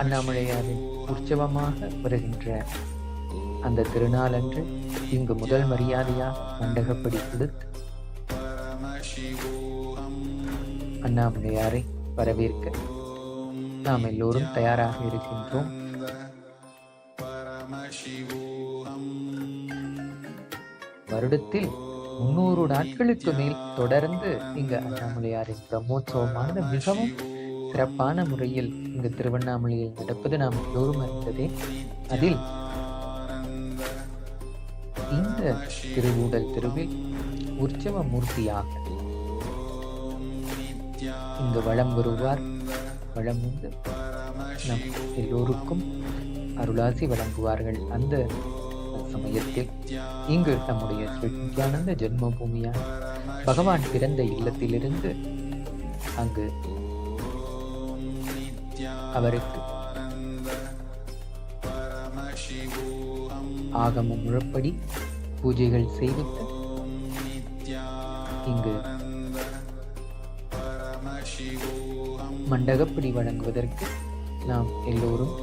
அண்ணாமலையாரின் உற்சவமாக வருகின்ற அந்த திருநாளன்று இங்கு முதல் மரியாதையாக மண்டகப்படி கொடுத்து அண்ணாமலையாரை வரவேற்க நாம் எல்லோரும் தயாராக இருக்கின்றோம். வருடத்தில் 300 நாட்களுக்கு மேல் தொடர்ந்து இங்கு அண்ணாமலையாரின் பிரம்மோற்சவமானது மிகவும் சிறப்பான முறையில் இங்கு திருவண்ணாமலையில் நடப்பது நாம் எல்லோரும் அறிந்ததே. அதில் இந்த திருவூடல் திருவில் உற்சவ மூர்த்தியாக இங்கு வலம் வருவார். வலம் வந்து நம் எல்லோருக்கும் அருளாசி வழங்குவார்கள். அந்த சமயத்தில் இங்கு நம்முடைய நித்யானந்த ஜென்மபூமியான பகவான் பிறந்த இல்லத்திலிருந்து அங்கு அவருக்கு ஆகம முறைப்படி பூஜைகள் செய்வித்து இங்கு மண்டகப்படி வழங்குவதற்கு நாம் எல்லோரும்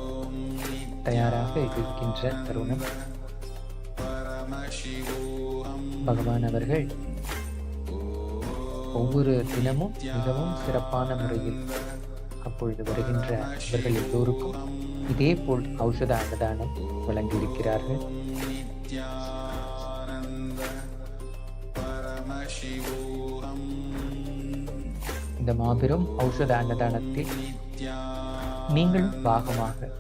தயாராக இருக்கின்ற தருணம். பகவான் அவர்கள் ஒவ்வொரு தினமும் மிகவும் சிறப்பான முறையில் அப்பொழுது வருகின்ற அவர்கள் எல்லோருக்கும் இதே போல் ஔஷத அன்னதானம் வழங்கியிருக்கிறார்கள். இந்த மாபெரும் ஔஷத அன்னதானத்தில் நீங்களும் பாகமாக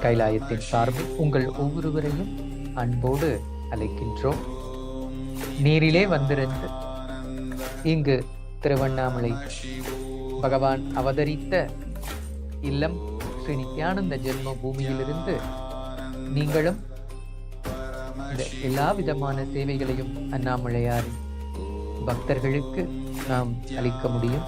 கைலாயத்தின் சார்பில் உங்கள் ஒவ்வொருவரையும் அன்போடு அழைக்கின்றோம். நீரிலே வந்திருந்து இங்கு திருவண்ணாமலை பகவான் அவதரித்த இல்லம் ஸ்ரீ நித்யானந்த ஜென்ம பூமியிலிருந்து நீங்களும் இந்த எல்லா விதமான சேவைகளையும் அண்ணாமலையாரின் பக்தர்களுக்கு நாம் அளிக்க முடியும்.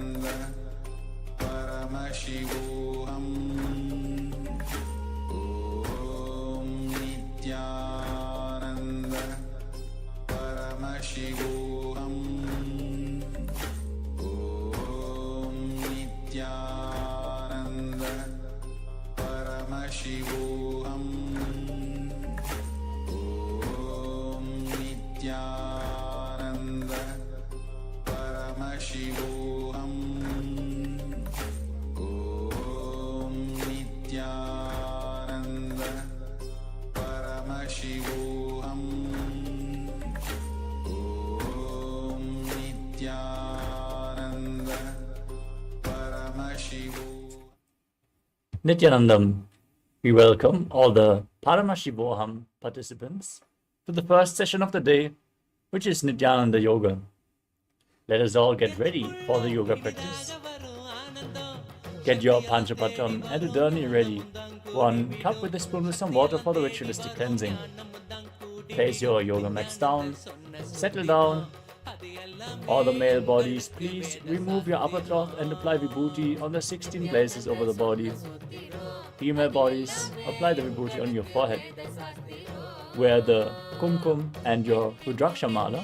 Paramashivoham. Om Nithyananda. Paramashivoham. Om Nithyananda. Paramashivoham. Om Nithyananda. Paramashivoham. Om Nithyananda. Paramashivoham. Nithyanandam, we welcome all the Paramashivoham participants to the first session of the day, which is Nithyananda Yoga. Let us all get ready for the yoga practice. Get your Panchapatram and Udani ready. 1 cup with a spoon with some water for the ritualistic cleansing. Place your yoga mats down, settle down. All the male bodies, please remove your upper cloth and apply vibhuti on the 16 places over the body. Female bodies, apply the vibhuti on your forehead. Wear the kumkum and your rudraksha mala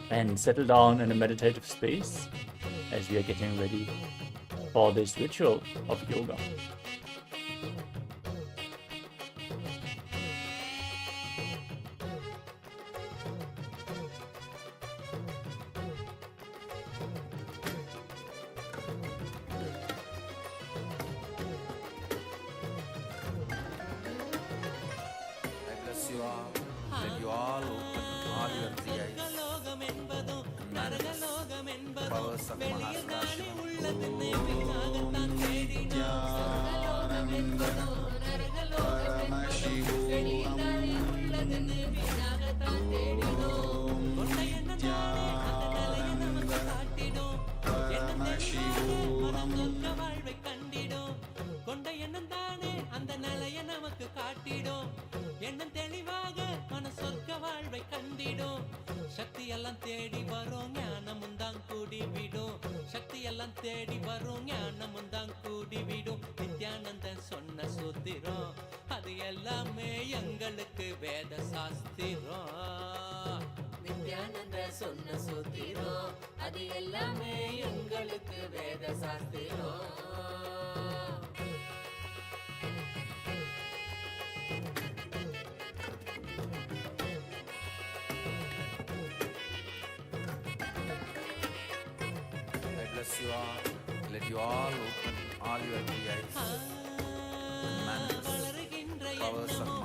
and settle down in a meditative space as we are getting ready for this ritual of yoga. You all, let you all open all your 3 eyes and manifest powers of Mahashivoham. கொண்ட எண்ணம் தானே அந்த நிலைய நமக்கு காட்டிடும். எண்ணம் தெளிவாக மன சொர்க்க வாழ்வை கண்டிடும். சக்தி எல்லாம் தேடி வரும் ஞானமும் தான் கூடி விடும். சக்தி எல்லாம் தேடி வரும் ஞானமும் தான் கூடி விடும். நித்யானந்தன் சொன்ன சூத்திரம் அது எல்லாமே எங்களுக்கு வேத சாஸ்திரம். நித்யானந்த சொன்ன சூத்திரம் அது எல்லாமே எங்களுக்கு வேத சாஸ்திரம். You all, let you all open all your 3 eyes and manifest powers of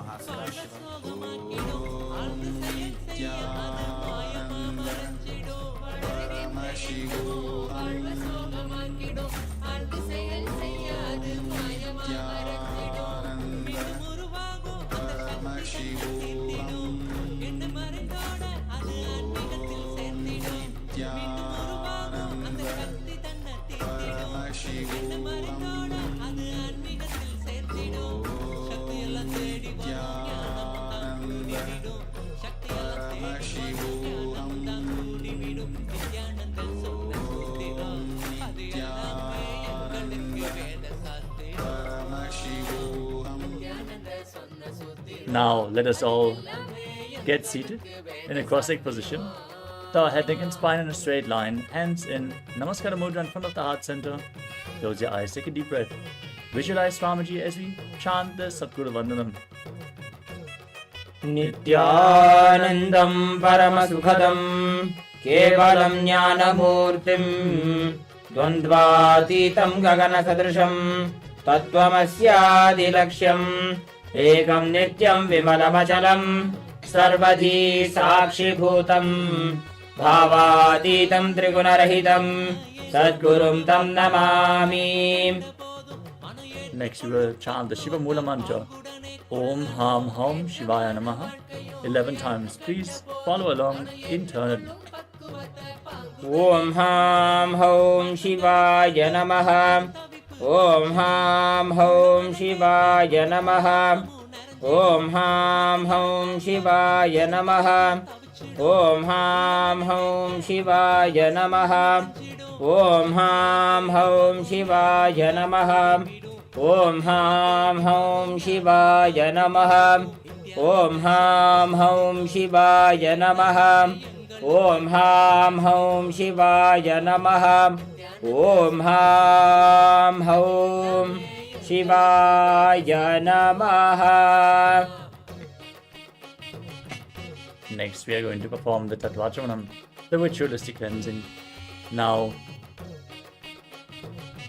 Now let us all get seated in a cross-legged position, with our head, neck and spine in a straight line, hands in Namaskara Mudra in front of the heart center. Close your eyes, take a deep breath. Visualize Swamiji as we chant the Satguru Vandanam. Nithyanandam Paramasukhadam Kevalam Jnanamurtim Dvandvatitam Gagana Sadrisham Tattvamasyaadilaksham Ekam Nityam Vimalamachalam Sarvadhi Sakshibhutam Bhavaditam Trigunarahitam Sadgurum Tam Namami. Next we will chant the Shiva Mula Mantra. Om Ham Hum Shivaya Namaha 11 times. Please follow along internally. Om Ham Hum Shivaya Namaha. Om Ham Hum Shivaya Namaha. Om Ham Hum Shivaya Namaha. Om Ham Hum Shivaya Namaha. Om Ham Hum Shivaya Namaha. Om Ham Hum Shivaya Namaha. Om Ham Hum Shivaya Namaha. Om Ham Hum Shivaya Namaha. Om Ham Hum Shivaya Namaha. Next, we are going to perform the Tattvachamanam, the ritualistic cleansing. Now,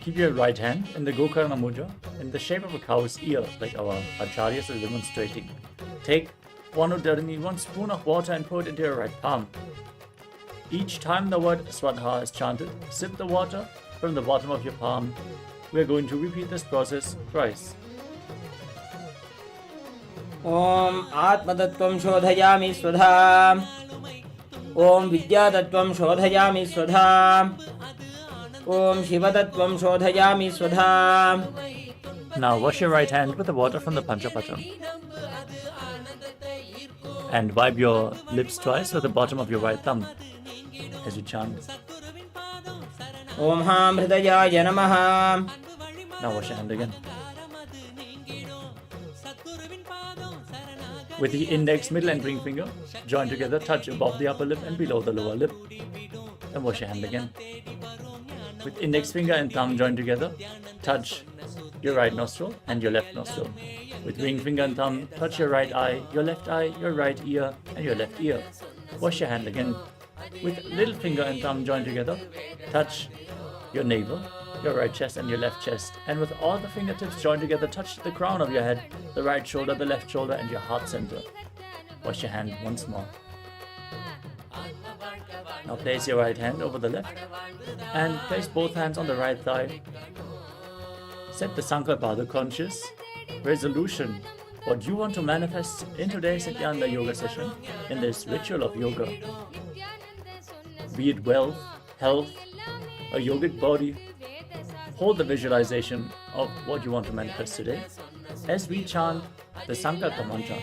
keep your right hand in the Gokarna Mudra in the shape of a cow's ear, like our acharyas are demonstrating. Take 1 spoon of water and pour it into your right palm. Each time the word Swadha is chanted, sip the water from the bottom of your palm. We are going to repeat this process thrice. Om Atmatattvam Shodhayami Swadha. Om Vidyatattvam Shodhayami Swadha. Om Shivatattvam Shodhayami Swadha. Now wash your right hand with the water from the Panchapatram. And wipe your lips twice with the bottom of your right thumb as you chant. Om Ham Hridayaya Namaha. Now wash your hand again. With the index, middle and ring finger joined together, touch above the upper lip and below the lower lip. Then wash your hand again. With index finger and thumb joined together, touch your right nostril and your left nostril. With ring finger and thumb, touch your right eye, your right ear and your left ear. Wash your hand again. With little finger and thumb joined together, touch your navel, your right chest and your left chest. And with all the fingertips joined together, touch the crown of your head, the right shoulder, the left shoulder and your heart center. Wash your hand once more. Now place your right hand over the left and place both hands on the right thigh. Set the Sankalpa, the conscious resolution, what you want to manifest in today's Nithyananda yoga session, in this ritual of yoga. Be it wealth, health, a yogic body. Hold the visualization of what you want to manifest today as we chant the Sankalpa mantra.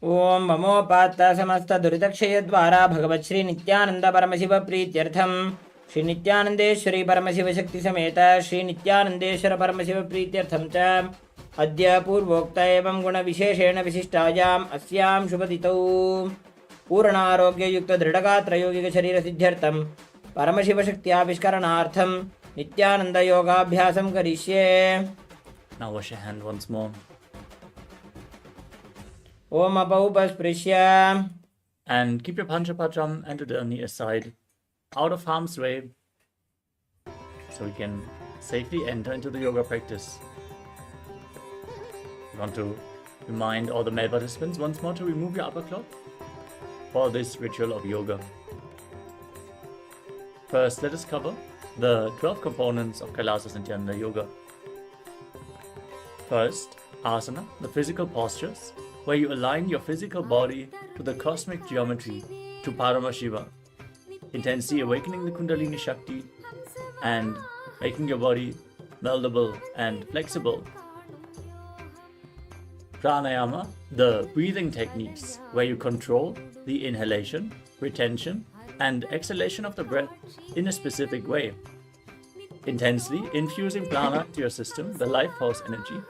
Om Mamopata Samasta Duritakshayadvara Bhagavat Shri Nithyananda Paramashiva Prityartham Shri Nithyanandeshwari Paramashiva Shakti Sameta Shri Nithyanandeshwara Paramashiva Prityartham Cha Adya Purvokta Evam Guna Visheshena Vishishtayam Asyam Shubhaditau Purnarogya Yukta Dridagatra Yogika Sharira Siddhyartham Paramashiva Shakti Avishkaranartham Nithyananda Yoga Abhyasam Karishye. Now wash your hand once more. Om Apaupasprisya. And keep your Panchapatram and Udani aside, out of harm's way, so we can safely enter into the yoga practice. We want to remind all the male participants once more to remove your upper cloth for this ritual of yoga. First, let us cover the 12 components of KAILASA's Nithyananda yoga. First, asana, the physical postures, where you align your physical body to the cosmic geometry, to Paramashiva, intensely awakening the Kundalini Shakti and making your body meldable and flexible. Pranayama, the breathing techniques, where you control the inhalation, retention, and exhalation of the breath in a specific way, intensely infusing prana into your system, the life force energy,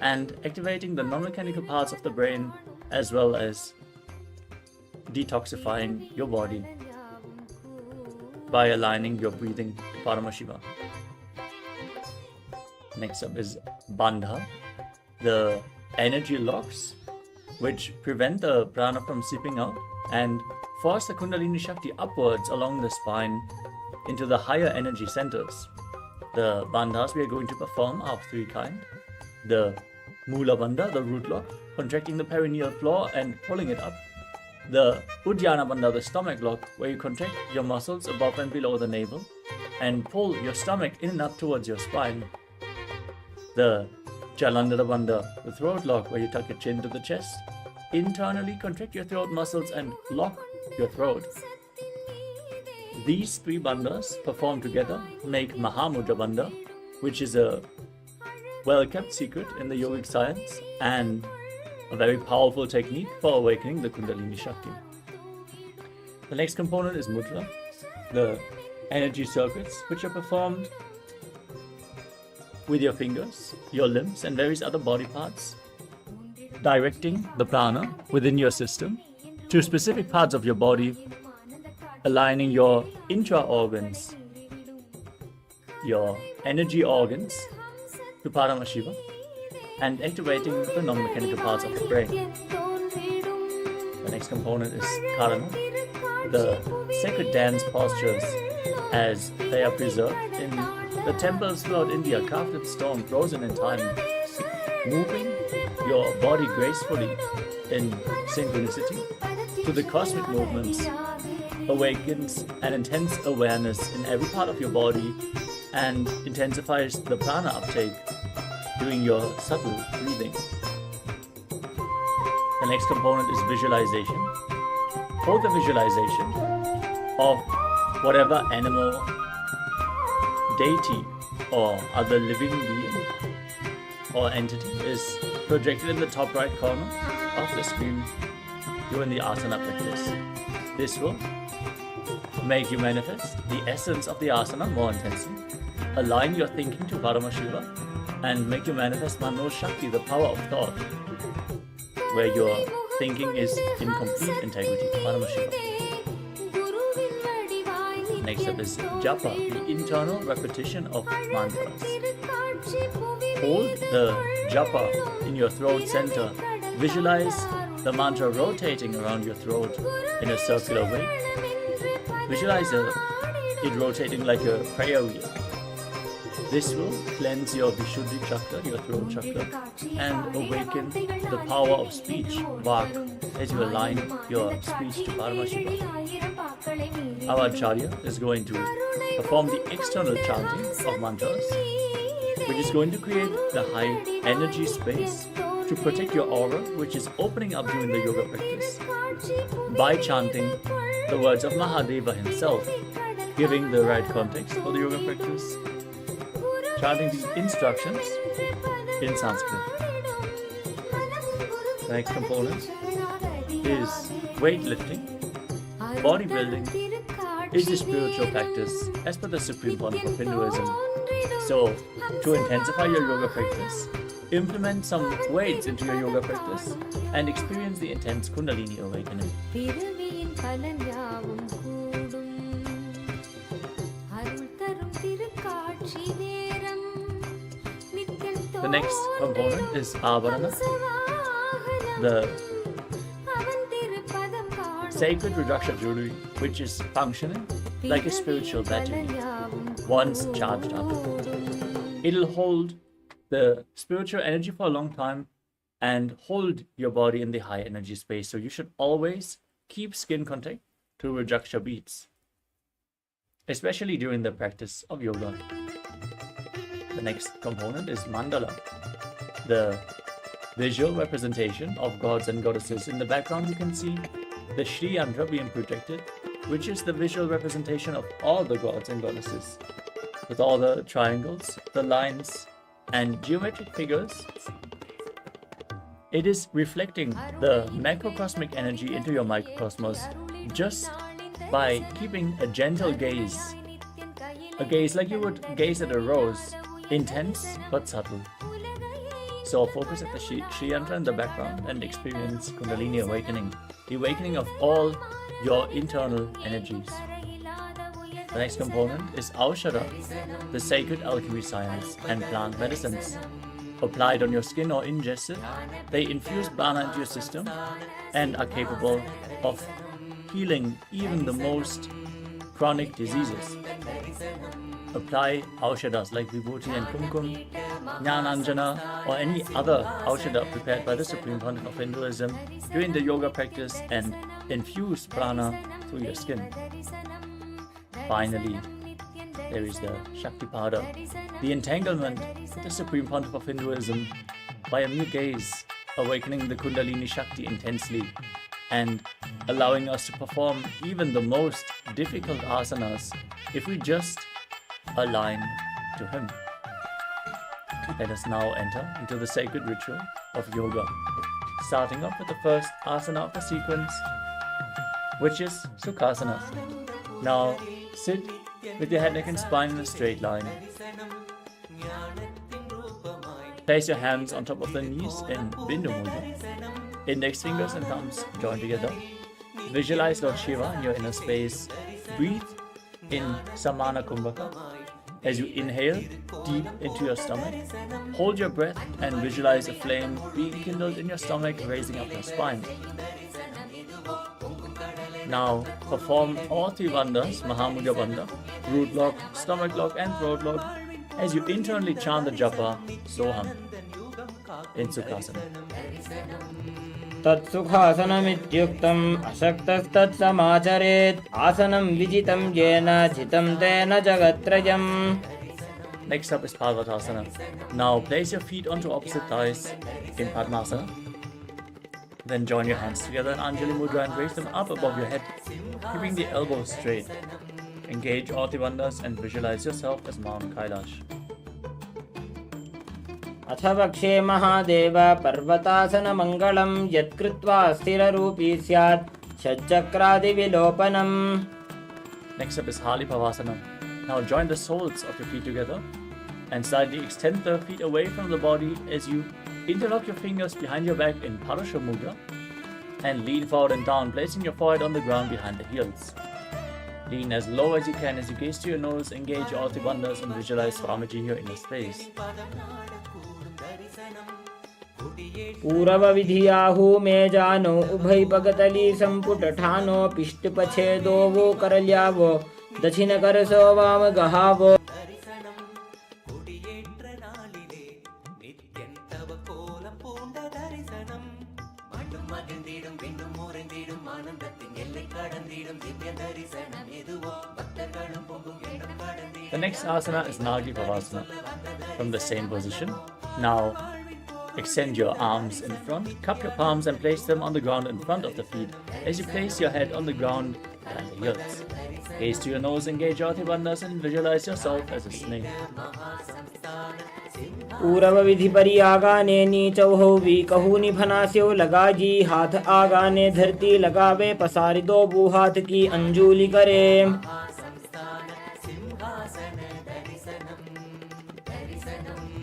and activating the non-mechanical parts of the brain, as well as detoxifying your body by aligning your breathing to Paramashiva. Next up is Bandha, the energy locks which prevent the prana from seeping out and force the Kundalini Shakti upwards along the spine into the higher energy centers. The bandhas we are going to perform are of three kinds. The Mula Bandha, the root lock, contracting the perineal floor and pulling it up. The Uddiyana Bandha, the stomach lock, where you contract your muscles above and below the navel and pull your stomach in and up towards your spine. The Jalandhara Bandha, the throat lock, where you tuck your chin to the chest, internally contract your throat muscles and lock your throat. These three bandhas performed together make Mahamudra Bandha, which is a well-kept secret in the yogic science and a very powerful technique for awakening the Kundalini Shakti. The next component is Mudra, the energy circuits which are performed with your fingers, your limbs, and various other body parts, directing the prana within your system to specific parts of your body, aligning your intra-organs, your energy organs to Paramashiva, and activating the non-mechanical parts of the brain. The next component is Karana, the sacred dance postures as they are preserved in the temples throughout India, carved in stone, frozen in time, moving your body gracefully in synchronicity to the cosmic movements, awakens an intense awareness in every part of your body and intensifies the prana uptake during your subtle breathing. The next component is visualization. For the visualization of whatever animal, deity, or other living being or entity is projected in the top right corner of the screen during the asana practice. This will make you manifest the essence of the asana more intensely, align your thinking to Paramashiva, and make you manifest Mano Shakti, the power of thought, where your thinking is in complete integrity to Paramashiva. Next up is Japa, the internal repetition of mantras. Hold the Japa in your throat center. Visualize the mantra rotating around your throat in a circular way. Visualize it rotating like a prayer wheel. This will cleanse your Vishuddhi chakra, your throat chakra, and awaken the power of speech, Vak, as you align your speech to Paramashiva. Our Acharya is going to perform the external chanting of mantras, which is going to create the high energy space to protect your aura, which is opening up during the yoga practice, by chanting the words of Mahadeva himself, giving the right context for the yoga practice, chanting the instructions in Sanskrit. The next component is weightlifting. Bodybuilding is a spiritual practice as per the Supreme Pontiff of Hinduism. So, to intensify your yoga practice, implement some weights into your yoga practice and experience the intense Kundalini awakening. The next component is Avarana, the sacred Rudraksha jewelry, which is functioning like a spiritual battery once charged up. It'll hold the spiritual energy for a long time and hold your body in the high energy space. So you should always keep skin contact to Rudraksha beads, especially during the practice of yoga. The next component is Mandala, the visual representation of gods and goddesses. In the background you can see the Shri Yantra being projected, which is the visual representation of all the gods and goddesses, with all the triangles, the lines, and geometric figures. It is reflecting the macrocosmic energy into your microcosmos just by keeping a gentle gaze. A gaze like you would gaze at a rose, intense but subtle. So focus at the Shri Yantra in the background and experience Kundalini awakening, the awakening of all your internal energies. The next component is Aushadha, the sacred alchemy science and plant medicines. Applied on your skin or ingested, they infuse prana into your system and are capable of healing even the most chronic diseases. Apply Aushadhas like Vibhuti and Kumkum, Jnananjana, or any other Aushadha prepared by the Supreme Pontiff of Hinduism during the yoga practice and infuse prana through your skin. Finally, there is the Shaktipada, the entanglement with the Supreme Pontiff of Hinduism by a mere gaze, awakening the Kundalini Shakti intensely and allowing us to perform even the most difficult asanas if we just align to him. Let us now enter into the sacred ritual of yoga, starting off with the first asana of the sequence, which is Sukhasana. Now sit with your head, neck and spine in a straight line. Place your hands on top of the knees in Bindu Mudra. Index fingers and thumbs join together. Visualize Lord Shiva in your inner space. Breathe in Samana Kumbhaka. As you inhale deep into your stomach, hold your breath and visualize a flame being kindled in your stomach, raising up your spine. Now perform all three bandhas, Mahamudra Bandha, root lock, stomach lock and throat lock, as you internally chant the japa Soham in Sukhasana. तत्सुखासनमित्युक्तम् अशक्तस्तत्समाचरेत् आसनं विजितं येन जितं तेन जगत्त्रयम्. Next up is Parvatasana. Now place your feet onto opposite thighs in Padmasana. Then join your hands together in Anjali Mudra and raise them up above your head, keeping the elbows straight. Engage all the bandhas and visualize yourself as Mount Kailash. अथ वक्षे महादेव पर्वतासनमङ्गलं यत्कृत्वा स्थिररूपी स्यात् षट्चक्रादिविलोपनम्. Next up is Halipavasana. Now join the soles of your feet together and slightly extend the feet away from the body as you interlock your fingers behind your back in Parasha Mudra and lean forward and down, placing your forehead on the ground behind the heels. Lean as low as you can as you gaze to your nose, engage all the bandhas and visualize Swamiji here in your space. पूरवविधियाहु मे जानो उभयपगतली संपुटठानो पिष्टपछेदो वो करल्यावो दक्षिणकरसो वामगहावो. The next asana is Nagi Pavasana. From the same position, now extend your arms in front, cup your palms and place them on the ground in front of the feet as you place your head on the ground behind the heels. Gaze to your nose, engage all the bandhas and visualize yourself as a snake. पूरव विधि परि आगाने नीचौ हो we कहू निभनास्यो लगा जी हाथ आगाने धरती लगावे पसारी दो बू हाथ की अंजूली करे.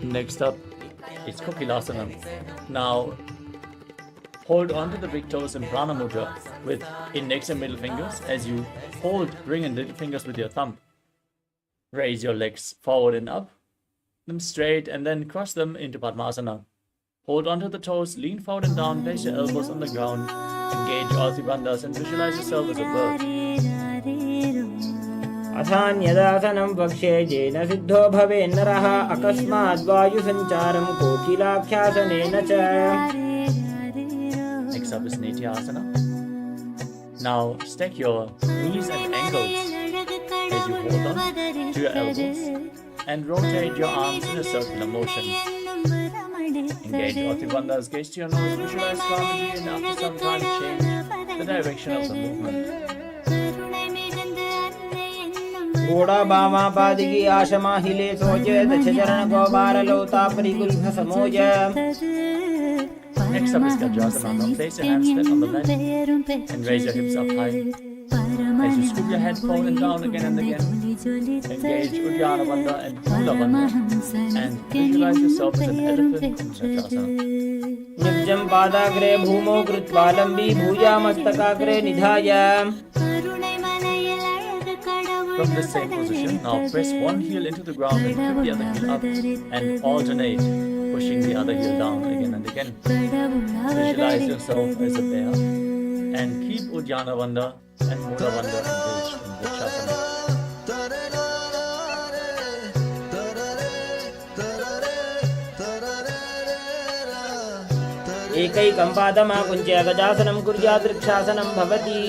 Next up is Kokilasana. Now hold on to the big toes in Prana Mudra with index and middle fingers as you hold ring and little fingers with your thumb. Raise your legs forward and up, them straight and then cross them into Padmasana. Hold on to the toes, lean forward and down, place your elbows on the ground, engage all the bandhas and visualize yourself as a bird. अथान्यदासनं वक्ष्ये येन सिद्धो भवे नरः अकस्माद् वायुसञ्चारं कोकिलाख्यासनेन च. Next up is Nithyananda. Now stack your knees and ankles as you hold on to your elbows and rotate your arms in a circular motion. Engage all the bandhas, gaze to your nose, visualize Swamiji and after some time change the direction of the movement. घोड़ा बामा पादिकी आशमा हिले सोजे दशचरण गोबार लोता परिकुल्भ समोज. Next up is Gajasana. Now place your hands flat on the mat and raise your hips up high. As you scoop your head forward and down again and again, engage Uddiyana Bandha and Mula Bandha and visualize yourself as an elephant in Gajasana. निब्जं पादाग्रे भूमौ कृत्वा लम्बी भूया मस्तकाग्रे निधाय. From the same position, now press one heel into the ground and flip the other heel up and alternate, pushing the other heel down again and again. Visualize yourself as a bear and keep Uddiyana Bandha and Mula Bandha engaged in Vrikshasana. एकैकं पादमाकुञ्च्य गजासनं कुर्यात् वृक्षासनं भवति.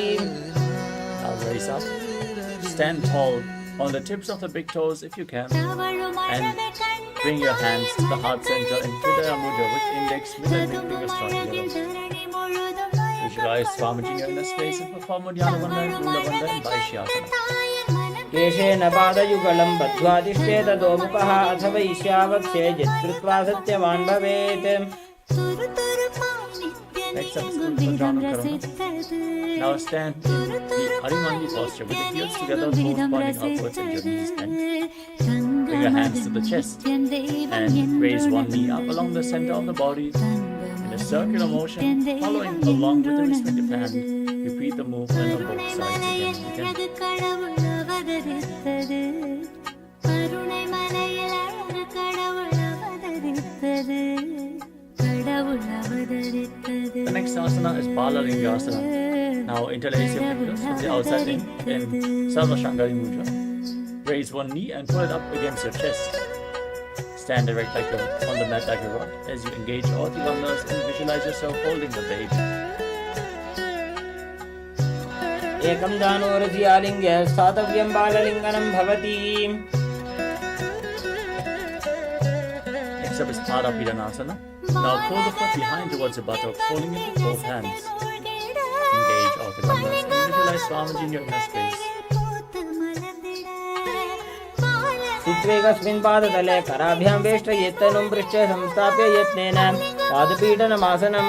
Now raise up. Stand tall on the tips of the big toes if you can and bring your hands to the heart center in Hridaya Mudra with index, middle and ring fingers joined together. Visualize Swamiji in the space and perform Uddiyana Bandha and Mula Bandha in Vaishyasana. केशेन पादयुगलं बद्ध्वा तिष्ठेत दोमुखः अथ वैश्यावक्षे यत्कृत्वा सत्यवान् भवेत्. Next up is Uddiyana Karana. Now stand in the Harimandi posture with the heels together, toes pointing upwards and your knees bent. bring your hands to the chest and raise one knee up along the center of the body in a circular motion, following along with the respective hand. Repeat the movement on both sides again and again. The next asana is Balalingasana. Now interlace your fingers from the outside in Sarvashankari Mudra. Raise one knee and pull it up against your chest. Stand erect on the mat like a rock as you engage all the wonders and visualize yourself holding the baby. Ekam janurati alingya statavyam balalinganam bhavati. Next up is Parapidanasana. Now pull the foot behind towards the buttocks, holding it with both hands. Engage all the wonders and visualize Swamiji in your inner space. Sittvekasmin padadale karabhyam veshtayetanum prishche samstapya yatnena padapidanamasana.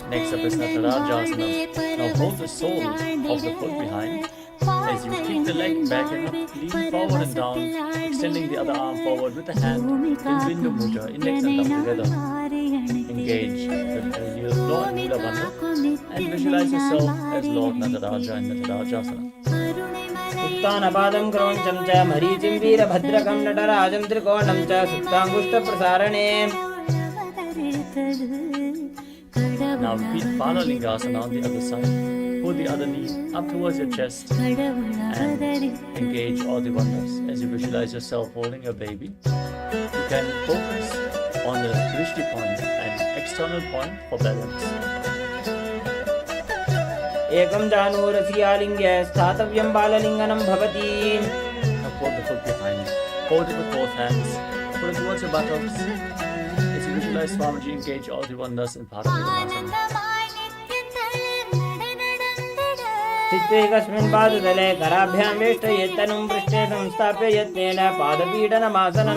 Next up is Natarajasana. Now hold the sole of the foot behind as you kick the leg back and up, lean forward and down, extending the other arm forward with the hand in Bindu Mudra, index and thumb together. Engage the floor and Mula Bandha and visualize yourself as Lord Nataraja in Natarajasana. Uttanapadam kroncham cha maricim veerabhadrakam natarajam trikonam cha suptangushta prasarane. Now repeat Balalingasana on the other side. Pull the other knee up towards your chest and engage all the wonders as you visualize yourself holding your baby. You can focus on the drishti point and external point for balance. Ekam janurasi alingya statavyam balalinganam bhavati. Now pull the foot behind. Hold it with both hands. Pull it towards your buttocks. As you visualize Swamiji engage all the wonders in Paramashivoham. Sittvekasmin padadale karabhyam veshtayetanum prishche samstapya yatnena padapidanamasana.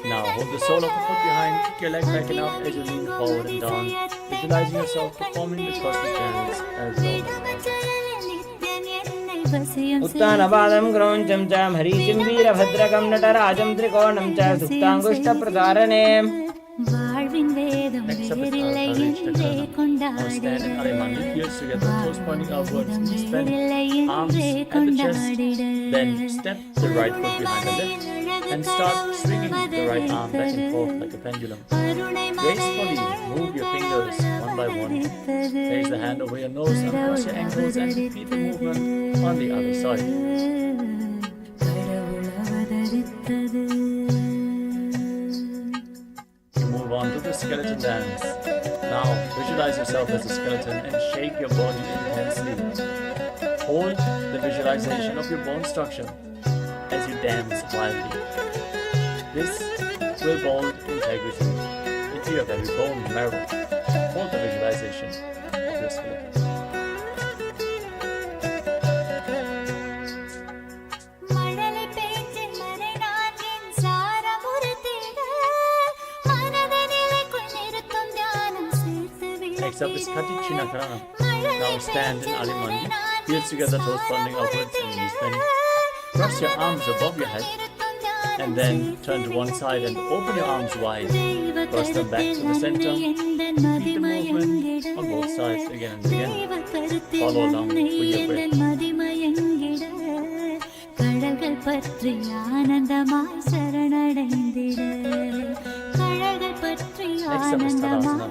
Now hold the sole of the foot behind, kick your leg back and up as you lean forward and down, visualizing yourself performing the cosmic dance as well. Uttanapadam kroncham cha maricim veerabhadrakam natarajam trikonam cha suptangushta prasarane. Next up is Now stand in Arimani, heels together, toes pointing outwards, knees bent, arms at the chest. Then step the right foot behind the left and start swinging the right arm back and forth like a pendulum. Gracefully move your fingers one by one. Place the hand over your nose and cross your ankles and repeat the movement on the other side. Move on to the skeleton dance. Now visualize yourself as a skeleton and shake your body intensely. Hold the visualization of your bone structure as you dance wildly. This will build integrity into your very bone marrow. Hold the visualization of your skeleton. Next up is Kati Chinakarana. Now stand in Alimani, heels together, toes pointing upwards and knees bent. Cross your arms above your head and then turn to one side and open your arms wide. Cross them back to the center. Repeat the movement on both sides again and again. Follow along with your breath. Next up is Tadasana.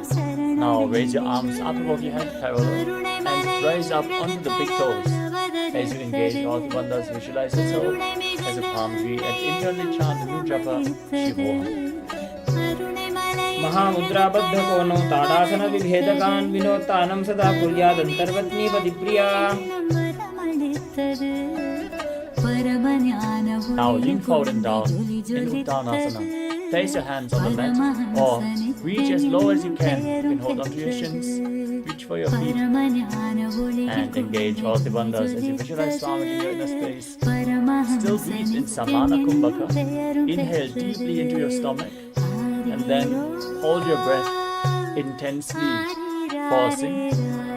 Now raise your arms up above your head parallel and rise up onto the big toes. As you engage all the wonders, visualize yourself as a palm tree and internally chant the new japa Shivoham. Mahamudra baddhakono tadasana vibhedakan vinottanam sada kuryad antarvatni padipriya. Now lean forward and down in Uttanasana. Place your hands on the mat or reach as low as you can. You can hold onto your shins, reach for your feet and engage all the wonders as you visualize Swamiji in your inner space. Still breathe in Samana Kumbhaka. Inhale deeply into your stomach and then hold your breath intensely, forcing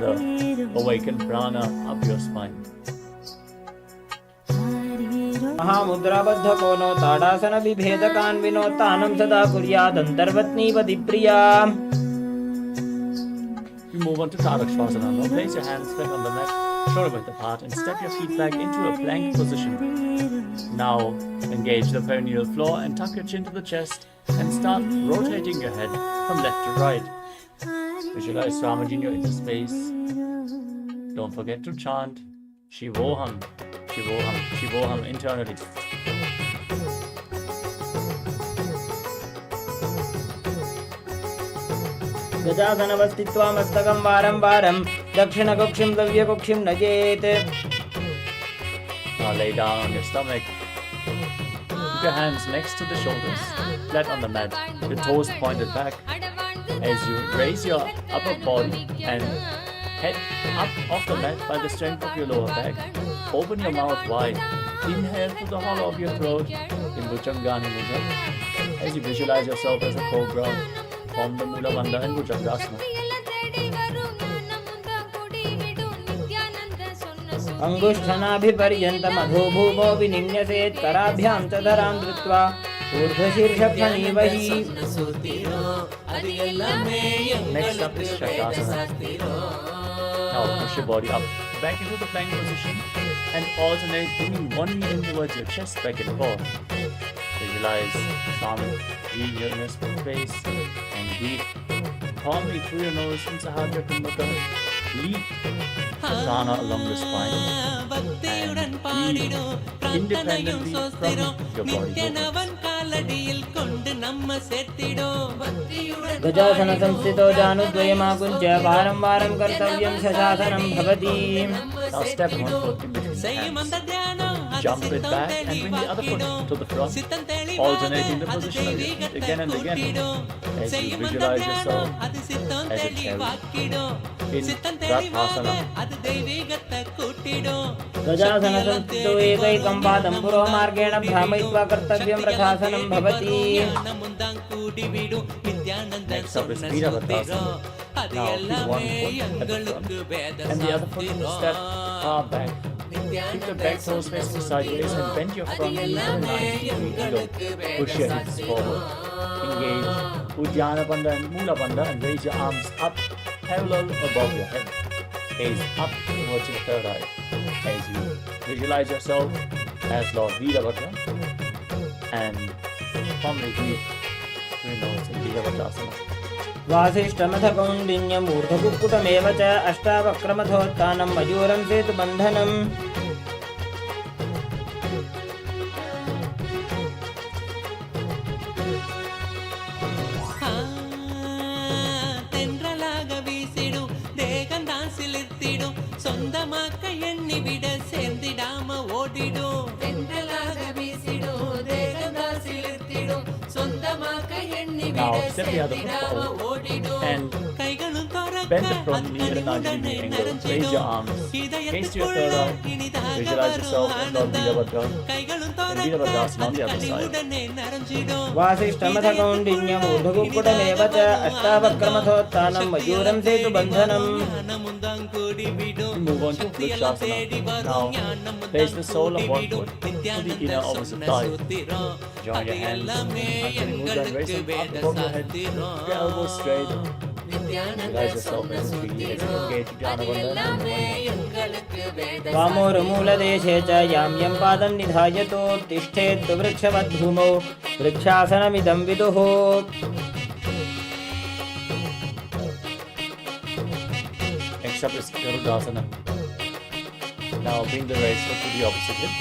the awakened prana up your spine. महामुद्राबद्ध कोनो ताडासन विभेदकान् विनोत्तानं सदा कुर्यादन्तर्वत्नीपति प्रिया. You move on to Tadakshvasana. Now place your hands flat on the mat, shoulder width apart, and step your feet back into a plank position. Now engage the perineal floor and tuck your chin to the chest and start rotating your head from left to right. Visualize Ramaji in your inner space. Don't forget to chant Shivoham, Shivoham, Shivoham internally. गजासनवस्थित्वा मस्तकं वारं वारं दक्षिणकक्षिं दव्यकक्षिं नजेत्. Now lay down on your stomach. Keep your hands next to the shoulders, flat on the mat, your toes pointed back. As you raise your upper body and head up off the mat by the strength of your lower back, open your mouth wide. Inhale through the hollow of your throat in Bhujangani Mudra. As you visualize yourself as a cobra, form the Mula Bandha and Bhujangasana. अंगुष्ठनाभिपर्यन्तमधो भूमो विनिन्यसेत् कराभ्यां च धरां धृत्वा ऊर्ध्वशीर्षफणीवहि. Next up is Shakasana. Now push your body up, back into the plank position and alternate bringing one knee in towards your chest, back and forth. Visualize Swami being your inner space and breathe calmly through your nose in Sahajra Kumbhaka. Lead prana along the spine and breathe independently from your body movements. गजासन संस्थितो जानुद्वयमाकुञ्च्य वारं वारं कर्तव्यं शशासनं भवति. Now step one foot in between the hands. Jump it back and bring the other foot to the front, alternating the position of your feet again and again as you visualize yourself as a chariot in Rathasana. गजासन संस्थितो एकैकं पादं पुरोमार्गेण भ्रामयित्वा कर्तव्यं रथासनं भवति. Next up is Viravatasana. Now keep one foot at the front and the other foot step far back. Keep the back toes facing sideways and bend your front knee to a 90-degree angle. Push your hips forward. Engage Uddiyana Bandha and Mula Bandha and raise your arms up parallel above your head. Gaze up towards your third eye as you visualize yourself as Lord Virabhadra and calmly breathe through your nose in Viravatasana. वासिष्ठमथ कौण्डिन्यमूर्धकुक्कुटमेव च अष्टावक्रमथोत्थानं मयूरं सेतुबन्धनम्. தென்றலாக வீசிடும் தேகந்தான் சிலிர்த்திடும் சொந்தமாக்க எண்ணி விட சேர்ந்திடாம ஓடிடும். தென்றலாக வீசிடும் தேகந்தான் சிலிர்த்திடும் சொந்தமாக்க எண்ணி விட சேர்ந்திடாம ஓடிடும். And bend the front knee at a 90-degree angle. Raise your arms. Face to your third eye. Visualize yourself as Lord Virabhadra and Virabhadrasana on the other side. वासिष्ठमथ कौण्डिन्यमूर्धकुक्कुटमेव च अष्टावक्रमथोत्थानं मयूरं सेतुबन्धनम्. Move on to Vrikshasana. Now place the sole of one foot to the inner opposite thigh. Join your hands until you move and raise them up above your head. Keep your elbows straight. Visualize yourself as a tree as you engage Jnanavandana and Maya. कामोरुमूलदेशे च यां यं पादं निधायतो तिष्ठेत् वृक्षवद्भूमौ वृक्षासनमिदं विदुः. Next up is Garudasana. Now bring the right foot to the opposite hip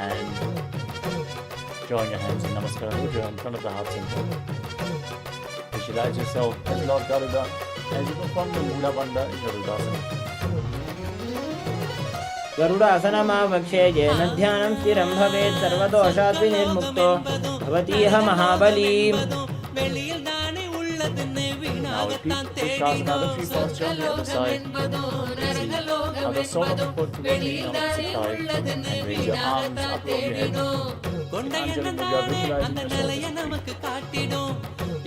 and join your hands in Namaskara Mudra in front of the heart center. Visualize yourself as Lord Garuda as you perform the Mula Bandha in Garudasana. गरुडासनमावक्षे येन ध्यानं स्थिरं भवेत् सर्वदोषात् विनिर्मुक्तो भवतीह महाबली. Now repeat Vrikshasana, the tree posture on the other side. Now the sole of the foot to the knee on the opposite thigh and raise your arms up over your head. Anjali Mudra, visualizing yourself as a tree.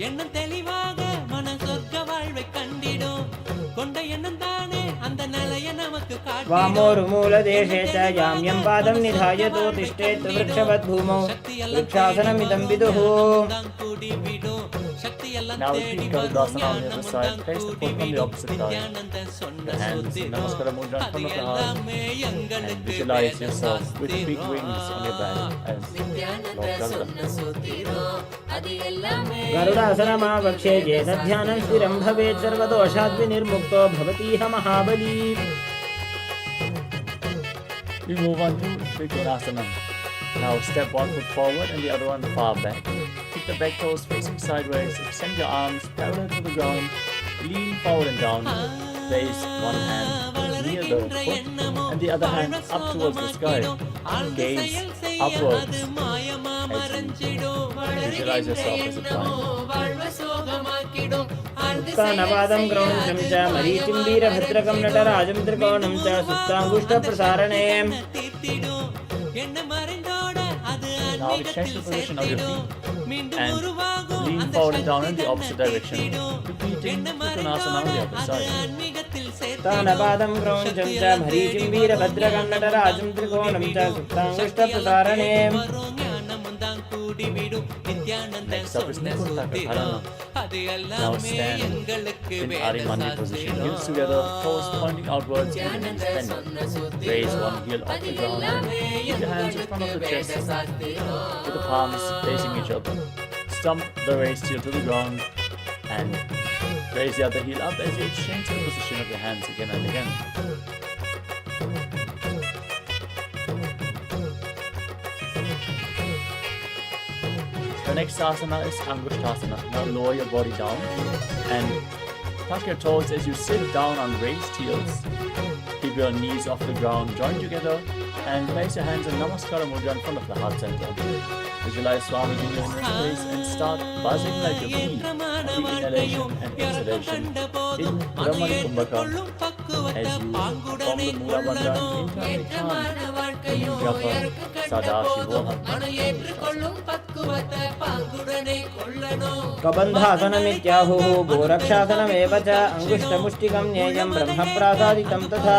எண்ணம் தெளிவாக மன சொர்க்க வாழ்வை கண்டிடும் கொண்ட எண்ணம் தானே அந்த நிலைய நமக்கு காட்டிடும் वामोरुमूलदेशे च याम्यं पादं निधायतो तिष्ठेत् वृक्षवत् भूमौ वृक्षासनमिदं विदुः Now repeat KAILASA on the other side. Place the foot on the opposite thigh. The hands in Namaskara Mudra in front of the heart. And visualize yourself with big wings on your back as Lord Garuda. गरुडासनमावक्षे चेतध्यानं स्थिरं भवेत् सर्वदोषाद्विनिर्मुक्तो भवतीह महाबली We move on to Trikonasana. Now step one foot forward and the other one far back. Keep the back toes facing sideways. Extend your arms parallel to the ground. Lean forward and down. Place one hand near the foot and the other hand up towards the sky. Gaze upwards as you visualize yourself as a triangle. उत्तानपादं क्रौञ्चं च मरीचिं वीरभद्रकं नटराजं त्रिकोणं च सुप्ताङ्गुष्ठप्रसारणे Now we change the position of your feet and lean forward and down in the opposite direction. Repeating Trikonasana on the other side. उत्तानपादं क्रौञ्चं च मरीचिं वीरभद्रकं नटराजं त्रिकोणं च सुप्ताङ्गुष्ठप्रसारणे Next up is Nithyananda. Now stand in Arimani position. Heels together, toes pointing outwards, and knees bent. Raise one heel off the ground and keep your hands in front of the chest with the palms facing each other. Stump the raised heel to the ground and raise the other heel up as you exchange the position of your hands again and again. The next asana is Angushtasana. Now lower your body down and tuck your toes as you sit down on raised heels. Keep your knees off the ground, join together and place your hands in Namaskara Mudra in front of the heart center. Visualize Swamiji in your face and start buzzing like a bee. Every inhalation and exhalation in Brahmani Kumbhaka as you form the Mula Bandha and internally chant Japa Sadashivoham. कबन्धासनमित्याहुः गोरक्षासनमेव च अङ्गुष्ठमुष्टिकं ज्ञेयं ब्रह्मप्रासादितं तथा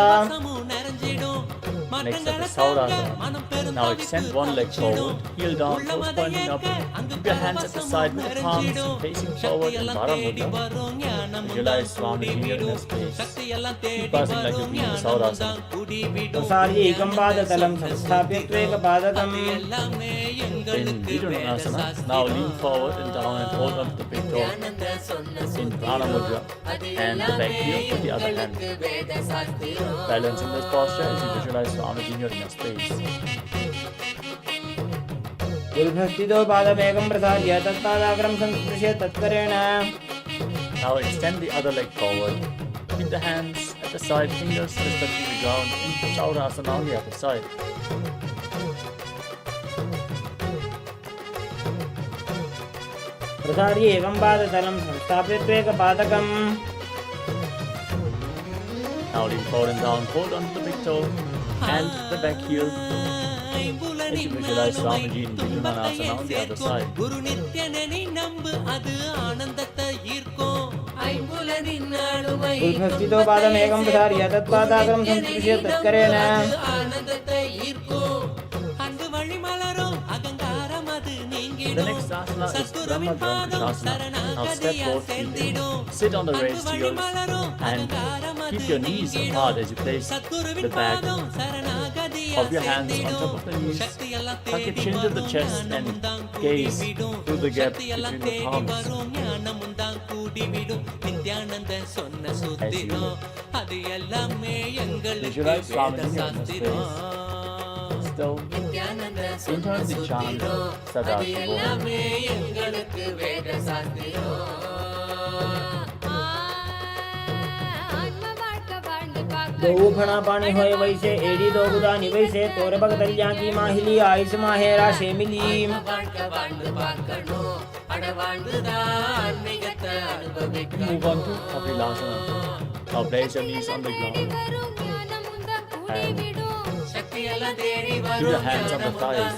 Next up is Saurasana. Now extend one leg forward, heel down, toes pointing up. Keep your hands at the side with the palms facing forward in Paramudra. Visualize Swamiji here in your space. Keep buzzing like a bee in Saurasana. प्रसार्यैकं पादतलं संस्थाप्य त्वेकपादकम् In Vijanasana, now lean forward and down and hold on to the big toe in Paramudra and the back heel with the other hand. Balancing this posture as you visualize Swamiji here in your space. उल्भस्थितो पादमेकं प्रसार्य तत्पादाग्रं संस्पृश्य तत्करेण Now extend the other leg forward. Keep the hands at the side, fingers just touching the ground in Saurasana on the other side. प्रसार्यैकं पादतलं संस्थाप्य त्वेकपादकम् Now lean forward and down, hold on to the big toe and the back heel as you visualize Swamiji in Vijanasana on the other side. उल्भस्थितो पादमेकं प्रसार्य तत्पादाग्रं संस्पृश्य तत्करेण The next asana is Brahmadvankashasana. Now step both feet in. Sit on the raised heels and keep your knees apart as you place the back of your hands on top of the knees. Tuck your chin to the chest and gaze through the gap between the palms. As you visualize Swamiji in your space. Still internally chant Sadashivoham. दो फणा पानी होए वैसे एड़ी दो गुदानी वैसे तोर भगतलिया की माहिली ice माहेरा शेमिली Move on to KAILASA. Now place your knees on the ground and keep your hands on the thighs.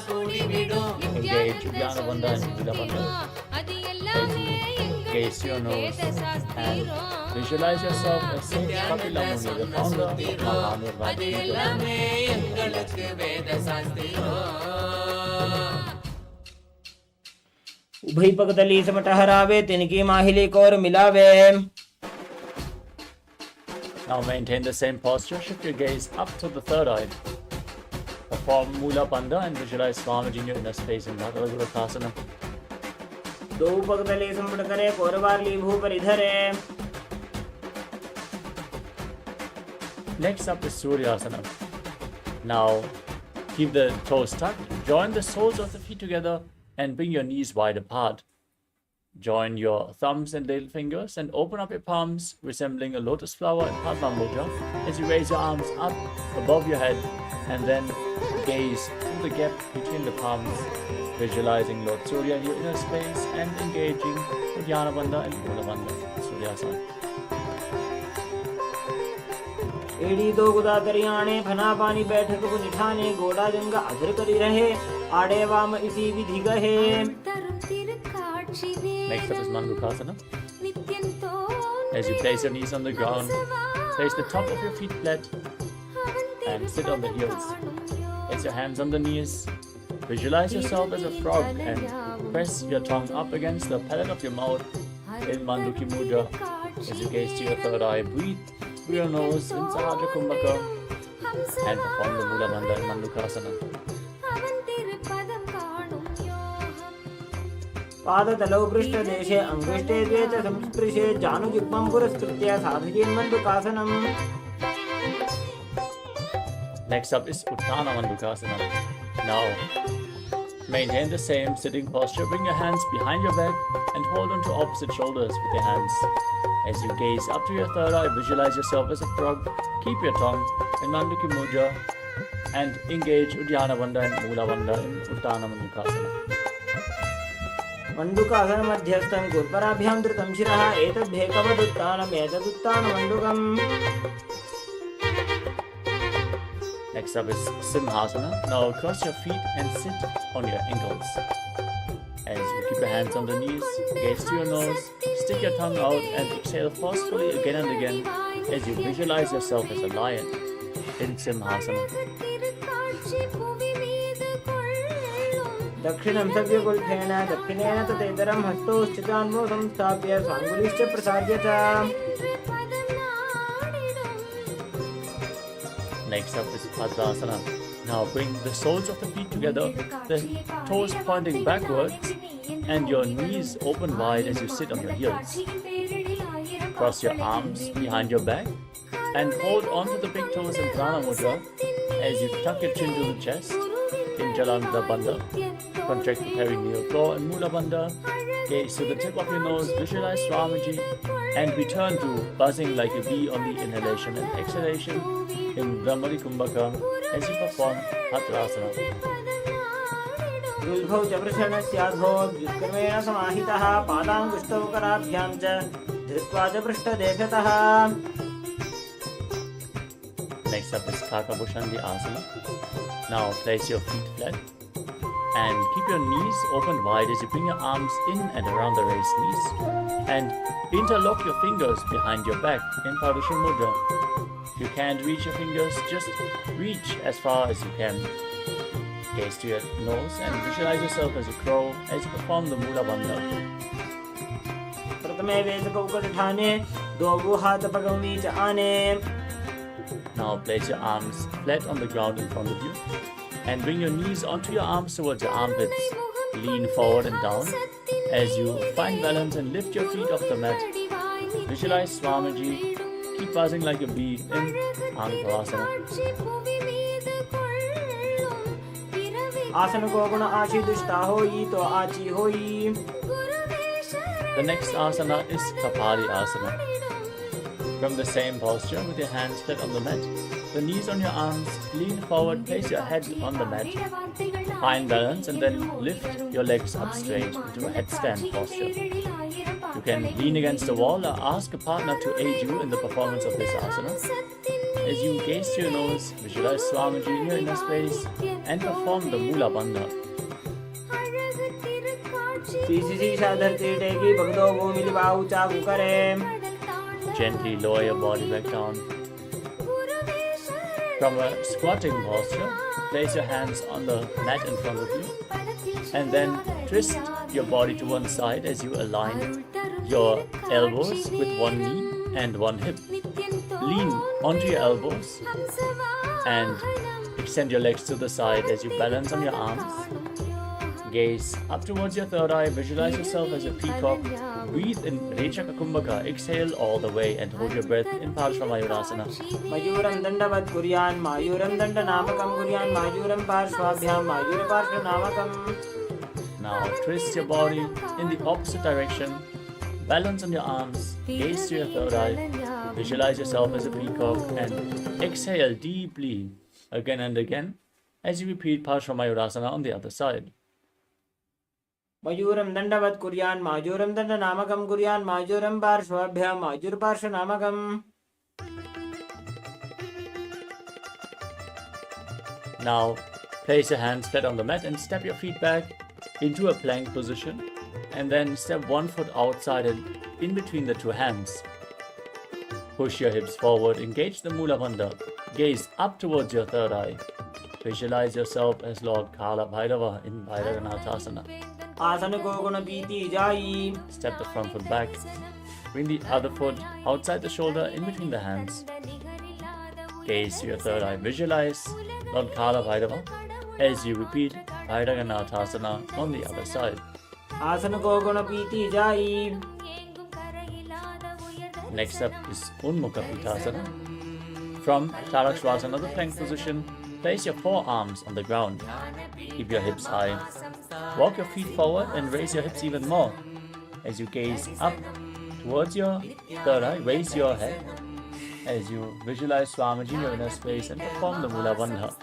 Engage Jnana Bandha and Vidya Bandha. As you gaze to your nose, and visualize yourself as Saint Kapila Muni, the founder of Mahanirvana. எல்லாமே எங்களுக்கு வேத சாஸ்திரம். उभय पगतली सम टहरावे तिनकी माहिली core मिलावे. Now maintain the same posture, shift your gaze up to the third eye. Perform Mula Bandha and visualize Swamiji in your inner space in RETELECAST. दो पगतली संपट करे कोरवाली भू पर इधरे. Next up is Suryasana. Now keep the toes tucked, join the soles of the feet together and bring your knees wide apart. Join your thumbs and little fingers and open up your palms, resembling a lotus flower in Padma Mudra as you raise your arms up above your head and then gaze through the gap between the palms, visualizing Lord Surya in your inner space and engaging Uddiyana Bandha and Mula Bandha. Suryasana. एड़ी दो गुदा करियाणे फना पानी बैठक को निठाने गोड़ा जंग अधर करी रहे आड़े वाम इसी विधि गहे. Next up is Mandukasana. As you place your knees on the ground, place the top of your feet flat and sit on the heels. Place your hands on the knees. Visualize yourself as a frog and press your tongue up against the palate of your mouth in Manduki Mudra. As you gaze to your third eye, breathe through your nose in Sahadra Kumbhaka and perform the Mula Bandha in Mandukasana. पादतलौ पृष्ठदेशे अंगुष्ठे द्वे च संस्पृशे जानुजिह्वं पुरस्कृत्य साधयेन् मण्डूकासनम्. Next up is Uttana Mandukasana. Now, maintain the same sitting posture. Bring your hands behind your back and hold onto opposite shoulders with your hands. As you gaze up to your third eye, visualize yourself as a frog. Keep your tongue in Manduki Mudra and engage Uddiyana Bandha and Mula Bandha in Uttana Mandukasana. Mandukasana मध्यस्थं गुरुपराभ्यां धृतं शिरः एतद्भेकवदुत्तानम् एतदुत्तानमण्डूकम्. Next up is Simhasana. Now cross your feet and sit on your ankles. As you keep your hands on the knees, gaze to your nose, stick your tongue out and exhale forcefully again and again as you visualize yourself as a lion in Simhasana. दक्षिणं सव्यगुल्फेन दक्षिणेन ततेतरं हस्तौ स्थितान्वौ संस्थाप्य स्वाङ्गुलिश्च प्रसार्य च. Next up is Padmasana. Now bring the soles of the feet together, the toes pointing backwards and your knees open wide as you sit on your heels. Cross your arms behind your back and hold onto the big toes in Prana Mudra as you tuck your chin to the chest in Jalandhara Bandha. Contract the perineal floor in Mula Bandha. Gaze to the tip of your nose, visualize Swamiji and return to buzzing like a bee on the inhalation and exhalation in Brahmari Kumbhaka as you perform Hatrasana. दुल्भौ च वृषणस्याद्भौ व्युत्क्रमेण समाहितः पादाङ्गुष्ठौ कराभ्यां च धृत्वा च पृष्ठदेशतः. Next up is Kakabhushandi Asana. Now place your feet flat and keep your knees open wide as you bring your arms in and around the raised knees and interlock your fingers behind your back in Padusha Mudra. If you can't reach your fingers, just reach as far as you can. Gaze to your nose and visualize yourself as a crow as you perform the Mula Bandha. प्रथमे वेदकौकठाने द्वौ हातपगौनी च आने. Now place your arms flat on the ground in front of you and bring your knees onto your arms towards your armpits. Lean forward and down as you find balance and lift your feet off the mat. Visualize Swamiji. Keep buzzing like a bee in Anupasana. आसन को गुण आशी दुष्टा होई तो आची होई. The next asana is Kapali Asana. From the same posture with your hands flat on the mat, the knees on your arms, lean forward, place your head on the mat. Find balance and then lift your legs up straight into a headstand posture. You can lean against the wall or ask a partner to aid you in the performance of this asana. As you gaze to your nose, visualize Swamiji in your inner space and perform the Mula Bandha. शीर्षा धरती टेकी भगदो भूमि लिबाऊ चाकू करे। Gently lower your body back down. From a squatting posture, place your hands on the mat in front of you and then twist your body to one side as you align your elbows with one knee and one hip. Lean onto your elbows and extend your legs to the side as you balance on your arms. Gaze up towards your third eye, visualize yourself as a peacock. Breathe in Rechaka Kumbhaka, exhale all the way and hold your breath in Paramashivoham. Mayuram dandavat kuryan, mayuram dandanamakam kuryan, mayuram parshvabhyam, mayur parshvanamakam. Now twist your body in the opposite direction. Balance on your arms, gaze to your third eye, visualize yourself as a peacock and exhale deeply again and again as you repeat Paramashivoham on the other side. Mayuram dandavat kuryan, mayuram dandanamakam kuryan, mayuram parshvabhyam, mayur parshvanamakam. Now place your hands flat on the mat and step your feet back into a plank position and then step one foot outside and in between the two hands. Push your hips forward, engage the Mula Bandha, gaze up towards your third eye. Visualize yourself as Lord Kala Bhairava in Bhairaganathasana. Asana ko guna piti jai. Step the front foot back, bring the other foot outside the shoulder in between the hands. Gaze to your third eye, visualize Lord Kala Bhairava as you repeat Bhairaganathasana on the other side. Asana ko guna piti jai. Next up is Unmukha Pitasana. From Tarakshvasana, the plank position, place your forearms on the ground. Keep your hips high. Walk your feet forward and raise your hips even more. As you gaze up towards your third eye, raise your head. As you visualize Swamiji in your inner space and perform the Mula Bandha.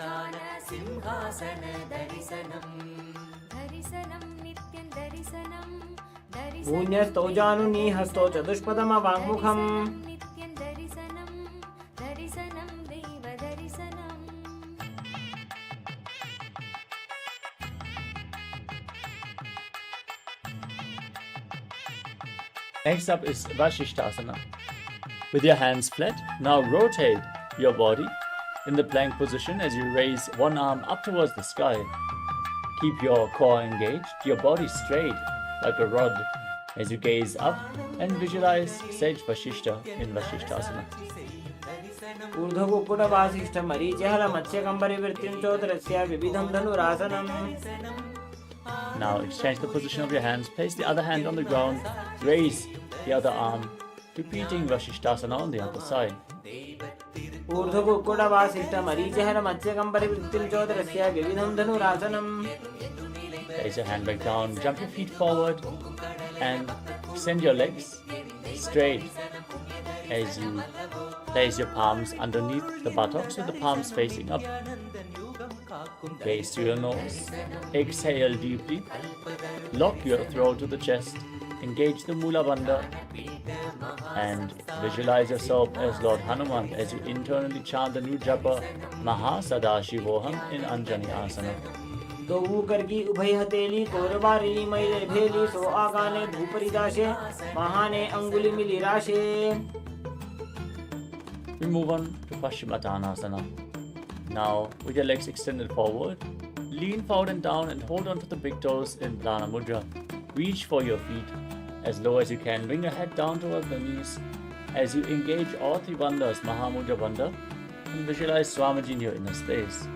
Punyastau januni hasto chadushpadama vangmukham. Next up is Vashishthasana. With your hands flat, now rotate your body in the plank position as you raise one arm up towards the sky. Keep your core engaged, your body straight like a rod as you gaze up and visualize Sage Vashishta in Vashishthasana. Urdha Kukkuta Vasishta Marichahara Matsyakambari Virtim Chotrasya Vibidham Dhanurasanam. Now exchange the position of your hands, place the other hand on the ground, raise the other arm, repeating Vashishthasana on the other side. Urdha Kukkuta Vasishta Marichahara Matsyakambari Virtim Chotrasya Vibidham Dhanurasanam. Place your hand back down, jump your feet forward and extend your legs straight as you place your palms underneath the buttocks with the palms facing up. Gaze to your nose, exhale deeply, lock your throat to the chest, engage the Mula Bandha and visualize yourself as Lord Hanuman as you internally chant the new japa Paramashivoham in Anjani Asana. दो करगी उभय हथेली कोरबारिली मैले भेली सो आगाने भूपरि दाशे महाने अंगुली मिली राशे. We move on to Paschimottanasana. Now, with your legs extended forward, lean forward and down and hold on to the big toes in Prana Mudra. Reach for your feet as low as you can. Bring your head down towards the knees as you engage all three bandhas, Mahamudra Bandha, and visualize Swamiji in your inner space.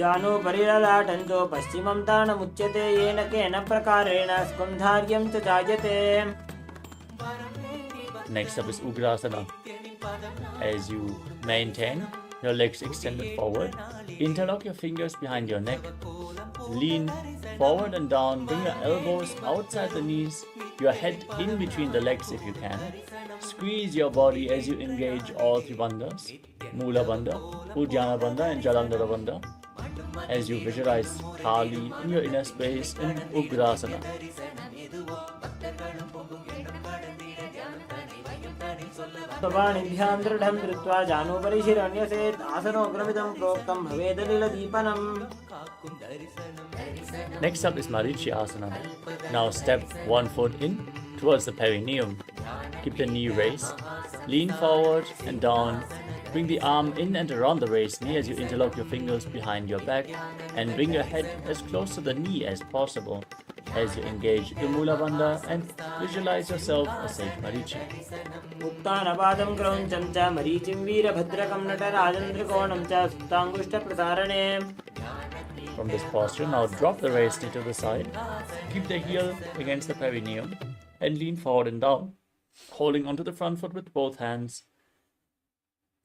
जानो परिरलाटन्तो पश्चिमं तानमुच्यते येन केन प्रकारेण स्कन्धार्यं च जायते. Next up is Ugrasana. As you maintain your legs extended forward, interlock your fingers behind your neck, lean forward and down, bring your elbows outside the knees, your head in between the legs if you can. Squeeze your body as you engage all three bandhas, Mula Bandha, Uddiyana Bandha and Jalandhara Bandha, as you visualize Kali in your inner space in Ugrasana. तवाणिभ्यां दृढं धृत्वा जानोपरिशिरण्यसेत् आसनोग्रमिदं प्रोक्तं भवेदलिलदीपनम्. Next up is Marichyasana. Now step one foot in towards the perineum. Keep the knee raised. Lean forward and down. Bring the arm in and around the raised knee as you interlock your fingers behind your back and bring your head as close to the knee as possible as you engage the Mula Bandha and visualize yourself as Sage Marichi. उत्तानपादं क्रौञ्चं च मरीचिं वीरभद्रकं नटराजन्द्रकोणं च सुप्ताङ्गुष्ठप्रसारणे. From this posture, now drop the raised knee to the side. Keep the heel against the perineum and lean forward and down, holding onto the front foot with both hands.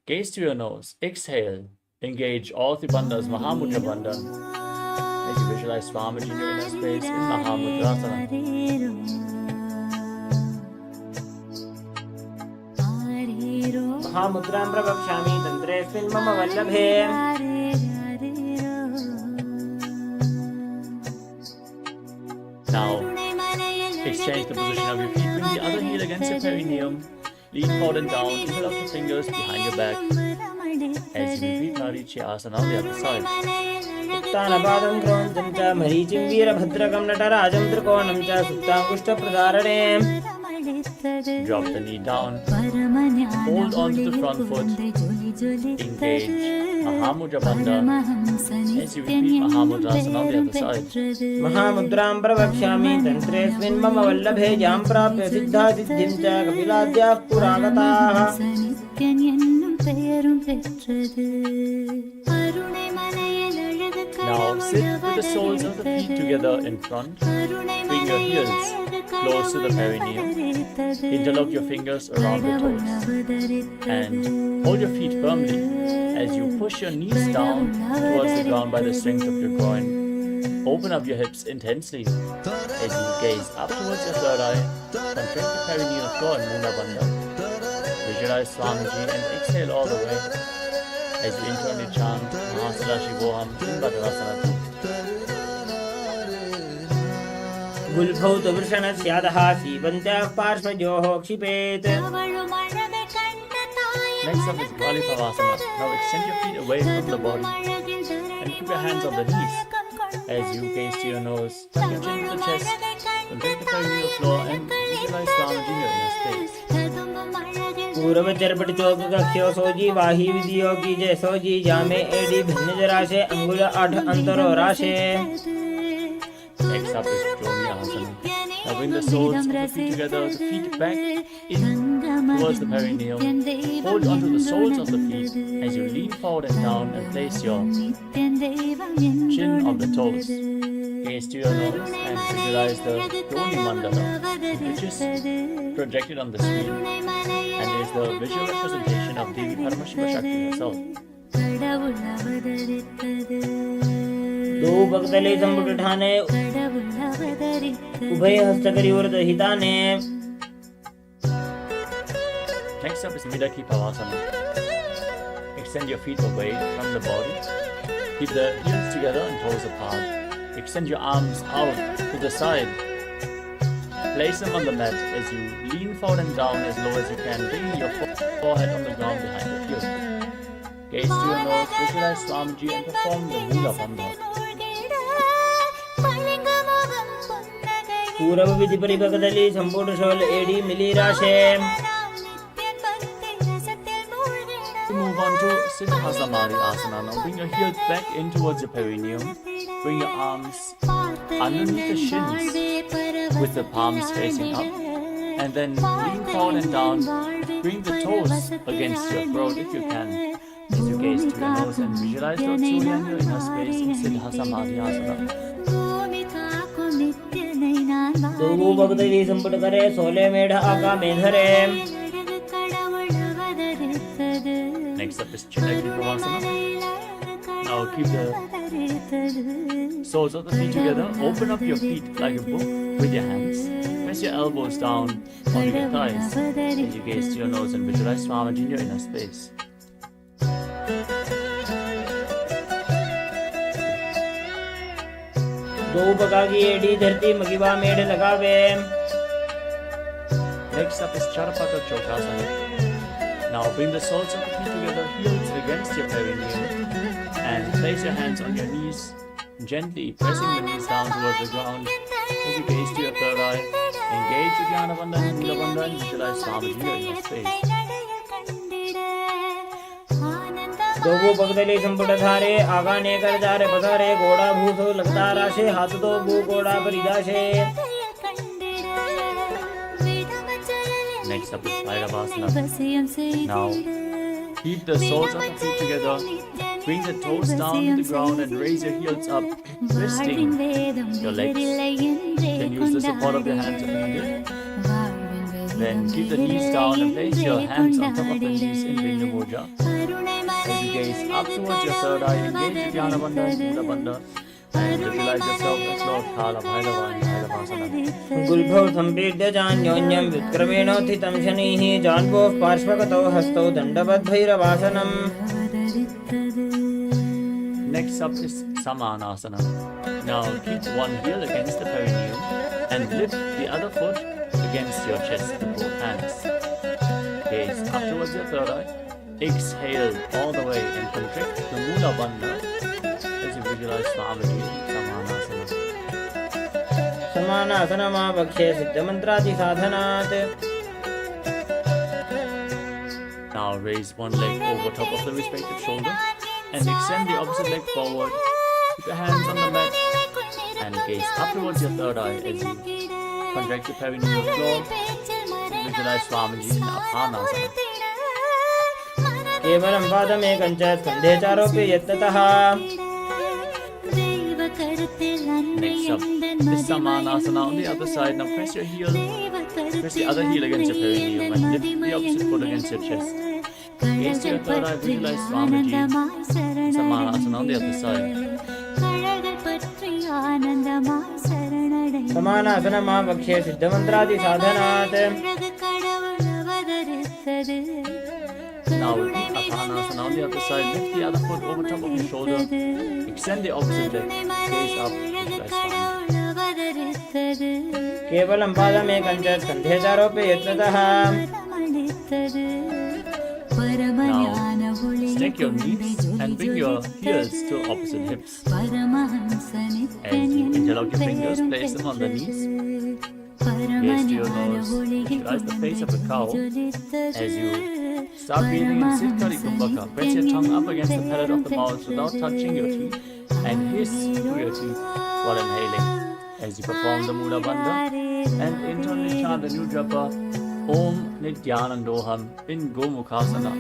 Gaze to your nose. Exhale. Engage all three bandhas, Mahamudra Bandha. As you visualize Swamiji in your inner space in Mahamudrasana. महामुद्रां प्रवक्ष्यामि तन्त्रेऽस्मिन् मम वल्लभे. Now, exchange the position of your feet. Bring the other heel against your perineum. Lean forward and down. Interlock your fingers behind your back. As you repeat Marichyasana on the other side. उत्तानपादं क्रौञ्चं च मरीचिं वीरभद्रकं नटराजं त्रिकोणं च सुप्ताङ्गुष्ठप्रसारणे. Drop the knee down. Hold on to the front foot. Engage Mahamudra Bandha. As you repeat Mahamudrasana on the other side. महामुद्रां प्रवक्ष्यामि तन्त्रेऽस्मिन् मम वल्लभे यां प्राप्य सिद्धा सिद्धिं च कपिलाद्याः पुरागताः. Now sit with the soles of the feet together in front. Bring your heels close to the perineum. Interlock your fingers around the toes. And hold your feet firmly as you push your knees down towards the ground by the strength of your groin. Open up your hips intensely as you gaze up towards your third eye. Contract the perineal floor in Mula Bandha. Visualize Swamiji and exhale all the way as you internally chant Paramashivoham Level-3. गुल्फौ तु वृषणस्यादः सीबन्त्याः पार्श्वयोः क्षिपेत्. Next up is Kalipavasana. Now extend your feet away from the body and keep your hands on the knees. As you gaze to your nose, tuck your chin to the chest, contract the perineal floor and visualize Swamiji in your inner space. पूर्व चरपट चौक कक्ष्यो सोजी वाही विधियो की जय सोजी जामे AD भिन्न जराशे अंगुल आठ अंतरो राशे. Next up is Joni Asana. Now bring the soles of the feet together, the feet back in towards the perineum. Hold onto the soles of the feet as you lean forward and down and place your chin on the toes. Gaze to your nose and visualize the Joni Mandala, which is projected on the screen and is the visual representation of Devi Paramashiva Shakti herself. दो भक्तले संपुट ठाने उभय हस्तकरी वरदहिताने. Next up is Midaki Pavasana. Extend your feet away from the body. Keep the heels together and toes apart. Extend your arms out to the side. Place them on the mat as you lean forward and down as low as you can, bringing your forehead on the ground behind your heels. Gaze to your nose, visualize Swamiji and perform the Mula Bandha. पूर्व विधि परिभगदली संपूर्ण शोल एडी मिली राशे. Move on to Siddhasamari Asana. Now bring your heels back in towards your perineum. Bring your arms underneath the shins with the palms facing up. And then lean forward and down. Bring the toes against your throat if you can. As you gaze to your nose and visualize Lord Surya in your inner space in Siddhasamari Asana. दो भक्तली संपुट करे सोले मेढ आका मेधरे. Next up is Chinaki Pavasana. Now keep the soles of the feet together. Open up your feet like a book with your hands. Press your elbows down onto your thighs as you gaze to your nose and visualize Swamiji in your inner space. दो बकागी AD धरती मगिवा मेढ लगावे. Next up is Charapaka Chokasana. Now bring the soles of the feet together, heels against your perineum, and place your hands on your knees gently pressing the knees down towards the ground as you gaze to your third eye. Engage your Dhyana Bandha and Mula Bandha and visualize Swamiji in your space. दोबो पगदली संपुटधारे आगाने कर जारे पधारे घोड़ा भूसो लगता राशे हाथ दो बू घोड़ा परिदाशे. Next up is Bhairavasana. Now, keep the soles of the feet together. Bring the toes down to the ground and raise your heels up, twisting your legs. Then use the support of your hands underneath it. Then keep the knees down and place your hands on top of the knees in Vindu Mudra. As you gaze up towards your third eye, engage your Dhyana Bandha and Mula Bandha and visualize yourself as Lord Kala Bhairava in Bhairavasana. गुल्भौ सम्पीड्य जान्योन्यं व्युत्क्रमेणोत्थितं शनैः जान्वोः पार्श्वगतौ हस्तौ दण्डवद्भैरवासनम्. Next up is Samanasana. Now keep one heel against the perineum and lift the other foot against your chest with both hands. Gaze up towards your third eye. Exhale all the way and contract the Mula Bandha as you visualize Swamiji in Samanasana. समानासनमावक्षे सिद्धमन्त्रादि साधनात्. Now raise one leg over top of the respective shoulder and extend the opposite leg forward. Keep your hands on the mat and gaze up towards your third eye as you contract your perineal floor. Visualize Swamiji in Apanasana. केवलं पादमेकं च स्कन्धे चारोपि यत्ततः. Next up is Samanasana on the other side. Now press your heel, press the other heel against your perineum and lift the opposite foot against your chest. Gaze to your third eye, visualize Swamiji. Samanasana on the other side. समानासनमावक्षे सिद्धमन्त्रादि साधनात्. Now repeat Apanasana on the other side. Lift the other foot over top of your shoulder. Extend the opposite leg. Gaze up. Visualize Swamiji. केवलं पादमेकं च स्कन्धे चारोपि यत्नतः. Now stack your knees and bring your heels to opposite hips. As you interlock your fingers, place them on the knees. Gaze to your nose. Visualize the face of a cow. As you start breathing in Siddhkari Kumbhaka, press your tongue up against the palate of the mouth without touching your teeth and hiss through your teeth while inhaling. As you perform the Mula Bandha and internally chant the new japa Om Nithyanandoham in Gomukhasana.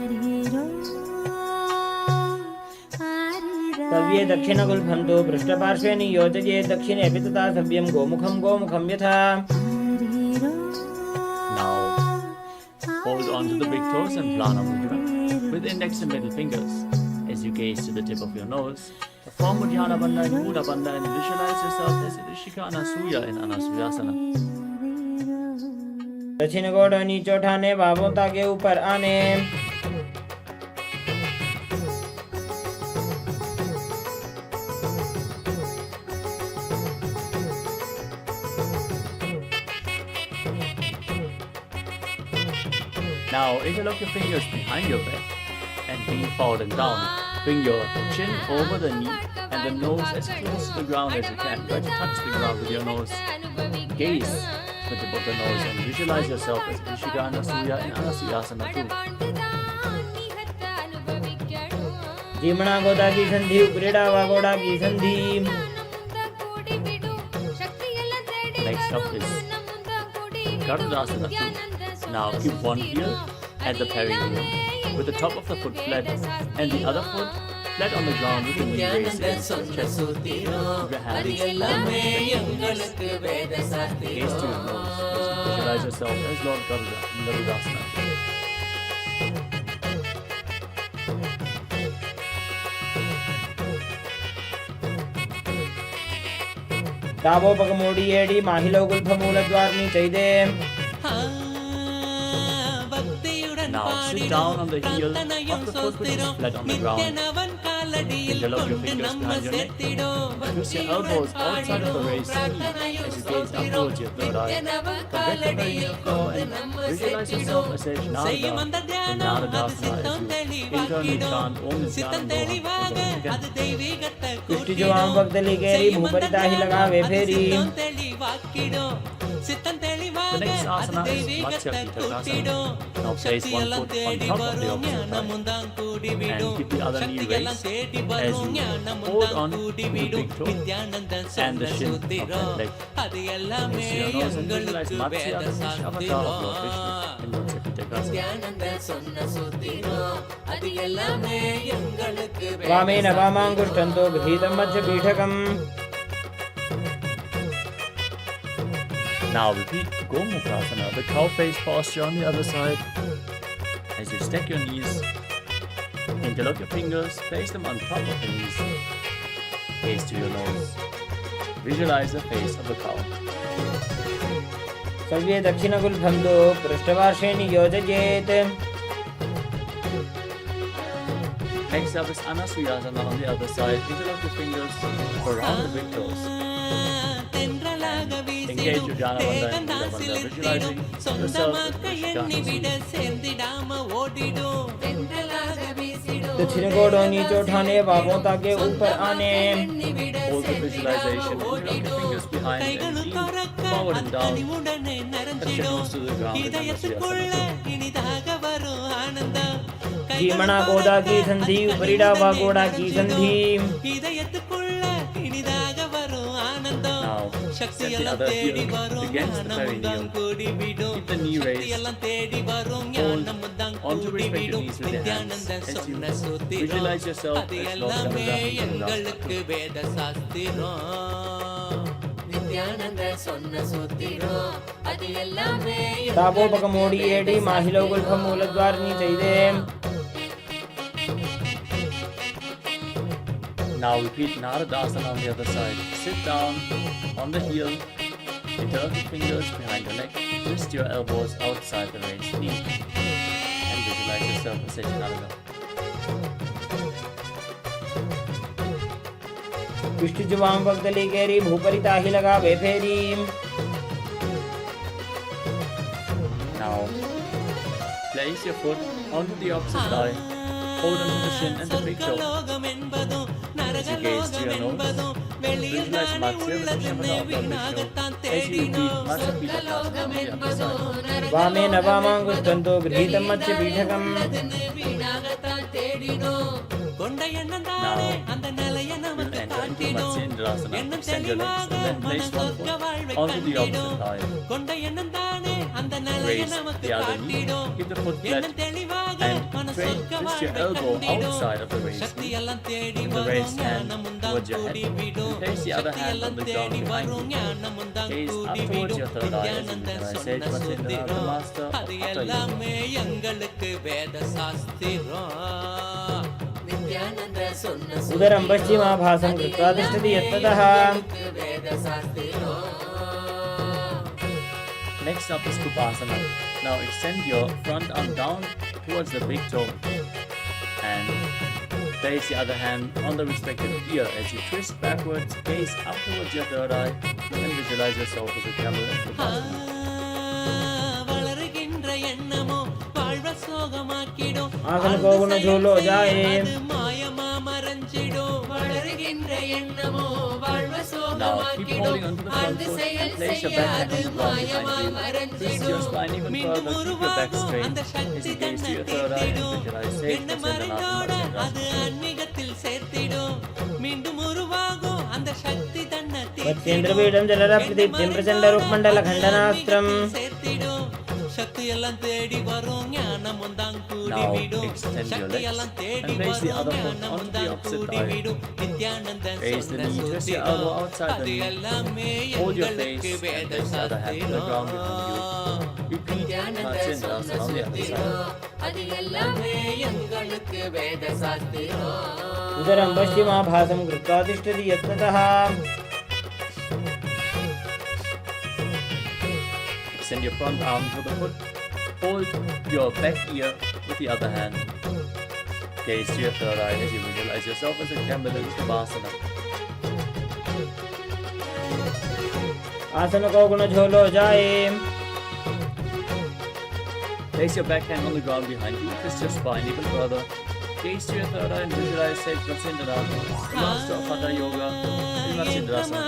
सव्ये दक्षिणगुल्फं तु पृष्ठपार्श्वे नियोजये दक्षिणे अपि तथा सव्यं गोमुखं यथा. Now hold on to the big toes and Plana Mudra with index and middle fingers. As you gaze to the tip of your nose, perform Dhyana Bandha and Mula Bandha and visualize yourself as Rishika Anasuya in Anasuyasana. दक्षिण गोड़ नीचे उठाने, बाहों ताके ऊपर आने. Now interlock your fingers behind your back and lean forward and down. Bring your chin over the knee and the nose as close to the ground as you can. Try to touch the ground with your nose. Gaze with the tip of the nose and visualize yourself as Rishika Anasuya in Anasuyasana too. जीमणा गोदा की संधि, उपरेड़ा वागोड़ा की संधि. Next up is Garudasana too. Now keep one heel at the perineum with the top of the foot flat and the other foot flat on the ground with the knee raised against the chest. Keep your hands gaze to your nose. Visualize yourself as Lord Garuda in Garudasana. डाबो पग मोड़ी एडी माहिलो गुल्फ मूलद्वारनी चैदे. ಭಕ್ತಿಯುಡ Now sit down on the heel of the foot which is flat on the ground. Interlock your fingers behind your neck. Twist your elbows outside of the raised knee as you gaze up towards your third eye. Connect the very floor and visualize yourself as a Narada in Naradasana as you internally chant Om Nithyananda. कुष्टि जो आम वक्त लिखेरी भूपरिता ही लगावे फेरी The next asana is Matsya-Pitakasana. Now place one foot on top of the opposite thigh and keep the other knee raised as you hold on to the big toe and the shin of that leg. Place your nose and visualize Matsya, the fish avatar of Lord Vishnu in Matsya-Pitakasana. वामेन वामाङ्गुष्ठन्तो गृहीतं मध्यपीठकम् Now repeat Gomukhasana, the cow face posture on the other side. As you stack your knees, interlock your fingers, place them on top of the knees. Gaze to your nose. Visualize the face of the cow. सर्वे दक्षिणगुल्फन्तो पृष्ठपार्श्वे नियोजयेत् Next up is Anasuyasana on the other side. Interlock your fingers around the big toes. Engage your Jnana Bandha and Mula Bandha, visualizing yourself as दक्षिण कोडों नीचे उठाने बाहों ताकि ऊपर आने Hold the visualization, interlock your fingers behind and lean forward and down. Touch your nose to the ground in Anasuyasana. जीमणा गोदा की संधि उपरिडा वा गोड़ा की संधि Now, set the other heel against the perineum. Keep the knee raised. Hold onto respective knees with your hands as you visualize yourself as Lord तापोपकमोडी एडी माहिलो गुल्फम मूलद्वारनी चाहिए Now repeat Naradasana on the other side. Sit down on the heel, interlock your fingers behind your neck, twist your elbows outside the raised knee, and visualize yourself as a Narada. कुष्टि जुवाम वक्त लिखेरी भूपरिता ही लगावे फेरी Now place your foot onto the opposite thigh. Hold onto the shin and the big toe. As you gaze to your nose, visualize Matsya, the fish avatar of Lord Vishnu. As you repeat Matsya-Pitakasana on the other side. वामेन वामाङ्गुष्ठन्तो गृहीतं मध्यपीठकम् Now, we'll enter into Matsyendrasana. Extend your legs and then place one foot onto the opposite thigh. Raise the other knee, keep the foot flat, and twist your elbow outside of the raised knee. Keep the raised hand towards your head, and place the other hand on the ground behind you. Gaze up towards your third eye as you visualize Sage Matsyendrasana, the master of Hatha उदरं पश्चिमाभासं कृत्वा तिष्ठति यत्ततः Next up is Kupasana. Now extend your front arm down towards the big toe and place the other hand on the respective ear as you twist backwards, gaze up towards your third eye, and visualize yourself as a camel in Kupasana. आसन को गुण झोलो जाए Now keep holding onto the front foot and place your back hand on the ground behind you. Twist your spine even further, keep your back straight as you gaze to your third eye and visualize Sage मत्स्येन्द्रपीठं जलरप्रदीप्तिं प्रचण्डरूपमण्डलखण्डनास्त्रम् Now extend your legs and place the other foot onto the opposite thigh. Raise the knee, twist your elbow outside the knee. Hold your face and place the other hand to the ground behind you. Repeat Matsyendrasana on the other side. उदरं पश्चिमाभासं कृत्वा तिष्ठति यत्ततः Extend your front arm to the foot Hold your back ear with the other hand. Gaze to your third eye as you visualize yourself as a camel in Shavasana. आसन को गुण झोलो जाए. Place your back hand on the ground behind you, twist your spine even further. Gaze to your third eye and visualize Sage Matsindra, the master of Hatha Yoga, in Matsindrasana.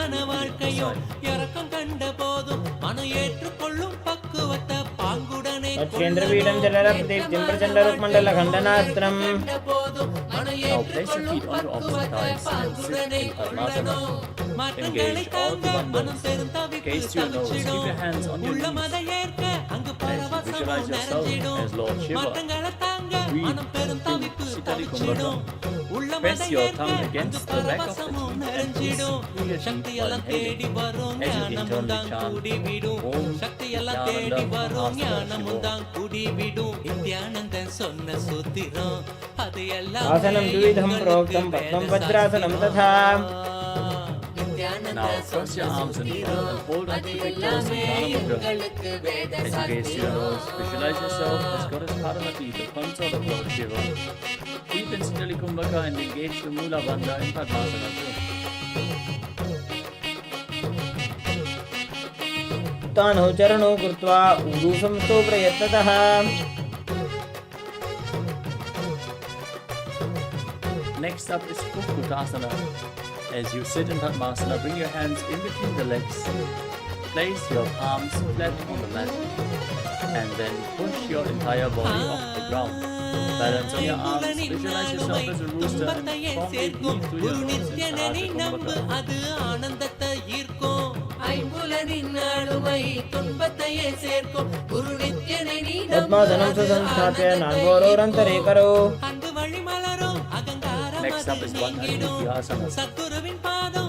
இறக்கம் கண்ட போதும் மனம் ஏற்றுக்கொள்ளும் பக்குவத்தை பாங்குடனே Chendraveedam Jalara Pradeeptim Prachanda Rukmandala Khandanastram. Now place your feet onto opposite thighs and sit in Padmasana. Engage all the bandhas. Gaze to your nose. Keep your hands on your knees. As you visualize yourself as Lord Shiva, breathe into Sitali Kumbhaka. Press your tongue against the back of the teeth and twist through your teeth while inhaling. As you internally chant, Om Nithyananda Asanam Dvidham Proktam Patmam Vajrasanam Tatha. Now cross your arms in front and hold on to the toes in Prana Mudra. As you gaze to your nose, visualize yourself as Goddess Paramati, the consort of Lord Shiva. Breathe in Sitali Kumbhaka and engage the Mula Bandha in Padmasana too. तानो चरणो कृत्वा ऊरुषं तो प्रयत्नतः. Next up is Kukkutasana. As you sit in Padmasana, bring your hands in between the legs. Place your palms flat on the mat. And then push your entire body off the ground. Balance on your arms, visualize yourself as a rooster and firmly breathe through your nose in Sahasra Kumbhaka. पद्मासनं सुसंस्थाप्य नान्वरोरन्तरे करो. Next up is Bandha Nithyananda.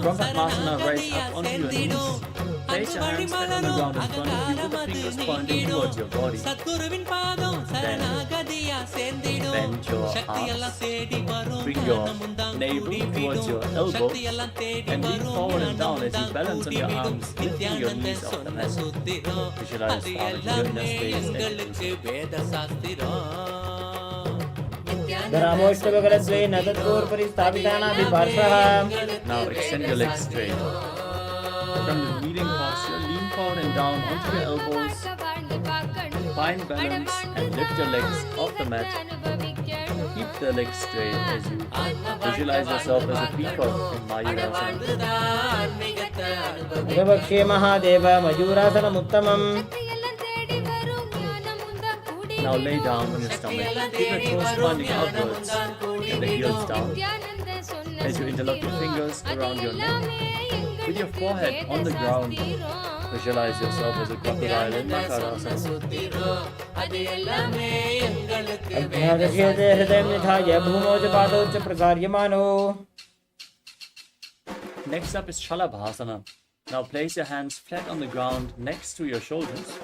From Padmasana, rise up onto your knees. Place your hands flat on the ground in front of you with the fingers pointing towards your body. Then bend your arms. Bring your navel towards your elbow and lean forward and down as you balance on your arms, lifting your knees off the mat. Visualize Swamiji in the space next to you. धरामोष्टभगरद्वयेन तत्पूर्वपरि स्थापितानाभिपार्श्वः. Now extend your legs straight. From the kneeling posture, lean forward and down onto your elbows. Find balance and lift your legs off the mat. Keep the legs straight as you visualize yourself as a peacock in Mayurasana. अगभक्षे Mahadev मयूरासनमुत्तमम्. Now lay down on your stomach. Keep your toes pointing outwards and the heels down. As you interlock your fingers around your neck, with your forehead on the ground, visualize yourself as a crocodile in Makarasana. अभ्यागच्छेते हृदयं निधाय भूमौ च पादौ च प्रसार्यमानो. Next up is Shalabhasana. Now place your hands flat on the ground next to your shoulders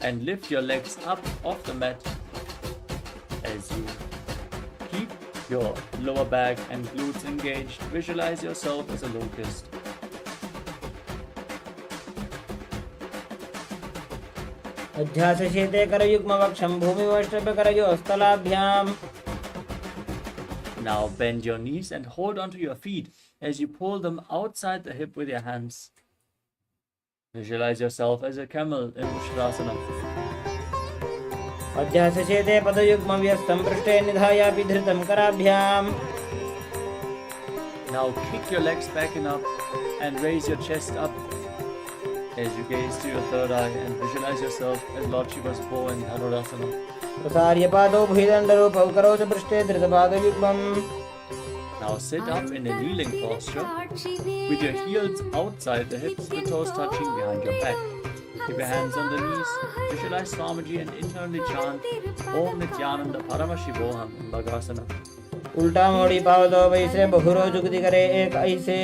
and lift your legs up off the mat as you keep your lower back and glutes engaged. Visualize yourself as a locust. अध्यासशेते करयुग्मवक्षं भूमिवष्टभकरयोस्तलाभ्याम्. Now bend your knees and hold onto your feet as you pull them outside the hip with your hands. Visualize yourself as a camel in Ushtrasana. अध्यासशेते पदयुग्मव्यस्तं पृष्ठे निधायापि धृतं कराभ्याम्. Now kick your legs back and up and raise your chest up as you gaze to your third eye and visualize yourself as Lord Shiva's bow in Dhanurasana. प्रसार्य पादौ भुजदण्डरूपौ करौ च पृष्ठे धृतपादयुग्मम्. Now sit up in a kneeling posture with your heels outside the hips, the toes touching behind your back. Keep your hands on the knees, visualize Swamiji and internally chant Om Nithyananda Paramashivoham in Bhagasana. उल्टा मोड़ी पावदो वैसे बहुरो जुगति करे एक ऐसे.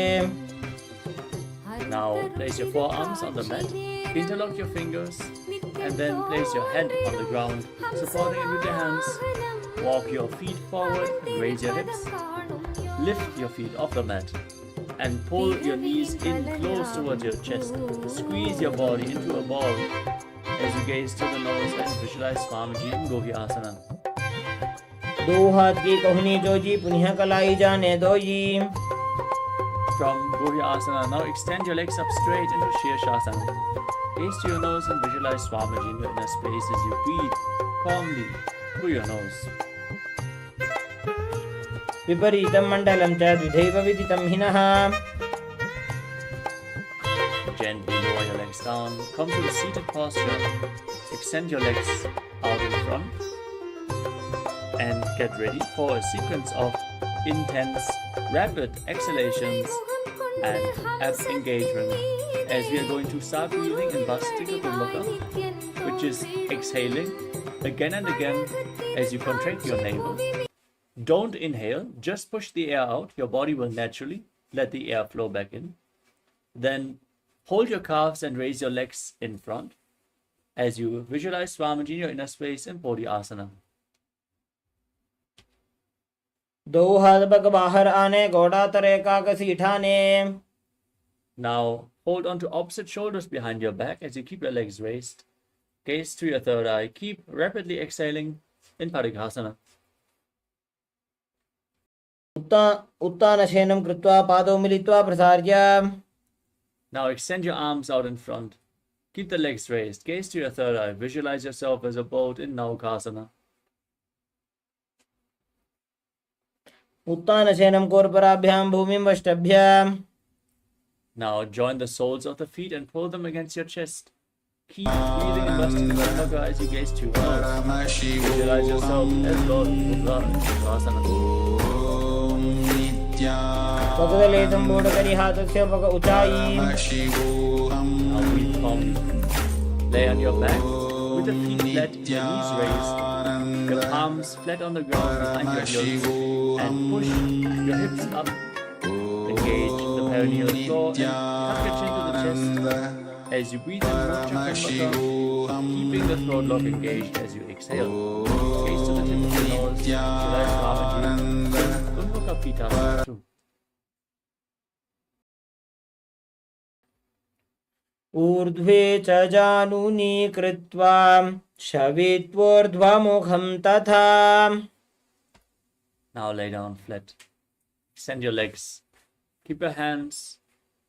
Now place your forearms on the mat, interlock your fingers, and then place your head on the ground, supporting it with your hands. Walk your feet forward and raise your hips. Lift your feet off the mat and pull your knees in close towards your chest. Squeeze your body into a ball As you gaze to the nose and visualize Swamiji in Gohyasana. दो हाथ की कोहनी जोजी पुनः कलाई जाने दो जी. From Gohyasana, now extend your legs up straight into Shirshasana. Gaze to your nose and visualize Swamiji in your inner space as you breathe calmly through your nose. विपरीतं मण्डलं च द्विधैव विदितं हिनः. Gently lower your legs down. Come to the seated posture. Extend your legs out in front. And get ready for a sequence of intense, rapid exhalations and ab engagement. As we are going to start breathing in Vastrika Kumbhaka, which is exhaling again and again as you contract your navel. Don't inhale, just push the air out. Your body will naturally let the air flow back in. Then hold your calves and raise your legs in front as you visualize Swamiji in your inner space in Bodhiasana. दो हाथ पग बाहर आने घोड़ा तरे काकसी ठाने. Now hold on to opposite shoulders behind your back as you keep your legs raised. Gaze to your third eye. Keep rapidly exhaling in Parighasana. उत्तानशयनं कृत्वा पादौ मिलित्वा प्रसार्य. Now extend your arms out in front. Keep the legs raised. Gaze to your third eye. Visualize yourself as a boat in Naukasana. उत्तानशयनं कोर्पराभ्यां भूमिं वष्टभ्य. Now join the soles of the feet and pull them against your chest. Keep breathing and resting in Kumbhaka as you gaze to your nose. Visualize yourself as Lord Buddha in Shavasana. पगदले संबोध करी हाथस्य पग ऊंचाई. Now breathe calmly. Lay on your back with the feet flat, your knees raised, your palms flat on the ground behind your heels, and push your hips up. Engage the perineal floor and tuck your chin to the chest as you breathe in Moksha Kumbhaka, keeping the throat lock engaged as you exhale. Gaze to the tip of the nose, visualize Swamiji, Kumbhaka Pitasana 2. ऊर्ध्वे च जानुनी कृत्वा शवित्वोर्ध्वमुखं तथा. Now lay down flat. Extend your legs. Keep your hands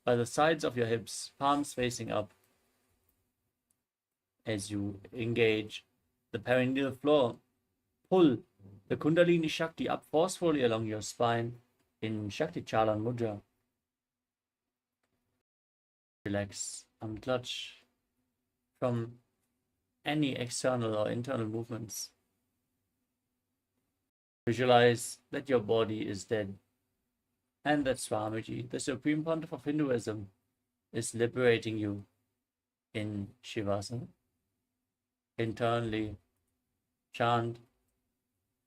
by the sides of your hips, palms facing up. As you engage the perineal floor, pull the Kundalini Shakti up forcefully along your spine in Shakti Chalan Mudra. Relax, unclutch from any external or internal movements. Visualize that your body is dead and that Swamiji, the Supreme Pontiff of Hinduism, is liberating you in Shivasana. Internally, chant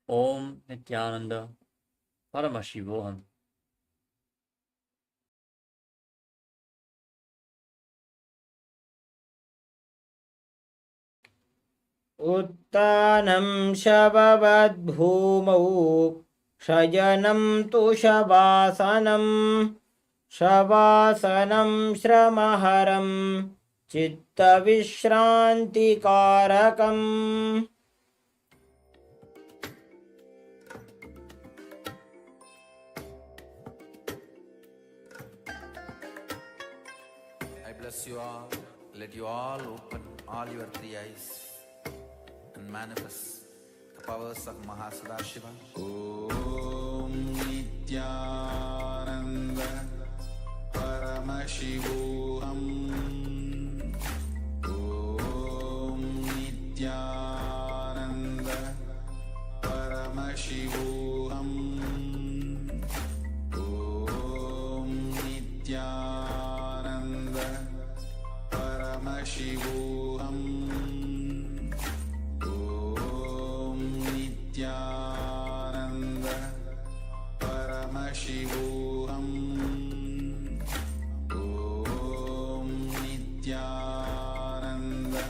Om Nithyananda Paramashivoham. उत्तानं शववद्भूमौ शयनं तु शवासनं. शवासनं श्रमहरं चित्तविश्रान्तिकारकम्. I bless you all. Let you all open all your three eyes and manifest the powers of Mahasadashiva. Om Nithyananda Paramashivoham. Om Nithyananda Paramashivoham. Om Nithyananda Paramashivoham. Om Nithyananda Paramashivoham. Om Nithyananda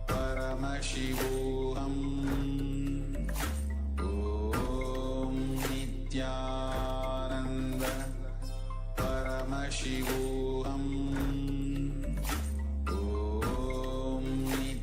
Paramashivoham. Om Nithyananda Paramashivoham. Om Nithyananda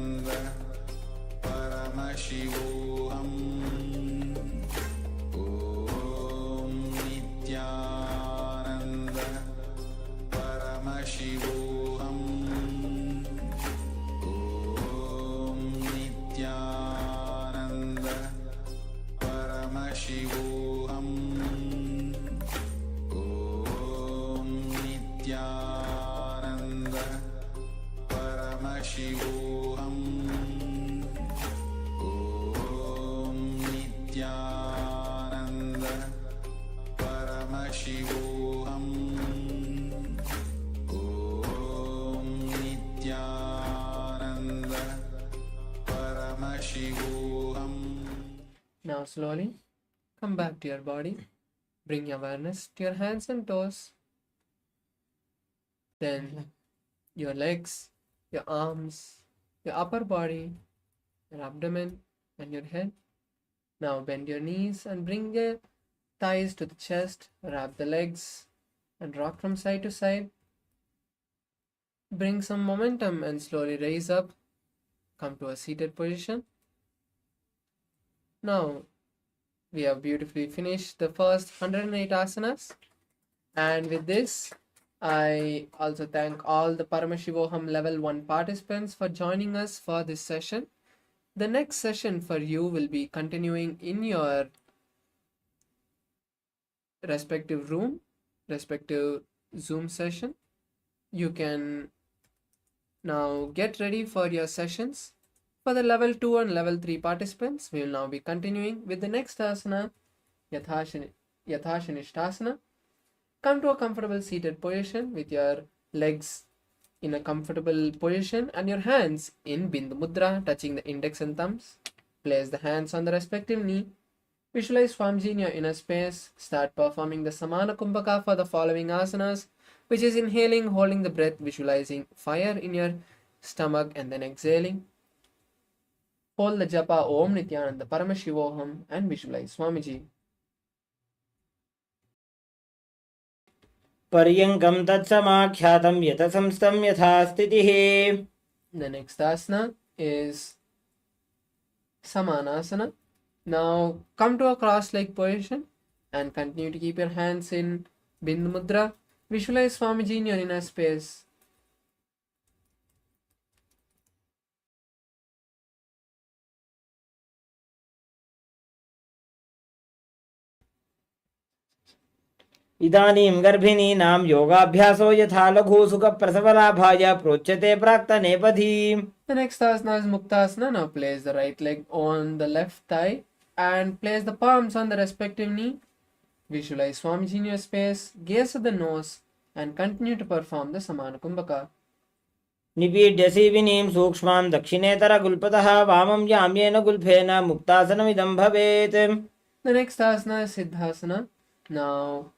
Paramashivoham Om Nithyananda Paramashivoham Om Nithyananda Paramashivoham. Now slowly come back to your body. Bring your awareness to your hands and toes. Then your legs, your arms, your upper body, your abdomen, and your head. Now bend your knees and bring your thighs to the chest. Wrap the legs and rock from side to side. Bring some momentum and slowly raise up. Come to a seated position. Now we have beautifully finished the first 108 asanas. And with this, I also thank all the Paramashivoham Level 1 participants for joining us for this session. The next session for you will be continuing in your respective room, respective Zoom session. You can now get ready for your sessions. For the level 2 and level 3 participants, we will now be continuing with the next asana, Yathashanishtasana. Come to a comfortable seated position with your legs in a comfortable position and your hands in Bindu Mudra, touching the index and thumbs. Place the hands on the respective knee. Visualize Swamiji in your inner space. Start performing the Samana Kumbhaka for the following asanas, which is inhaling, holding the breath, visualizing fire in your stomach, and then exhaling. Hold the japa Om Nithyananda Paramashivoham and visualize Swamiji. पर्यङ्कं तत्समाख्यातं यतसंस्थं यथा स्थितिः. The next asana is Samanasana. Now come to a cross-leg position and continue to keep your hands in Bindu Mudra. Visualize Swamiji in your inner space. इदानीं गर्भिणीनां योगाभ्यासो यथा लघुसुखप्रसवलाभाय प्रोच्यते प्राक्तनेपथी. The next asana is Muktasana. Now place the right leg on the left thigh and place the palms on the respective knee. Visualize Swamiji in your space, gaze at the nose, and continue to perform the Samana Kumbhaka. निपीड्य सीविनीं सूक्ष्मां दक्षिणेतरगुल्पतः वामं याम्येन गुल्फेन मुक्तासनमिदं भवेत्. The next asana is Siddhasana. Now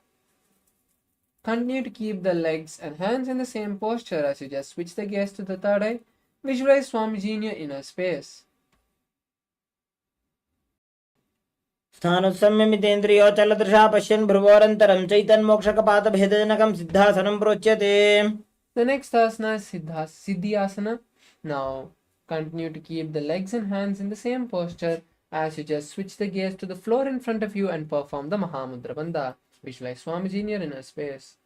continue to keep the legs and hands in the same posture as you just switch the gaze to the third eye. Visualize Swamiji in your inner space. स्थानोत्सम्यमितेन्द्रियोचलदृशा पश्यन् भ्रुवोरन्तरं चैतन्मोक्षकपातभेदजनकं सिद्धासनं प्रोच्यते. The next asana is Siddhyasana. Now continue to keep the legs and hands in the same posture as you just switch the gaze to the floor in front of you and perform the Mahamudra Bandha. Visualize Swamiji in your inner space.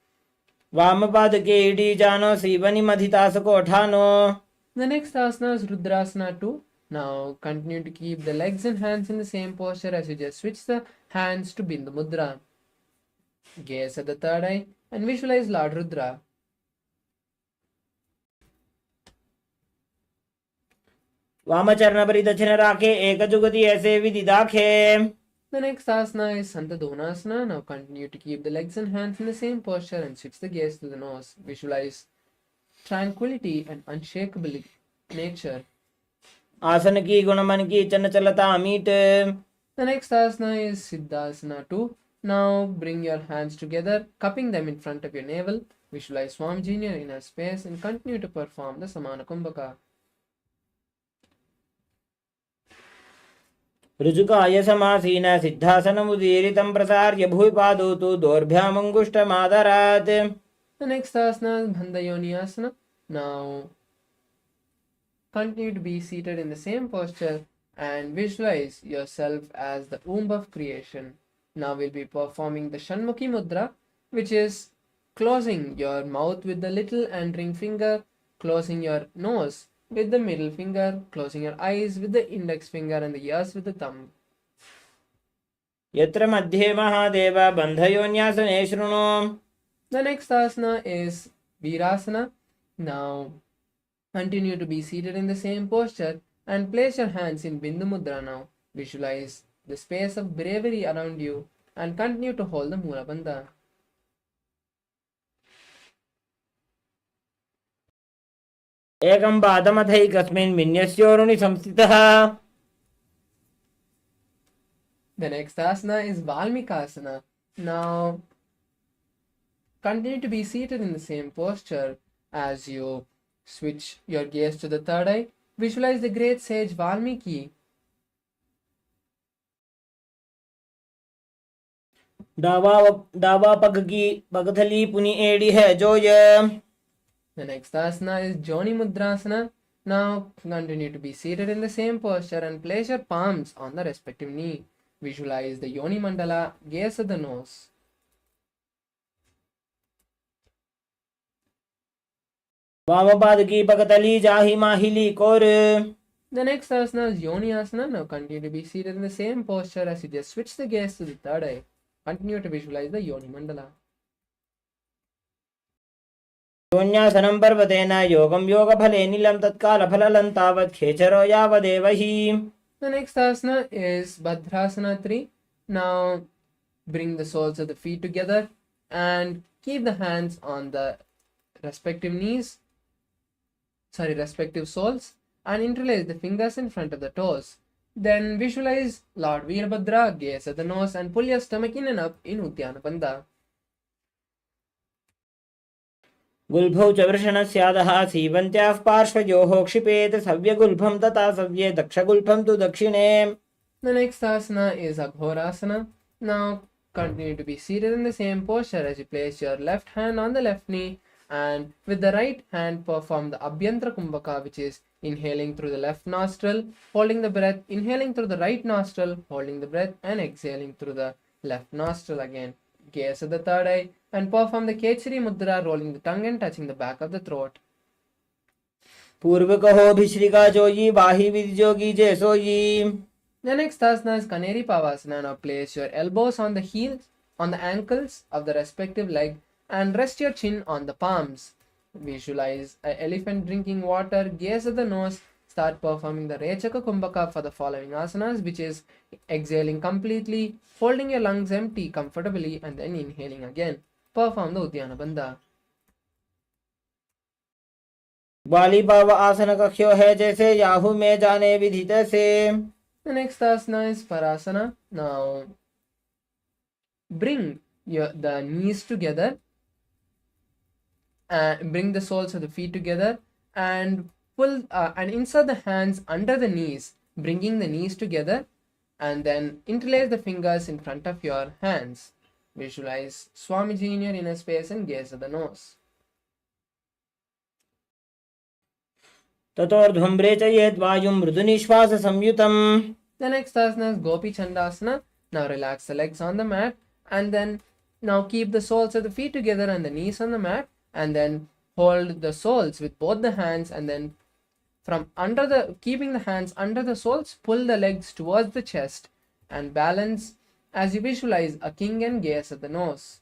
वामपादके इडीजानो सीवनिमधितासकोठानो. The next asana is Rudrasana 2. Now continue to keep the legs and hands in the same posture as you just switch the hands to Bindu Mudra. Gaze at the third eye and visualize Lord Rudra. वामचरणपरिदक्षिणराखे एकजुगति ऐसे विदिदाखे. The next asana is Santadonasana. Now continue to keep the legs and hands in the same posture and switch the gaze to the nose. Visualize tranquility and unshakable nature. आसन की गुणमन की चंचलता meet. The next asana is Siddhasana 2. Now bring your hands together, cupping them in front of your navel. Visualize Swamiji in your inner space and continue to perform the Samana Kumbhaka. ऋजुकाय समासीन सिद्धासनमुदीरितं प्रसार्य भूपादौ तु दोर्भ्यामङ्गुष्ठमादरात्. The next asana is Bandhayoni Asana. Now continue to be seated in the same posture and visualize yourself as the womb of creation. Now we'll be performing the Shanmukhi Mudra, which is closing your mouth with the little and ring finger, closing your nose with the middle finger, closing your eyes with the index finger and the ears with the thumb. यत्र मध्ये महादेव बन्धयोन्यासने शृणु. The next asana is Virasana. Now Continue to be seated in the same posture and place your hands in Bindu Mudra now. Visualize the space of bravery around you and continue to hold the Mula Bandha. एकं पादमथैकस्मिन् विन्यस्योरुणि संस्थितः. The next asana is Valmikasana. Now, continue to be seated in the same posture as you switch your gaze to the third eye. Visualize the great sage Valmiki. दावा पगथली पुनि एड़ी है जोय. The next asana is Joni Mudrasana. Now, continue to be seated in the same posture and place your palms on the respective knee. Visualize the Yoni Mandala, gaze at the nose. वामपादकी पगतली जाहि माहिली core. The next asana is Yoni Asana. Now, continue to be seated in the same posture as you just switch the gaze to the third eye. Continue to visualize the Yoni Mandala. योन्यासनं पर्वतेन योगं योगफले नीलं तत्कालफलं तावत् खेचरो यावदेव हि. The next asana is Bhadrasana 3. Now bring the soles of the feet together and keep the hands on the respective soles and interlace the fingers in front of the toes. Then visualize Lord Veerbhadra, gaze at the nose and pull your stomach in and up in Uddiyana Bandha. गुल्भौ च वृषणस्यादः सीवन्त्याः पार्श्वयोः क्षिपेत सव्यगुल्भं तथा सव्ये दक्षगुल्भं तु दक्षिणे. The next asana is Aghorasana. Now continue to be seated in the same posture as you place your left hand on the left knee and with the right hand perform the Abhyantra Kumbhaka, which is inhaling through the left nostril, holding the breath, inhaling through the right nostril, holding the breath and exhaling through the left nostril again. Gaze at the third eye and perform the Kechari Mudra, rolling the tongue and touching the back of the throat. पूर्व कहो भिश्रिका जोई वाही विजोगी जैसोई. The next asana is Kaneri Pavasana. Now place your elbows on the heels, on the ankles of the respective leg and rest your chin on the palms. Visualize an elephant drinking water, gaze at the nose, start performing the Rechaka Kumbhaka for the following asanas, which is exhaling completely, holding your lungs empty comfortably and then inhaling again. Perform the Uddiyana Bandha. वाली पाव आसन कख्यो है जैसे Yahoo में जाने विधित से. The next asana is Parasana. Now bring the knees together and bring the soles of the feet together and pull and insert the hands under the knees, bringing the knees together and then interlace the fingers in front of your hands. Visualize Swamiji in your inner space and gaze at the nose. ततोर्ध्वं रेचयेत् वायुं मृदुनिश्वास संयुतम्. The next asana is Gopi Chandasana. Now relax the legs on the mat and then now keep the soles of the feet together and the knees on the mat and then hold the soles with both the hands and then from keeping the hands under the soles, pull the legs towards the chest and balance as you visualize a king and gaze at the nose.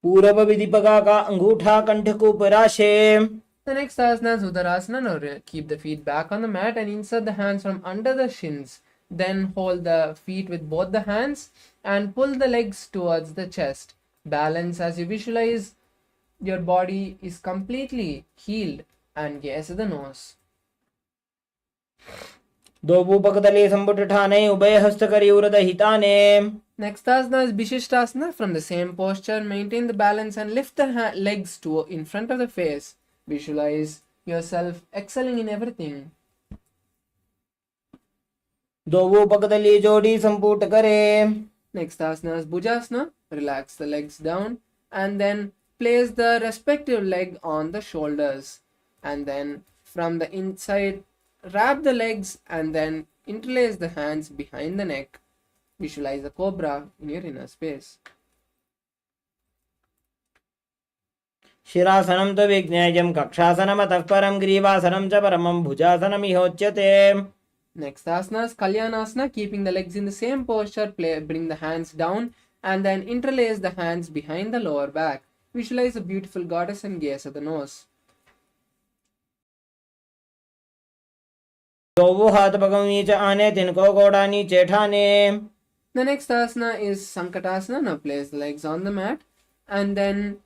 पूरब विधिपगा का अंगूठा कंठ को पराशे. The next asana is Udarasana. Now keep the feet back on the mat and insert the hands from under the shins. Then hold the feet with both the hands and pull the legs towards the chest. Balance as you visualize your body is completely healed and gaze at the nose. दो भूपकतले संपुट ठाने उभय हस्त करी उरद हिताने. Next asana is Bishishtasana. From the same posture, maintain the balance and lift the legs to in front of the face. Visualize yourself excelling in everything. दो भूपकतली जोड़ी संपुट करे. Next asana is Bhujasana. Relax the legs down and then place the respective leg on the shoulders. And then from the inside, wrap the legs and then interlace the hands behind the neck. Visualize a cobra in your inner space. शिरासनं तु विज्ञेयं कक्षासनमतः परं ग्रीवासनं च परमं भुजासनमिहोच्यते. Next asana is Kalyanasana. Keeping the legs in the same posture, bring the hands down and then interlace the hands behind the lower back. visualize a beautiful goddess and gaze at the nose. दो हाथ पगों नीचे आने तिनको गोड़ा नीचे ठाने. The next asana is Sankatasana. Now place the legs on the mat and then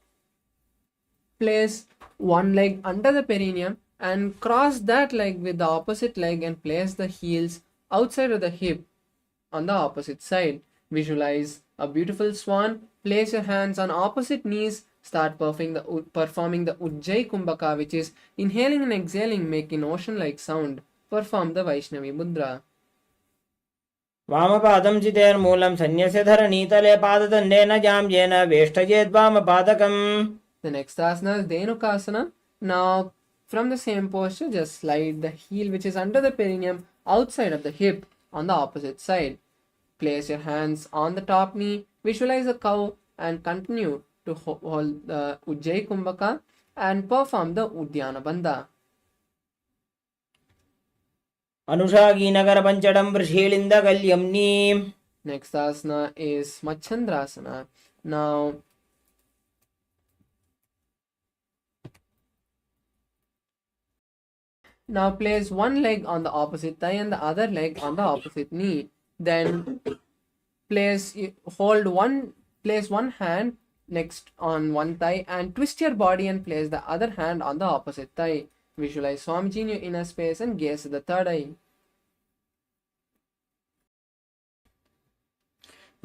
place one leg under the perineum and cross that leg with the opposite leg and place the heels outside of the hip on the opposite side. Visualize a beautiful swan. Place your hands on opposite knees. Start performing the Ujjayi Kumbhaka, which is inhaling and exhaling, making ocean-like sound. Perform the Vaishnavi Mudra. वामपादं चितेर्मूलं सन्न्यस्य धरणीतले पाददण्डेन जाम्येन वेष्टयेद्वामपादकम्. The next asana is Dhenukasana. Now, from the same posture, just slide the heel which is under the perineum outside of the hip on the opposite side. Place your hands on the top knee. Visualize a cow and continue to hold the Ujjayi Kumbhaka and perform the Udyana Bandha. अनुषागी Nagar पंचडं वृषीलिंद गल्यम्नी. Next asana is Machandrasana. Now place one leg on the opposite thigh and the other leg on the opposite knee. Then place one hand next on one thigh and twist your body and place the other hand on the opposite thigh. Visualize Swamiji in your inner space and gaze at the third eye.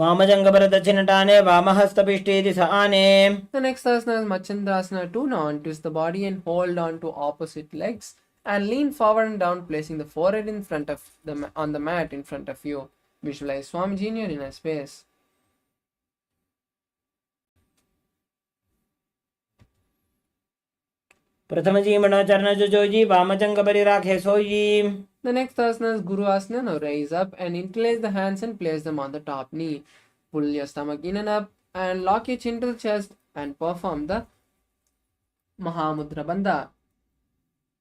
वामजंगपरदक्षिणटाने वामहस्तपिष्टेति स आने. The next asana is Machandrasana 2. Now untwist the body and hold on to opposite legs and lean forward and down, placing the forehead in front of on the mat in front of you. Visualize Swamiji in your inner space. प्रथमजी मणोचरण जुजोजी वामजंगपरिराखे sooji. The next asana is Guru Asana. Now raise up and interlace the hands and place them on the top knee. Pull your stomach in and up and lock your chin to the chest and perform the Mahamudra Bandha.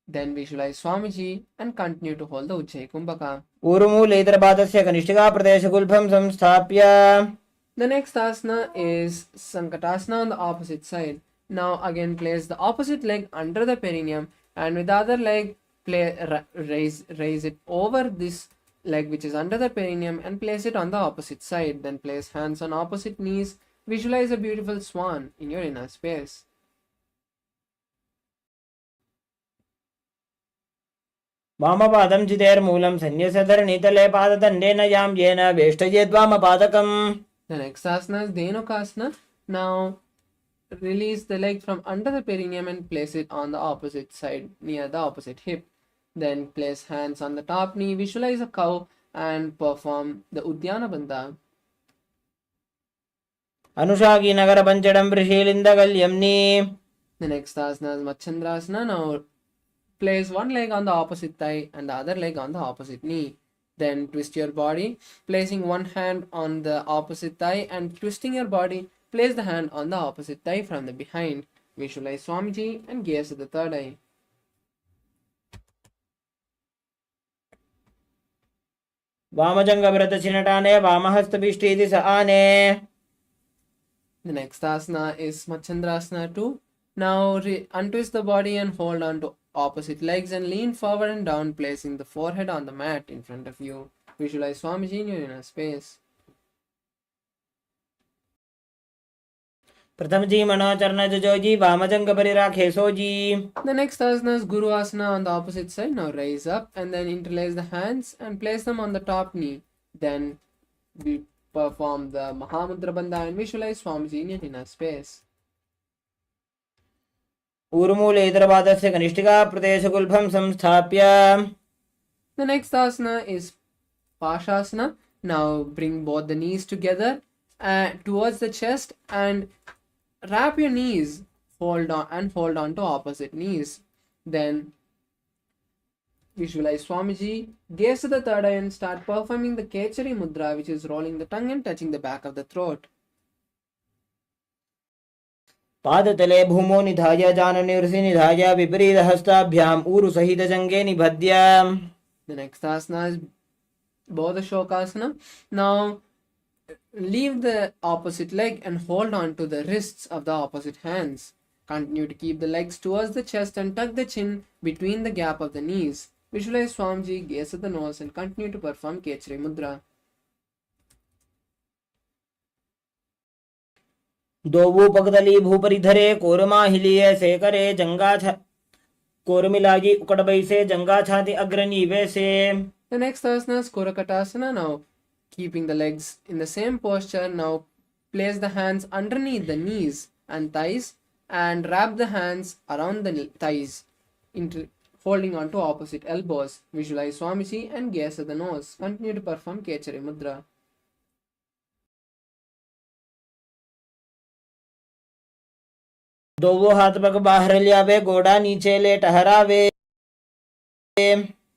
Then visualize Swamiji and continue to hold the Ujjayi Kumbhaka. ऊर्मूलेतरपादस्य कनिष्ठिका प्रदेशगुल्फं संस्थाप्य. The next asana is Sankatasana on the opposite side. Now again place the opposite leg under the perineum and with the other leg raise it over this leg which is under the perineum and place it on the opposite side. Then place hands on opposite knees. Visualize a beautiful swan in your inner space. वामपादं चितेर्मूलं सन्न्यस्य धरणीतले पाददण्डेन जाम्येन वेष्टयेद्वामपादकम्. The next asana is Dhenukasana. Now release the leg from under the perineum and place it on the opposite side near the opposite hip. Then place hands on the top knee. Visualize a cow and perform the Udyana Bandha. अनुषागी Nagar पंचडं वृषीलिंद गल्यम्नी. The next asana is Machandrasana. Now place one leg on the opposite thigh and the other leg on the opposite knee. Then twist your body, placing one hand on the opposite thigh and twisting your body. Place the hand on the opposite thigh from the behind. Visualize Swamiji and gaze at the third eye. वामजंगपरदक्षिणटाने वामहस्तपिष्टेति स आने. The next asana is Machandrasana 2. Now untwist the body and hold on to opposite legs and lean forward and down, placing the forehead on the mat in front of you. Visualize Swamiji in your inner space. प्रथमजी मणोचरण जुजोजी वामजंगपरिराखे sooji. The next asana is Guru Asana on the opposite side. Now raise up and then interlace the hands and place them on the top knee. Then we perform the Mahamudra Bandha and visualize Swamiji in your inner space. ऊर्मूलेतरपादस्य कनिष्ठिका प्रदेशगुल्फं संस्थाप्य. The next asana is Pashasana. Now bring both the knees together towards the chest and wrap your knees. Hold on to opposite knees. Then visualize Swamiji, gaze to the third eye and start performing the Kechari Mudra, which is rolling the tongue and touching the back of the throat. पादतले भूमो निधाय जाननिर्सि निधाय विपरीत हस्ताभ्याम ऊरु सहित जंगे निबध्य. The next asana is Bodha Shokasana. Now leave the opposite leg and hold on to the wrists of the opposite hands. Continue to keep the legs towards the chest and tuck the chin between the gap of the knees. Visualize Swamiji, gaze at the nose and continue to perform Kechari Mudra. दोवू पगदली भूपरिधरे korma हिलिये से करे जंगा कोरमिलागी उकड़बई से जंगा छाती अग्रणी वैसे. The next asana is Korakatasana. Now, keeping the legs in the same posture, now place the hands underneath the knees and thighs and wrap the hands around the thighs, holding on to opposite elbows. Visualize Swamiji and gaze at the nose. Continue to perform Kechari Mudra. दोवो हाथ पग बाहर लियावे गोड़ा नीचे ले टहरावे.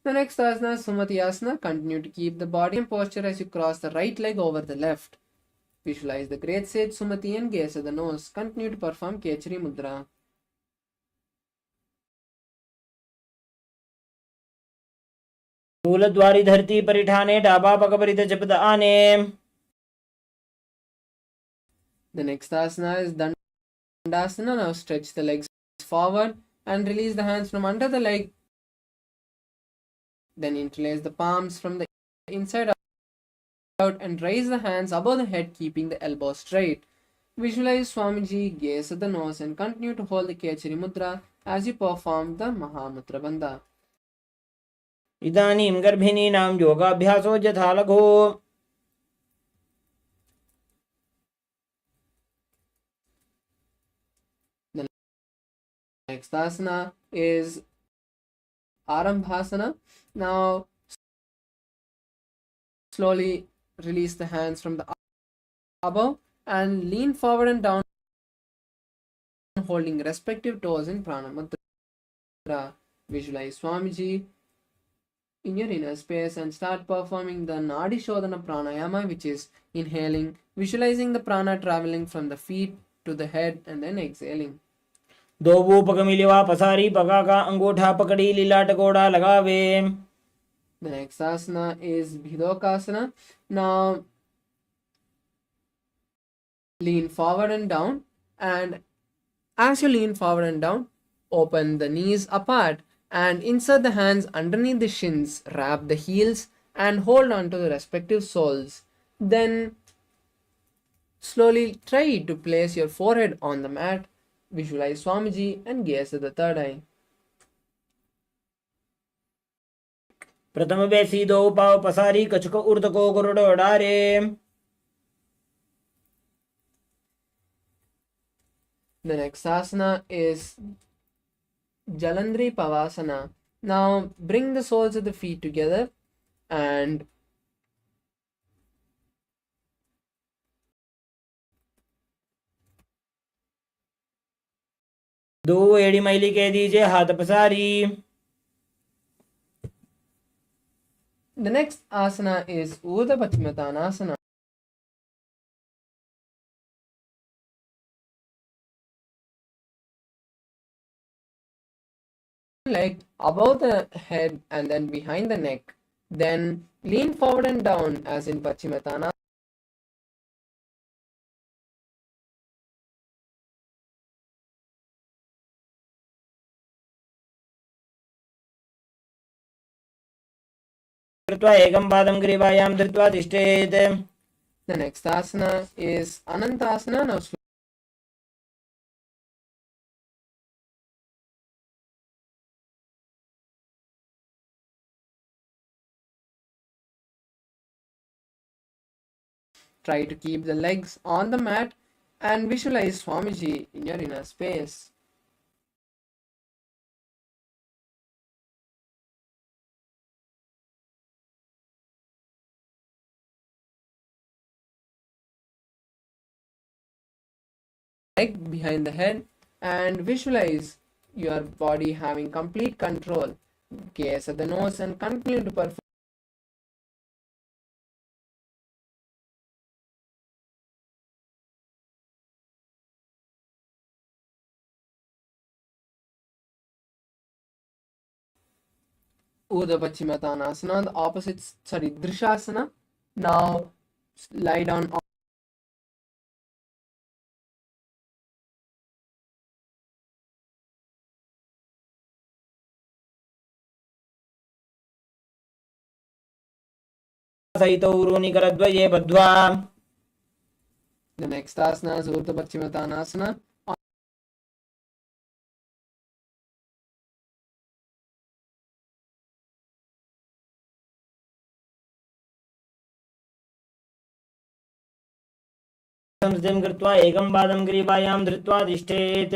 The next asana is Sumati Asana. Continue to keep the body in posture as you cross the right leg over the left. Visualize the great sage Sumati and gaze at the nose. Continue to perform Kechari Mudra. मूलद्वारी धरती परिठाने डाबा पग परिध जपद आने. The next asana is Dandasana. Now stretch the legs forward and release the hands from under the leg. Then interlace the palms from the inside out and raise the hands above the head, keeping the elbows straight. Visualize Swamiji, gaze at the nose and continue to hold the Kechari Mudra as you perform the Mahamudra Bandha. इदानीं गर्भिणीनां योगाभ्यासो यथा लघो. The next asana is Arambhasana. Now slowly release the hands from the above and lean forward and down, holding respective toes in Pranamudra. Visualize Swamiji in your inner space and start performing the Nadi Shodhana Pranayama, which is inhaling, visualizing the prana traveling from the feet to the head and then exhaling. दोवो पग मिलिवा पसारी पगा का अंगूठा पकड़ी लीलाट गोड़ा लगावे. The next asana is Bhidokasana. Now lean forward and down, and as you lean forward and down, open the knees apart and insert the hands underneath the shins, wrap the heels and hold on to the respective soles. Then slowly try to place your forehead on the mat. Visualize Swamiji and gaze at the third eye. प्रथम बेसी दो पाव पसारी कछको उर्द को गुरुडो डारे. The next asana is Jalandhri Pavasana. Now bring the soles of the feet together and दो एड़ी मैली कह दीजिए हाथ पसारी. the next asana is Urdhva Paschimottanasana. Leg above the head and then behind the neck. Then lean forward and down as in Paschimottanasana. कृत्वा एकं पादं ग्रीवायां धृत्वा तिष्ठेत्. The next asana is Anantasana. Now try to keep the legs on the mat and visualize Swamiji in your inner space. Leg behind the head and visualize your body having complete control. Gaze at the nose and continue to perform Urdhva Paschimottanasana, the opposite, Drishasana. Now lie down सहितौ ऊरुनिकरद्वये बद्ध्वा The next asana is Urdhva Paschimottanasana. संस्थितिं कृत्वा एकं पादं ग्रीवायां धृत्वा तिष्ठेत्.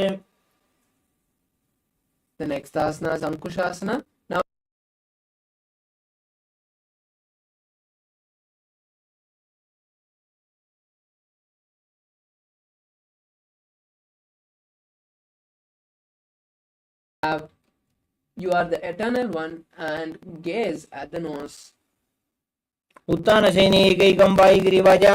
The next asana is Ankushasana. Now you are the eternal one and gaze at the nose. उत्थानशयने एकैकं Pai ग्रीवायां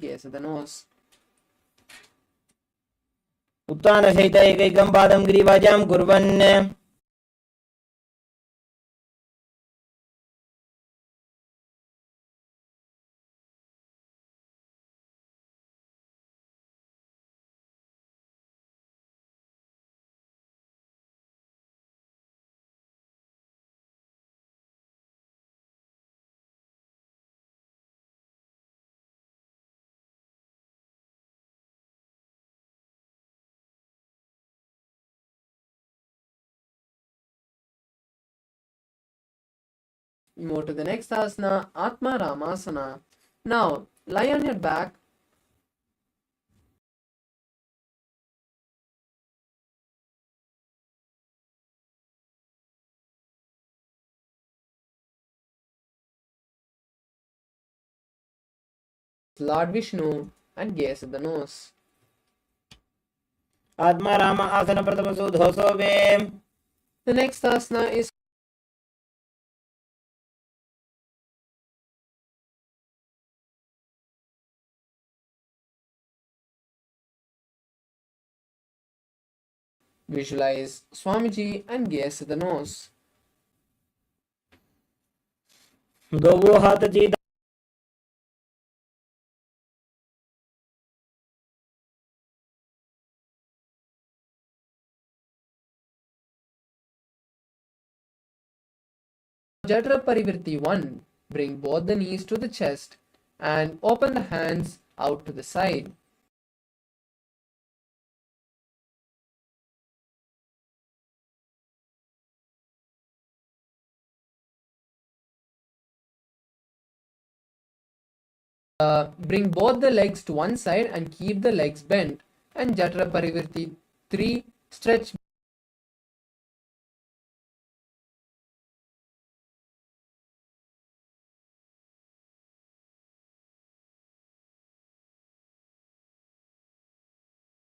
Gaze at the nose. उत्थानसहित एकैकं पादं ग्रीवायां कुर्वन् Move to the next asana, Atma Ramasana. Now lie on your back. Lord Vishnu and gaze at the nose. आत्मा राम आसन प्रथमसो धोसो वे. The next asana is visualize Swamiji and gaze at the nose. दोवो हाथ चीता Jatra Parivirti 1. Bring both the knees to the chest and open the hands out to the side. Bring both the legs to one side and keep the legs bent. And Jatra Parivirti 3. Stretch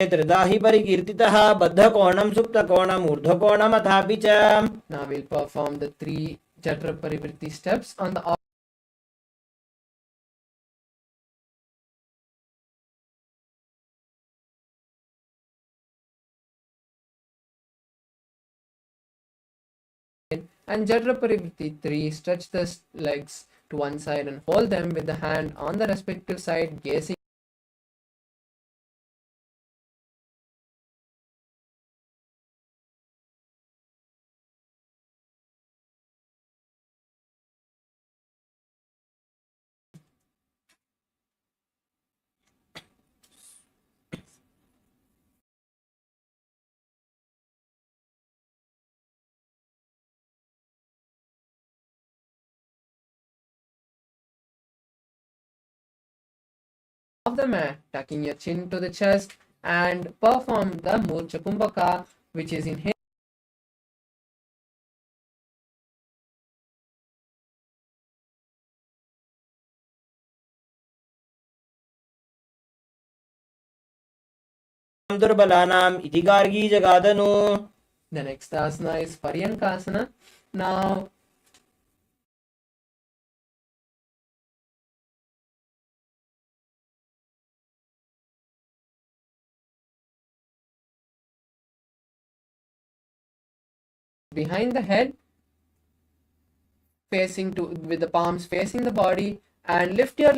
त्रिधा हि परिकीर्तितः बद्धकोणं सुप्तकोणम् ऊर्ध्वकोणमथापि च. Now we'll perform the 3 Jatra Parivirti steps on the and Jatra Parivirti 3. Stretch the legs to one side and hold them with the hand on the respective side, gazing off the mat, tucking your chin to the chest, and perform the Murcha Kumbhaka, which is inhale. दुर्बलानाम् इति Gargi जगादनु. The next asana is Paryankasana. Now behind the head, facing to with the palms facing the body, and lift your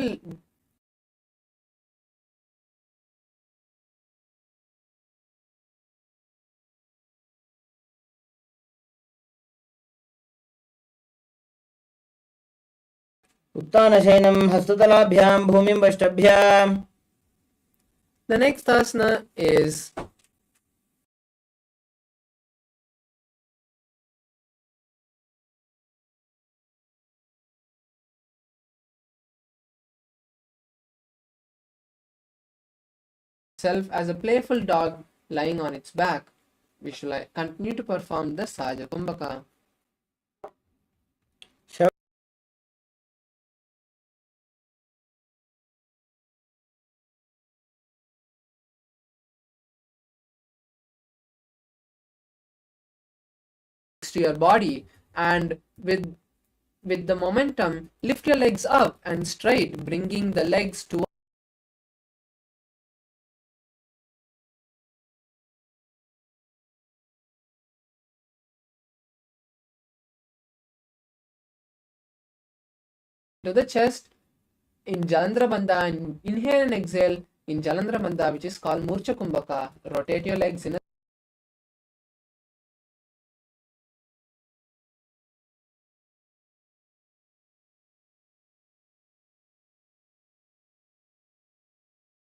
उत्तानशयनं हस्ततलाभ्यां भूमिं वष्टभ्याम्. The next asana is self as a playful dog lying on its back. Visualize. Continue to perform the Saja Kumbhaka. To your body, and with the momentum, lift your legs up and straight, bringing the legs to the chest in Jalandhara Bandha, and inhale and exhale in Jalandhara Bandha, which is called Murcha Kumbhaka. Rotate your legs in a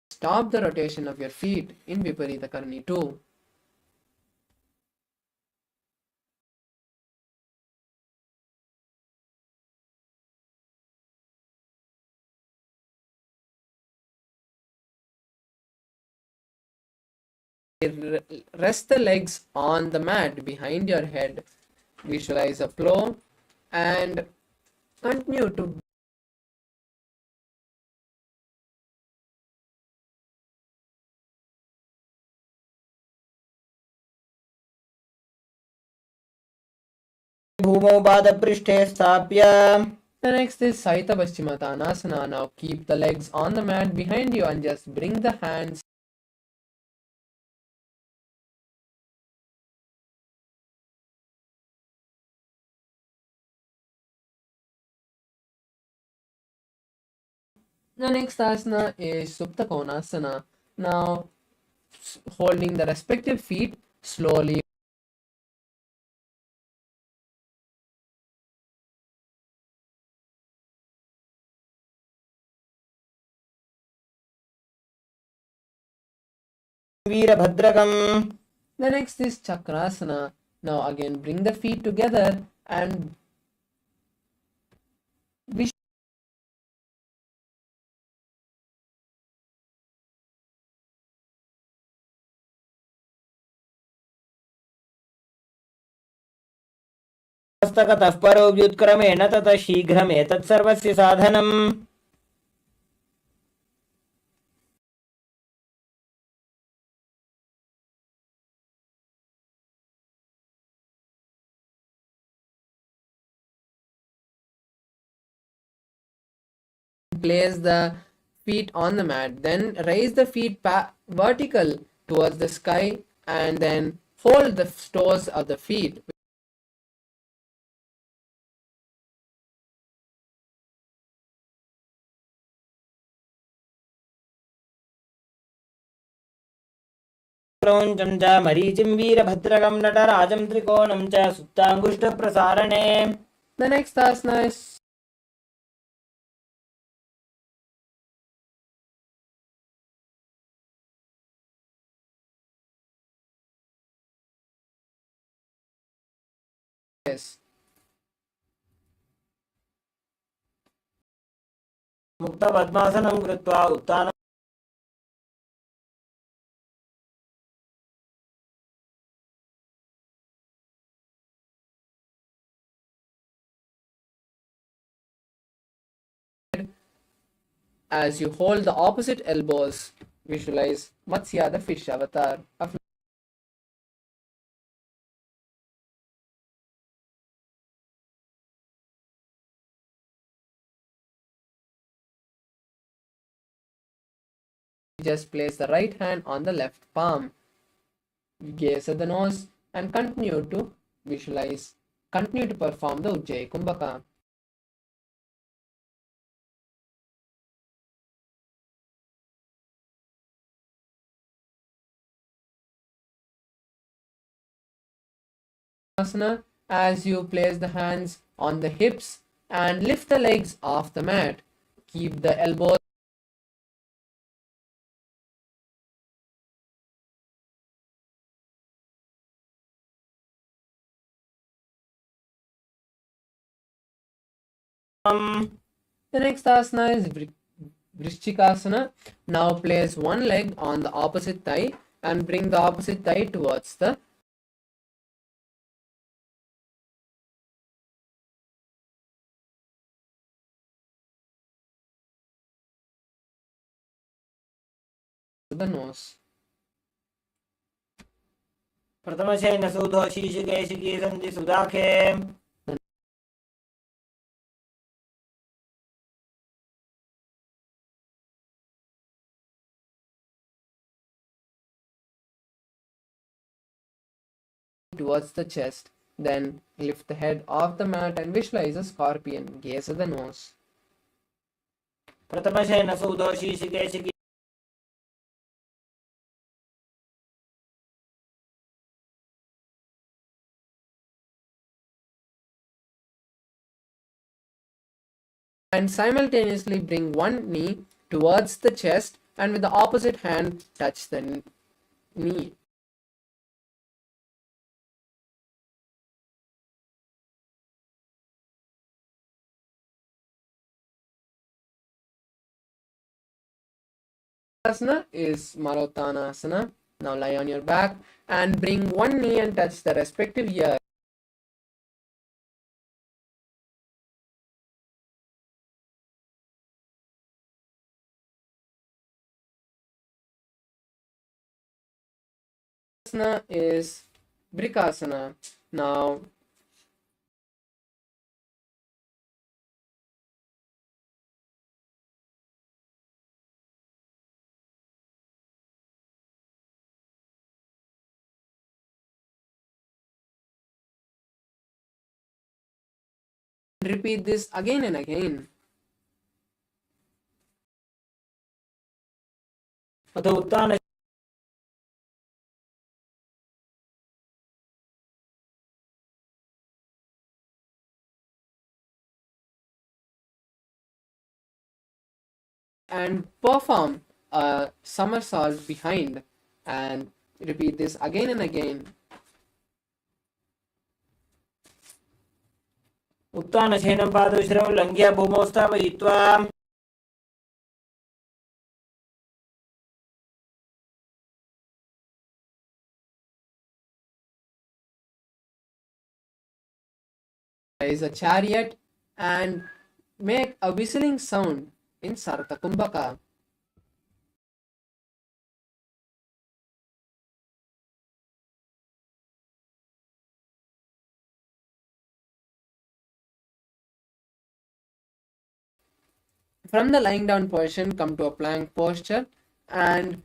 stop the rotation of your feet in Viparita Karni 2. Rest the legs on the mat behind your head. Visualize a flow and continue to भूमौ पादपृष्ठे स्थाप्य. The next is Saita Paschimottanasana. Now keep the legs on the mat behind you and just bring the hands The next asana is Supta Konasana. Now, holding the respective feet slowly. वीरभद्रकम्. The next is Chakrasana. Now, again, bring the feet together and हस्तकतः परो व्युत्क्रमेण ततः शीघ्रमेतत् सर्वस्य साधनम्. place the feet on the mat. Then raise the feet vertical towards the sky and then fold the toes of the feet. क्रौञ्चं च मरीचिं वीरभद्रकं नटराजं त्रिकोणं च सुप्ताङ्गुष्ठप्रसारणे. The next asana is मुक्तपद्मासनं कृत्वा उत्तानं as you hold the opposite elbows. Visualize Matsya, the fish avatar of just place the right hand on the left palm. Gaze at the nose and continue to visualize. Continue to perform the Ujjayi Kumbhaka. Asana, as you place the hands on the hips and lift the legs off the mat. Keep the elbows The next asana is Vrishchikasana. Now place one leg on the opposite thigh and bring the opposite thigh towards the nose. प्रथमशयन सुधो शीर्षकेशिकी सन्धि सुदाखे Towards the chest. Then lift the head off the mat and visualize a scorpion. Gaze at the nose. प्रथमशयन सुधो शीर्षकेशिकी And simultaneously bring one knee towards the chest and with the opposite hand touch the knee. Asana is Marottanasana. Now lie on your back and bring one knee and touch the respective ear. Asana is Brikasana. Now repeat this again and again. अथ उत्तान And perform a somersault behind and repeat this again and again. उत्तानशयनं पादविश्रमं लङ्घ्य भूमौ स्थापयित्वा Is a chariot and make a whistling sound in Sarta Kumbhaka. From the lying down position, come to a plank posture and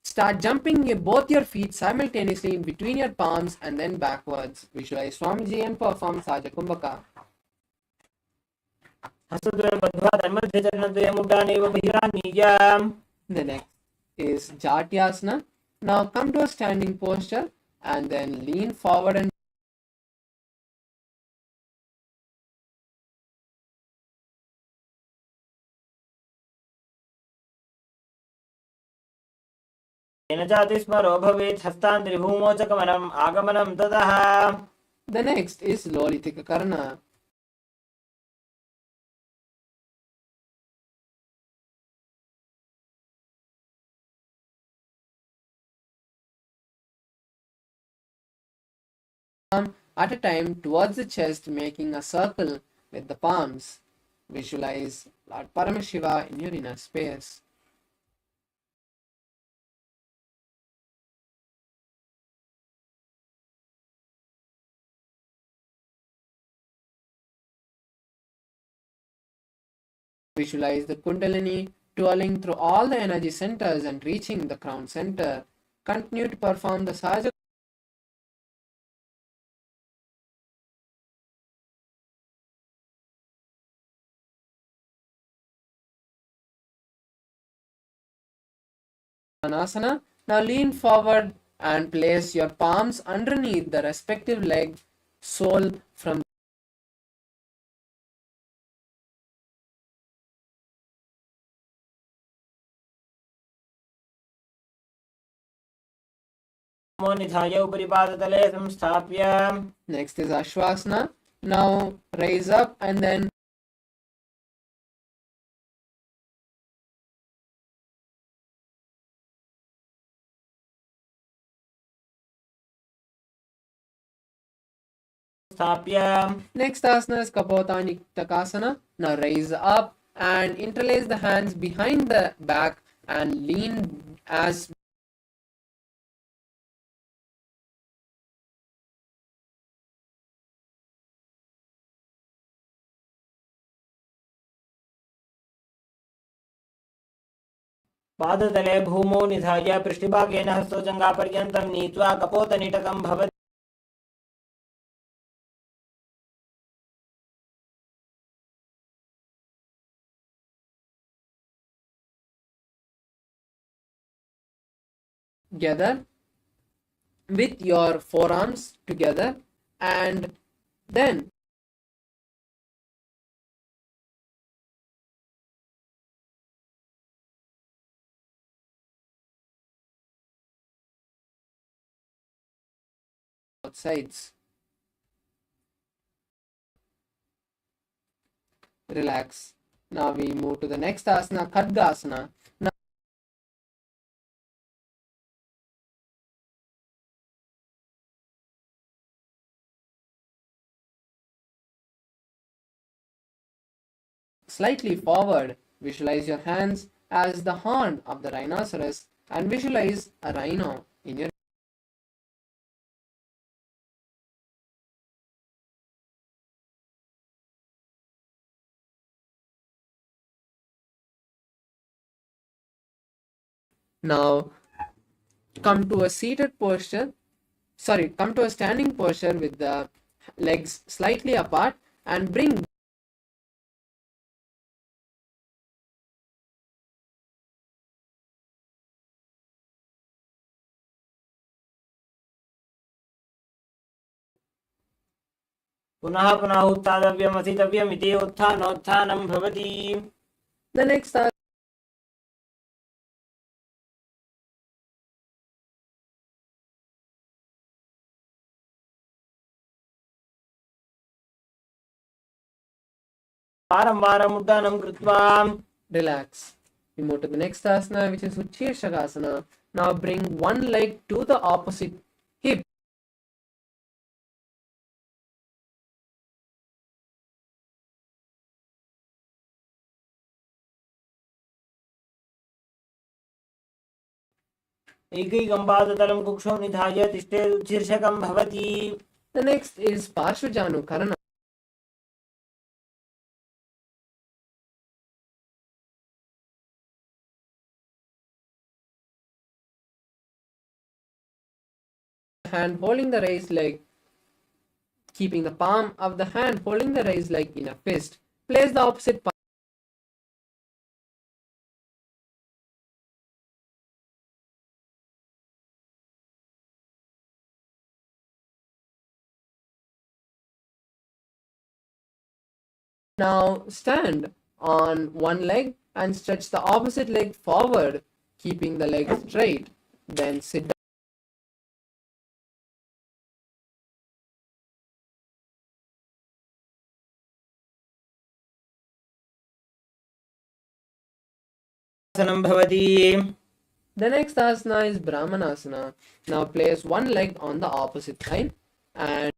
start jumping both your feet simultaneously in between your palms and then backwards. Visualize Swamiji and perform Saja Kumbhaka. हस्तद्वयं बद्ध्वा तन्मध्ये चरणद्वयं मुद्रानेव बहिरानीयाम्. The next is Jatyasana. Now come to a standing posture and then lean forward and येन चाति स्मरो भवेत् हस्तान्त्रिभूमौ च गमनम् आगमनं ततः. the next is Lolitika Karna. At a time towards the chest, making a circle with the palms. Visualize Lord Paramashiva in your inner space. Visualize the Kundalini twirling through all the energy centers and reaching the crown center. Continue to perform the Sahaja Asana. Now lean forward and place your palms underneath the respective leg sole from नमो निधाय उपरि पादतले संस्थाप्य Next is Ashwasana. Now raise up and then स्थाप्य next asana is Kapotanitakasana. Now raise up and interlace the hands behind the back and lean as पादतले भूमौ निधाय पृष्ठभागेन हस्तोजङ्घापर्यन्तं नीत्वा कपोतनिटकं भवति together with your forearms together, and then both sides. Relax. Now we move to the next asana, Khadgasana. Now slightly forward, visualize your hands as the horn of the rhinoceros and visualize a rhino in your now come to a seated posture, come to a standing posture with the legs slightly apart and bring पुनः पुनः उत्थातव्यम् अस्थितव्यम् इति उत्थानोत्थानं भवति the next वारं वारम् उड्डानं कृत्वा relax. We move to the next asana, which is Uchirshakasana. Now bring one leg to the opposite hip. एकैकं पादतलं कुक्षौ निधाय तिष्ठेत् शीर्षकं भवति The next is Parshvajanu Karana. Hand holding the raised leg, keeping the palm of the hand holding the raised leg in a fist. Place the opposite palm now stand on one leg and stretch the opposite leg forward, keeping the leg straight. Then sit down. आसनं भवति The next asana is Brahmanasana. Now place one leg on the opposite side and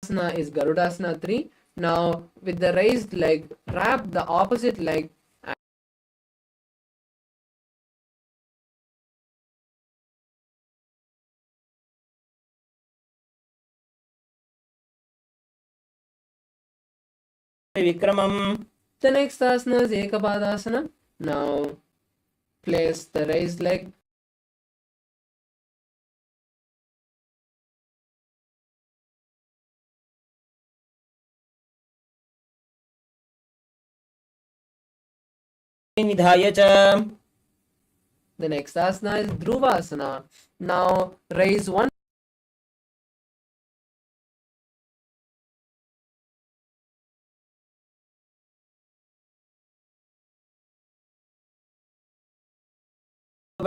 asana is Garudasana 3. Now with the raised leg, wrap the opposite leg विक्रमम् The next asana is Ekapadasana. Now place the raised leg निधाय च The next asana is Dhruvasana. Now raise one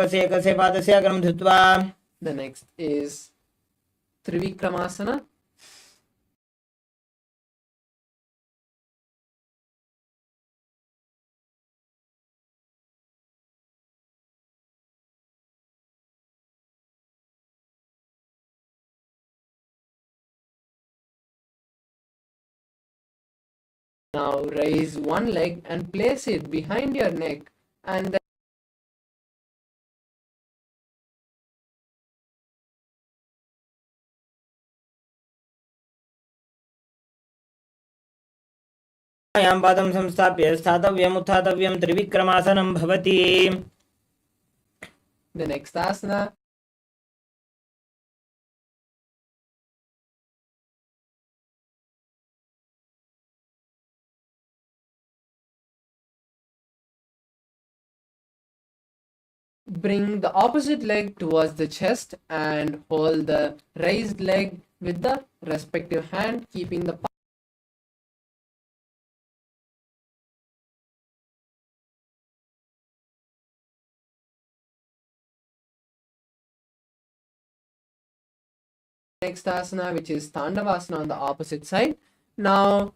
दण्डरूपस्य एकस्य पादस्य अग्रं धृत्वा The next is Trivikramasana. Now raise one leg and place it behind your neck, and then यां पादं संस्थाप्य स्थातव्यम् उत्थातव्यं त्रिविक्रमासनं भवति. the next asana. Bring the opposite leg towards the chest and hold the raised leg with the respective hand, keeping the next asana, which is Tandavasana, on the opposite side. Now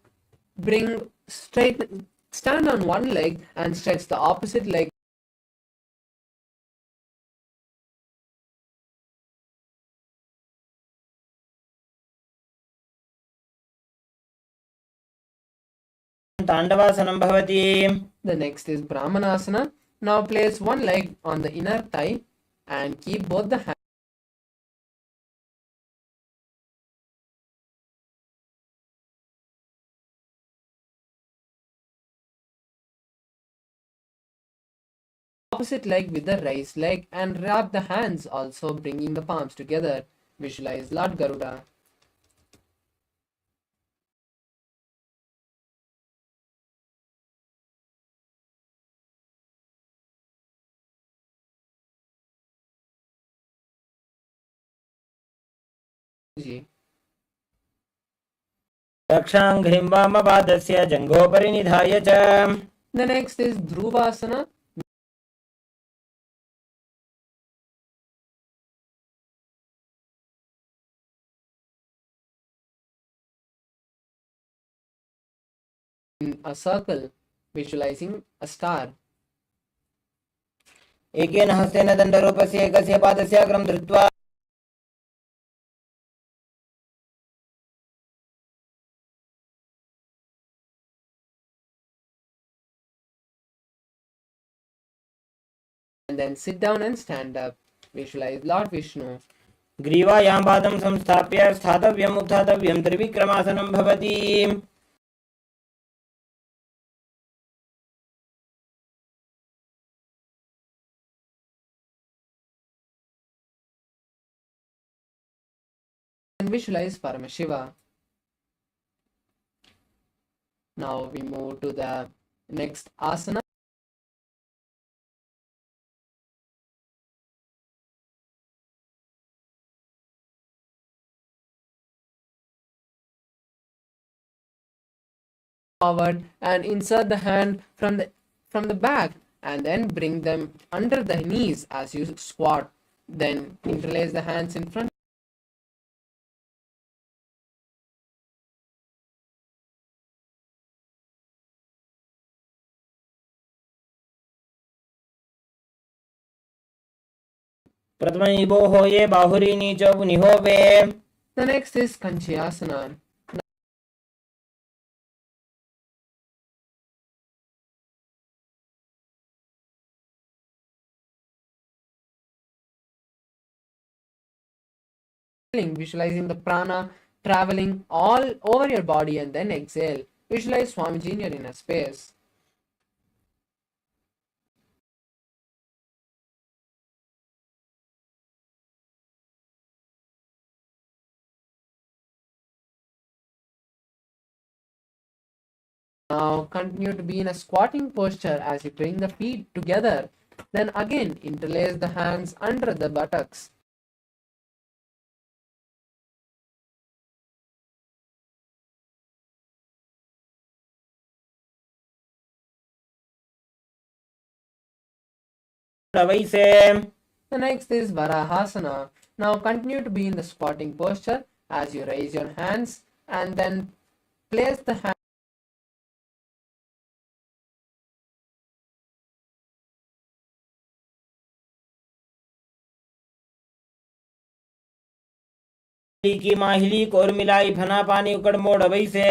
stand on one leg and stretch the opposite leg. ताण्डवासनं भवति. The next is Brahmanasana. Now place one leg on the inner thigh and keep both the hands. Opposite leg with the raised leg and wrap the hands, also bringing the palms together. Visualize Lord Garuda. दक्षाङ्घ्रिं वामपादस्य जङ्घोपरि निधाय च. The next is Dhruvasana. In a circle, visualizing a star. एकेन हस्तेन दण्डरूपस्य एकस्य पादस्य अग्रं धृत्वा and then sit down and stand up. Visualize Lord Vishnu. ग्रीवायां पादं संस्थाप्य स्थातव्यम् उत्थातव्यं त्रिविक्रमासनं भवति. And visualize Paramashiva. Now we move to the next asana. Forward and insert the hand from the back and then bring them under the knees as you squat. Then interlace the hands in front. प्रथमैवोः ये बाहुरीनि च निहोवे. The next is Kanchayasana. Visualizing the prana traveling all over your body and then exhale. Visualize Swamiji in your inner space. Now continue to be in a squatting posture as you bring the feet together. Then again interlace the hands under the buttocks. वैसे The next is Varahasana. Now continue to be in the squatting posture as you raise your hands and then place the hand की माहिली core मिलाई फना पानी उकड़ मोड़ अबई से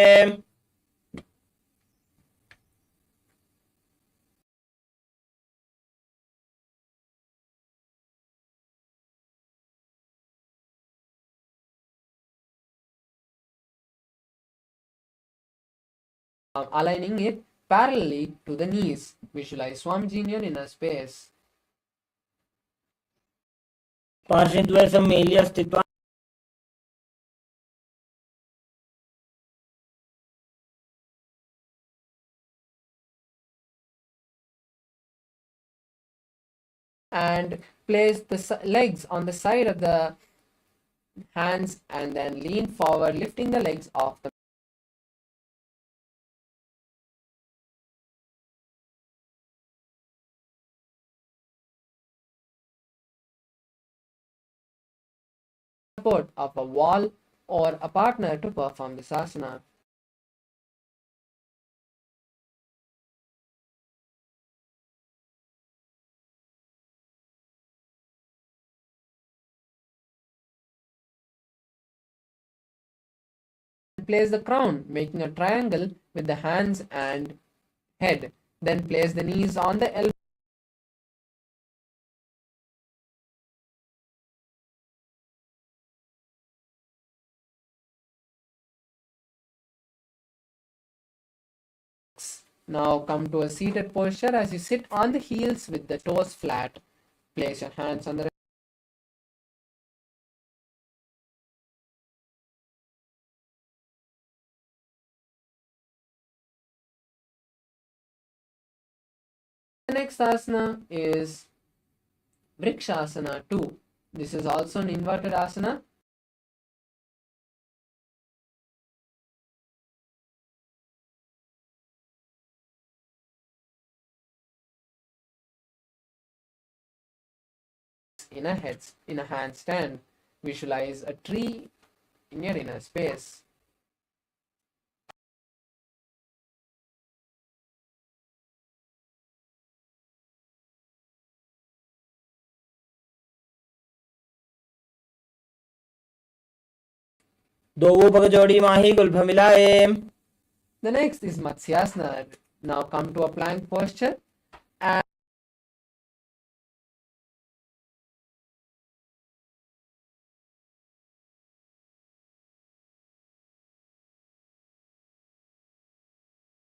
aligning it parallelly to the knees. Visualize Swamiji in your inner space. पार्श्वद्वय सम्मेल्य अस्तित्व And place the legs on the side of the hands and then lean forward, lifting the legs off the support of a wall or a partner to perform this asana. Place the crown, making a triangle with the hands and head. Then place the knees on the elbows. Now come to a seated posture as you sit on the heels with the toes flat. Place your hands on the next asana is Vrikshasana 2. This is also an inverted asana. In a handstand. Visualize a tree in your inner space. दो पग जोड़ी माही Gulf मिलाए. The next is Matsyasana. Now come to a plank posture and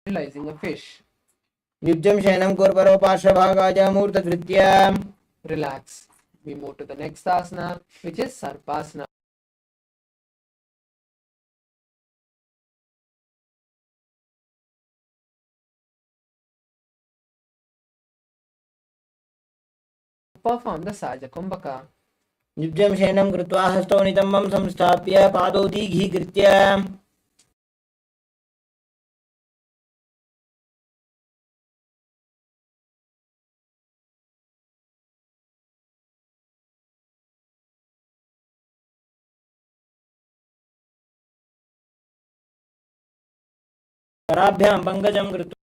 visualizing a fish. युज्यं शयनं कोर्परो पार्श्वभागाजा मूर्तधृत्य. Relax. We move to the next asana, which is Sarpasana. Perform the Saja Kumbhaka. युज्यं शयनं कृत्वा हस्तौ नितम्बं संस्थाप्य पादौ दीघीकृत्य. कराभ्यां पंकजं कृत्वा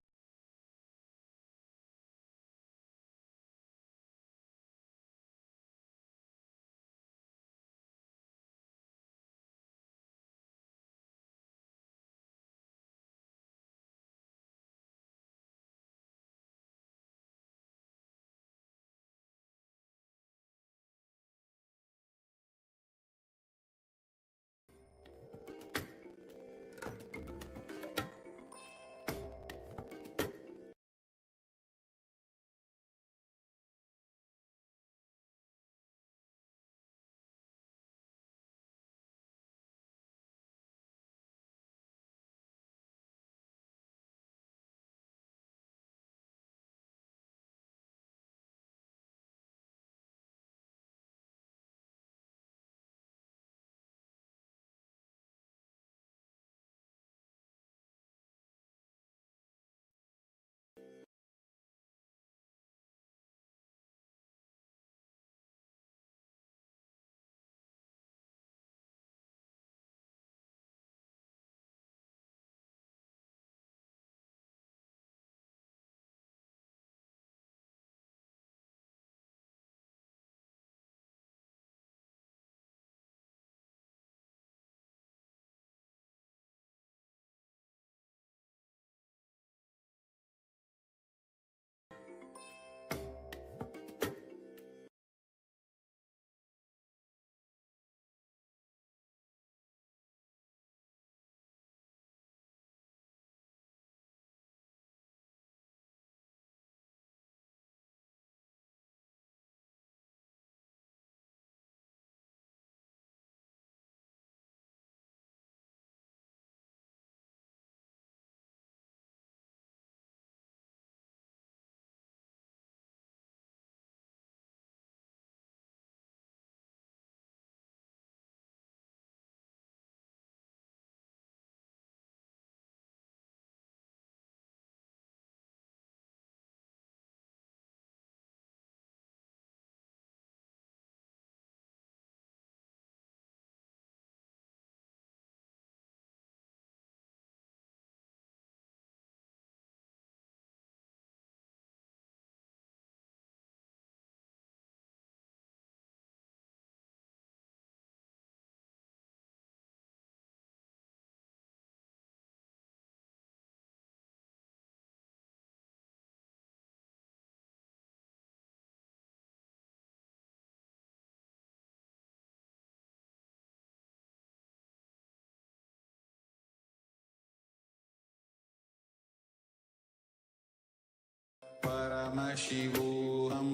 Paramashivoham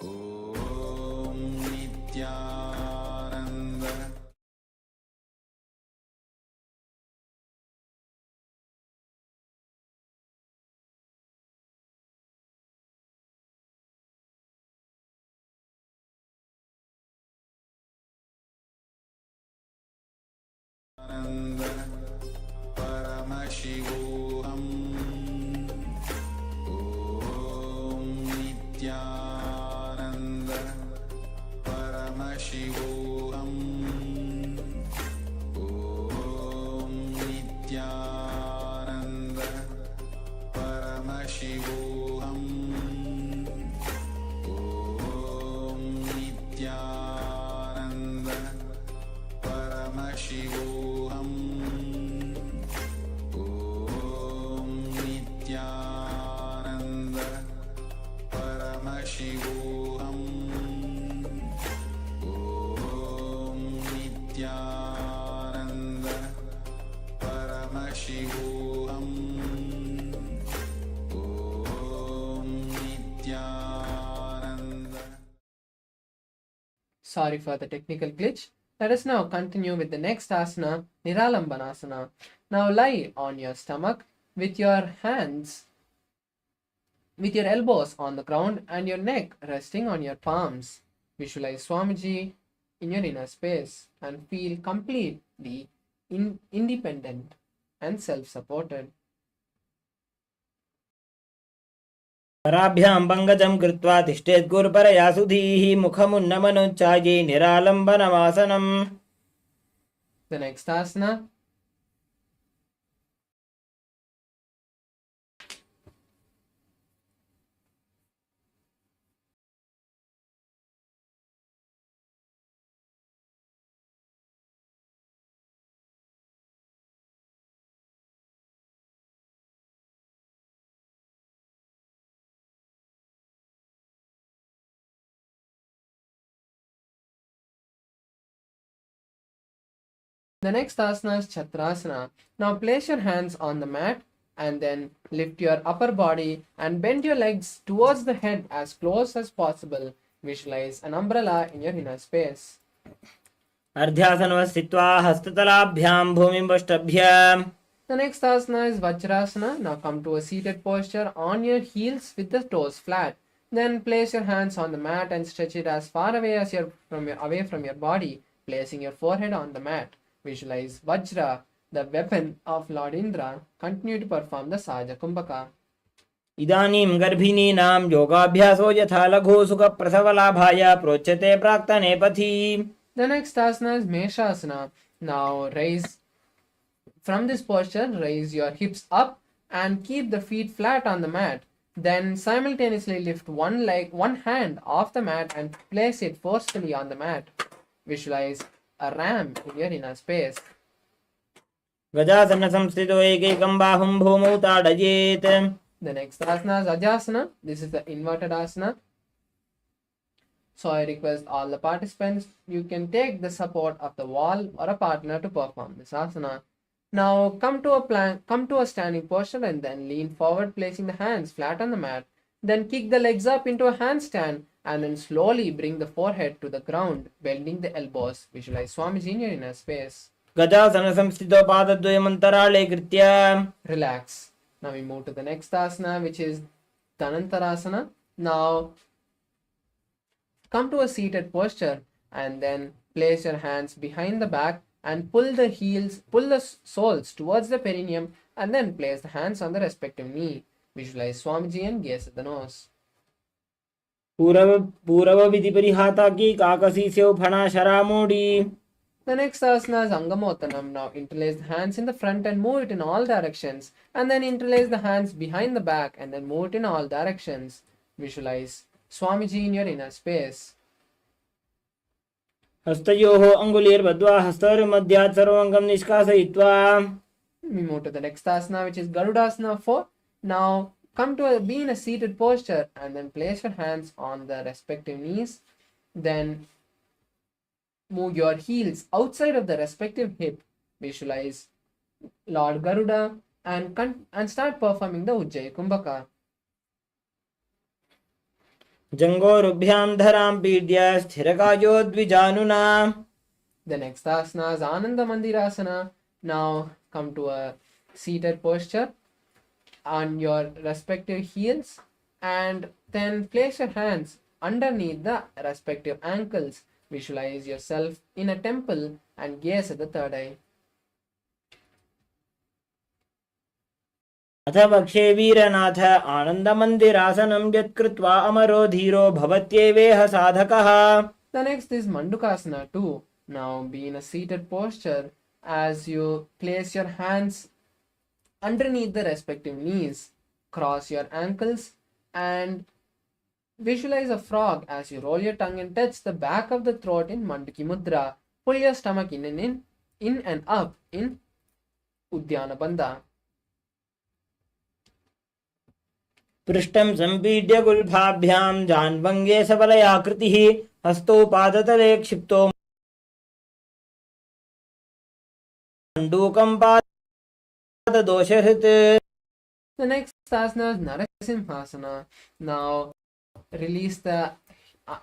Om Nithyananda Paramashivoham Om Nithyananda Paramashivoham Om Nithyananda Paramashivoham Om Nithyananda Paramashivoham Om Nithyananda Paramashivoham Om Nithyananda Paramashivoham Om Nithyananda. Sorry for the technical glitch. Let us now continue with the next asana, Niralambanasana. Now lie on your stomach with your hands, with your elbows on the ground and your neck resting on your palms. Visualize Swamiji in your inner space and feel completely independent and self-supported. कराभ्यां पङ्कजं कृत्वा तिष्ठेत् गुरुपरया सुधीः मुखमुन्नमनोच्चाये निरालम्बनमासनम्. The next asana, is Chakrasana. Now place your hands on the mat and then lift your upper body and bend your legs towards the head as close as possible. Visualize an umbrella in your inner space. अर्ध्यासनः स्थित्वा हस्ततलाभ्यां भूमिं पृष्ठभ्याम्. The next asana is Vajrasana. Now come to a seated posture on your heels with the toes flat. Then place your hands on the mat and stretch it as far away as away from your body, placing your forehead on the mat. Visualize Vajra, the weapon of Lord Indra. Continue to perform the Saja Kumbhaka. इदानीं गर्भिणीनां योगाभ्यासो यथा लघु सुखप्रसवलाभाय प्रोच्यते प्राक्तने पथि. The next asana is Meshasana. Now raise from this posture, raise your hips up and keep the feet flat on the mat. Then simultaneously lift one hand off the mat and place it forcefully on the mat. Visualize a ram in your inner space. गजासन संस्थितो एकैकं बाहुं भूमौ ताडयेत्. The next asana is Ajasana. This is the inverted asana. So I request all the participants, you can take the support of the wall or a partner to perform this asana. Now come to a standing posture and then lean forward, placing the hands flat on the mat. Then kick the legs up into a handstand and then slowly bring the forehead to the ground, bending the elbows. Visualize Swamiji in your inner space. गजासन संस्थितो पादद्वयमन्तराळे कृत्य. Relax. Now we move to the next asana, which is Dhanantarasana. Now come to a seated posture and then place your hands behind the back and pull the soles towards the perineum and then place the hands on the respective knee. Visualize Swamiji and gaze at the nose. पूरव विधि परिहाता की काकसी से फणा शरामोड़ी. The next asana is Angamotanam. Now interlace the hands in the front and move it in all directions, and then interlace the hands behind the back and then move it in all directions. Visualize Swamiji in your inner space. हस्तयोः अङ्गुलीर्बद्ध्वा हस्तयोर्मध्यात् सर्वङ्गं निष्कासयित्वा. We move to the next asana, which is Garudasana 4. Now be in a seated posture and then place your hands on the respective knees. Then move your heels outside of the respective hip. Visualize Lord Garuda and start performing the Ujjayi Kumbhaka. जङ्गोरुभ्यां धरां पीड्य स्थिरकायो द्विजानुना. The next asana is Ananda Mandirasana. Now come to a seated posture on your respective heels and then place your hands underneath the respective ankles. Visualize yourself in a temple and gaze at the third eye. अथ वक्षे वीरनाथ आनन्दमन्दिरासनं यत्कृत्वा अमरो धीरो भवत्येवेह साधकः. The next is Mandukasana 2. Now be in a seated posture as you place your hands underneath the respective knees, cross your ankles and visualize a frog as you roll your tongue and touch the back of the throat in Manduki Mudra. Pull your stomach in and up in Uddiyana Bandha. पृष्ठं सम्पीड्य गुल्फाभ्यां जान्वङ्गे सबलयाकृतिः हस्तौ पादतले क्षिप्तो मण्डूकं पाददोषहृत्. The next asana is Narasimhasana. Now release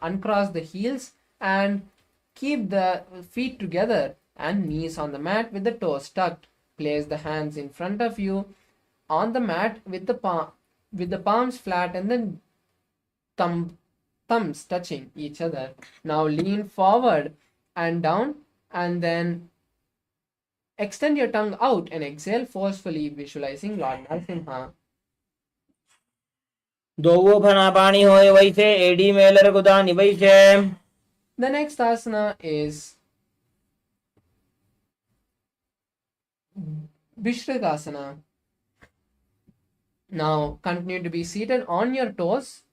uncross the heels and keep the feet together and knees on the mat with the toes tucked. Place the hands in front of you on the mat with the palms flat and the thumbs touching each other. Now lean forward and down and then extend your tongue out and exhale forcefully, visualizing Lord Narasimha. दो फनापानी होए वैसे AD Mailer गुदानी वैसे. The next asana is Vishrikasana. Now continue to be seated on your toes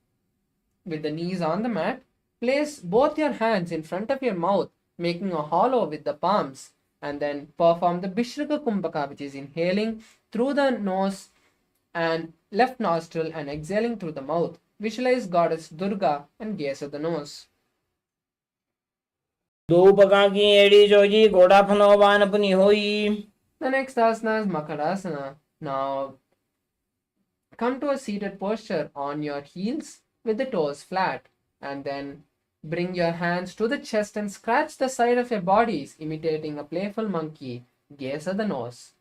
with the knees on the mat. Place both your hands in front of your mouth, making a hollow with the palms, and then perform the Vishrika Kumbhaka, which is inhaling through the nose and left nostril and exhaling through the mouth. Visualize Goddess Durga and gaze at the nose. दो पका की AD Joji गोड़ा फनोवान पुनी होई. The next asana is Makarasana. Now come to a seated posture on your heels with the toes flat and then bring your hands to the chest and scratch the side of your bodies, imitating a playful monkey. Gaze at the nose.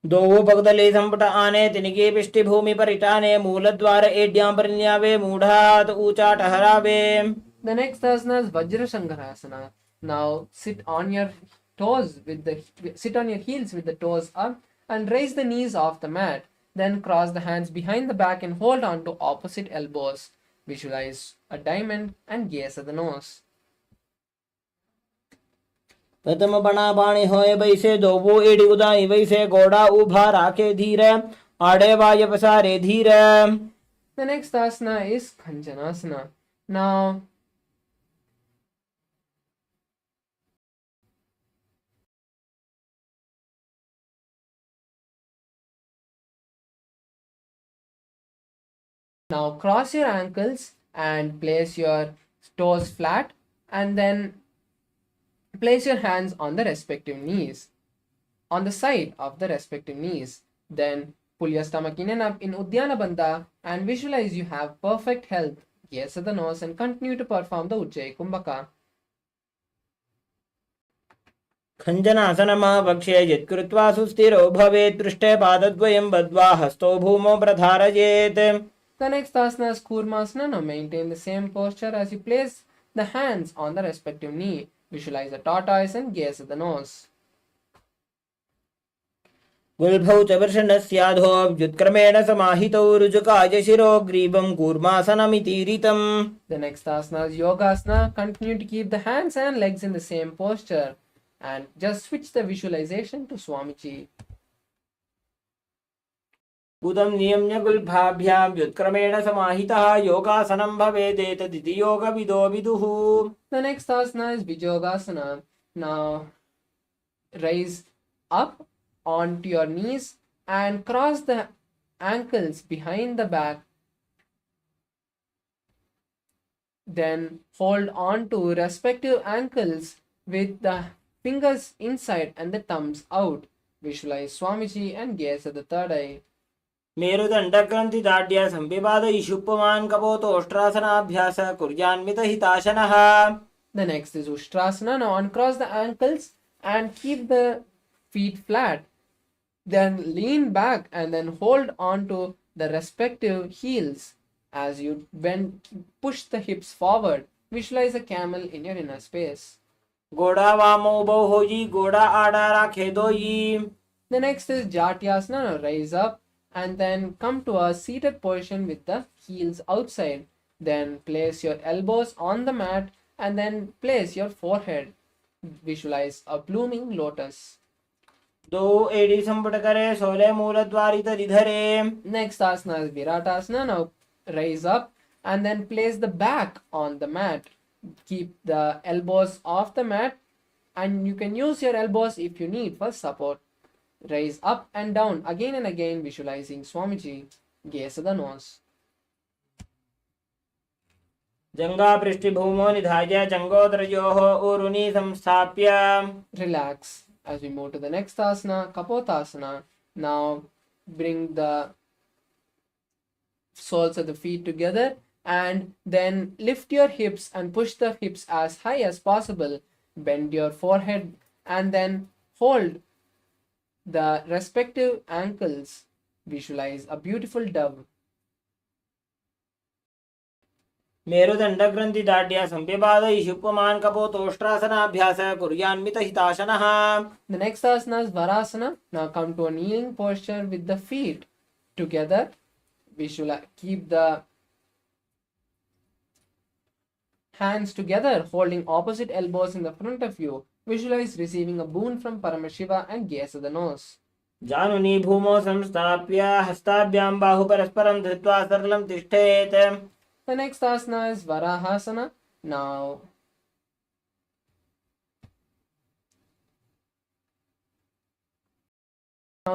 दो पगदले संपट आने तिनके पिष्टि भूमि परिटाने मूलद्वार एड्यां परिन्यावे मूढ़ात ऊंचा ठहरावे. The next asana is Vajrashankarasana. Now sit on your heels with the toes up and raise the knees off the mat. Then cross the hands behind the back and hold on to opposite elbows. Visualize a diamond and gaze at the nose. प्रथम बना बाणी होए वैसे दो वो AD Udai वैसे गोड़ा उभा राखे धीरे आड़े वाय पसारे धीरे. The next asana is Khanjanasana. Now cross your ankles and place your toes flat and then place your hands on the respective knees, on the side of the respective knees. Then pull your stomach in and up in Uddiyana Bandha and visualize you have perfect health. Gaze at the nose and continue to perform the Ujjayi Kumbhaka. खञ्जनासनमः वक्षे यत्कृत्वा सुस्थिरो भवेत् पृष्ठे पादद्वयं बद्ध्वा हस्तौ भूमौ प्रधारयेत्. The next asana is Kurmasana. Now maintain the same posture as you place the hands on the respective knee. Visualize a tortoise and gaze at the nose. गुल्भौ च वृषणस्याधोऽभ्युत्क्रमेण समाहितौ रुजुकाय शिरो ग्रीवं कूर्मासनमितीरितम्. The next asana is Yogasana. Continue to keep the hands and legs in the same posture and just switch the visualization to Swamiji. उदं नियम्य गुल्फाभ्यां व्युत्क्रमेण समाहितः योगासनं भवेदेतदिति योगविदो विदुः. The next asana is Vijogasana. Now rise up onto your knees and cross the ankles behind the back. Then hold on to respective ankles with the fingers inside and the thumbs out. Visualize Swamiji and gaze at the third eye. मेरुदण्डग्रन्थिदाढ्य संविवाद इषुप्पमान् कपोतोष्ट्रासनाभ्यास कुर्यान्वित हिताशनः. The next is Ustrasana. Now uncross the ankles and keep the feet flat. Then lean back and then hold on to the respective heels as you bend, push the hips forward. Visualize a camel in your inner space. घोड़ा वामो बहुजी घोड़ा आड़ा राखे दोई. The next is Jatyasana. Now raise up and then come to a seated position with the heels outside. Then place your elbows on the mat and then place your forehead. Visualize a blooming lotus. दो एड़ी संपुट करे सोले मूल द्वारित रिधरे. Next asana is Viratasana. Now raise up and then place the back on the mat. Keep the elbows off the mat and you can use your elbows if you need for support. Raise up and down again and again, visualizing Swamiji. Gaze at the nose. जंगा पृष्ठभूमो निधाय जंगोदरयोः ऊरुनि संस्थाप्य. Relax. As we move to the next asana, Kapotasana. Now bring the soles of the feet together and then lift your hips and push the hips as high as possible. Bend your forehead and then hold the respective ankles. Visualize a beautiful dove. मेरुदण्डग्रन्थिदाढ्य संविवाद इषुप्पमान् कपोतोष्ट्रासनाभ्यास कुर्यान्वित हिताशनः. The next asana is Varasana. Now come to a kneeling posture with the feet together. Visualize, keep the hands together, holding opposite elbows in the front of you. Visualize receiving a boon from Paramashiva and gaze at the nose. जानुनि भूमौ संस्थाप्य हस्ताभ्यां बाहु परस्परं धृत्वा सरलं तिष्ठेत्. The next asana is Varahasana. Now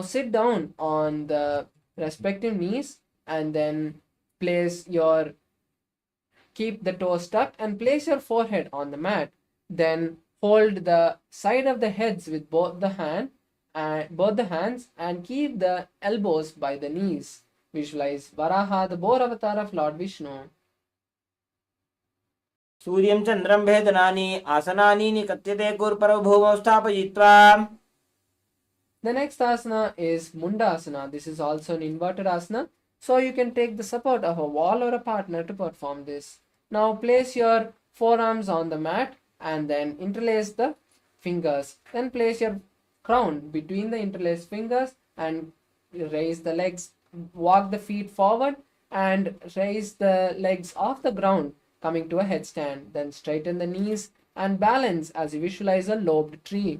sit down on the respective knees and then keep the toes tucked and place your forehead on the mat. Then hold the side of the heads with both the hands and keep the elbows by the knees. Visualize Varaha, the boar avatar of Lord Vishnu. सूर्यं चन्द्रं भेदनानि आसनानि निकत्यते कुर्परौ भूमौ स्थापयित्वा. The next asana is Mundasana. This is also an inverted asana, so you can take the support of a wall or a partner to perform this. Now place your forearms on the mat and then interlace the fingers. Then place your crown between the interlaced fingers and raise the legs. Walk the feet forward and raise the legs off the ground, coming to a headstand. Then straighten the knees and balance as you visualize a lobed tree.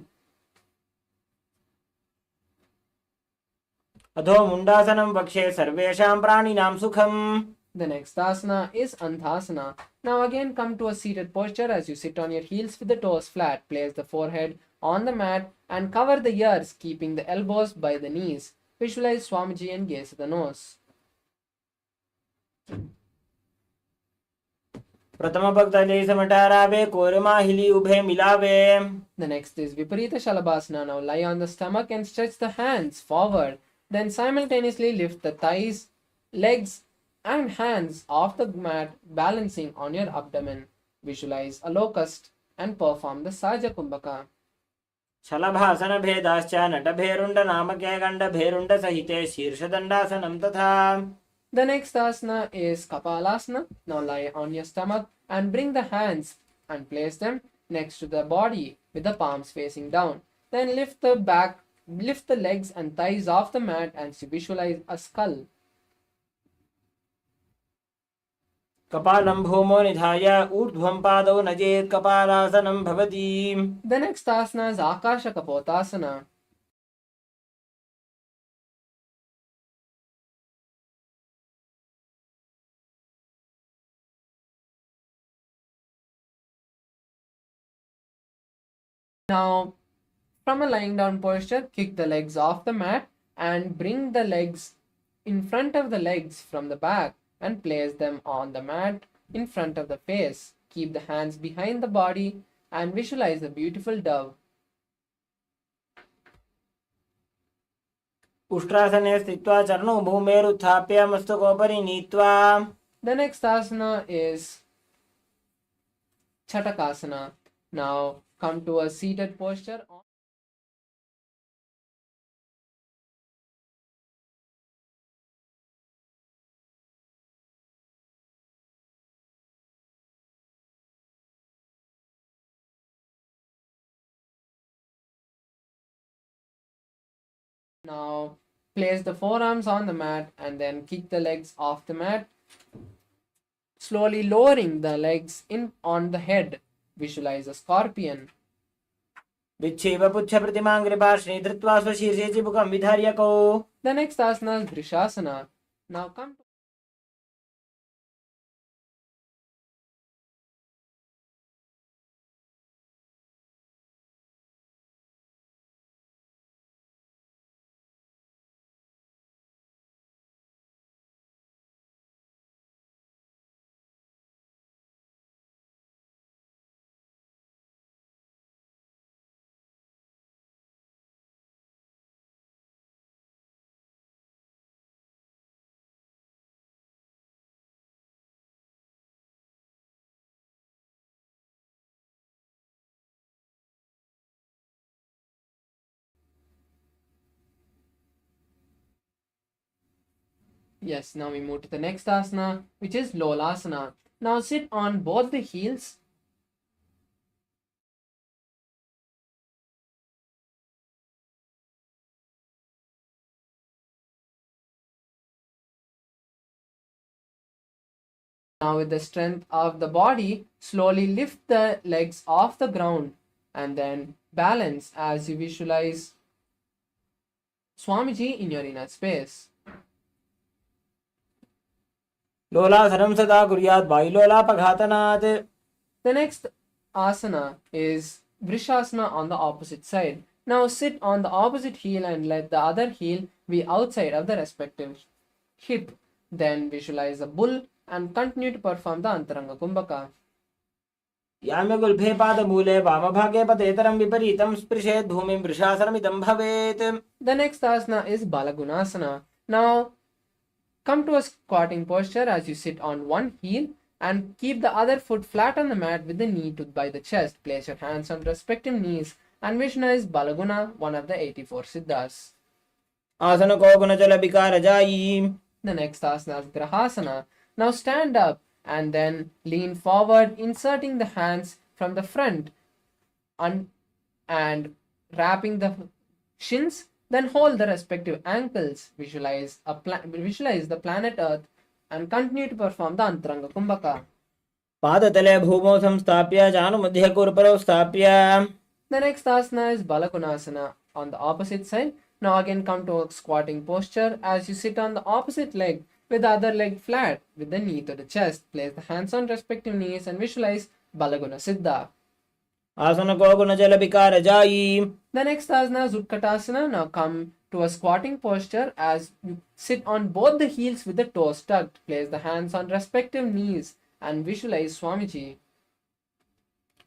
अधो मुंडासनं वक्षे सर्वेषां प्राणिनां सुखम्. The next asana is Anthasana. Now again come to a seated posture as you sit on your heels with the toes flat. Place the forehead on the mat and cover the ears, keeping the elbows by the knees. Visualize Swamiji and gaze at the nose. प्रथम भक्तले समटारावे कोरमाहिली उभे मिलावे. The next is Viparita Shalabhasana. Now lie on the stomach and stretch the hands forward. Then simultaneously lift the thighs, legs and hands off the mat, balancing on your abdomen. Visualize a locust and perform the Saja Kumbhaka. शलभासन भेदाश्च नटभेरुण्ड नामके गण्डभेरुण्ड सहिते शीर्षदण्डासनं तथा. The next asana is Kapalasana. Now lie on your stomach and bring the hands and place them next to the body with the palms facing down. Then lift the legs and thighs off the mat and visualize a skull. कपालं भूमो निधाय ऊर्ध्वं पादौ नजेत् कपालासनं भवति. The next asana is Akasha Kapotasana. Now, from a lying down posture, kick the legs off the mat and bring the legs in front of the legs from the back and place them on the mat in front of the face. Keep the hands behind the body and visualize a beautiful dove. उष्ट्रासने स्थित्वा चरणौ भूमेरुत्थाप्य मस्तकोपरि नीत्वा. The next asana is Chatakasana. Now come to a seated posture. Now place the forearms on the mat and then kick the legs off the mat, slowly lowering the legs in on the head. Visualize a scorpion. विच्छेव पुच्छ प्रतिमाङ्ग्रिपार्श्वे धृत्वा स्वशीर्षे चिबुकं विधार्य कौ. The next asana is Drishasana. Now come to Yes, now we move to the next asana, which is Lolasana. Now sit on both the heels. Now with the strength of the body, slowly lift the legs off the ground and then balance as you visualize Swamiji in your inner space. लोलासनं सदा कुर्यात् वायुलोलापघातनात्. The next asana is Vrishasana on the opposite side. Now sit on the opposite heel and let the other heel be outside of the respective hip. Then visualize a bull and continue to perform the Antaranga Kumbhaka. याम्य गुल्फे पादमूले वामभागे पतेतरं विपरीतं स्पृशेत् भूमिं वृषासनमिदं भवेत्. The next asana is Balagunasana. Now come to a squatting posture as you sit on one heel and keep the other foot flat on the mat with the knee by the chest. Place your hands on respective knees and visualize Balaguna, one of the 84 Siddhas. आसन को गुणजल विकार जायी. The next asana is Grahasana. Now stand up and then lean forward, inserting the hands from the front and wrapping the shins. Then hold the respective ankles. Visualize the planet Earth and continue to perform the Antaranga Kumbhaka. पादतले भूमौ संस्थाप्य जानुमध्यकुरपरौ स्थाप्य. The next asana is Balagunasana on the opposite side. Now again come to a squatting posture as you sit on the opposite leg with the other leg flat with the knee to the chest. Place the hands on respective knees and visualize Balaguna Siddha. आसन को गुणजल विकार जायी. The next asana is Utkatasana. Now come to a squatting posture as you sit on both the heels with the toes tucked. Place the hands on respective knees and visualize Swamiji.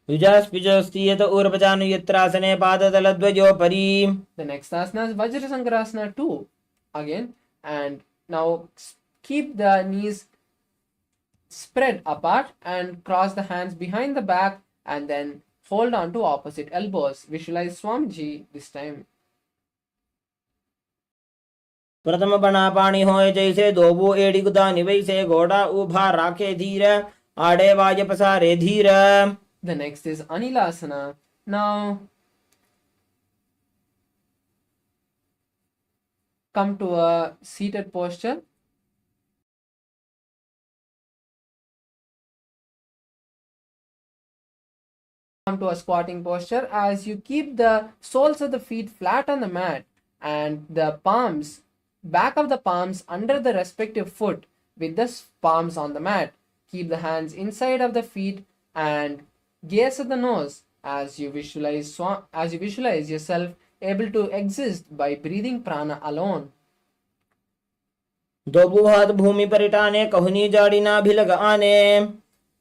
युजास्पिजोस्तीयत ऊर्वजानुयत्रासने पादतलद्वयोपरि. The next asana is Vajrasankarasana 2 again, and now keep the knees spread apart and cross the hands behind the back and then hold on to opposite elbows. Visualize Swamiji this time. प्रथम बना पानी होए जैसे दोबू एड़ी गुदानी वैसे घोड़ा उभा राखे धीर आड़े वाय पसारे धीर. The next is Anilasana. Now come to a seated posture. Come to a squatting posture as you keep the soles of the feet flat on the mat and the palms, back of the palms under the respective foot with the palms on the mat. Keep the hands inside of the feet and gaze at the nose as you visualize yourself able to exist by breathing prana alone. दोबू हाथ भूमि परिटाने कहनी जाड़ी ना भिलग आने.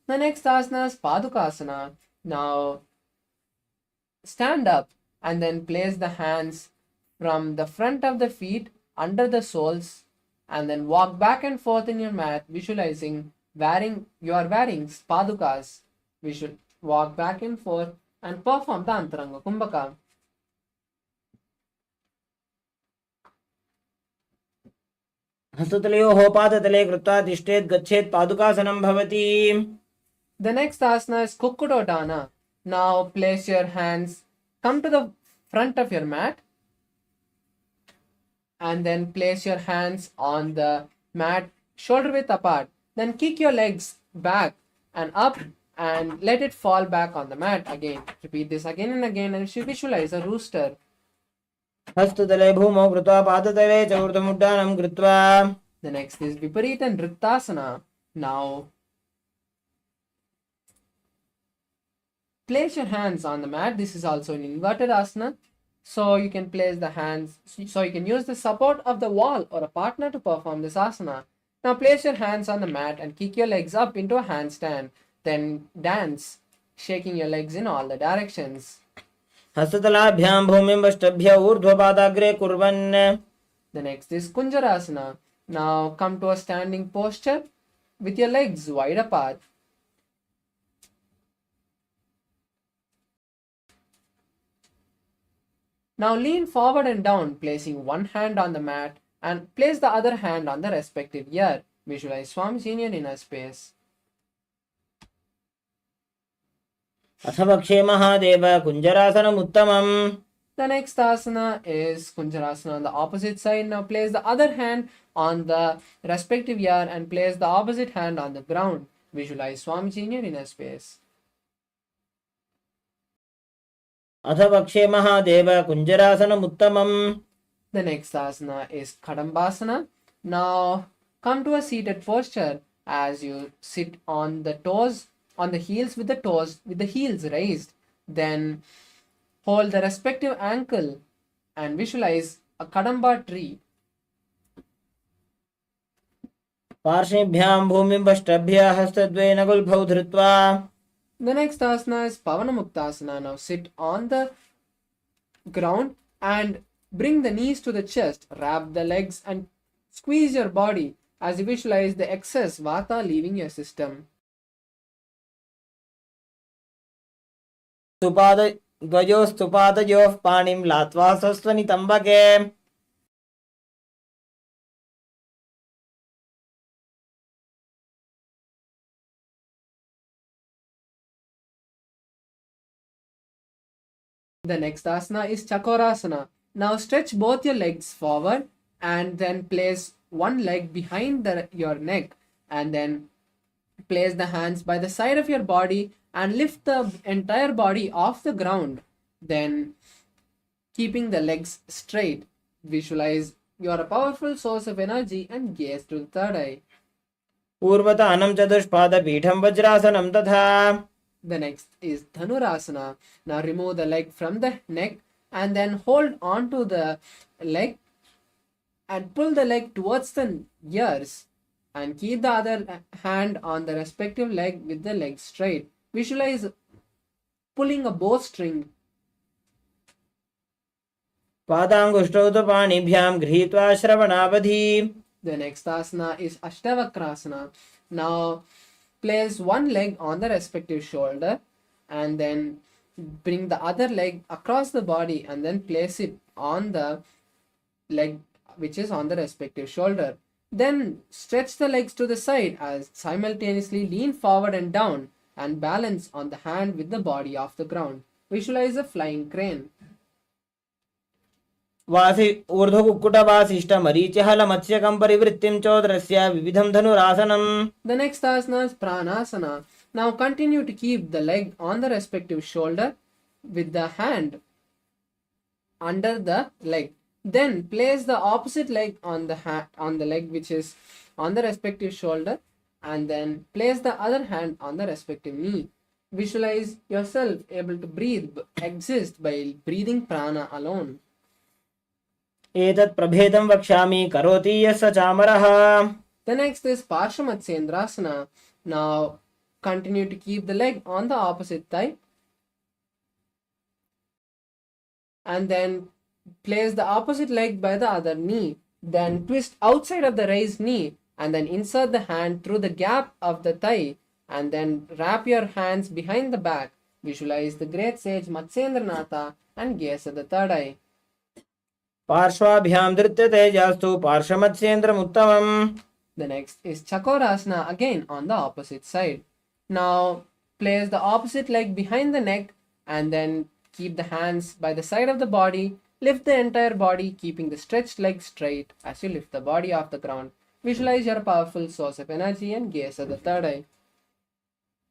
The next asana is Padukasana. Now stand up and then place the hands from the front of the feet under the soles, and then walk back and forth in your mat, visualizing you are wearing padukas. We should walk back and forth and perform the Antaranga Kumbhaka. हस्ततलयोः पादतले कृत्वा तिष्ठेत् गच्छेत् पादुकासनं भवति. The next asana is Kukkudodana. Now place your hands, come to the front of your mat, and then place your hands on the mat shoulder width apart. Then kick your legs back and up and let it fall back on the mat again. Repeat this again and again, and you visualize a rooster. हस्ततले भूमौ कृत्वा पादतले च ऊर्ध्वमुड्डानं कृत्वा. The next is Viparita Nrittasana. Now place your hands on the mat. This is also an inverted asana. So you can place the hands, so you can use the support of the wall or a partner to perform this asana. Now place your hands on the mat and kick your legs up into a handstand. Then dance, shaking your legs in all the directions. हस्ततलाभ्यां भूमिं वष्टभ्य ऊर्ध्वपादाग्रे कुर्वन्. The next is Kunjarasana. Now come to a standing posture with your legs wide apart. Now lean forward and down, placing one hand on the mat and place the other hand on the respective ear. Visualize Swami's in your inner space. अथ पक्षे महादेव कुञ्जरासनम् उत्तमम्. The next asana is Kunjarasana on the opposite side. Now place the other hand on the respective ear and place the opposite hand on the ground. Visualize Swami in your inner space. अथ पक्षे महादेव कुञ्जरासनम् उत्तमम्. The next asana is Kadambasana. Now come to a seated posture as you sit on the toes, on the heels with the heels raised. Then hold the respective ankle and visualize a Kadamba tree. पार्श्वेभ्यां भूमिं वष्टभ्य हस्तद्वयेन गुल्फौ धृत्वा. The next asana is Pavanamuktasana. Now sit on the ground and bring the knees to the chest. Wrap the legs and squeeze your body as you visualize the excess vata leaving your system. द्वयोस्तुपादयोः पाणिं लात्वा स्वस्वनितम्बके. The next asana is Chakorasana. Now stretch both your legs forward and then place one leg behind your neck and then place the hands by the side of your body and lift the entire body off the ground. Then keeping the legs straight, visualize you are a powerful source of energy and gaze to the third eye. पूर्वतानं चतुष्पादपीठं वज्रासनं तथा. The next is Dhanurasana. Now remove the leg from the neck and then hold on to the leg and pull the leg towards the ears and keep the other hand on the respective leg with the leg straight. Visualize pulling a bowstring. पादाङ्गुष्ठौ तु पाणिभ्यां गृहीत्वा श्रवणावधि. The next asana is Ashtavakrasana. Now place one leg on the respective shoulder and then bring the other leg across the body and then place it on the leg which is on the respective shoulder. Then stretch the legs to the side as simultaneously lean forward and down and balance on the hand with the body off the ground. Visualize a flying crane. वासि ऊर्ध्वकुक्कुटवासिष्ठमरीचिहलमत्स्यकं परिवृत्तिं चोदरस्य विविधं धनुरासनम्. The next asana is Pranasana. Now continue to keep the leg on the respective shoulder with the hand under the leg. Then place the opposite leg on the leg which is on the respective shoulder and then place the other hand on the respective knee. Visualize yourself able to breathe, exist by breathing prana alone. एतत् प्रभेदं वक्ष्यामि करोति यस्य चामरः. The next is Parshamatsendrasana. Now continue to keep the leg on the opposite thigh and then place the opposite leg by the other knee. Then twist outside of the raised knee and then insert the hand through the gap of the thigh and then wrap your hands behind the back. Visualize the great sage Matsyendranatha and gaze at the third eye. पार्श्वाभ्यां धृत्यतेजास्तु पार्श्वमत्स्येन्द्रमुत्तमम्. The next is Chakorasana, again on the opposite side. Now place the opposite leg behind the neck and then keep the hands by the side of the body. Lift the entire body, keeping the stretched leg straight as you lift the body off the ground. Visualize your powerful source of energy and gaze at the third eye.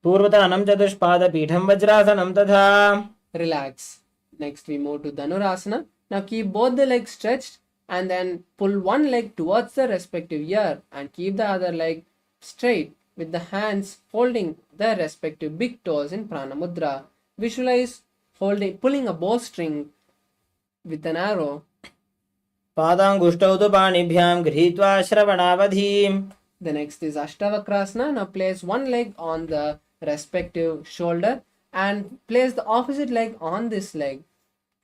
पूर्वतानं चतुष्पादपीठं वज्रासनं तथा. Relax. Next we move to Dhanurasana. Now keep both the legs stretched and then pull one leg towards the respective ear and keep the other leg straight with the hands holding the respective big toes in Prana Mudra. Visualize pulling a bowstring with an arrow. पादाङ्गुष्टौ तु पाणिभ्यां गृहीत्वा श्रवणावधिम्. The next is Ashtavakrasana. Now place one leg on the respective shoulder and place the opposite leg on this leg,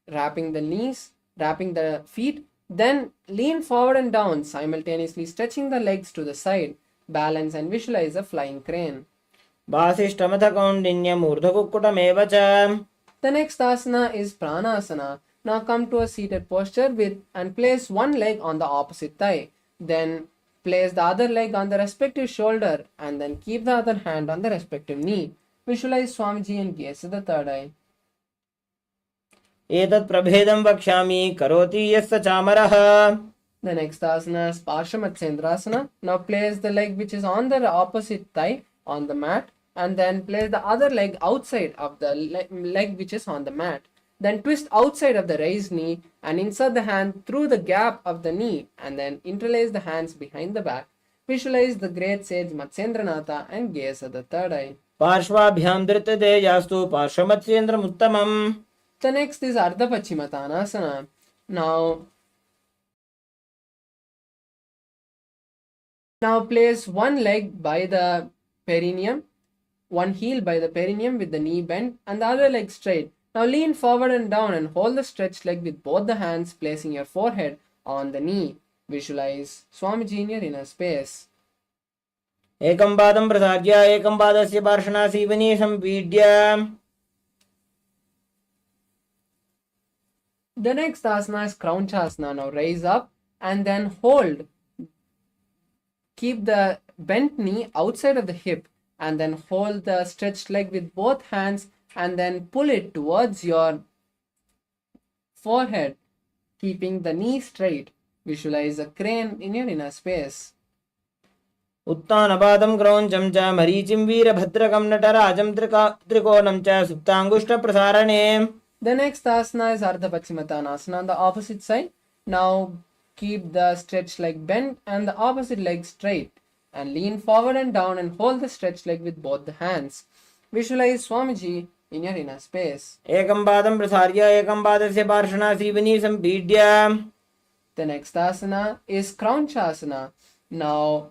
wrapping the feet. Then lean forward and down, simultaneously stretching the legs to the side. Balance and visualize a flying crane. वासिष्ठमथ कौण्डिन्यम् ऊर्ध्वकुक्कुटमेव च. The next asana is Pranasana. Now come to a seated posture and place one leg on the opposite thigh. Then place the other leg on the respective shoulder and then keep the other hand on the respective knee. Visualize Swamiji and gaze at the third eye. एतत् प्रभेदं वक्ष्यामि करोति यस्य चामरः. The next asana is Parshamatsendrasana. Now place the leg which is on the opposite thigh on the mat and then place the other leg outside of the leg which is on the mat. Then twist outside of the raised knee and insert the hand through the gap of the knee and then interlace the hands behind the back. Visualize the great sage Matsyendranatha and gaze at the third eye. पार्श्वाभ्यां धृत्यतेजास्तु पार्श्वमत्स्येन्द्रमुत्तमम्. The next is Ardha Paschimottanasana. Now place one leg by the perineum, one heel by the perineum with the knee bent and the other leg straight. Now lean forward and down and hold the stretched leg with both the hands, placing your forehead on the knee. Visualize Swamiji in your inner space. एकं पादं प्रसार्य एकं पादस्य पार्श्वनासीवने संपीड्य. The next asana is Kraunchasana. Now raise up and then hold. Keep the bent knee outside of the hip and then hold the stretched leg with both hands and then pull it towards your forehead, keeping the knee straight. Visualize a crane in your inner space. उत्तानपादं क्रौञ्चं च मरीचिं वीरभद्रकं नटराजं त्रिकोणं च सुप्ताङ्गुष्ठप्रसारणे. The next asana is Ardha Paschimottanasana on the opposite side. Now keep the stretched leg bent and the opposite leg straight and lean forward and down and hold the stretched leg with both the hands. Visualize Swamiji in your inner space. एकं पादं प्रसार्य एकं पादस्य पार्श्वनासीवने संपीड्य. The next asana is Kraunchasana. Now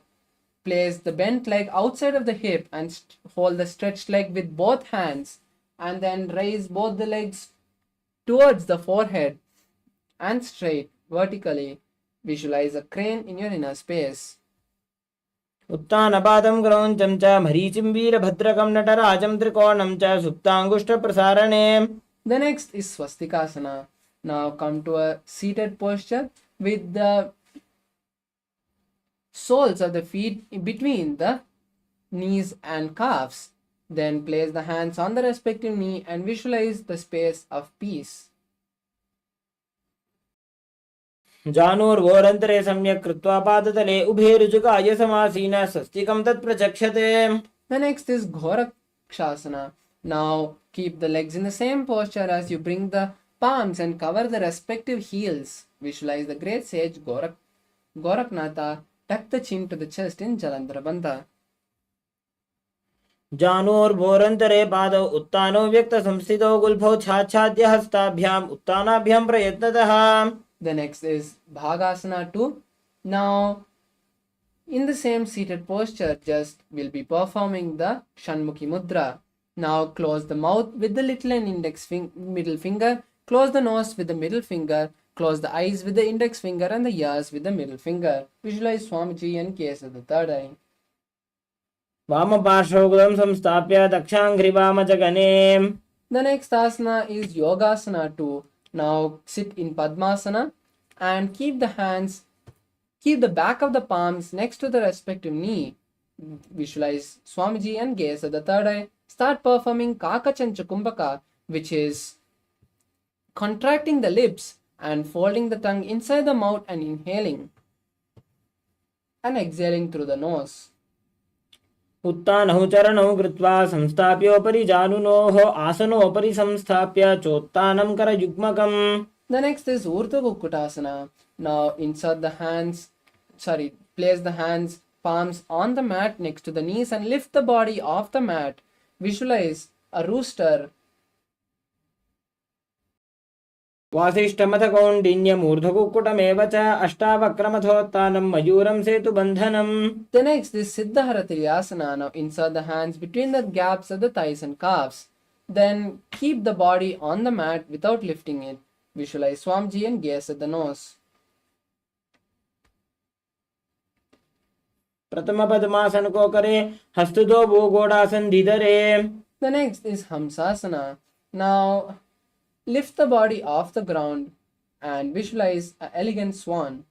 place the bent leg outside of the hip and hold the stretched leg with both hands and then raise both the legs towards the forehead and straight vertically. Visualize a crane in your inner space. उत्तानपादं क्रौञ्चं च मरीचिं वीरभद्रकं नटराजं त्रिकोणं च सुप्ताङ्गुष्ठप्रसारणे. The next is Swastikasana. Now come to a seated posture with the soles of the feet between the knees and calves. Then place the hands on the respective knee and visualize the space of peace. जानुर्वोरन्तरे सम्यक् कृत्वा पादतले उभे रुजुकाय समासीनः स्वस्तिकं तत् प्रचक्षते. The next is Gorakshasana. Now keep the legs in the same posture as you bring the palms and cover the respective heels. Visualize the great sage Goraknatha. Tuck the chin to the chest in Jalandhara Bandha. जानुर्वोरन्तरे पादौ उत्तानो व्यक्तसंस्थितौ गुल्फौ छाच्छाद्य हस्ताभ्याम् उत्तानाभ्यां प्रयत्नतः. The next is Bhagasana 2. Now, in the same seated posture, just we'll be performing the Shanmukhi Mudra. Now, close the mouth with the little and middle finger. Close the nose with the middle finger. Close the eyes with the index finger and the ears with the middle finger. Visualize Swamiji and gaze at the third eye. वामपार्श्वगुलं संस्थाप्य दक्षाङ्घ्रिवामजगने. The next asana is Yogasana 2. Now sit in Padmasana and keep the back of the palms next to the respective knee. Visualize Swamiji and gaze at the third eye. Start performing Kakachancha Kumbhaka, which is contracting the lips and folding the tongue inside the mouth and inhaling and exhaling through the nose. उत्तानौ चरणौ कृत्वा संस्थाप्योपरि जानुनोः आसनोपरि संस्थाप्य चोत्तानं करयुग्मकम्. The next is Urdhva Kukkutasana. Now place the hands, palms on the mat next to the knees and lift the body off the mat. Visualize a rooster. वासिष्ठमथ कौण्डिन्यमूर्ध्वकुक्कुटमेव च अष्टावक्रमथोत्तानं मयूरं सेतुबन्धनम्. The next is Siddhara Triasana. Now insert the hands between the gaps of the thighs and calves. Then keep the body on the mat without lifting it. Visualize Swamiji and gaze at the nose. प्रथम पद्मासन को करे हस्तुदो भूगोडासन धीधरे. The next is Hamsasana. Now lift the body off the ground and visualize an elegant swan.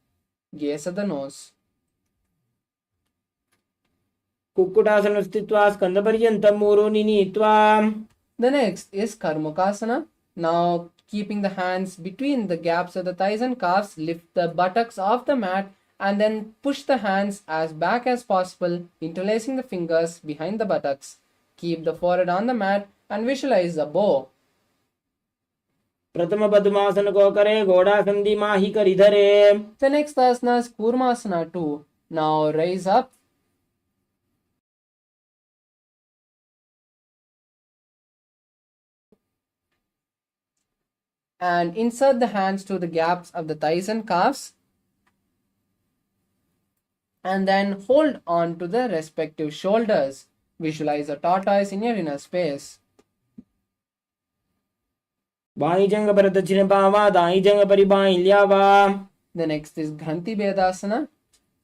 Gaze at the nose. Kukkutasana स्थित्वा स्कन्धपर्यन्तं मूरोनि नीत्वा. The next is Karmukasana. Now keeping the hands between the gaps of the thighs and calves, lift the buttocks off the mat and then push the hands as back as possible, interlacing the fingers behind the buttocks. Keep the forehead on the mat and visualize a bow. प्रथम पद्मासन को करे Ghodasan दिमाहि करिधरे. The next asana is Kurmasana 2. Now rise up and insert the hands to the gaps of the thighs and calves and then hold on to the respective shoulders. Visualize a tortoise in your inner space. By जंग पर दक्षिण पावा दाई जंग परि by ल्यावा. The next is Granthi Bedasana.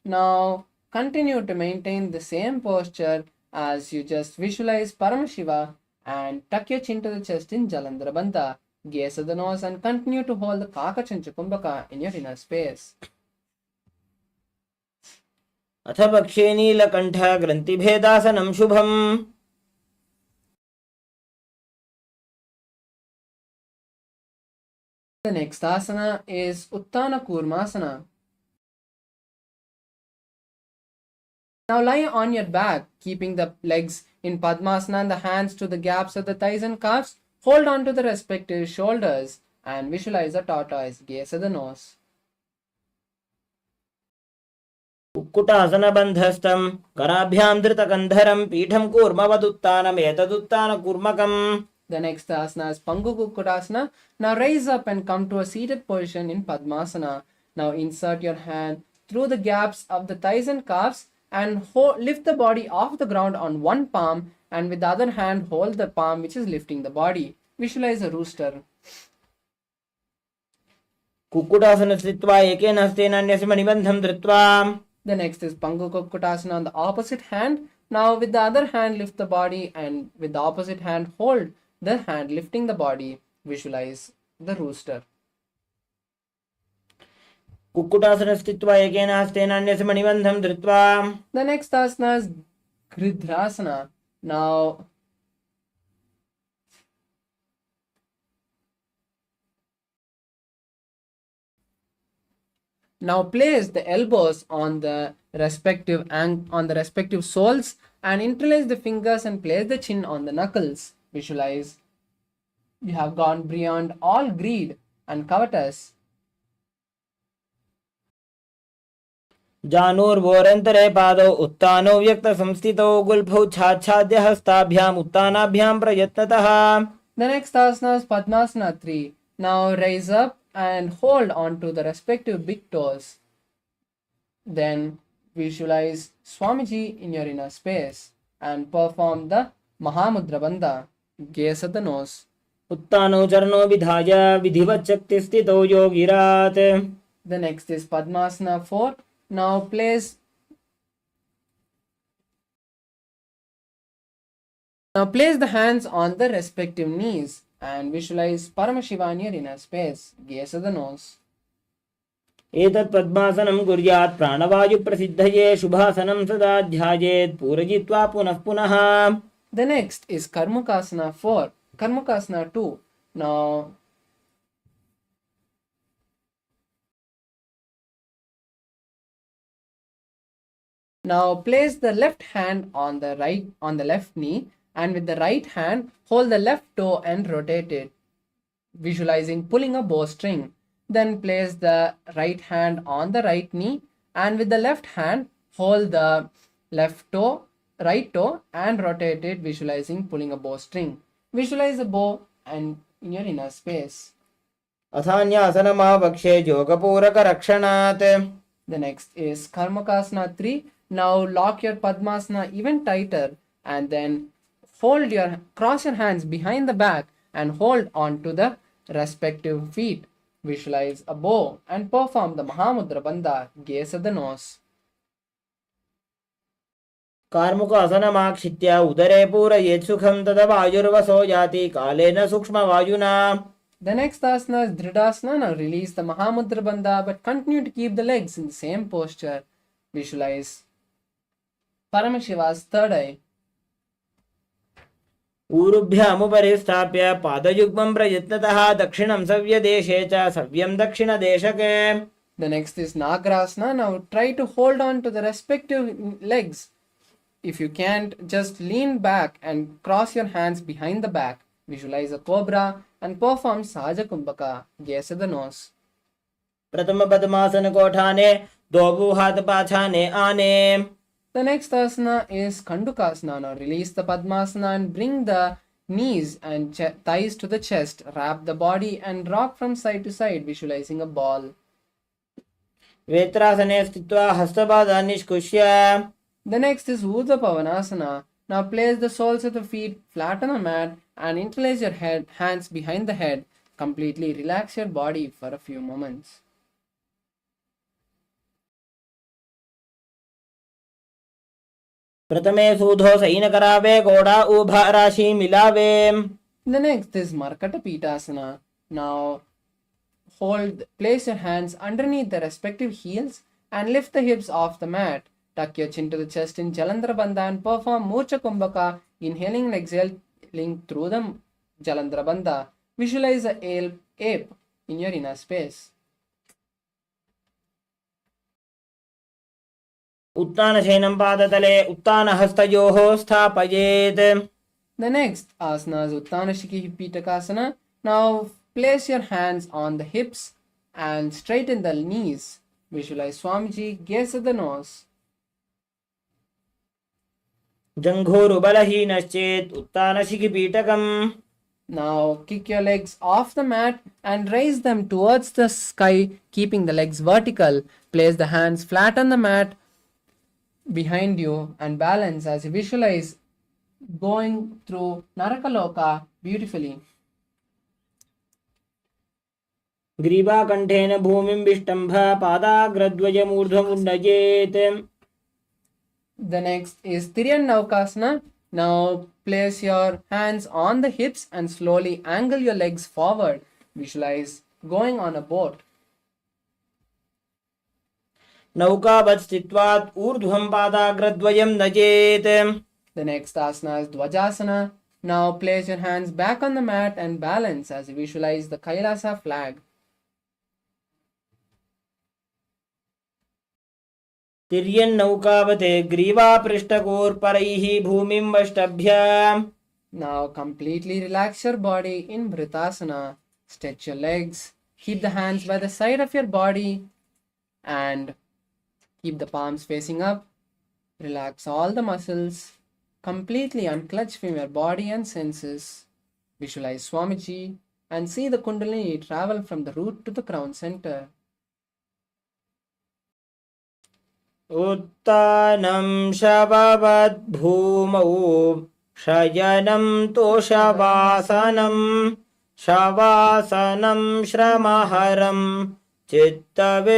Now continue to maintain the same posture as you just visualize Paramashiva and tuck your chin to the chest in Jalandhara Bandha. Gaze at the nose and continue to hold the Kakachancha Kumbhaka in your inner space. अथ पक्षे नीलकण्ठ ग्रन्थिभेदासनं शुभम्. The next asana is Uttana Kurmasana. Now lie on your back, keeping the legs in Padmasana and the hands to the gaps of the thighs and calves. Hold on to the respective shoulders and visualize a tortoise. Gaze at the nose. कुक्कुटासनबन्धस्थं कराभ्यां धृतकन्धरं पीठं कूर्मवदुत्तानमेतदुत्तानकूर्मकम्. The next asana is Pangu Kukkutasana. Now raise up and come to a seated position in Padmasana. Now insert your hand through the gaps of the thighs and calves and lift the body off the ground on one palm and with the other hand hold the palm which is lifting the body. Visualize a rooster. Kukkutasana स्थित्वा एकेन हस्तेन अन्यस्य मणिबन्धं धृत्वा. The next is Pangu Kukkutasana on the opposite hand. Now with the other hand lift the body and with the opposite hand hold the hand lifting the body. Visualize the rooster. Kukkutasana स्थित्वा एकेन हस्तेन अन्यस्य मणिबन्धं धृत्वा. The next asana is Gridhrasana. Now place the elbows on the respective soles and interlace the fingers and place the chin on the knuckles. Visualize you have gone beyond all greed and covetous. जानूर्वोरन्तरे पादौ उत्तानौ व्यक्तसंस्थितौ गुल्फौ छाच्छाद्य हस्ताभ्याम् उत्तानाभ्यां प्रयत्नतः. The next asana is Padmasana 3. Now rise up and hold on to the respective big toes. Then visualize Swamiji in your inner space and perform the Mahamudra Bandha. Gaze at the nose. उत्तानो चरणो विधाय विधिवत् शक्तिस्थितो योगिरात्. The next is Padmasana 4. Now place the hands on the respective knees and visualize Paramashiva in your inner space. Gaze at the nose. एतत् पद्मासनं कुर्यात् प्राणवायुप्रसिद्धये शुभासनं सदा ध्यायेत् पूरयित्वा पुनः पुनः. The next is Karmakasana 4. Karmakasana 2. Now place the left hand on the left knee and with the right hand hold the left toe and rotate it, visualizing pulling a bowstring. Then place the right hand on the right knee and with the left hand hold the right toe and rotate it, visualizing pulling a bowstring. Visualize a bow and in your inner space. अथान्यासनमावक्षे योगपूरकरक्षणात्. The next is Karmakasana 3. Now lock your Padmasana even tighter and then cross your hands behind the back and hold on to the respective feet. Visualize a bow and perform the Mahamudra Bandha. Gaze at the nose. कार्मुकासनमाक्षित्य उदरे पूरयेत् सुखं तदा वायुर्वसो याति कालेन सूक्ष्मवायुना. The next asana is Dridasana. Now release the Mahamudra Bandha but continue to keep the legs in the same posture. Visualize Paramashiva's third eye. ऊरुभ्यामुपरि स्थाप्य पादयुग्मं प्रयत्नतः दक्षिणं सव्यदेशे च सव्यं दक्षिणदेशके. The next is Nagrasana. Now try to hold on to the respective legs. If you can't, just lean back and cross your hands behind the back. Visualize a cobra and perform Sahaja Kumbhaka. Gaze at the nose. प्रथम पद्मासन कोठाने दो हाथ पाछाने आने. The next asana is Kandukasana. Now release the Padmasana and bring the knees and thighs to the chest. Wrap the body and rock from side to side, visualizing a ball. वेत्रासने स्थित्वा हस्तपादान् निष्कुष्य. The next is Urdhva Pavanasana. Now place the soles of the feet flat on the mat and interlace your hands behind the head. Completely relax your body for a few moments. प्रथमे सूधो सैनकरावे घोड़ा उभा राशि मिलावे. The next is Markata Pitasana. Now place your hands underneath the respective heels and lift the hips off the mat. Tuck your chin to the chest in Jalandhara Bandha and perform Murcha Kumbhaka, inhaling and exhaling through the Jalandhara Bandha. Visualize a ape in your inner space. उत्तानशयनं पादतले उत्तानहस्तयोः स्थापयेत्. The next asana is Uttanashiki Pitakasana. Now place your hands on the hips and straighten the knees. Visualize Swamiji, gaze at the nose. जङ्घोरुबलहीनश्चेत् उत्तानशिखिपीठकम्. Now kick your legs off the mat and raise them towards the sky, keeping the legs vertical. Place the hands flat on the mat behind you and balance as you visualize going through Narakaloka beautifully. ग्रीवाकण्ठेन भूमिं विष्टम्भ पादाग्रद्वयमूर्ध्वमुण्डयेत्. The next is Tiryanavakasana. Now place your hands on the hips and slowly angle your legs forward. Visualize going on a boat. नौकावत् स्थित्वात् ऊर्ध्वं पादाग्रद्वयं नयेत्. The next asana is Dvajasana. Now place your hands back on the mat and balance as you visualize the KAILASA flag. तिर्यन्नौकावते ग्रीवापृष्ठकोर्परैः भूमिं वष्टभ्य. Now completely relax your body in Vritasana. Stretch your legs. Keep the hands by the side of your body and keep the palms facing up. Relax all the muscles. Completely unclutch from your body and senses. Visualize Swamiji and see the Kundalini travel from the root to the crown center. उत्तानं शववद् भूमौ शयनं तोषवासनं शवासनं श्रमहरं चित्तविश्रान्तिकारणम्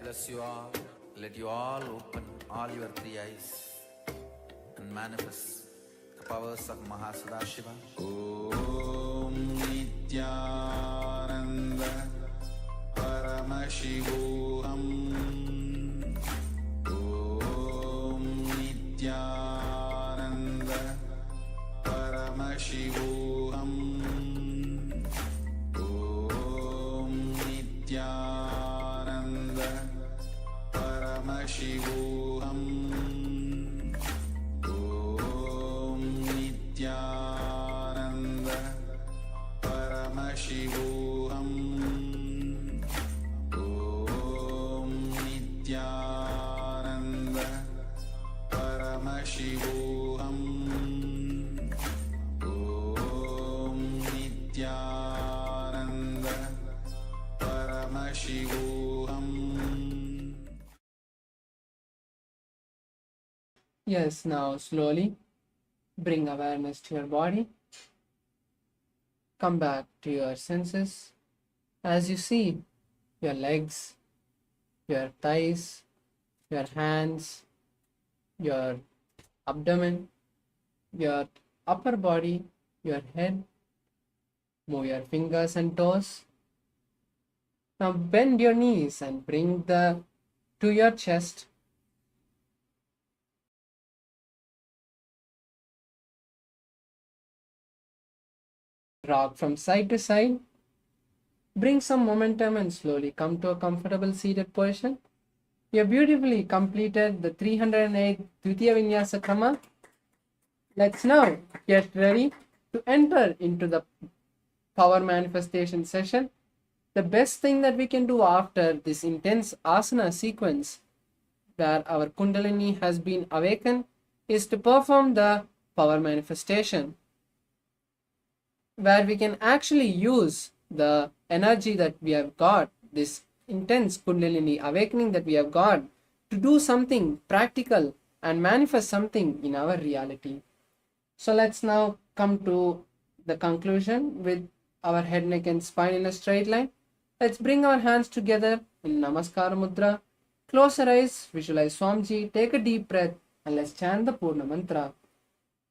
bless you all. Let you all open all your three eyes and manifest the powers of Mahasadashiva. Om Nithyananda Paramashivoham. Om Nithyananda Paramashivoham. Om Nithyananda Paramashivoham. Om Nithyananda Paramashivoham. Om Nithyananda Paramashivoham. Om Nithyananda Paramashivoham. Yes, now slowly bring awareness to your body. Come back to your senses as you see your legs, your thighs, your hands, your abdomen, your upper body, your head. Move your fingers and toes. Now bend your knees and bring to your chest. Rock from side to side. Bring some momentum and slowly come to a comfortable seated position. You have beautifully completed the 308 Dvitiya Vinyasa Krama. Let's now get ready to enter into the power manifestation session. The best thing that we can do after this intense asana sequence where our Kundalini has been awakened is to perform the power manifestation, where we can actually use the energy that we have got, this intense Kundalini awakening that we have got, to do something practical and manifest something in our reality. So let's now come to the conclusion with our head, neck and spine in a straight line. Let's bring our hands together in Namaskara Mudra. Close your eyes, visualize Swamiji, take a deep breath, and let's chant the Purna Mantra.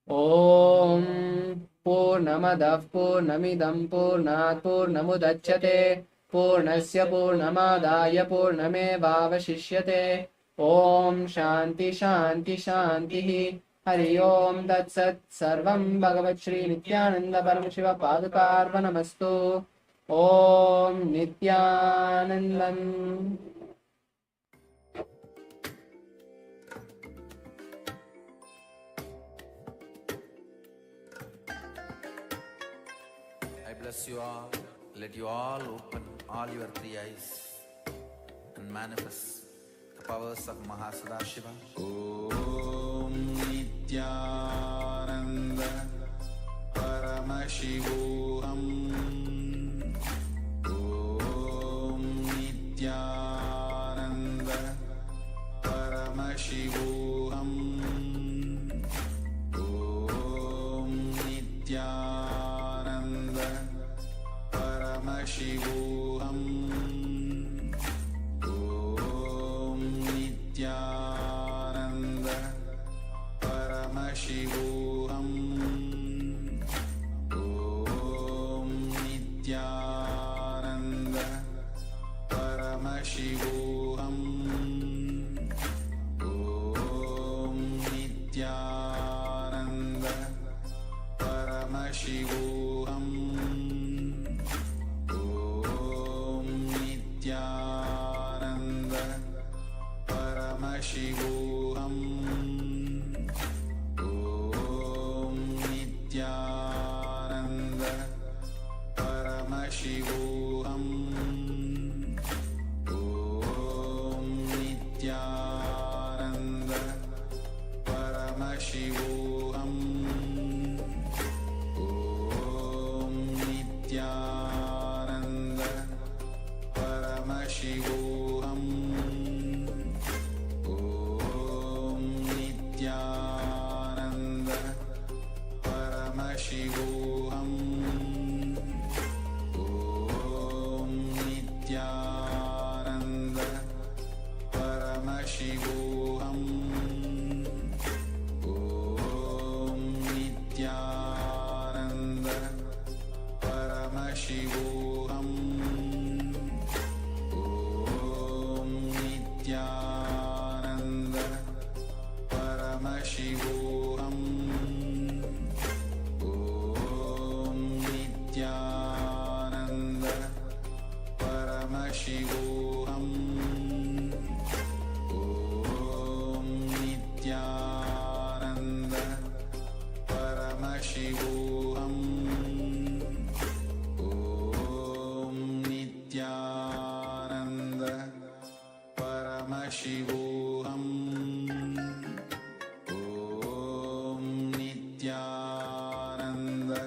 Om Purnamadav Purnamidam Purnat Purnamudachyate Purnasya Purnamadaya Purnamevavashishyate. Om Shanti Shanti Shanti. Hari Om Tat Sat. Sarvam Bhagavat Shri Nithyananda Paramashiva Padukarvanamastu. Om Nithyanandam. I bless you all. Let you all open all your three eyes and manifest the powers of Mahasadashiva. Om Nithyananda Paramashivoham. Om Nithyananda Paramashivoham. Om Nithyananda Paramashivoham. Om Nithyananda Paramashivoham. Om Nithyananda Paramashivoham. Om Nithyananda Paramashivoham. Om Nithyananda Paramashivoham. Om Nithyananda Paramashivoham. Om Nithyananda Paramashivoham. Om Nithyananda Paramashivoham. Om Nithyananda Paramashivoham. Om Nithyananda Paramashivoham Om Nithyananda Paramashivoham Om Nithyananda Paramashivoham Om Nithyananda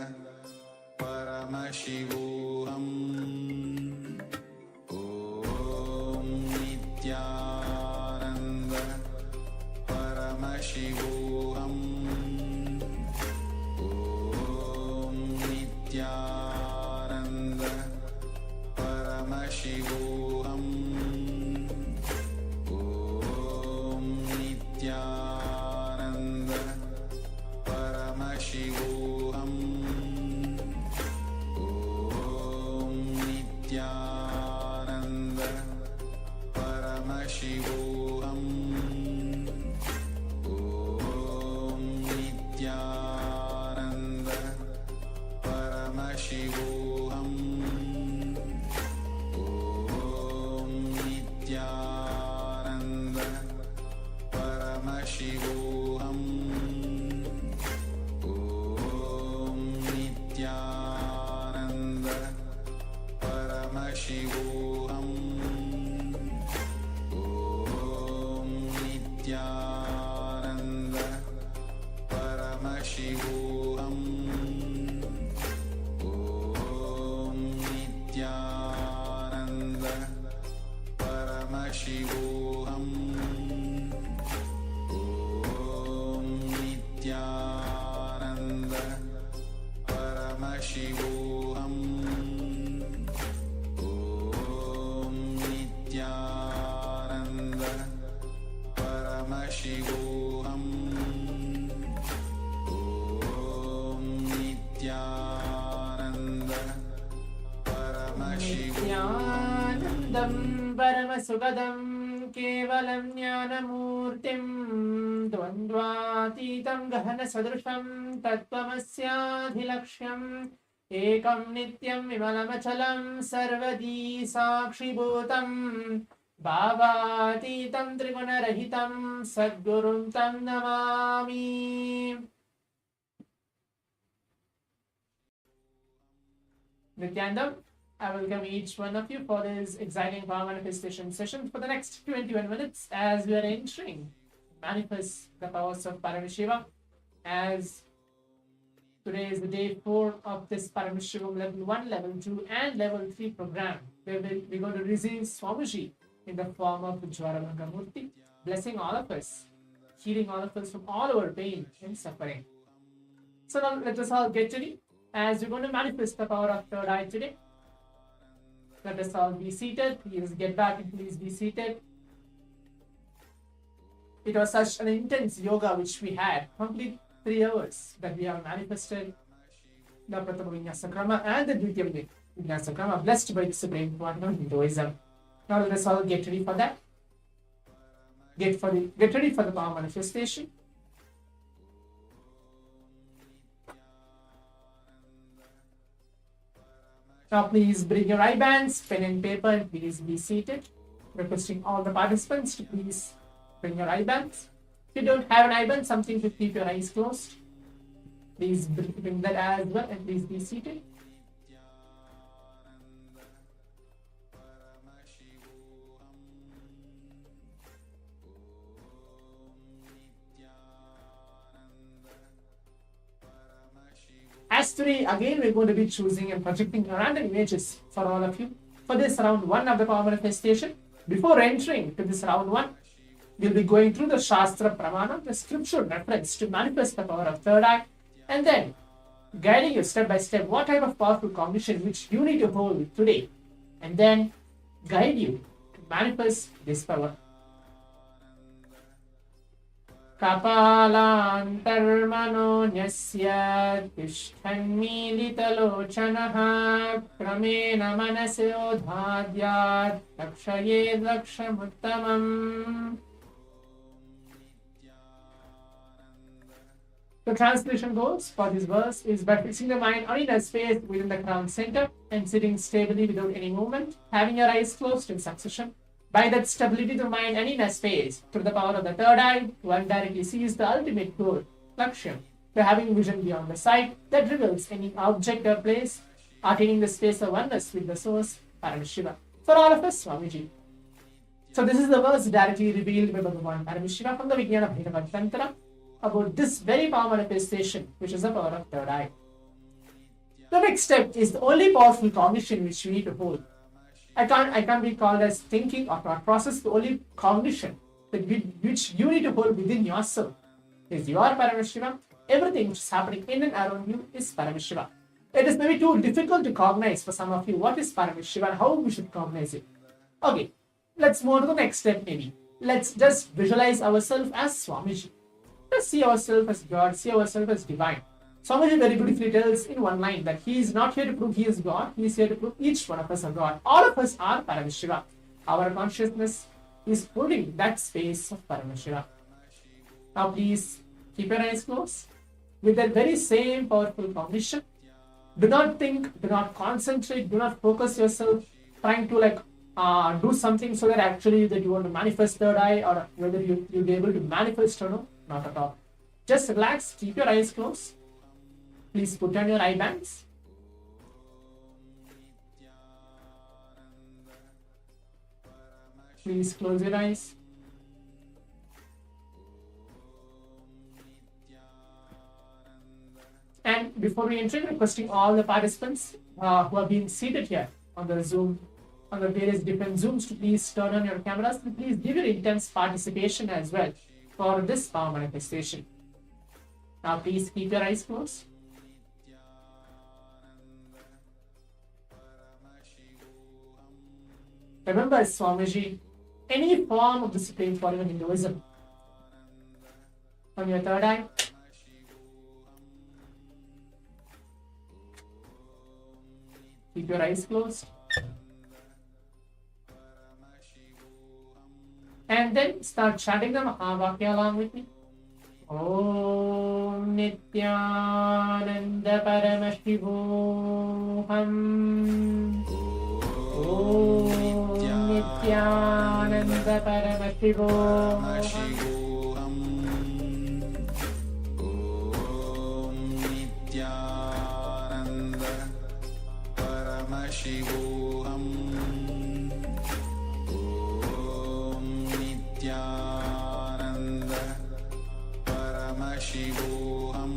Paramashivoham Om Nithyananda Paramashivoham Om Nithyananda Paramashivoham Om Nithyananda Paramashivoham Om Nithyananda Paramashivoham Om Nithyananda Paramashivoham Om Nithyananda Paramashivoham Om Nithyananda Paramashivoham Om Nithyananda Paramashivoham Om Nithyananda Paramashivoham Om Nithyananda Paramashivoham Om Nithyananda Paramashivoham Om Nithyananda Paramashivoham नित्यानन्दं परमसुखदं केवलं ज्ञानमूर्तिं द्वन्द्वातीतं गहनसदृशं तत्त्वमस्याधिलक्ष्यम् एकं नित्यं विमलमचलं सर्वदी साक्षिभूतं भावातीतं त्रिगुणरहितं सद्गुरुं तं Namami. Nithyanandam, I will welcome each one of you for this exciting power manifestation session for the next 21 minutes as we are entering manifest the powers of Paramashiva, as today is the day 4 of this Paramashivoham Level 1, Level 2 and Level 3 program, where we're going to receive Swamiji in the form of Jwaramurti, blessing all of us, healing all of us from all our pain and suffering. So now let us all get ready as we're going to manifest the power of third eye today. Let us all be seated. Please get back and please be seated. It was such an intense yoga which we had, complete 3 hours, that we have manifested the Pratama Vinyasa Krama and the Dvitya Vinyasa Krama, blessed by the Supreme Pontiff of Hinduism. Now let us all get ready for that. Get ready for the power manifestation. Now please bring your eye bands, pen and paper, and please be seated. Requesting all the participants to please bring your eye bands. If you don't have an eye band, something to keep your eyes closed, please bring that as well, and please be seated. As today, again, we're going to be choosing and projecting random images for all of you for this round 1 of the power manifestation. Before entering to this round 1, we'll be going through the Shastra Pramana, the scripture reference to manifest the power of third eye, and then guiding you step by step what type of powerful cognition which you need to hold today, and then guide you to manifest this power. कपालान्तर्मनोन्यस्य तिष्ठन्मीलितलोचनः क्रमेण मनसोधाद्यात् लक्षयेद् लक्ष्यमुत्तमम्. The translation goes for this verse is by fixing the mind on inner space within the crown center and sitting stably without any movement, having your eyes closed in succession. By that stability of mind and inner space, through the power of the third eye, one directly sees the ultimate goal, Lakshya, by having vision beyond the sight that reveals any object or place, attaining the space of oneness with the source, Paramashiva. For all of us, Swamiji. So this is the verse directly revealed by Bhagavan Paramashiva from the Vijnana Bhairava Tantra about this very power manifestation, which is the power of third eye. The next step is the only powerful cognition which we need to hold. I can't be called as thinking or thought process. The only cognition which you need to hold within yourself is your Paramashiva. Everything which is happening in and around you is Paramashiva. It is maybe too difficult to cognize for some of you what is Paramashiva and how we should cognize it. Okay, let's move on to the next step maybe. Let's just visualize ourselves as Swamiji. Let's see ourselves as God, see ourselves as divine. Swamiji very beautifully tells in one line that he is not here to prove he is God, he is here to prove each one of us are God. All of us are Paramashiva. Our consciousness is holding that space of Paramashiva. Now please keep your eyes closed. With that very same powerful cognition, do not think, do not concentrate, do not focus yourself trying to do something so that actually that you want to manifest third eye or whether you'll be able to manifest or no, not at all. Just relax, keep your eyes closed. Please put on your eye bands. Please close your eyes. And before we enter, requesting all the participants who have been seated here on the Zoom, on the various different Zooms to please turn on your cameras and please give your intense participation as well for this power manifestation. Now please keep your eyes closed. Remember, Swamiji, any form of the Supreme Pontiff of Hinduism. On your third eye, keep your eyes closed. And then start chanting the Mahavakya along with me. Om Nithyananda Paramashivoham. Om Nithyananda Paramashivoham. Paramashivoham. Om Nithyananda Paramashivoham. Om Nithyananda Paramashivoham.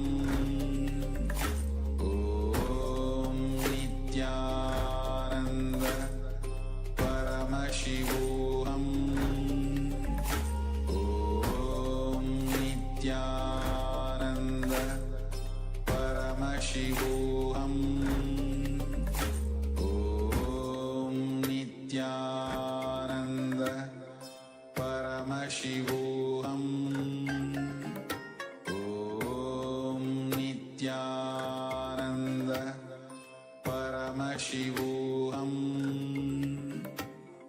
Om Nithyananda Paramashivoham. Nithyananda Paramashivoham. Om Nithyananda Paramashivoham. Om Nithyananda Paramashivoham.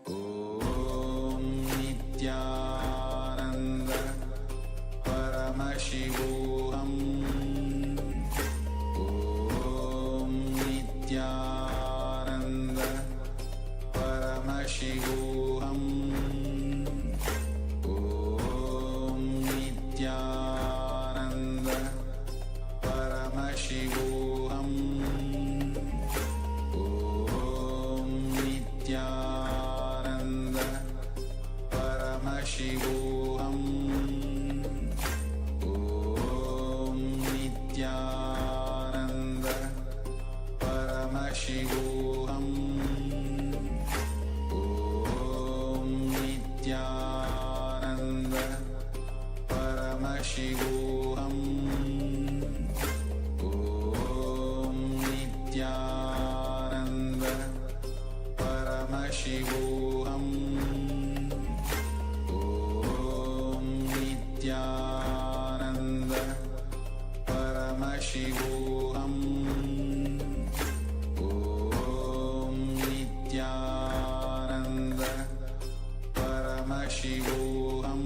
Om Nithyananda Paramashivoham. Om Nithyananda Paramashivoham. Om Nithyananda Paramashivoham. Om Nithyananda Paramashivoham. Om Nithyananda Paramashivoham. Om Nithyananda Paramashivoham. Om Nithyananda Paramashivoham. Om Nithyananda Paramashivoham.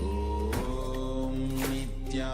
Om Nithyananda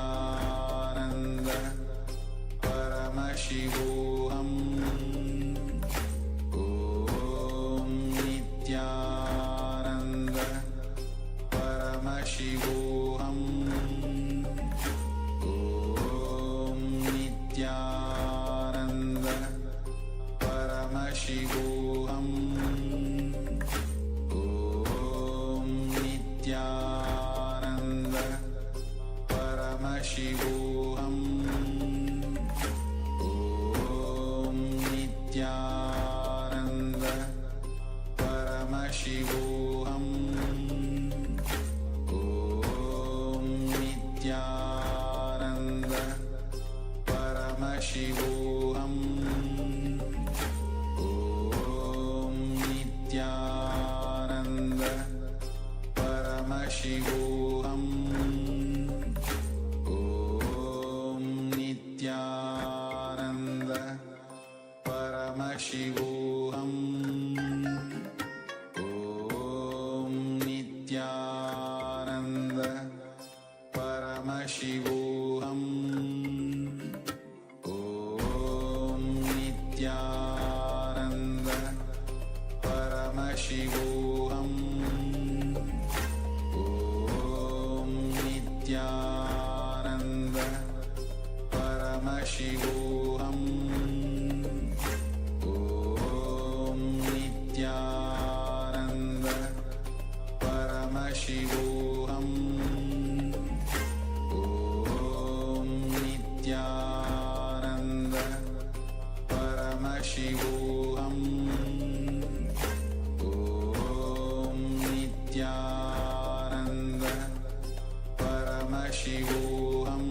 Paramashivoham Om Nithyananda Paramashivoham Om Nithyananda Paramashivoham Om Nithyananda Paramashivoham Om Nithyananda Paramashivoham Om Nithyananda Paramashivoham Om Nithyananda Paramashivoham Om Nithyananda Paramashivoham Om Nithyananda Paramashivoham Om Nithyananda Paramashivoham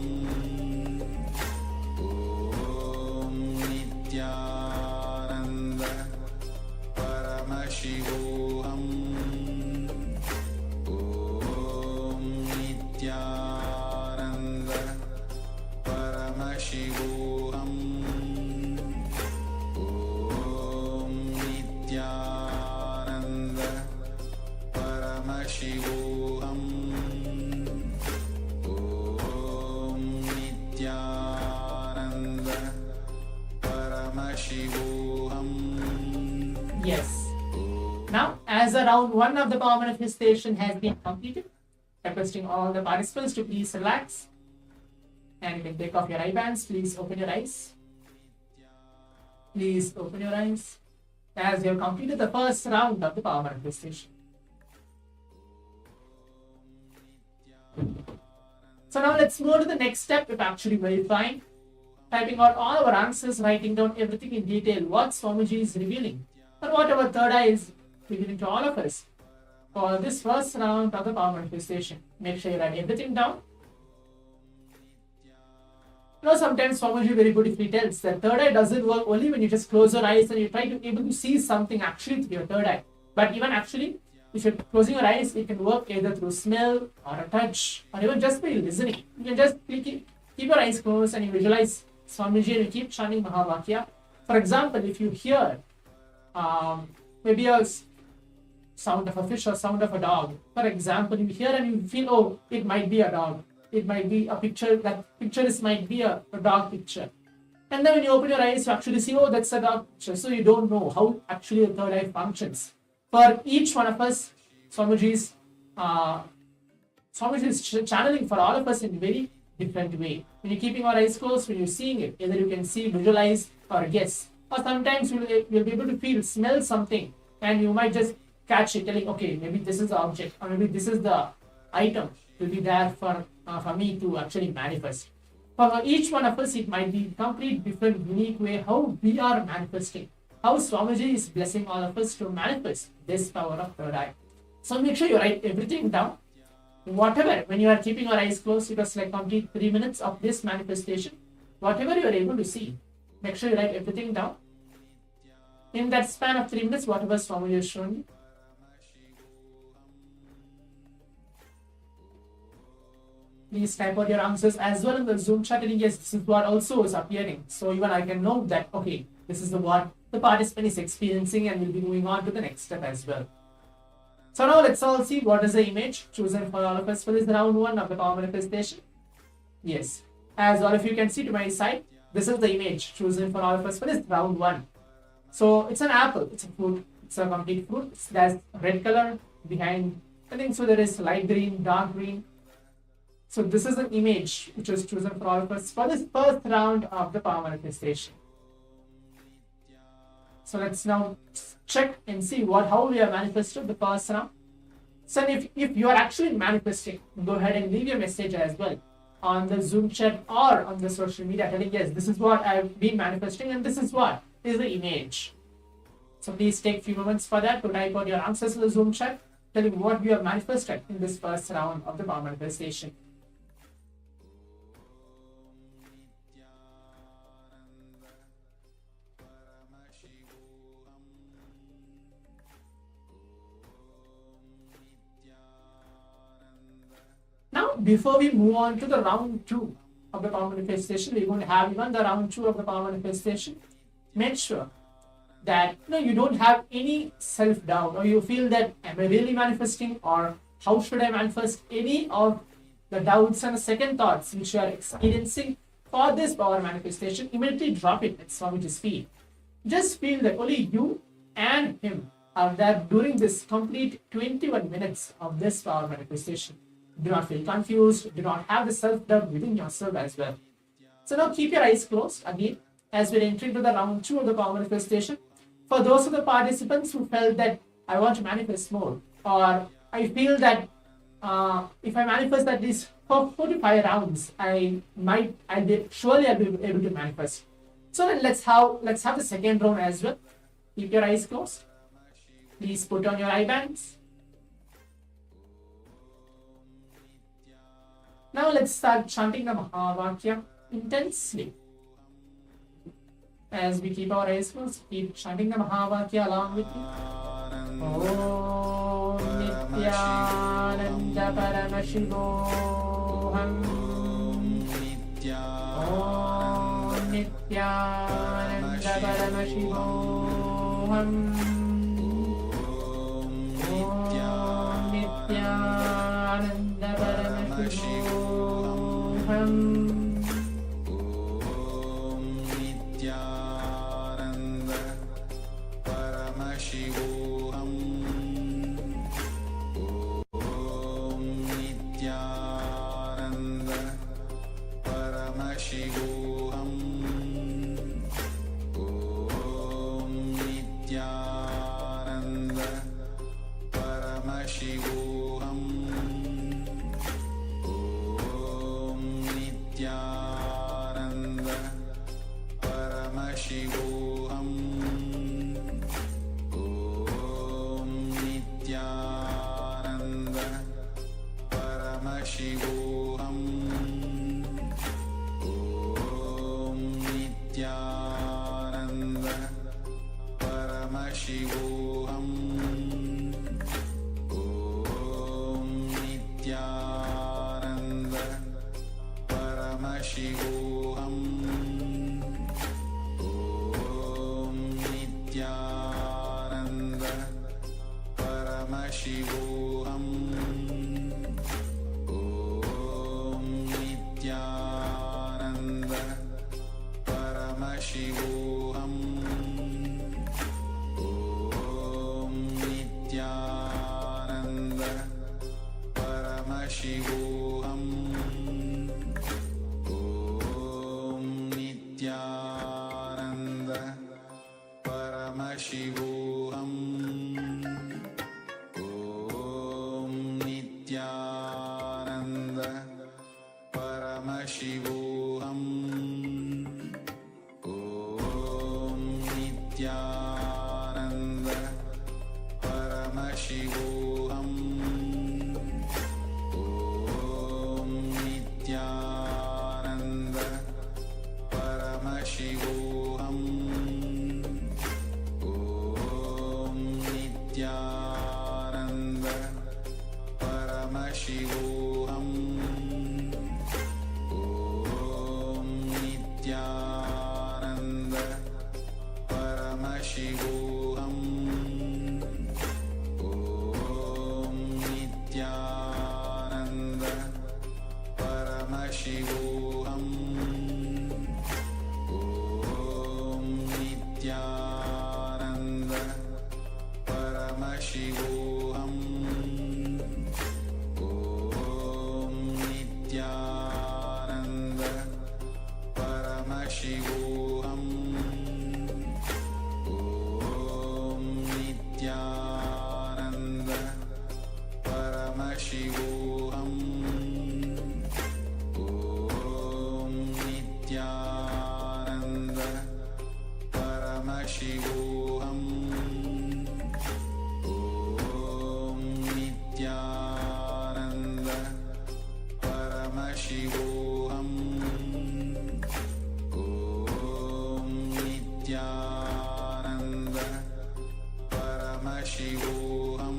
Om Nithyananda Paramashivoham Om Nithyananda Paramashivoham Om Nithyananda Paramashivoham Om Nithyananda Paramashivoham. Yes. Now, as a round 1 of the power manifestation has been completed, requesting all the participants to please relax. And you can take off your eye bands. Please open your eyes. Please open your eyes. As you have completed the first round of the power manifestation. So now let's move to the next step of actually verifying. Typing out all our answers, writing down everything in detail, what Swamiji is revealing, or what our third eye is revealing to all of us for this first round of the power manifestation. Make sure you write everything down. You know, sometimes Swamiji very beautifully tells that third eye doesn't work only when you just close your eyes and you try to able to see something actually through your third eye. But even actually, if you're closing your eyes, it can work either through smell or a touch or even just by listening. You can just keep your eyes closed and you visualize Swamiji and you keep chanting Mahavakya. For example, if you hear maybe a sound of a fish or sound of a dog, for example, you hear and you feel, oh, it might be a dog. It might be a picture, that picture might be a dog picture. And then when you open your eyes, you actually see, oh, that's a dog picture. So you don't know how actually the third eye functions. For each one of us, Swamiji is channeling for all of us in a very different way. When you're keeping our eyes closed, when you're seeing it, either you can see, visualize, or guess. Or sometimes you'll be able to feel, smell something, and you might just catch it, telling, okay, maybe this is the object, or maybe this is the item to be there for me to actually manifest. For each one of us, it might be complete different, unique way how we are manifesting. How Swamiji is blessing all of us to manifest this power of third eye. So make sure you write everything down. Whatever, when you are keeping your eyes closed, it was like complete 3 minutes of this manifestation. Whatever you are able to see, make sure you write everything down. In that span of 3 minutes, whatever Swamiji has shown you. Please type out your answers as well in the Zoom chat. And yes, this is what also is appearing. So even I can know that, okay, this is what the participant is experiencing, and we'll be moving on to the next step as well. So now let's all see what is the image chosen for all of us for this round 1 of the power manifestation. Yes, as all of you can see to my side, this is the image chosen for all of us for this round 1. So it's an apple, it's a fruit, it's a complete fruit. It has red color behind, I think so there is light green, dark green. So this is an image which was chosen for all of us for this first round of the power manifestation. So let's now check and see how we have manifested the first round. So if you are actually manifesting, go ahead and leave your message as well on the Zoom chat or on the social media telling, yes, this is what I've been manifesting and this is what is the image. So please take a few moments for that to type out your answers in the Zoom chat, telling what you have manifested in this first round of the power manifestation. Now, before we move on to the round 2 of the power manifestation, we're going to have even the round 2 of the power manifestation. Make sure that you don't have any self-doubt, or you feel that am I really manifesting, or how should I manifest, any of the doubts and second thoughts which you are experiencing for this power manifestation. Immediately drop it at Swamiji's feet. Just feel that only you and him are there during this complete 21 minutes of this power manifestation. Do not feel confused. Do not have the self-doubt within yourself as well. So now keep your eyes closed again as we enter into the round 2 of the power manifestation. For those of the participants who felt that I want to manifest more, or I feel that if I manifest at least 45 rounds, I'll be able to manifest. So then let's have the second round as well. Keep your eyes closed. Please put on your eye bands. Now let's start chanting the Mahavakya intensely. As we keep our eyes closed, keep chanting the Mahavakya along with me. Om Nithyananda Paramashivoham. Om Nithyananda Paramashivoham. Om Nithyananda Paramashivoham. Paramashivoham Paramashivoham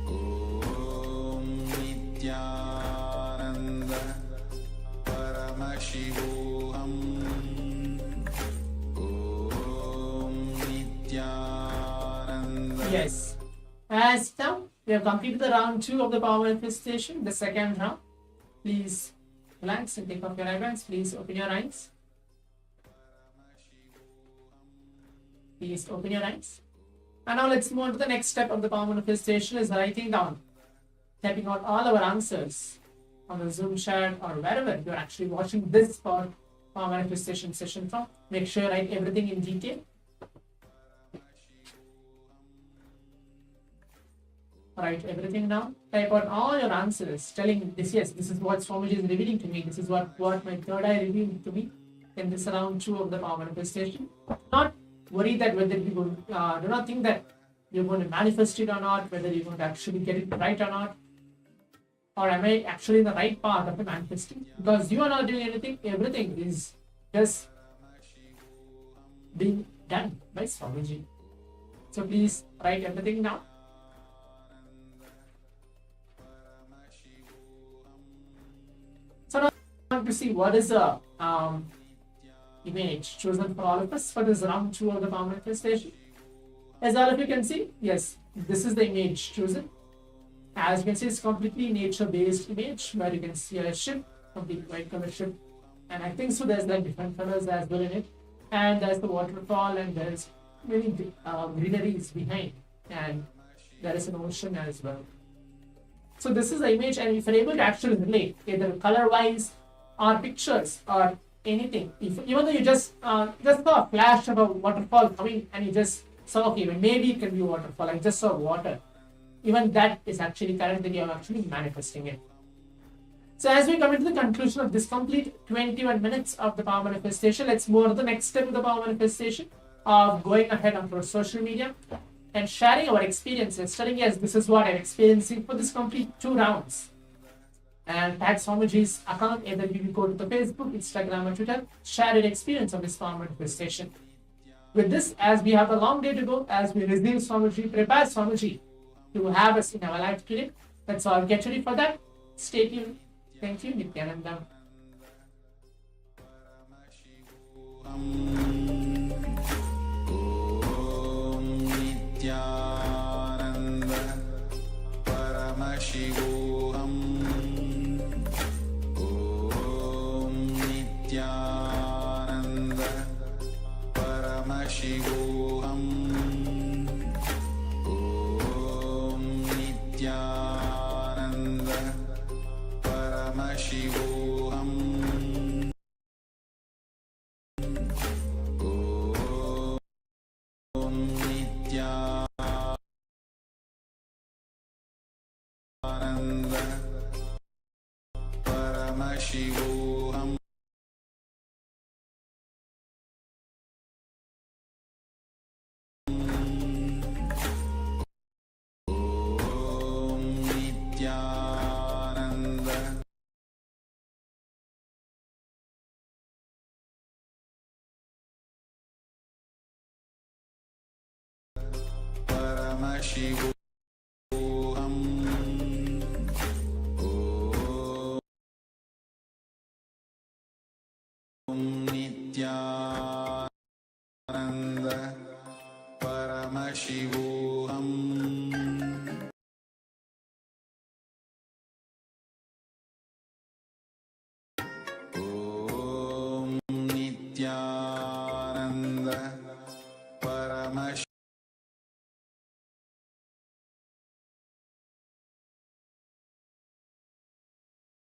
Om Nithyananda Paramashivoham Om Nithyananda. Yes. As now we have completed the round 2 of the power manifestation, the second round. Please relax and take off your eyebrows. Please open your eyes. Please open your eyes. And now let's move on to the next step of the power manifestation, is writing down, typing out all our answers on the Zoom chat or wherever you're actually watching this power manifestation session from. Make sure you write everything in detail. Write everything down. Type out all your answers, telling this, yes, this is what Swamiji is revealing to me. This is what my third eye revealed to me in this round 2 of the power manifestation. Not worry that whether you do not think that you're going to manifest it or not, whether you're going to actually get it right or not, or am I actually in the right path of the manifesting? Because you are not doing anything, everything is just being done by Swamiji. So please write everything down. So now I want to see what is the image chosen for all of us for this round 2 of the power manifestation. As all of you can see, yes, this is the image chosen. As you can see, it's completely nature-based image where you can see a ship, complete white color ship, and I think so there's like different colors as well in it, and there's the waterfall, and there's many greeneries behind, and there is an ocean as well. So this is the image, and if you're able to actually relate either color-wise or pictures or anything, even though you just saw a flash of a waterfall coming and you just saw, okay, maybe it can be a waterfall, I just saw water, even that is actually correct, that you are actually manifesting it. So as we come into the conclusion of this complete 21 minutes of the power manifestation, let's move on to the next step of the power manifestation of going ahead onto social media and sharing our experiences, telling, yes, this is what I'm experiencing for this complete 2 rounds. And tag Swamiji's account, either you go to the Facebook, Instagram, or Twitter, share your experience of this power manifestation. With this, as we have a long day to go, as we receive Swamiji, prepare Swamiji to have us in our life today. Let's all get ready for that. Stay tuned. Thank you, Nithyananda. Nithyananda Paramashivoham Om Nithyananda Paramashivoham Om Nithyananda Paramashivoham Om Nithyananda Paramashivoham Om Nithyananda Paramashivoham Om Nithyananda Paramashivoham Om Nithyananda Paramashivoham Shivoham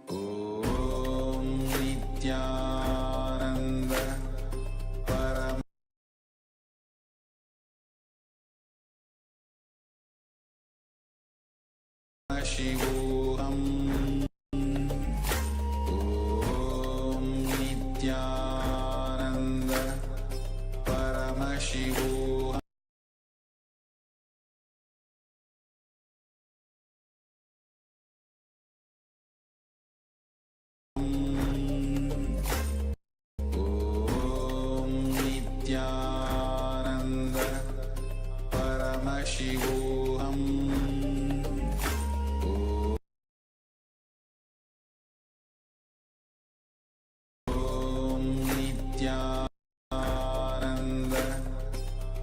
Om Nithyananda Paramashivoham Om Nithyananda Paramashivoham Om Paramashivoham Om Nithyananda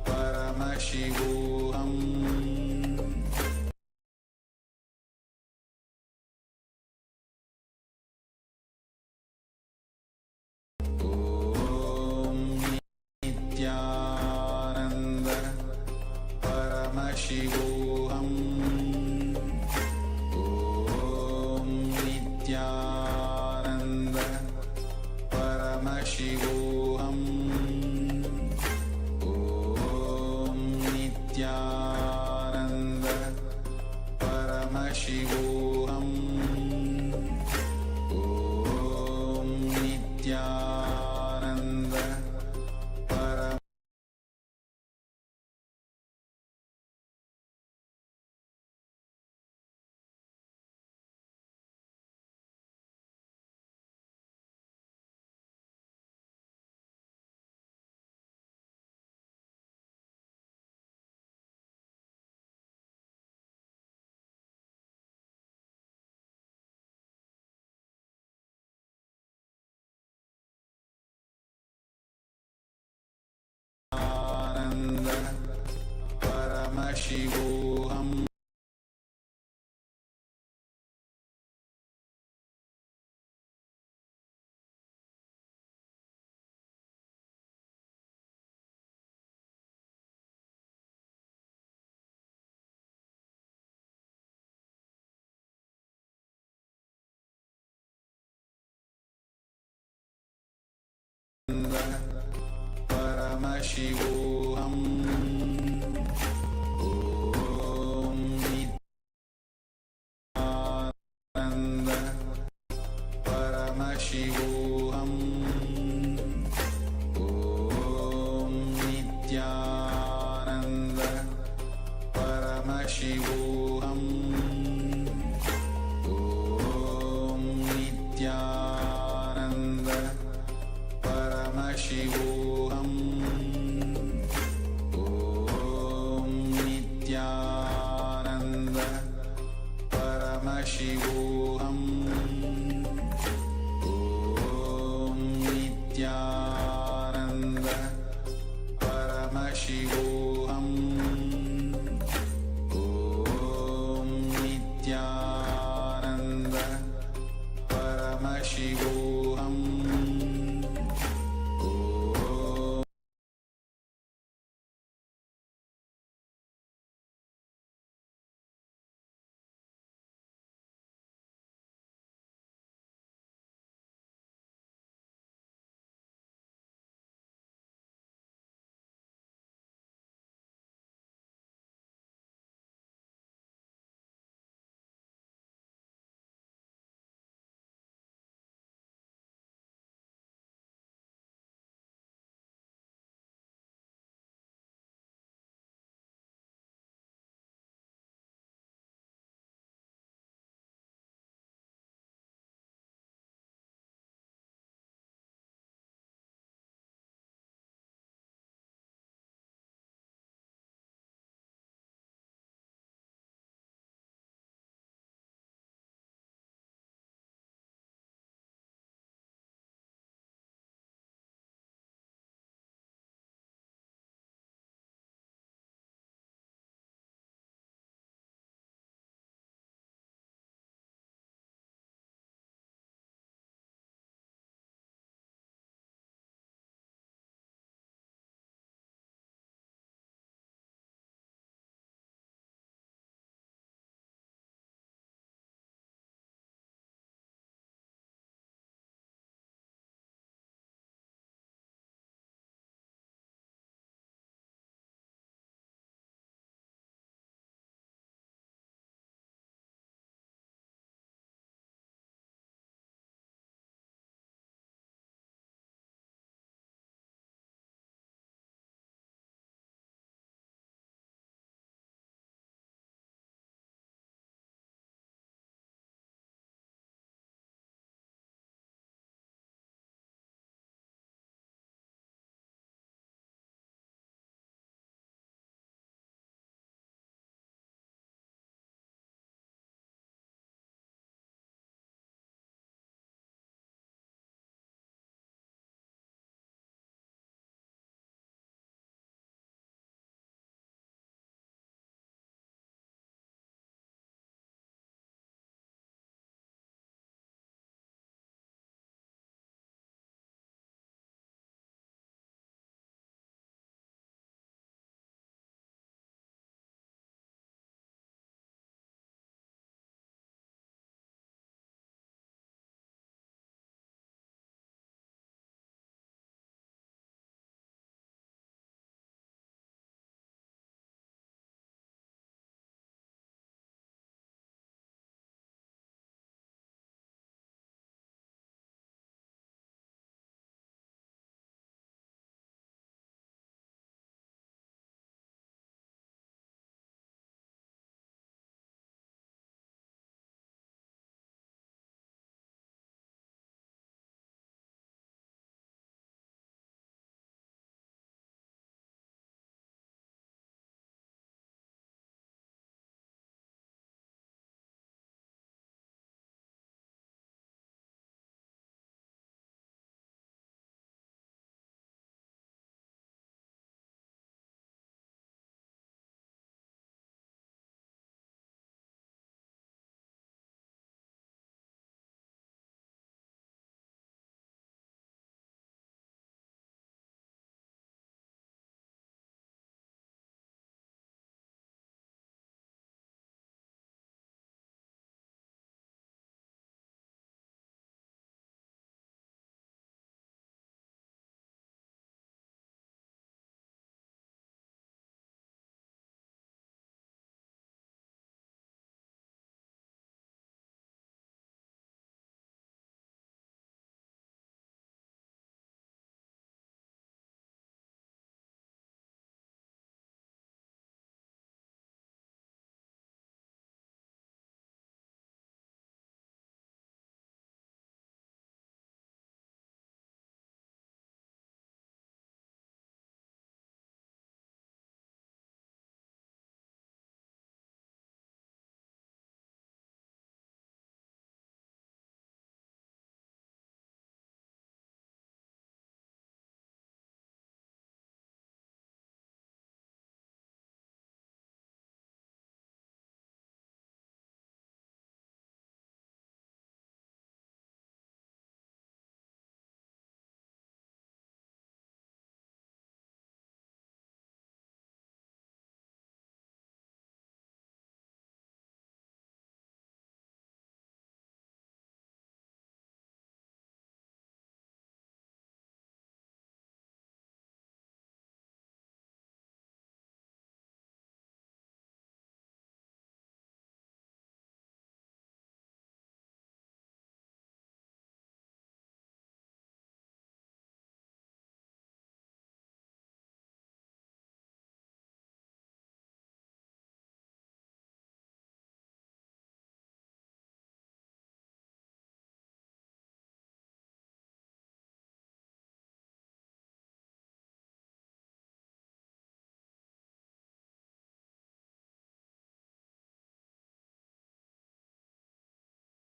Paramashivoham Om Nithyananda Paramashivoham Om Nithyananda Paramashivoham Om Nithyananda Paramashivoham Om Nithyananda Paramashivoham Paramashivoham Om Nithyananda Paramashivoham Om Nithyananda Paramashivoham Om Nithyananda Paramashivoham Om Nithyananda Paramashivoham Om Nithyananda Paramashivoham Om Nithyananda Paramashivoham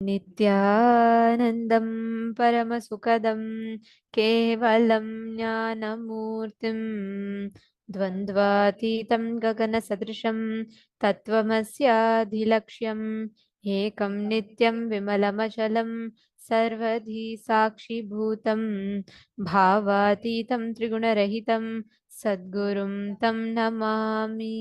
नित्यानन्दं परमसुखदं केवलं ज्ञानमूर्तिं द्वन्द्वातीतं गगनसदृशं तत्त्वमस्याधिलक्ष्यम् एकं नित्यं विमलमचलं सर्वधी साक्षिभूतं भावातीतं त्रिगुणरहितं सद्गुरुं तं Namami.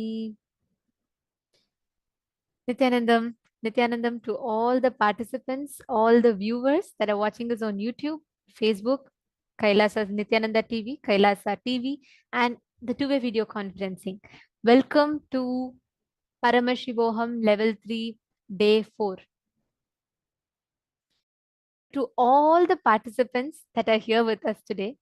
Nithyanandam to all the participants, all the viewers that are watching us on YouTube, Facebook, KAILASA Nithyananda TV, KAILASA TV, and the two-way video conferencing. Welcome to Paramashivoham Level-3, Day 4. To all the participants that are here with us today,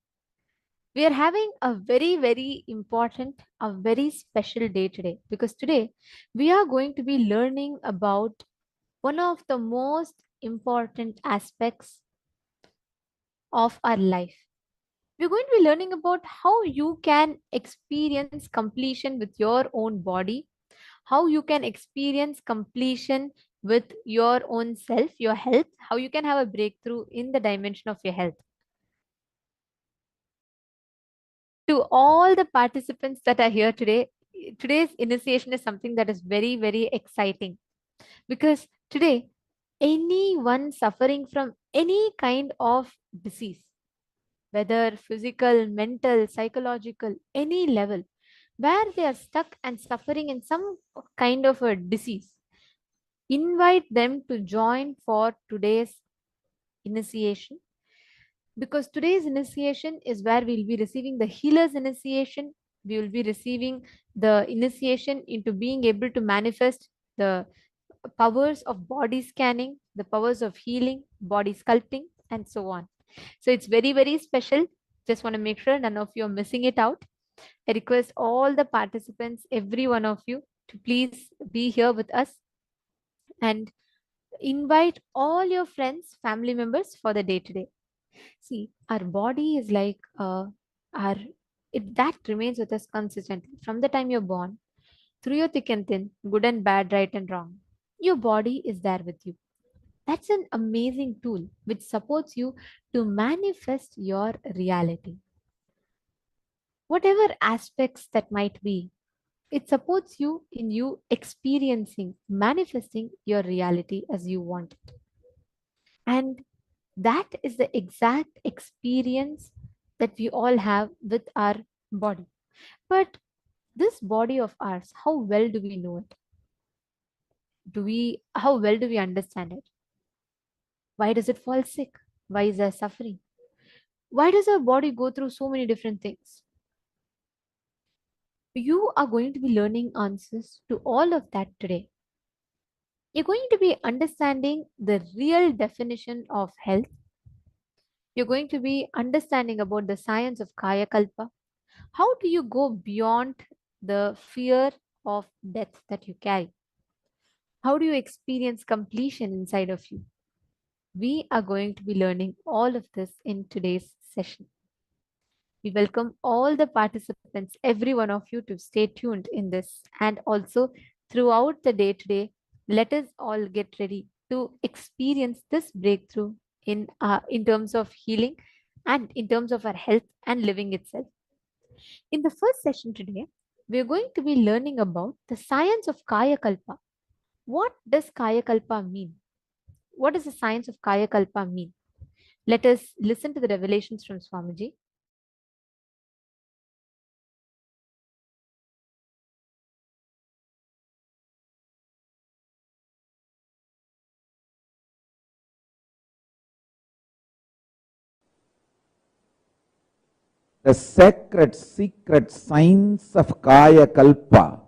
we are having a very, very important, a very special day today, because today we are going to be learning about one of the most important aspects of our life. We're going to be learning about how you can experience completion with your own body, how you can experience completion with your own self, your health, how you can have a breakthrough in the dimension of your health. To all the participants that are here today, today's initiation is something that is very, very exciting, because today anyone suffering from any kind of disease, whether physical, mental, psychological, any level, where they are stuck and suffering in some kind of a disease, invite them to join for today's initiation, because today's initiation is where we'll be receiving the healer's initiation. We will be receiving the initiation into being able to manifest the powers of body scanning, the powers of healing, body sculpting, and so on. So it's very, very special. Just want to make sure none of you are missing it out. I request all the participants, every one of you, to please be here with us and invite all your friends, family members for the day today. See, our body is like that remains with us consistently from the time you're born, through your thick and thin, good and bad, right and wrong. Your body is there with you. That's an amazing tool which supports you to manifest your reality. Whatever aspects that might be, it supports you in you experiencing, manifesting your reality as you want it. And that is the exact experience that we all have with our body. But this body of ours, how well do we know it? How well do we understand it? Why does it fall sick? Why is there suffering? Why does our body go through so many different things? You are going to be learning answers to all of that today. You're going to be understanding the real definition of health. You're going to be understanding about the science of Kaya Kalpa. How do you go beyond the fear of death that you carry? How do you experience completion inside of you? We are going to be learning all of this in today's session. We welcome all the participants, every one of you, to stay tuned in this. And also throughout the day today, let us all get ready to experience this breakthrough in terms of healing and in terms of our health and living itself. In the first session today, we are going to be learning about the science of Kaya Kalpa. What does Kaya Kalpa mean? What does the science of Kaya Kalpa mean? Let us listen to the revelations from Swamiji. The sacred secret science of Kaya Kalpa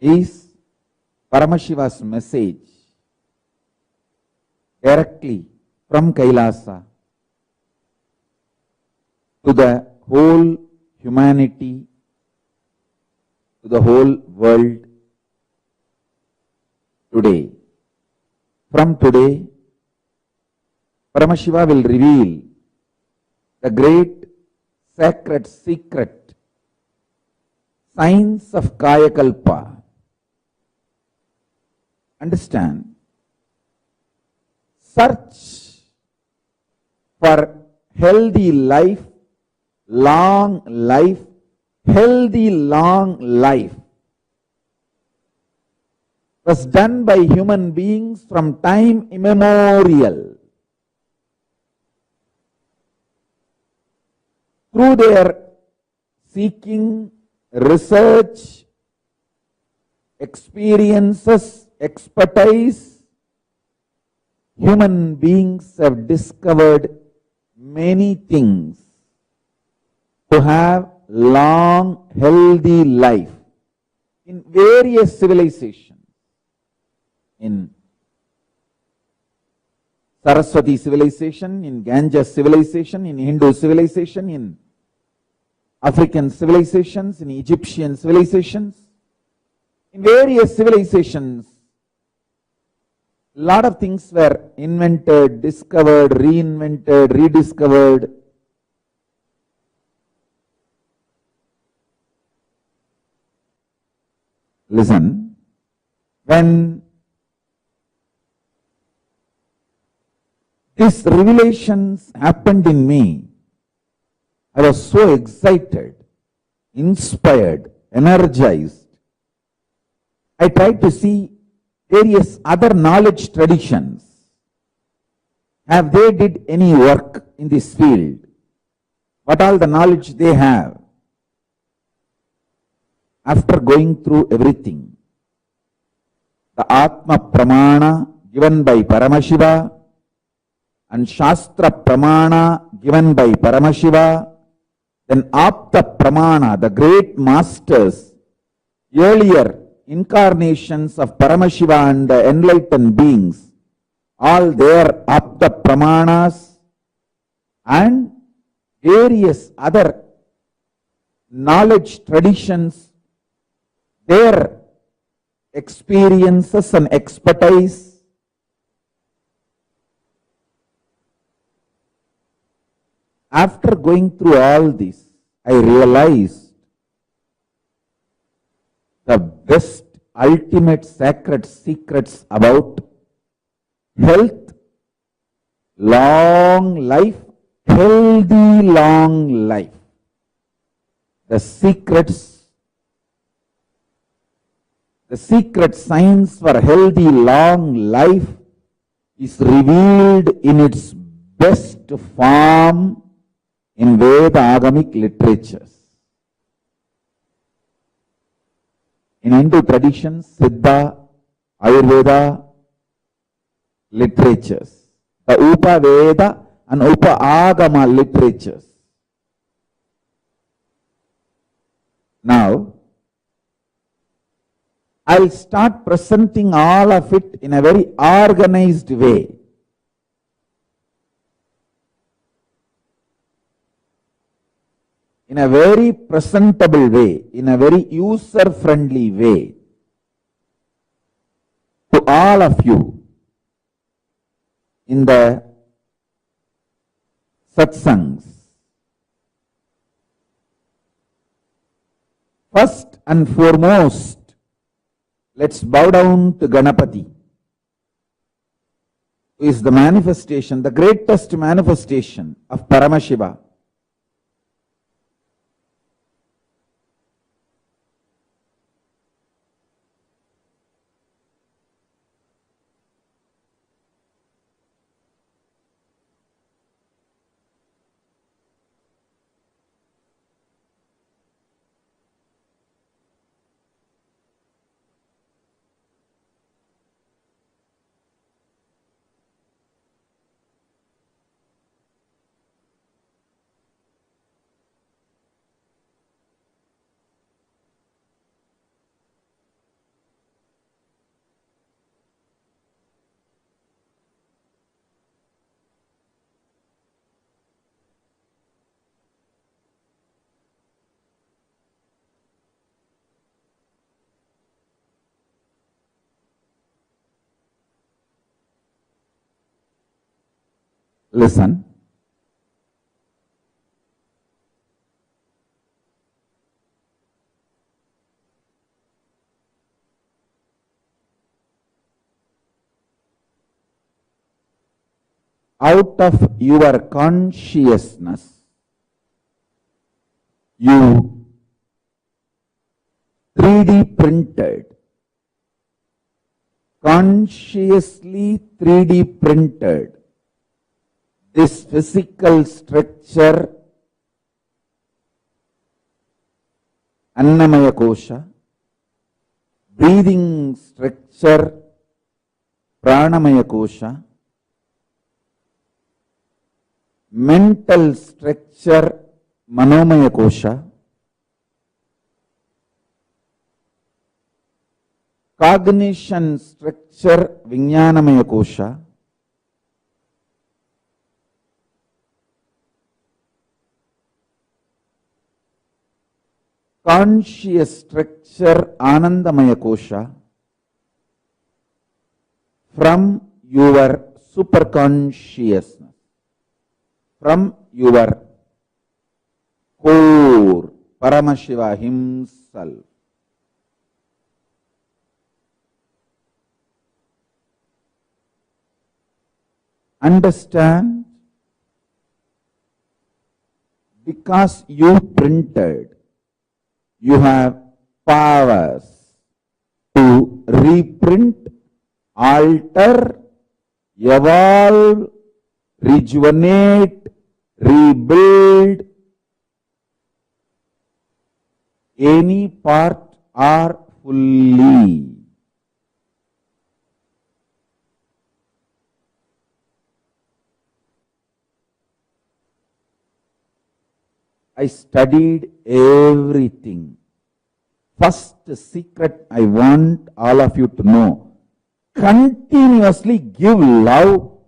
is Paramashiva's message directly from KAILASA to the whole humanity, to the whole world today. From today, Paramashiva will reveal the great sacred secret science of Kaya Kalpa. Understand, search for healthy life, long life, healthy long life was done by human beings from time immemorial. Through their seeking, research, experiences, expertise, human beings have discovered many things to have long, healthy life in various civilizations. In Saraswati civilization, in Ganges civilization, in Hindu civilization, in African civilizations, in Egyptian civilizations, in various civilizations, a lot of things were invented, discovered, reinvented, rediscovered. Listen, when these revelations happened in me, I was so excited, inspired, energized. I tried to see various other knowledge traditions. Have they did any work in this field? What all the knowledge they have? After going through everything, the Atma Pramana given by Paramashiva and Shastra Pramana given by Paramashiva, then Apta Pramana, the great masters, earlier incarnations of Paramashiva and the enlightened beings, all their Apta Pramanas and various other knowledge traditions, their experiences and expertise. After going through all this, I realized the best, ultimate sacred secrets about health, long life, healthy long life. The secrets, the secret science for healthy long life is revealed in its best form in Veda Agamic literatures. In Hindu traditions, Siddha, Ayurveda literatures, the Upa Veda and Upa Agama literatures. Now, I'll start presenting all of it in a very organized way. In a very presentable way, in a very user-friendly way to all of you in the satsangs. First and foremost, let's bow down to Ganapati, who is the manifestation, the greatest manifestation of Paramashiva. Listen. out of your consciousness, you 3D printed, consciously 3D printed this physical structure, Annamaya Kosha, breathing structure, Pranamaya Kosha, mental structure, Manomaya Kosha, cognition structure, Vijnanamaya Kosha, conscious structure, Anandamaya Kosha, from your superconsciousness, from your core, Paramashiva himself. Understand? Because you printed, you have powers to reprint, alter, evolve, rejuvenate, rebuild any part or fully. I studied everything. First secret I want all of you to know. Continuously give love.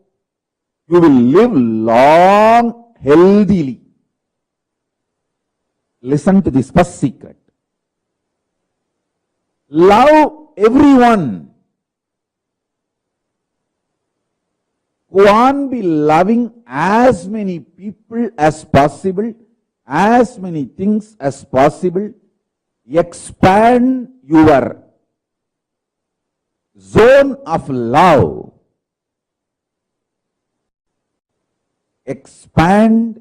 You will live long, healthily. Listen to this first secret. Love everyone. Go on be loving as many people as possible, as many things as possible. Expand your zone of love. Expand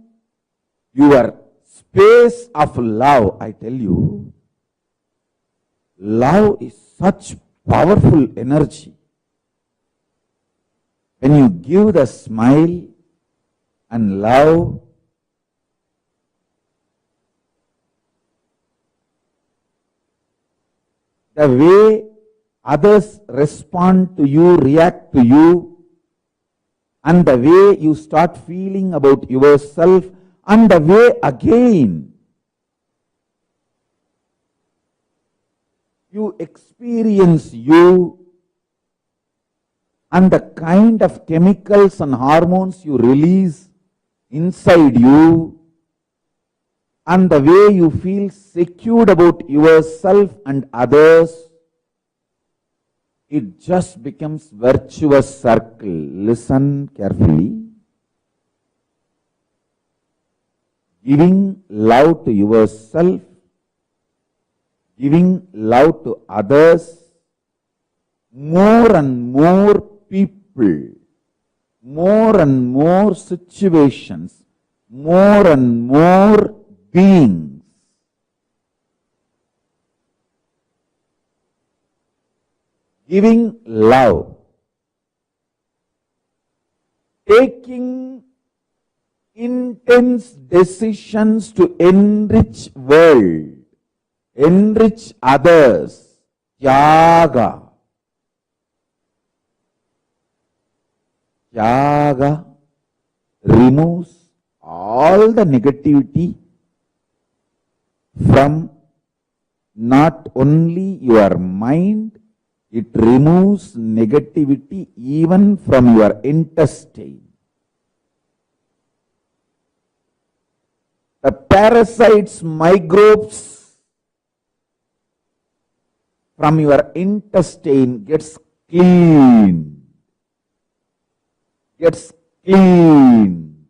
your space of love. I tell you, love is such powerful energy. When you give the smile and love, the way others respond to you, react to you, and the way you start feeling about yourself, and the way again you experience you, and the kind of chemicals and hormones you release inside you, and the way you feel secured about yourself and others, it just becomes virtuous circle. Listen carefully. Giving love to yourself, giving love to others, more and more people, more and more situations, more and more beings. Giving love, taking intense decisions to enrich world, enrich others, Tyaga. Tyaga removes all the negativity from not only your mind, it removes negativity even from your intestine. The parasites, microbes from your intestine gets cleaned. Gets cleaned.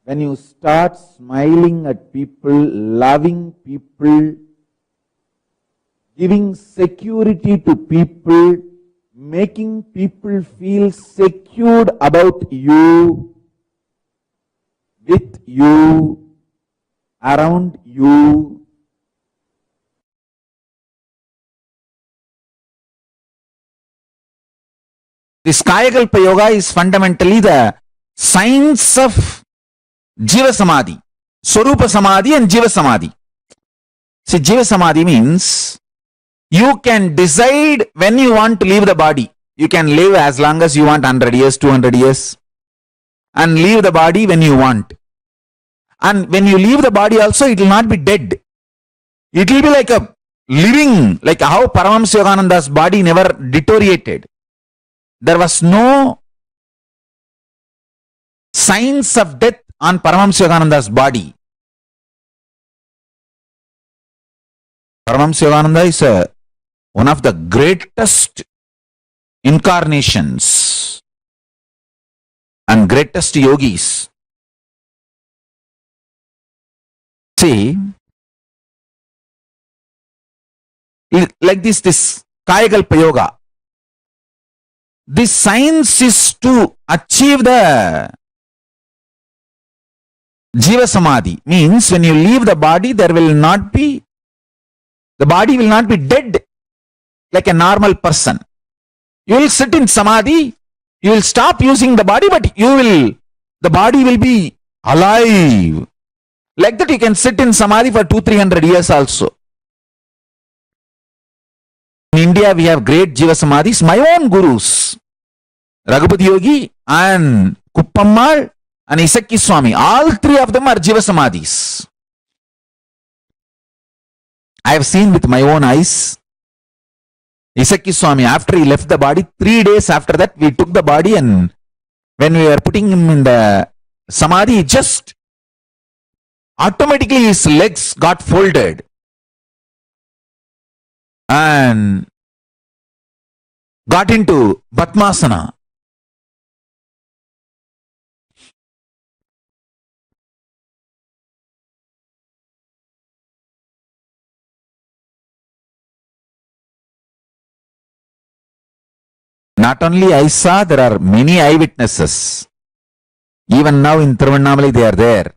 When you start smiling at people, loving people, giving security to people, making people feel secured about you, with you, around you. This Kaya Kalpa Yoga is fundamentally the science of Jiva Samadhi, Swarupa Samadhi and Jiva Samadhi. See, Jiva Samadhi means you can decide when you want to leave the body. You can live as long as you want, 100 years, 200 years, and leave the body when you want. And when you leave the body also, it will not be dead. It will be like a living, like how Paramashivoham body never deteriorated. There was no signs of death on Paramashivoham body. Paramashivoham is one of the greatest incarnations and greatest yogis. See, like this Kaya Kalpa Yoga. This science is to achieve the Jiva Samadhi. Means when you leave the body, the body will not be dead like a normal person. You will sit in Samadhi, you will stop using the body, but the body will be alive. Like that you can sit in Samadhi for 200-300 years also. In India, we have great Jiva Samadhis. My own gurus, Raghupati Yogi and Kuppammal and Isakki Swami, all three of them are Jiva Samadhis. I have seen with my own eyes. Isakki Swami, after he left the body, 3 days after that, we took the body, and when we were putting him in the Samadhi, just automatically his legs got folded and got into Padmasana. Not only I saw, there are many eyewitnesses. Even now in Thiruvannamalai they are there.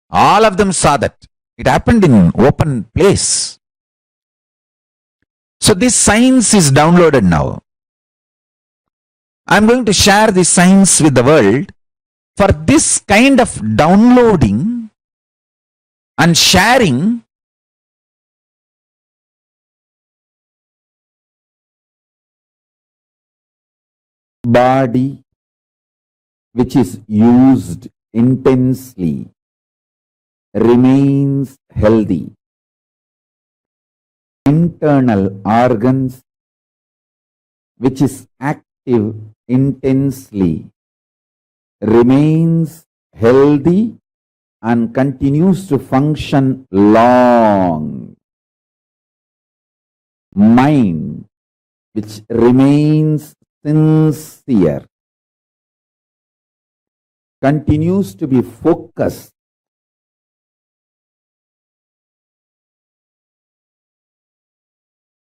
All of them saw that. It happened in open place. So this science is downloaded now. I am going to share this science with the world. For this kind of downloading and sharing, body which is used intensely remains healthy. Internal organs which is active intensely remains healthy and continues to function long. Mind which remains sincere continues to be focused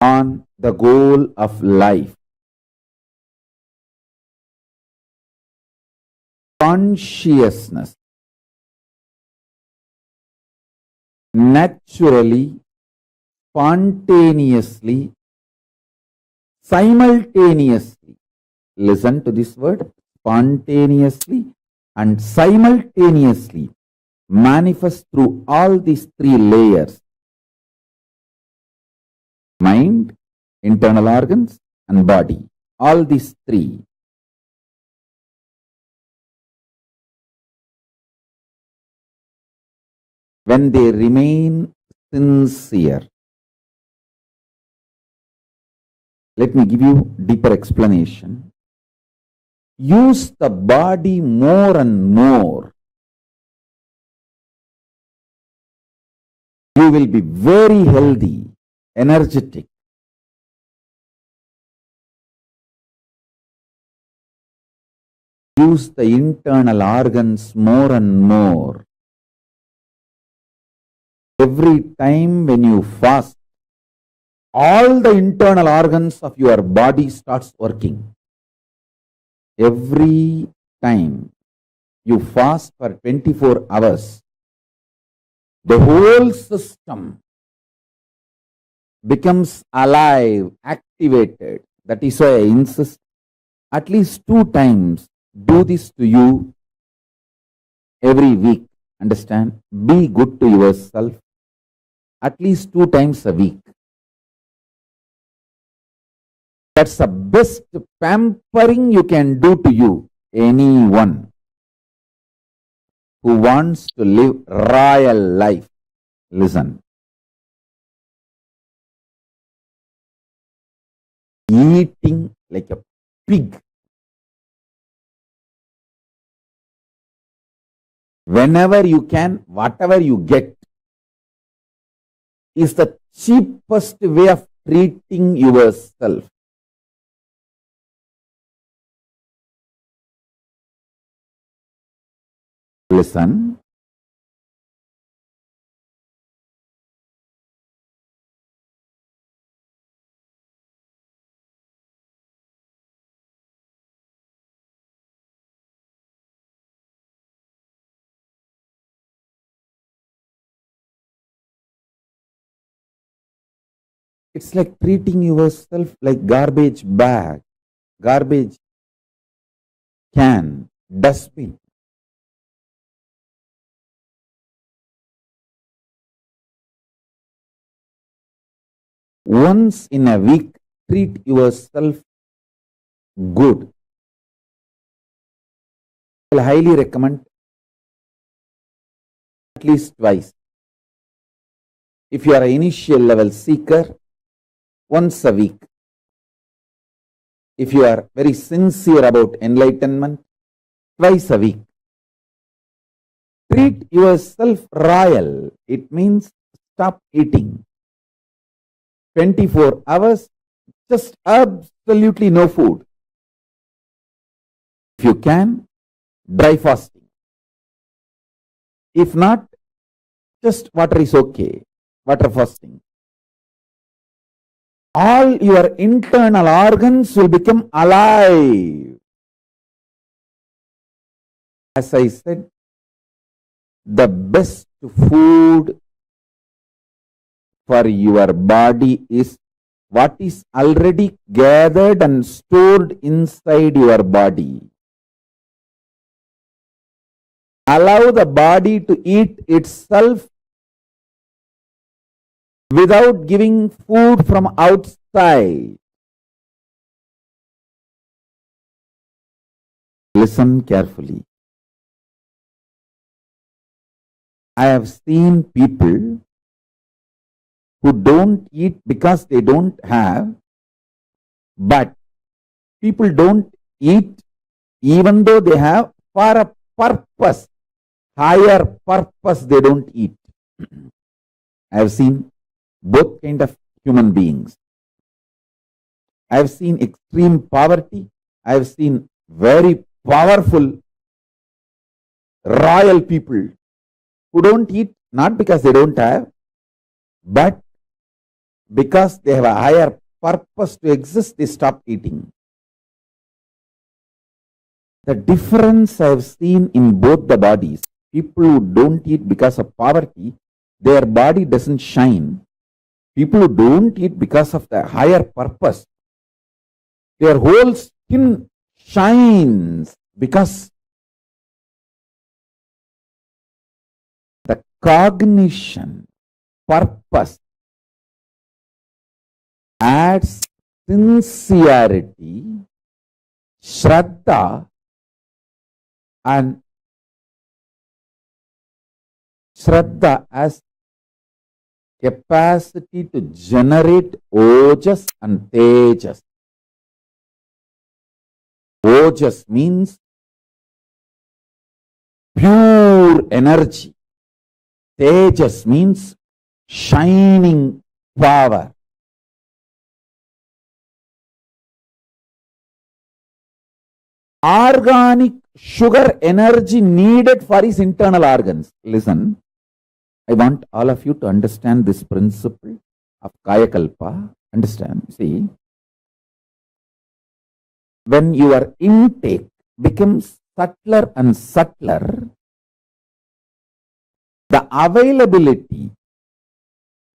on the goal of life. Consciousness naturally, spontaneously, simultaneously, listen to this word, spontaneously and simultaneously manifest through all these three layers: mind, internal organs and body. All these three. When they remain sincere. Let me give you deeper explanation. Use the body more and more. You will be very healthy, energetic. Use the internal organs more and more. Every time when you fast, all the internal organs of your body starts working. Every time you fast for 24 hours, the whole system becomes alive, activated. That is why I insist at least 2 times do this to you every week. Understand? Be good to yourself at least 2 times a week. That's the best pampering you can do to you. Anyone who wants to live royal life, listen. Eating like a pig. Whenever you can, whatever you get, is the cheapest way of treating yourself. Listen. It's like treating yourself like garbage bag, garbage can, dustbin. Once in a week, treat yourself good. I highly recommend at least twice. If you are an initial level seeker, once a week. If you are very sincere about enlightenment, twice a week. Treat yourself royal. It means stop eating. 24 hours, just absolutely no food. If you can, dry fasting. If not, just water is okay. Water fasting. All your internal organs will become alive. As I said, the best food for your body is what is already gathered and stored inside your body. Allow the body to eat itself without giving food from outside. Listen carefully. I have seen people who don't eat because they don't have, but people don't eat even though they have for a purpose, higher purpose they don't eat. I have seen both kind of human beings. I have seen extreme poverty. I have seen very powerful royal people who don't eat not because they don't have, but because they have a higher purpose to exist, they stop eating. The difference I have seen in both the bodies, people who don't eat because of poverty, their body doesn't shine. People who don't eat because of the higher purpose, their whole skin shines because the cognition, purpose adds sincerity, shraddha, and shraddha as capacity to generate ojas and tejas. Ojas means pure energy. Tejas means shining power. Organic sugar energy needed for his internal organs. Listen, I want all of you to understand this principle of Kaya Kalpa Understand? See, when your intake becomes subtler and subtler, the availability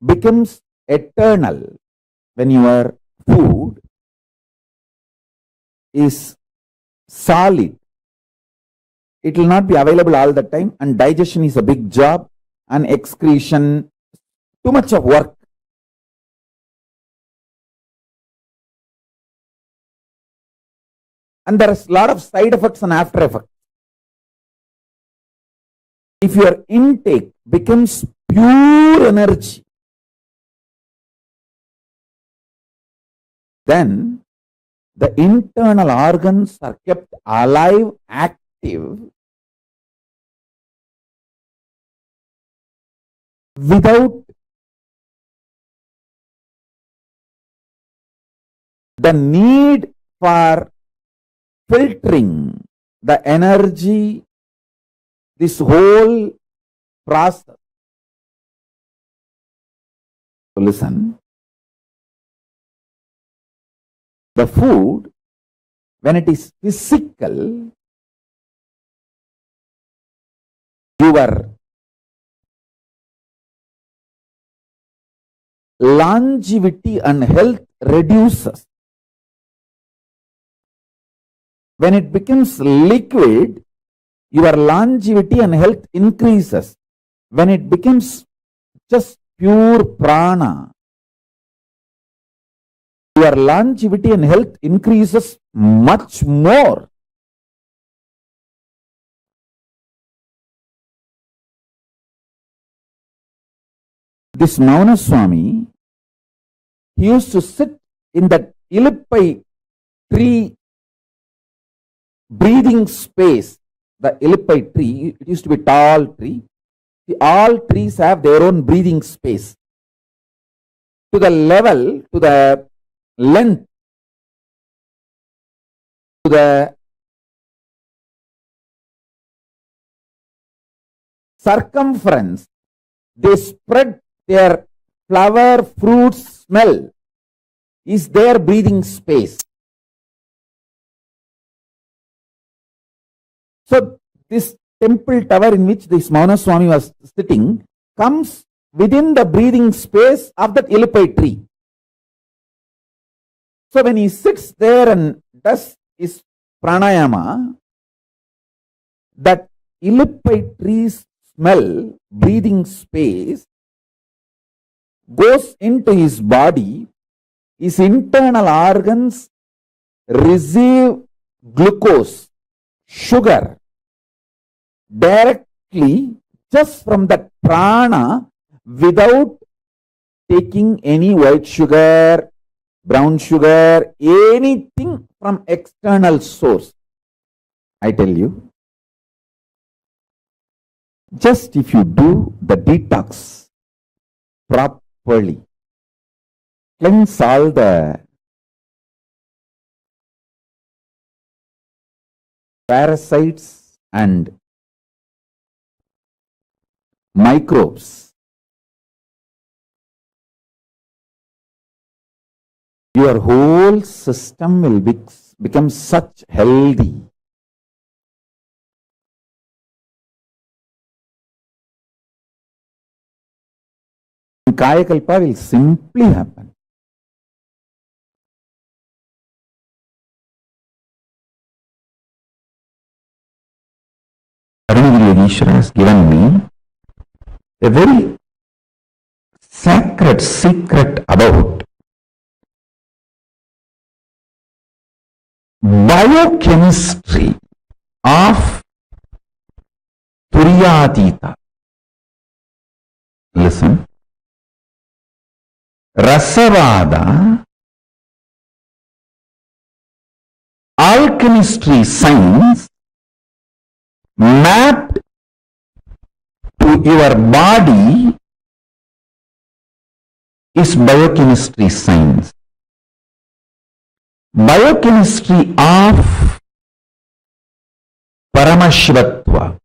becomes eternal. When your food is solid, it will not be available all the time, and digestion is a big job, and excretion, too much of work. And there is a lot of side effects and after effects. If your intake becomes pure energy, then the internal organs are kept alive, active, without the need for filtering the energy, this whole process. So listen, the food, when it is physical, your longevity and health reduces. When it becomes liquid, your longevity and health increases. When it becomes just pure prana, your longevity and health increases much more. This Mauna Swami, he used to sit in that Ilippai tree breathing space. The Ilippai tree, it used to be a tall tree. All trees have their own breathing space. To the level, to the length, to the circumference, they spread their flower, fruit smell is their breathing space. So this temple tower in which this Mauna Swami was sitting comes within the breathing space of that Ilippai tree. So when he sits there and does his pranayama, that Ilippai tree's smell, breathing space, goes into his body, his internal organs receive glucose, sugar, directly just from that prana without taking any white sugar, brown sugar, anything from external source. I tell you, just if you do the detox properly, cleanse all the parasites and microbes, your whole system will become such healthy. Kaya Kalpa will simply happen. Ishvara has given me a very sacred secret about biochemistry of Turyatita. Listen. Rasavada, alchemistry science mapped to your body is biochemistry science. Biochemistry of Paramashivatva.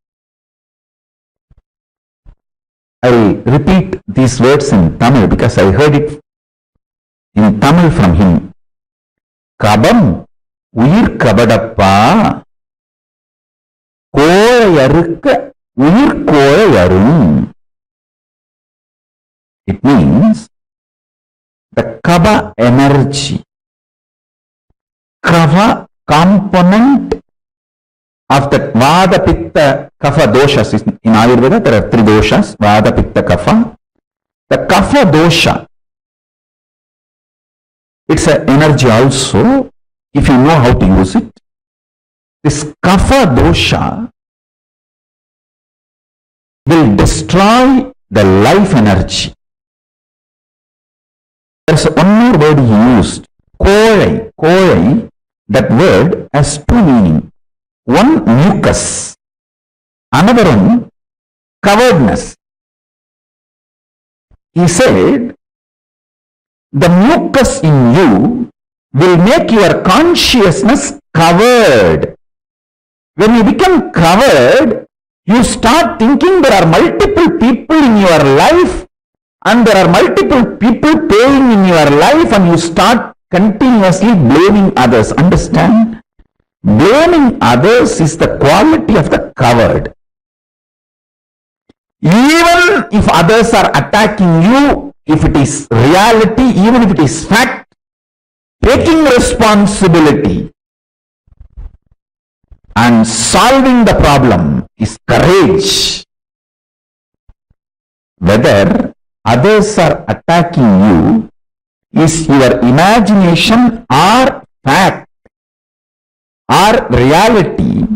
I will repeat these words in Tamil because I heard it in Tamil from him. Kabam உயிர் கபடப்பா கோழையறுக்க உயிர் கோழையரும். It means the kava energy, kava component of the vada pitta kapha doshas. In Ayurveda there are 3 doshas, vada pitta kapha. The kapha dosha, it's an energy also if you know how to use it. This kapha dosha will destroy the life energy. There's one more word he used, kolai. Kolai, that word has 2 meanings. One, mucus. Another one, coveredness. He said, the mucus in you will make your consciousness covered. When you become covered, you start thinking there are multiple people in your life and there are multiple people paying in your life, and you start continuously blaming others. Understand? Blaming others is the quality of the covered. Even if others are attacking you, if it is reality, even if it is fact, taking responsibility and solving the problem is courage. Whether others are attacking you is your imagination or fact or reality,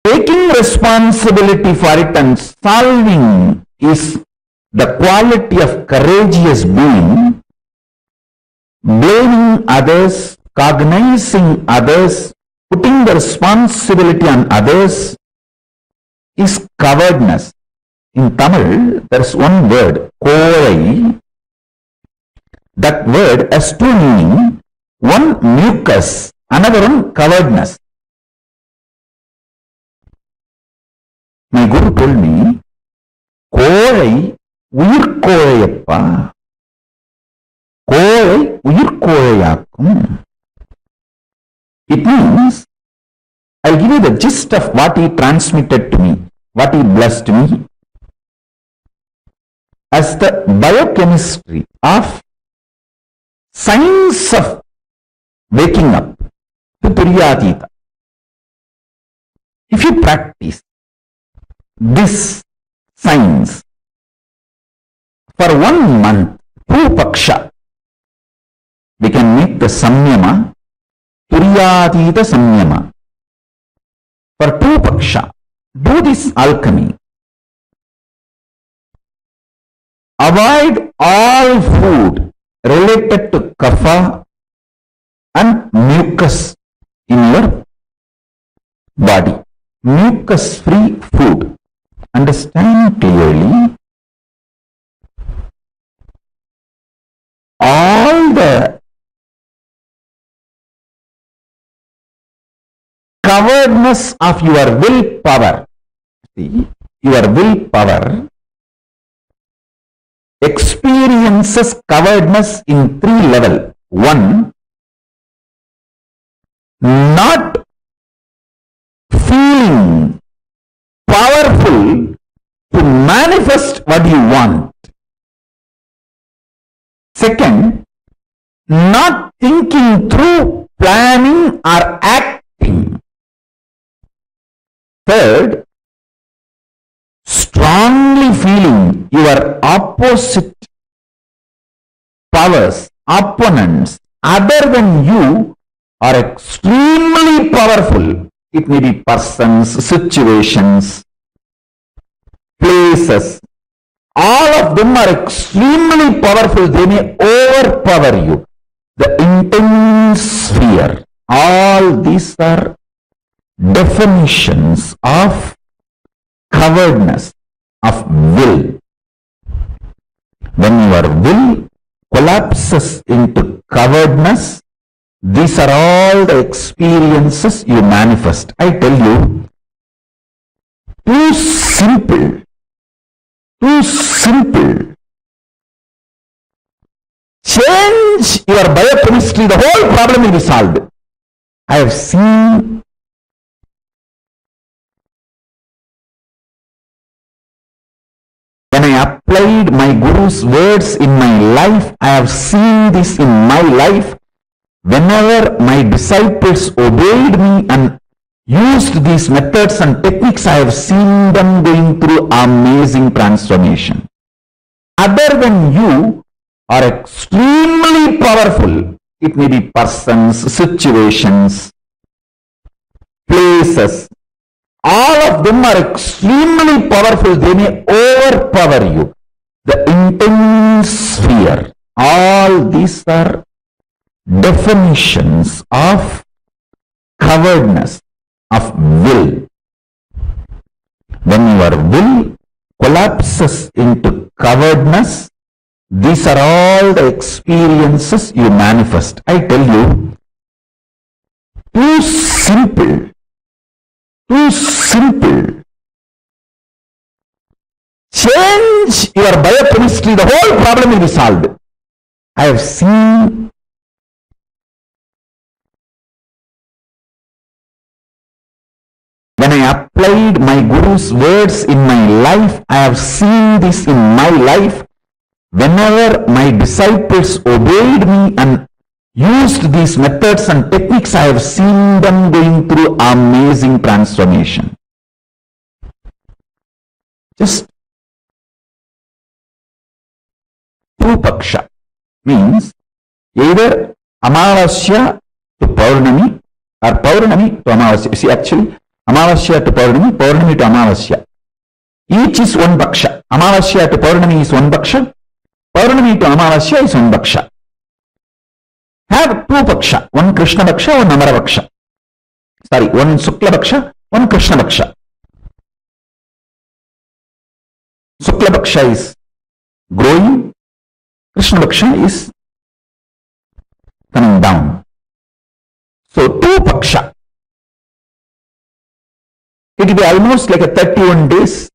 taking responsibility for it and solving is the quality of courageous being. Blaming others, cognizing others, putting the responsibility on others is cowardness. In Tamil, there is one word, kolai. That word has 2 meanings. One, mucus. Another one, cowardness. My guru told me, kolai உயிர் கோழையப்பா, கோழை உயிர் கோழையாக்கும். It means, I'll give you the gist of what he transmitted to me, what he blessed me. As the biochemistry of science of waking up to Turyatita, if you practice this science for 1 month, Pupaksha, we can make the Samyama, Turyatita Samyama. For Pupaksha, do this alchemy. Avoid all food related to kapha and mucus in your body. Mucus-free food. Understand clearly. All the coveredness of your willpower, see, your willpower experiences coveredness in 3 levels. 1, not feeling powerful to manifest what you want. Second, not thinking through, planning or acting. Third, strongly feeling your opposite powers, opponents, other than you are extremely powerful. It may be persons, situations, places. All of them are extremely powerful. They may overpower you. The intense fear. All these are definitions of coveredness, of will. When your will collapses into coveredness, these are all the experiences you manifest. I tell you, too simple your biochemistry, the whole problem will be solved. I have seen when I applied my Guru's words in my life, I have seen this in my life. Whenever my disciples obeyed me and used these methods and techniques, I have seen them going through amazing transformation. Other than you are extremely powerful. It may be persons, situations, places. All of them are extremely powerful. They may overpower you. The intense fear. All these are definitions of cowardness, of will. When your will collapses into cowardness, these are all the experiences you manifest. I tell you, too simple. Too simple. Change your biochemistry, the whole problem will be solved. I have seen when I applied my Guru's words in my life, I have seen this in my life. Whenever my disciples obeyed me and used these methods and techniques, I have seen them going through amazing transformation. Just Paksha means either Amavasya to Paurnami or Paurnami to Amavasya. See, actually, Amavasya to Paurnami, Paurnami to Amavasya. Each is one Paksha. Amavasya to Paurnami is one Paksha. Paurnami to Amavasya is one Paksha. Have two Paksha, one Krishna Paksha, one Amara Paksha. Sorry, one Sukla Paksha, one Krishna Paksha. Sukla Paksha is growing, Krishna Paksha is coming down. So two Paksha. It will be almost like a 31 days,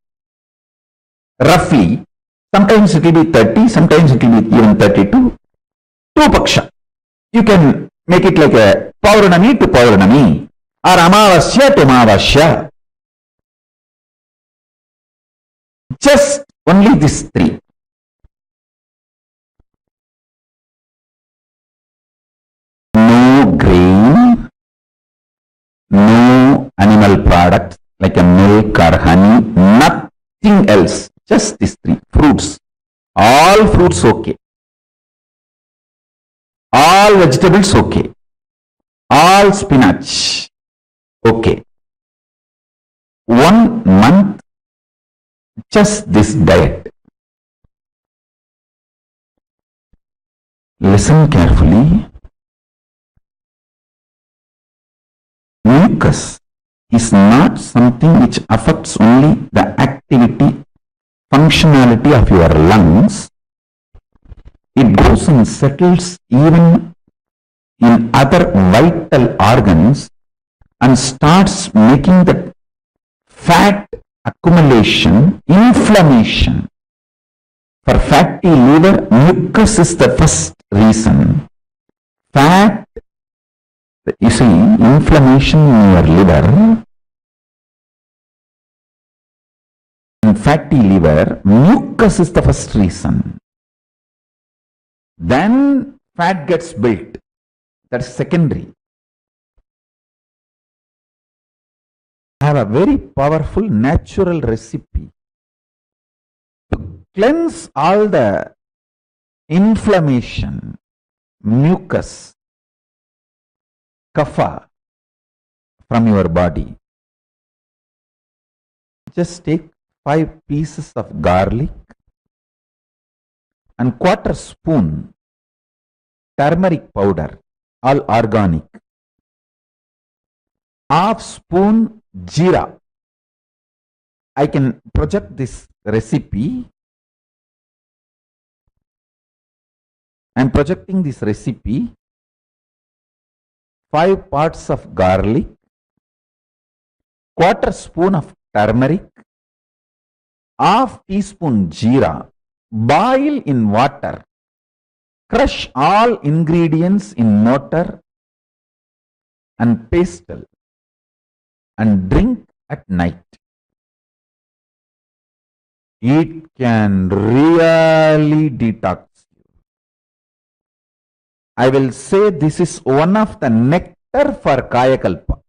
roughly. Sometimes it will be 30, sometimes it will be even 32. Two Paksha. You can make it like a Paurnami to Paurnami or Amavasya to Amavasya. Just only these three. No grain, no animal products like a milk or honey, nothing else. Just these three. Fruits. All fruits okay. All vegetables okay. All spinach okay. 1 month, just this diet. Listen carefully. Mucus is not something which affects only the activity, functionality of your lungs. It goes and settles even in other vital organs and starts making the fat accumulation, inflammation. For fatty liver, mucus is the first reason. Fat, you see, inflammation in your liver and fatty liver, mucus is the first reason. Then fat gets built. That's secondary. I have a very powerful natural recipe to cleanse all the inflammation, mucus, kapha from your body. Just take 5 pieces of garlic and 1/4 spoon turmeric powder, all organic. 1/2 spoon jeera. I can project this recipe. I am projecting this recipe. 5 parts of garlic, 1/4 spoon of turmeric, 1/2 teaspoon jeera. Boil in water crush all ingredients in mortar and pestle and drink at night. It can really detox you. I will say this is one of the nectar for Kaya Kalpa.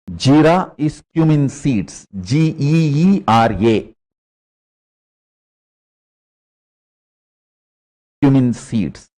Jeera is cumin seeds, Geera. Cumin seeds.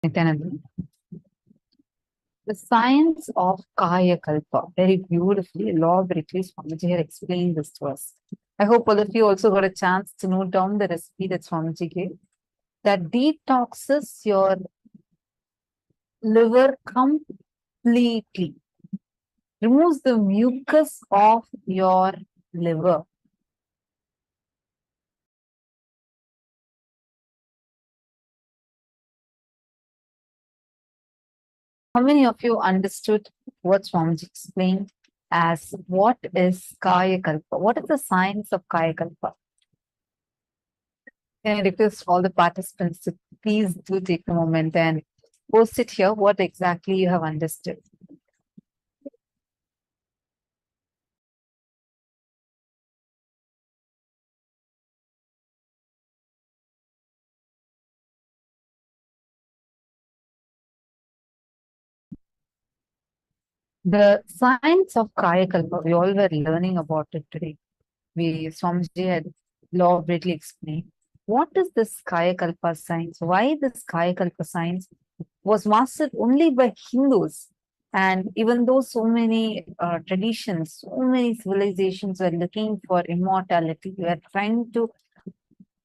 Nithyananda. The science of Kaya Kalpa, very beautifully, elaborately, Swamiji had explained this to us. I hope all of you also got a chance to note down the recipe that Swamiji gave, that detoxes your liver completely, removes the mucus of your liver. How many of you understood what Swamiji explained as what is Kaya Kalpa? What is the science of Kaya Kalpa? Can I request all the participants to please do take a moment and post it here what exactly you have understood. The science of Kaya Kalpa, we all were learning about it today. Swamiji had elaborately explained. What is this Kaya Kalpa science? Why this Kaya Kalpa science was mastered only by Hindus? And even though so many traditions, so many civilizations were looking for immortality, we are trying to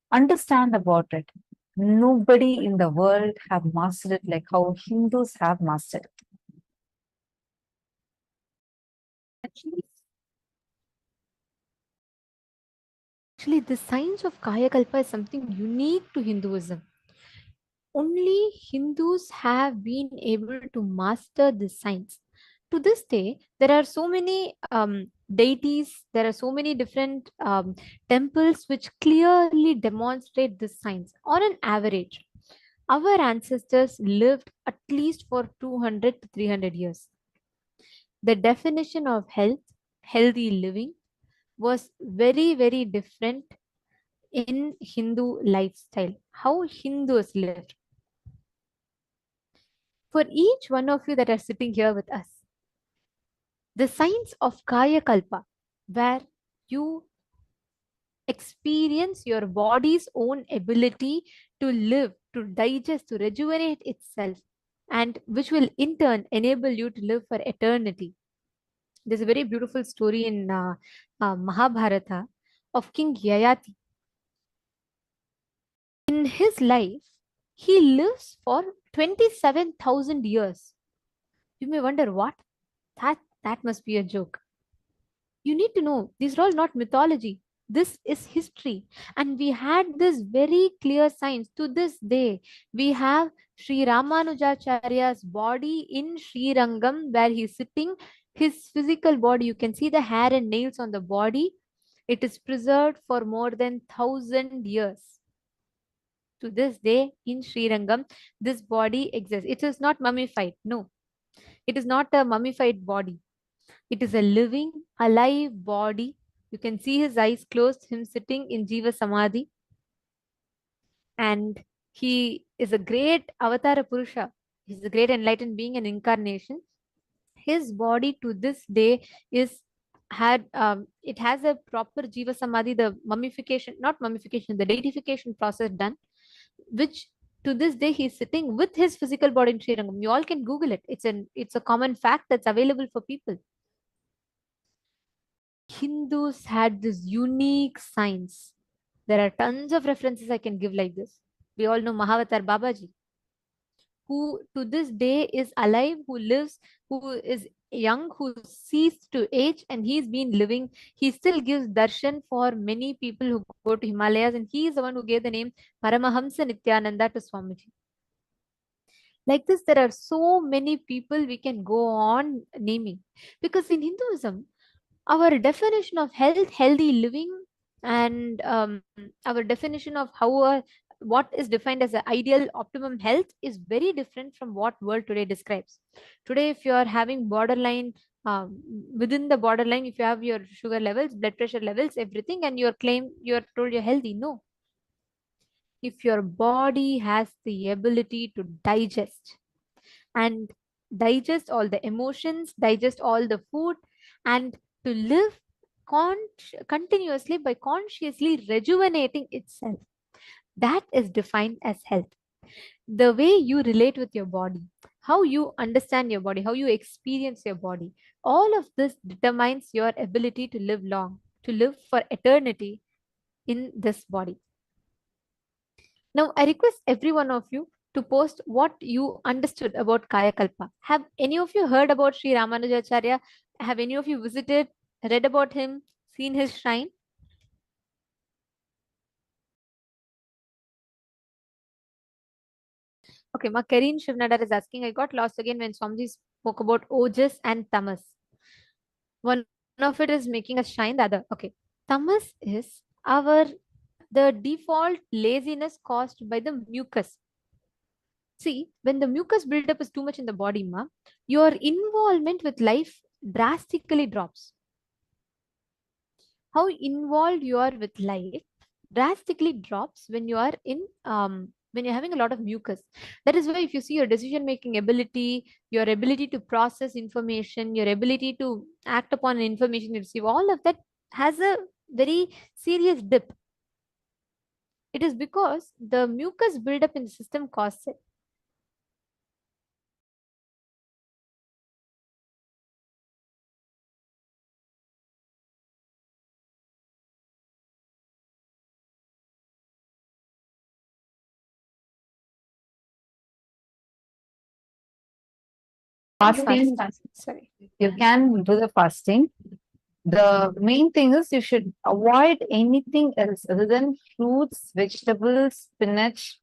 understand about it. Nobody in the world have mastered it like how Hindus have mastered it. Actually, the science of Kaya Kalpa is something unique to Hinduism. Only Hindus have been able to master this science. To this day, there are so many deities, there are so many different temples which clearly demonstrate this science. On an average, our ancestors lived at least for 200 to 300 years. The definition of health, healthy living, was very, very different in Hindu lifestyle, how Hindus lived. For each one of you that are sitting here with us, the science of Kaya Kalpa, where you experience your body's own ability to live, to digest, to rejuvenate itself, and which will in turn enable you to live for eternity. There's a very beautiful story in Mahabharata of King Yayati. In his life, he lives for 27,000 years. You may wonder what? That must be a joke. You need to know these are all not mythology. This is history. And we had this very clear signs. To this day, we have Sri Ramanujacharya's body in Sri Rangam, where he's sitting. His physical body, you can see the hair and nails on the body. It is preserved for more than 1,000 years. To this day, in Sri Rangam, this body exists. It is not mummified. No, it is not a mummified body. It is a living, alive body. You can see his eyes closed, him sitting in Jiva Samadhi. And he is a great Avatara Purusha. He's a great enlightened being and incarnation. His body to this day is it has a proper Jiva Samadhi, the mummification, not mummification, the deification process done, which to this day he's sitting with his physical body in Sri Rangam. You all can Google it. It's a common fact that's available for people. Hindus had this unique science. There are tons of references I can give like this. We all know Mahavatar Babaji, who to this day is alive, who lives, who is young, who ceased to age, and he's been living. He still gives darshan for many people who go to Himalayas, and he is the one who gave the name Paramahamsa Nithyananda to Swamiji. Like this, there are so many people we can go on naming. Because in Hinduism, our definition of health, healthy living, and our definition of what is defined as an ideal optimum health is very different from what world today describes. Today, if you are having borderline, within the borderline, if you have your sugar levels, blood pressure levels, everything, and you're told you're healthy, no. If your body has the ability to digest and digest all the emotions, digest all the food, and to live continuously by consciously rejuvenating itself, that is defined as health. The way you relate with your body, how you understand your body, how you experience your body, all of this determines your ability to live long, to live for eternity in this body. Now, I request every one of you to post what you understood about Kaya Kalpa. Have any of you heard about Sri Ramanujacharya? Have any of you visited, read about him, seen his shrine? Okay, Karin Shivnadar is asking, I got lost again when Swamiji spoke about ojas and tamas. One of it is making us shine, the other. Okay. Tamas is the default laziness caused by the mucus. See, when the mucus buildup is too much in the body, your involvement with life drastically drops. How involved you are with life drastically drops when you are when you're having a lot of mucus. That is why if you see your decision making ability, your ability to process information, your ability to act upon information you receive, all of that has a very serious dip. It is because the mucus buildup in the system causes it. Fasting, Sorry. you can do the fasting. The main thing is you should avoid anything else other than fruits, vegetables, spinach,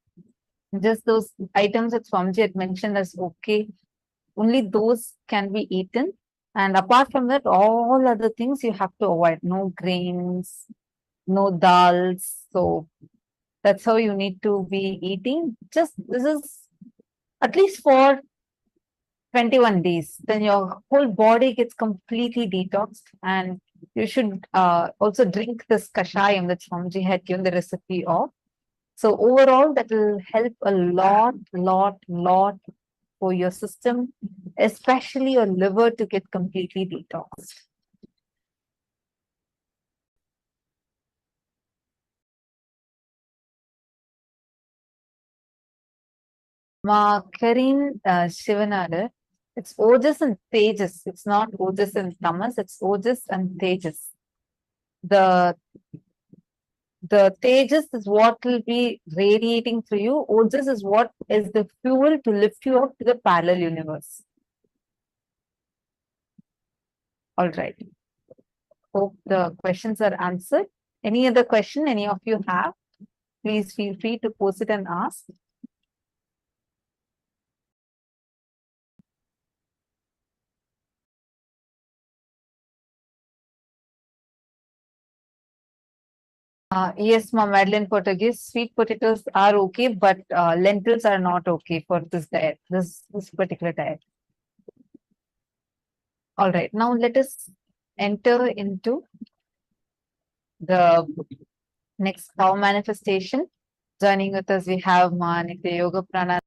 just those items that Swamiji had mentioned as okay. Only those can be eaten. And apart from that, all other things you have to avoid. No grains, no dals. So that's how you need to be eating. Just this is at least for 21 days. Then your whole body gets completely detoxed. And you should also drink this kashayam that Swamiji had given the recipe of. So overall, that will help a lot for your system, especially your liver to get completely detoxed. Karin Shivanada, it's ojas and tejas. It's not ojas and tamas, it's ojas and tejas. The tejas is what will be radiating through you. Ojas is what is the fuel to lift you up to the parallel universe. All right. Hope the questions are answered. Any other question any of you have? Please feel free to post it and ask. Yes, Ma'am, Madeline Portuguese, sweet potatoes are okay, but lentils are not okay for this diet, this particular diet. All right, now let us enter into the next power manifestation. Joining with us, we have Ma Nitya Yoga Prana.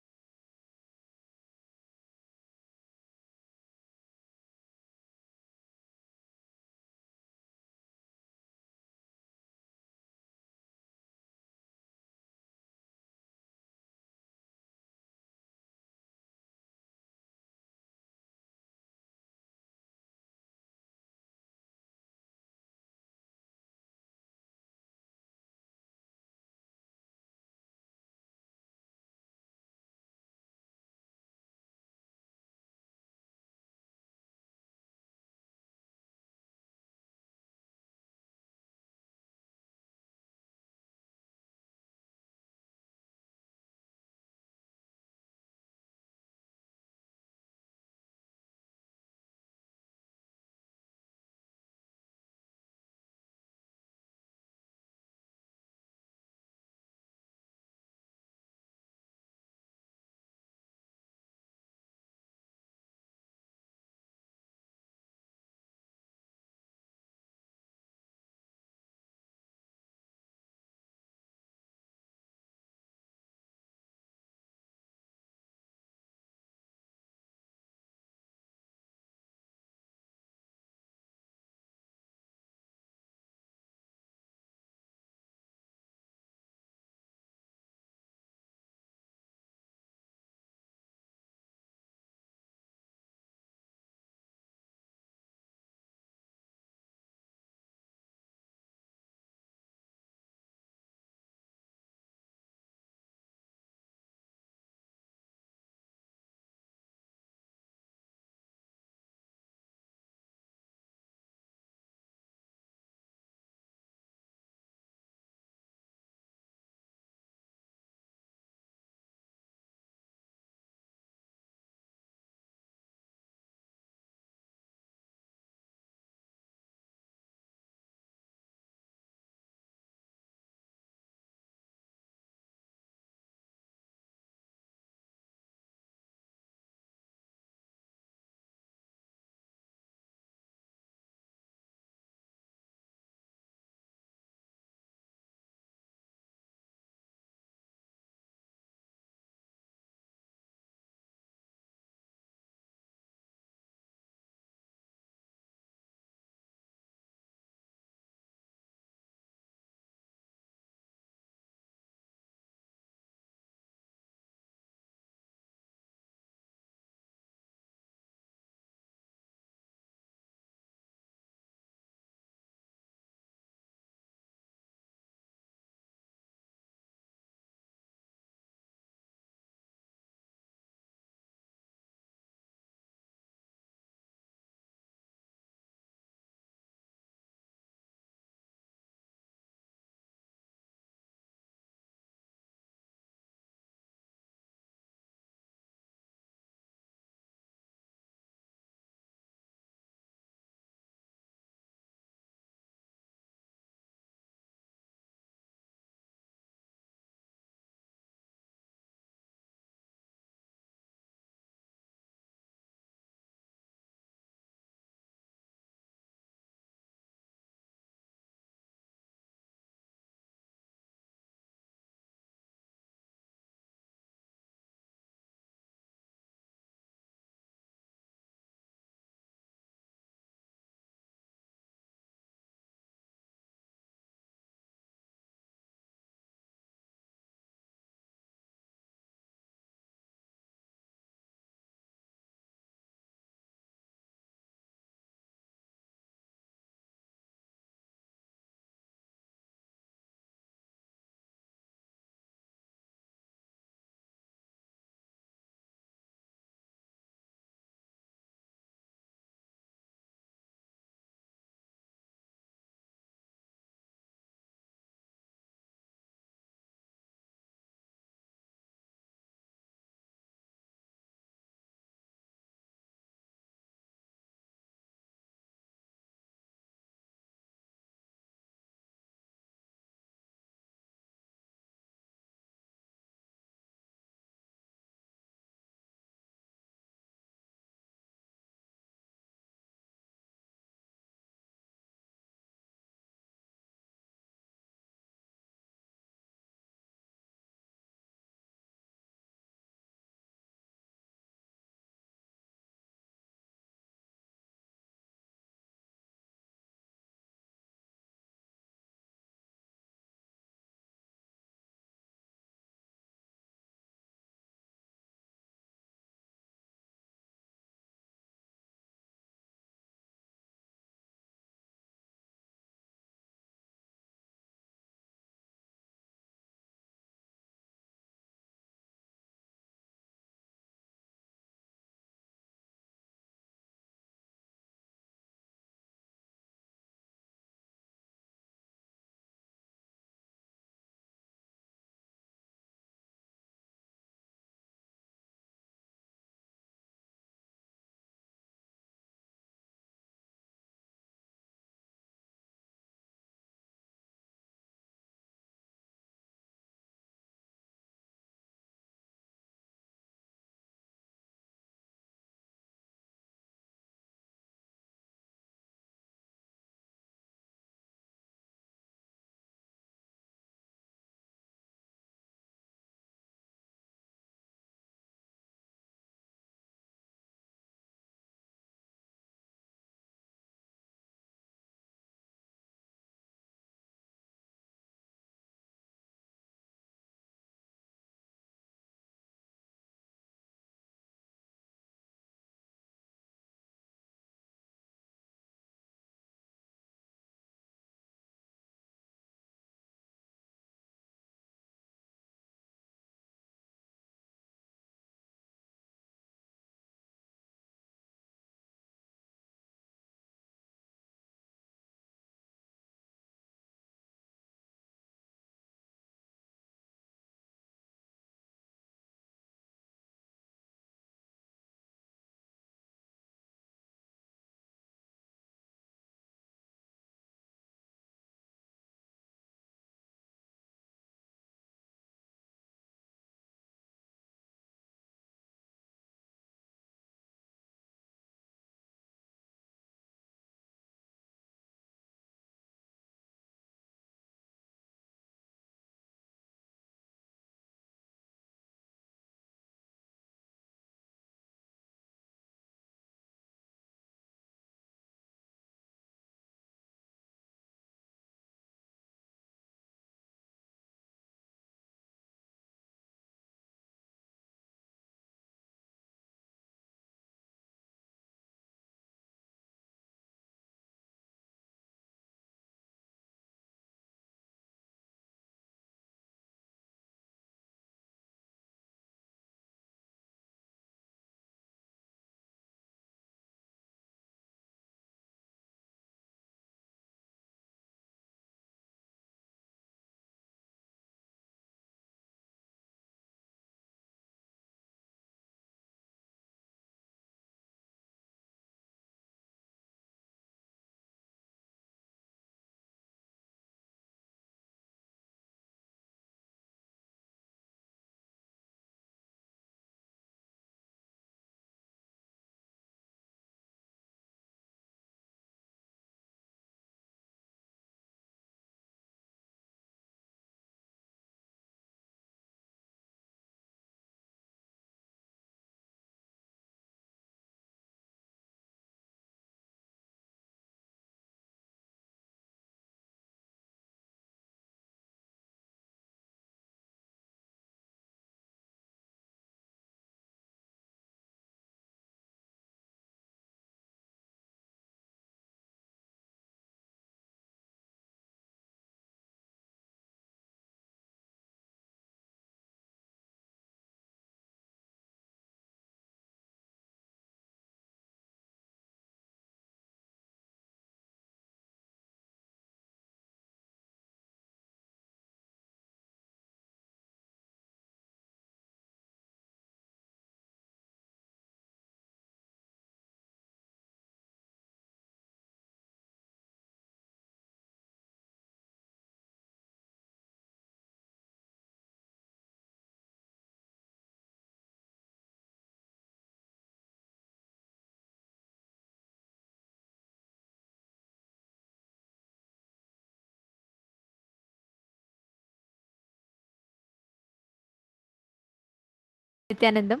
Nithyanandam,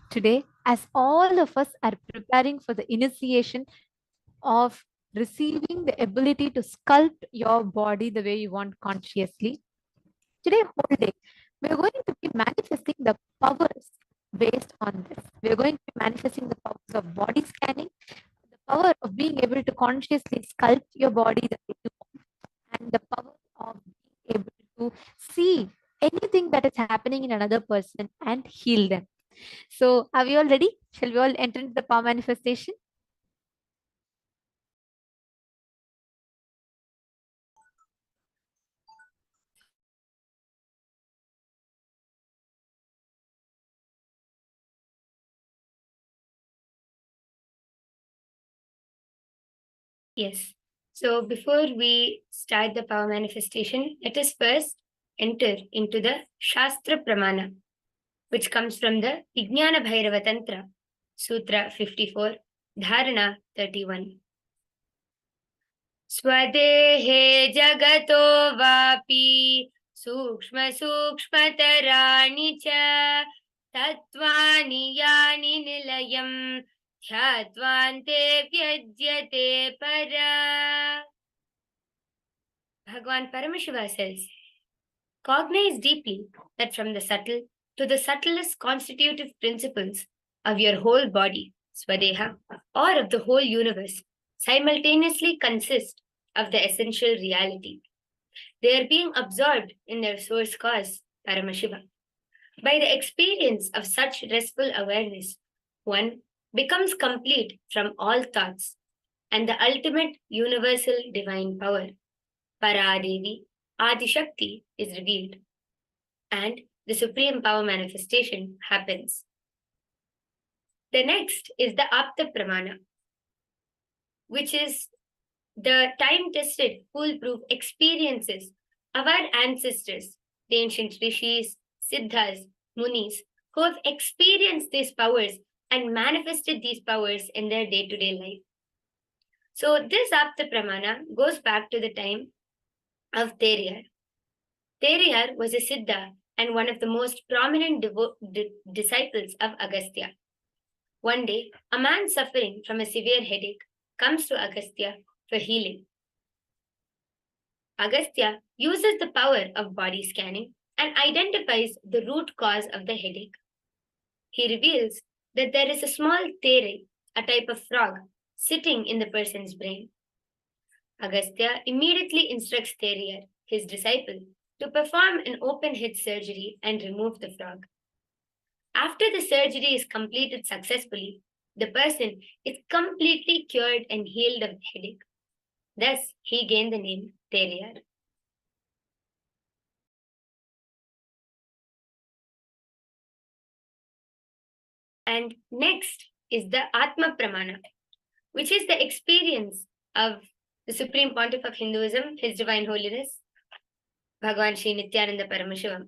today, as all of us are preparing for the initiation of receiving the ability to sculpt your body the way you want consciously, today, whole day, we are going to be manifesting the powers based on this. We are going to be manifesting the powers of body scanning, the power of being able to consciously sculpt your body the way you want, and the power of being able to see anything that is happening in another person and heal them. So, are we all ready? Shall we all enter into the power manifestation? Yes. So before we start the power manifestation, let us first enter into the Shastra Pramana, which comes from the Vijnana Bhairava Tantra, Sutra 54, Dharana 31. Swadehe jagato vapi sukshma sukshmatarani cha tattvani yani nilayam dhyatvante vyajyate para. Bhagavan Paramashiva says, cognize deeply that from the subtle to the subtlest constitutive principles of your whole body, Swadeha, or of the whole universe, simultaneously consist of the essential reality. They are being absorbed in their source cause, Paramashiva. By the experience of such restful awareness, one becomes complete from all thoughts, and the ultimate universal divine power, Paradevi, Adishakti, is revealed, and the supreme power manifestation happens. The next is the Apta Pramana, which is the time-tested, foolproof experiences of our ancestors, the ancient rishis, siddhas, munis, who have experienced these powers and manifested these powers in their day-to-day life. So this Apta Pramana goes back to the time of Teriyar. Teriyar was a siddha and one of the most prominent disciples of Agastya. One day, a man suffering from a severe headache comes to Agastya for healing. Agastya uses the power of body scanning and identifies the root cause of the headache. He reveals that there is a small tere, a type of frog, sitting in the person's brain. Agastya immediately instructs Teriyar, his disciple, to perform an open head surgery and remove the frog. After the surgery is completed successfully, the person is completely cured and healed of the headache. Thus, he gained the name Teriyar. And next is the Atma Pramana, which is the experience of the Supreme Pontiff of Hinduism, His Divine Holiness, Bhagavan Sri Nithyananda Paramashivoham,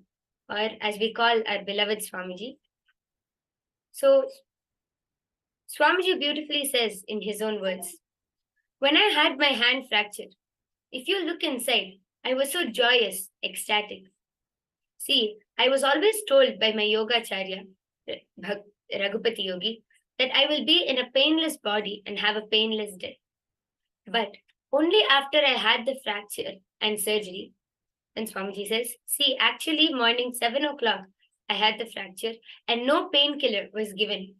or as we call our beloved Swamiji. So, Swamiji beautifully says in his own words, when I had my hand fractured, if you look inside, I was so joyous, ecstatic. See, I was always told by my Yogacharya, Raghupati Yogi, that I will be in a painless body and have a painless death. But only after I had the fracture and surgery, and Swamiji says, see, actually morning 7 o'clock, I had the fracture and no painkiller was given.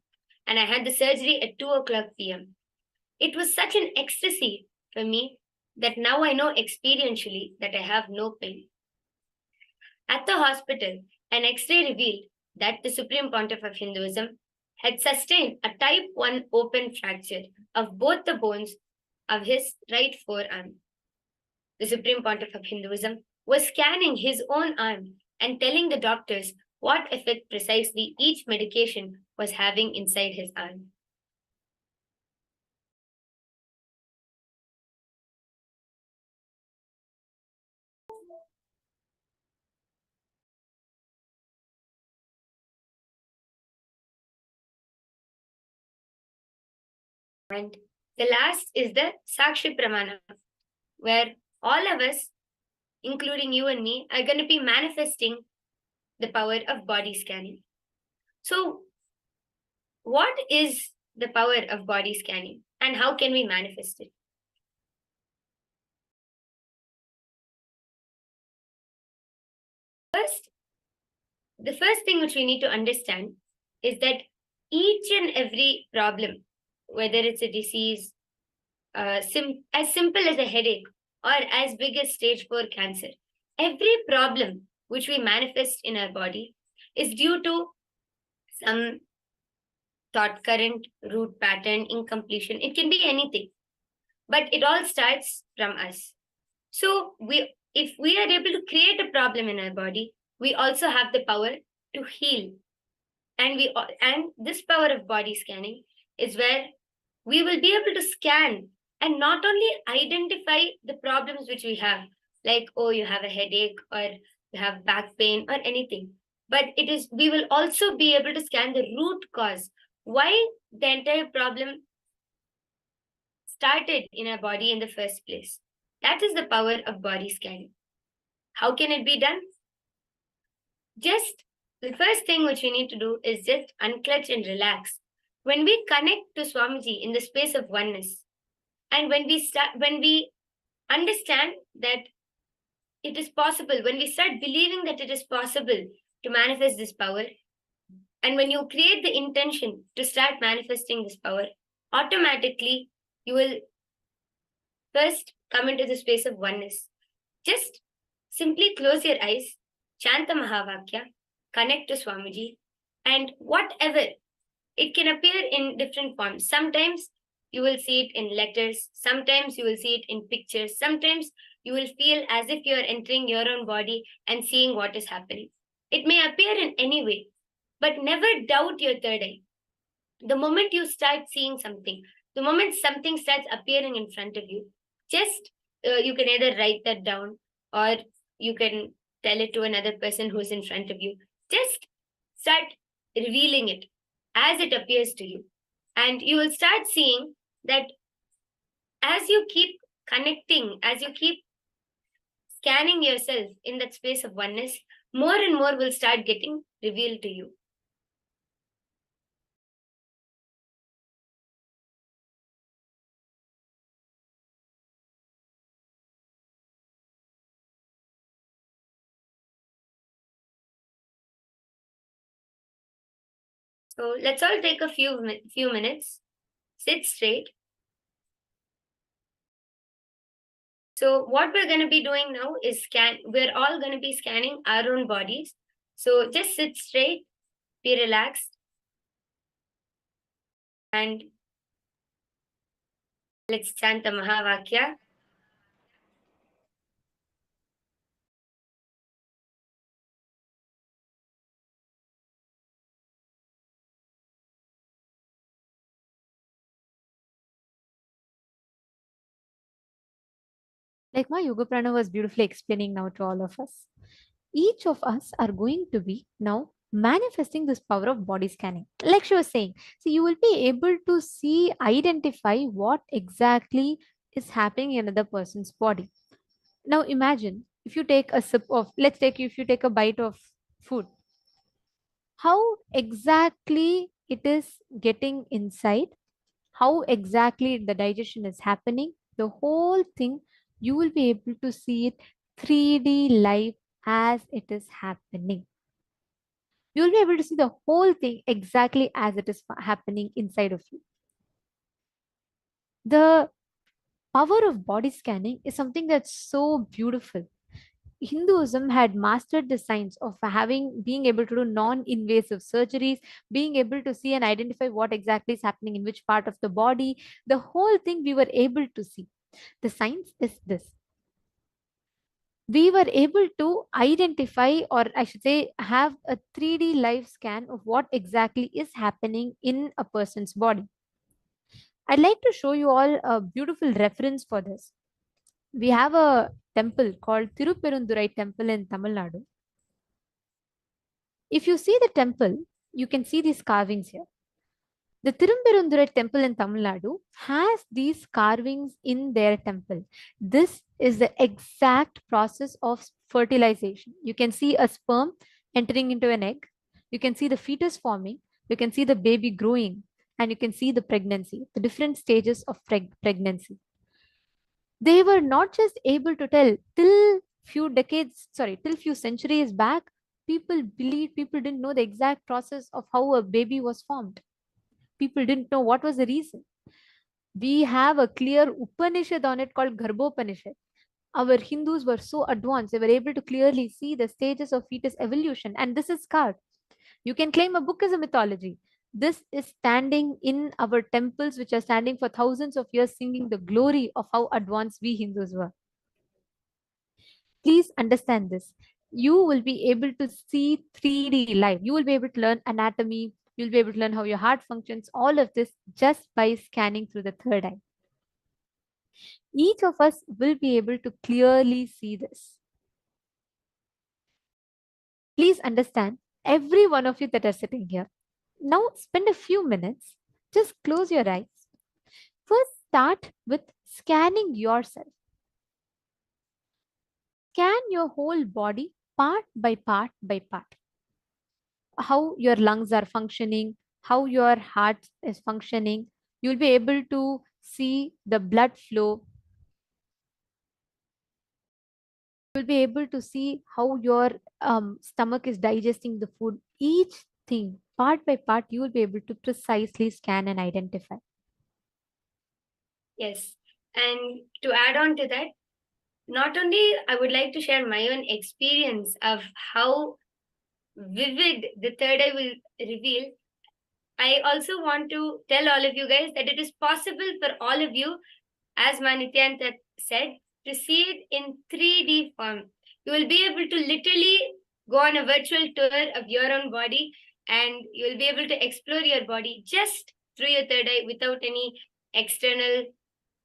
And I had the surgery at 2 o'clock p.m. It was such an ecstasy for me that now I know experientially that I have no pain. At the hospital, an X-ray revealed that the Supreme Pontiff of Hinduism had sustained a type 1 open fracture of both the bones of his right forearm. The Supreme Pontiff of Hinduism was scanning his own arm and telling the doctors what effect precisely each medication was having inside his arm. And the last is the Sakshi Pramana, where all of us, including you and me, are going to be manifesting the power of body scanning. So, what is the power of body scanning and how can we manifest it? The first thing which we need to understand is that each and every problem, whether it's a disease, as simple as a headache, or as big as stage 4 cancer, every problem which we manifest in our body is due to some thought current, root pattern, incompletion. It can be anything, but it all starts from us. So if we are able to create a problem in our body, we also have the power to heal. And this power of body scanning is where we will be able to scan and not only identify the problems which we have, like, oh, you have a headache or you have back pain or anything, but we will also be able to scan the root cause, why the entire problem started in our body in the first place. That is the power of body scanning. How can it be done? Just the first thing which we need to do is just unclutch and relax. When we connect to Swamiji in the space of oneness, and when we understand that it is possible, when we start believing that it is possible to manifest this power, and when you create the intention to start manifesting this power, automatically you will first come into the space of oneness. Just simply close your eyes, chant the Mahavakya, connect to Swamiji, and whatever, it can appear in different forms. Sometimes you will see it in letters, sometimes you will see it in pictures, sometimes you will feel as if you are entering your own body and seeing what is happening. It may appear in any way, but never doubt your third eye. The moment you start seeing something, the moment something starts appearing in front of you, just you can either write that down or you can tell it to another person who's in front of you. Just start revealing it as it appears to you. And you will start seeing that as you keep connecting, as you keep scanning yourself in that space of oneness, more and more will start getting revealed to you. So let's all take a few minutes, sit straight. So what we're going to be doing now is we're all going to be scanning our own bodies. So just sit straight, be relaxed, and let's chant the Mahavakya. Like my Yoga Prana was beautifully explaining now to all of us. Each of us are going to be now manifesting this power of body scanning. Like she was saying, so you will be able to see, identify what exactly is happening in another person's body. Now imagine if you take a sip of, if you take a bite of food, how exactly it is getting inside, how exactly the digestion is happening, the whole thing, you will be able to see it 3D live as it is happening. You will be able to see the whole thing exactly as it is happening inside of you. The power of body scanning is something that's so beautiful. Hinduism had mastered the science of being able to do non-invasive surgeries, being able to see and identify what exactly is happening in which part of the body. The whole thing we were able to see. The science is this. We were able to identify, or I should say, have a 3D live scan of what exactly is happening in a person's body. I'd like to show you all a beautiful reference for this. We have a temple called Tirupperundurai Temple in Tamil Nadu. If you see the temple, you can see these carvings here. The Tirupperundurai temple in Tamil Nadu has these carvings in their temple. This is the exact process of fertilization. You can see a sperm entering into an egg. You can see the fetus forming, you can see the baby growing, and you can see the pregnancy, the different stages of pregnancy. They were not just able to tell till few centuries back, people didn't know the exact process of how a baby was formed. People didn't know what was the reason. We have a clear Upanishad on it called Garbhopanishad. Our Hindus were so advanced, they were able to clearly see the stages of fetus evolution, and this is carved. You can claim a book as a mythology. This is standing in our temples, which are standing for thousands of years, singing the glory of how advanced we Hindus were. Please understand this. You will be able to see 3D life. You will be able to learn anatomy. You'll be able to learn how your heart functions. All of this just by scanning through the third eye. Each of us will be able to clearly see this. Please understand, every one of you that are sitting here. Now spend a few minutes. Just close your eyes. First, start with scanning yourself. Scan your whole body part by part by part. How your lungs are functioning, how your heart is functioning. You'll be able to see the blood flow. You'll be able to see how your stomach is digesting the food. Each thing, part by part, you will be able to precisely scan and identify. Yes. And to add on to that, not only I would like to share my own experience of how vivid the third eye will reveal, I also want to tell all of you guys that it is possible for all of you, as Nithyananda said, to see it in 3D form. You will be able to literally go on a virtual tour of your own body, and you will be able to explore your body just through your third eye without any external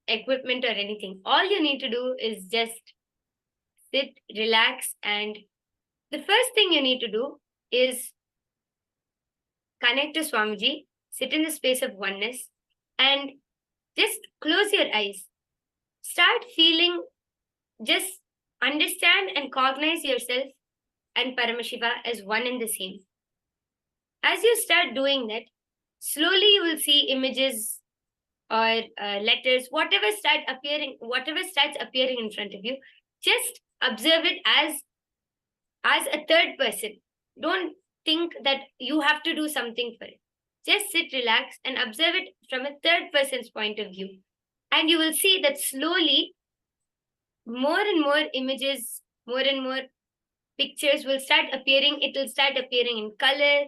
equipment or anything. All you need to do is just sit, relax, and the first thing you need to do is connect to Swamiji, sit in the space of oneness, and just close your eyes. Start feeling, just understand and cognize yourself and Paramashiva as one and the same. As you start doing that, slowly you will see images or letters, whatever starts appearing in front of you. Just observe it as a third person. Don't think that you have to do something for it. Just sit, relax, and observe it from a third person's point of view. And you will see that slowly more and more images, more and more pictures will start appearing. It will start appearing in color,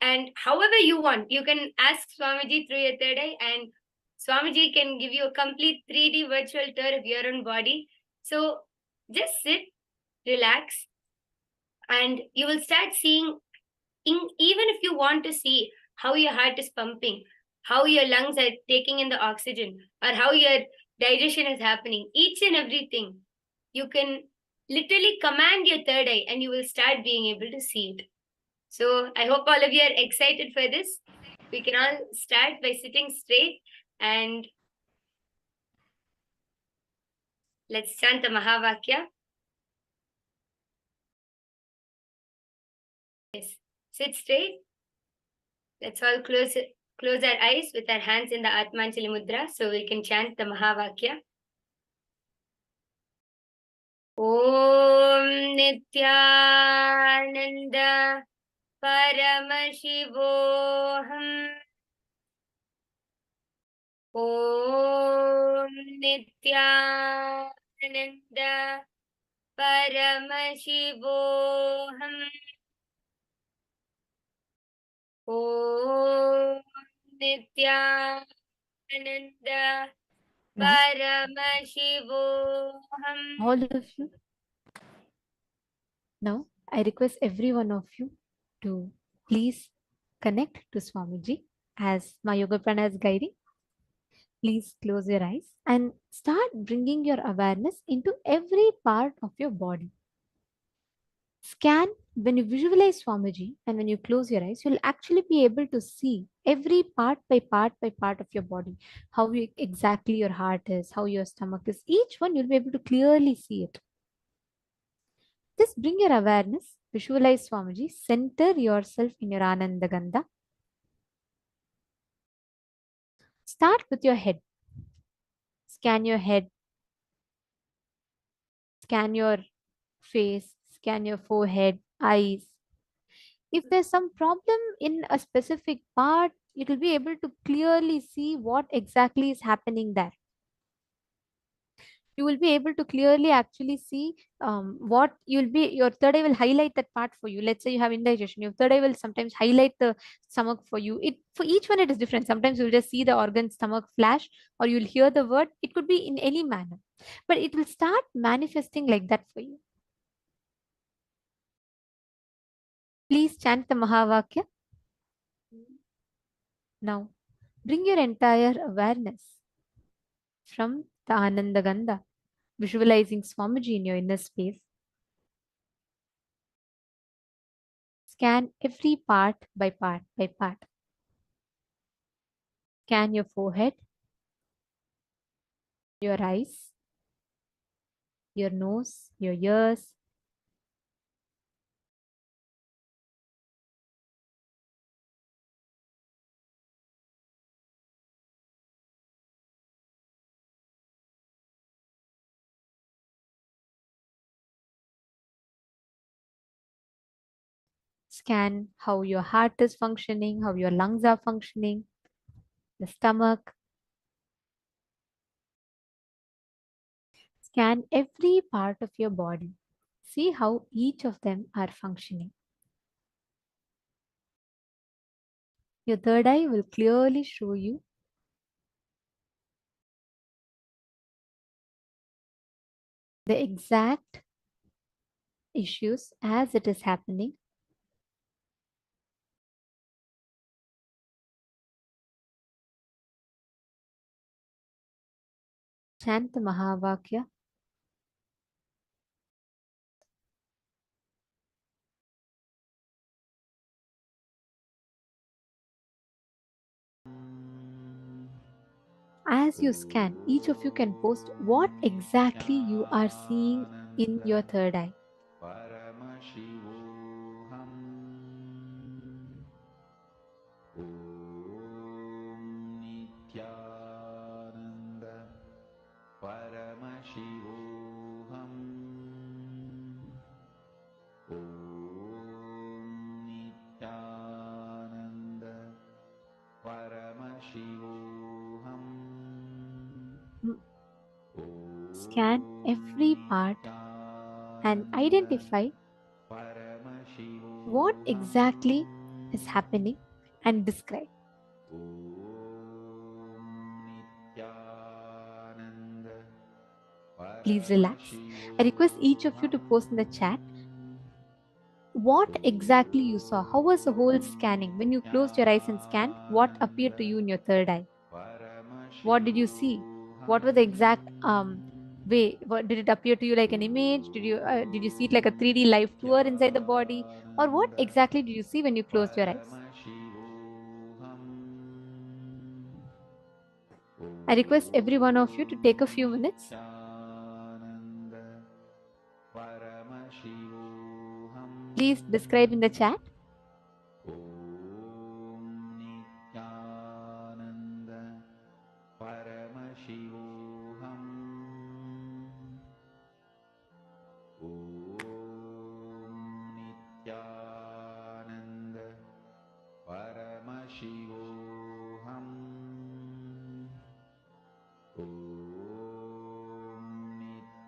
and however you want. You can ask Swamiji through your third eye, and Swamiji can give you a complete 3D virtual tour of your own body. So just sit, relax, and you will start seeing, even if you want to see how your heart is pumping, how your lungs are taking in the oxygen, or how your digestion is happening, each and everything, you can literally command your third eye and you will start being able to see it. So I hope all of you are excited for this. We can all start by sitting straight and let's chant the Mahavakya. Yes, sit straight. Let's all close our eyes with our hands in the Atmanjali Mudra so we can chant the Mahavakya. Om Nithyananda Paramashivoham. Om Nithyananda Paramashivoham. Om Nithyananda Paramashivoham. All of you. Now, I request every one of you to please connect to Swamiji as my Yoga Prana is guiding. Please close your eyes and start bringing your awareness into every part of your body. Scan when you visualize Swamiji and when you close your eyes, you'll actually be able to see every part by part of your body, how exactly your heart is, how your stomach is. Each one you'll be able to clearly see it. Just bring your awareness Visualize Swamiji. Center yourself in your Ananda Gandha. Start with your head. Scan your head. Scan your face. Scan your forehead, eyes. If there's some problem in a specific part, it will be able to clearly see what exactly is happening there. You will be able to clearly actually see what you'll be, your third eye will highlight that part for you. Let's say you have indigestion, your third eye will sometimes highlight the stomach for you. It, for each one it is different. Sometimes you'll just see the organ stomach flash, or you'll hear the word. It could be in any manner, but it will start manifesting like that for you. Please chant the Mahavakya. Now bring your entire awareness from the Ananda Gandha, visualizing Swamiji in your inner space. Scan every part by part by part. Scan your forehead, your eyes, your nose, your ears. Scan how your heart is functioning, how your lungs are functioning, the stomach. Scan every part of your body. See how each of them are functioning. Your third eye will clearly show you the exact issues as it is happening. Chant the Mahavakya. As you scan, each of you can post what exactly you are seeing in your third eye. Paramashivoham Nithyananda Paramashivoham Nithyananda Paramashivoham. Scan every part and identify what exactly is happening and describe. Please relax. I request each of you to post in the chat what exactly you saw. How was the whole scanning? When you closed your eyes and scanned, what appeared to you in your third eye? What did you see? What was the exact way? What did it appear to you, like an image? Did you see it like a 3D live tour inside the body, or what exactly did you see when you closed your eyes? I request every one of you to take a few minutes. Please describe in the chat. Paramashivoham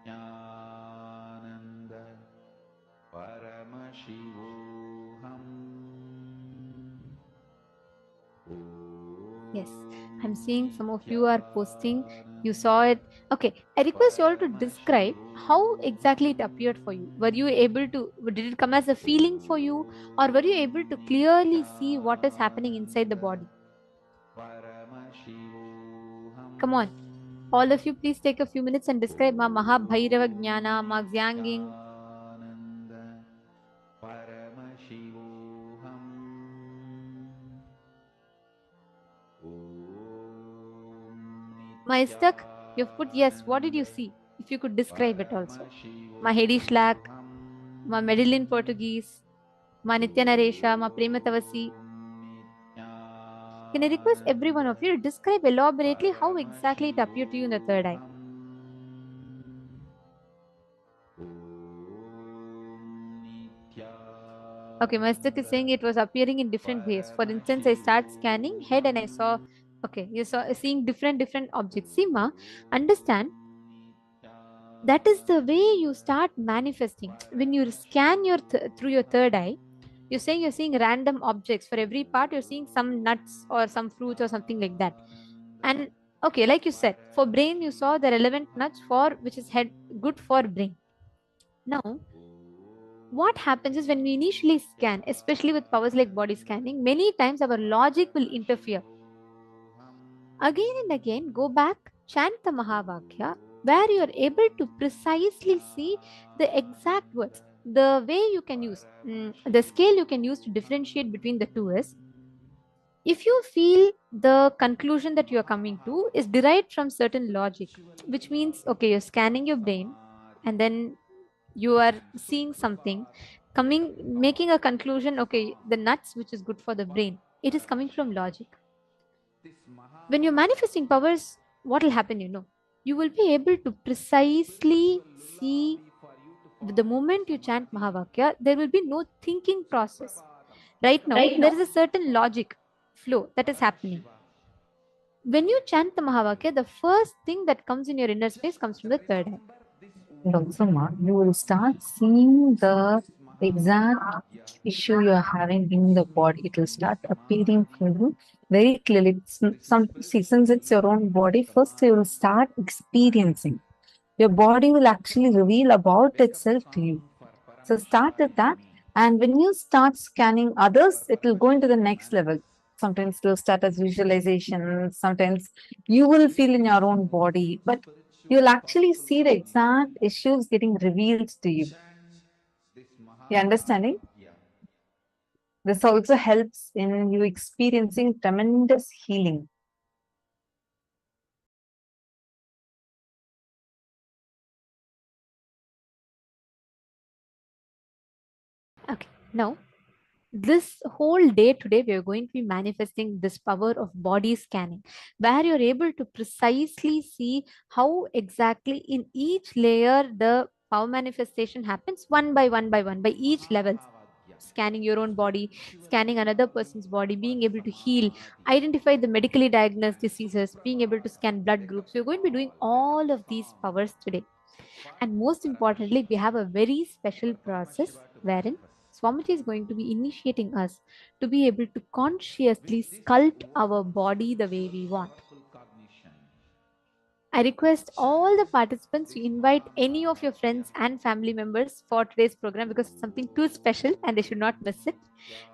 Nithyananda Paramashivoham. Yes, I'm seeing some of you are posting. You saw it. Okay, I request you all to describe how exactly it appeared for you. Were you able to, did it come as a feeling for you, or were you able to clearly see what is happening inside the body? Come on. All of you, please take a few minutes and describe Ma Mahabhairava Jnana, Ma Xianging. Ma Istak, you've put yes. What did you see? If you could describe it also. Ma Hedishlak. ma Medellin Portuguese, ma Nitya Naresha, ma Prema Tavasi. Can I request every one of you to describe elaborately how exactly it appeared to you in the third eye? Okay, Mastak is saying it was appearing in different ways. For instance, I start scanning head and I saw, okay, you saw seeing different objects. See, ma, understand that is the way you start manifesting. When you scan your through your third eye, you're saying you're seeing random objects. For every part, you're seeing some nuts or some fruits or something like that. And okay, like you said, for brain, you saw the relevant nuts for which is head good for brain. Now, what happens is when we initially scan, especially with powers like body scanning, many times our logic will interfere. Again and again, go back, chant the Mahavakya, where you are able to precisely see the exact words. The way you can use, the scale you can use to differentiate between the two is, if you feel the conclusion that you are coming to is derived from certain logic, which means, okay, you're scanning your brain and then you are seeing something coming, making a conclusion, okay, the nuts, which is good for the brain, it is coming from logic. When you're manifesting powers, what will happen, you will be able to precisely see the moment you chant Mahavakya, there will be no thinking process. Right now, there is a certain logic flow that is happening. When you chant the Mahavakya, the first thing that comes in your inner space comes from the third eye. And also, ma, you will start seeing the exact issue you are having in the body. It will start appearing for you very clearly. Since it's your own body, first you will start experiencing. Your body will actually reveal about itself to you. So start with that. And when you start scanning others, it will go into the next level. Sometimes it will start as visualization. Sometimes you will feel in your own body, but you'll actually see the exact issues getting revealed to you. You understanding? This also helps in you experiencing tremendous healing. Okay, now this whole day today, we are going to be manifesting this power of body scanning, where you're able to precisely see how exactly in each layer the power manifestation happens one by one by each level. Scanning your own body, scanning another person's body, being able to heal, identify the medically diagnosed diseases, being able to scan blood groups. We're going to be doing all of these powers today. And most importantly, we have a very special process wherein Swamiji is going to be initiating us to be able to consciously sculpt our body the way we want. I request all the participants to invite any of your friends and family members for today's program because it's something too special and they should not miss it.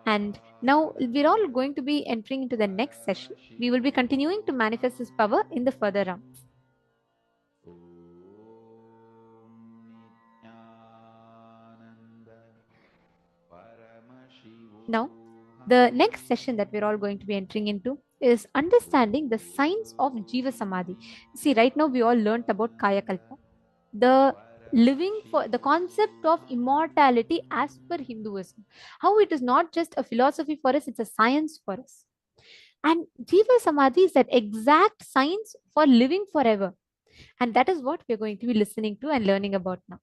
And now we're all going to be entering into the next session. We will be continuing to manifest this power in the further rounds. Now, the next session that we're all going to be entering into is understanding the science of Jiva Samadhi. See, right now we all learnt about Kaya Kalpa, the living for the concept of immortality as per Hinduism. How it is not just a philosophy for us, it's a science for us. And Jiva Samadhi is that exact science for living forever. And that is what we're going to be listening to and learning about now.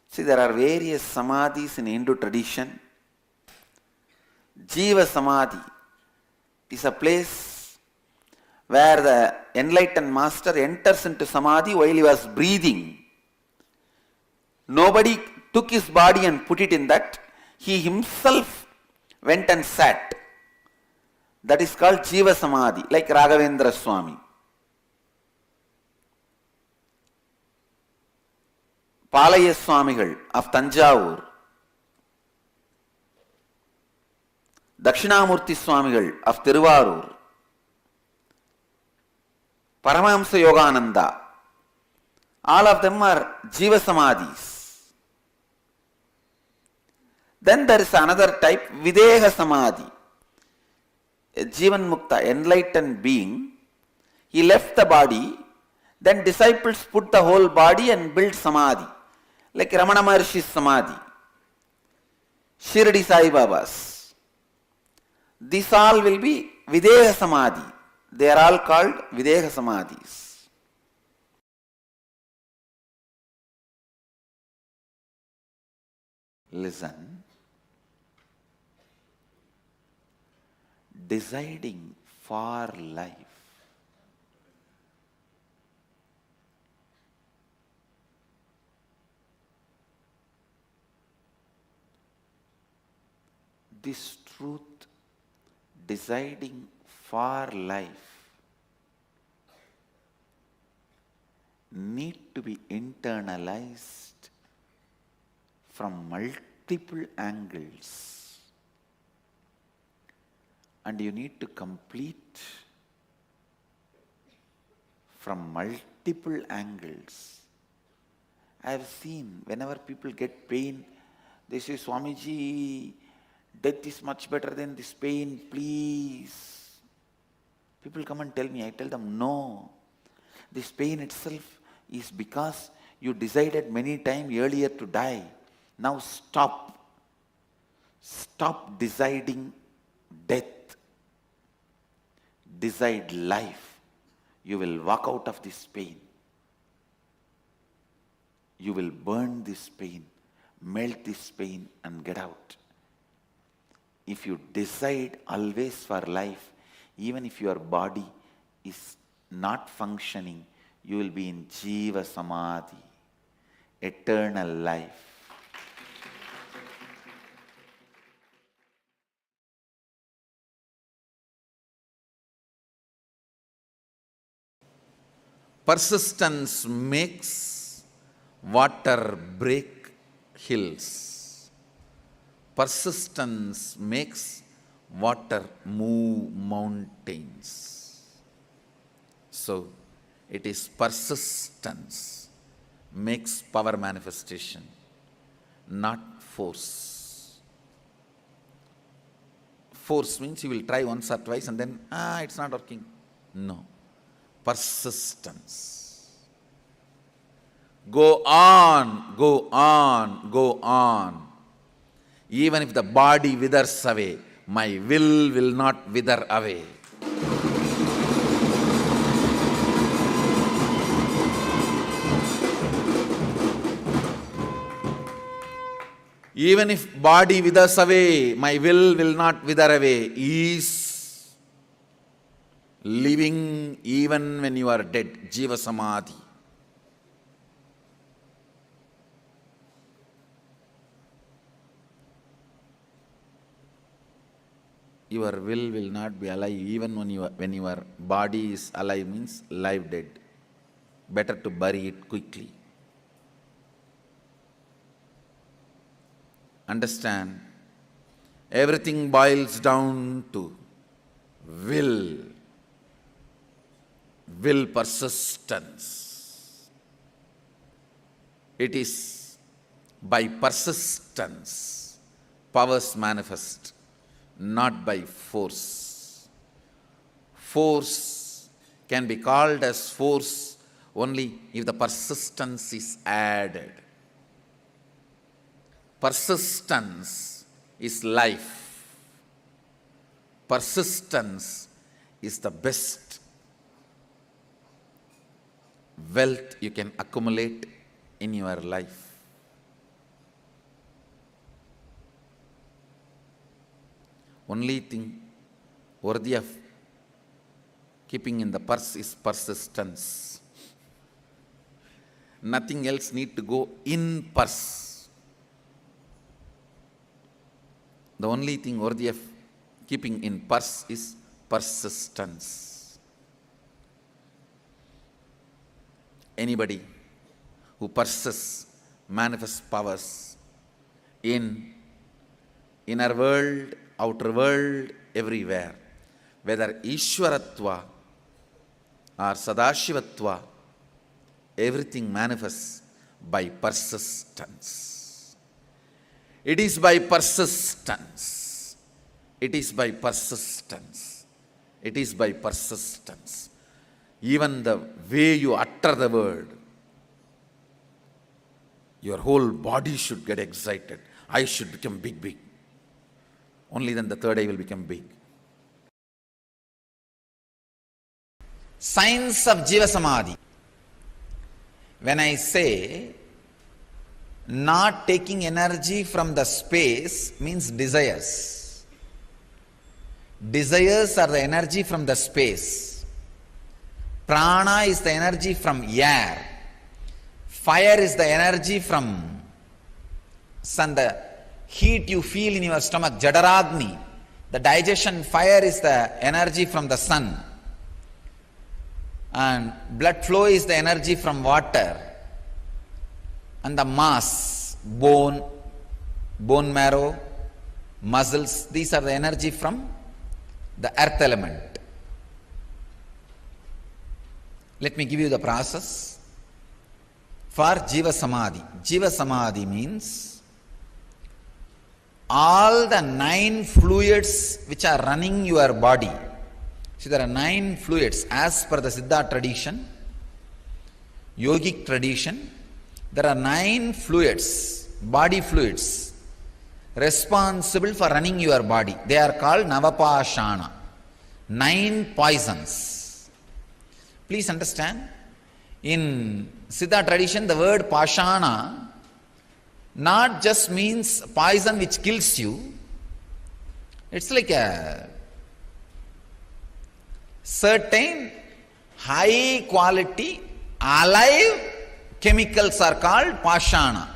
See, there are various samadhis in Hindu tradition. Jiva Samadhi is a place where the enlightened master enters into samadhi while he was breathing. Nobody took his body and put it in that. He himself went and sat. That is called Jiva Samadhi, like Raghavendra Swami. Palaya Swamigal of Tanjavur, Dakshinamurti Swamigal of Tiruvarur, Paramahamsa Yogananda, all of them are Jiva Samadhis. Then there is another type, Videha Samadhi. A Jivan Mukta, enlightened being, he left the body, then disciples put the whole body and build Samadhi, like Ramana Maharshi's Samadhi, Shirdi Sai Baba's. These all will be Videha Samadhi. They are all called Videha Samadhis. Listen. Deciding for life. This truth, deciding for life, need to be internalized from multiple angles, and you need to complete from multiple angles. I have seen whenever people get pain, they say, Swamiji, death is much better than this pain, please. People come and tell me, I tell them, no. This pain itself is because you decided many times earlier to die. Now stop. Stop deciding death. Decide life. You will walk out of this pain. You will burn this pain, melt this pain and get out. If you decide always for life, even if your body is not functioning, you will be in Jiva Samadhi, eternal life. Persistence makes water break hills. Persistence makes water move mountains. So, it is persistence makes power manifestation, not force. Force means you will try once or twice and then, it's not working. No. Persistence. Go on, go on, go on. Even if the body withers away, my will not wither away. Even if body withers away, my will not wither away. Is living even when you are dead. Jiva Samadhi. Your will not be alive even when your body is alive, means live dead. Better to bury it quickly. Understand, everything boils down to will. Will persistence. It is by persistence powers manifest, not by force. Force can be called as force only if the persistence is added. Persistence is life. Persistence is the best wealth you can accumulate in your life. Only thing worthy of keeping in the purse is persistence. Nothing else need to go in purse. The only thing worthy of keeping in purse is persistence. Anybody who persists manifest powers in inner world, outer world, everywhere. Whether Ishwaratva or Sadashivatva, everything manifests by persistence. It is by persistence. It is by persistence. It is by persistence. Even the way you utter the word, your whole body should get excited. I should become big, big. Only then the third eye will become big. Science of Jiva Samadhi. When I say not taking energy from the space, means desires. Desires are the energy from the space. Prana is the energy from air. Fire is the energy from sun. The heat you feel in your stomach, Jadaragni. The digestion fire is the energy from the sun. And blood flow is the energy from water. And the mass, bone marrow, muscles, these are the energy from the earth element. Let me give you the process for Jiva Samadhi. Jiva Samadhi means all the 9 fluids which are running your body. See, there are 9 fluids as per the Siddha tradition, yogic tradition. There are 9 fluids, body fluids, responsible for running your body. They are called Navapashana, 9 poisons. Please understand, in Siddha tradition, the word Pashana not just means poison which kills you. It's like a certain high quality alive chemicals are called Pashana.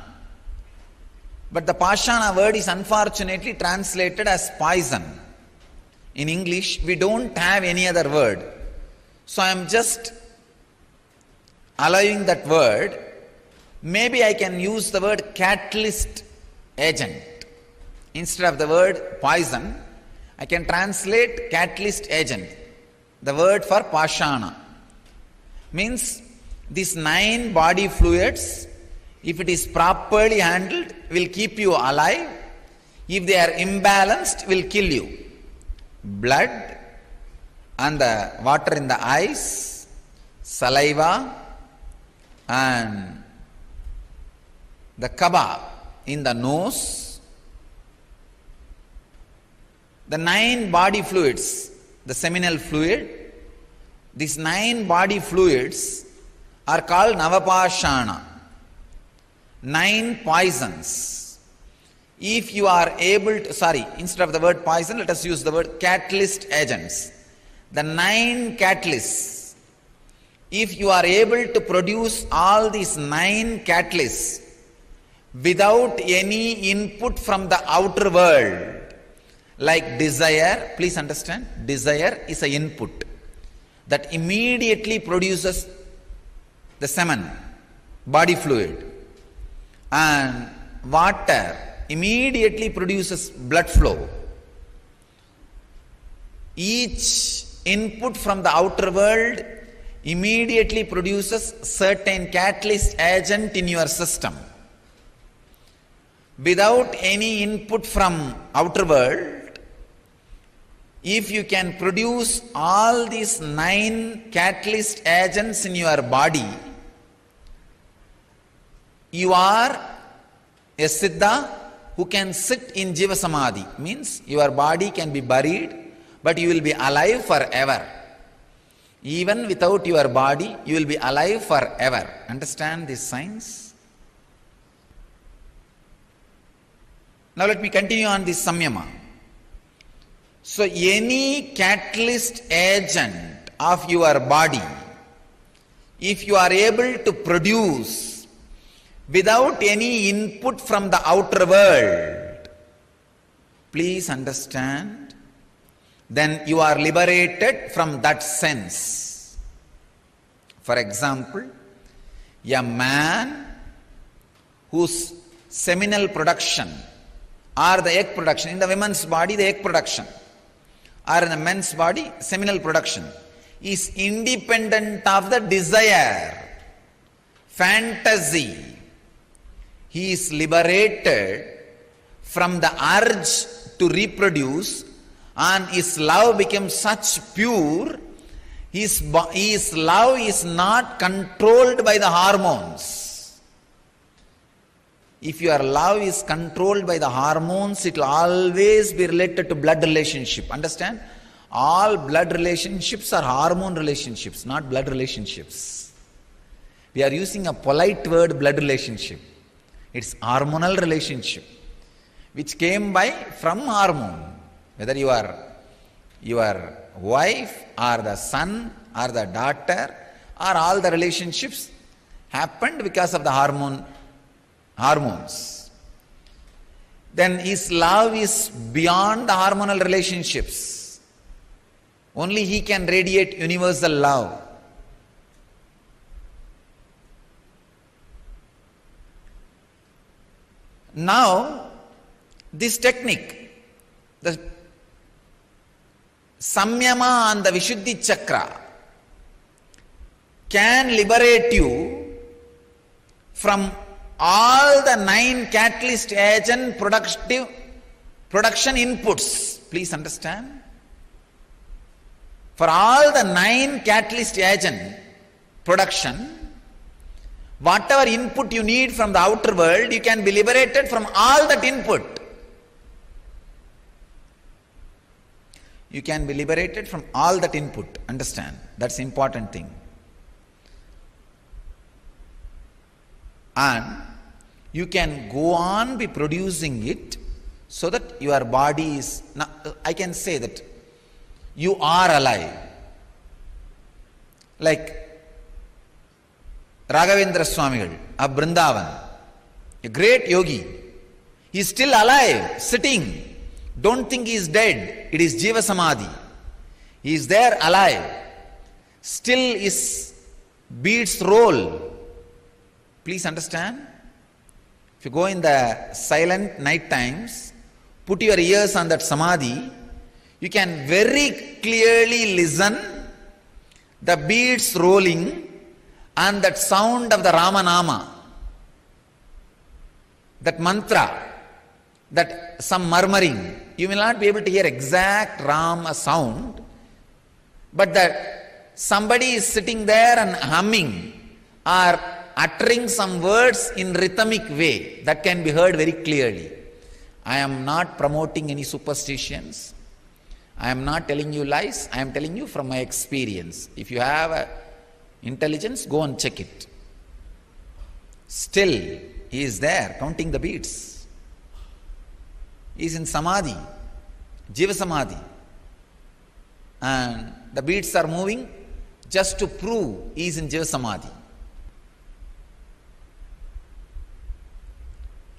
But the Pashana word is unfortunately translated as poison. In English, we don't have any other word. So I am just allowing that word. Maybe I can use the word catalyst agent. Instead of the word poison, I can translate catalyst agent. The word for Pashana means these 9 body fluids, if it is properly handled, will keep you alive. If they are imbalanced, will kill you. Blood and the water in the eyes, saliva and the kaba in the nose, the 9 body fluids, the seminal fluid, these 9 body fluids are called Navapashana, 9 poisons. If you are able to, instead of the word poison, let us use the word catalyst agents. The 9 catalysts, if you are able to produce all these 9 catalysts without any input from the outer world, like desire, please understand, desire is an input that immediately produces the semen, body fluid, and water immediately produces blood flow. Each input from the outer world immediately produces certain catalyst agent in your system. Without any input from outer world, if you can produce all these 9 catalyst agents in your body, you are a Siddha who can sit in Jiva Samadhi. Means your body can be buried, but you will be alive forever. Even without your body, you will be alive forever. Understand this science? Now let me continue on this samyama. So any catalyst agent of your body, if you are able to produce without any input from the outer world, please understand, then you are liberated from that sense. For example, a man whose seminal production or the egg production, in the women's body the egg production, or in the men's body seminal production, is independent of the desire, fantasy. He is liberated from the urge to reproduce, and his love becomes such pure, his love is not controlled by the hormones. If your love is controlled by the hormones, it will always be related to blood relationship. Understand? All blood relationships are hormone relationships, not blood relationships. We are using a polite word, blood relationship. It's hormonal relationship, which came from hormone. Whether you are your wife or the son or the daughter, or all the relationships happened because of the hormones. Then his love is beyond the hormonal relationships. Only he can radiate universal love. Now, this technique, the Samyama and the Vishuddhi Chakra, can liberate you from all the 9 catalyst agent production inputs. Please understand. For all the 9 catalyst agent production, whatever input you need from the outer world, you can be liberated from all that input. You can be liberated from all that input. Understand? That's the important thing. And you can go on be producing it so that your body is, I can say that you are alive. Like Raghavendra Swamigal of Vrindavan, a great yogi, he is still alive, sitting. Don't think he is dead. It is Jiva Samadhi. He is there alive. Still his beats roll. Please understand. If you go in the silent night times, put your ears on that Samadhi, you can very clearly listen the beats rolling and that sound of the Ramanama, that mantra, that some murmuring. You will not be able to hear exact Rama sound, but that somebody is sitting there and humming or uttering some words in rhythmic way, that can be heard very clearly. I am not promoting any superstitions. I am not telling you lies. I am telling you from my experience. If you have intelligence, go and check it. Still, he is there counting the beats. He is in Samadhi, Jiva Samadhi. And the beats are moving just to prove he is in Jiva Samadhi.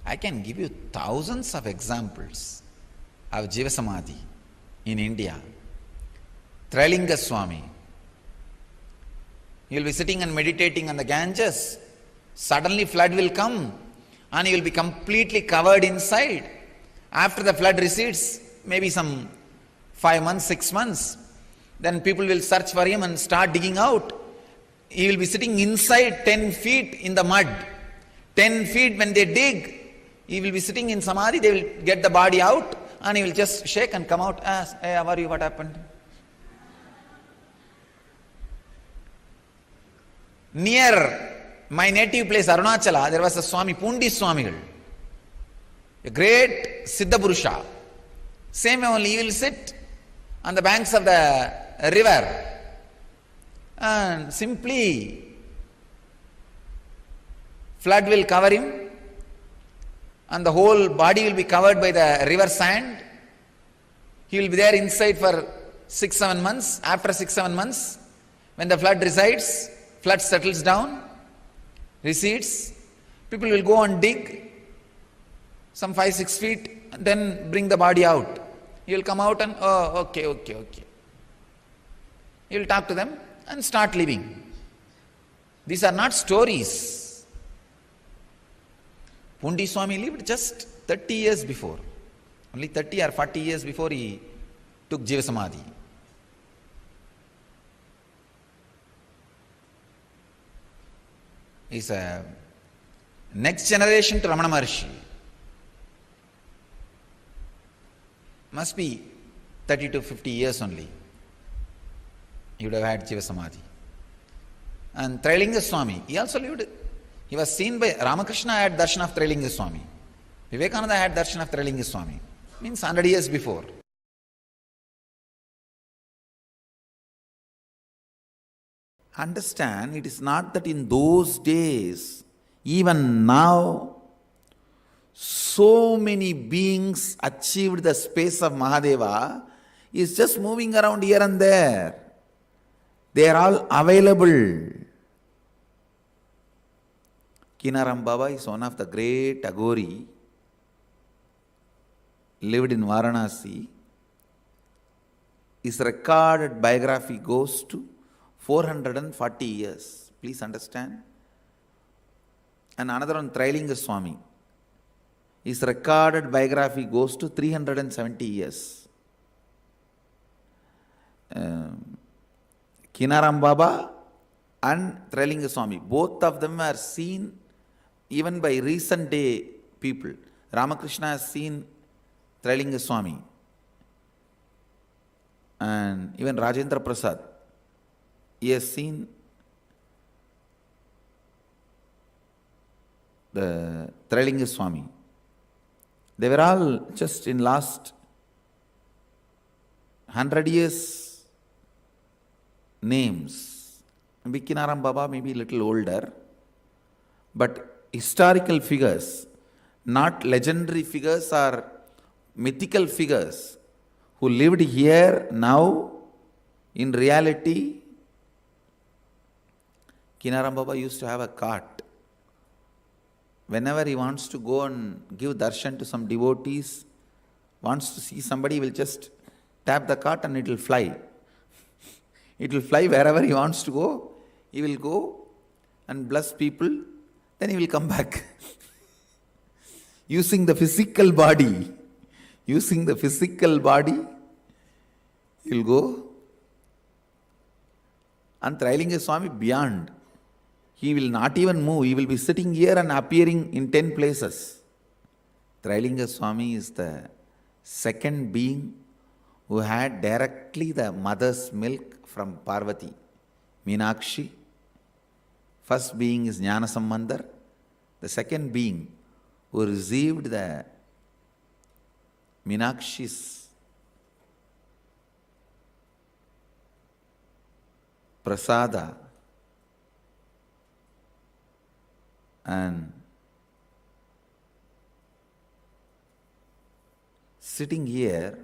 I can give you thousands of examples of Jiva Samadhi in India. Trilinga Swami, he will be sitting and meditating on the Ganges. Suddenly flood will come and he will be completely covered inside. After the flood recedes, maybe some 5 months, 6 months, then people will search for him and start digging out. He will be sitting inside 10 feet in the mud. 10 feet when they dig, he will be sitting in Samadhi, they will get the body out and he will just shake and come out, ask, hey, how are you, what happened? Near my native place, Arunachala, there was a Swami, Pundi Swamigal, a great Siddha Purusha. Same way only, he will sit on the banks of the river and simply flood will cover him and the whole body will be covered by the river sand. He will be there inside for 6-7 months. After 6-7 months, when the flood resides, flood settles down, recedes, people will go and dig some 5-6 feet and then bring the body out. He will come out and, oh, okay. He will talk to them and start living. These are not stories. Pundi Swami lived just 30 years before. Only 30 or 40 years before he took Jiva Samadhi. He's a next generation to Ramana Maharshi. Must be 30 to 50 years only. He would have had Jiva Samadhi. And Trailinga Swami, he also lived. He was seen by Ramakrishna had darshan of Trailinga Swami. Vivekananda had darshan of Trailinga Swami. Means 100 years before. Understand, it is not that in those days, even now, so many beings achieved the space of Mahadeva is just moving around here and there. They are all available. Kinaram Baba is one of the great Aghori, lived in Varanasi. His recorded biography goes to 440 years. Please understand. And another one, Trailinga Swami. His recorded biography goes to 370 years. Kinaram Baba and Trailinga Swami, both of them are seen even by recent day people. Ramakrishna has seen Trailinga Swami. And even Rajendra Prasad, he has seen the Trailinga Swami. They were all just in last 100 years names. Maybe Kinaram Baba may be a little older, but historical figures, not legendary figures or mythical figures who lived here now in reality. Kinaram Baba used to have a cart. Whenever he wants to go and give darshan to some devotees, wants to see somebody, will just tap the cart and it will fly. It will fly wherever he wants to go. He will go and bless people, then he will come back. Using the physical body. Using the physical body, he will go. And Trailinga Swami beyond. He will not even move. He will be sitting here and appearing in 10 places. Trailinga Swami is the second being who had directly the mother's milk from Parvati, Meenakshi. First being is Jnana Sambandar. The second being who received the Meenakshi's prasada and sitting here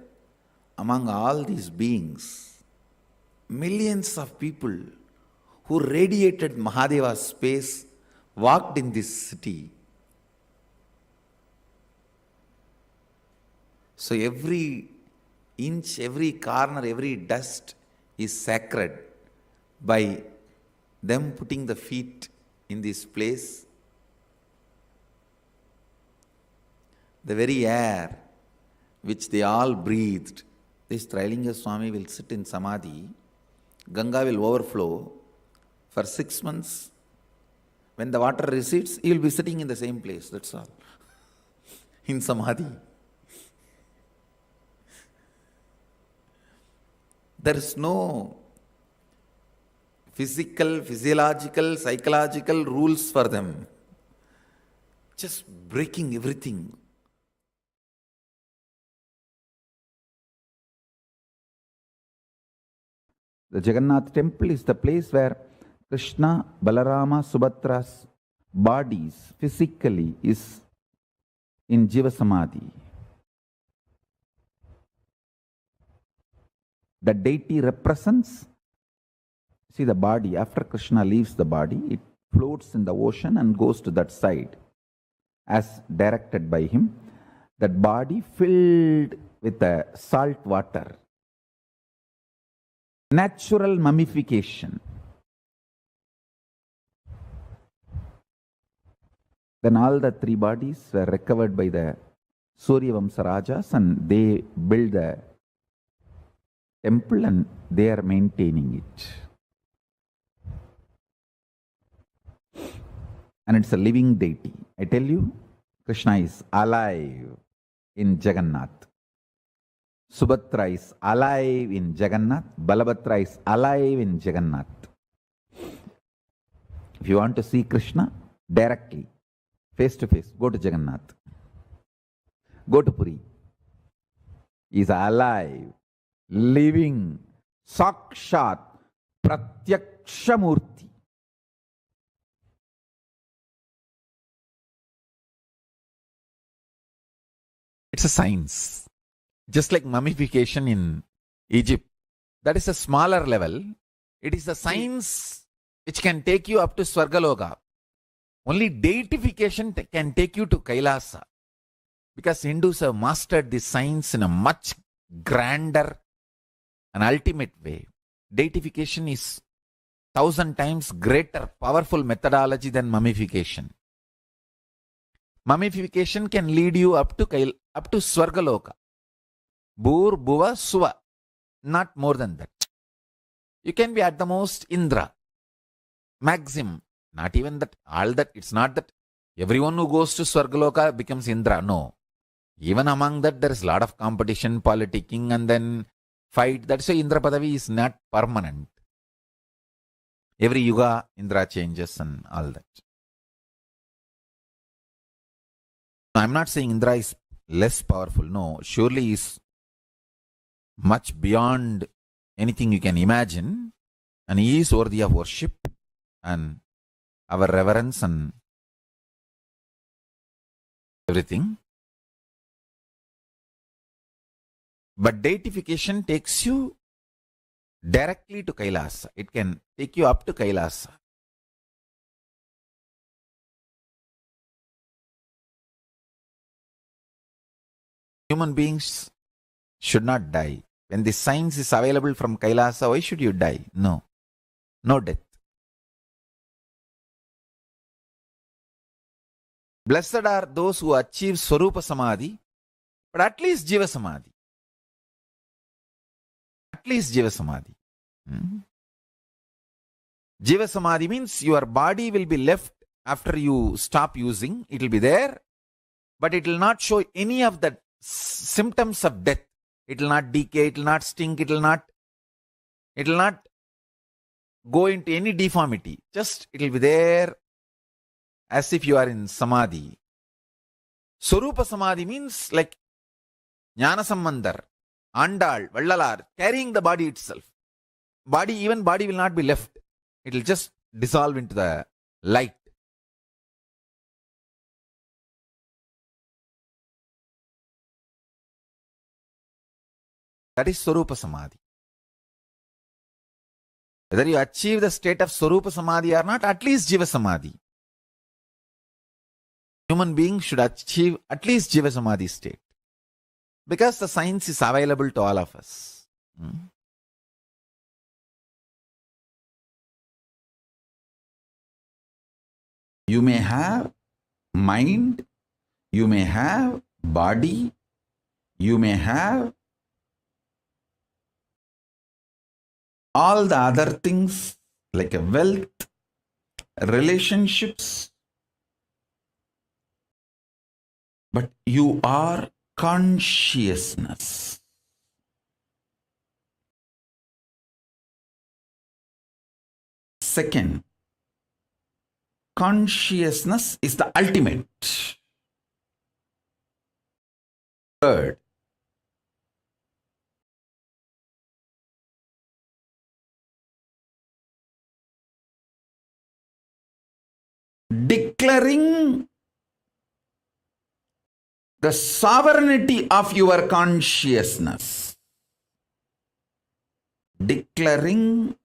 among all these beings, millions of people who radiated Mahadeva's space walked in this city. So every inch, every corner, every dust is sacred by them putting the feet in this place. The very air which they all breathed, this Trailinga Swami will sit in Samadhi, Ganga will overflow for 6 months. When the water recedes, he will be sitting in the same place, that's all, in Samadhi. There is no physical, physiological, psychological rules for them. Just breaking everything. The Jagannath temple is the place where Krishna, Balarama, Subhadra's bodies physically is in Jiva Samadhi. The deity represents, see the body, after Krishna leaves the body, it floats in the ocean and goes to that side as directed by him. That body filled with the salt water. Natural mummification. Then all the three bodies were recovered by the Surya Vamsa Rajas, and they built the temple and they are maintaining it. And it's a living deity. I tell you, Krishna is alive in Jagannath. Subhadra is alive in Jagannath. Balabhadra is alive in Jagannath. If you want to see Krishna directly, face to face, go to Jagannath. Go to Puri. He is alive, living, Sakshat, Pratyakshamurti. It's a science. Just like mummification in Egypt. That is a smaller level. It is a science which can take you up to Swargaloka. Only deification can take you to Kailasa. Because Hindus have mastered this science in a much grander and ultimate way. Deification is 1,000 times greater, powerful methodology than mummification. Mummification can lead you up to Swargaloka. Bhur, Bhuva, Suva. Not more than that. You can be at the most Indra. Maximum. Not even that. All that. It's not that everyone who goes to Swargaloka becomes Indra. No. Even among that, there is a lot of competition, politicking, and then fight. That's why Indra Padavi is not permanent. Every yuga, Indra changes and all that. I'm not saying Indra is less powerful. No, surely he is much beyond anything you can imagine. And he is worthy of worship and our reverence and everything. But deification takes you directly to Kailasa. It can take you up to Kailasa. Human beings should not die. When the science is available from Kailasa, why should you die? No. No death. Blessed are those who achieve Swarupa Samadhi, but at least Jiva Samadhi. At least Jiva Samadhi. Jiva Samadhi means your body will be left after you stop using. It will be there, but it will not show any of the symptoms of death. It will not decay, it will not stink, it will not go into any deformity. Just it will be there as if you are in Samadhi. Swarupa Samadhi means like Jnana Sambandhar, Andal, Vallalar, carrying the body itself. Even body will not be left. It will just dissolve into the light. That is Swarupa Samadhi. Whether you achieve the state of Swarupa Samadhi or not, at least Jiva Samadhi. Human beings should achieve at least Jiva Samadhi state. Because the science is available to all of us. You may have mind, you may have body, you may have all the other things like a wealth, relationships, but you are consciousness. Second, consciousness is the ultimate. Third, declaring the sovereignty of your consciousness. Declaring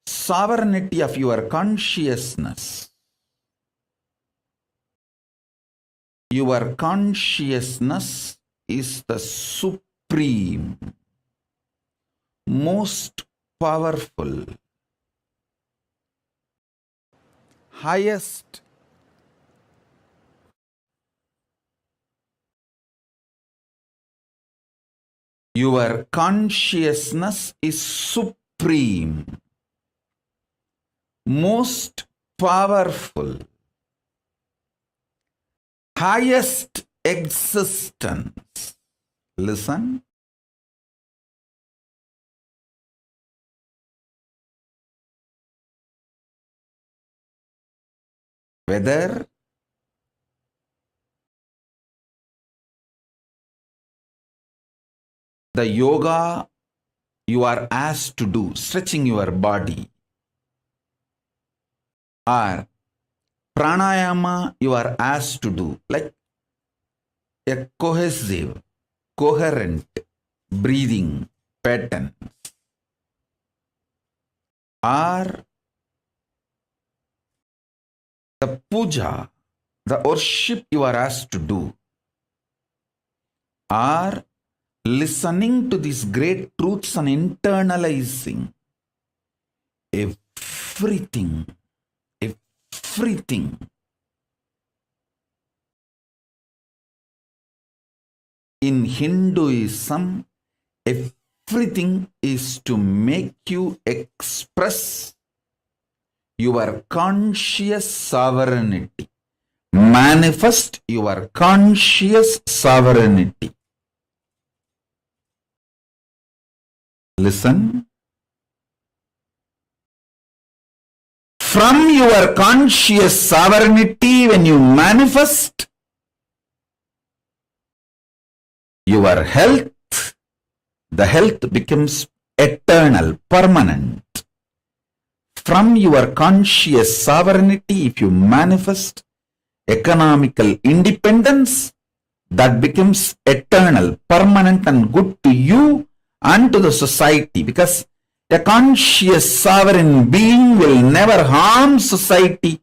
sovereignty of your consciousness. Your consciousness is the supreme, most powerful, highest Your consciousness is supreme, most powerful, highest existence. Listen. Whether the yoga you are asked to do, stretching your body, or pranayama you are asked to do, like a cohesive, coherent breathing pattern, or the puja, the worship you are asked to do, or listening to these great truths and internalizing everything. In Hinduism, everything is to make you express your conscious sovereignty, manifest your conscious sovereignty. Listen. From your conscious sovereignty, when you manifest your health, the health becomes eternal, permanent. From your conscious sovereignty, if you manifest economical independence, that becomes eternal, permanent, and good to you and to the society, because a conscious sovereign being will never harm society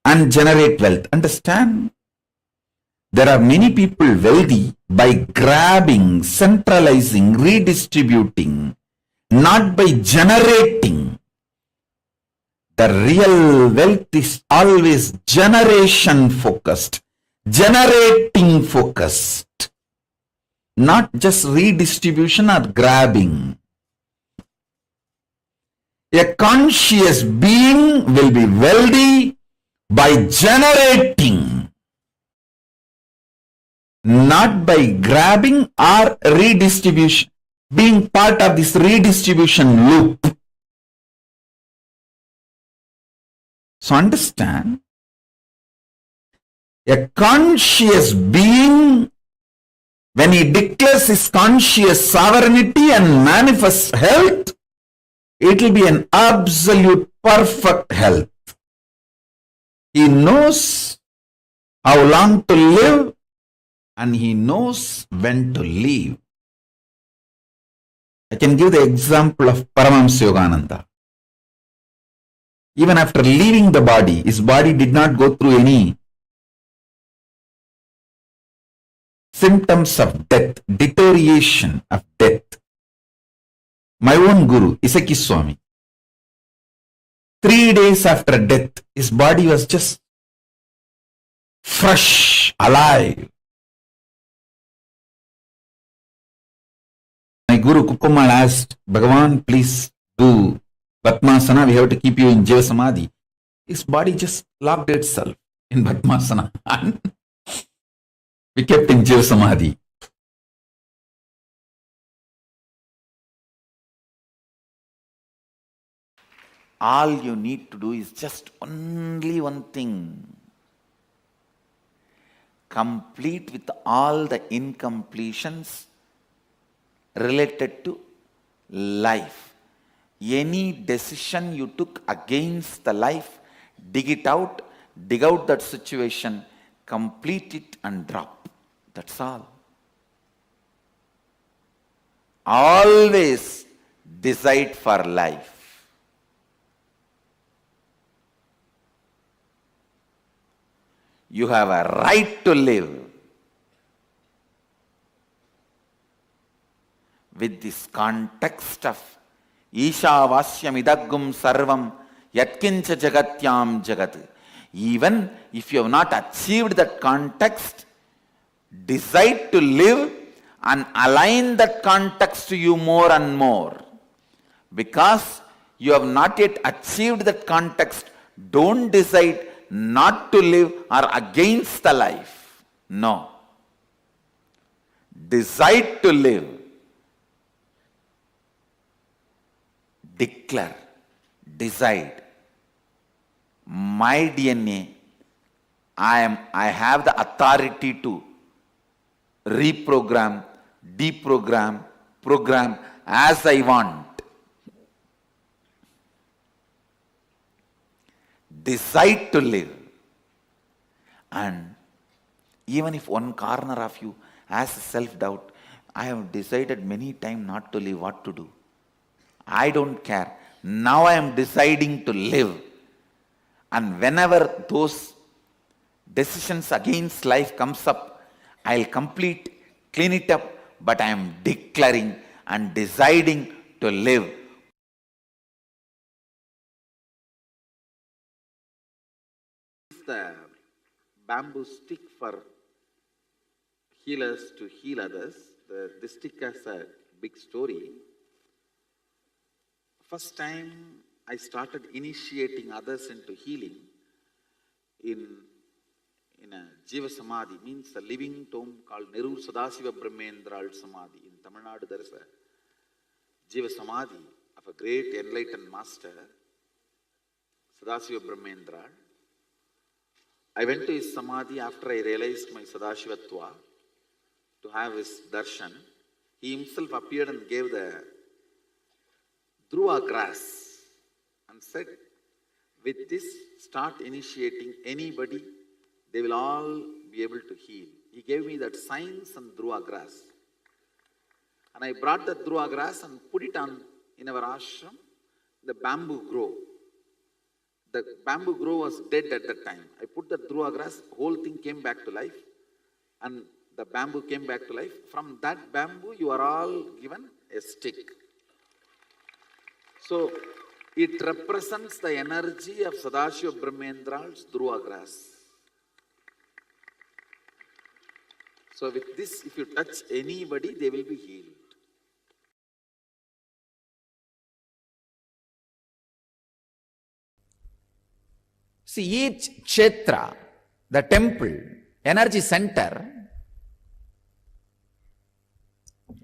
and generate wealth. Understand? There are many people wealthy by grabbing, centralizing, redistributing, not by generating. The real wealth is always generation focused, generating focused, not just redistribution or grabbing. A conscious being will be wealthy by generating, not by grabbing or redistribution, being part of this redistribution loop. So understand, a conscious being, when he declares his conscious sovereignty and manifests health, it will be an absolute perfect health. He knows how long to live and he knows when to leave. I can give the example of Paramashivoham. Even after leaving the body, his body did not go through any symptoms of death, deterioration of death. My own guru, Isaki Swami, 3 days after death, his body was just fresh, alive. My guru Kukumal asked, Bhagavan, please do Padmasana, we have to keep you in Jiva Samadhi. His body just locked itself in Padmasana and we kept in Jiva Samadhi. All you need to do is just only one thing. Complete with all the incompletions related to life. Any decision you took against the life, dig out that situation, complete it and drop. That's all. Always decide for life. You have a right to live. With this context of Ishavasyam idaggum sarvam yatkincha jagatyam jagat. Even if you have not achieved that context, decide to live and align that context to you more and more. Because you have not yet achieved that context, don't decide not to live or against the life. No. Decide to live. Declare. Decide. My DNA, I have the authority to reprogram, deprogram, program as I want. Decide to live. And even if one corner of you has self-doubt, I have decided many times not to live, what to do? I don't care. Now I am deciding to live. And whenever those decisions against life comes up, I'll clean it up, but I am declaring and deciding to live. The bamboo stick for healers to heal others. This stick has a big story. First time I started initiating others into healing in a Jiva Samadhi, means a living tomb called Nerur Sadasiva Brahmendral Samadhi. In Tamil Nadu there is a Jiva Samadhi of a great enlightened master, Sadasiva Brahmendral. I went to his Samadhi after I realized my Sadashivatva to have his darshan. He himself appeared and gave the Dhruva grass and said, with this, start initiating anybody, they will all be able to heal. He gave me that science and Dhruva grass. And I brought the Dhruva grass and put it on in our ashram, the bamboo grove. The bamboo grove was dead at that time. I put the Dhruva grass, whole thing came back to life. And the bamboo came back to life. From that bamboo, you are all given a stick. So, it represents the energy of Sadashiva Brahmendral's Dhruva grass. So with this, if you touch anybody, they will be healed. See, each kshetra, the temple, energy center,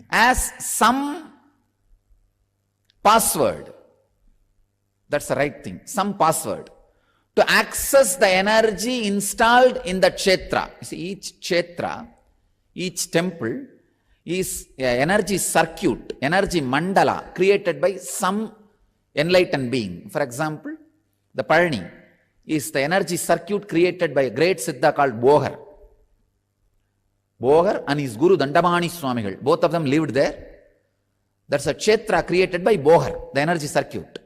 has some password. That's the right thing. Some password to access the energy installed in the kshetra. You see, each kshetra, each temple is an energy circuit, energy mandala created by some enlightened being. For example, the Palani is the energy circuit created by a great Siddha called Bohar. Bohar and his Guru Dandamani Swamigal, both of them lived there. That's a kshetra created by Bohar, the energy circuit.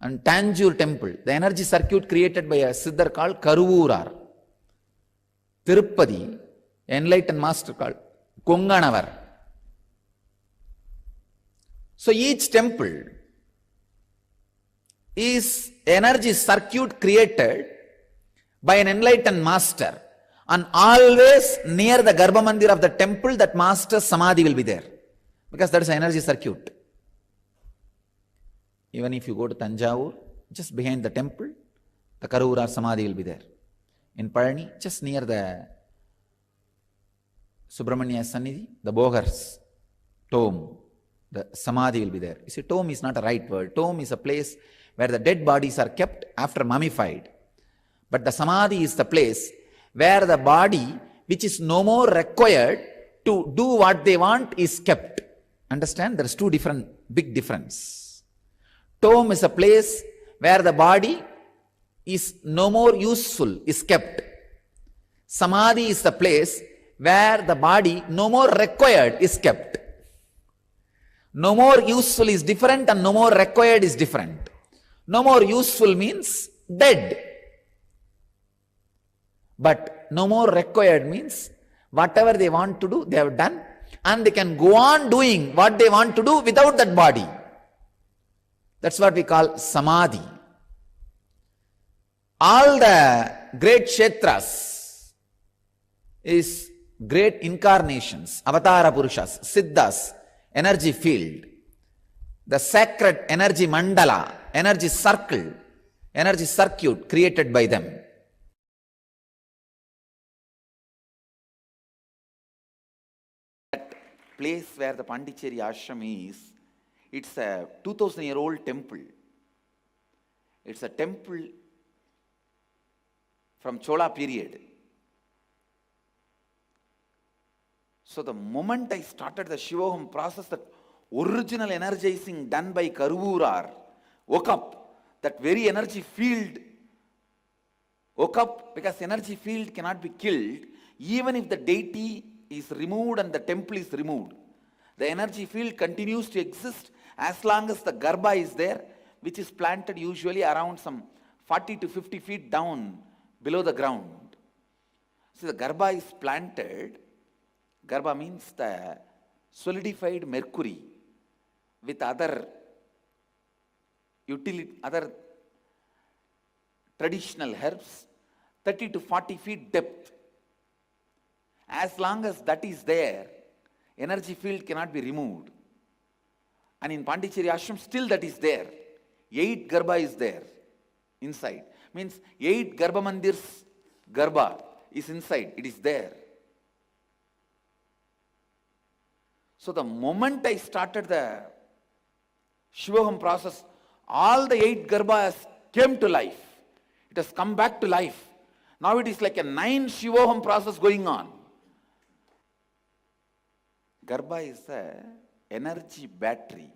And Tanjore temple, the energy circuit created by a Siddhar called Karuvurar. Tirupati, enlightened master called Konganavar. So each temple is energy circuit created by an enlightened master, and always near the Garbha Mandir of the temple that master's samadhi will be there, because that is an energy circuit. Even if you go to Tanjavur, just behind the temple, the Karuvurar samadhi will be there. In Palani, just near the Subramanya Sannidhi, the Bogar's tomb, the samadhi will be there. You see, tomb is not a right word. Tomb is a place where the dead bodies are kept after mummified. But the samadhi is the place where the body, which is no more required to do what they want, is kept. Understand? There is big difference. Tomb is a place where the body is no more useful, is kept. Samadhi is the place where the body no more required is kept. No more useful is different and no more required is different. No more useful means dead. But no more required means whatever they want to do, they have done, and they can go on doing what they want to do without that body. That's what we call samadhi. All the great kshetras is great incarnations, Avatara Purushas, Siddhas, energy field, the sacred energy mandala, energy circle, energy circuit created by them. That place where the Pondicherry ashram is, it's a 2000-year-old temple. It's a temple from Chola period. So the moment I started the Shivoham process, that original energizing done by Karuvurar woke up. That very energy field woke up, because energy field cannot be killed even if the deity is removed and the temple is removed. The energy field continues to exist as long as the Garbha is there, which is planted usually around some 40 to 50 feet down below the ground. So the Garbha is planted. Garbha means the solidified mercury with other traditional herbs, 30 to 40 feet depth. As long as that is there, energy field cannot be removed. And in Pondicherry ashram, still that is there. 8 Garbha is there inside. Means 8 Garbha mandirs Garbha is inside. It is there. So the moment I started the Shivoham process, all the 8 Garbhas came to life. It has come back to life. Now it is like a 9 Shivoham process going on. Garbha is the energy battery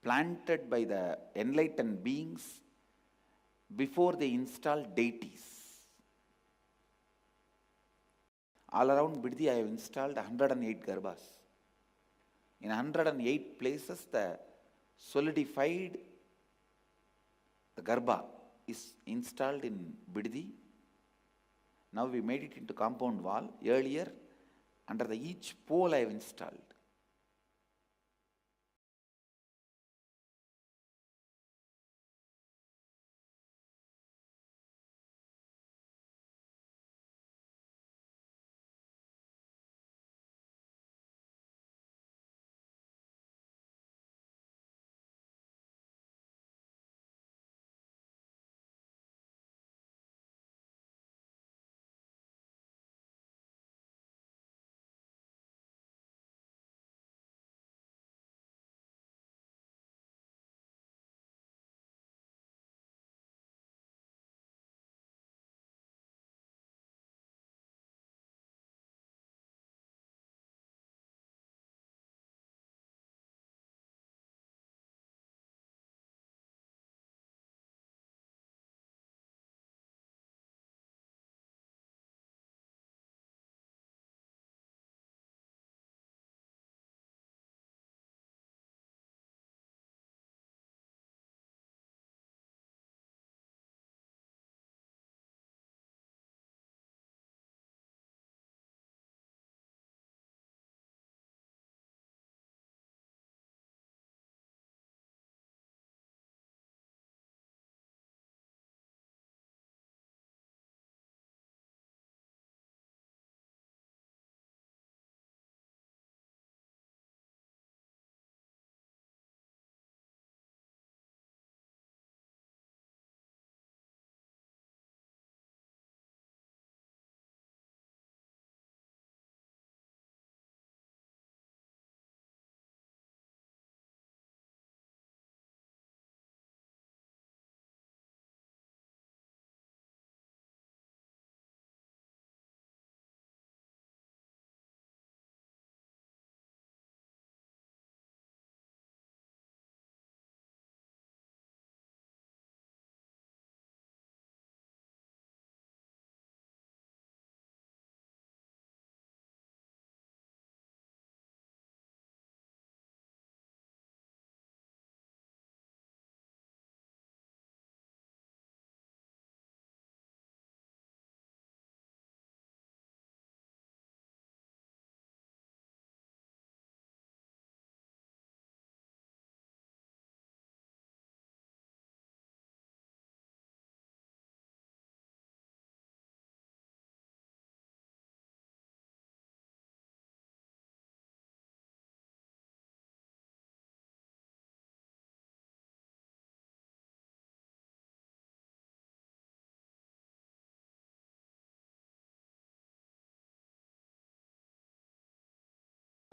planted by the enlightened beings before they install deities. All around Biddi I have installed 108 Garbhas. In 108 places the solidified the Garbha is installed in Biddi. Now we made it into compound wall. Earlier, under the each pole I have installed.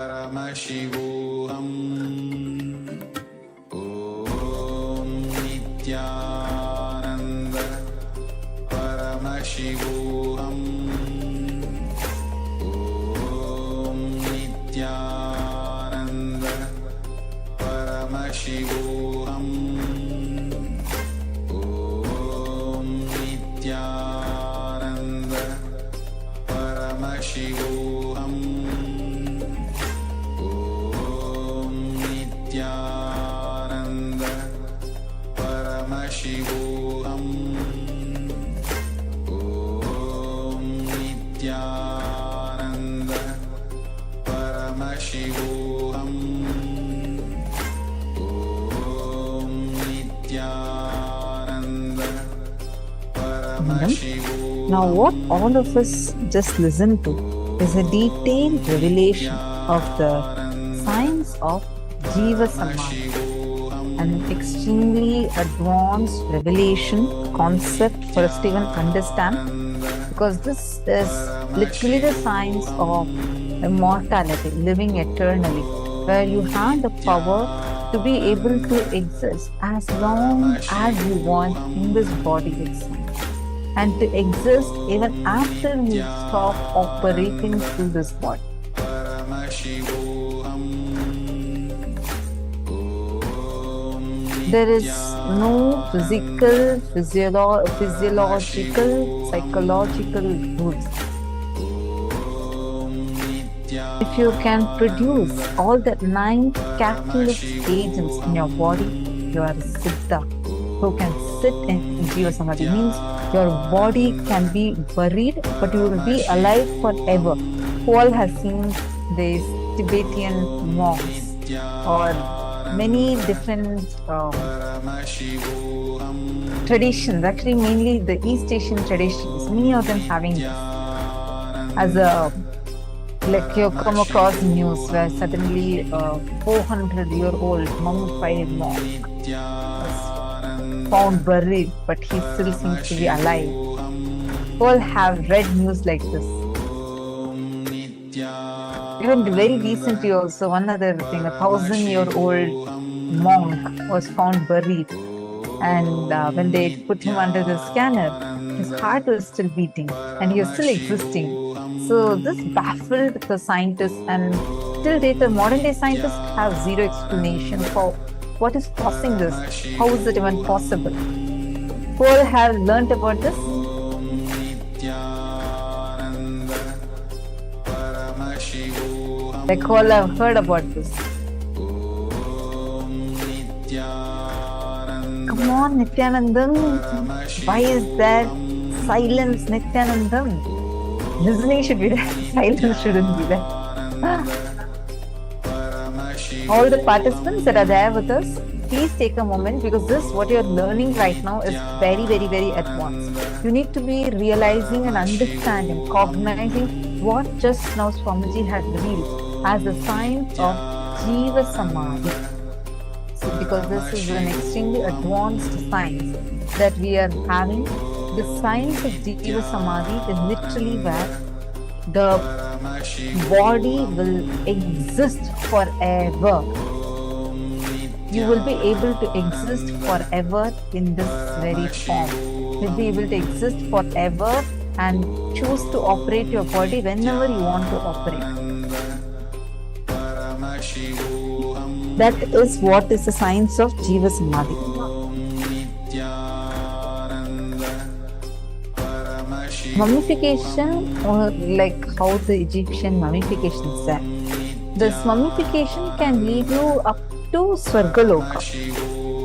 Paramashivoham Om Nithyananda Paramashivoham Om Nithyananda Paramashivoham Om Nithyananda Paramashivoham Om Nithyananda Paramashivoham Om Nithyananda Paramashivoham Om Nithyananda Paramashivoham. Now, what all of us just listened to is a detailed revelation of the science of Jiva Samadhi, an extremely advanced revelation concept for us to even understand, because this is literally the science of immortality, living eternally, where you have the power to be able to exist as long as you want in this body itself, and to exist even after you stop operating through this body. There is no physical, physiological, psychological rules. If you can produce all the 9 catalyst agents in your body, you are a Siddha who can sit in Jiva Samadhi. Means your body can be buried, but you will be alive forever. Who all has seen these Tibetan monks or many different traditions, actually mainly the East Asian traditions, many of them having this as a, like you come across news where suddenly a 400-year-old mummified monk was found buried, but he still seems to be alive. All have read news like this. Even very recently also, one other thing, a 1,000-year-old monk was found buried, and when they put him under the scanner, his heart was still beating and he was still existing. So this baffled the scientists, and till date the modern day scientists have zero explanation for what is causing this. How is it even possible? Who all have learnt about this? Like who all have heard about this? Come on, Nithyanandam. Why is there silence, Nithyanandam? Listening should be there. Silence shouldn't be there. All the participants that are there with us, please take a moment, because this, what you're learning right now, is very, very, very advanced. You need to be realizing and understanding, cognizing what just now Swamiji had revealed as the science of Jiva Samadhi. So, because this is an extremely advanced science that we are having, the science of Jiva Samadhi is literally where the body will exist forever. You will be able to exist forever in this very form. You'll be able to exist forever and choose to operate your body whenever you want to operate. That is what is the science of Jiva Samadhi. Mummification, or like how the Egyptian mummification is there. This mummification can lead you up to Swargaloka,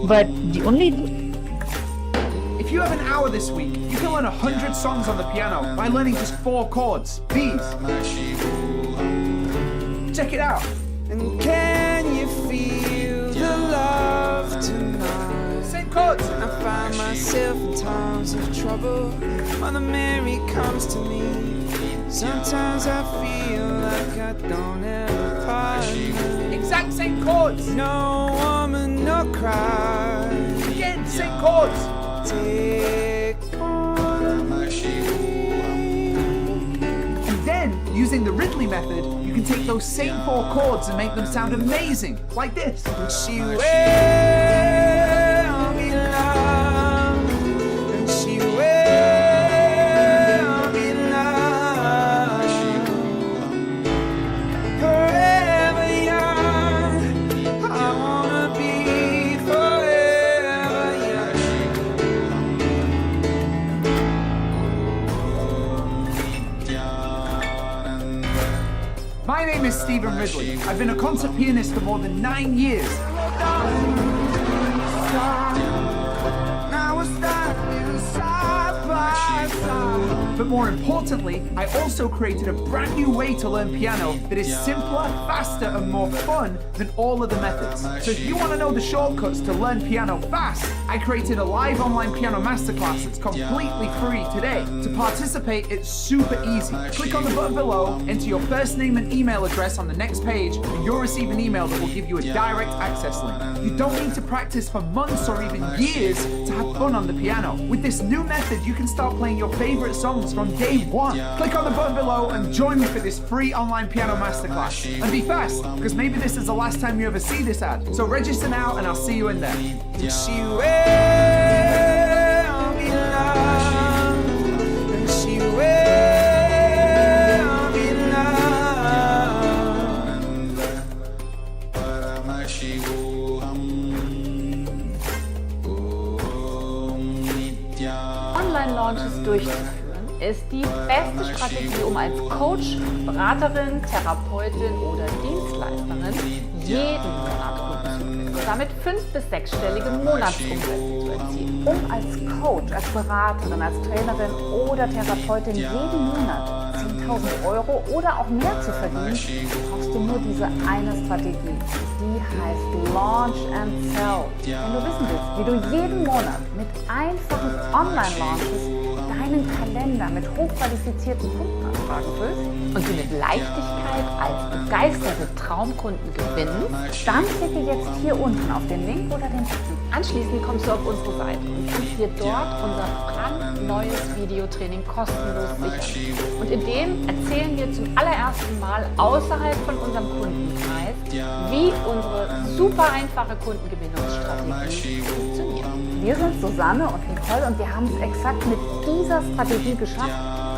but the only... If you have an hour this week, you can learn 100 songs on the piano by learning just 4 chords. These. Check it out. And can you feel the love tonight? Same chords. I find myself in times of trouble when the Mary comes to me. Sometimes I feel like I don't have a partner. Exact same chords. No woman, no cry. Again, same chords. Take And then, using the Ridley method, you you can take those same 4 chords and make them sound amazing, like this. She will be loved, and she will be loved. Forever young, I wanna be forever young. My name is Stephen Ridley. I've been a concert pianist for more than 9 years. Now we're standing side by side. But more importantly, I also created a brand new way to learn piano that is simpler, faster, and more fun than all other methods. So if you want to know the shortcuts to learn piano fast, I created a live online piano masterclass that's completely free today. To participate, it's super easy. Click on the button below, enter your first name and email address on the next page, and you'll receive an email that will give you a direct access link. You don't need to practice for months or even years to have fun on the piano. With this new method, you can start playing your favorite songs from day one. Click on the button below and join me for this free online piano masterclass. And be fast, because maybe this is the last time you ever see this ad. So register now and I'll see you in there. She will be loved, and she will be loved. Paramashivoham Online-Launches durchzuführen, ist die beste Strategie, um als Coach, Beraterin, Therapeutin oder Dienstleisterin jeden Monat Kunden zu gewinnen und damit 5- bis 6-stellige Monatsumsätze zu erzielen. Um als Coach, als Beraterin, als Trainerin oder Therapeutin jeden Monat 10.000 Euro oder auch mehr zu verdienen, brauchst du nur diese eine Strategie. Die heißt Launch and Sell. Wenn du wissen willst, wie du jeden Monat mit einfachen Online-Launches deinen Kalender mit hochqualifizierten Kundenanfragen füllst und sie mit Leichtigkeit als begeisterte Traumkunden gewinnst, dann klicke jetzt hier unten auf den Link oder den Button. Anschließend kommst du auf unsere Seite und kannst dir dort unser brandneues Videotraining kostenlos sichern. Und in dem erzählen wir zum allerersten Mal außerhalb von unserem Kundenkreis, wie unsere super einfache Kundengewinnungsstrategie funktioniert. Wir sind Susanne und Nicole und wir haben es exakt mit dieser Strategie geschafft,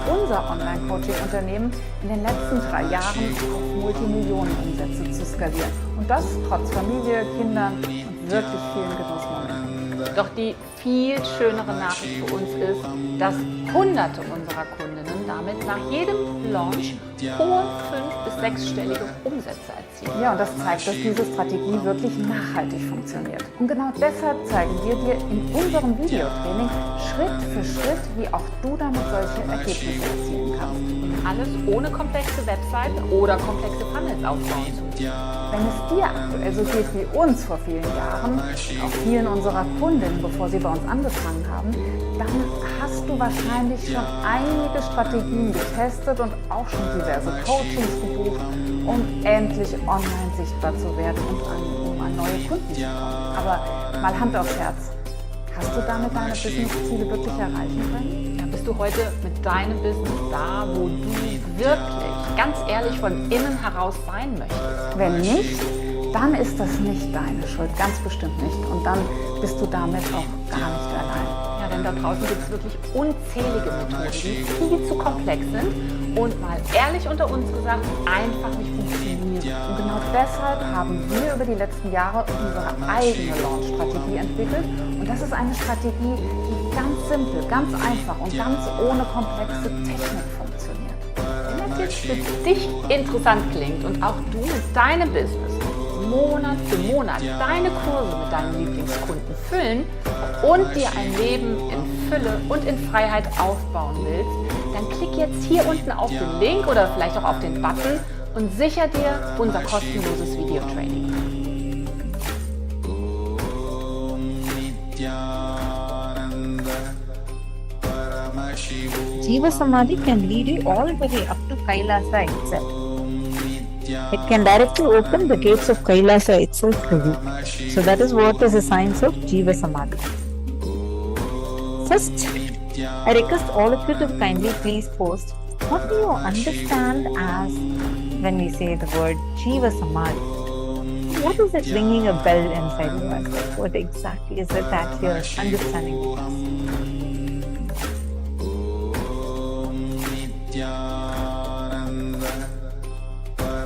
unser Online-Coaching-Unternehmen in den letzten 3 Jahren auf Multimillionenumsätze zu skalieren. Und das trotz Familie, Kindern und wirklich vielen Genussmomenten. Doch die viel schönere Nachricht für uns ist, dass Hunderte unserer Kundinnen damit nach jedem Launch hohe 5- bis 6-stellige Umsätze erzielen. Ja, und das zeigt, dass diese Strategie wirklich nachhaltig funktioniert. Und genau deshalb zeigen wir dir in unserem Videotraining Schritt für Schritt, wie auch du damit solche Ergebnisse erzielen kannst. Alles ohne komplexe Webseiten oder komplexe Funnels aufbauen zu müssen. Wenn es dir aktuell so geht wie uns vor vielen Jahren, auch vielen unserer Kundinnen, bevor sie bei uns angefangen haben, dann hast du wahrscheinlich schon einige Strategien getestet und auch schon diverse Coachings gebucht, um endlich online sichtbar zu werden und um an neue Kunden zu kommen. Aber mal Hand aufs Herz, hast du damit deine Business-Ziele wirklich erreichen können? Ja, bist du heute mit deinem Business da, wo du wirklich, ganz ehrlich, von innen heraus sein möchtest? Wenn nicht, dann ist das nicht deine Schuld, ganz bestimmt nicht. Und dann bist du damit auch gar nicht allein. Ja, denn da draußen gibt es wirklich unzählige Methoden, die viel zu komplex sind und mal ehrlich unter uns gesagt, einfach nicht funktionieren. Und genau deshalb haben wir über die letzten Jahre unsere eigene Launch-Strategie entwickelt. Und das ist eine Strategie, die ganz simpel, ganz einfach und ganz ohne komplexe Technik funktioniert. Wenn das jetzt für dich interessant klingt und auch du mit deinem Business Monat für Monat deine Kurse mit deinen Lieblingskunden füllen und dir ein Leben in Fülle und in Freiheit aufbauen willst, dann klick jetzt hier unten auf den Link oder vielleicht auch auf den Button und sicher dir unser kostenloses Videotraining. Jiva Samadhi can lead you all the way up to KAILASA itself. It can directly open the gates of KAILASA itself to you. So that is what is the science of Jiva Samadhi. First, I request all of you to kindly please post What do you understand as when we say the word Jiva Samadhi? What is it ringing a bell inside you? Like, what exactly is it that you're understanding with us?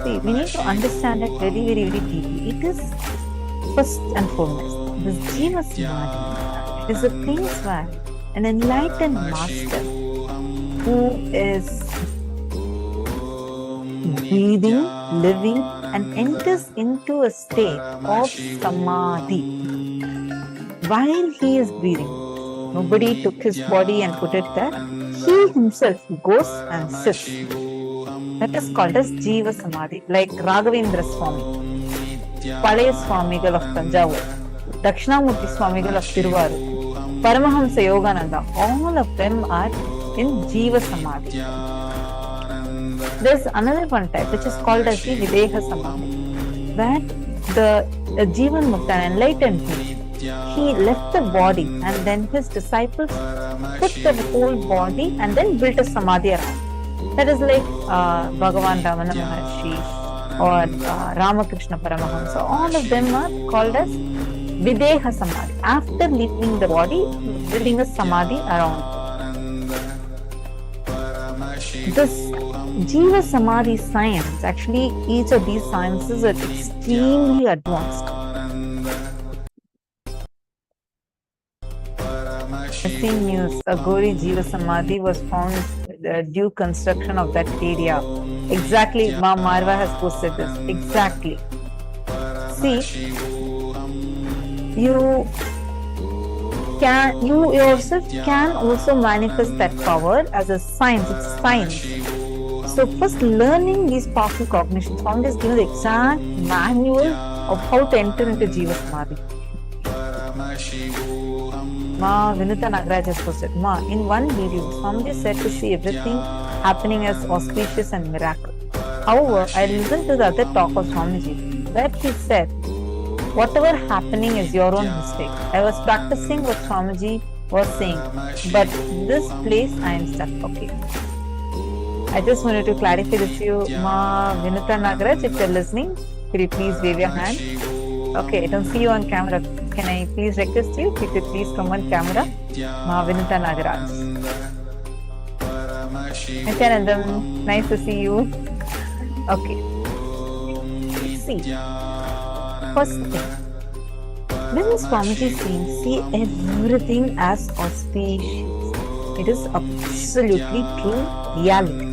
See, we need to understand it very, very, very deeply. It is first and foremost, this Jiva Samadhi is a place where an enlightened master who is breathing, living, and enters into a state of samadhi while he is breathing. Nobody took his body and put it there. He himself goes and sits. That is called as Jiva Samadhi, like Raghavendra Swami, Palaya Swamigal of Tanjavur, Dakshinamurti Swamigal of Tiruvarur, Paramahamsa Yogananda, all of them are in Jiva Samadhi. There's another one type which is called as the Videha Samadhi, where the Jivan Mukta, an enlightened being, he left the body and then his disciples put the whole body and then built a Samadhi around. That is like Bhagavan Ramana Maharshi or Ramakrishna Paramahamsa. All of them are called as Videha Samadhi. After leaving the body, building a Samadhi around. This Jiva Samadhi science, actually each of these sciences are extremely advanced. I've seen news, Agori Jiva Samadhi was found due construction of that area. Exactly, Ma Marva has posted this. Exactly. See, you yourself can also manifest that power as a science. It's science. So first, learning these powerful cognitions, found is given the exact manual of how to enter into Jiva Samadhi. Ma Vinita Nagaraj has posted, Ma, in one video, Swamiji said to see everything happening as auspicious and miracle. However, I listened to the other talk of Swamiji, where he said, whatever happening is your own mistake. I was practicing what Swamiji was saying, but this place I am stuck. Okay. I just wanted to clarify this to you, Ma Vinita Nagaraj, if you're listening, could you please wave your hand? Okay, I don't see you on camera. Can I please request you, if you could please come on camera? Ma Vinita Nagaraj. Nithyananda, nice to see you. Okay. See, first thing, when Swamiji is saying, see everything as auspicious, it is absolutely true reality.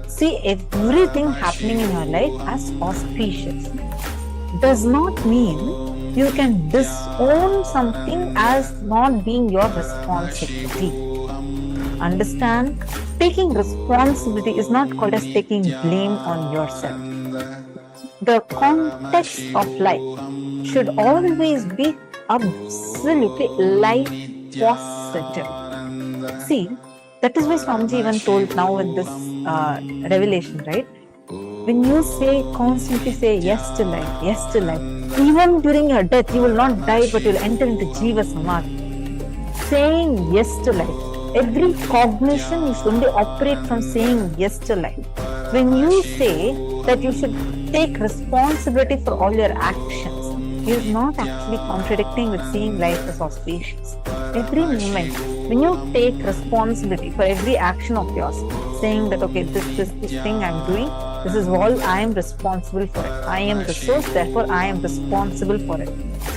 See everything happening in your life as auspicious. Does not mean you can disown something as not being your responsibility. Understand? Taking responsibility is not called as taking blame on yourself. The context of life should always be absolutely life positive. See, that is why Swamiji even told now with this revelation, right? When you say, constantly say yes to life, yes to life, even during your death, you will not die, but you will enter into Jiva Samadhi. Saying yes to life. Every cognition you should only operate from saying yes to life. When you say that you should take responsibility for all your actions, you are not actually contradicting with seeing life as auspicious. Every moment, when you take responsibility for every action of yours, saying that, okay, this thing I'm doing, this is all I am responsible for it. I am the source, therefore I am responsible for it.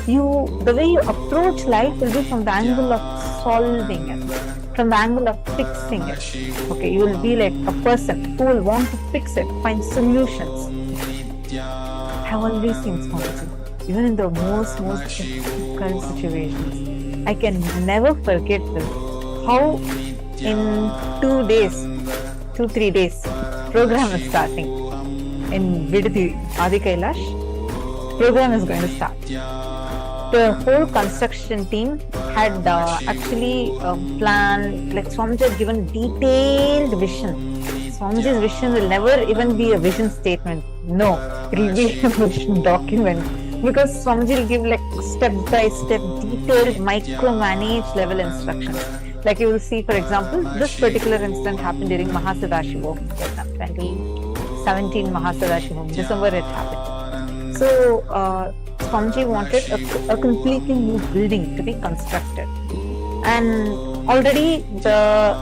The way you approach life will be from the angle of solving it, from the angle of fixing it. Okay, you will be like a person who will want to fix it, find solutions. I have always seen Swamiji, even in the most difficult situations. I can never forget this. How in 2-3 days, program is starting in Vidhi Adi Kailash. Program is going to start. The whole construction team had actually planned, like Swamiji had given detailed vision. Swamiji's vision will never even be a vision statement. No, it will be a vision document. Because Swamiji will give like step by step, detailed, micromanaged level instructions. Like you will see, for example, this particular incident happened during Mahasadashivoham, 2017 Mahasadashivoham, December it happened. So Swamiji wanted a completely new building to be constructed. And already the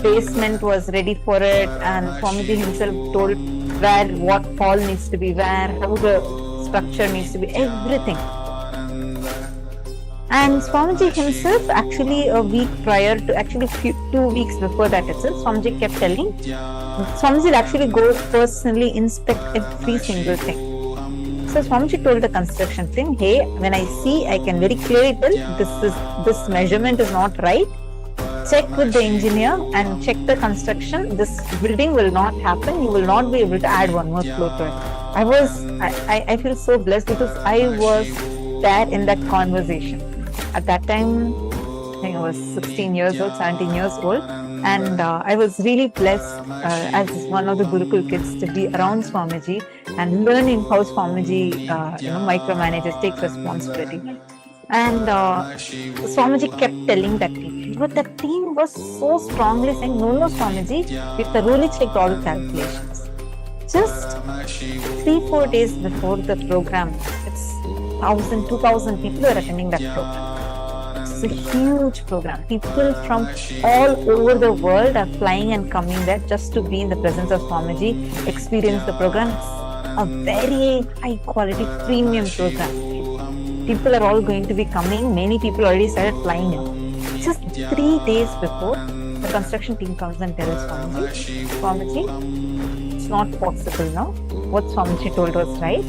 basement was ready for it, and Swamiji himself told where what hall needs to be where, how the structure needs to be, everything. And Swamiji himself, actually a week prior to, actually 2 weeks before that itself, Swamiji kept telling, Swamiji will actually go personally inspect every single thing. So Swamiji told the construction thing, hey, when I see, I can very clearly tell this measurement is not right. Check with the engineer and check the construction. This building will not happen. You will not be able to add one more floor to it. I feel so blessed because I was there in that conversation. At that time, I think I was 16 years old, 17 years old. And I was really blessed as one of the Gurukul kids to be around Swamiji and learning how Swamiji micromanages, takes responsibility. And Swamiji kept telling that team, but the team was so strongly saying, no, Swamiji, we thoroughly checked all the calculations. Just 3-4 days before the program, it's 1,000-2,000 people are attending that program. It's a huge program. People from all over the world are flying and coming there just to be in the presence of Swamiji, experience the program. It's a very high quality premium program. People are all going to be coming. Many people already started flying in. Just 3 days before, the construction team comes and tells Swamiji, it's not possible now. What Swamiji told was right.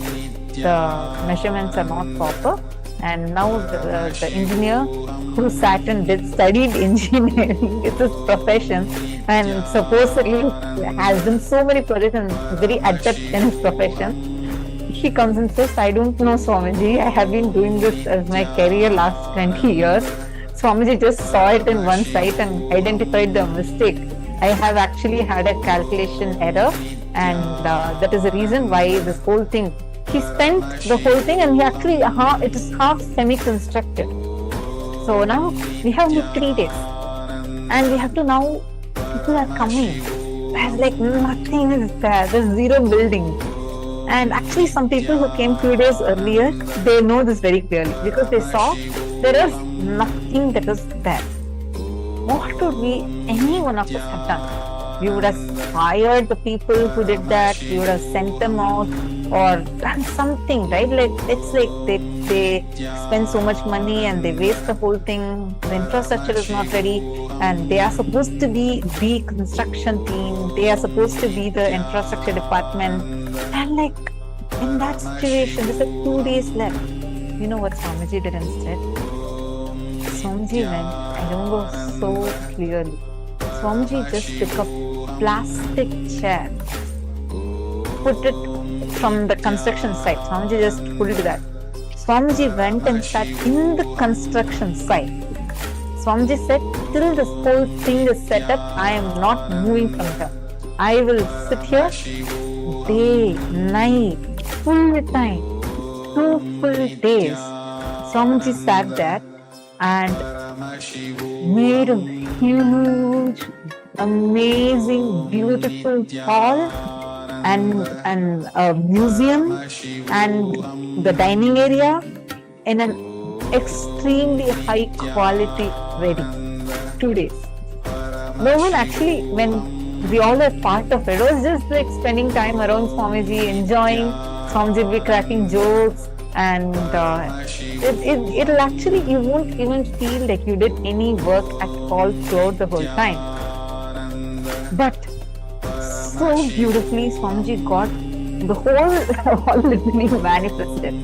The measurements are not proper. And now the engineer who sat and studied engineering, it's his profession, and supposedly has done so many projects and very adept in his profession. He comes and says, I don't know, Swamiji, I have been doing this as my career last 20 years. Swamiji just saw it in one site and identified the mistake. I have actually had a calculation error, and that is the reason why this whole thing, he spent the whole thing, and he actually, it is half semi-constructed. So now we have only 3 days, and we have to now, people are coming. There's like nothing is there, there's zero building. And actually some people who came 2 days earlier, they know this very clearly because they saw there is nothing that is there. What would any one of us have done? We would have hired the people who did that, we would have sent them out or done something, right? Like it's like they spend so much money and they waste the whole thing. The infrastructure is not ready, and they are supposed to be the construction team, they are supposed to be the infrastructure department, and like in that situation there's like 2 days left. You know what Swamiji did instead? Swamiji went, I remember so clearly, Swamiji just took a plastic chair, put it from the construction site. Swamiji just pulled that. Swamiji went and sat in the construction site. Swamiji said, till this whole thing is set up, I am not moving from here. I will sit here day, night, full time, 2 full days. Swamiji sat there and made a huge, amazing, beautiful hall and a museum and the dining area in an extremely high quality ready. 2 days. No one actually, when we all were part of it, it was just like spending time around Swamiji, enjoying. Swamiji will be cracking jokes, and it'll actually, you won't even feel like you did any work at all throughout the whole time. But so beautifully Swamiji got the whole literally manifested,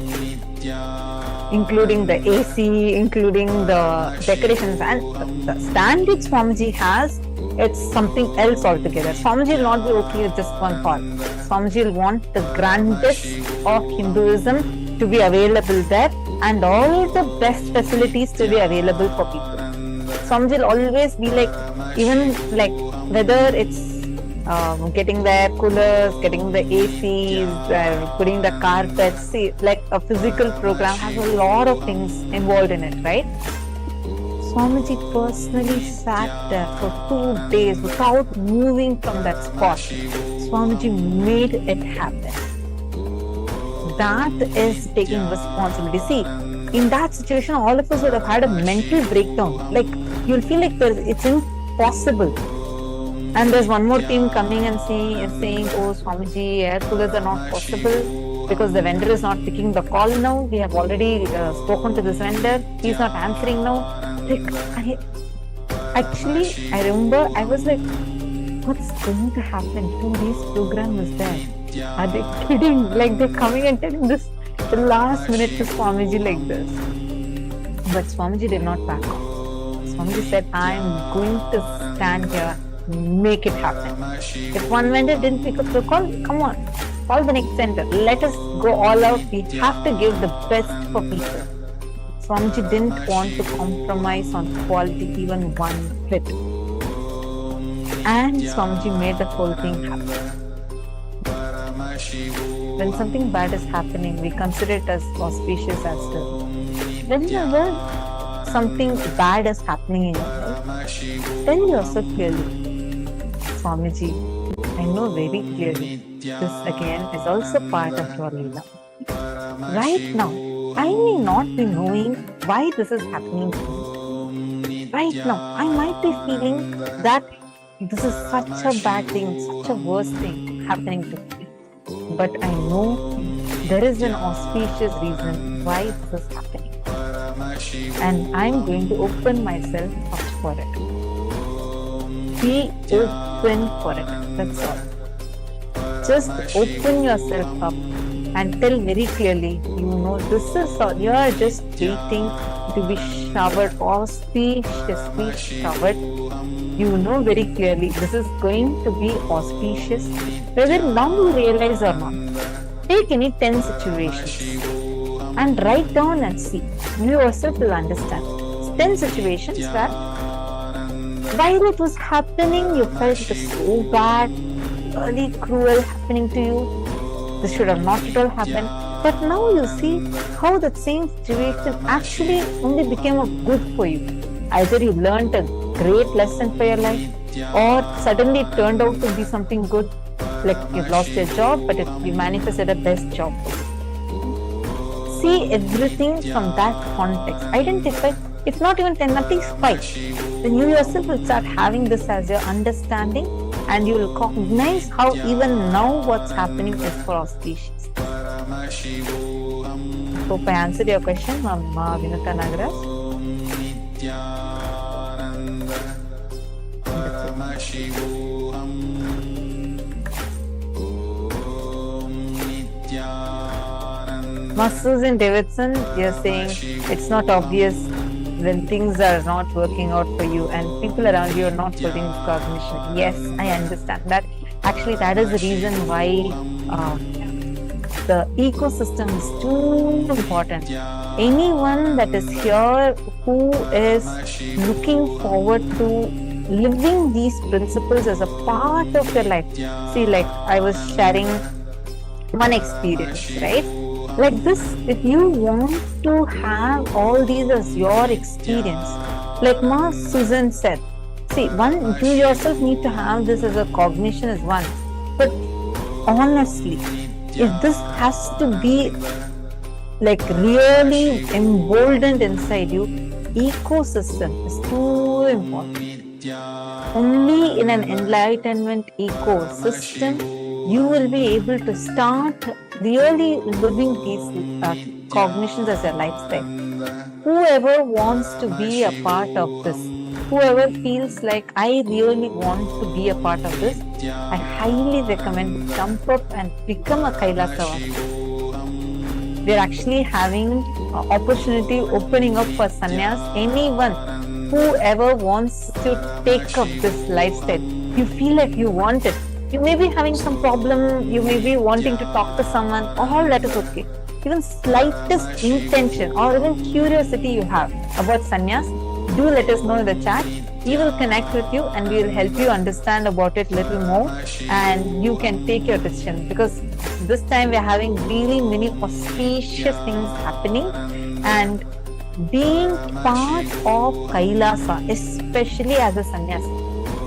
including the AC, including the decorations, and the standard Swamiji has, it's something else altogether. Swamiji will not be okay with just one hall. Swamiji will want the grandest of Hinduism to be available there, and all the best facilities to be available for people. Swamiji will always be like, even like whether it's getting the air coolers, getting the ACs, putting the carpets. See, like a physical program has a lot of things involved in it, right? Swamiji personally sat there for 2 days without moving from that spot. Swamiji made it happen. That is taking responsibility. See, in that situation, all of us would have had a mental breakdown. Like, you'll feel like it's impossible. And there's one more team coming and saying, oh, Swamiji, air coolers are not possible because the vendor is not picking the call now. We have already spoken to this vendor. He's not answering now. Like, I remember I was like, what's going to happen? 2 days program is there. Are they kidding? Like, they're coming and telling this the last minute to Swamiji like this. But Swamiji did not back off. Swamiji said, I'm going to stand here, make it happen. If one vendor didn't pick up the call, come on, call the next vendor. Let us go all out. We have to give the best for people. Swamiji didn't want to compromise on quality even one bit. And Swamiji made the whole thing happen. When something bad is happening, we consider it as auspicious as well. Whenever something bad is happening in your life, tell yourself clearly, Swamiji, I know very clearly, this again is also part of your Leela. Right now, I may not be knowing why this is happening to me. Right now, I might be feeling that this is such a bad thing, such a worst thing happening to me. But I know there is an auspicious reason why this is happening. And I'm going to open myself up for it. Be open for it. That's all. Just open yourself up and tell very clearly, this is all. You are just waiting to be showered, auspiciously showered. You know very clearly this is going to be auspicious, whether now you realize or not. Take any 10 situations and write down and see. You yourself will understand. 10 situations where while it was happening, you felt it was so bad, really cruel happening to you. This should have not at all happened. But now you see how that same situation actually only became a good for you. Either you learned a great lesson for your life, or suddenly it turned out to be something good, like you've lost your job, but you manifested a best job. See everything from that context. Identify, if not even 10, at least 5. Then you yourself will start having this as your understanding, and you will recognize how even now what's happening is for auspicious. Hope I answered your question, Mama Vinata Nagaraj. Susan Davidson, you're saying it's not obvious when things are not working out for you and people around you are not putting cognition. Yes, I understand that. Actually, that is the reason why the ecosystem is too important. Anyone that is here who is looking forward to living these principles as a part of their life. See, like I was sharing one experience, right? Like this, if you want to have all these as your experience, like Ma Susan said, see, you yourself need to have this as a cognition as one. But honestly, if this has to be like really emboldened inside you, ecosystem is too important. Only in an enlightenment ecosystem you will be able to start really living these cognitions as a lifestyle. Whoever wants to be a part of this, whoever feels like I really want to be a part of this, I highly recommend jump up and become a KAILASA. We're actually having an opportunity opening up for sannyas. Anyone, whoever wants to take up this lifestyle, you feel like you want it. You may be having some problem, you may be wanting to talk to someone, all that is okay. Even slightest intention or even curiosity you have about sannyas, do let us know in the chat. We will connect with you and we will help you understand about it a little more and you can take your decision, because this time we are having really many auspicious things happening and being part of Kailasa, especially as a sannyasi.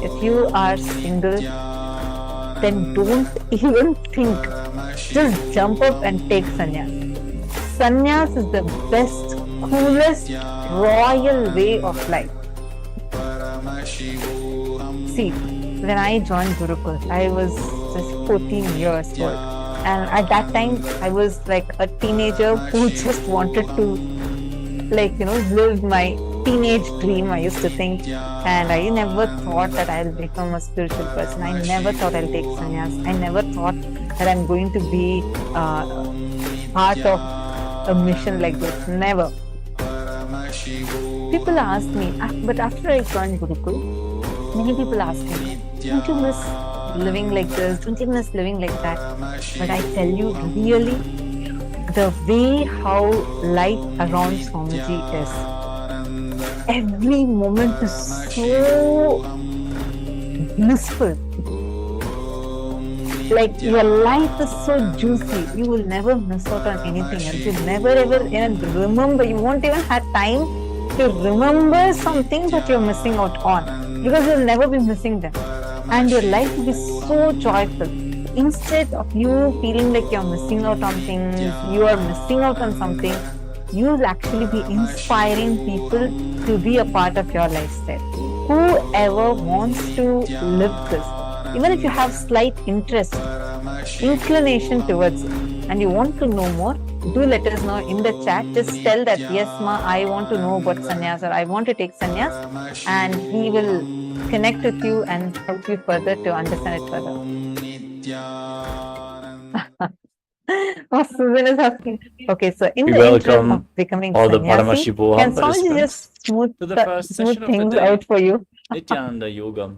If you are single, then don't even think. Just jump up and take sannyas. Sannyas is the best, coolest, royal way of life. See, when I joined Gurukul, I was just 14 years old. And at that time, I was like a teenager who just wanted to, live my teenage dream, I used to think. And I never thought that I'll become a spiritual person. I never thought I'll take sannyas. I never thought that I'm going to be part of a mission like this. Never. People ask me, but after I joined Gurukul, many people ask me, don't you miss living like this? Don't you miss living like that? But I tell you, really, the way how life around Swamiji is, every moment is so blissful. Like your life is so juicy, you will never miss out on anything else. You'll never ever even remember, you won't even have time to remember something that you're missing out on, because you'll never be missing them. And your life will be so joyful. Instead of you feeling like you're missing out on things, you are missing out on something, you will actually be inspiring people to be a part of your lifestyle. Whoever wants to live this, even if you have slight interest, inclination towards it, and you want to know more, do let us know in the chat. Just tell that, yes ma, I want to know about sannyas, or I want to take sannyas, and we will connect with you and help you further to understand it further. Oh, Susan is asking. Okay, so in We the interim welcome of becoming all the sannyasi, Paramashivoham can Swamiji participants just smooth, to the first session of the things day, out for you? Nithyananda Yoga.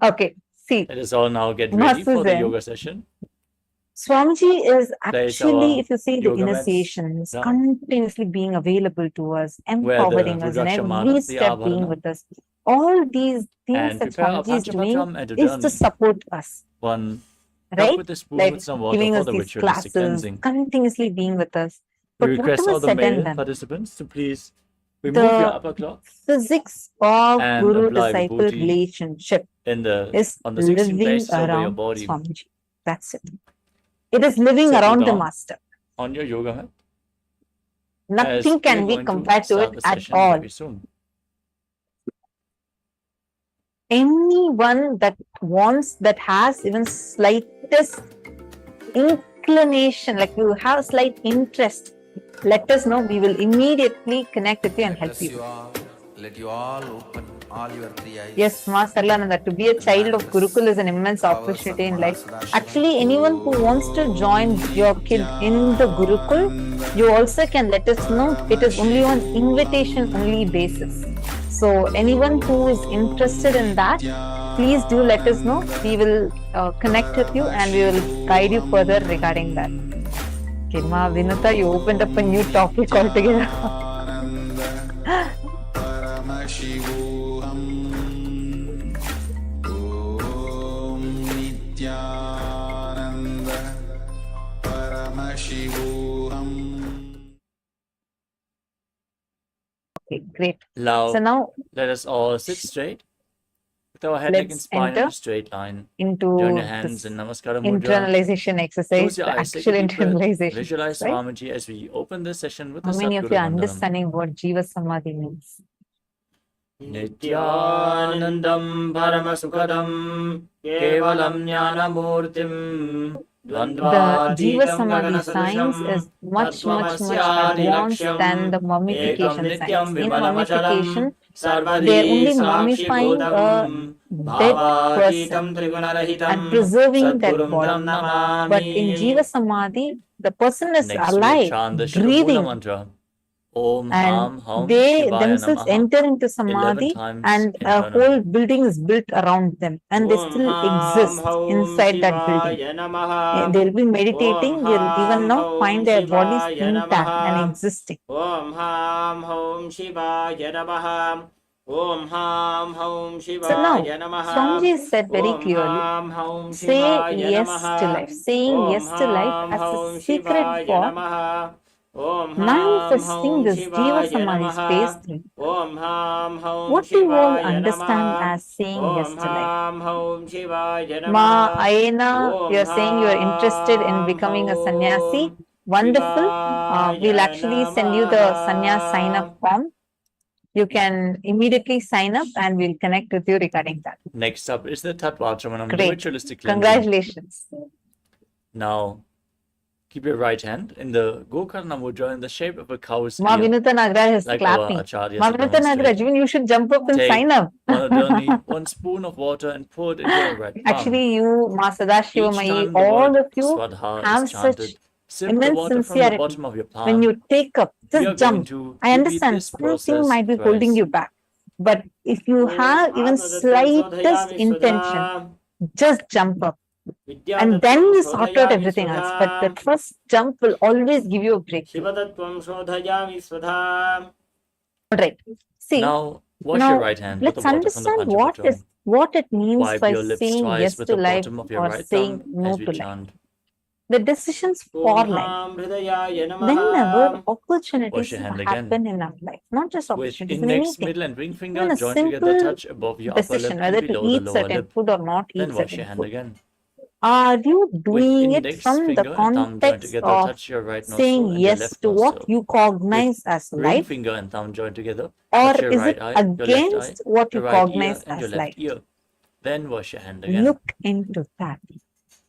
Okay, see, Let us all now get ready for the Susan, yoga session. Swamiji is Place actually, our if you see the yoga mats initiations, down, continuously being available to us, where the empowering us in every Rudrakshamanas, the step, being Abharana, with us. All these things and that prepare our Swamiji is doing Panchapatam and a is to journey. support us, One cup right? with a spoon Like with some water giving for us the these ritualistic classes, cleansing. continuously being with us. We But request whatever all the said and male done, participants to please remove your the upper cloth physics of and apply guru-disciple vibhuti relationship on the 16 living places over your around body. Swamiji. That's it. It is living Settle around the down master. on your yoga mat, as Nothing we're can be going to compared to start it the at session all. very soon. Anyone that wants, that has even slightest inclination, like you have slight interest, let us know. We will immediately connect with you and help you. Let you all open all your three eyes. Yes, Ma Sarlananda, to be a child of Gurukul is an immense opportunity in life. Actually, anyone who wants to join your kid in the Gurukul, you also can let us know. It is only on invitation only basis. So anyone who is interested in that, please do let us know. We will connect with you and we will guide you further regarding that. Okay, Ma Vinuta, you opened up a new topic altogether. Okay, great. Now, So now let us all sit straight with our head, neck, and let's spine in enter a straight line. into Turn your hands this in Namaskara Mudra. internalization exercise, Close your the eyes, take actual a deep breath. internalization. Visualize Right? Swamiji as we open this session with How the many of Sadguru you are Vandanam. understanding what Jiva Samadhi means? Nithyanandam Paramasukadam Kevalam Jnanamurtim The Jiva Samadhi science is much advanced than the mummification science. In mummification, they are only mummifying a dead person and preserving that body. But in Jiva Samadhi, the person is Next, we alive, chant the Shiva breathing, mantra. Om and Ham Hum they Shivaya themselves Namaha enter into 11 Samadhi, times and a internally. whole building is built around them, and they still exist inside that building. They'll be meditating, they'll even now find their bodies intact and existing. Om Ham Hom Shivaya Namaha. Om Ham Hom So Shivaya now, Namaha. Swamiji said very Om clearly, Ham Hom say Shivaya yes Namaha. to life. Saying Om yes to life Ham as Hom a secret Shivaya for Namaha. Om Manifesting this Jiva Samadhi space thing. What do you all understand as saying yes to life? Ma Ayena, you're saying you're interested in becoming a sannyasi. Wonderful. We'll actually send you the sannyas sign up form. You can immediately sign up and we'll connect with you regarding that. Next up is the Tattvachamanam, the Great. ritualistic cleansing. Congratulations. Now, keep your right hand in the Gokarna Mudra in the shape of a cow's Ma ear. Vinutha Nagraj is Like clapping. our acharyas Ma Vinutha Nagraj, demonstrate. even you should jump up and Take sign up. one spoon of water and pour it into your right palm. Actually, you, Ma Each Sadashivamayi, time the all word of you Swadha have is chanted, such sip the immense water from the sincerity. bottom of your palm. When you take up, We are just going jump. to I repeat understand this something process might be holding thrice. you back. But if you have even slightest intention, just jump up. And then you sort out everything else. But the first jump will always give you a breakthrough. Alright. See, Now, wash your right hand with the let's water from the understand Panchapatram. what it means Wipe by your lips saying twice yes with to the life bottom of your or right saying thumb no as we to life. chant. The decisions for life. Whenever opportunities Wash your hand happen in our life, not just With opportunities in index, anything, middle and ring finger even a joined together, simple touch above your upper lip decision and whether to below the eat lower certain lip. food or not Then eat wash certain your hand food. again. Are you With doing it index from the finger and thumb joined context together, of touch your right saying nostril and your yes left to what nostril. you cognize as Ring life, finger and thumb joined together, or touch your is right it eye, your left eye, against what your you right ear cognize and your as left life? ear. Then wash your hand again. Look into that.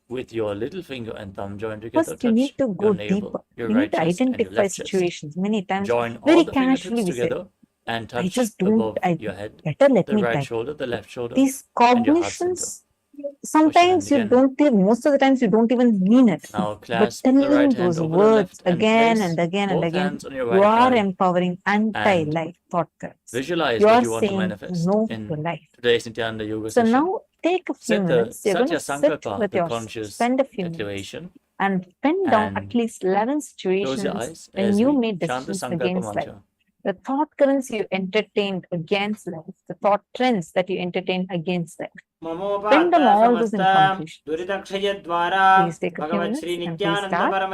With your little finger and thumb joined together, First, you touch need to your go navel, deeper. your We right need to chest and your identify left chest. situations. Many times, Join all very the casually, fingertips we say, together and I touch just don't, above your head, better let the me right try. shoulder, the left shoulder, These and your heart center. cognitions, Wash your hand sometimes you again. don't even, most of the times you don't even mean it. Now But clasp the right telling hand those over the words left and again place and again and both again, hands on your you right are thigh empowering and anti-life thought currents. visualize You what are you want to saying manifest no to in life. today's Nithyananda Yoga So session. now take a few Set the minutes. You're going Satya to sit Sankalpa, with the yourself, conscious spend a few minutes, declaration, and pin down at and least 11 close your situations eyes when as you we made chant the decisions Sankalpa against life. mantra. The thought currents you entertained against life, the thought trends that you entertained against life. Pin down all those in conclusion. Please take a few minutes and please start.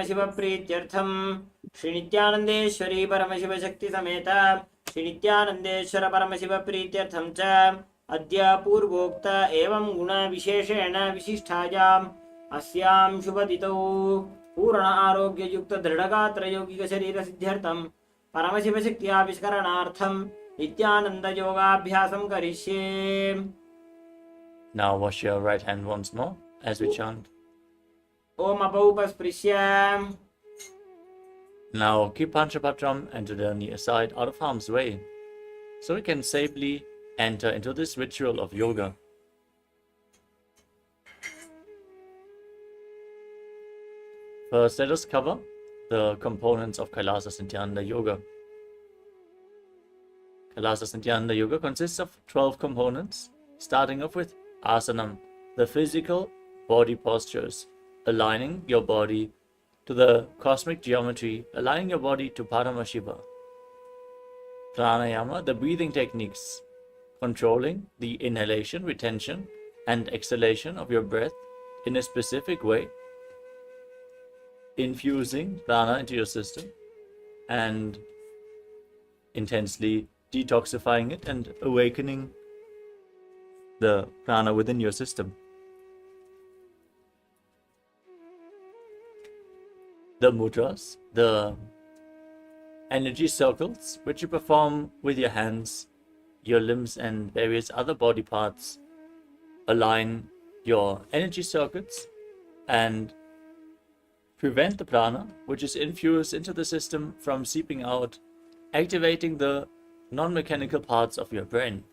Shri Nithyanandeshwari Paramashiva Shakti Sameta Shri Nithyanandeshwara Paramashiva Prityartham cha Adya Purvokta Evam Guna Visheshena Vishisthayam Asyam Shubhaditau Purana Arogya Yukta Dridagatra Yogika Sharira Siddhyartham Paramashiva Shaktiya Vishkaranartham Nithyananda Yoga Abhyasam Karishye. Now wash your right hand once more as we chant. Om Apaupasprishyam. Now keep Panchapatram and to the near side out of harm's way, so we can safely enter into this ritual of yoga. First, let us cover the components of KAILASA Nithyananda Yoga. KAILASA Nithyananda Yoga consists of 12 components, starting off with asanam, the physical body postures, aligning your body to the cosmic geometry, aligning your body to Paramashiva. Pranayama, the breathing techniques, controlling the inhalation, retention, and exhalation of your breath in a specific way, infusing prana into your system and intensely detoxifying it and awakening the prana within your system. The mudras, the energy circles, which you perform with your hands, your limbs, and various other body parts, align your energy circuits and prevent the prana, which is infused into the system, from seeping out, activating the non-mechanical parts of your brain.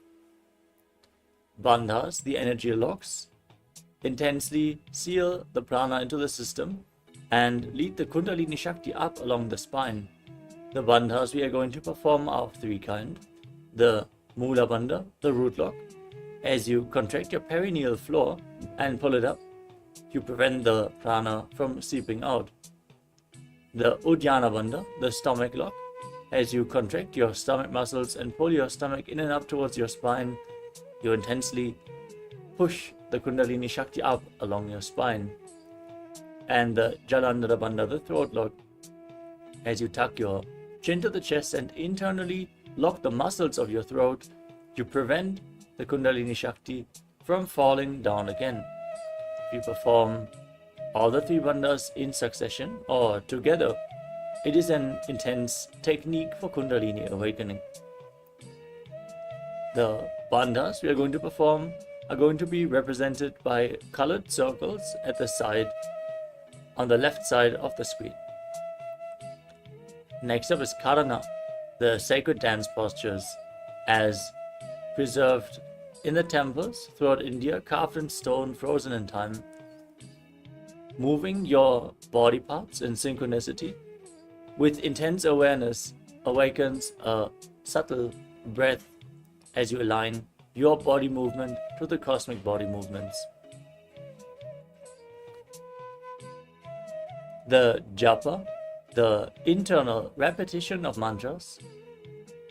Bandhas, the energy locks, intensely seal the prana into the system and lead the Kundalini Shakti up along the spine. The bandhas we are going to perform are of three kinds. The Mula Bandha, the root lock. As you contract your perineal floor and pull it up, you prevent the prana from seeping out. The Uddiyana Bandha, the stomach lock. As you contract your stomach muscles and pull your stomach in and up towards your spine, you intensely push the Kundalini Shakti up along your spine. And the Jalandhara Bandha, the throat lock. As you tuck your chin to the chest and internally lock the muscles of your throat, you prevent the Kundalini Shakti from falling down again. If you perform all the 3 bandhas in succession or together, it is an intense technique for Kundalini awakening. The bandhas we are going to perform are going to be represented by colored circles at the side, on the left side of the screen. Next up is Karana, the sacred dance postures, as preserved in the temples throughout India, carved in stone, frozen in time. Moving your body parts in synchronicity with intense awareness awakens a subtle breath as you align your body movement to the cosmic body movements. The japa, the internal repetition of mantras,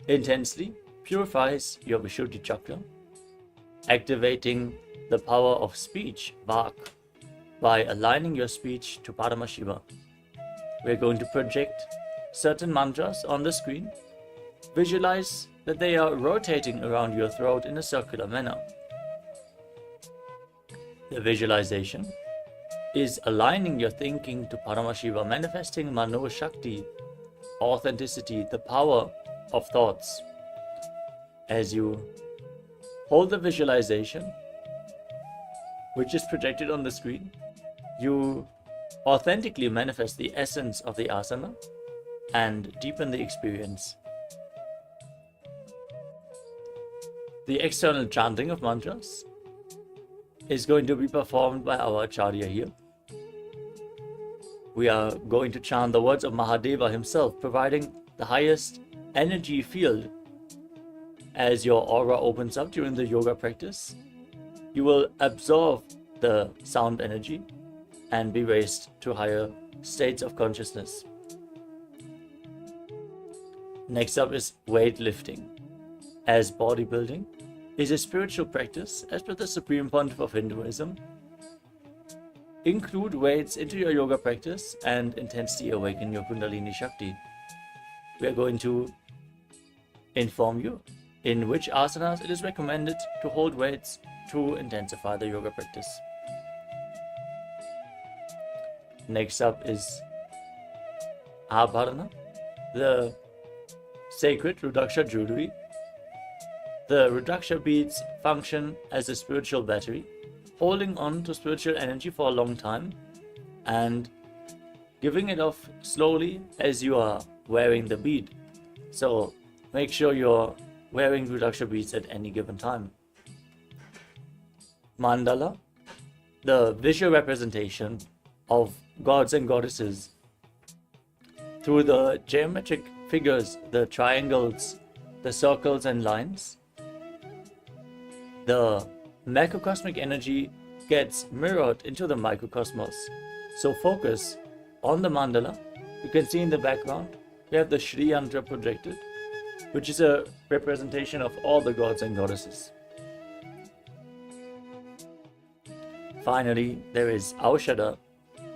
intensely purifies your Vishuddhi chakra, activating the power of speech, Vak, by aligning your speech to Paramashiva. We're going to project certain mantras on the screen. Visualize that they are rotating around your throat in a circular manner. The visualization is aligning your thinking to Paramashiva, manifesting Mano Shakti, authenticity, the power of thoughts. As you hold the visualization, which is projected on the screen, you authentically manifest the essence of the asana and deepen the experience. The external chanting of mantras is going to be performed by our Acharya here. We are going to chant the words of Mahadeva himself, providing the highest energy field. As your aura opens up during the yoga practice, you will absorb the sound energy and be raised to higher states of consciousness. Next up is weightlifting, as bodybuilding is a spiritual practice as per the Supreme Pontiff of Hinduism. Include weights into your yoga practice and intensely awaken your Kundalini Shakti. We are going to inform you in which asanas it is recommended to hold weights to intensify the yoga practice. Next up is Abharana, the sacred Rudraksha jewelry. The Rudraksha beads function as a spiritual battery, holding on to spiritual energy for a long time and giving it off slowly as you are wearing the bead. So make sure you're wearing Rudraksha beads at any given time. Mandala, the visual representation of gods and goddesses through the geometric figures, the triangles, the circles and lines. The macrocosmic energy gets mirrored into the microcosmos. So focus on the mandala. You can see in the background, we have the Shri Yantra projected, which is a representation of all the gods and goddesses. Finally, there is Aushadha,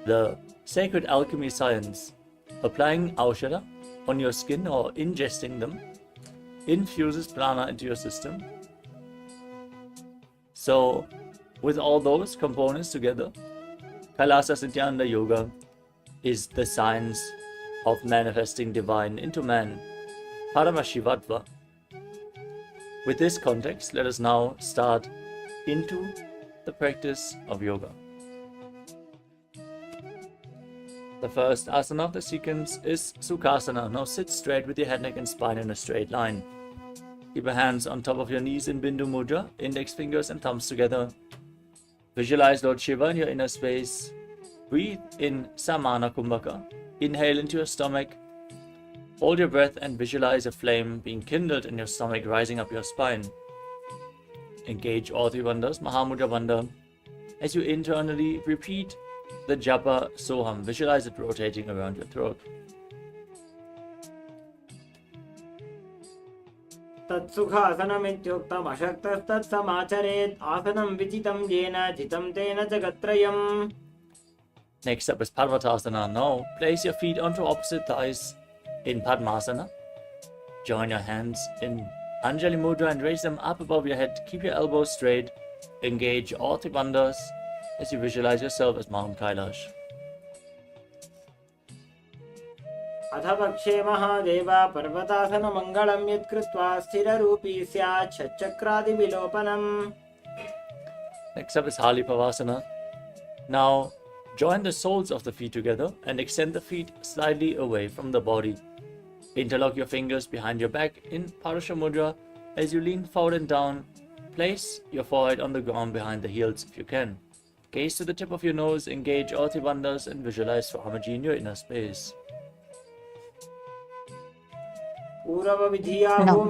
the sacred alchemy science. Applying Aushadha on your skin or ingesting them infuses prana into your system. So, with all those components together, KAILASA Nithyananda Yoga is the science of manifesting divine into man, Paramashivatva. With this context, let us now start into the practice of yoga. The first asana of the sequence is Sukhasana. Now sit straight with your head, neck and spine in a straight line. Keep your hands on top of your knees in Bindu Mudra, index fingers and thumbs together. Visualize Lord Shiva in your inner space. Breathe in Samana Kumbhaka. Inhale into your stomach. Hold your breath and visualize a flame being kindled in your stomach, rising up your spine. Engage all 3 bandhas, Mahamudra Bandha. As you internally repeat the japa Soham, visualize it rotating around your throat. तत्सुखासनमित्युक्तम् अशक्तस्तत्समाचरेत् आसनं विजितं येन जितं तेन जगत्त्रयम्. Next up is Parvatasana. Now place your feet onto opposite thighs In Padmasana, join your hands in Anjali Mudra and raise them up above your head. Keep your elbows straight. Engage all three bandhas as you visualize yourself as Mount Kailash. अथ पक्षे महादेव पर्वतासन मंगलम यत्कृत्वा स्थिररूपी स्यात् षट्चक्रादिविलोपनम्. Next up is Halipavasana. Now, join the soles of the feet together and extend the feet slightly away from the body. Interlock your fingers behind your back in Parasha Mudra as you lean forward and down. Place your forehead on the ground behind the heels if you can. Gaze to the tip of your nose, engage all three bandhas and visualize Swamiji in your inner space. Now,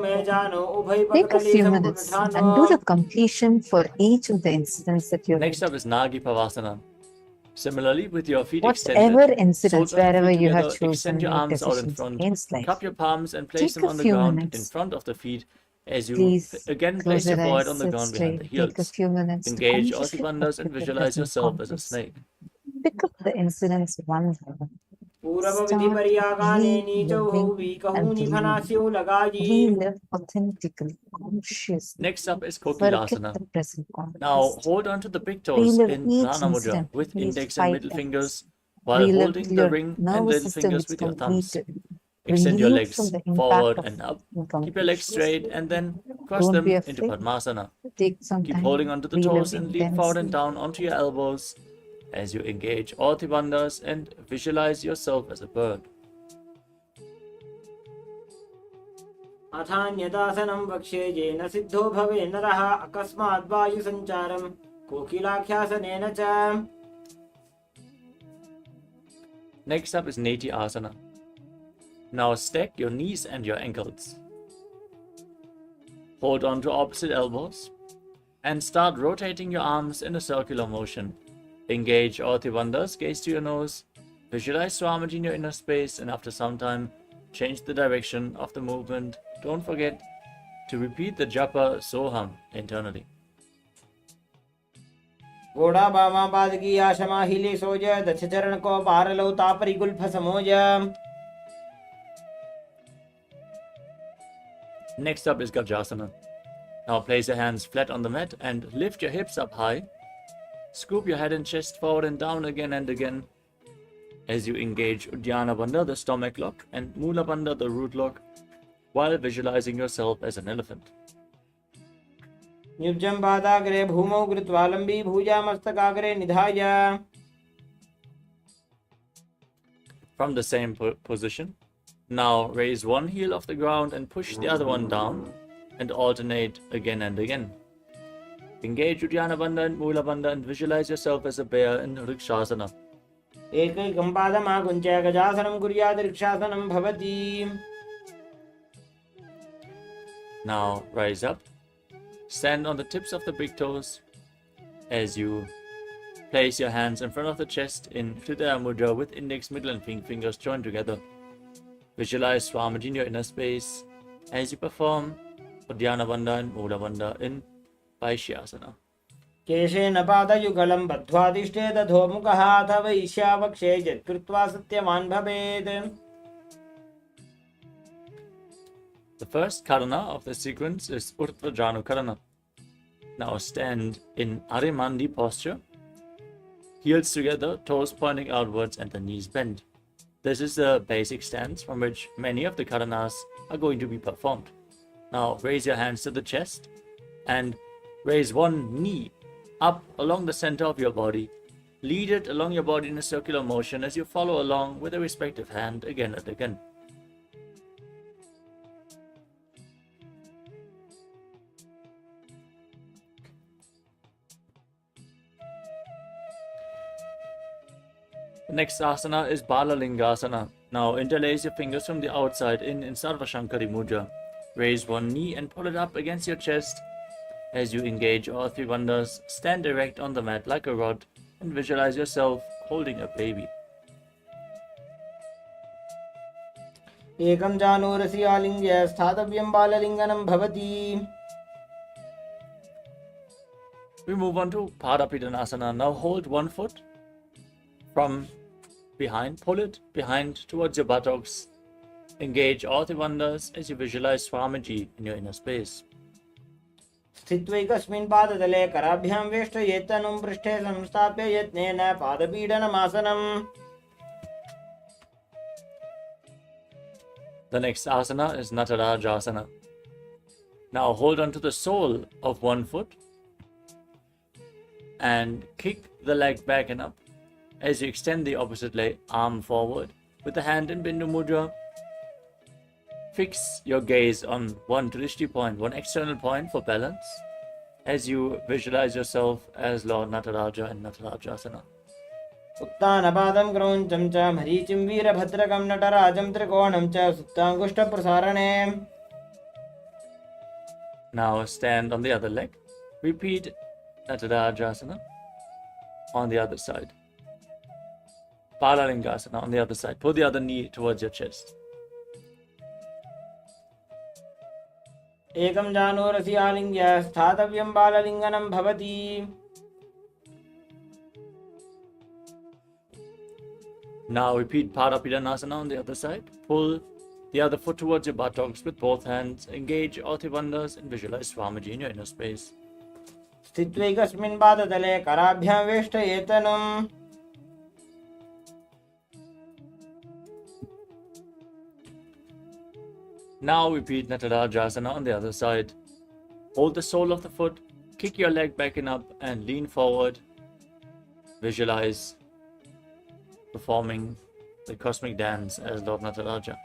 take a few minutes and do the completion for each of the incidents that you have. Next up is Nagi Pavasana. Similarly, with your feet Whatever extended, incidents, soles of the feet wherever you have together, chosen, extend your make arms out in decisions front, against life. cup your palms and place Take them a on the few ground minutes. in front of the feet as you Please again close place your your forehead eyes, on the sit ground behind the straight, take a heels. few minutes to Engage all consciously three bandhas and look at the visualize present yourself as a context. snake. Pick up the incidents one by one. Start relive authentically, consciously. Next up is Forget Kokilasana. the present Now context. hold on to the big toes Relive in each Prana Mudra incident with with index and five middle minutes. fingers while Relive holding till the your ring and nervous little system fingers is with your thumbs. completed. Extend your Relieved from legs the impact forward of and up. Keep your incompletion. legs straight and then cross Don't be them into afraid. Padmasana. Take some Keep time. holding onto the Relive toes and lean forward and intensely. down onto your elbows as you engage all three bandhas and visualize yourself as a bird. अथान्यदासनं वक्ष्ये येन सिद्धो भवे नरः अकस्मात् वायुसञ्चारं कोकिलाख्यासनेन च. Next up is Neti Asana. Now stack your knees and your ankles. Hold on to opposite elbows and start rotating your arms in a circular motion. Engage all three bandhas, gaze to your nose, visualize Swamiji in your inner space, and after some time, change the direction of the movement. Don't forget to repeat the japa Soham internally. घोड़ा बामा पादकी आशमा हिले सोज दक्ष चरण को पार लो तापरी Gulf समोज. Next up is Gajasana. Now place your hands flat on the mat and lift your hips up high. Scoop your head and chest forward and down again and again as you engage Uddiyana Bandha, the stomach lock, and Mula Bandha, the root lock, while visualizing yourself as an elephant. युज्यं पादाग्रे भूमौ कृत्वा लम्बी भुजा मस्तकाग्रे निधाय. From the same position, now raise one heel off the ground and push the other one down and alternate again and again. Engage Uddiyana Bandha and Mula Bandha and visualize yourself as a bear in Rikshasana. एकैकं पादमाकुञ्च्य गजासनं कुर्यात् रिक्षासनं भवति. Now rise up. Stand on the tips of the big toes as you place your hands in front of the chest in Hridaya Mudra with index, middle and fingers joined together. Visualize Swamiji in your inner space as you perform Uddiyana Bandha and Mula Bandha in Vaishyasana. केशेन पादयुगलं बद्ध्वादिष्टे दधोमुखः अथ वैश्यावक्षे यत्कृत्वा सत्यवान् भवेत्. The first karana of the sequence is Urtva Janu Karana. Now stand in Arimandi posture, heels together, toes pointing outwards and the knees bent. This is the basic stance from which many of the karanas are going to be performed. Now raise your hands to the chest and raise one knee up along the center of your body. Lead it along your body in a circular motion as you follow along with the respective hand again and again. The next asana is Balalingasana. Now interlace your fingers from the outside in Sarvashankari Mudra. Raise one knee and pull it up against your chest. As you engage all three bandhas, stand erect on the mat like a rod and visualize yourself holding a baby. एकं जानूरसि आलिङ्ग्य स्थातव्यं बाललिङ्गनं भवति. We move on to Padapidanasana. Now hold one foot from behind, pull it behind towards your buttocks engage all the wonders as you visualize Swamiji in your inner space. स्थित्वैकस्मिन् पादतले कराभ्यां वेष्टयेत्तनुं पृष्ठे संस्थाप्य यत्नेन पादपीडनमासनम्. The next asana is Natarajasana. Now hold on to the sole of one foot and kick the leg back and up as you extend the opposite leg arm forward with the hand in Bindu Mudra. Fix your gaze on one drishti point, one external point for balance as you visualize yourself as Lord Nataraja in Natarajasana. उत्तानपादं क्रौञ्चं च मरीचिं वीरभद्रकं नटराजं त्रिकोणं च सुप्ताङ्गुष्ठप्रसारणे. Now stand on the other leg. Repeat Natarajasana on the other side. Palalingasana on the other side. Pull the other knee towards your chest. एकं जानुरसि आलिङ्ग्य स्थातव्यं बाललिङ्गनं भवति. Now repeat Padapidanasana on the other side. Pull the other foot towards your buttocks with both hands. Engage all the wonders and visualize Swamiji in your inner space. स्थित्वैकस्मिन् पादतले कराभ्यां वेष्टयेत्तनुम्. Now repeat Natarajasana on the other side. Hold the sole of the foot, kick your leg back and up and lean forward. Visualize performing the cosmic dance as Lord Nataraja.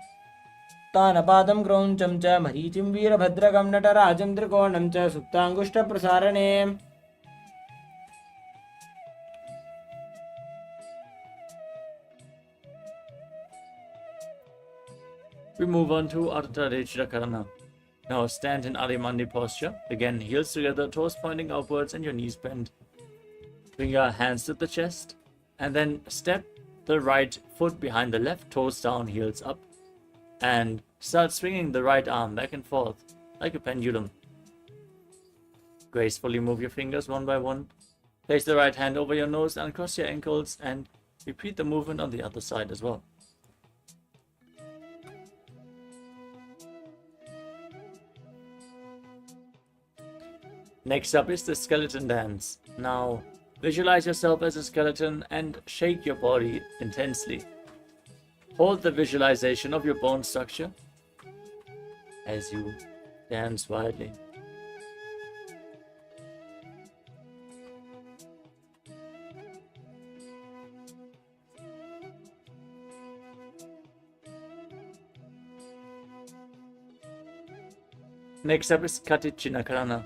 उत्तानपादं क्रौञ्चं च मरीचिं वीरभद्रकं नटराजं त्रिकोणं च सुप्ताङ्गुष्ठप्रसारणे. We move on to Ardha Rechira Karana. Now stand in Adimandi posture. Again, heels together, toes pointing upwards and your knees bent. Bring your hands to the chest and then step the right foot behind the left, toes down, heels up. And start swinging the right arm back and forth like a pendulum. Gracefully move your fingers one by one. Place the right hand over your nose and cross your ankles and repeat the movement on the other side as well. Next up is the skeleton dance. Now visualize yourself as a skeleton and shake your body intensely. Hold the visualization of your bone structure as you dance wildly. Next up is Katichina Karana.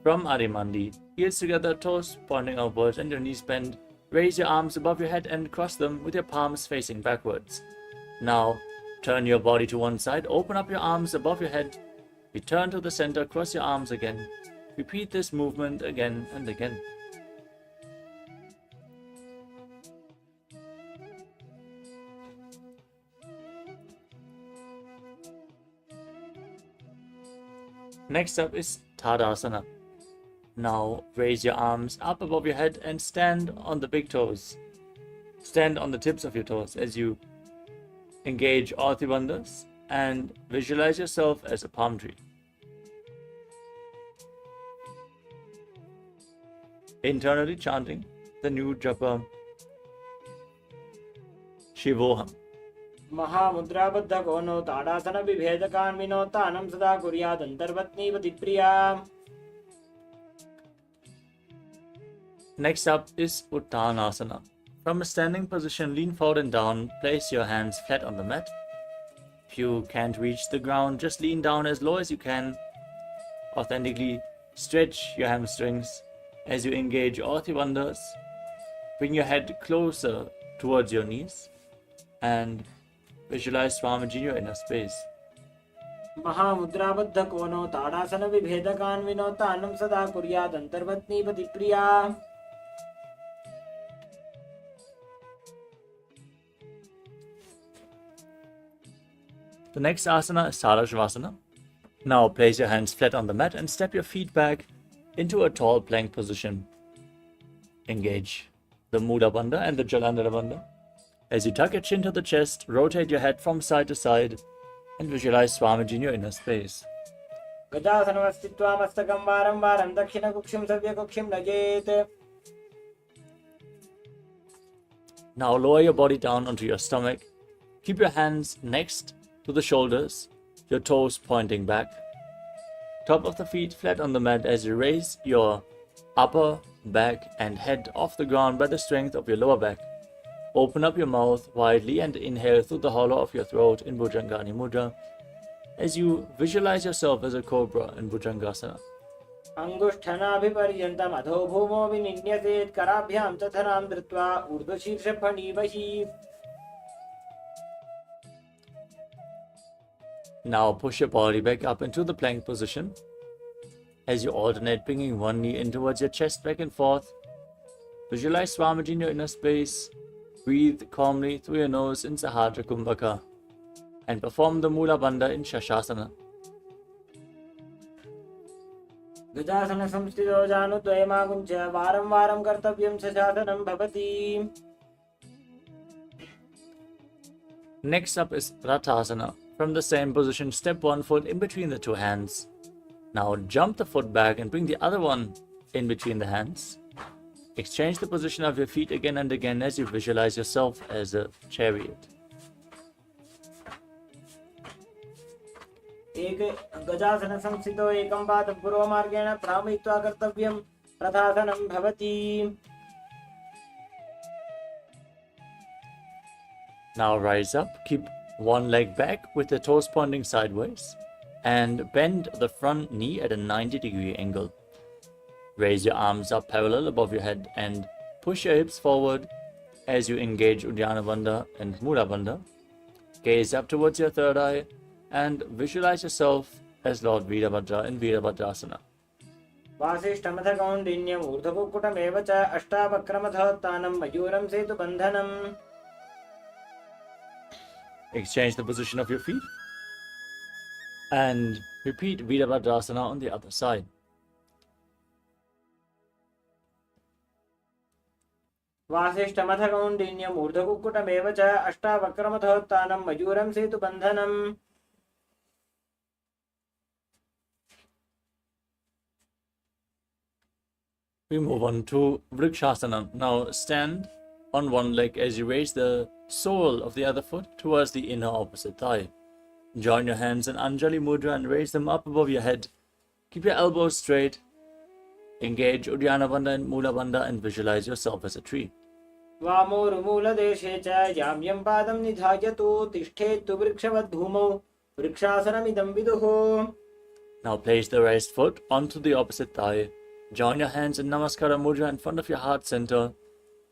From Adimandi, heels together, toes pointing upwards and your knees bend. Raise your arms above your head and cross them with your palms facing backwards. Now, turn your body to one side, open up your arms above your head, return to the center, cross your arms again. Repeat this movement again and again. Next up is Tadasana. Now raise your arms up above your head and stand on the big toes. Stand on the tips of your toes as you engage all the wonders and visualize yourself as a palm tree. Internally chanting the new japa Shivoham. महामुद्राबद्धकोनो tadasana विभेदकान्विनो तानं सदा कुर्यादन्तर्पत्नीपतिप्रिया. Next up is Uttanasana. From a standing position, lean forward and down. Place your hands flat on the mat. If you can't reach the ground, just lean down as low as you can. Authentically stretch your hamstrings as you engage all the wonders. Bring your head closer towards your knees and visualize Swamiji in your inner space. महामुद्राबद्धकोनो tadasana विभेदकान्विनो तानं सदा कुर्यादन्तर्पत्नीपतिप्रिया. The next asana is Sarasvasana. Now place your hands flat on the mat and step your feet back into a tall plank position. Engage the Mudra Bandha and the Jalandhara Bandha. As you tuck your chin to the chest, rotate your head from side to side and visualize Swamiji in your inner space. गजासनमस्थित्वा मस्तकं वारं वारं दक्षिणकुक्षिं सव्यकुक्षिं नयेत्. Now lower your body down onto your stomach. Keep your hands next to the shoulders, your toes pointing back. Top of the feet flat on the mat as you raise your upper back and head off the ground by the strength of your lower back. Open up your mouth widely and inhale through the hollow of your throat in Bhujangani Mudra as you visualize yourself as a cobra in Bhujangasana. अंगुष्ठनाभिपर्यन्तम् अधो भूमो विनिन्यसेत् कराभ्यां च धरां धृत्वा ऊर्ध्वशीर्षफणीवहि. Now push your body back up into the plank position as you alternate bringing one knee in towards your chest back and forth. Visualize Swamiji in your inner space. Breathe calmly through your nose in Sahadra Kumbhaka and perform the Mula Bandha in Shashasana. गजासन संस्थितो जानुद्वयमागुञ्च वारं वारं कर्तव्यं शशासनं भवति. Next up is Rathasana. From the same position, step one foot in between the two hands. Now jump the foot back and bring the other one in between the hands. Exchange the position of your feet again and again as you visualize yourself as a chariot. एक गजासन संस्थितो एकं पादं पूर्वमार्गेण भ्रामयित्वा कर्तव्यं रथासनं भवति. Now rise up, keep one leg back with the toes pointing sideways and bend the front knee at a 90-degree angle. Raise your arms up parallel above your head and push your hips forward as you engage Uddiyana Bandha and Mula Bandha. Gaze up towards your third eye and visualize yourself as Lord Veerabhadra in Veerabhadrasana. वासिष्ठमथ कौण्डिन्यम् ऊर्ध्वकुक्कुटमेव च अष्टावक्रमथोत्थानं मयूरं सेतुबन्धनम्. Exchange the position of your feet and repeat Veerabhadrasana on the other side. वासिष्ठमथ कौण्डिन्यम् ऊर्ध्वकुक्कुटमेव च अष्टावक्रमथोत्थानं मयूरं सेतुबन्धनम्. We move on to Vrikshasana. Now stand on one leg as you raise the sole of the other foot towards the inner opposite thigh. Join your hands in Anjali Mudra and raise them up above your head. Keep your elbows straight. Engage Uddiyana Bandha and Mula Bandha and visualize yourself as a tree. वामोरुमूलदेशे च याम्यं पादं निधायतु तिष्ठेत्तु वृक्षवद्भूमौ वृक्षासनमिदं विदुः. Now place the raised foot onto the opposite thigh. Join your hands in Namaskara Mudra in front of your heart center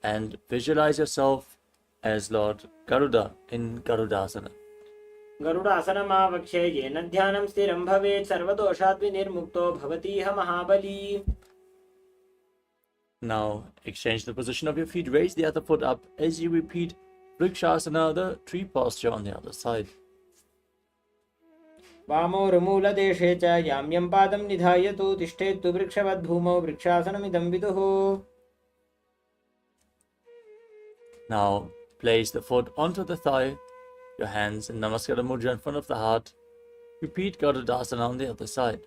and visualize yourself as Lord Garuda in Garudasana. गरुडासनमावक्ष्ये येन ध्यानं स्थिरं भवेत् सर्वदोषात् विनिर्मुक्तो भवतीह महाबली. Now exchange the position of your feet. Raise the other foot up as you repeat Vrikshasana, the tree posture on the other side. वामोरुमूलदेशे च याम्यं पादं निधायतु तिष्ठेत्तु वृक्षवद्भूमौ वृक्षासनमिदं विदुः. Now place the foot onto the thigh, your hands in Namaskara Mudra in front of the heart. Repeat Garudasana on the other side.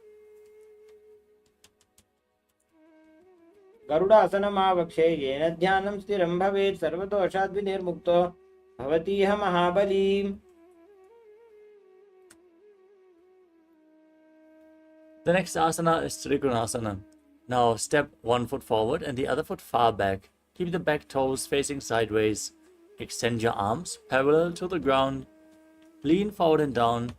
गरुडासनमावक्ष्ये येन ध्यानं स्थिरं भवेत् सर्वदोषात् विनिर्मुक्तो भवतीह महाबली. The next asana is Trikonasana. Now step one foot forward and the other foot far back. Keep the back toes facing sideways. Extend your arms parallel to the ground. Lean forward and down.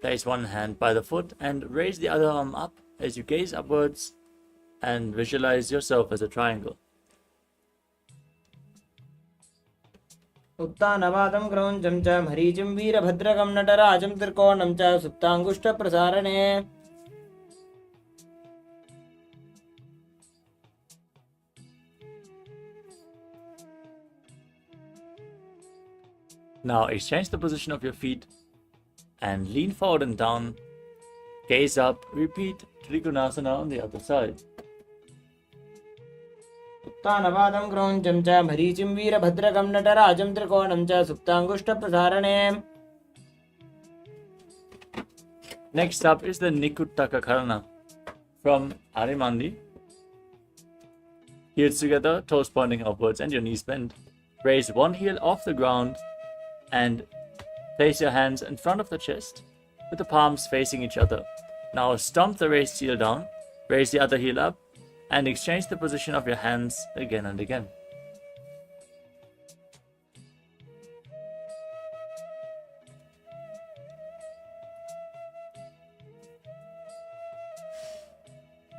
Place one hand by the foot and raise the other arm up as you gaze upwards and visualize yourself as a triangle. उत्तानवादं क्रौञ्चं च मरीचिं वीरभद्रकं नटराजं त्रिकोणं च सुप्ताङ्गुष्ठप्रसारणे. Now exchange the position of your feet and lean forward and down. Gaze up. Repeat Trikonasana on the other side. उत्तानवादं क्रौञ्चं च मरीचिं वीरभद्रकं नटराजं त्रिकोणं च सुप्ताङ्गुष्ठप्रसारणे. Next up is the Nikuttaka Karana from Arimandi. Heels together, toes pointing upwards and your knees bent. Raise one heel off the ground and place your hands in front of the chest with the palms facing each other. Now stomp the raised heel down, raise the other heel up, and exchange the position of your hands again and again.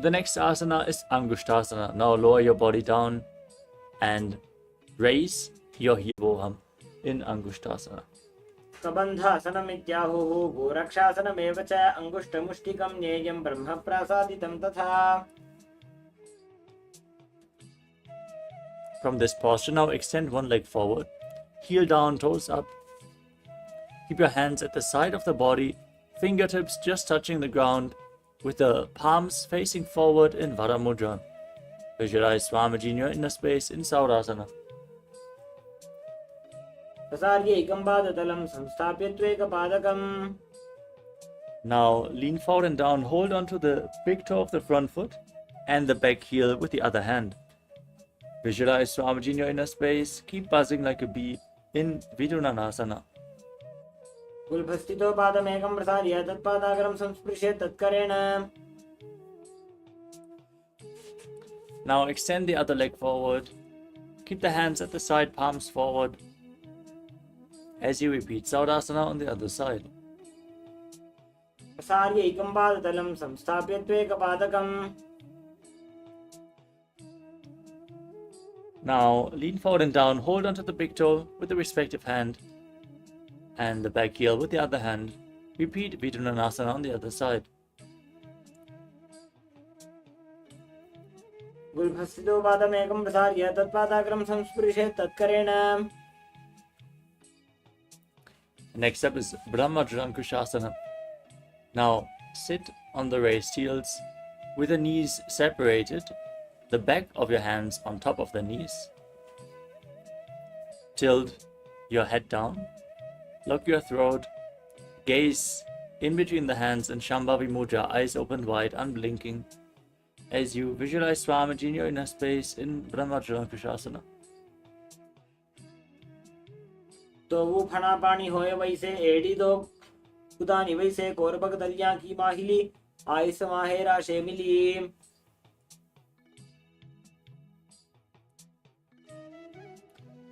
The next asana is Angushtasana. Now lower your body down and raise your heel in Angushtasana. Kabandhasanamityāhuः गोरक्षासनमेव च अङ्गुष्ठमुष्टिकं ज्ञेयं ब्रह्मप्रासादितं तथा. From this posture, now extend one leg forward, heel down, toes up. Keep your hands at the side of the body, fingertips just touching the ground, with the palms facing forward in Vara Mudra. Visualize Swamiji in your inner space in Saurasana. Now lean forward and down, hold onto the big toe of the front foot and the back heel with the other hand. Visualize Swamiji in your inner space, keep buzzing like a bee in Vidunanasana. Now extend the other leg forward, keep the hands at the side, palms forward, as you repeat Saurasana on the other side. Now lean forward and down, hold onto the big toe with the respective hand and the back heel with the other hand. Repeat Vidunanasana on the other side. Next up is Brahmajalankushasana. Now sit on the raised heels with the knees separated, the back of your hands on top of the knees. Tilt your head down, lock your throat, gaze in between the hands in Shambhavi Mudra, eyes open wide, unblinking, as you visualize Swamiji in your inner space in Brahmajalankushasana. तो वो फना पानी होए वैसे AD दो खुदानी वैसे कोरबक दलिया की माहिली ice माहेरा शेमिली.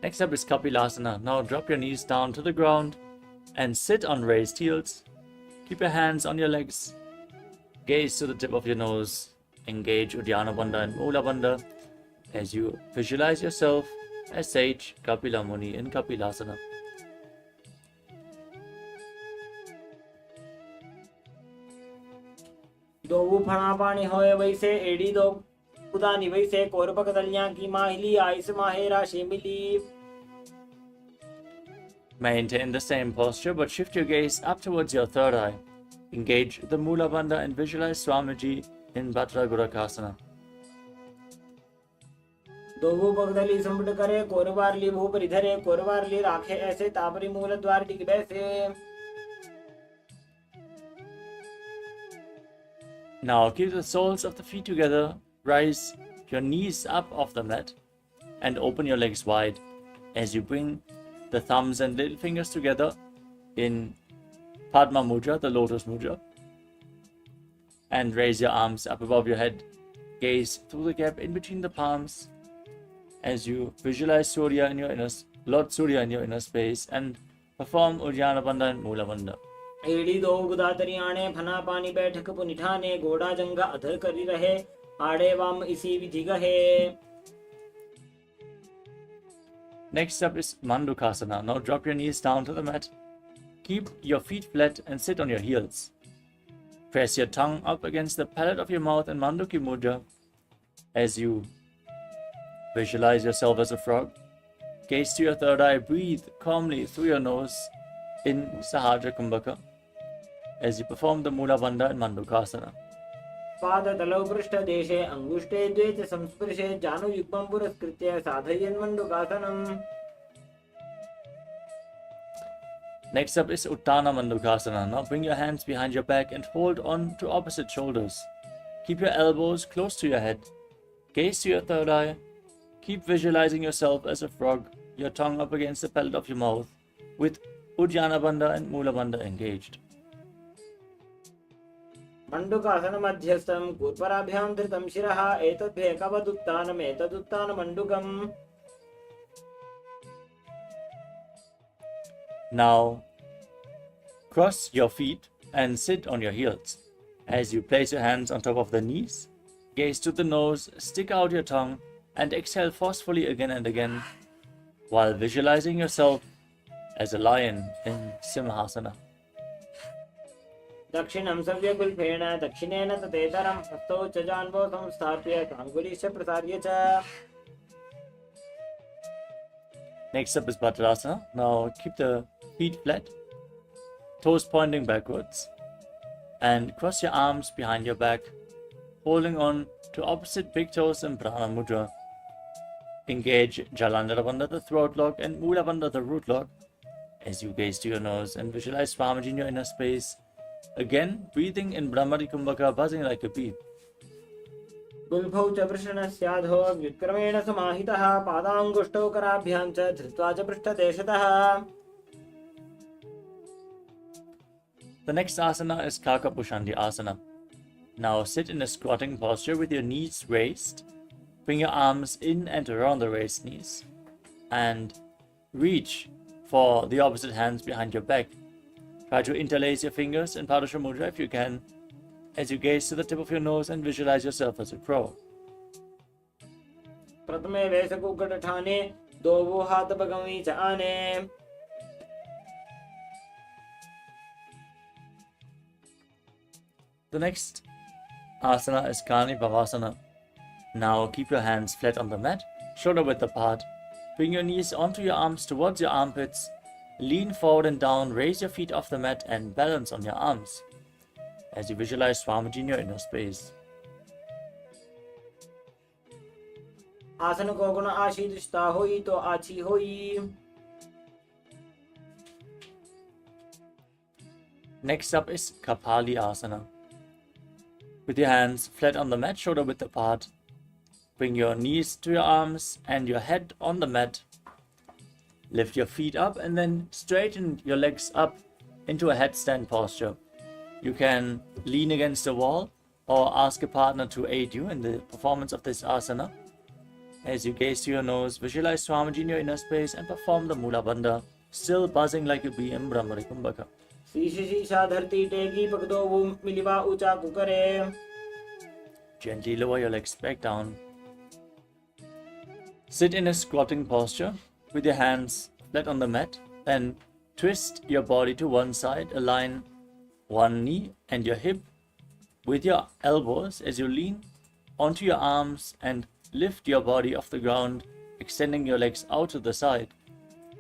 Next up is Kapilasana. Now drop your knees down to the ground and sit on raised heels. Keep your hands on your legs. Gaze to the tip of your nose. Engage Uddiyana Bandha and Mula Bandha as you visualize yourself as Sage Kapila Muni in Kapilasana. दो वो फना पानी होए वैसे AD दो खुदानी वैसे कोरबक दलिया की माहिली ice माहेरा शेमिली. Maintain the same posture, but shift your gaze up towards your third eye. Engage the Mula Bandha and visualize Swamiji in Bhadra Gurakasana. दो वो बगदली संबड़ करे कोरवारली भू पर इधरे कोरवारली राखे ऐसे तापरी मूल द्वार टिक बैसे. Now keep the soles of the feet together, rise your knees up off the mat, and open your legs wide as you bring the thumbs and little fingers together in Padma Mudra, the Lotus Mudra, and raise your arms up above your head. Gaze through the gap in between the palms as you visualize Surya in your inner, Lord Surya in your inner space, and perform Uddiyana Bandha and Mula Bandha. एडी दो गुदातरियाणे फना पानी बैठक पुनिठाने गोड़ा जंगा अधर करी रहे आड़े वाम इसी विधि गहे. Next up is Mandukasana. Now drop your knees down to the mat. Keep your feet flat and sit on your heels. Press your tongue up against the palate of your mouth in Manduki Mudra as you visualize yourself as a frog. Gaze to your third eye. Breathe calmly through your nose in Sahaja Kumbhaka as you perform the Mula Bandha and Mandukasana. पाद तलौ पृष्ठ देशे अंगुष्ठे द्वे च संस्पृशे जानु युग्मं पुरस्कृत्य साधयन् मण्डुकासनम्. Next up is Uttana Mandukasana. Now bring your hands behind your back and hold on to opposite shoulders. Keep your elbows close to your head. Gaze to your third eye. Keep visualizing yourself as a frog, your tongue up against the palate of your mouth, with Uddiyana Bandha and Mula Bandha engaged. मंडूकासन मध्यस्थं कूर्पराभ्यां धृतं शिरः एतद्भेकवदुत्थानम् एतदुत्थानमण्डूकम्. Now, cross your feet and sit on your heels. As you place your hands on top of the knees, gaze to the nose, stick out your tongue, and exhale forcefully again and again, while visualizing yourself as a lion in Simhasana. दक्षिणं सव्यगुल्फेन दक्षिणेन ततेतरं हस्तौ च जान्वौ संस्थाप्य काङ्गुलीश्च प्रसार्य च. Next up is Bhadrasana. Now keep the feet flat, toes pointing backwards, and cross your arms behind your back, holding on to opposite big toes in Prana Mudra. Engage Jalandhara Bandha, the throat lock, and Mula Bandha, the root lock, as you gaze to your nose and visualize Swamiji in your inner space. Again, breathing in Brahmari Kumbhaka, buzzing like a bee. गुल्फौ च वृषणस्याधो व्युत्क्रमेण समाहितः पादाङ्गुष्ठौ कराभ्यां च धृत्वा च पृष्ठदेशतः. The next asana is Kakapushandi Asana. Now sit in a squatting posture with your knees raised. Bring your arms in and around the raised knees. And reach for the opposite hands behind your back. Try to interlace your fingers in Padusha Mudra if you can, as you gaze to the tip of your nose and visualize yourself as a crow. प्रथमे वेशकुक्कुटठाने दोवो हाथ भगवी च आने. The next asana is Kani Bhavasana. Now keep your hands flat on the mat, shoulder width apart. Bring your knees onto your arms towards your armpits. Lean forward and down, raise your feet off the mat and balance on your arms as you visualize Swamiji in your inner space. आसन को गुण आशीर्षता होई तो आची होई. Next up is Kapali Asana. With your hands flat on the mat, shoulder width apart. Bring your knees to your arms and your head on the mat. Lift your feet up and then straighten your legs up into a headstand posture. You can lean against a wall or ask a partner to aid you in the performance of this asana. As you gaze to your nose, visualize Swamiji in your inner space and perform the Mula Bandha, still buzzing like a bee in Brahmari Kumbhaka. Gently lower your legs back down. Sit in a squatting posture with your hands flat on the mat, then twist your body to one side, align one knee and your hip with your elbows as you lean onto your arms and lift your body off the ground, extending your legs out to the side.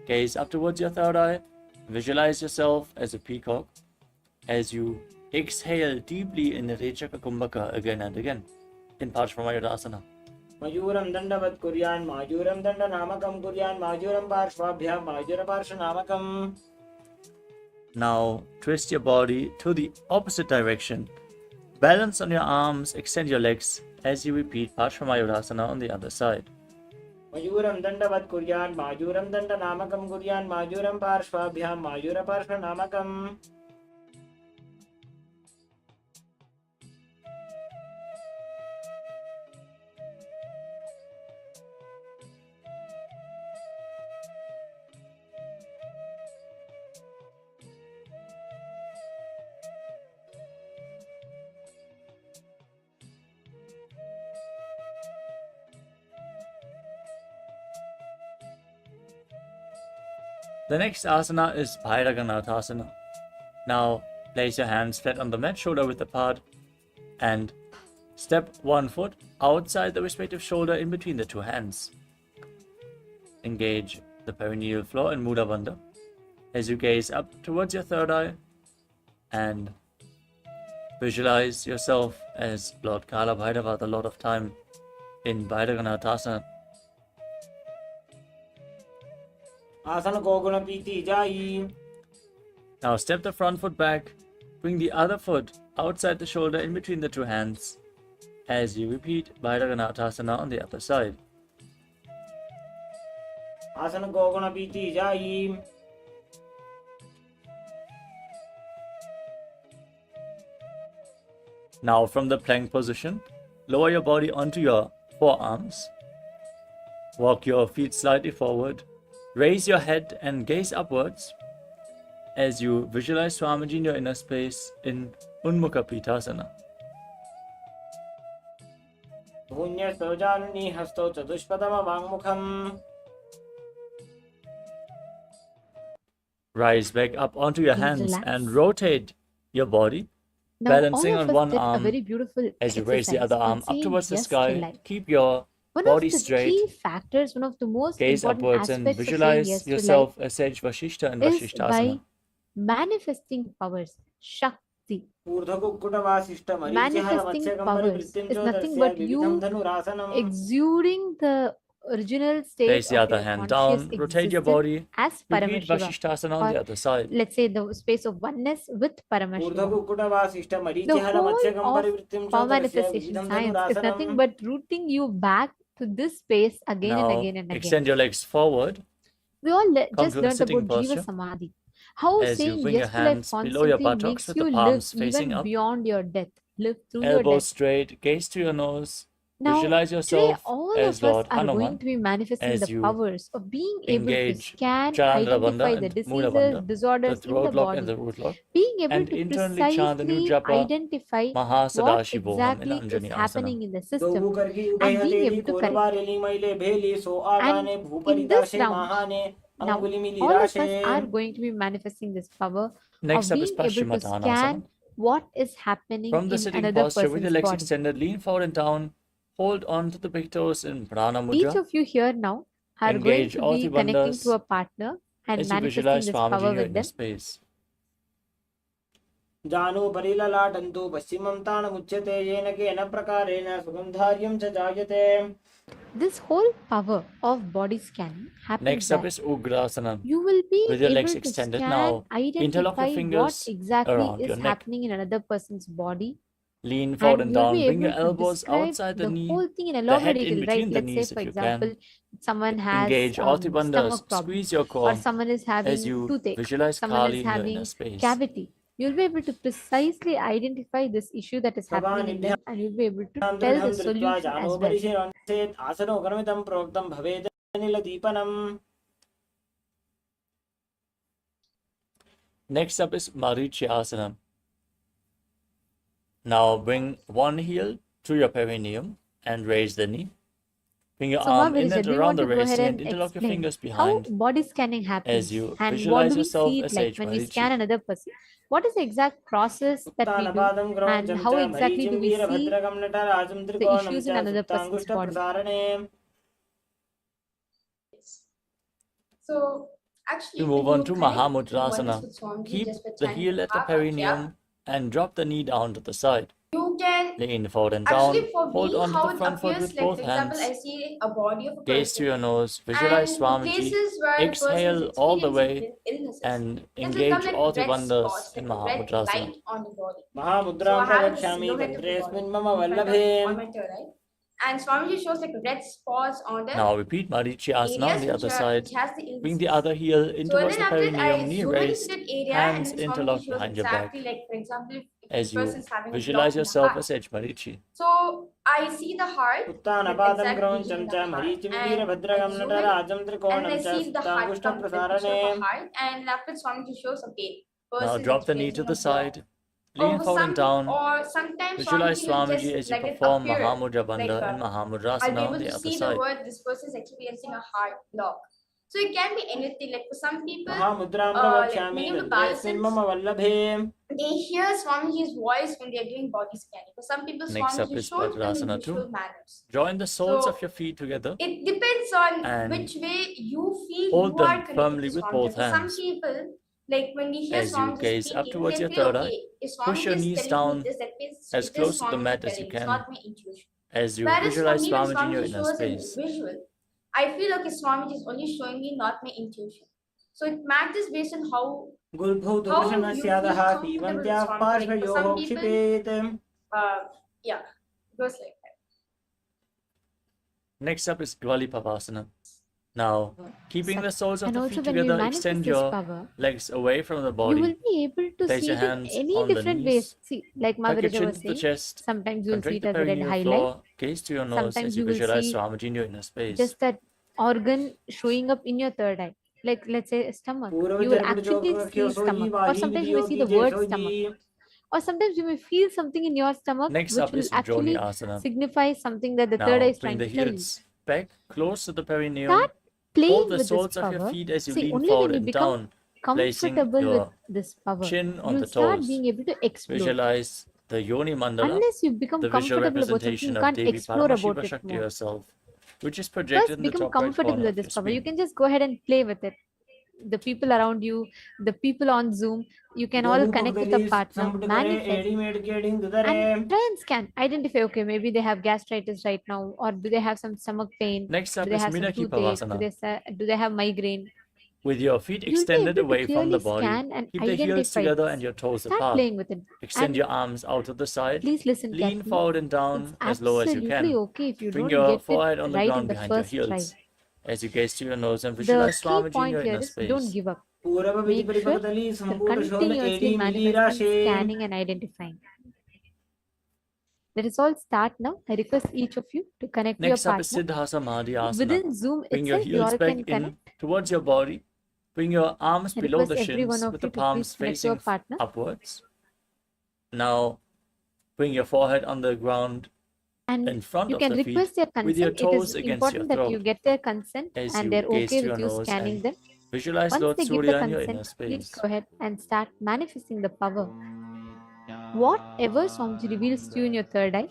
Gaze up towards your third eye, visualize yourself as a peacock as you exhale deeply in the Rechaka Kumbhaka again and again in Parshvamayudasana. मयूरं दंडवत् कुर्यान् मायूरं दंडनामकं कुर्यान् मायूरं पार्श्वाभ्यां मायूरपार्श्वनामकम्. Now twist your body to the opposite direction. Balance on your arms, extend your legs as you repeat Parshvamayudasana on the other side. मयूरं दंडवत् कुर्यान् मायूरं दंडनामकं कुर्यान् मायूरं पार्श्वाभ्यां मायूरपार्श्वनामकम्. The next asana is Bhairaganathasana. Now place your hands flat on the mat, shoulder width apart, and step one foot outside the respective shoulder in between the two hands. Engage the perineal floor in Mula Bandha as you gaze up towards your third eye and visualize yourself as Lord Kala Bhairava, the Lord of Time, in Bhairaganathasana. आसन को गुण प्रीति जाई. Now step the front foot back. Bring the other foot outside the shoulder in between the two hands as you repeat Bhairaganathasana on the other side. आसन को गुण बीती जाई। Now from the plank position, lower your body onto your forearms. Walk your feet slightly forward. Raise your head and gaze upwards as you visualize Swamiji in your inner space in Unmukha Pitasana. पुण्यस्तो जाननी हस्तो चतुष्पदम वाङ्मुखम्। Rise back up onto your hands relax. and rotate your body, Now, balancing all of on us one did a arm very beautiful as you raise the exercise other arm and up saying towards the yes to sky. life. Keep your One body of the straight, key factors, one of the most gaze important upwards and aspects of saying visualize yes to yourself life as Sage Vashishta and is Vashishtasana. by manifesting powers, Shakti. ऊर्ध्वकुक्कुटवासिष्ठमरीचिः Manifesting मत्स्यकं powers परिवृत्तिं is च nothing तस्य but विविधं you धनुरासनम्। exuding the original state Place the of other your hand conscious down, rotate your existence body, as repeat Paramashiva, Vashishtasana on or the other side. let's say the space of oneness with Paramashiva. The ऊर्ध्वकुक्कुटवासिष्ठमरीचिः whole मत्स्यकं of परिवृत्तिं च power तस्य manifestation विविधं science is nothing धनुरासनम्। but rooting you back to this space again and Now again and again. extend your legs forward. We all Come just to a learned sitting about Jiva posture Samadhi. How as you saying bring your yes to life hands below your constantly buttocks makes with you the live palms facing even up. beyond your death, live through your Elbows death. straight, gaze to your nose. Now, Visualize today yourself all as of us Lord are going Hanuman to be manifesting as the you powers of being able to engage scan, Chalandra Bandha identify the and diseases, Moola Bandha, disorders the in the throat lock and body, the root lock, being able and to internally chant the new precisely japa identify what Mahasadashivoham in exactly is Anjani happening Asana. in the system and being able to correct. And in this round, now all of us are going to be manifesting this power Next of up is being able to Paschimottanasana. scan what is happening From the in sitting another posture with your person's legs body. extended, lean forward and down. Hold on to the big toes in Prana Each Mudra. of you here now are going Engage to all be three connecting to bandhas a partner and as you manifesting visualize this Swamiji power in your with inner them. space. जानु परिललाटन्तु पश्चिमं ताणमुच्यते येन केन प्रकारेण सुगन्धार्यं च जायते। This whole power of body scanning happens Next up that is Ugrasana. you will be With your able legs to extended scan, now, interlock your identify what fingers exactly around is your neck. happening in another person's body, Lean forward and and you'll down. be Bring able your to elbows describe outside the the knee, whole thing in the elaborate head in detail, right? between the Let's say, knees for if you example, can. someone has Engage all three bandhas. stomach problem, Squeeze your or core someone is as having you toothache, visualize someone is Kali in your inner having space. cavity. You'll be able to precisely identify this issue that is happening in them, and you'll be able to tell the solution as well. आसनोपरमितं प्रोक्तं भवेत् नीलदीपनम्। Next up is Marichyasana. Now bring one heel to your perineum and raise the knee. Bring your So, arm Mahavir in said, and we around want the to go wrist ahead and and interlock your explain fingers how behind body scanning happens as you and what do visualize we yourself see it as like Sage when we Marichi. scan another person. What is the exact process that we do, उत्तानपादं क्रमं and how चमचा exactly do मरीचिं we see वीरभद्रकं नटराजं the त्रिकोणं issues च in another person's body? सुप्ताङ्गुष्ठप्रसारणे। So actually, We move when on you to connect in oneness Mahamudrasana. with Swamiji Keep just by the chanting heel at the perineum and drop the knee down to the side. you can Lean forward and actually, down. for Hold me, on to how the it front foot appears, with like both for example, I hands. see a body of a Gaze to person, your nose. Visualize and the Swamiji. places where the person is Exhale all the way experiencing illnesses, and then become engage like all three red bandhas spots, in like a red Mahamudrasana. light on the body. So महामुद्रां I have this प्रवक्ष्यामि silhouette of the body तत्रेऽस्मिन् in मम front of वल्लभे। on my right, and Swamiji shows like red spots on the Now repeat Marichyasana on areas the other side. which has the Bring the illnesses. other heel in So and towards then the after that, perineum, I knee zoom into raised, that area, and hands then Swamiji interlocked shows behind your back exactly like, for example, if as this you person is having a block visualize in the yourself heart. as Sage Marichi. So I see the heart with उत्तानपादं exact क्रमं region in the चमचा heart, मरीचिं and I वीरभद्रकं zoom in, नटराजं and त्रिकोणं I च see the heart, the picture सुप्ताङ्गुष्ठप्रसारणे। of a heart, and after Swamiji shows, okay, Now person is drop the knee to experiencing the a block. side. Lean Or forward and down. sometimes Visualize Swamiji will Swamiji just as you like it perform appear, Mahamudra like Bandha in I'll be Mahamudrasana on able the to other see the side. word this person is experiencing a heart block. So it can be anything. Like for some people, महामुद्रां like प्रवक्ष्यामि many of the तत्रेऽस्मिन् Balasins, मम वल्लभे। they hear Swamiji's voice when they are doing body scanning. For some people, Next up Swamiji is shows them in Padrasana visual 2. manners. Join the soles So of your feet together it depends on and which way you feel hold you are them connected firmly to with Swamiji. both For some hands. people, like when we hear As you Swamiji gaze up speaking, towards they your feel third eye, okay. If push your Swamiji is knees telling me down this, that means as it close is to the Swamiji mat as you telling. It's can not my intuition. as you Whereas for visualize me, when Swamiji in your Swamiji inner shows in space. visual, I feel like Swamiji is only showing me, not my intuition. So it matches based on how गुल्भौतु how कृष्णस्यादः you feel comfortable सीमन्त्याः with Swami. Like for पार्श्वयोः some people, क्षिपेत्. yeah, it goes like that. Next up is Dwalipavasana. Now, keeping the soles of And the also feet when we together, manifest extend this your power, legs away from the you body. will be able to Place see your it in hands any on the different knees. ways. See, like Tuck your Maharija chin was to the saying, chest. sometimes you'll see Contract it the as a red perineal highlight. floor. Gaze to your nose Sometimes as you you will visualize see Swamiji in your inner space. just that organ showing up in your third eye. Like let's say stomach, you will actually see stomach, or sometimes you may see the word stomach, or sometimes you may feel something in your stomach Next which up will is Joni actually Asana. signify something that the third eye Now is bring trying the to tell you. heels back close to the perineum. Start playing Hold the with this soles of your power. feet as you See, lean only forward when you and become down, placing comfortable with your this power, chin on you'll the start toes. being able to explore. Visualize the Yoni Mandala, Unless you become the visual comfortable about something, representation you of can't Devi explore about Paramashiva it Shakti more. herself, which is projected First, in the become top right comfortable corner with of your this power. You screen. can just go ahead and play with it. The people around you, the people on Zoom, you can all connect with a partner, manifest, and try and scan. Identify, okay, maybe they have gastritis right now, or do they have some stomach pain? Next Do up they is have some Minaki toothache? Pavasana. Do they have migraine? With your feet You'll be extended able to away from the clearly body, scan and keep the heels identify together this. and your toes Start apart. playing with it. Extend And your arms out to the side. please listen Lean carefully. forward and down It's as low as you absolutely can. okay if you Bring don't your get forehead it on the right in ground the behind your first try. heels as you gaze to your nose and The visualize key Swamiji in point your here inner is don't space. give up. Purava Make Vidhi sure Paripakatali you're Sambhuta Shola continuously Edi Mili manifesting, Rashe. scanning, and identifying. Let us all start now. I request each of you to connect Next your up is partner. Siddha Samadhi Asana. Within Zoom Bring your itself, you heels all back can in connect. towards your body. Bring your arms I below request the every one shins of with you the to palms please connect your facing partner. upwards. Now bring your forehead on the ground in And front you of can the request feet their with your consent. It is toes against your important that you throat get their consent as and you they're gaze okay to your with you nose scanning and them. visualize Once Lord they give the Surya in your inner consent, please space. go ahead and start manifesting the power. Whatever Swamiji reveals to you in your third eye,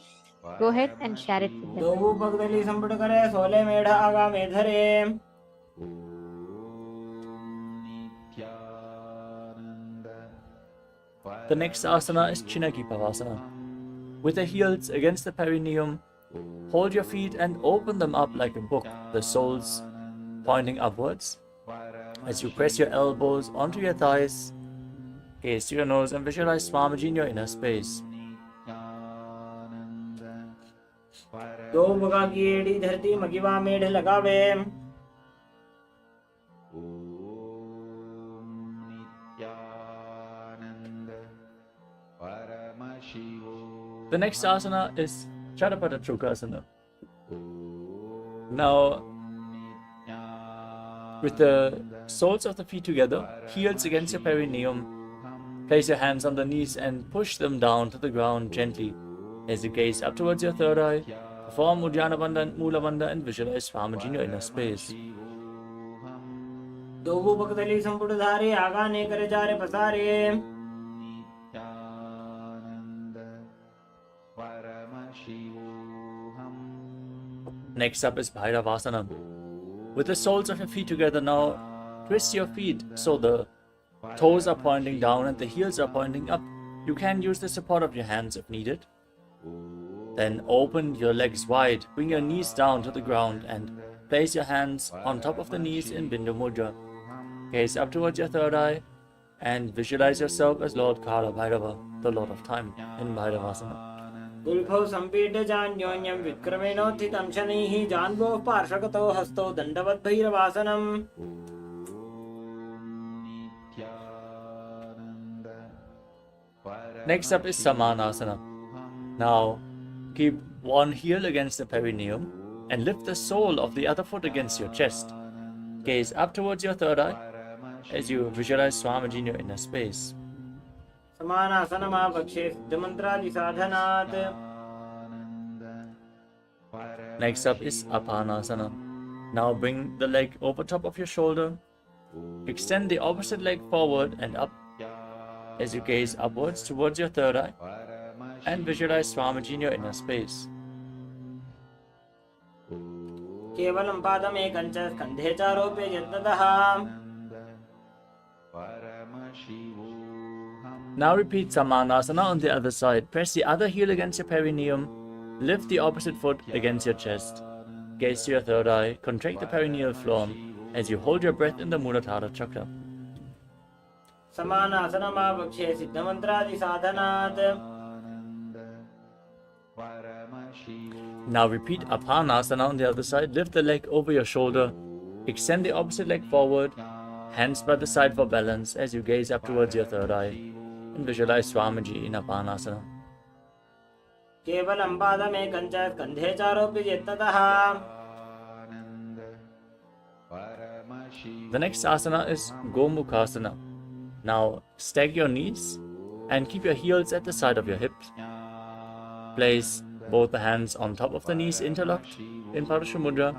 go ahead and share it with them. दोबू पगदली संपुट करे सोले मेढ आगा में धरे. The next asana is Chinaki Pavasana. With the heels against the perineum, hold your feet and open them up like a book, the soles pointing upwards. As you press your elbows onto your thighs, gaze to your nose and visualize Swamiji in your inner space. दो बगा की एड़ी धरती मगिवा मेढ लगावे. The next asana is Charapada Chukasana. Now, with the soles of the feet together, heels against your perineum, place your hands on the knees and push them down to the ground gently. As you gaze up towards your third eye, perform Uddiyana Bandha and Mula Bandha and visualize Swamiji in your inner space. दोबू पगदली संपुट धारे आगा ने करे जारे पसारे. Next up is Bhairavasana. With the soles of your feet together now, twist your feet so the toes are pointing down and the heels are pointing up. You can use the support of your hands if needed. Then open your legs wide, bring your knees down to the ground and place your hands on top of the knees in Bindu Mudra. Gaze up towards your third eye and visualize yourself as Lord Kala Bhairava, the Lord of Time in Bhairavasana. गुल्फौ संपीड्य जान्योन्यं विक्रमेणोत्थितं शनैः जान्वोः पार्श्वगतो हस्तौ दण्डवद् भैरवासनम्. Next up is Samanasana. Now, keep one heel against the perineum and lift the sole of the other foot against your chest. Gaze up towards your third eye as you visualize Swamiji in your inner space. समानासनमापक्षे सिद्धमन्त्रादि साधनात्. Next up is Apanasana. Now bring the leg over top of your shoulder. Extend the opposite leg forward and up as you gaze upwards towards your third eye and visualize Swamiji in your inner space. केवलं पादमेकं च स्कन्धे चारोप्य यत्नतः. Now repeat Samanasana on the other side. Press the other heel against your perineum. Lift the opposite foot against your chest. Gaze to your third eye. Contract the perineal floor. as you hold your breath in the Muladhara chakra. समानासनमावक्ष्ये सिद्धमन्त्रादिसाधनात् Now repeat Apanasana on the other side. Lift the leg over your shoulder. Extend the opposite leg forward. Hands by the side for balance as you gaze up towards your third eye. And visualize Swamiji in Apanasana. केवलं पादमेकं च स्कन्धे चारोऽपि यत्ततः. The next asana is Gomukhasana. Now stagger your knees and keep your heels at the side of your hips. Place both the hands on top of the knees interlocked in Parashamudra.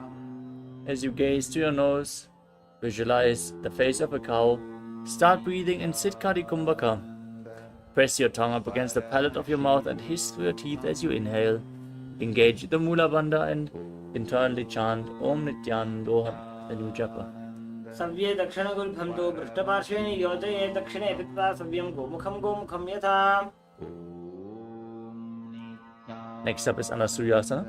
As you gaze to your nose, visualize the face of a cow. Start breathing in Siddhkari Kumbhaka. Press your tongue up against the palate of your mouth and hiss through your teeth as you inhale. Engage the Mula Bandha and internally chant Om Nithyananda, the new japa. सव्ये दक्षिणगुल्फं तु पृष्ठपार्श्वे नियोजये दक्षिणे पित्वा सव्यं गोमुखं गोमुखं यथा. Next up is Anasuyasana.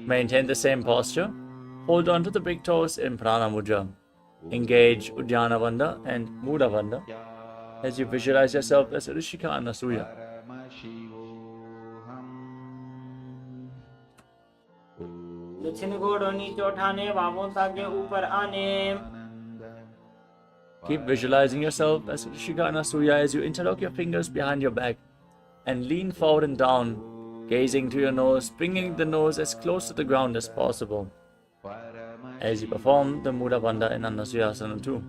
Maintain the same posture. Hold on to the big toes in Prana Mudra. Engage Uddiyana Bandha and Mula Bandha as you visualize yourself as Rishika Anasuya. दक्षिण घोड़ों नीचे उठाने बाहों ताके ऊपर आने. Keep visualizing yourself as Rishika Anasuya as you interlock your fingers behind your back and lean forward and down, gazing to your nose, bringing the nose as close to the ground as possible as you perform the Mula Bandha in Anasuyasana too.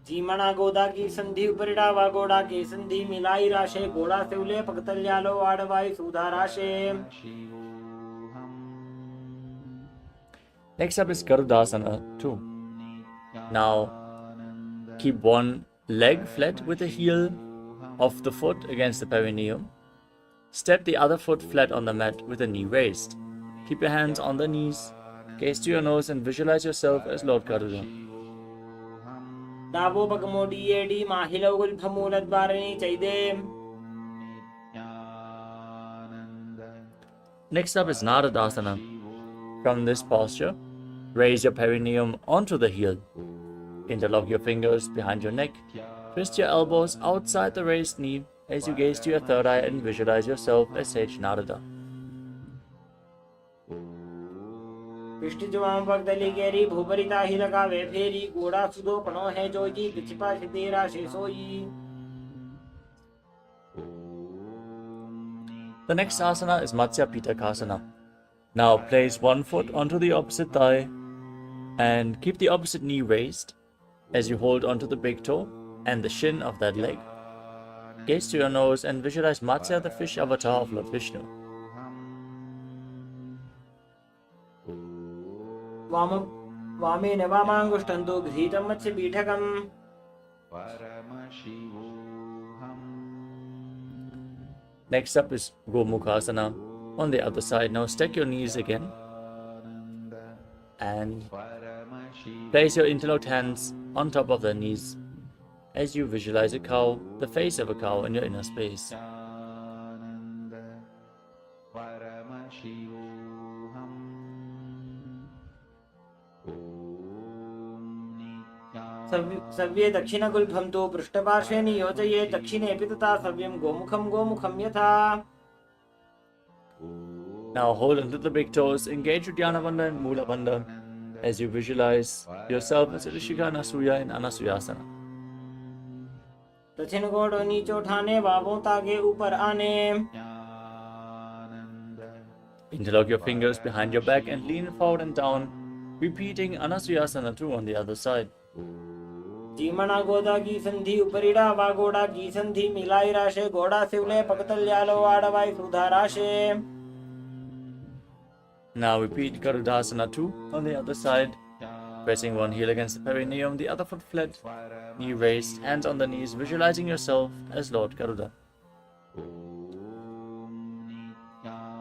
जीमणा गोदा की संधि उपरिडावा गोड़ा की संधि मिलाई राशे गोड़ा से उले पकतल्यालो आडवाई सुधा राशे. Next up is Garudasana too. Now keep one leg flat with the heel of the foot against the perineum. Step the other foot flat on the mat with the knee raised. Keep your hands on the knees. Gaze to your nose and visualize yourself as Lord Garuda. डाबो पगमोडी एडी माहिलो गुल्फमूलद्वारिणी चैदे. Next up is Naradasana. From this posture, raise your perineum onto the heel. Interlock your fingers behind your neck. Twist your elbows outside the raised knee as you gaze to your third eye and visualize yourself as Sage Narada. पिष्टिजुवां वक्दली गेरी भूपरिता ही लगावे फेरी गोड़ा सुदो पनो है Joji पिछपा सिद्धेरा शेषोई. The next asana is Matsya Pitakasana. Now place one foot onto the opposite thigh and keep the opposite knee raised as you hold onto the big toe and the shin of that leg. Gaze to your nose and visualize Matsya, the fish avatar of Lord Vishnu. वामेन वामाङ्गुष्ठं तु गृहीतं मत्स्यपीठकम्. Next up is Gomukhasana. On the other side, now stack your knees again and place your interlocked hands on top of the knees as you visualize a cow, the face of a cow in your inner space. सव्ये दक्षिणगुल्फं तु पृष्ठपार्श्वे नियोजये दक्षिणेऽपि तथा सव्यं गोमुखं गोमुखं यथा. Now hold onto the big toes, engage Uddiyana Bandha and Mula Bandha as you visualize yourself as Rishika Anasuya in Anasuyasana. दक्षिण घोड़ों नीचे उठाने बाहों ताके ऊपर आने. Interlock your fingers behind your back and lean forward and down, repeating Anasuyasana too on the other side. जीमणा गोदा की संधि उपरिडा वा गोड़ा की संधि मिलाई राशे गोड़ा सिवले पकतल्यालो आडवाई सुधा राशे. Now repeat Garudasana too on the other side, pressing one heel against the perineum, the other foot flat, knee raised, hands on the knees, visualizing yourself as Lord Garuda.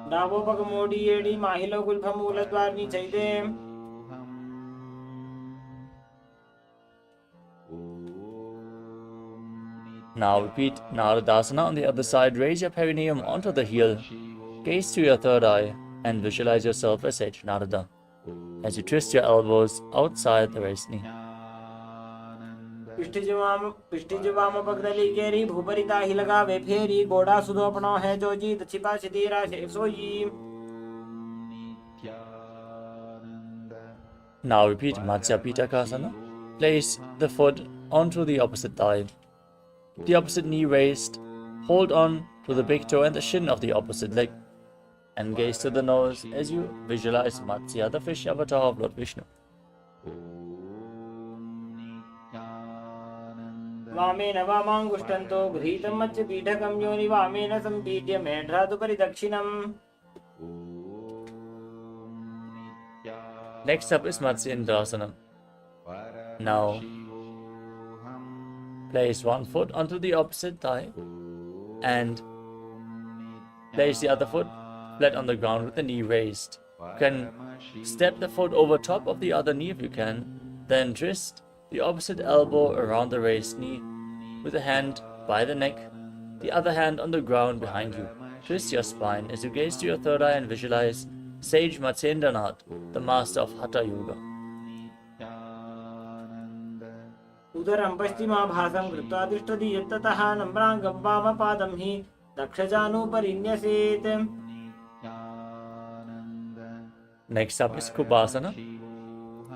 डाबो पग मोडी AD माहिलो गुल्फमूलद्वारिणी चैदे. Now repeat Naradasana on the other side. Raise your perineum onto the heel. Gaze to your third eye and visualize yourself as Sage Narada. as you twist your elbows outside the raised knee. पिष्टिज वाम पगदली केरी भूपरिता ही लगावे फेरी गोड़ा सुदोपनो है जो जीत छिपा छितीरा से सोई. Now repeat Matsya Pitakasana. Place the foot onto the opposite thigh. The opposite knee raised. Hold on to the big toe and the shin of the opposite leg. And gaze to the nose as you visualize Matsya, the fish avatar of Lord Vishnu. वामेन वामाङ्गुष्टन्तो गृहीतं मत्स्य पीठकं योनि वामेन सम्पीड्य मेढ्रातुपरि दक्षिणम्. Next up is Matsyendrasana. Now, place one foot onto the opposite thigh and place the other foot flat on the ground with the knee raised. You can step the foot over top of the other knee if you can, then twist the opposite elbow around the raised knee with a hand by the neck, the other hand on the ground behind you. Twist your spine as you gaze to your third eye and visualize Sage Matsyendranath, the master of Hatha Yoga. उदरं पश्चिमाभासं कृत्वा तिष्ठति यत्ततः नम्राङ्गं वामपादं हि दक्षजानुपरिन्यसेत्. Next up is Kubhasana.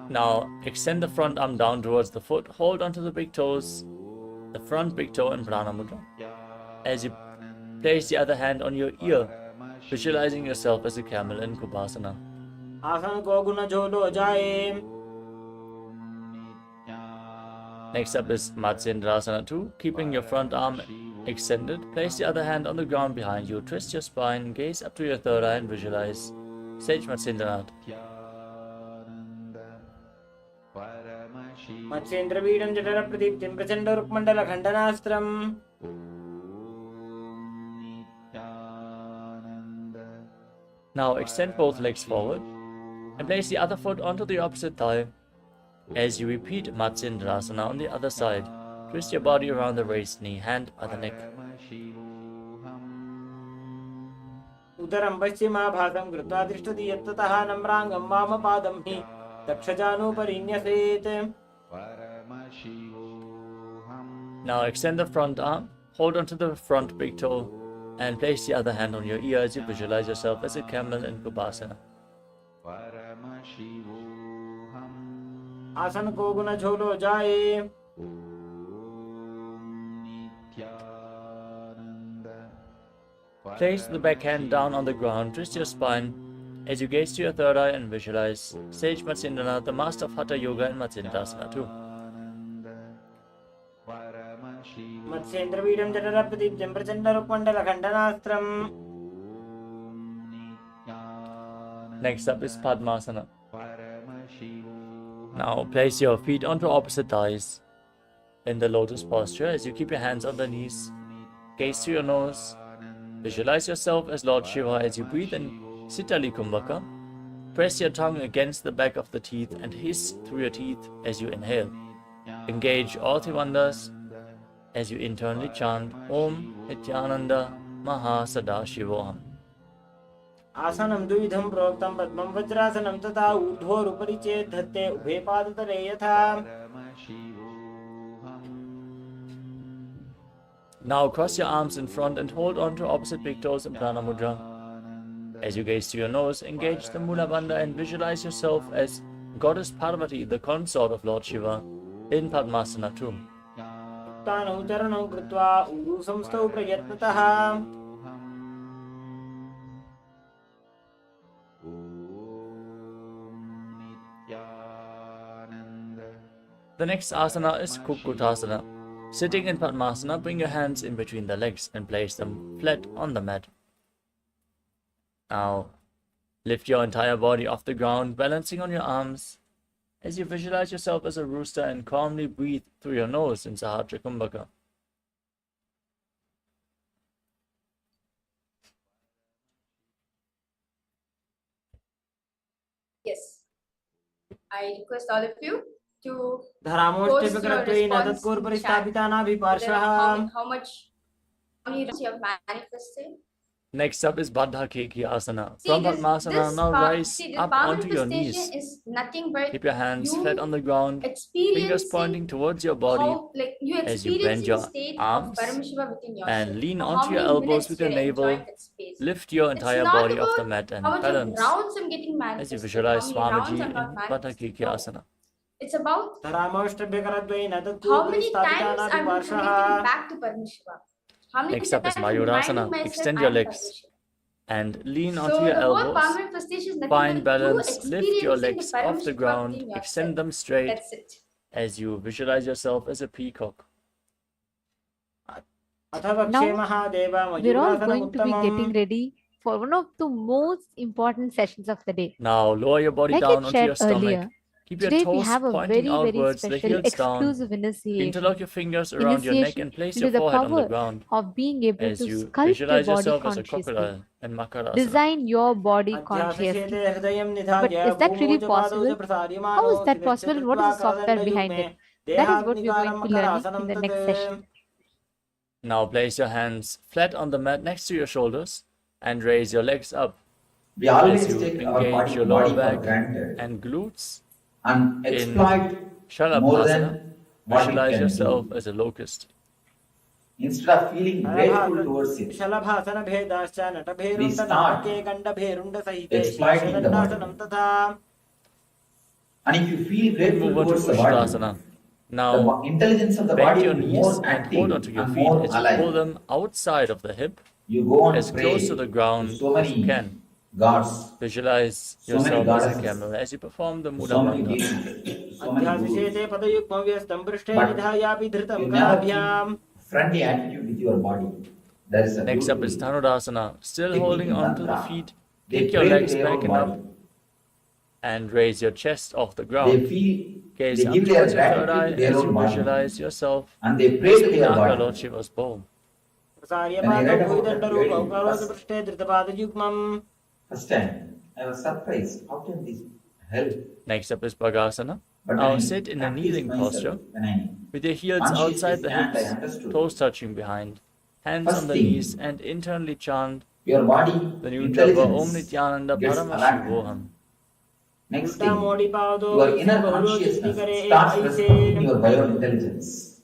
Now extend the front arm down towards the foot, hold onto the big toes, the front big toe in Prana Mudra. As you place the other hand on your ear, visualizing yourself as a camel in Kubhasana. आसन को गुण झोलो जाए. Next up is Matsyendrasana 2. Keeping your front arm extended, place the other hand on the ground behind you, twist your spine, gaze up to your third eye and visualize Sage Matsyendranath. मत्स्येन्द्रवीडं जठरप्रदीप्तिं प्रचण्डरुक्मण्डलखण्डनास्त्रम्. Now extend both legs forward and place the other foot onto the opposite thigh. As you repeat Matsyendrasana on the other side, twist your body around the raised knee, hand by the neck. उदरं पश्चिमाभासं कृत्वा तिष्ठति यत्ततः नम्राङ्गं वामपादं हि दक्षजानुपरिन्यसेत्. Now extend the front arm, hold onto the front big toe, and place the other hand on your ear as you visualize yourself as a camel in Kubhasana. आसन को गुण झोलो जाए. Place the back hand down on the ground, twist your spine as you gaze to your third eye and visualize Sage Matsyendranath, the master of Hatha Yoga in Matsyendrasana 2. मत्स्येन्द्रवीडं जठरप्रदीप्तिं प्रचण्डरुक्मण्डलखण्डनास्त्रम्. Next up is Padmasana. Now place your feet onto opposite thighs in the lotus posture as you keep your hands on the knees. Gaze to your nose. Visualize yourself as Lord Shiva as you breathe in Sitali Kumbhaka. Press your tongue against the back of the teeth and hiss through your teeth as you inhale. Engage all Trivandhas as you internally chant Om Nithyananda Maha Sadashivoham. आसनं द्विविधं प्रोक्तं पद्मं वज्रासनं तथा ऊर्ध्वोरुपरि चेत् धत्ते उभे पादतले यथा. Now cross your arms in front and hold on to opposite big toes in Prana Mudra. As you gaze to your nose, engage the Mula Bandha and visualize yourself as Goddess Parvati, the consort of Lord Shiva, in Padmasana 2. तानौ चरणौ कृत्वा ऊरुसंस्थौ प्रयत्नतः. The next asana is Kukutasana. Sitting in Padmasana, bring your hands in between the legs and place them flat on the mat. Now, lift your entire body off the ground, balancing on your arms as you visualize yourself as a rooster and calmly breathe through your nose in Sahasrara Kumbhaka. Yes. I request all of you to धरामोष्ठे post your विकृत्वेन response in तत्कुर्परि chat. स्थापितानाभिपार्श्वः. How many rounds you have manifested Next up is Baddha Asana. See, From Padmasana, now rise the up palm onto your manifestation knees. is nothing but Keep your hands you flat on the ground, fingers experiencing pointing towards your body how, like, you as you experiencing bend your state of arms Paramashiva within yourself. and lean For onto how your many elbows minutes with your you're enjoying navel. that space. Lift your It's entire not body off the about mat and how much of balance rounds I'm getting as you manifested, visualize how many rounds Swamiji I'm in not Baddha manifesting. No. Asana. It's about how How many times I'm reconnecting back to Paramashiva. How many Next up is times I'm reminding Mayurasana. myself Extend your I'm legs Paramashiva. and lean onto So your the whole elbows. palm manifestation is nothing Find but you balance, lift your experiencing the legs off the Paramashiva ground, within extend yourself. them straight That's it. as you visualize yourself as a peacock. Now, we're all going to be getting ready for one of the most important sessions of the day. Now lower your body Like down I onto your shared stomach. earlier, Keep your today we toes have a pointing very, very outwards, the special heels down. exclusive initiation. Interlock your fingers around your neck and place into your the forehead on the power ground of being able as to you sculpt your visualize body yourself as a consciously. crocodile and Makarasana. Design your body consciously. But is that really possible? How is that possible and what is the software behind it? That is what we're going to be learning in the next session. Now place your hands flat on the mat next to your shoulders and raise your legs up. We always as you take our engage your body lower for back granted and glutes. and In exploit more Shalabhasana, than what it visualize can yourself do. as a locust. Instead of feeling grateful towards it, we start exploiting the body. And if you feel grateful Move on to towards the body, Ushtrasana. the Now intelligence of the bend body your will be knees more and hold active onto your and feet more as you pull alive. them outside of the hip You go and as pray close to the ground so as you many can. gods, Visualize so many yourself as a goddesses, camel as you perform the Mula so many Bandha. deities, so many gurus. But you never keep friendly attitude with your body. There is a Next up is beautiful Dhanurasana. Still technique holding in on to the Tantra. feet. They Kick your pray to legs their back own and body. up and raise your chest off the They ground. feel, Gaze they up give their towards your third gratitude eye to their as you own body. visualize yourself And they pray as to their Pinaka, body. Lord Shiva's bowl. When I read about that lady, first time, I was surprised. How can this help? Next up is Bhagasana. But Now when I sit in a practiced kneeling myself, posture when I with your heels consciously outside the stand, I hips, understood. toes touching behind, hands First on the thing, knees, and internally chant your body the new japa Om intelligence Nithyananda gets Paramashivoham. alerted. Next thing, your inner consciousness starts responding your biointelligence,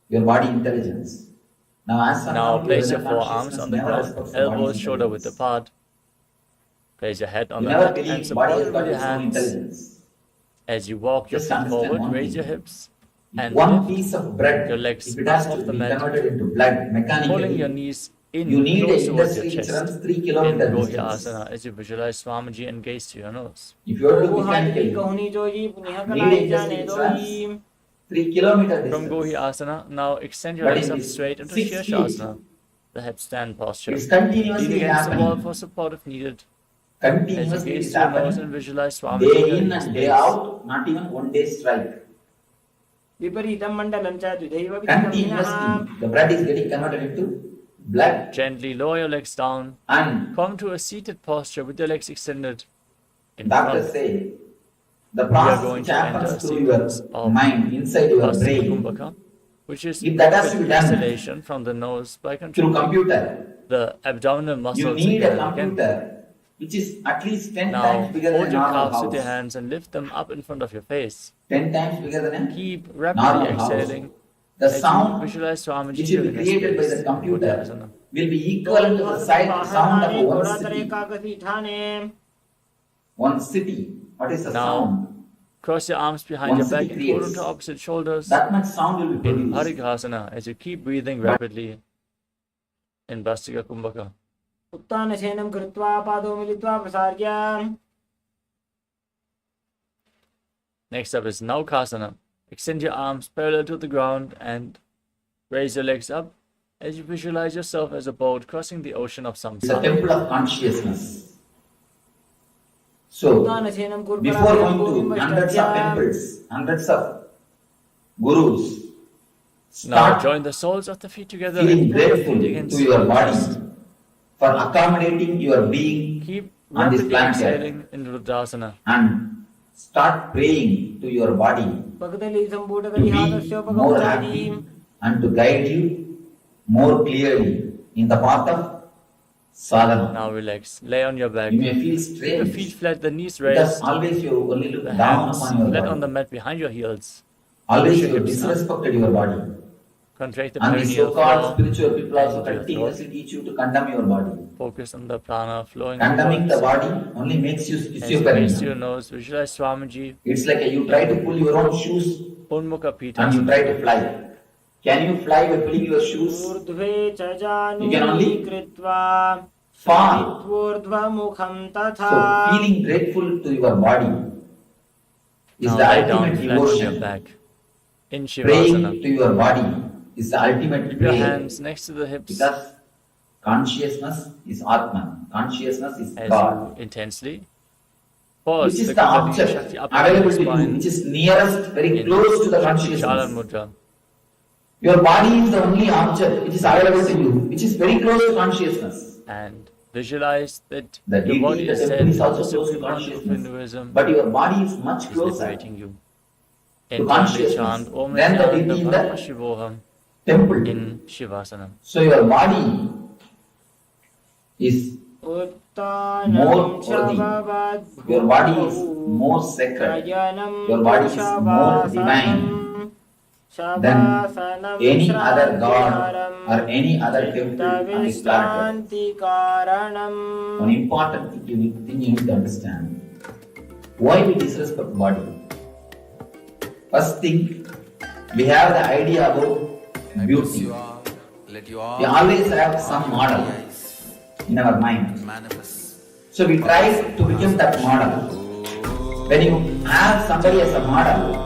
your body intelligence. Now, as of Now now, your place inner your forearms consciousness on the never ground, respects the body's elbows shoulder width intelligence. apart. Place your head on You the never mat and believe support body it has with got your its own hands. intelligence. As you walk your Just feet understand forward, one raise thing. your hips If and one lift piece of bread, your legs if it up has off to the be mat, converted into blood pulling your mechanically, knees you in need close an towards your industry which chest. runs 3 In kilometer Gohi distance. Asana as you visualize Swamiji and gaze to your nose. If you are to do mechanically, need an industry which runs 3 kilometer From Gohi distance. Asana, now extend your But legs in up this straight into 6 feet, Shirshasana, the headstand posture. it's Lean continuously against the wall happening. for support if needed. As you Continuously it gaze is to your nose and happening. visualize Swamiji Day in your in knees and day place. out, not even one day strike. Continuously, the blood is getting converted into blood. Gently lower your legs down. And Come to a seated posture with your legs extended in doctors front. say the We are process going which to enter a happens through your sequence of mind, inside your Bhastika brain, Kumbhaka, which is if that has to rapid be done exhalation from the nose by through contracting computer, the abdominal you muscles need again a and again. computer which is at least 10 Now times bigger than hold a your normal calves with your house. hands and lift them up in front of your face. 10 times bigger than a Keep rapidly normal house. exhaling The as you sound visualize Swamiji which will in be a created by space the in computer Bodhyasana. will be equivalent to the sound of one city. What is the Now sound? cross your arms behind One your back city and hold creates. onto opposite shoulders That much sound will be in produced. Bharigasana as you keep breathing rapidly in Bhastika Kumbhaka. उत्तानशयनं कृत्वा पादौ मिलित्वा प्रसार्य Next up is Naukasana. Extend your arms parallel to the ground and raise your legs up as you visualize yourself as a boat crossing the ocean of It's a samsara. temple of consciousness. So, before going to hundreds of temples, hundreds of gurus, Now start join the soles of the feet together feeling and pull your grateful feet against to your your body chest. for accommodating your being Keep on this rapidly planet exhaling in Rudrasana. and start praying to your body to be more happy and to guide you more clearly in the path of sadhana. Now relax. Lay on your back. You may feel Keep your strange feet flat, the knees because raised, always you only look the down hands upon your flat on the body. mat behind your heels. Always Push your you hips up. disrespected your body. Contract the And the perineal so-called floor spiritual people also and your continuously throat. teach you to condemn your body. Focus on the prana flowing Condemning the upwards. body only makes you As you raise schizophrenia. your nose, visualize Swamiji. It's like you try to pull your own shoes Unmukha and you try Pita. to fly. Can you fly by pulling your shoes? ऊर्ध्वे च You can only जानुनी कृत्वा fall. ऊर्ध्वमुखं तथा So feeling grateful to your body is Now the lie down ultimate flat on your devotion. back. In Praying Shavasana. to your body is the ultimate Keep your prayer hands next to the hips because consciousness is Atman. Consciousness is as God. you intensely Which pause is the the Kundalini object Shakti up and down available the to you, spine which is nearest, very in close to the Shakti Charan consciousness. Mudra. Your body is the only object which is available to you, which is very close to consciousness. And visualize that The your body deity, the is temple is set, the also close to Supreme Pontiff of consciousness. Hinduism But your body is much is closer liberating you. to Internally consciousness chant Om than the Nithyananda deity in the Paramashivoham temple. in Shivasana. So your body is more worthy. Your body is more sacred. Your body is more divine than any other god or any other temple on this planet. One important thing you need to understand. Why we disrespect body? First thing, we have the idea about beauty. We always have some model in our mind. So we try to become that model. When you have somebody as a model,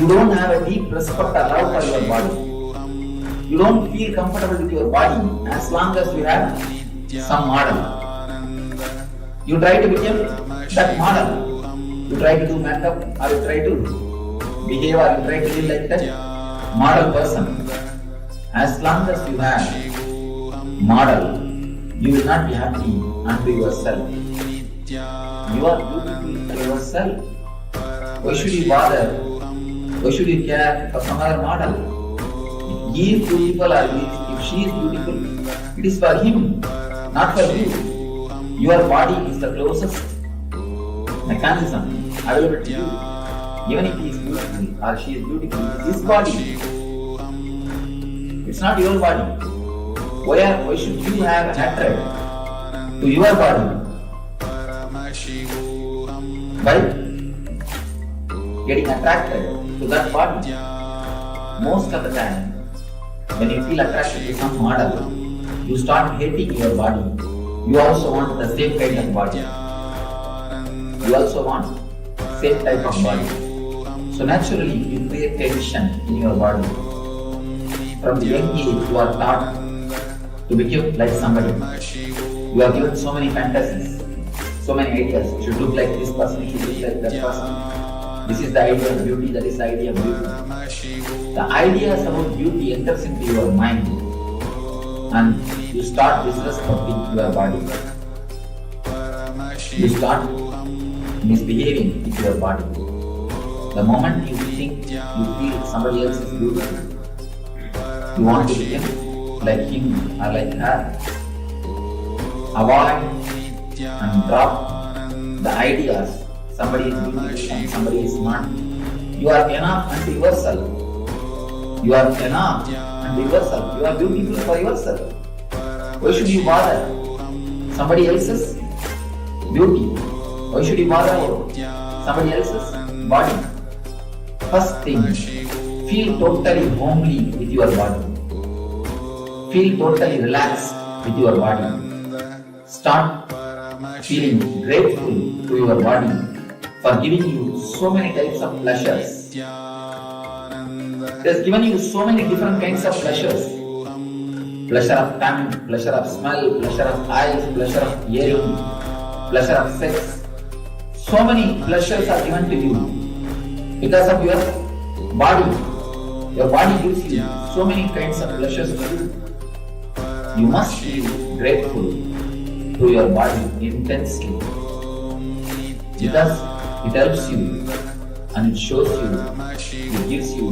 you don't have a deep respect or love for your body. You don't feel comfortable with your body as long as you have some model. You try to become that model. You try to do makeup or you try to behave or you try to live like that model person. As long as you have model, you will not be happy unto yourself. You are beautiful for yourself. Why should you bother? Why should you care for some other model? If he is beautiful or if she is beautiful, it is for him, not for you. Your body is the closest mechanism available to you. Even if he is beautiful or she is beautiful, it is his body. It's not your body. Why should you have hatred to your body? By getting attracted to that body. Most of the time, when you feel attracted to some model, you start hating your body. You also want the same kind of body. You also want same type of body. So naturally, you create tension in your body. From the young age, you are taught to become like somebody. You are given so many fantasies, so many ideas. You should look like this person, you should look like that person. This is the idea of beauty, that is the idea of beauty. The ideas about beauty enters into your mind and you start disrespecting your body. You start misbehaving with your body. The moment you think you feel somebody else is beautiful, you want to become like him or like her. Avoid and drop the ideas somebody is beautiful and somebody is not. You are enough unto yourself. You are enough unto yourself. You are beautiful for yourself. Why should you bother somebody else's beauty? Why should you bother somebody else's body? First thing, feel totally homely with your body. Feel totally relaxed with your body. Start feeling grateful to your body for giving you so many types of pleasures. It has given you so many different kinds of pleasures. Pleasure of tongue, pleasure of smell, pleasure of eyes, pleasure of hearing, pleasure of sex. So many pleasures are given to you because of your body. Your body gives you so many kinds of pleasures to you. You must feel grateful to your body intensely because it helps you and it shows you, it gives you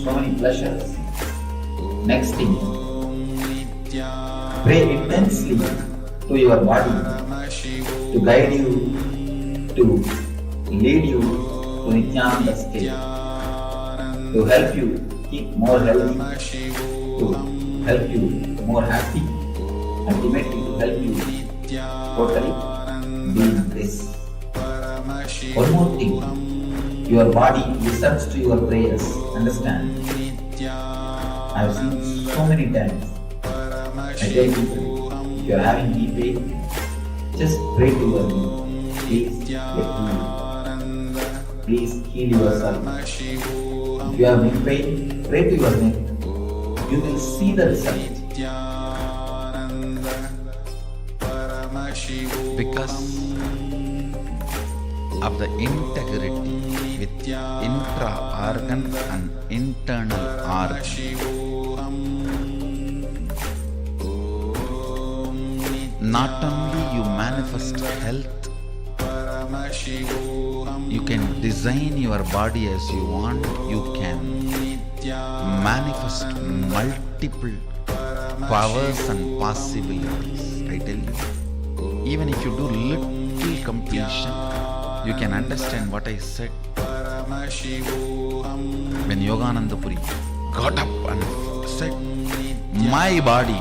so many pleasures. Next thing, pray intensely to your body to guide you, to lead you to Nithyananda state, to help you keep more healthy, to help you more happy, ultimately to help you totally be in bliss. One more thing, your body listens to your prayers, understand? I have seen so many times. I tell people, if you are having knee pain, just pray to your knee. Please get healed. Please heal yourself. If you have knee pain, pray to your neck. You will see the result. Because of the integrity with intra-organ and internal organ. Not only you manifest health, you can design your body as you want, you can manifest multiple powers and possibilities. I tell you, even if you do little completion, you can understand what I said. When Yogananda Puri got up and said, my body,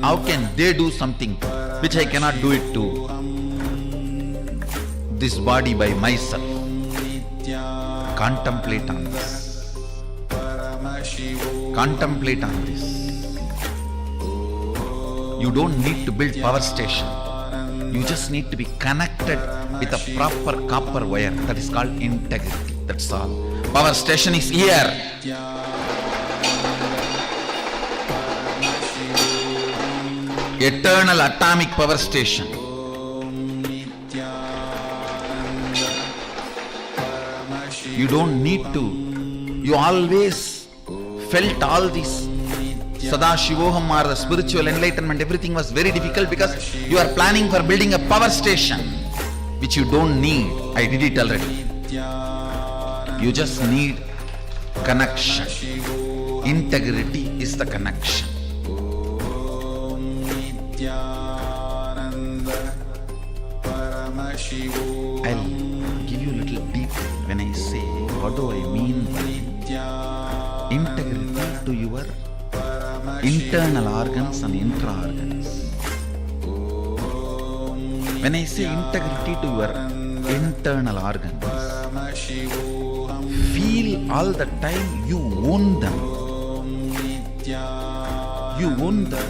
how can they do something which I cannot do it to this body by myself? Contemplate on this. Contemplate on this. You don't need to build power station. You just need to be connected with a proper copper wire. That is called integrity. That's all. Power station is here. Eternal atomic power station. You don't need to. You always felt all these Sadashivoham or the spiritual enlightenment, everything was very difficult because you are planning for building a power station which you don't need. I did it already. You just need connection. Integrity is the connection. I'll give you a little deeper when I say what do I mean by integrity to your internal organs and intra-organs. When I say integrity to your internal organs, feel all the time you own them. You own them.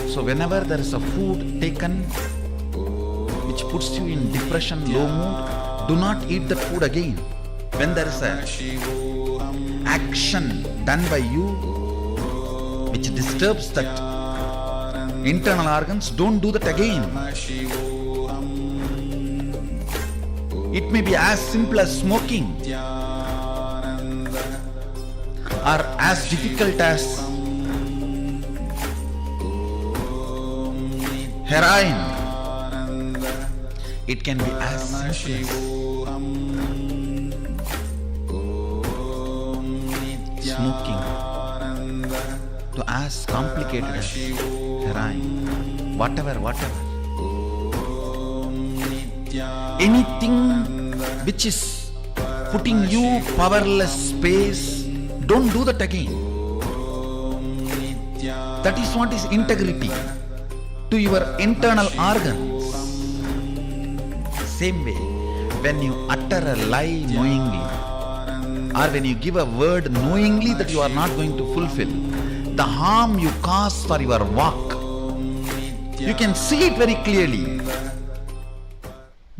So whenever there is a food taken which puts you in depression, low mood, do not eat that food again. When there is a action done by you which disturbs that internal organs, don't do that again. It may be as simple as smoking or as difficult as heroin. It can be as simple as smoking to as complicated as heroin. Whatever. Anything which is putting you powerless space, don't do that again. That is what is integrity to your internal organs. Same way, when you utter a lie knowingly, or when you give a word knowingly that you are not going to fulfill, the harm you cause for your walk, you can see it very clearly.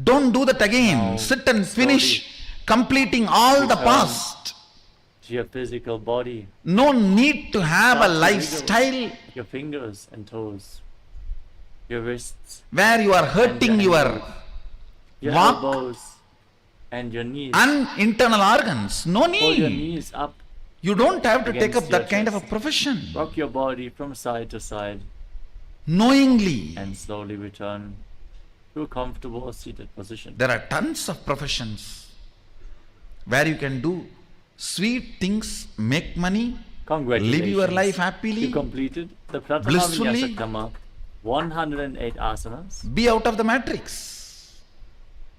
Don't do that again. Sit and finish completing all the past. Your physical body. No need to have a lifestyle your fingers and toes, your wrists, where you are hurting your walk elbows and your knees and internal organs. No Pull your need. knees up. You don't have to take against up that your kind of a chest. profession. Rock your body from side to side Knowingly. and slowly return to a comfortable seated position. There are tons of professions where you can do sweet things, make money, live your life happily, You completed the Pratama blissfully. Vinyasa Krama 108 asanas. Be out of the matrix.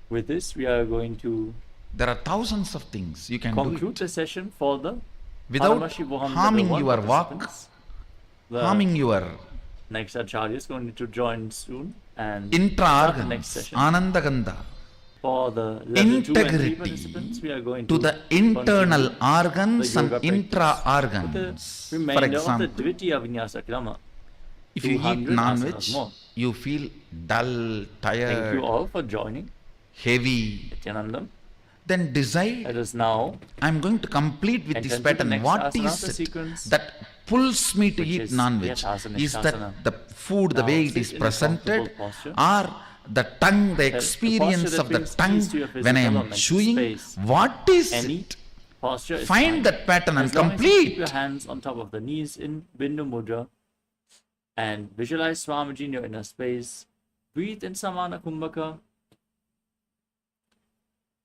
With this, we are going to There are thousands of things you can do conclude the session for the without Paramashivoham harming Level 1 your walk, participants. The harming your next acharya is going to join soon and intra start the next organs, session. anandagandha, For the level 2 and 3 integrity participants, we are going to to the internal continue organs the and yoga intra practice with organs. the For remainder of the example, Dvitiya Vinyasa Krama. if you eat 200 non-veg, asanas more. you feel dull, Thank you tired, all for joining. heavy. Nithyananda. Then decide, Let us now I'm going to complete with this enter to the pattern. next What asana of is the it sequence, that pulls me to which eat is non-veg? Yathasana Is Nishasana. that the food, the Now way it sit is in a presented, comfortable posture. or the tongue, the The posture experience that of the brings tongue peace to your when I physical or am mental chewing? space? What is Any it? posture is Find fine. that pattern and As long as you keep complete. your hands on top of the knees in Bindu Mudra and visualize Swamiji in your inner space. Breathe in Samana Kumbhaka.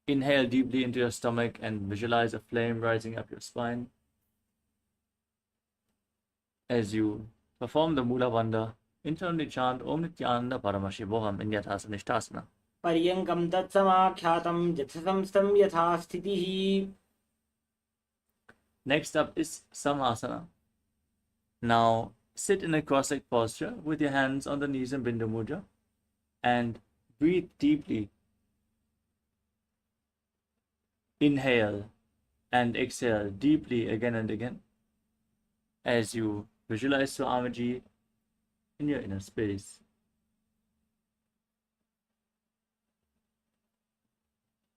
Inhale deeply into your stomach and visualize a flame rising up your spine. As you perform the Mula Bandha, internally chant Om Nithyananda Paramashivoham in Yathasana Nishtasana. पर्यङ्कं तत्समाख्यातं यथसंस्थं यथा स्थितिः. Next up is Samasana. Now sit in a cross-legged posture with your hands on the knees in Bindu Mudra and breathe deeply. Inhale and exhale deeply again and again as you visualize Swamiji in your inner space.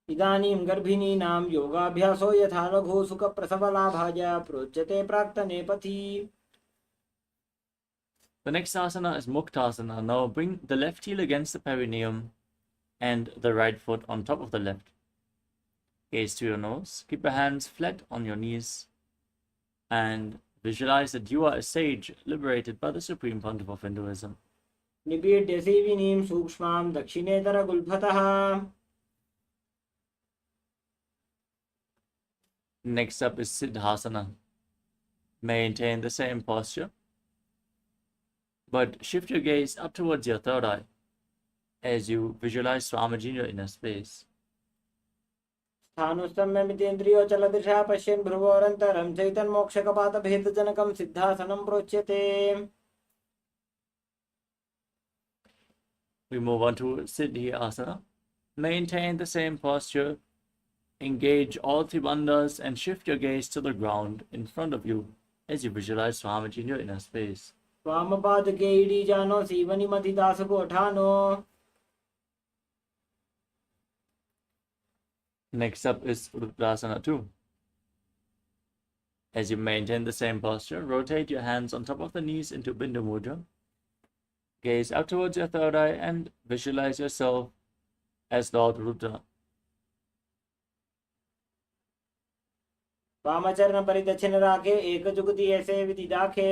इदानीं गर्भिणीनां योगाभ्यासो यथा लघु सुखप्रसवलाभाय प्रोच्यते प्राक्तने पथि. The next asana is Muktasana. Now bring the left heel against the perineum and the right foot on top of the left. Gaze to your nose. Keep your hands flat on your knees and visualize that you are a sage liberated by the Supreme Pontiff of Hinduism. निपीड्य सेविनीं सूक्ष्मां दक्षिणेतरगुल्फतः. Next up is Siddhasana. Maintain the same posture, but shift your gaze up towards your third eye as you visualize Swamiji in your inner space. स्थानुस्तम्यमितेन्द्रियोचलदृशा पश्यन् भ्रुवोरन्तरं चैतन्मोक्षकपातभेदजनकं सिद्धासनं प्रोच्यते. We move on to Siddhi-asana. Maintain the same posture. Engage all three bandhas and shift your gaze to the ground in front of you as you visualize Swamiji in your inner space. वामपादके इडीजानो सीवनिमथिदासगोठानो. Next up is Rudrasana 2. As you maintain the same posture, rotate your hands on top of the knees into Bindu Mudra. Gaze out towards your third eye and visualize yourself as Lord Rudra. वामचरण परिदक्षिण राखे एक जुगति ऐसे विधि दाखे.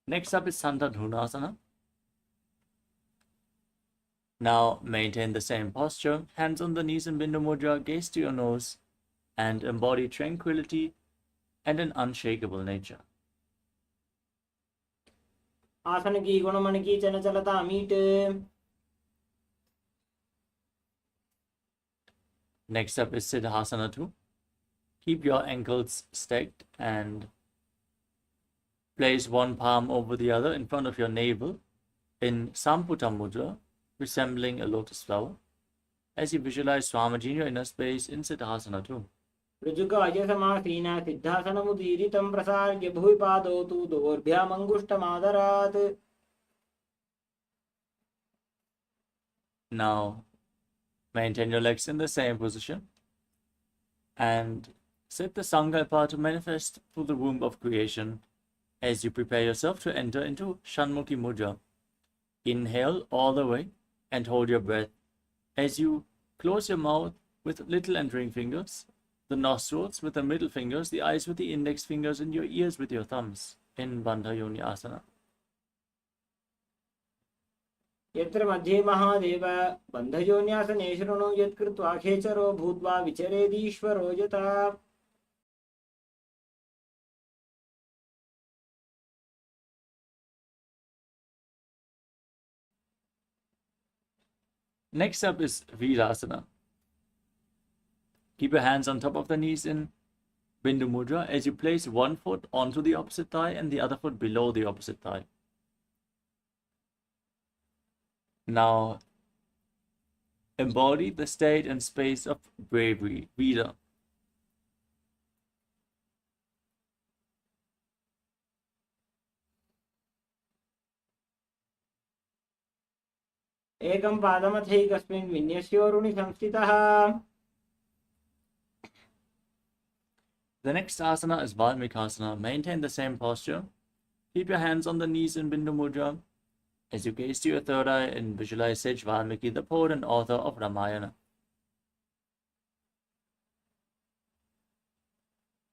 Next up is Santadhunasana. Now maintain the same posture, hands on the knees in Bindu Mudra, gaze to your nose, and embody tranquility and an unshakable nature. आसन की गुण मन की चन चलता meet. Next up is Siddhasana 2. Keep your ankles stacked and place one palm over the other in front of your navel in Samputa Mudra, resembling a lotus flower, as you visualize Swamiji in your inner space in Siddhasana 2. ऋजुकाय समासीना सिद्धासनमुदीरितं प्रसार्य भुवि पादौ तु दोर्भ्यामङ्गुष्ठमादरात्. Now, maintain your legs in the same position and set the Sankalpa to manifest through the womb of creation as you prepare yourself to enter into Shanmukhi Mudra. Inhale all the way and hold your breath as you close your mouth with little and ring fingers, the nostrils with the middle fingers, the eyes with the index fingers, and your ears with your thumbs in Bandha Yoni Asana. यत्र मध्ये महादेव बन्धयोन्यासने शृणु यत्कृत्वा खेचरो भूत्वा विचरेदीश्वरो यथा. Next up is Virasana. Keep your hands on top of the knees in Bindu Mudra as you place one foot onto the opposite thigh and the other foot below the opposite thigh. Now, embody the state and space of bravery, Vira. एकं पादमथैकस्मिन् विन्यस्योरुणि संस्थितः. The next asana is Valmikasana. Maintain the same posture. Keep your hands on the knees in Bindu Mudra as you gaze to your third eye and visualize Sage Valmiki, the poet and author of Ramayana.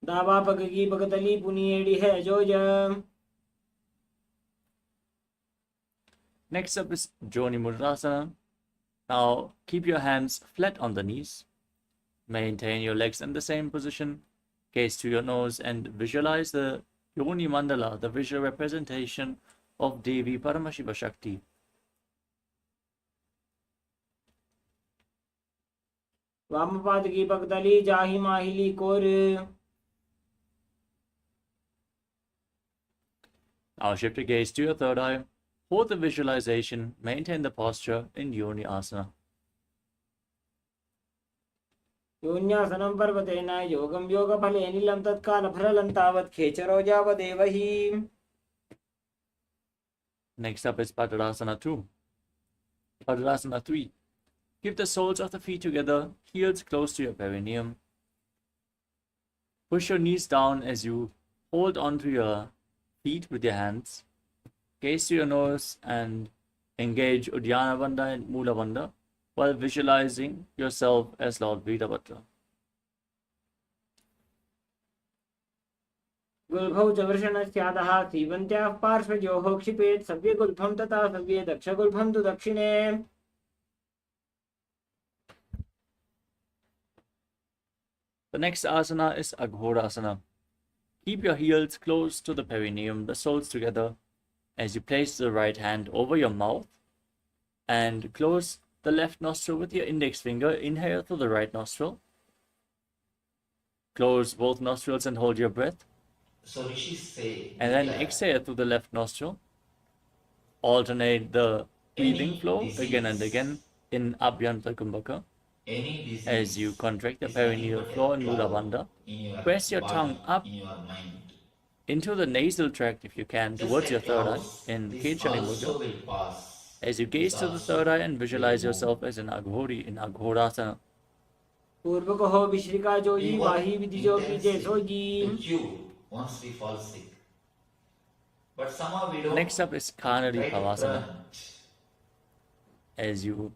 दावा पगगी पगतली पुनिएड़ी है जोज. Next up is Joni Mudrasana. Now keep your hands flat on the knees. Maintain your legs in the same position. Gaze to your nose and visualize the Yoni Mandala, the visual representation of Devi Paramashiva Shakti. वामपाद की पगतली जाहि माहिली core. Now shift your gaze to your third eye. Hold the visualization. Maintain the posture in Yoni Asana. योन्यासनं पर्वतेन योगं योगफलेनिलं तत्कालफलं तावत् खेचरो यावदेवहि. Next up is Padadasana 2. Padadasana 3. Keep the soles of the feet together, heels close to your perineum. Push your knees down as you hold onto your feet with your hands. Gaze to your nose and engage Uddiyana Bandha and Mula Bandha while visualizing yourself as Lord Veerabhadra. गुल्भौ च वृषणस्यादः सीवन्त्याः पार्श्वयोः क्षिपेत् सव्यगुल्भं तथा सव्ये दक्षगुल्भं तु दक्षिणे. The next asana is Aghorasana. Keep your heels close to the perineum, the soles together, as you place the right hand over your mouth and close the left nostril with your index finger. Inhale through the right nostril. Close both nostrils and hold your breath. So rishis say, And then exhale through the left nostril. Alternate the breathing flow again and again in Abhyantara Kumbhaka. As you contract the perineal floor in Mula Bandha, press your tongue up into the nasal tract if you can towards your third eye in Kechani Mudra. As you gaze to the third eye and visualize yourself as an Aghori in Aghorasana. पूर्वकहो विश्रिका Joji वाही विधिजो कीजे sooji. once we fall sick. But somehow we don't. Next up is Kanadi Pavasana. As you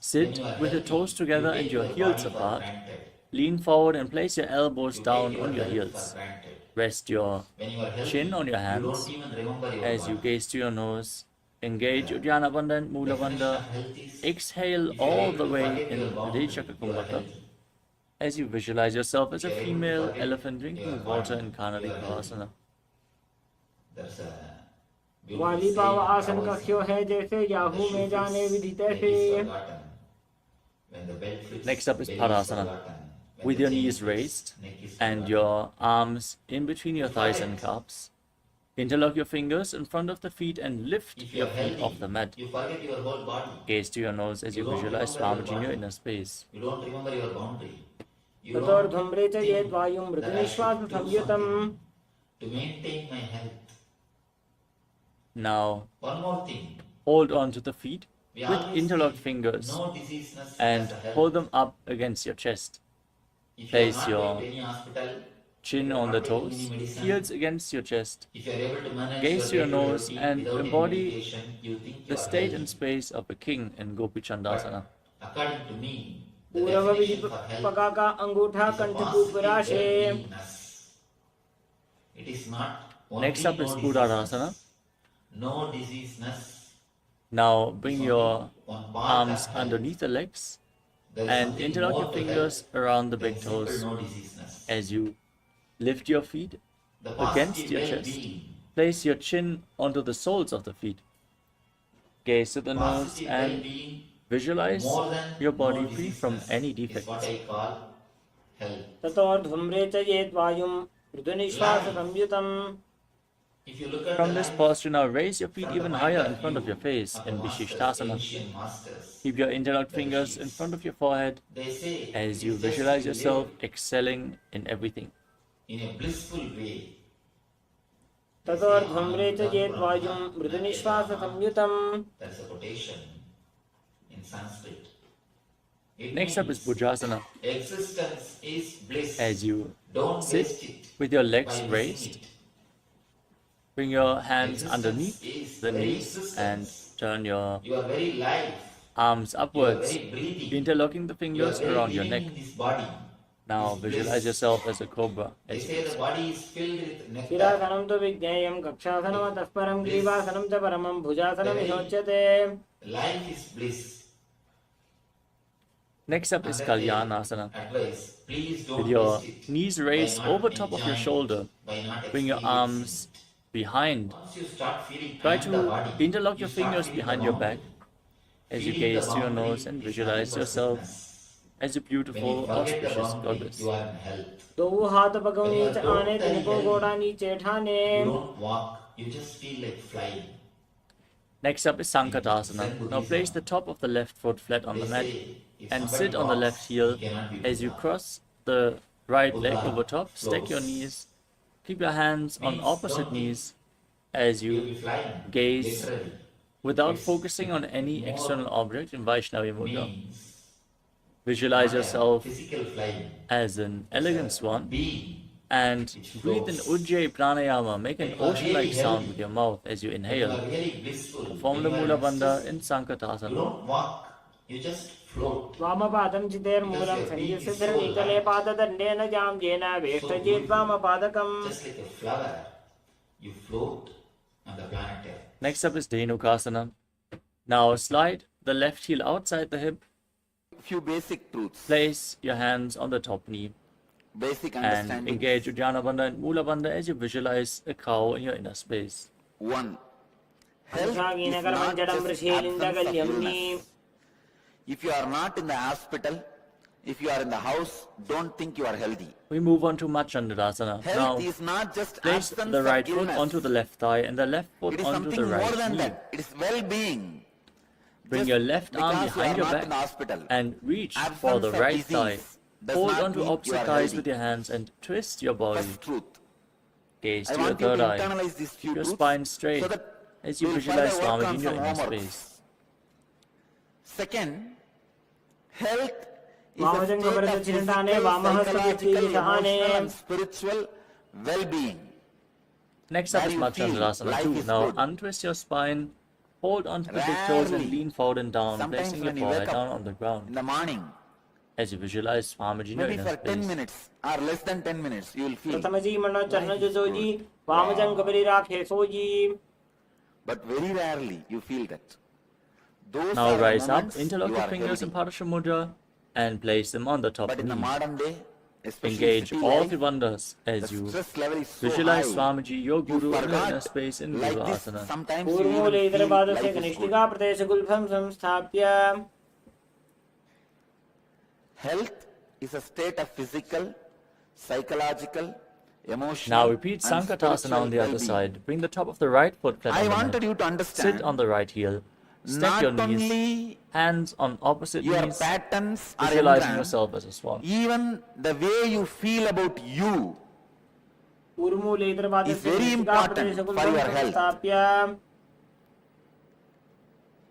sit with your toes together and your heels apart, lean forward and place your elbows down on your heels. Rest your chin on your hands as you gaze to your nose. Engage Uddiyana Bandha and Mula Bandha. Exhale all the way in Rechaka Kumbhaka as you visualize yourself as a female elephant drinking water in Kanadi Pavasana. वाली पाव आसन कक्ष्यो है जैसे Yahoo में जाने विधि तैसे. Next up is Padasana. With your knees raised and your arms in between your thighs and calves, interlock your fingers in front of the feet and lift your feet off the mat. You forget your whole body. Gaze to your nose as you visualize Swamiji in your inner space. You don't remember your boundary. ततोर्ध्वम्रे च येत् वायुं मृदुनिश्वास संयुतम्. To maintain my health. Now, One more thing. hold on to the feet We with always interlocked say fingers no diseaseness and as a health. hold them up against your chest. If you are Place not your going to any hospital, chin you are on the not taking toes, any medicine. heels against your chest. If you are able to manage Gaze to your regular nose routine and without any embody medication, you think you the are state healthy. and space of a king in Gopi Chandasana. According to me, the Purav Vidhi definition for health पका का अंगूठा is a कंठकूट positive विराशे. well-beingness. It is not only Next up is no Purarasana. diseaseness, no diseaseness. Now bring your One part arms of health. underneath the legs There is and something interlock more your to fingers health around the than big simple toes no diseaseness. as you lift your feet The against positive your chest. well-being, Place your chin onto the soles of the feet. Gaze to the nose positive and well-being Visualize more than your no body free from diseases any is what defects. I call health. ततोर्ध्वं रेचयेत् वायुं मृदुनिश्वाससंयुतम्. If you look at From the this life posture now, raise your feet from the even point higher of in front of view your face of the in masters, Vishishtasana. ancient masters, Keep your interlocked the fingers in rishis, front of your forehead they say as it you is just visualize to yourself live excelling in everything. in a blissful way. ततोर्ध्वं रेचयेत् वायुं मृदुनिश्वाससंयुतम्. That's a quotation in Sanskrit. It Next up is means Bhujasana. existence is bliss. As you Don't sit waste it with your by legs missing raised, it. bring your hands Existence underneath is the very knees and existence. turn your Your very life, arms your upwards, very breathing, interlocking the your fingers very around your living neck. in this body. Now is visualize bliss. yourself as a cobra. They As say you the body is filled with nectar. शिरासनं तु विज्ञेयं कक्षासनमतः परं ग्रीवासनं च परमं भुजासनमिहोच्यते. Life is bliss. Next up is And then they Kalyanasana. advise, please don't With your waste it knees by raised not over top of your enjoying shoulder, it, by not bring your experiencing arms behind. it. Once you start feeling Try and the to body, interlock you your start fingers feeling behind the your boundary. back as you Feeling the gaze to your boundary nose and is visualize nothing but yourself sickness. as a When you beautiful, forget the auspicious boundary, goddess. you are in health. दो हाथ पगों When you नीचे are आने totally तिनको गोड़ा नीचे ठाने. you don't walk, you just feel like flying. Next up is Sankatasana. Now place the top of the left foot flat on They the mat say, if and somebody sit on the walks, left heel. he cannot be As you Buddha. cross the right leg Buddha over top, stack your flows. knees. Keep your hands on Means opposite don't think knees as you'll you be flying, gaze literally. without It's focusing on any more external object in Vaishnavi Mudra. means Visualize not a yourself physical flying. as an elegant swan Being and which breathe in floats. Ujjayi Pranayama. Make an When you are ocean-like really sound healthy, with your mouth as you when you inhale. are really blissful, Perform when the you are Mula in Bandha ecstasy, in you Sankatasana. don't walk, you just float. वामपादं चितेर्मूलं सञ्जिस्थिरनितले पाददण्डेन जाम्येन वेष्टयेत् वामपादकम्. Just like a flower, you float on the planet Earth. Next up is Dhenukasana. Now slide the left heel outside the hip. Few basic truths, Place your hands on the top knee basic and understanding. engage Uddiyana Bandha and Mula Bandha as you visualize a cow in your inner space. One, health is अनुषागीनकरमं not जडं just वृषेलिन्दगल्यं absence of नि. illness. If you are not in the hospital, if you are in the house, don't think you are healthy. We move on to Machandadasana. Health Now is not just place absence the right of foot illness. onto the left thigh and the left foot It is onto something the more right than knee. that. It is well-being. Bring Just your left arm because you behind are your not back in the hospital, and reach for absence the of right disease thigh. does Hold not onto mean you opposite are thighs healthy. with your hands and twist your body. First truth. Gaze I to your want you to third eye. internalize these few Keep your truths spine straight so that as you we'll visualize further work Swamiji on in your some inner homeworks. space. Second, health is a वामजं state कबरत of चिरण्डाने physical, वामहस्तपुत्री psychological, Sahane. emotional and spiritual well-being. Next up Where is you feel Machandadasana life 2. is Now good. untwist your spine, hold onto the big toes and Rarely. lean forward and down, Sometimes placing your when you wake forehead up down on the in ground the morning, as you visualize Swamiji in your maybe inner for 10 space. minutes or less than 10 minutes, you will feel. प्रथमजी मनो चरण life is जुजोजी good. वामजं Wow. कबरी राखे sooji. But very rarely you feel that. Those Now are the rise up, moments interlock you your are fingers in healthy. Padasha Mudra and place them on the top But in the knee. modern day, especially Engage city all life, the wonders as the you stress level is so visualize high. Swamiji, your You Guru, in your forgot. inner space in Like Guru this, Asana. sometimes you पूर्वमूले even feel इतरपादस्य life is good. कनिष्ठिका प्रदेशगुल्फं संस्थाप्य. Health is a state of physical, psychological, emotional, Now repeat and Sankatasana on the other spiritual side. Bring the top of the right foot flat I on the wanted mat. you to understand Sit on the right heel. Stack your not knees, only hands on opposite your knees, patterns are visualizing engram, yourself as a swan. even the way you feel about you पूर्वमूले is इतरपादस्य very कनिष्ठिका important for प्रदेशगुल्फं your health. संस्थाप्य.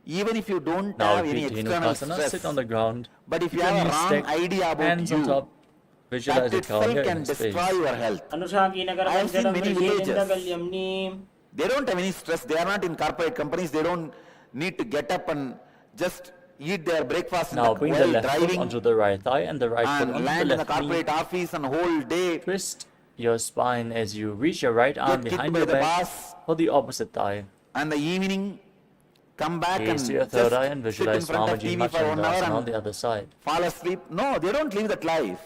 Even if you don't Now have any repeat external Dhenukasana, stress, sit on the ground. but if Keep you your have a knees wrong stacked, idea about hands on you, top. Visualize that a cow in itself your can inner destroy space. your health. अनुषागीनकरमं I have seen जडं many villages. वृषेलिन्दगल्यं नि. They don't have any stress. They are not in corporate companies. They don't need to get up and just eat their breakfast Now in bring the the while left foot driving onto the right thigh and the right foot and onto the land in the left knee. corporate office and whole day Twist your spine as you reach your right arm get kicked behind by your the back boss, for the opposite thigh. and the evening come back Gaze and to your just third eye and sit in visualize front of Swamiji TV for 1 hour Machandadasana on and the other side. fall asleep. No, they don't live that life.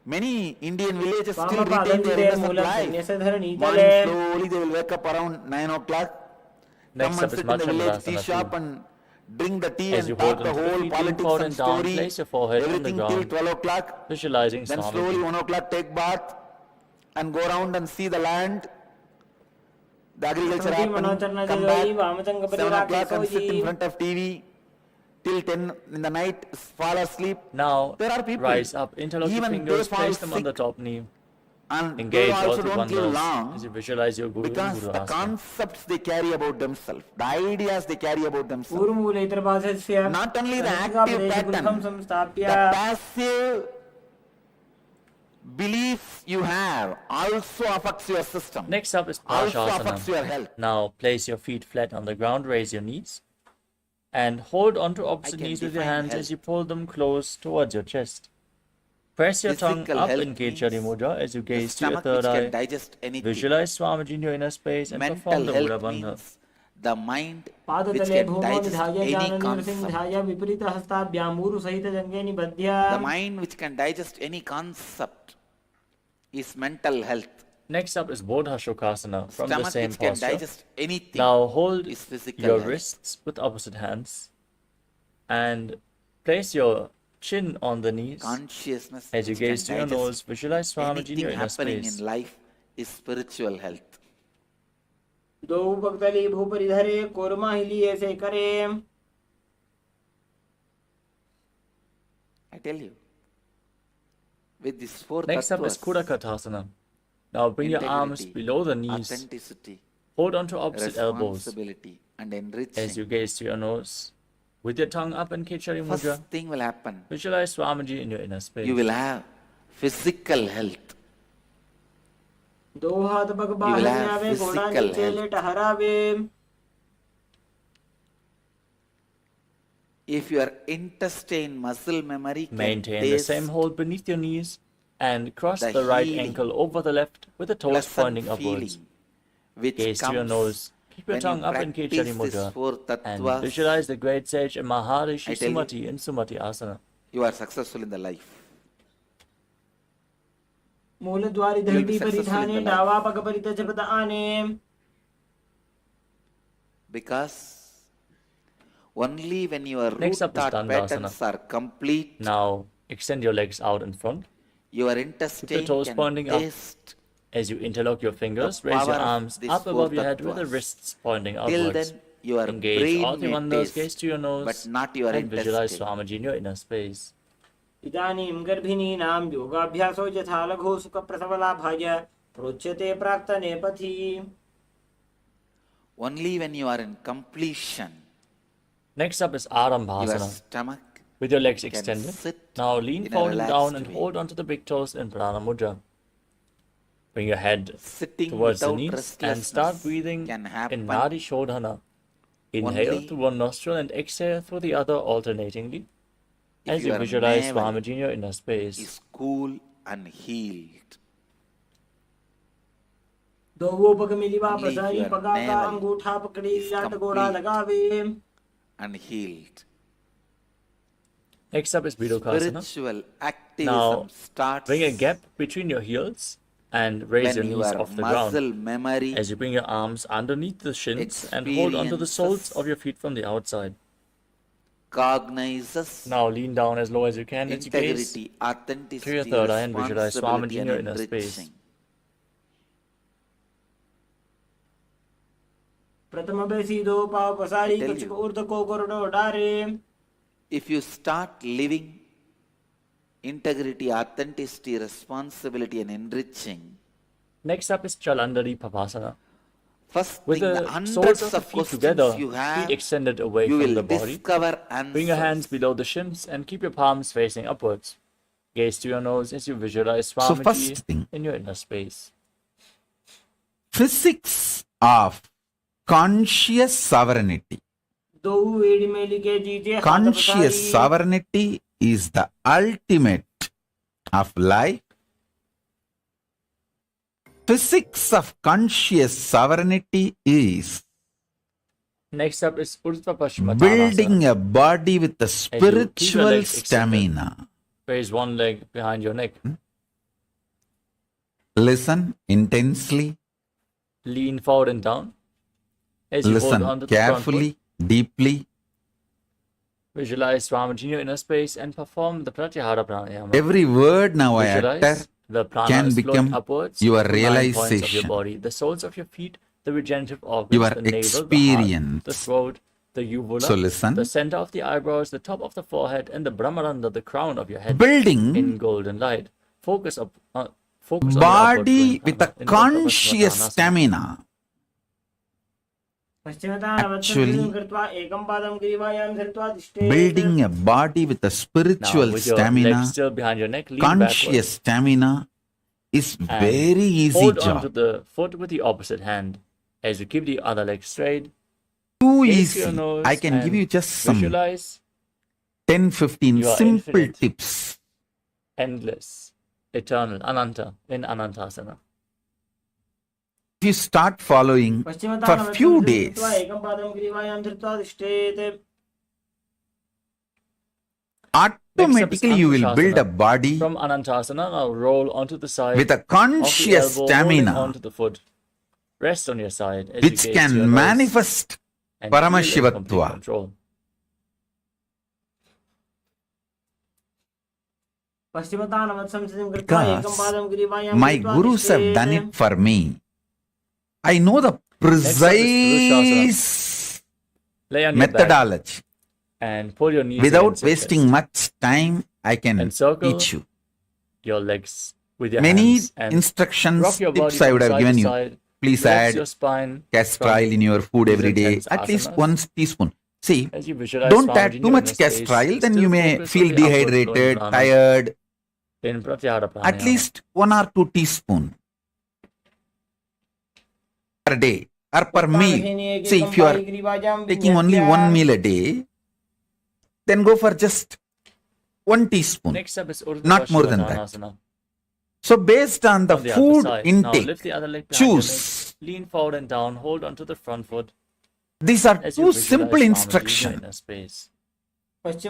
Many Indian villages still वामपादं retain their innocent चितेर्मूलं life. सन्न्यसधरणीतले. Morning slowly they will wake up around 9 o'clock, Next come up and is sit in the village tea Machandadasana shop 2. and drink the tea As you and hold talk the onto the whole feet, lean politics forward and and down, story, place your forehead on the everything till ground, 12 o'clock. visualizing Then slowly Swamiji. 1 o'clock take bath and go around and see the land. The agriculture happening, come back, 7 o'clock and sit in front of TV till 10 in the night, fall asleep. Now, There are people, rise up, interlock your even fingers, they fall place them on the sick, top knee. and they Engage all also three don't live wonders long as you visualize your Guru and because Guru the Asana. concepts they carry about themselves, the ideas they carry about themselves. पूर्वमूलैतरभाषस्य Not only the active कनिष्ठिकापदेशगुल्फं pattern, संस्थाप्य the passive beliefs you have also affects your system. Next up is Also affects your Parshasana. health. Now, place your feet flat on the ground, raise your knees, and hold onto opposite can knees with your define hands health. as you pull them close towards your chest. Press your tongue Physical up health in Kechari means Mudra as you the gaze to your stomach which third can eye. digest anything. Visualize Swamiji in your inner space and perform Mental the Mudra health Bandha. means the mind which पादतले can भूमौ digest निधाय any ज्ञाननिरसिं concept. निधाय विपरीतहस्ताभ्यामूरुसहितजङ्गे निबध्य The mind which can digest any concept is mental health. Next up is Bodha Shokasana from the Stomach same which can posture. digest anything Now hold is physical your health. wrists with opposite hands and place your chin on the knees. Consciousness As you which can gaze to your digest nose, visualize Swamiji in anything your inner happening space. in life is spiritual health. दो भक्तली भूपरिधरे कोरमाहिली ऐसे करे I tell you, with these four Next up is tattvas, Kudakatasana. Now bring your arms integrity, below the knees. authenticity, Hold onto opposite elbows responsibility, and as enriching. you gaze to your nose. With your tongue up in Kechari Mudra, First thing will happen. visualize Swamiji in your inner space. You will have physical health. दो हाथ पग You will बाहर have आवे घोड़ा physical नीचे health. लेट हरावे If your intestine muscle memory can Maintain the taste same hold beneath your knees and cross the the right healing, ankle over the left with the toes pleasant pointing upwards. feeling which Gaze to your comes nose. Keep your when tongue you up in practice Kechari these Mudra four and tattvas, visualize the great sage Maharishi I tell you, Sumati in Sumati Asana. you are successful in the life. मूलद्वारि You will be धरती successful in परिधाने the life. डावा पग परित जपत आने Because only when your root Next up is thought patterns Dandasana. are complete, Now extend your legs out in front. your Keep your intestine toes can pointing up. taste. As you interlock your fingers, The raise your power of arms these up four above your head with the tattvas. wrists pointing Till outwards. then, your Engage brain all three may wonders, taste, gaze to your nose, but not your and visualize intestine. Swamiji in your inner space. इदानीं गर्भिणीनां योगाभ्यासो यथा लघु सुखप्रसवलाभाय प्रोच्यते प्राक्तने पथि Only when you are in completion, Next up is your Arambhasana. stomach With your legs can extended. sit Now lean in a forward and down relaxed and way. hold onto the big toes in Prana Mudra. Bring your head Sitting towards the without knees and restlessness start breathing can happen in Nadi Shodhana. Inhale only through one nostril and exhale through the other alternatingly if as you your visualize navel Swamiji in your inner space. is cool and healed. दो पग मिलिवा Only if प्रसारी your पगा का navel अंगूठा पकड़ी is लाट गोड़ा complete लगावे and healed. Next up is Vidokasana. Spiritual Now activism starts bring a gap between your heels and raise your when knees your off the muscle ground memory as you bring your arms underneath the shins and hold onto the soles of your feet from the outside. cognizes Now lean down as low as you can as you gaze integrity, to your authenticity, third eye and visualize responsibility, Swamiji in and your inner space. enriching. प्रथम बेसी दो पाव पसारी I tell कछ you. ऊर्ध को कोरडो डारे If you start living integrity, authenticity, responsibility, and enriching, Next up is Chalandari Papasana. first With thing, the the soles hundreds of the of feet questions together, you have, feet extended away you from will the body. discover Bring your hands answers. below the shins and keep your palms facing upwards. Gaze to your nose as you visualize So Swamiji first thing, in your inner space. physics of conscious sovereignty. दो वेड़ी में लिखे जीते हाथ Conscious पसारी sovereignty is the ultimate of life. Physics of conscious sovereignty is Next up is Urdhva Paschimottanasana. building a body with a As you keep your spiritual legs extended, stamina. raise one leg behind your neck. Listen intensely, Lean forward and down. As you hold listen onto the front foot. carefully, deeply. Visualize Swamiji in your inner space and perform the Pratyahara Pranayama. Every word now I Visualize utter the prana can is flowing become upwards your to 9 points of your realization, body, the soles of your feet, the regenerative organs, your the navel, the heart, the experience. throat, the uvula, So listen. the center of the eyebrows, the top of the forehead, and the brahmaranda, the crown of your head, Building in golden light. Focus on the upward body going with a prana, in conscious Uttanasana. stamina. Actually, Building a body with a spiritual Now, with your stamina, legs still behind your neck, lean conscious backwards stamina is and very easy hold on to job. the foot with the opposite hand as you keep the other leg straight. Too Gaze to your easy. nose I can give and you just some visualize 10-15 you are simple infinite. tips. Endless, eternal, ananta in Anantasana. If you start following for few days, automatically you will build a body From Anantasana, now roll onto the side with a of the conscious elbow, holding stamina onto the foot. Rest on your side as which you gaze to your can nose manifest and feel in complete Paramashivatva. control. Because my gurus have done it for me. I know the precise Lay on your back methodology. and pull your knees Without against your wasting chest. much time, I can Encircle teach you. your legs with your Many hands and instructions, rock your body tips I from would have side given to you. side. Please Relax add your spine castor from oil in your food these every day, intense at least asanas. 1 teaspoon. See, As you visualize don't Swamiji add in too your much inner castor space, oil, then still you may focus on feel the upward flowing dehydrated, prana tired. in Pratyahara At Pranayama. least 1 or 2 teaspoon per day or per meal. See, if you are taking only 1 meal a day, then go for just 1 teaspoon, Next up is Urdhva not more than that. Shivatanasana. So based on the On the other food side. Now intake, lift the other leg behind your neck, choose. lean forward and down, hold onto the front foot These are as you 2 visualize simple Swamiji in your instructions. inner space. It's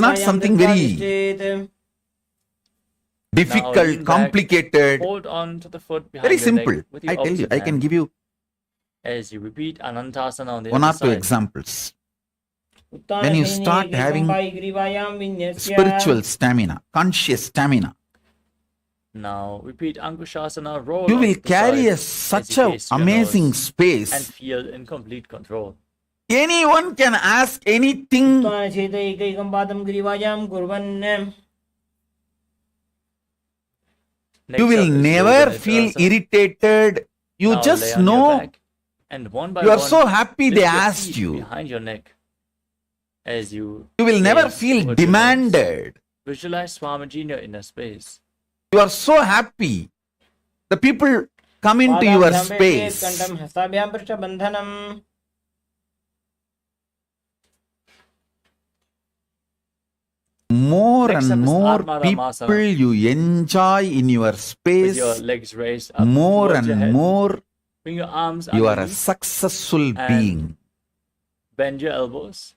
not something very Now difficult, lean back, complicated. hold on to the foot behind Very your simple. neck with the I tell you, opposite I can hand give you as you repeat Anantasana on the 1 other or 2 side. examples. When you start having spiritual stamina, conscious stamina, Now repeat Ankushasana, roll you will onto the carry side a, as such you a gaze to your amazing nose and space. feel in complete control. Anyone can ask anything. Next You will up is never Yoga feel Nidrasana. irritated. You Now lay just on your know back and one by you are one, so happy lift they your asked feet you. behind your neck as you You will never gaze feel towards your nose. demanded. Visualize Swamiji in your inner space. You are so happy. The people come into your space. More Next up and is more Atmaramasana. people you enjoy in your With space, your legs raised up more towards your and head. more Bring your arms you are a underneath successful and being. bend your elbows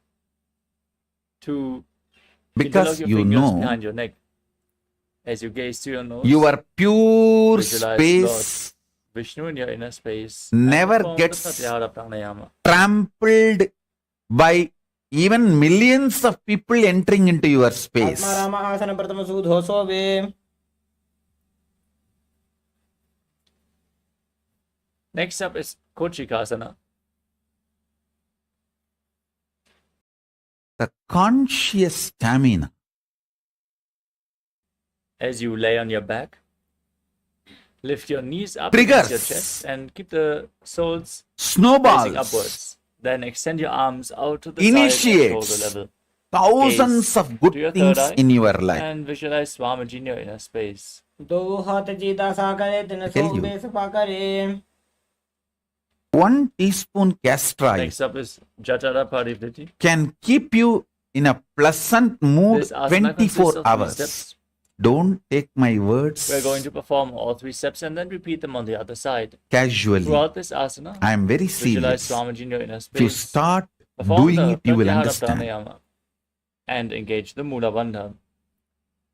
to interlock Because your you fingers know behind your neck. As you gaze to your nose, your pure visualize space Lord Vishnu in your inner space. never and perform the gets Pratyahara Pranayama. trampled by even millions of people entering into your space. Next up is Kochikasana. The conscious stamina. As you lay on your back, lift your knees up Triggers. against your chest and keep the soles Snowballs. facing upwards. Then extend your arms out to the Initiates side at shoulder level. thousands Gaze of good to your things third eye in your life. and visualize Swamiji in your inner space. Tell 1 teaspoon castor oil Next up is Jatara Parivriti. can keep you in a pleasant mood This asana consists 24 of 3 hours. steps. Don't take my words We're going to perform all 3 steps and then repeat them on the other side. casually. Throughout this asana, I am very visualize serious. Swamiji in your inner If you space. start Perform doing the it, you will Pratyahara understand. Pranayama and engage the Mula Bandha.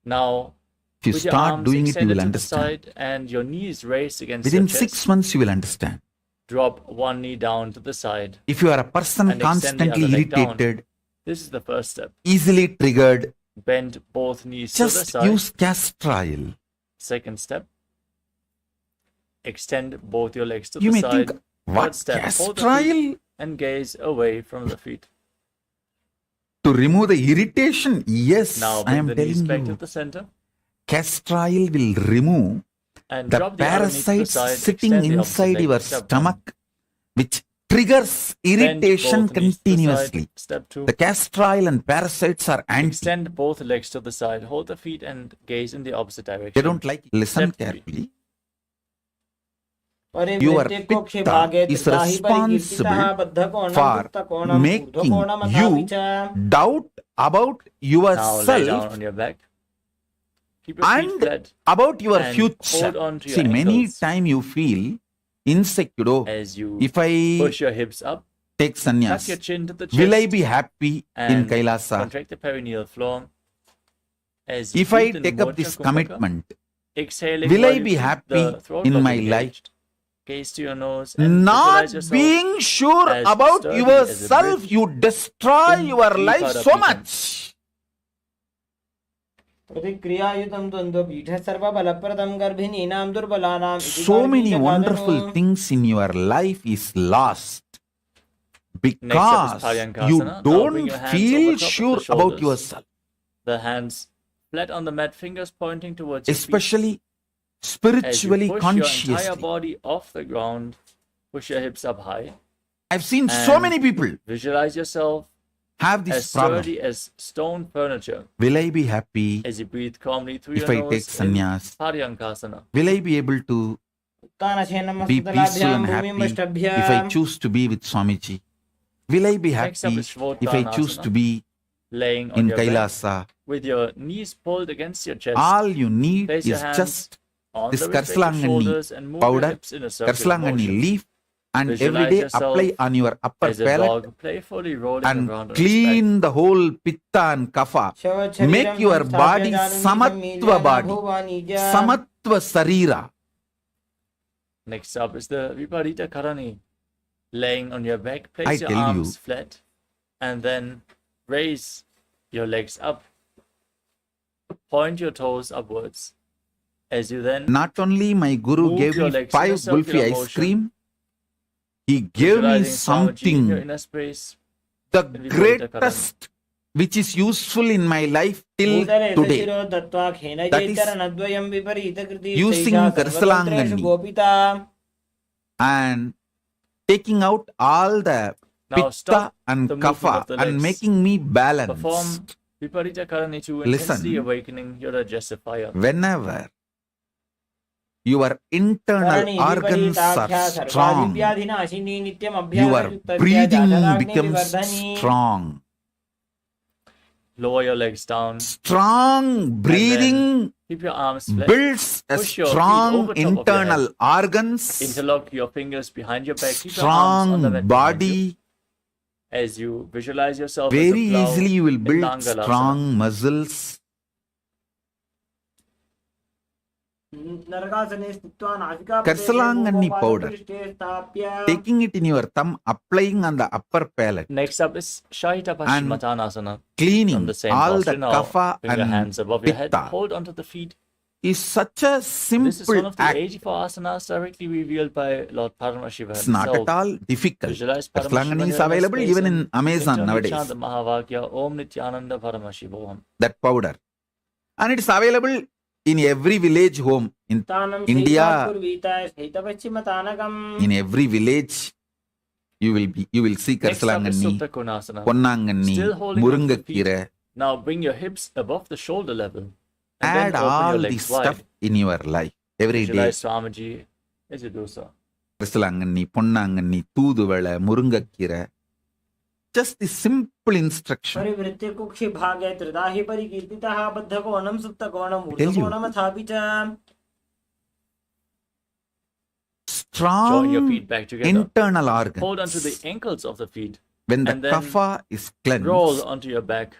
Now, If you with your start arms doing it, you extended will to the understand. side and your knees raised against Within your chest, 6 months, you will understand. Drop one knee down to the side. If you are a person And extend the constantly other leg down. irritated, This is the first step. easily triggered, Bend both knees to the just side. use castor oil. Second step. Extend both your legs to You the may side. think, what, Third step. Hold the castor feet oil? and gaze away from the feet. To remove the irritation? Yes, Now I bring am the knees telling back to you. the center. Castor oil will remove And the drop the other knee to the parasites side. sitting Extend the opposite inside leg. your Step one. stomach, which triggers Bend irritation both knees to the side. continuously. Step two. The castor oil and parasites are anti. Extend both legs to the side. Hold the feet and gaze in the opposite direction. They don't like it. Listen Step three. carefully. Your pitta is responsible for making you doubt about Now lay down yourself on your back. Keep your feet and flat about your and future. hold on to your See, many ankles times you feel insecure. Oh, as you if I push your hips up. take Tuck your sannyas, chin to the chest. will I be happy in and KAILASA? Contract the perineal floor. As you If I breathe in take up Moksha this Kumbhaka, commitment, exhaling will while I you be keep happy the throat in lobe my life? engaged. Gaze to your nose and visualize Not yourself being sure as about sturdy as a yourself, brick you destroy in your life Tripada so Peetham. much. प्रतिक्रियायुतं द्वन्द्वपीठः सर्वबलप्रदं गर्भिणीनां दुर्बलानाम् इति So many गार्गीयकादनु। wonderful things in your life is lost Next up is because Paryankasana. you Now bring don't your hands feel over top of the sure about shoulders. yourself, The hands flat on the mat, fingers pointing towards your feet. especially As you spiritually push your entire consciously. body off the ground, push your hips up high. I've seen so and many people Visualize yourself have as this problem. sturdy as stone furniture. Will I be happy As you breathe calmly through if your I nose take in sannyas? Paryankasana. Will I be able to be peaceful and happy if I choose to be with Swamiji? Will I be Next up happy is if I choose Shavottanasana. to be Laying on in your back KAILASA? with your knees pulled against your chest. All you need Place your is hands just on this the respective Karsalangani shoulders and move your powder, hips in a circular Karsalangani motion. leaf, and Visualize every day yourself apply on your upper as a palate dog playfully rolling and around on its clean the whole pitta and kapha. Make your body samatva body, samatva sarira. back. Next up is the Viparita Karani. Laying on your back, place I your tell arms you. flat and then raise your legs up. Point your toes upwards. As you then Not only my guru move gave your me legs in a 5 circular gulfi ice motion, cream, he gave me visualizing Swamiji in your something, inner space, the Viparita Karani. greatest, which is useful in my life till भूतले today. सशिरो दत्त्वा खेन That is जैतरनद्वयं विपरीतकृति using सैषा Karsalangani. सर्वतन्त्रेषु गोपिता। And taking out all the Now pitta stop and the movement kapha of the and legs. making me Perform balanced. Viparita Karani to Listen. intensely awakening your digestive fire. Whenever your internal Karni organs विपरीताख्या are strong, सर्वादिव्याधिनाशिनी नित्यम् your अभ्यासयुक्तस्य breathing जाठराग्नि becomes विवर्धनी। strong. Lower your legs down. Strong breathing Keep your arms flat. builds a Push your feet strong over top of your internal head. organs, Interlock your fingers behind your back. Keep your arms on the strong mat behind you. body. As you visualize yourself Very as a plow easily you will in build Nangalasana. strong muscles. नरकासने स्थित्वा नासिकाप्रदेशे Karsalangani powder. गोपालपृष्ठे स्थाप्य। Taking it in your thumb, applying on the upper palate, Next up is Shahita And Paschimottanasana. From cleaning the same all the posture now, kapha bring your hands and above your head. pitta Hold onto the feet. is such a This is one simple of the act. 84 asanas directly revealed by Lord Paramashiva It's not himself. at all difficult. Visualize Karsalangani Paramashiva is here in available space even and in Amazon internally nowadays. chant the Mahavakya Om Nithyananda Paramashivoham. That powder. And it's available in every village home. In तानं India, शैतात्पूर्वीता शैतपश्चिमतानकम्। in every village, you will see Next up is Karsalangani, Supta Konasana. Ponnangani, Still holding onto the feet. Murungakkira. Now bring your hips above the shoulder level. And Add then open all your this legs stuff wide. in your life every day. Visualize Swamiji as you do so. Karsalangani, Ponnangani, Tooduvala, Murungakkira. Just the simple instruction. परिवृत्ति कुक्षि भागे त्रिदाहि परिकीर्तितः बद्धकोणं सुप्तकोणं Tell you. ऊर्ध्वकोणमथापि च। Join your Strong feet back together. internal Hold onto organs. the ankles of the feet. When the and then kapha is Roll cleansed, onto your back.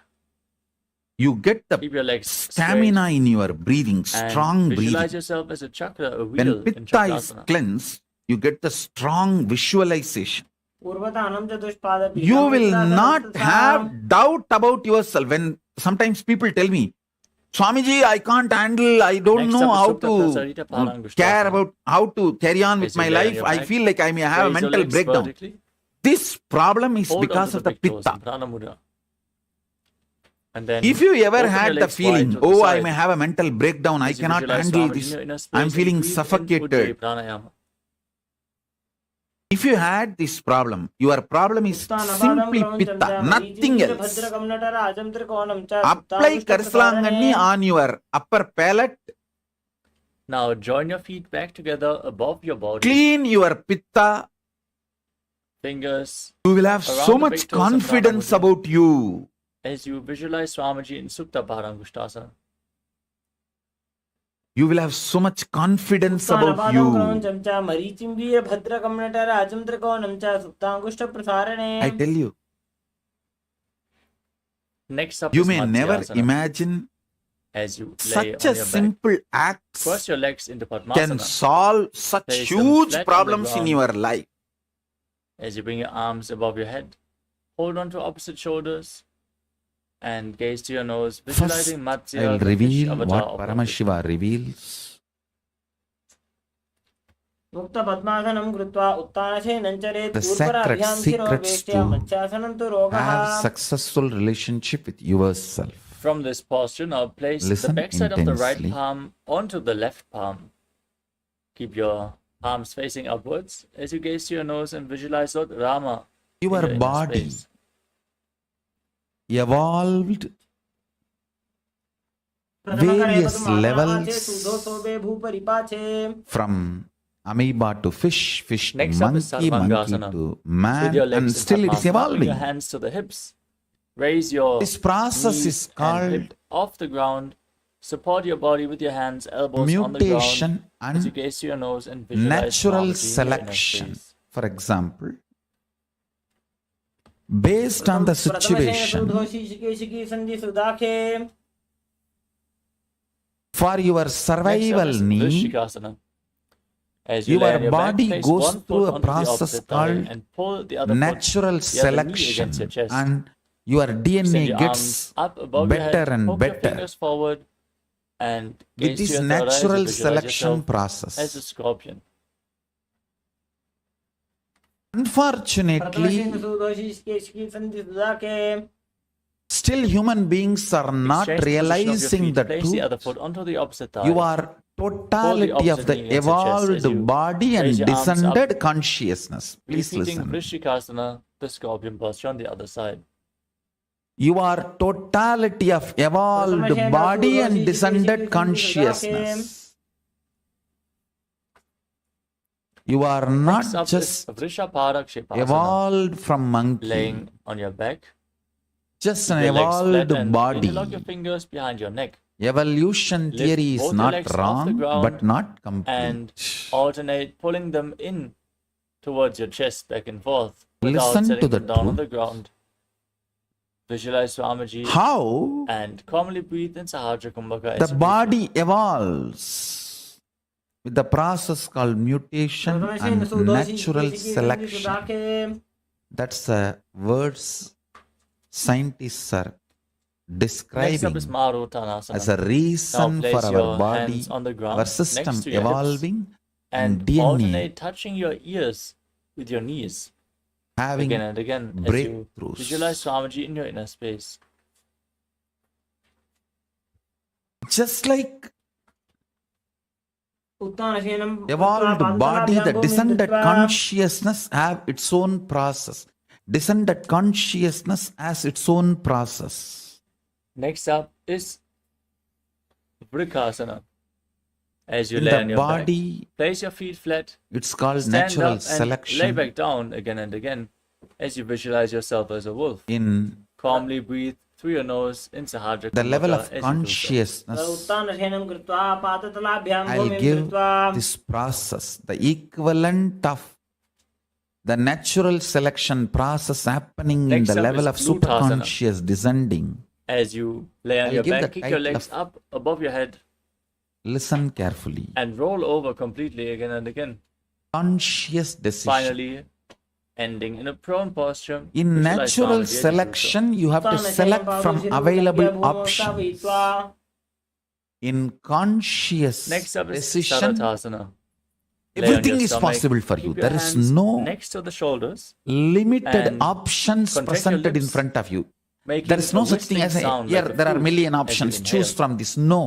you get the Keep your legs stamina straight in your breathing, and strong visualize breathing. yourself as a chakra, a When wheel in pitta is Chakasana. cleansed, you get the strong visualization. पूर्वतानं चतुष्पादपीठं You will मित्रासनं not तथा have doubt about yourself. When sometimes people tell me, Swamiji, I can't handle, I don't Next know up is how Supta Prasarita to Parangusthasana. care about how to carry on with As you my lay on life. your I back, feel like I may have a raise your mental legs breakdown. vertically, This problem is hold on because to of the the big toes in pitta. Prana Mudra. And then If you ever open your had the legs wide feeling, to the oh, I side may have a mental breakdown, I as you cannot visualize handle Swamiji in this, your inner space I'm and feeling breathe in Ujjayi suffocated. Pranayama. If you had this problem, your problem is simply pitta, nothing else. Apply Karsalanganni on your upper palate, Now join your feet back together above your body. clean your pitta. Fingers You will have around so the much big toes in Prana confidence Mudra about you. as you visualize Swamiji in Supta Parangusthasana. You will have so much confidence about उत्थानपादं you. क्रमञ्चं च मरीचिं वीरभद्रकम्नटराजं त्रिकोणं च सुप्ताङ्गुष्ठप्रसारणे I tell you, Next up you is may never Matsyasana. Imagine As you lay such on a your back, simple act cross your legs into can Padmasana. solve such Place them huge flat on the problems in ground. your life. As you bring your arms above your head, hold on to opposite shoulders and gaze to your nose, First, visualizing Matsya, I will the fish reveal avatar what of Lord Paramashiva reveals. मुक्तपद्मासनं कृत्वा उत्तानशयनं चरेत् The sacred पूर्वराभ्यां secrets शिरोवेष्ट्या to मत्स्यासनं तु रोगः have successful relationship with yourself. From this posture, now place Listen the backside of the right intensely. palm onto the left palm. Keep your palms facing upwards as you gaze to your nose and visualize Lord Rama in Your your inner body space. evolved various levels from amoeba to fish, fish to Next up is monkey, monkey Sarvangasana. to With man, your legs and in still it's Padmasana, bring evolving. your hands to the hips. Raise your This process knees is and called hip off the ground. Support your body with your hands, elbows on the ground mutation as you and gaze to your nose and visualize natural Swamiji in your inner selection. space. For example, based on the situation, for your survival Next up is need, Vrishikasana. As you lay your on your back, body place goes one through foot a onto the process opposite thigh called and pull the other natural foot, the other knee selection, against your chest. and your Extend DNA your gets arms up above your better head, and poke your better fingers forward, and with gaze to this your third eye as you natural visualize selection yourself as a process. scorpion. Unfortunately, still human beings are not Exchange the position of your realizing feet. the Place the other truth. foot onto the opposite thigh. You are totality of opposite the knee against your chest as evolved you body and raise your arms up, descended consciousness. Please Repeating listen. Vrishikasana, the scorpion posture on the other side. You are totality of evolved body and descended consciousness. You are Next not up just is Vrishaparakshipasana, evolved from monkey, laying on your back. just Keep an your legs flat evolved and interlock your body. fingers behind your neck. Evolution Lift theory is both your not legs off the wrong, ground but not and complete. alternate pulling them in towards your chest back and forth without Listen to setting the them down on the truth. ground. Visualize Swamiji How and calmly breathe in Sahasrara Kumbhaka as the you breathe body evolves with the process called mutation and natural selection. That's the words scientists are Next describing up is Maruttanasana. as a reason Now for place our your body, hands on the ground our system next to your hips evolving, and and DNA alternate touching your ears with your knees having again and again as you breakthroughs. visualize Swamiji in your inner space. Just like evolved evolved body, the descended consciousness have its own process. Descended consciousness has its own process. Next up is Vrikasana. As you In lay the on your body, back, place your feet flat, it's called stand natural up and lay selection. back down again and again as you visualize yourself as a wolf. In Calmly breathe through your nose in Sahasrara the level Kumbhaka of as you do so. consciousness, I'll give this process the equivalent of the natural selection process happening Next in the up level is of Blutasana. superconscious descending. As you lay on I'll your give back, the kick your title legs of- up above your head Listen carefully. and roll over completely again and again. conscious decision. Finally, ending in a prone posture. In visualize natural Swamiji as you do so. selection, you have to select from available options. In conscious Next up is decision, Saratasana. Lay on everything your is stomach. possible for you. Keep your There is hands no next to the shoulders. limited and options contract your presented in lips, front of you. making There is no a such thing whistling as a, sound here, like a there are flute million as you options. inhale. Choose from this. No.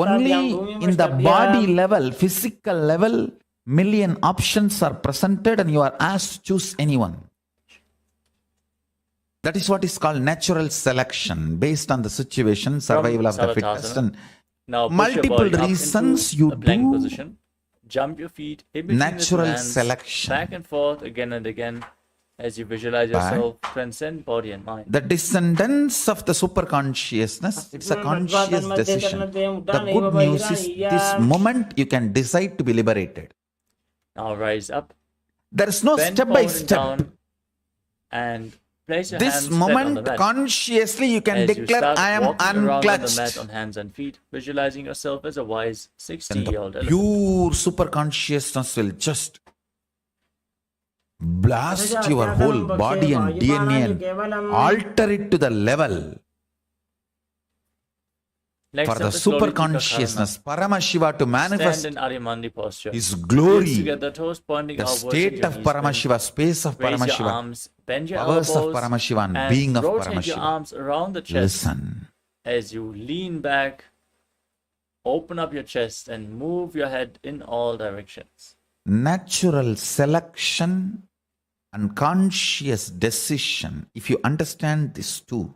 Only in the body level, physical level, million options are presented and you are asked to choose anyone. That is what is called natural selection based on the situation, survival of the fittest, and Now push multiple your body up reasons into you a plank do position. Jump your feet in between the two natural hands, selection. back and forth again and again as you visualize But yourself transcend body and mind. the descendants of the superconsciousness, it's a conscious decision. The good news is this moment you can decide to be liberated. Now rise up. There is no Bend step by forward and step. down, and place your This hands flat on the moment mat. consciously you can As you declare, start I am walking around on the mat unclutched. on hands and feet, visualizing yourself as a wise And 60-year-old the elephant. pure superconsciousness will just blast your whole body and DNA and alter it to the level. Next For up the is Lord superconsciousness, Paramashiva to manifest Stand in Arimandi posture. His Heels glory, together, toes pointing the outwards state into of your knees. Paramashiva, space of Raise your Paramashiva, arms, bend your powers of elbows, Paramashiva and and being of rotate your Paramashiva. arms around the chest. Listen. As you lean back, open up your chest and move your head in all directions. Natural selection and conscious decision. If you understand these two,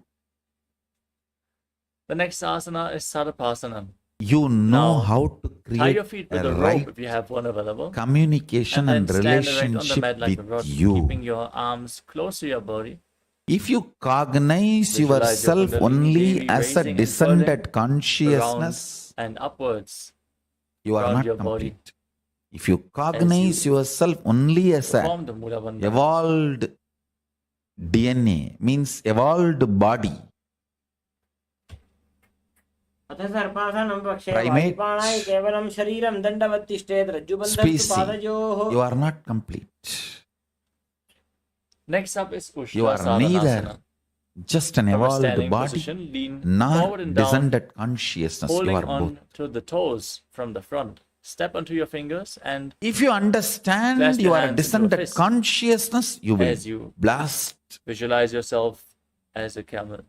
The next asana is Sarapasana. you know Now, how to tie your create feet with a a rope right if you have one available. communication And and then stand erect on the relationship mat like a with rod, you. keeping your arms close to your body. If you cognize Visualize your yourself Kundalini only Devi as a raising and descended curling consciousness, around and upwards you are around not your body. complete. If you cognize yourself only as a Perform the Mula Bandhana. evolved DNA, means evolved body, primate species, you are not complete. Next up is You are Ushtrasana. neither just an From a evolved standing body position, lean nor forward and down, descended consciousness. You holding are both. on to the toes from the front. Step onto your fingers and If you understand clasp you your are hands into a descended fist consciousness, you will as you blast visualize yourself as a camel.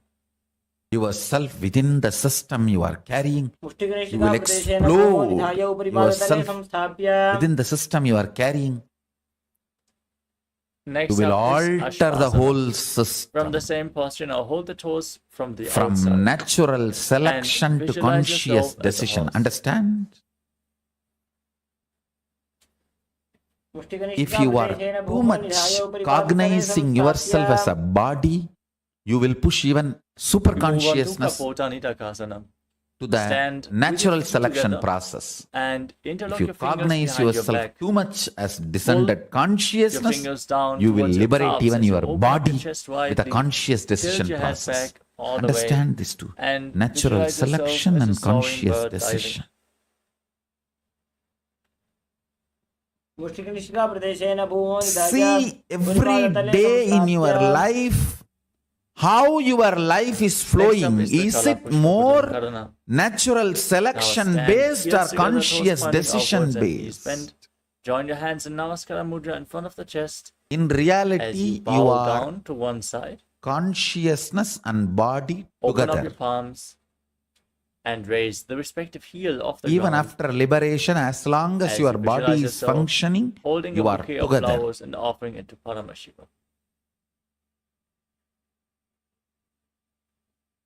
yourself within the system you are carrying. You will explode yourself within the system you are carrying. Next You will up is alter the Ashwasana. whole system. From the same posture, now hold the toes from the From outside. natural selection to visualize conscious yourself as a decision. horse. Understand? If you are too much cognizing yourself as a body, you will push even You move on to superconsciousness Kapota Nitakasana. to the Stand with natural your feet selection together process. And If interlock you your fingers cognize behind your yourself back. too much as descended Your consciousness, fingers down you will towards your liberate calves even as you your open up body your chest with a widely, conscious decision tilt your head process. back all the way, Understand these two. and Natural visualize yourself selection as a and soaring conscious bird diving. decision. See every day in your life how your life is flowing. Is it more natural selection based or conscious decision based? Join your hands in Namaskara Mudra in front of the chest. In As reality, you you bow are down to one side, consciousness and body open up your together. palms, and raise the respective heel of the Even ground. after liberation, as long as As your you body visualize is yourself functioning, holding you a are bouquet of together. flowers and offering it to Paramashiva.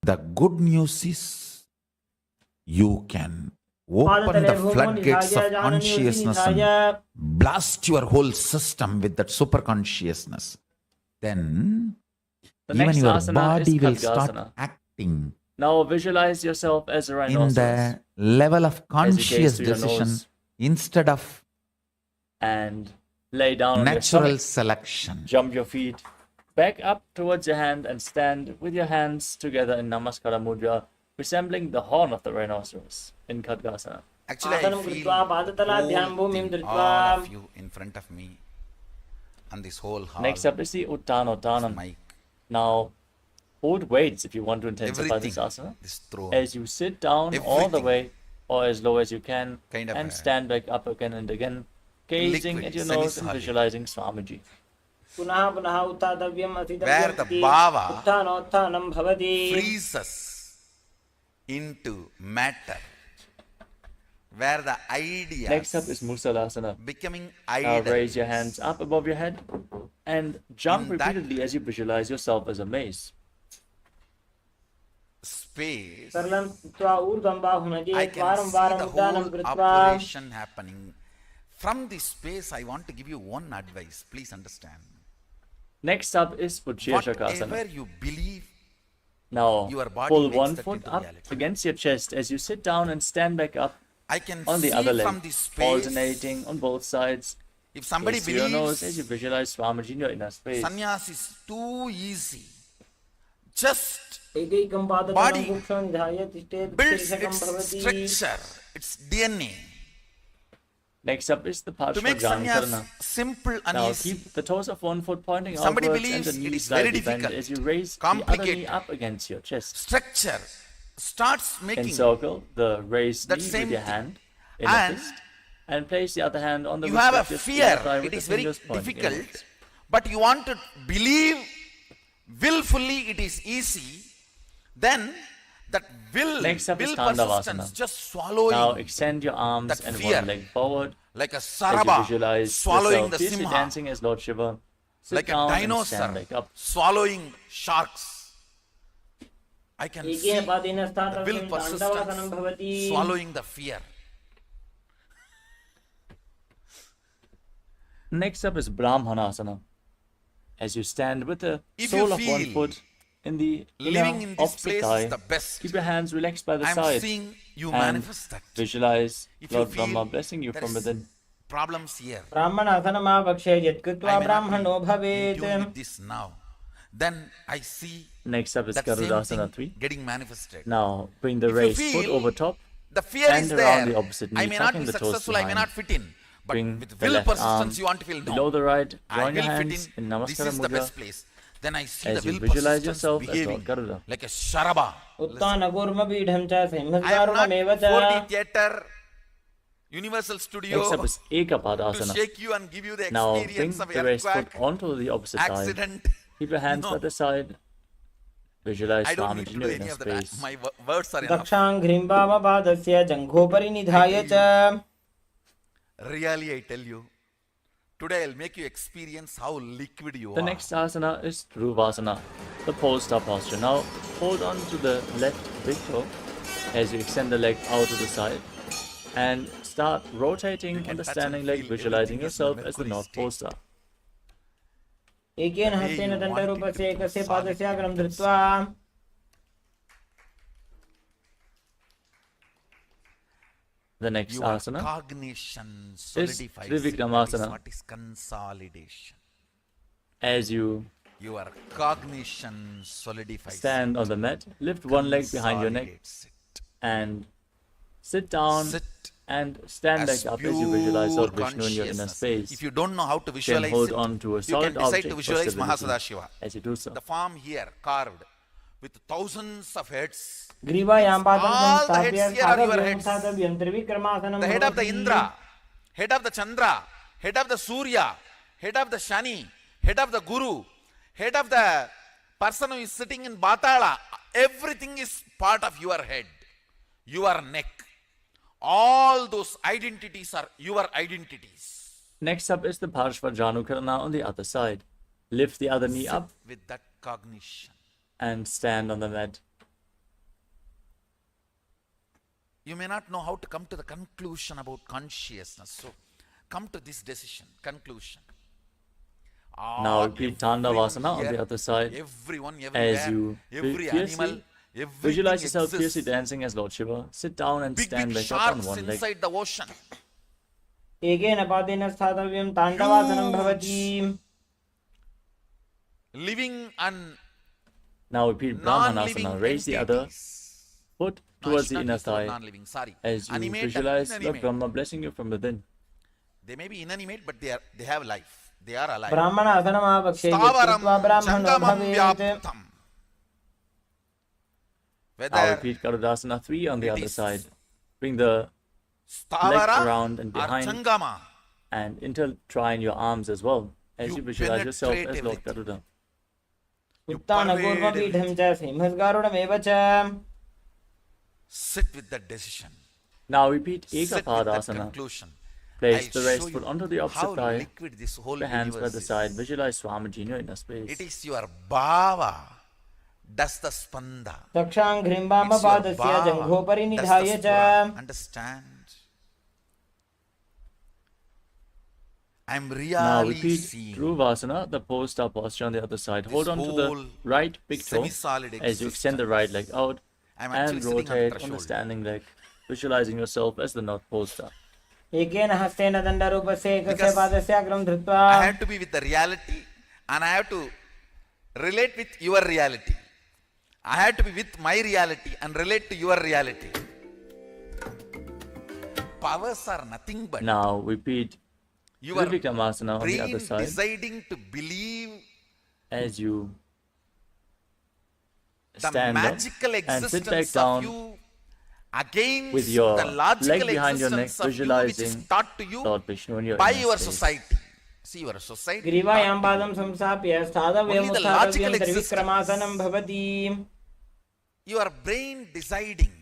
The good news is you can open the floodgates of consciousness and blast your whole system with that super consciousness. Then The even next your asana body is will start Khadgasana. acting Now visualize yourself as a in rhinoceros. the level of As you gaze conscious through your decision nose instead of and lay down on your natural stomach. selection. Jump your feet back up towards your hand and stand with your hands together in Namaskara Mudra, resembling the horn of the rhinoceros in Khadgasana. Actually, I आसनं feel कृत्वा पादतलाभ्यां whole भूमिं thing, धृत्वा all of you in front of me, and this whole hall. Next up is the Uttanottanam. Mic. Now, hold weights if you want to intensify this Everything asana. is thrown. As you sit down all the Everything. way or as low as you can Kind of and a stand back up again and again, gazing liquid, at your nose and semi-solid. visualizing Swamiji. पुनः पुनः उत्थातव्यम् Where असितव्यम् the इति bhava उत्थानोत्थानं भवति freezes into matter, where the ideas Next up is Musalasana. becoming Now idols. raise your hands up above your head and jump In that repeatedly as you visualize yourself as a mace. Space, सरलं स्थित्वा ऊर्ध्वं बाहुनदि I can वारं see वारम् the उद्दानं whole कृत्वा operation happening. From this space, I want to give you one advice. Please understand. Next up is Whatever Ujjayi you believe, Now your body pull makes one that foot into up reality. against your chest as you sit down and stand back up I can on the see other from leg, this space. alternating on both sides. If somebody Gaze to your nose as you believes visualize Swamiji in your inner space. sannyas is too easy, just एकैकं पादतलं body कुक्षं ध्याय तिष्ठेत् builds शीर्षकं its भवति structure, its DNA. Next up is the To make sannyas Parshva simple and Now easy. keep the toes of one foot pointing If somebody outwards and believes the it knee is very slightly bent difficult, as you raise the other knee complicated, up against your chest. structure starts making Encircle the raised that knee same with your thing. hand in And a fist and place the other hand on the you have a respective fear, inner thigh with it the is very fingers pointing difficult, inwards. but you want to believe willfully it is easy, then that Next up is will Tandavasana. persistence just swallowing Now extend your arms that and fear, one leg forward like a as you saraba visualize swallowing yourself the fiercely simha, dancing as Lord Shiva. Sit like a down and dinosaur stand back up. swallowing sharks. I can see एकेन पादेन the स्थातव्यं will ताण्डवासनं persistence भवति swallowing the fear. Next up is Brahmanasana. As you stand with the If sole you of one feel foot in the living inner in this opposite place thigh, is the best, keep your hands relaxed by the I'm side seeing you and manifest that. visualize If you Lord feel Brahma blessing you there from is within. problems here, ब्राह्मणासनमावक्षे यत् कृत्वा I may not ब्राह्मणो be in भवेत् tune with this now. Then I see Next up is that same Garudasana thing 3. getting manifested. Now bring the If you raised foot feel over top the fear and is around there, the opposite knee, I may not tucking be the toes successful, I may behind. not fit in, but Bring with the will left arm persistence you want to feel below no, the right, I join your will fit hands in, in this Namaskara is the Mudra best place. Then I see as the you will visualize persistence yourself as behaving Lord Garuda. like a sharaba. उत्थानकूर्मपीठं च I am not सिंहस्वारुणमेव च 4D theater, Universal Next Studio up is to Ekapadasana. shake you and give you the Now bring experience of the raised foot earthquake, onto the opposite side. accident. Keep your hands No. by the side. Visualize I don't need Swamiji to in do your any inner of that. space. My words are enough. दक्षाङ्घ्रिं वामपादस्य जङ्घोपरि निधाय च Really, I tell you, today I'll make you experience how liquid you The are. next asana is Dhruvasana, the pole star posture. Now hold on to the left big toe as you extend the leg out to the side and start rotating on the touch standing and leg, feel visualizing everything is in a yourself as the Mercury North Pole star. एकेन हस्तेन दण्डरूपस्य एकस्य पादस्य अग्रं धृत्वा The next Your asana cognition is solidifies. That is Trivikramasana. what is consolidation. As you Your cognition solidifies. stand on the mat, lift one leg behind your neck Consolidates it. and sit down Sit and stand as back up as you visualize pure Lord Vishnu in your inner consciousness. space. If you don't know how to You can visualize hold it, on to a you solid can decide object to for visualize stability Mahasadashiva. as you do so. The form here carved with thousands of heads. ग्रीवायां पादं All the संस्थाप्य heads here are your स्थातव्यं heads. स्थातव्यं त्रिविक्रमासनं The head of the भवति Indra, head of the Chandra, head of the Surya, head of the Shani, head of the Guru, head of the person who is sitting in Batala. Everything is part of your head, your neck. All those identities are your identities. Next up is the Parshva Janukarana on the other side. Lift the other knee Sit up with that cognition. and stand on the mat. You may not know how to come to the conclusion about consciousness. So come to this decision, conclusion. Now repeat Tandavasana on the other side. Everyone, As everywhere, you every fiercely animal, everything visualize yourself exists. fiercely dancing as Lord Shiva. Sit down and Big, stand big back up on sharks one leg. inside the ocean. एकेन पादेन स्थातव्यं ताण्डवासनं भवति Living and Now repeat non-living Brahmanasana. Raise the other foot No, I towards should the not inner use the word thigh non-living. Sorry. as you Animate and visualize the inanimate. Brahma blessing you from within. They may be inanimate, but they have life. They are alive. ब्राह्मणासनमावक्षे Stavaram यत्कृत्वा ब्राह्मणो jangamam भवेत् vyaptam. Now Whether repeat Garudasana 3 on the it other is side. Bring the leg stavara around and or behind jangama, and intertwine your arms as well as you visualize yourself penetrate as Lord everything. Garuda. उत्तानकूर्मपीठं च सिंहस्गारुडमेव च. Sit with that decision. Now repeat Sit with that Ekapadasana. conclusion. Place I'll the show right you foot onto the how opposite thigh. liquid this whole The hands by universe the is. side. Visualize Swamiji in your inner space. It is your bhava does the spanda. चक्षाङ्घ्रिम्बामपादस्य जङ्घोपरि निधाय च. Understand? I'm Now really repeat seeing Dhruvasana, the pose star posture on the other side. Hold this on to whole the right big toe semi-solid as you extend the right leg out I'm actually and sitting on the rotate on the threshold. standing leg, visualizing yourself as the North Pole star. एकेन हस्तेन दण्डरूपस्य एकस्य Because पादस्य अग्रं धृत्वा. I have to be with the reality and I have to relate with your reality. I have to be with my reality and relate to your reality. Powers are nothing but Now repeat your Trivikramasana on the other brain side deciding to believe as you the stand up magical and sit back existence of down you against with your the logical leg behind your neck, existence of you which is visualizing taught to you Lord Vishnu in your by inner your space. society. See, your society ग्रीवायां पादं संस्थाप्य स्थातव्यम् Only the logical उत्थातव्यं त्रिविक्रमासनं भवति. your brain deciding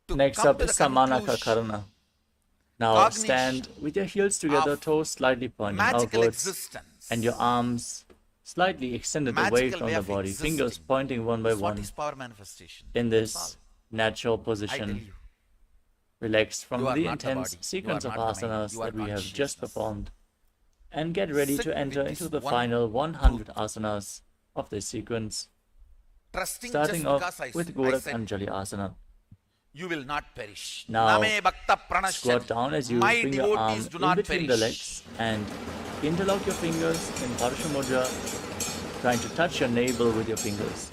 to Next come up to is the Samanaka conclusion Karana. Now cognition stand with your heels together, of toes slightly pointing magical outwards, existence. and your arms slightly extended away Magical from way the of body, existing. fingers pointing one by That's what one is power manifestation. in That's this natural I tell position, you, relaxed from you are the not the intense body. sequence You of are not the mind. asanas You are that we have just consciousness. performed, and get ready Sit to with enter this into the one final 100 truth. asanas of this sequence, trusting starting just off because with I Gorak said Anjali Asana. you will not perish. Now, Name bhakta pranashyati. squat down as you My bring your arm devotees do in not between the perish. legs and interlock your fingers in Parasha Mudra, trying to touch your navel with your fingers.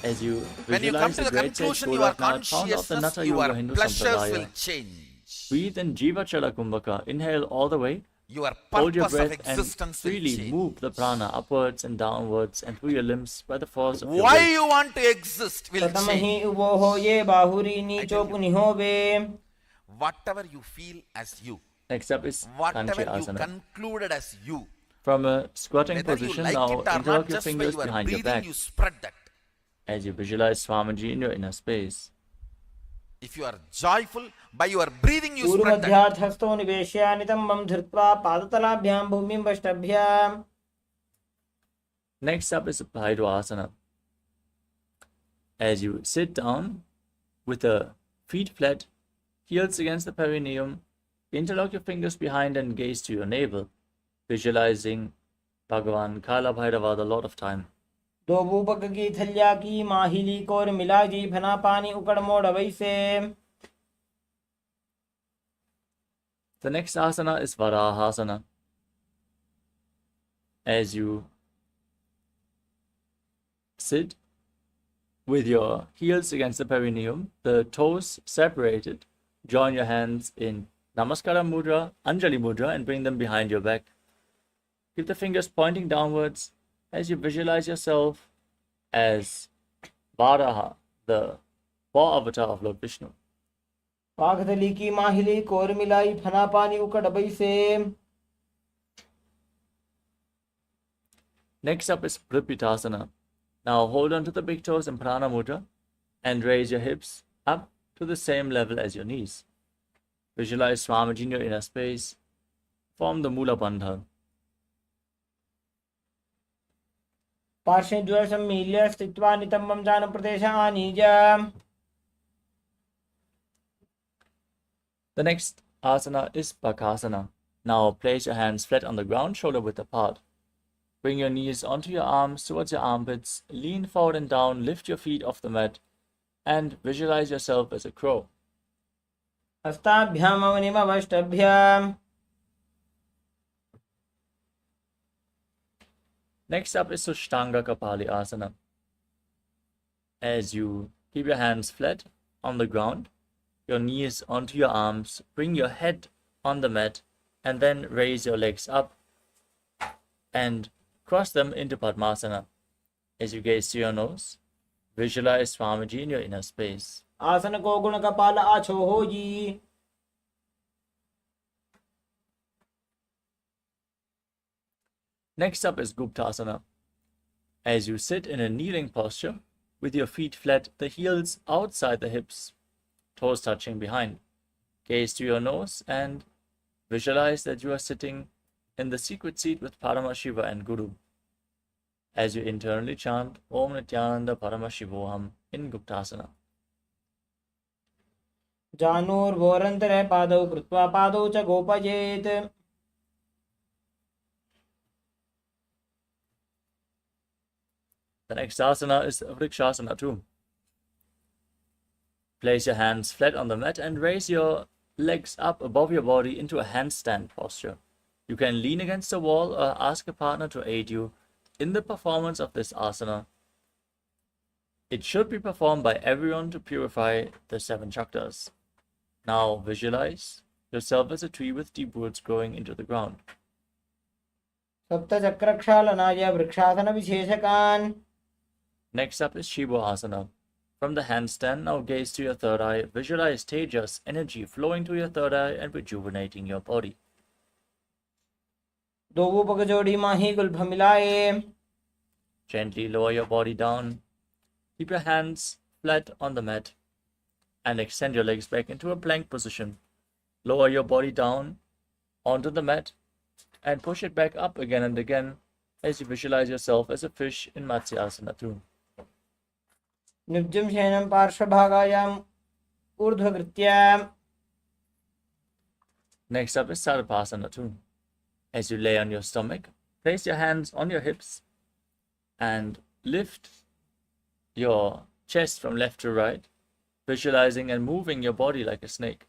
As you When you come visualize to the the great sage conclusion, your Goraknath, found out the consciousness, Natha your Yoga Hindu pleasures will Sampradaya. change. Breathe in Jiva Chala Kumbhaka. Inhale all the way. Your Hold your purpose of breath and existence will freely change. move the prana upwards and downwards and through your limbs by the force of your Why will. you want to exist will प्रथम ही change. उवोहो ये बाहुरी नीचो पुनिहो वे. Whatever you feel as you, Next up is whatever Kanchi you Asana. concluded as you, From a squatting whether you position, like now it or interlock not, your just by fingers your behind your breathing, back you spread that. as you visualize Swamiji in your inner space. If you are joyful, by your breathing you spread that. पूर्वध्यात् हस्तो निवेश्य नितम्बं धृत्वा पादतलाभ्यां भूमिं वष्टभ्य. Next up is Bhairava Asana. As you sit down with the feet flat, heels against the perineum, interlock your fingers behind and gaze to your navel, visualizing Bhagavan Kala Bhairava, the Lord of Time. दो बूबक की थलिया की माहिली core मिला जी फना पानी उकड़ मोड़ वैसे. The next asana is Varahasana. As you sit with your heels against the perineum, the toes separated, join your hands in Namaskara Mudra, Anjali Mudra, and bring them behind your back. Keep the fingers pointing downwards as you visualize yourself as Varaha, the boar avatar of Lord Vishnu. पाखदली की माहिली core मिलाई फना पानी उकड़ वैसे. Next up is Pripitasana. Now hold on to the big toes in Prana Mudra and raise your hips up to the same level as your knees. Visualize Swamiji in your inner space. Form the Mula Bandha. पार्श्वे द्वय सम्मील्य स्थित्वा नितम्बं जान प्रदेश आनीय. The next asana is Bakasana. Now place your hands flat on the ground, shoulder width apart. Bring your knees onto your arms towards your armpits, lean forward and down, lift your feet off the mat, and visualize yourself as a crow. हस्ताभ्याम् अवनिमवष्टभ्य. Next up is Sushtanga Kapali Asana. As you keep your hands flat on the ground, your knees onto your arms, bring your head on the mat, and then raise your legs up and cross them into Padmasana. As you gaze to your nose, visualize Swamiji in your inner space. आसन को गुण कपाल आछो हो जी. Next up is Guptasana. As you sit in a kneeling posture, with your feet flat, the heels outside the hips, toes touching behind. Gaze to your nose and visualize that you are sitting in the secret seat with Paramashiva and Guru. As you internally chant Om Nithyananda Paramashivoham in Guptasana. जानूर्वोरन्तरे पादौ कृत्वा पादौ च गोपयेत्. The next asana is Vrikshasana too. Place your hands flat on the mat and raise your legs up above your body into a handstand posture. You can lean against a wall or ask a partner to aid you in the performance of this asana. It should be performed by everyone to purify the 7 chakras. Now visualize yourself as a tree with deep roots growing into the ground. सप्तचक्रक्षालनाय vrikshasana विशेषकान्. Next up is Shiva Asana. From the handstand, now gaze to your third eye. Visualize Tejas, energy flowing to your third eye and rejuvenating your body. दो पग जोड़ी माही Gulf मिलाए. Gently lower your body down. Keep your hands flat on the mat and extend your legs back into a plank position. Lower your body down onto the mat and push it back up again and again as you visualize yourself as a fish in Matsyasana too. निब्जं शयनं पार्श्वभागायाम् ऊर्ध्वकृत्या. Next up is Sarvasana too. As you lay on your stomach, place your hands on your hips and lift your chest from left to right, visualizing and moving your body like a snake.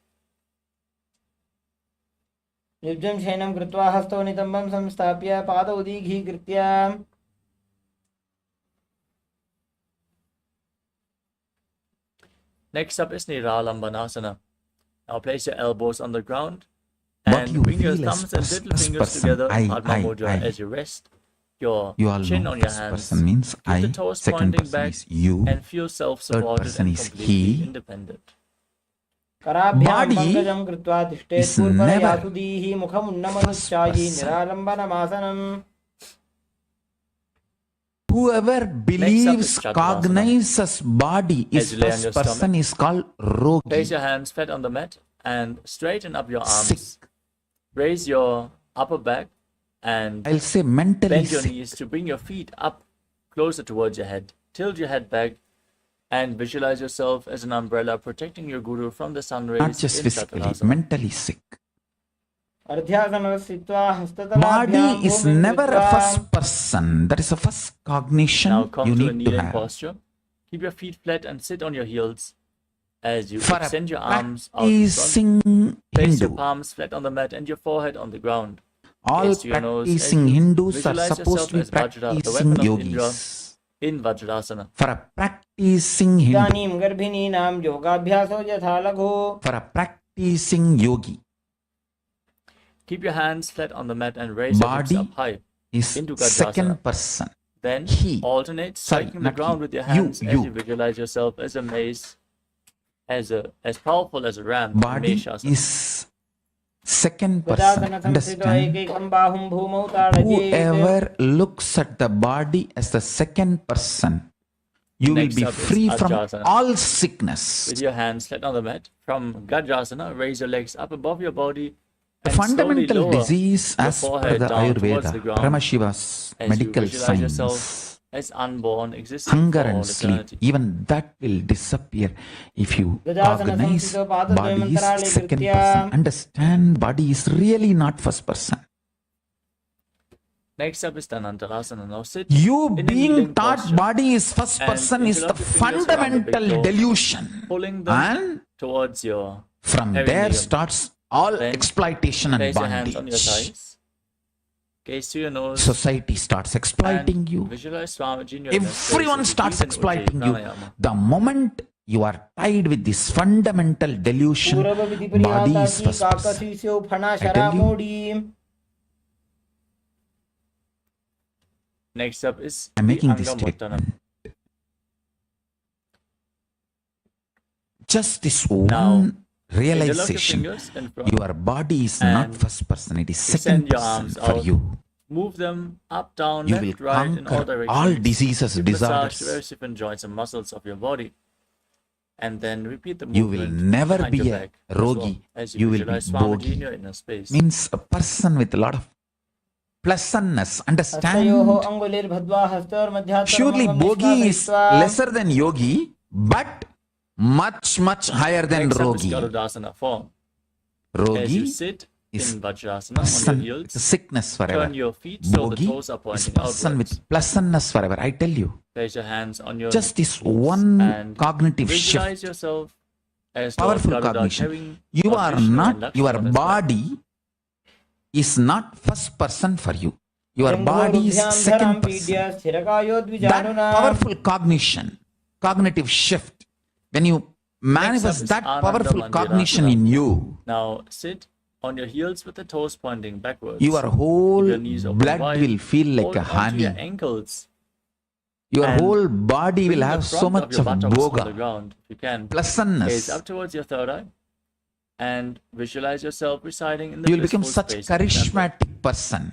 निब्जं शयनं कृत्वा हस्तौ नितम्बं संस्थाप्य पादौ दीघीकृत्य. Next up is Niralambanasana. Now place your elbows on the ground and bring your thumbs and little fingers together in Padma Mudra as you rest your chin on your hands. Means Keep the toes pointing back and feel self-supported and completely independent. कराभ्यां पंकजं कृत्वा तिष्ठेत् पूर्वयासुदीः मुखमुन्नमनुच्चायी निरालम्बनमासनम्. Whoever believes, cognizes body is first person is called Rogi. Place your hands flat on the mat and straighten up your arms. Raise your upper back and I'll say mentally bend your sick. knees to bring your feet up closer towards your head. Tilt your head back and visualize yourself as an umbrella protecting your guru from the sun rays. Not just in physically, Satanasana. mentally sick. अर्ध्यासनं स्थित्वा हस्ततलाभ्यां Body is भूमिं never a कृत्वा. first person. That is a first cognition Now come you to a need to kneeling have. posture. Keep your feet flat and sit on your heels as you For a extend your arms out in front. practicing Place your Hindu, palms flat on the mat and your forehead on the ground. all Gaze to your nose as practicing you Hindus are visualize supposed to be yourself as Vajra, the practicing weapon of Indra, yogis. in Vajrasana. For a practicing Hindu, इदानीं गर्भिणीनां योगाभ्यासो यथा लघु. for a practicing yogi, Keep your hands flat on the mat and raise your hips body up high is into Gajrasana. second person. Then He. alternate Sorry, striking the not ground he. with your You, hands as you. you visualize yourself as a mace, as powerful as a ram. in Body Meshasana. is second person. गजासनसंस्थितो Understand? एकैकं बाहुं भूमौ ताडयेत्. Whoever looks at the body as the second person, you will Next be up is free from Ajasana. all sickness. With your hands flat on the mat, from Gajrasana, raise your legs up above your body. The and slowly fundamental lower disease your as per forehead the down towards Ayurveda, the ground Paramashiva's as medical you visualize yourself science, as unborn, existing hunger for all and sleep, eternity. even that will disappear if you गजासनसंस्थितो cognize body is पादद्वयमन्तराळे second कृत्य. person. Understand body is really not first person. Next up is Dhanantalasana. Now sit You in a being kneeling taught posture body is first and person is the interlock your fingers around the big fundamental toe, delusion. pulling them And towards your from there perineum. starts all Then exploitation and place your hands on your bondage. thighs Gaze to your nose. Society starts exploiting and you. Visualize Swamiji in your inner space Everyone as you starts breathe in exploiting Ujjayi you. Pranayama. The moment you are tied with this fundamental delusion, body is first person. I tell you, Next up is I'm the making this Anga statement. Muttanam. Just this Now, one interlock your realization, fingers in front. your body is not And first person, it is extend second your person arms for out. you. Move them up, down, You left, will right, in all conquer directions. all diseases, You massage disorders. various different joints and muscles of your body. And then repeat the You will movement never behind your be a back as well, rogi. as You will be visualize Swamiji in bogi. your inner space. Means a person with a lot of pleasantness. Understand? Surely bogi is lesser than yogi, but much, much higher than Next up is rogi. Garudasana form. As you Rogi sit is in Vajrasana on your person heels, with sickness forever. turn your feet so the Bogi toes are is pointing person outwards. with pleasantness forever. I tell you, Place your hands on your just this knees one and cognitive visualize shift, yourself as powerful Lord Garuda cognition. carrying You Lord are Vishnu not, and Lakshmi your on his back. body is not first person for you. Your body is second person. That powerful cognition, cognitive shift, when you manifest is that Ananda powerful Mandirasana. cognition in you, Now sit on your heels with the toes pointing backwards. your Keep whole your knees open blood wide. will feel like Hold a onto honey. your ankles. Your And whole body bring will the have so front much your of buttocks on the boga, ground if you can. Gaze pleasantness. up towards your third eye and visualize yourself residing in the You will become blissful such space of the temple. charismatic person.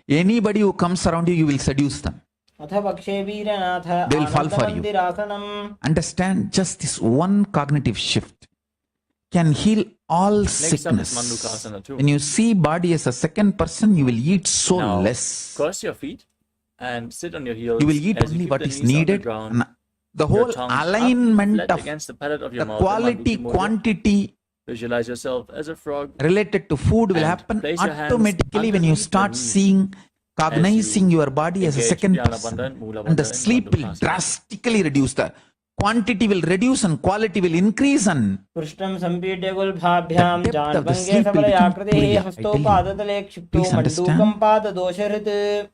Anybody who comes around you, you will seduce them. They will fall for you. Understand, just this one cognitive shift can heal all Next up is sickness. Mandukasana too. When you see body as a second person, you will eat so Now, less. cross your feet and sit on your heels. You will eat as you only keep what the is knees on the needed. ground, And the your whole tongue up, alignment flat of against the palate of your the mouth in quality, Manduki Mudra. quantity Visualize yourself as a frog related to food will and happen place your hands automatically when you underneath your start knees seeing, cognizing your body as a engage second Dhyana person. Bandha and Mula And the Bandha in sleep will Mandukasana. drastically reduce. The quantity will reduce and quality will increase, and पृष्ठं सम्पीड्य गुल्फाभ्यां the depth of the जान्भङ्गे sleep will become सबलयाकृतिः turiya. I हस्तौ tell you. पादतले क्षिप्तो Please understand. मण्डूकं पाददोषहृत्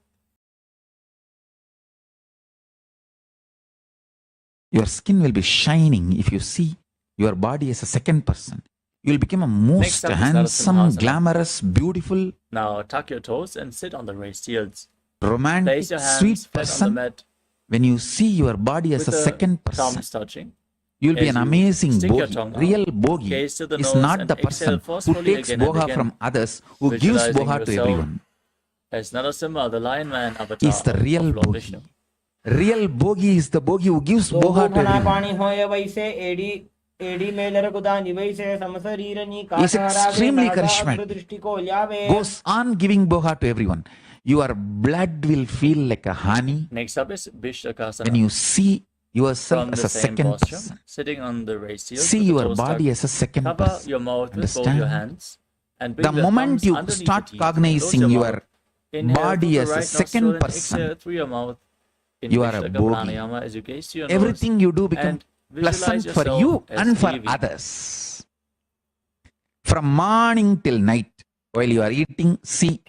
Your skin will be shining if you see your body as a second person. You will become a most up is handsome, Narasimhasana. glamorous, beautiful, Now tuck your toes and sit on the raised heels. romantic, Place your hands sweet flat on the person. mat When you see your body as with a the second person, thumbs touching. you will be As an you amazing stick your bogi. tongue out, Real bogi gaze to the is nose not and the person exhale who forcefully takes again and boga again, from others, who gives visualizing boga to yourself everyone. as Narasimha, the lion man avatar Is the real of Lord bogi. Vishnu. Real bogi is the bogi who gives दो boga to Fanaa everyone. पानी होय वैसे एडी एडी मेलर कुदा निवैसे समशरीरनी Is काठहरावे extremely नागा charismatic. अग्रदृष्टि को ल्यावे Goes on giving boga to everyone. Your blood will feel like a honey Next up is Bishakasana. when you see yourself From as the a same second posture, person. sitting on the raised heels See with the your toes body tucked, as a second cover person. your mouth with both your Understand? hands and bring The the moment thumbs you underneath start the teeth. Close cognizing your your mouth. Inhale body through as the a right second nostril and person, exhale through your mouth. In you are a Vishtaka bogi. Pranayama as you gaze to your Everything you do nose become and visualize pleasant for yourself you as and for Devi. others. From morning till night, while you are eating, see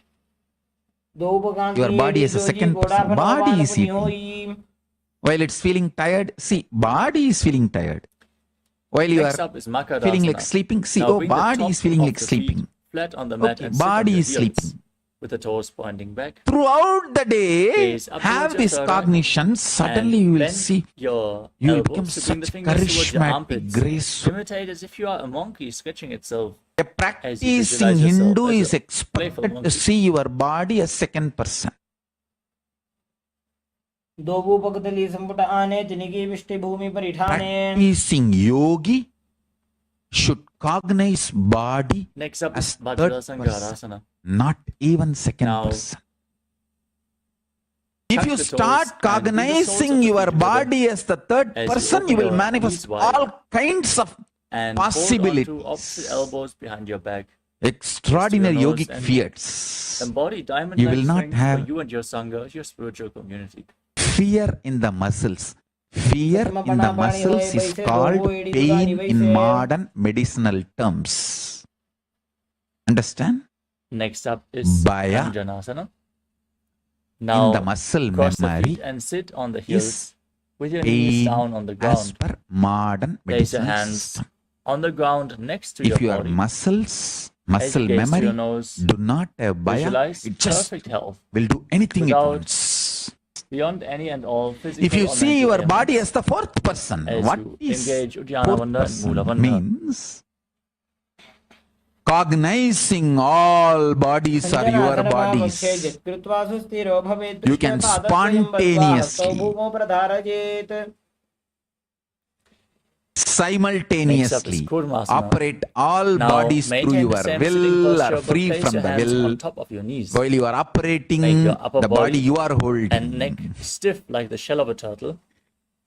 your body as a second person. Body is eating. While it's feeling tired, see, body is feeling tired. While you Next are up is Makarasana. feeling like sleeping, see, Now oh, bring the body top is feeling of like the feet sleeping. flat on the mat Okay, and sit on body your is heels sleeping. with the toes pointing back. Throughout the day, Gaze up have towards your this third eye cognition. Suddenly you will bend see your you will elbows become to bring the such fingers towards your charismatic, armpits. graceful. Imitate as if you are a monkey stretching itself. A As you practicing visualize yourself Hindu as is a expected playful to monkey. see your body as second person. दो भूपकतली संपुट आने जिनकी विष्टि भूमि पर इठाने Practicing yogi should cognize body Next up as is third Vajrasana person, Garasana. not even second Now, person. If tuck you the toes start and bring the soles cognizing of the your feet together. body as the third As you person, open you will your manifest knees wide all kinds of and hold possibilities. onto opposite elbows behind your back. Extraordinary nose yogic and feats. Embody You diamond-like will not strength for have you and your sangha, your spiritual community. fear in the muscles. Fear in the muscles is called pain in modern medicinal terms. Understand? Next up is Bhaya Anjanasana. Now, in the muscle cross the memory feet and sit on the is heels with your knees pain down on the as ground. per modern Place your medicinal hands system. on the ground next to If your your body. muscle As you gaze to memory your nose, do not have baya, visualize it just perfect health will do anything it without wants. beyond any and all physical If you or see mental your body ailments. as the fourth person, As what you is engage Uddiyana fourth Bandha and person Mula Bandha. means? Cognizing all bodies are your bodies. You can spontaneously, simultaneously operate all Now, bodies through maintain the your same sitting will posture, or but free place from your the hands will. on top of your knees. While you are Make operating your upper the body body you are and neck holding. stiff like the shell of a turtle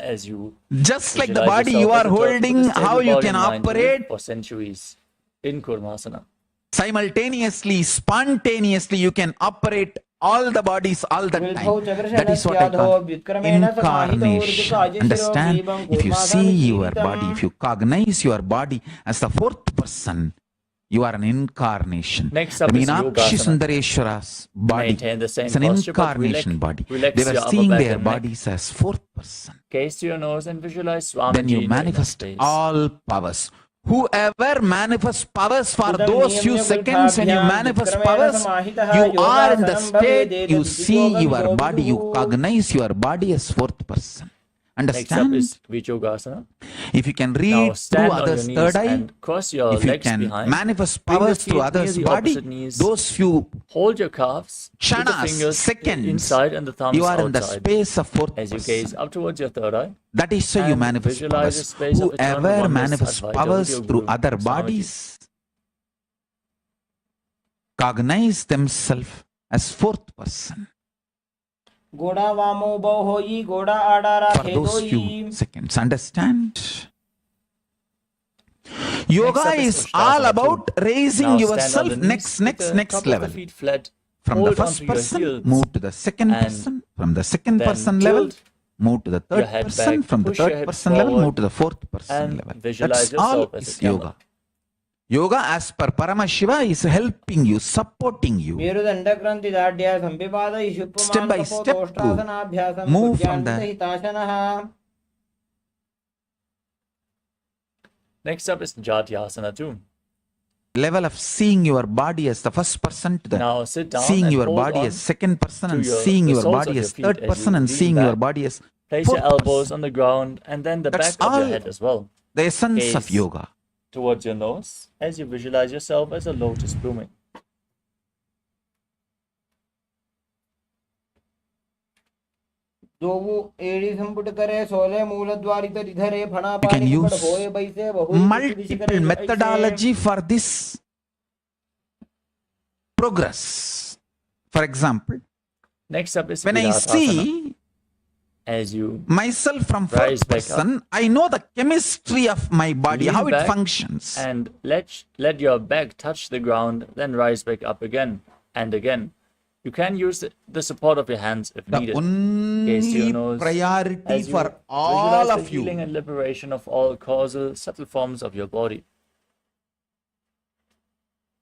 as you Just like the visualize body yourself you as are a turtle with a holding, stable how you body can and mind to live operate for centuries in Kurmasana. simultaneously, spontaneously, you can operate all the bodies all the time. That is what I call incarnation. Understand? If you see your body, if you cognize your body as the fourth person, you are an incarnation. Next The up is Meenakshi Yogasana. Sundareshwara's body Maintain the same is an posture, but incarnation body. relax They were your upper seeing back their and neck. bodies as fourth person. Gaze to your nose and visualize Then Swamiji you in your inner manifest space. all powers. Whoever manifests powers for those few seconds, when you manifest powers, you are in the state, you see your body, you cognize your body as fourth person. Next up Understand? is Vijogasana. If you can Now read stand through on your others' knees third eye, and cross your if you legs can behind. manifest Bring the powers through feet near others' the body, opposite knees. those few Hold your calves with the kshanas, fingers seconds, inside and the thumbs you are in the outside. space of fourth As you person. gaze up towards your third eye. That is how you and manifest visualize powers. a space of eternal Whoever oneness manifests Advaita with powers your through Guru, other Swamiji. bodies cognize themselves as fourth person for those few seconds. Understand? Yoga is is all Ushtasana about too. raising Now stand on yourself the knees next with the top of the level. feet flat. From the Hold first onto your person, heels move to the second and person. From the second then person level, tilt move to the your third head person. back, From the push your third hips person level, forward, move to the fourth person and level. visualize That's all yourself as a is camel. yoga. Yoga, as per Paramashiva, is helping you, supporting you. Step by step to move from the Next up is Jatyasana too. level of seeing your body as the first person to the Now sit down seeing and your hold body on as second person to and your- seeing the your soles body of your as feet third as person you and lean seeing your back. body as Place fourth your elbows person. on the ground and then the That's back of your all head as well. the essence of Gaze yoga. towards your nose as you visualize yourself as a lotus blooming. You can use multiple methodology for this progress. For example, Next up is when I Viratasana. see As you myself from rise first back up, person, I know the chemistry of my body, lean how it back functions. and let your back touch the ground, then rise back up again and again. You can use the support of your hands if The needed. Gaze to your only nose priority as you for all visualize of the you. healing and liberation of all causal, subtle forms of your body.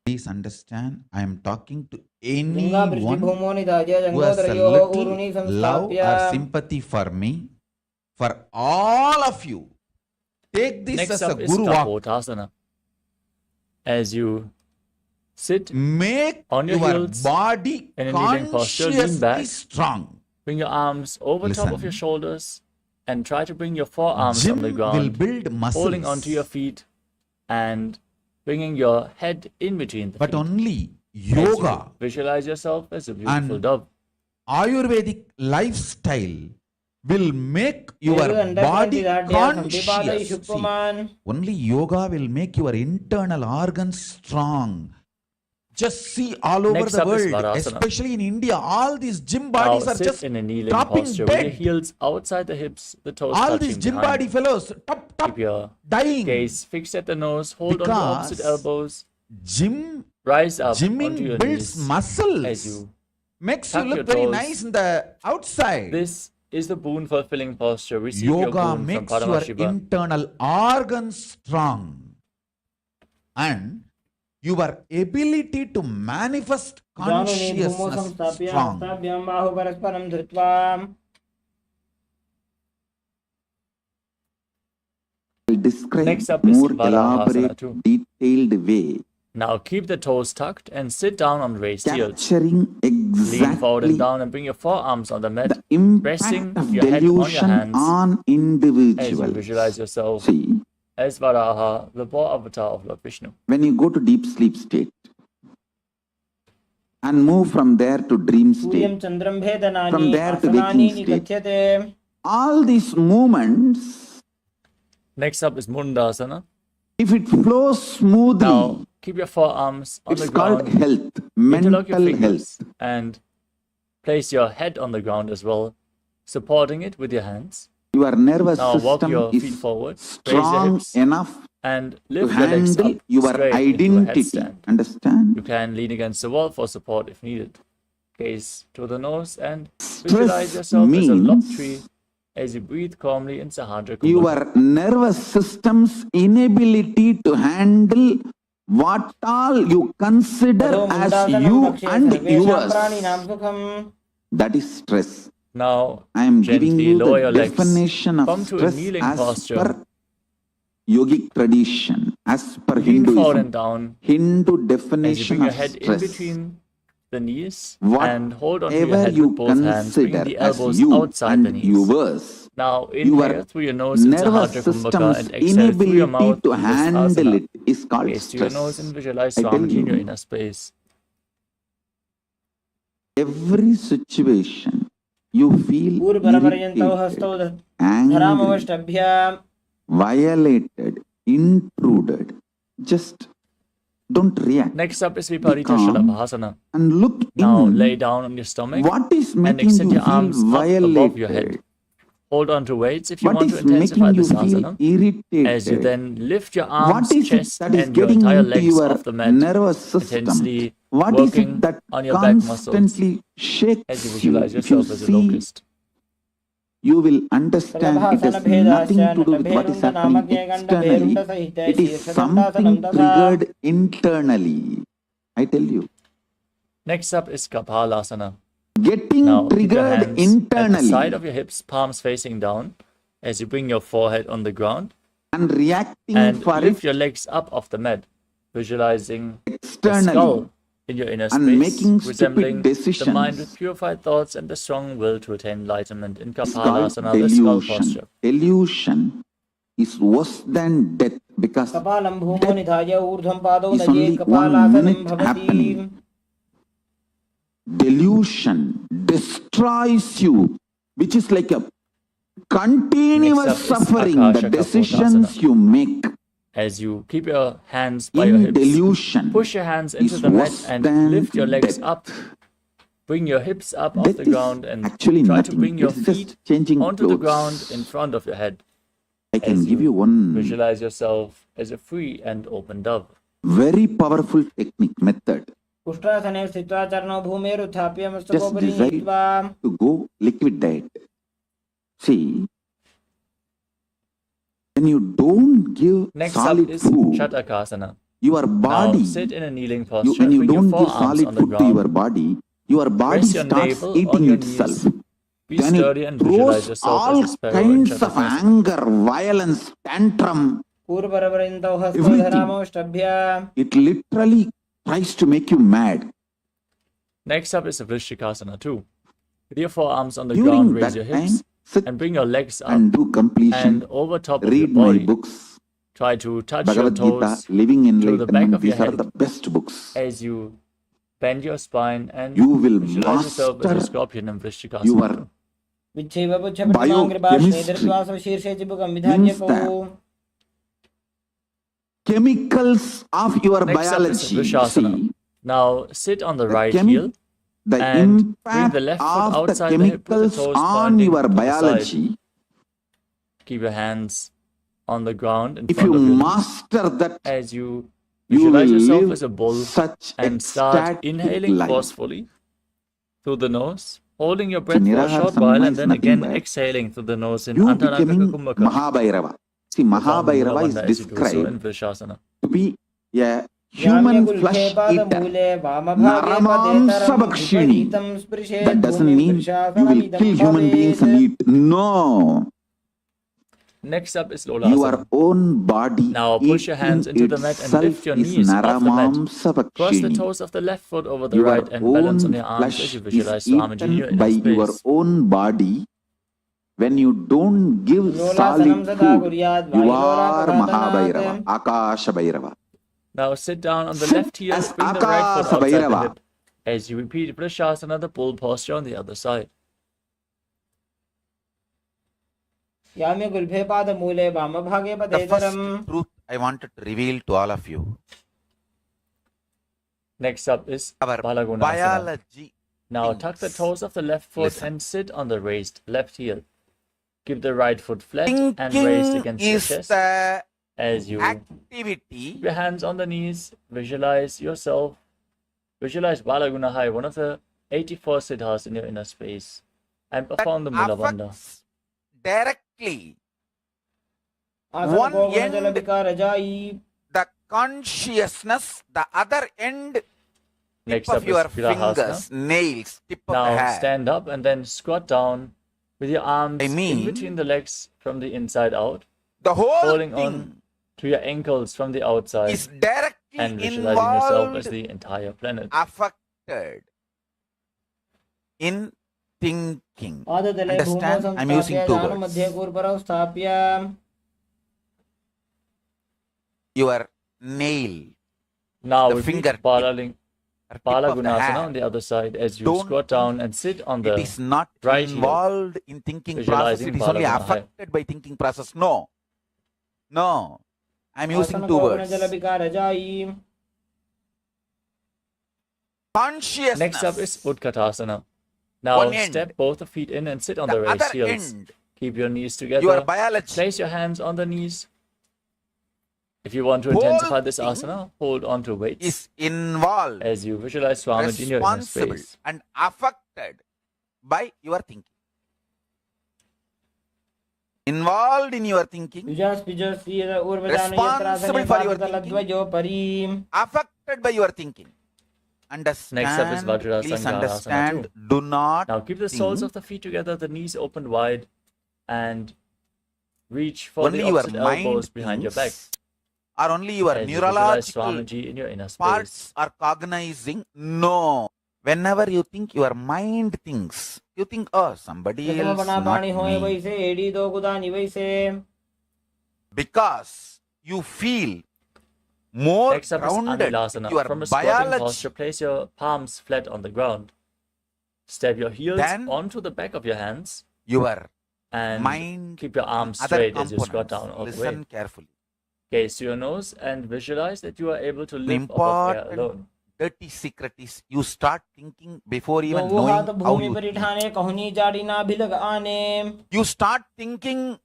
Please understand, I am talking to anyone who has a little love or sympathy for me. For all of you, take this Next as a up is guru walk. Kapotasana. As you sit Make on your your heels body in a kneeling posture, lean consciously back, strong. bring your arms over top of Listen. your shoulders, and try to bring your forearms on the Gym will ground, build muscles, holding onto your feet and bringing your head in between the but feet. only As you yoga visualize yourself as a beautiful and dove. Ayurvedic lifestyle will make your body conscious. See, only yoga will make your internal organs strong. Just see all over Next the up is world, Varasana. especially in India, all these gym Now bodies are sit just in a kneeling dropping posture with your dead. heels outside the hips, the toes All touching these gym behind. body fellows, top, Keep your dying. gaze fixed at the nose, hold on to opposite Because elbows, Gym, rise up onto gymming your builds knees muscles. as you Makes you tuck your look very toes. nice in the outside. This is the boon fulfilling posture. Receive your Yoga boon from makes your Paramashiva. internal organs strong. And your ability to manifest जानुनि भूमौ consciousness संस्थाप्य strong. हस्ताभ्यां बाहु परस्परं धृत्वा I'll describe Next up is more Varahasana elaborate, too. detailed way, Now keep the toes tucked and sit down on raised heels. capturing Lean forward and exactly down and bring your forearms on the mat, the impact resting of your head on your delusion hands on as you individuals. visualize yourself See, as Varaha, the boar avatar of Lord Vishnu. when you go to deep sleep state and move from there to dream सूर्यं state, चन्द्रं भेदनानि from there to आसनानि waking state, निकथ्यते all these movements, Next up is Mundasana. if it flows smoothly, Now keep your forearms on it's the called ground. health, Interlock your mental fingers health. and place your head on the ground as well, supporting it with your hands. Your nervous Now walk system your is feet forward, raise your strong hips, enough and to lift your legs handle up your straight into a identity. headstand. Understand? You can lean against the wall for support if needed. Gaze to the nose and visualize yourself as a lop tree as you breathe calmly in Sahadra Kumbhaka. Your nervous system's inability to handle what all you consider as you and yours, that is stress. Now I am giving gently you lower the your legs. definition of Come to a stress kneeling as posture. per yogic tradition, as per Lean forward and Hinduism. down Hindu as you definition bring your of head in stress. between the knees and hold on to your Whatever head you with both hands, bringing consider the as elbows you outside the and knees. yours, Now your inhale through your nose in nervous Sahadra Kumbhaka system's and exhale through your mouth inability to in this handle asana. it is called Gaze to your nose stress. and visualize I tell Swamiji in your you, inner space. every situation you feel पूर्वपरपर्यन्तौ हस्तौ irritated, angry, धरामवष्टभ्यां violated, intruded, just don't react. Next up is Be Viparita calm Shalabhasana. and look Now in lay down on your stomach what is and making extend you your feel arms up above your head. violated. Hold on to weights if you What want to is intensify making you this feel asana. As you irritated? then lift your What arms, is it chest, that is and your getting entire into legs your off the mat, nervous system? intensely What is working it that on your back muscles constantly as you shakes you? visualize If you yourself as a see, locust. you will understand it has nothing to do with what is happening externally. It is something triggered internally. I tell you. Next up is Kapalasana. Getting Now keep your triggered hands at the internally side of your hips, palms facing down, as you bring your forehead on the ground and reacting and for lift it your legs up off the mat, visualizing the externally skull in your inner and space, making resembling stupid the mind with decisions. purified thoughts and the strong will to attain enlightenment in It's called Kapalasana, the skull delusion. posture. Delusion is worse than death because कपालं भूमौ death निधाय ऊर्ध्वं पादौ is नये only 1 कपालासनं minute भवति happening. Delusion destroys you, which is like a continuous Next up is suffering. The Akasha decisions Kapotasana. you make As you keep your hands by your in hips, delusion push your hands into is the mat worse and than lift your legs death. up. Bring your hips up off Death the is ground and actually try to nothing. bring your It's feet just changing onto the ground clothes. in front of your head. I can As give you you one visualize yourself as a free and open dove. very powerful technique method. कुष्ठासने स्थित्वा चरणौ भूमेरुत्थाप्य Just मस्तकोपरि decide नीत्वा to go liquid diet. See, when you don't give Next up solid is food, Shatakasana. your body, Now sit in a kneeling posture. when you Bring your don't give forearms solid on the food to your ground. body, your body Rest your starts navel on eating your itself. knees. Be Then sturdy it and visualize throws yourself all as a sparrow in kinds of Shatakasana. anger, violence, tantrum. पूर्वपरपर्यन्तौ हस्तौ Everything. धरामवष्टभ्यां It literally tries to make you mad. Next up is a Vrishikasana too. With your forearms on the During ground, raise that your hips time, sit and bring your legs up and do completion. and over top of your Read my body. books. Try to touch your Bhagavad Gita, toes Living to the back Enlightenment. of your These are head the best books. as you bend your spine and You will visualize yourself as a master scorpion in your Vrishikasana. विच्छेव पुच्छपट्टमाङ्घ्रिपार्श्वे धृत्वा स्वशीर्षे चिबुकं विधार्य means कौ that chemicals of your Next up is biology. Vrishasana. See, Now sit on the right chemi- heel the and bring impact the left foot of the outside the hip with the chemicals toes on pointing your to the side. biology. Keep your hands on the ground in If front you of you master that, as you you visualize will yourself live as a bull such and start ecstatic inhaling life. forcefully through the nose, holding your So breath for a Nirahara short Samma while is and then nothing again but exhaling through the nose in you Antaraka becoming Kumbhaka. Mahabhairava. See, Profound Mahabhairava is Moolavanda as you do so in described Vrishasana. to be a human flesh eater, Naramamsabakshini. That doesn't mean you will kill human beings and eat. No. Next up is Your Lolasana. own body Now push your hands into the mat and lift your knees off the mat. Cross the toes of the left foot over the right and balance on your arms as you visualize Swamiji in your by inner your space. own body. When you don't give solid food, you are Mahabhairava, Akasha Bhairava. Now sit down on the left heel, bring the right foot outside the hip. As you repeat Vrishasana, the bull posture on the other side. The first truth I wanted to reveal to all of you. Next up is Our Balagunasana. biology. Now tuck the toes of the left foot and sit on the raised left heel. Keep the right foot flat and raised against your chest. As you keep your hands on the knees, visualize yourself. Visualize Balagunahai, one of the 84 siddhas in your inner space, and perform the Mula Bandha. Directly. One end, the consciousness, the other end, Next tip up of your is Virahasana. fingers, nails, tip of the Now hair. stand up and then squat down with your arms in between the legs from the inside out, the whole holding thing on to your ankles from the outside is directly and visualizing yourself as involved, the entire planet. affected in thinking. Understand? I'm using two words. Your nail, Now the repeat finger, Balagunasana on the other side as you squat down and sit on the it is not right heel, involved in thinking process. visualizing It is only Balagunahai. affected by thinking process. No. No. I'm using two words. Consciousness. Next up is Utkatasana. Now One end. step both the feet in and sit on The the raised other heels. end. Keep your knees together. Your biology. Place your hands on the knees. If you want to Whole intensify this thing asana, hold on to weights is involved, as you visualize Swamiji in your inner responsible, space. and affected by your thinking. Involved in your thinking, responsible for your thinking, affected by your thinking. Understand, Next up is Vajrasana please Asana understand, too. do not Now keep the soles think of the feet together, the knees open wide, and reach for only the your opposite elbows mind behind your back. thinks, or only your As you visualize neurological Swamiji in your inner space. parts are cognizing. No. Whenever you think, your mind thinks. You think, oh, somebody else, not me. Because you feel more Next up is grounded. Anilasana. Your From a squatting biology posture, place your palms flat on the ground. Step your heels Then onto the back of your hands your and mind, keep your arms other straight as you squat components. down all the Listen way. carefully. Gaze to your nose and visualize that you are able to lift off of air Important alone. dirty secret is you start thinking before even knowing how you think. You start thinking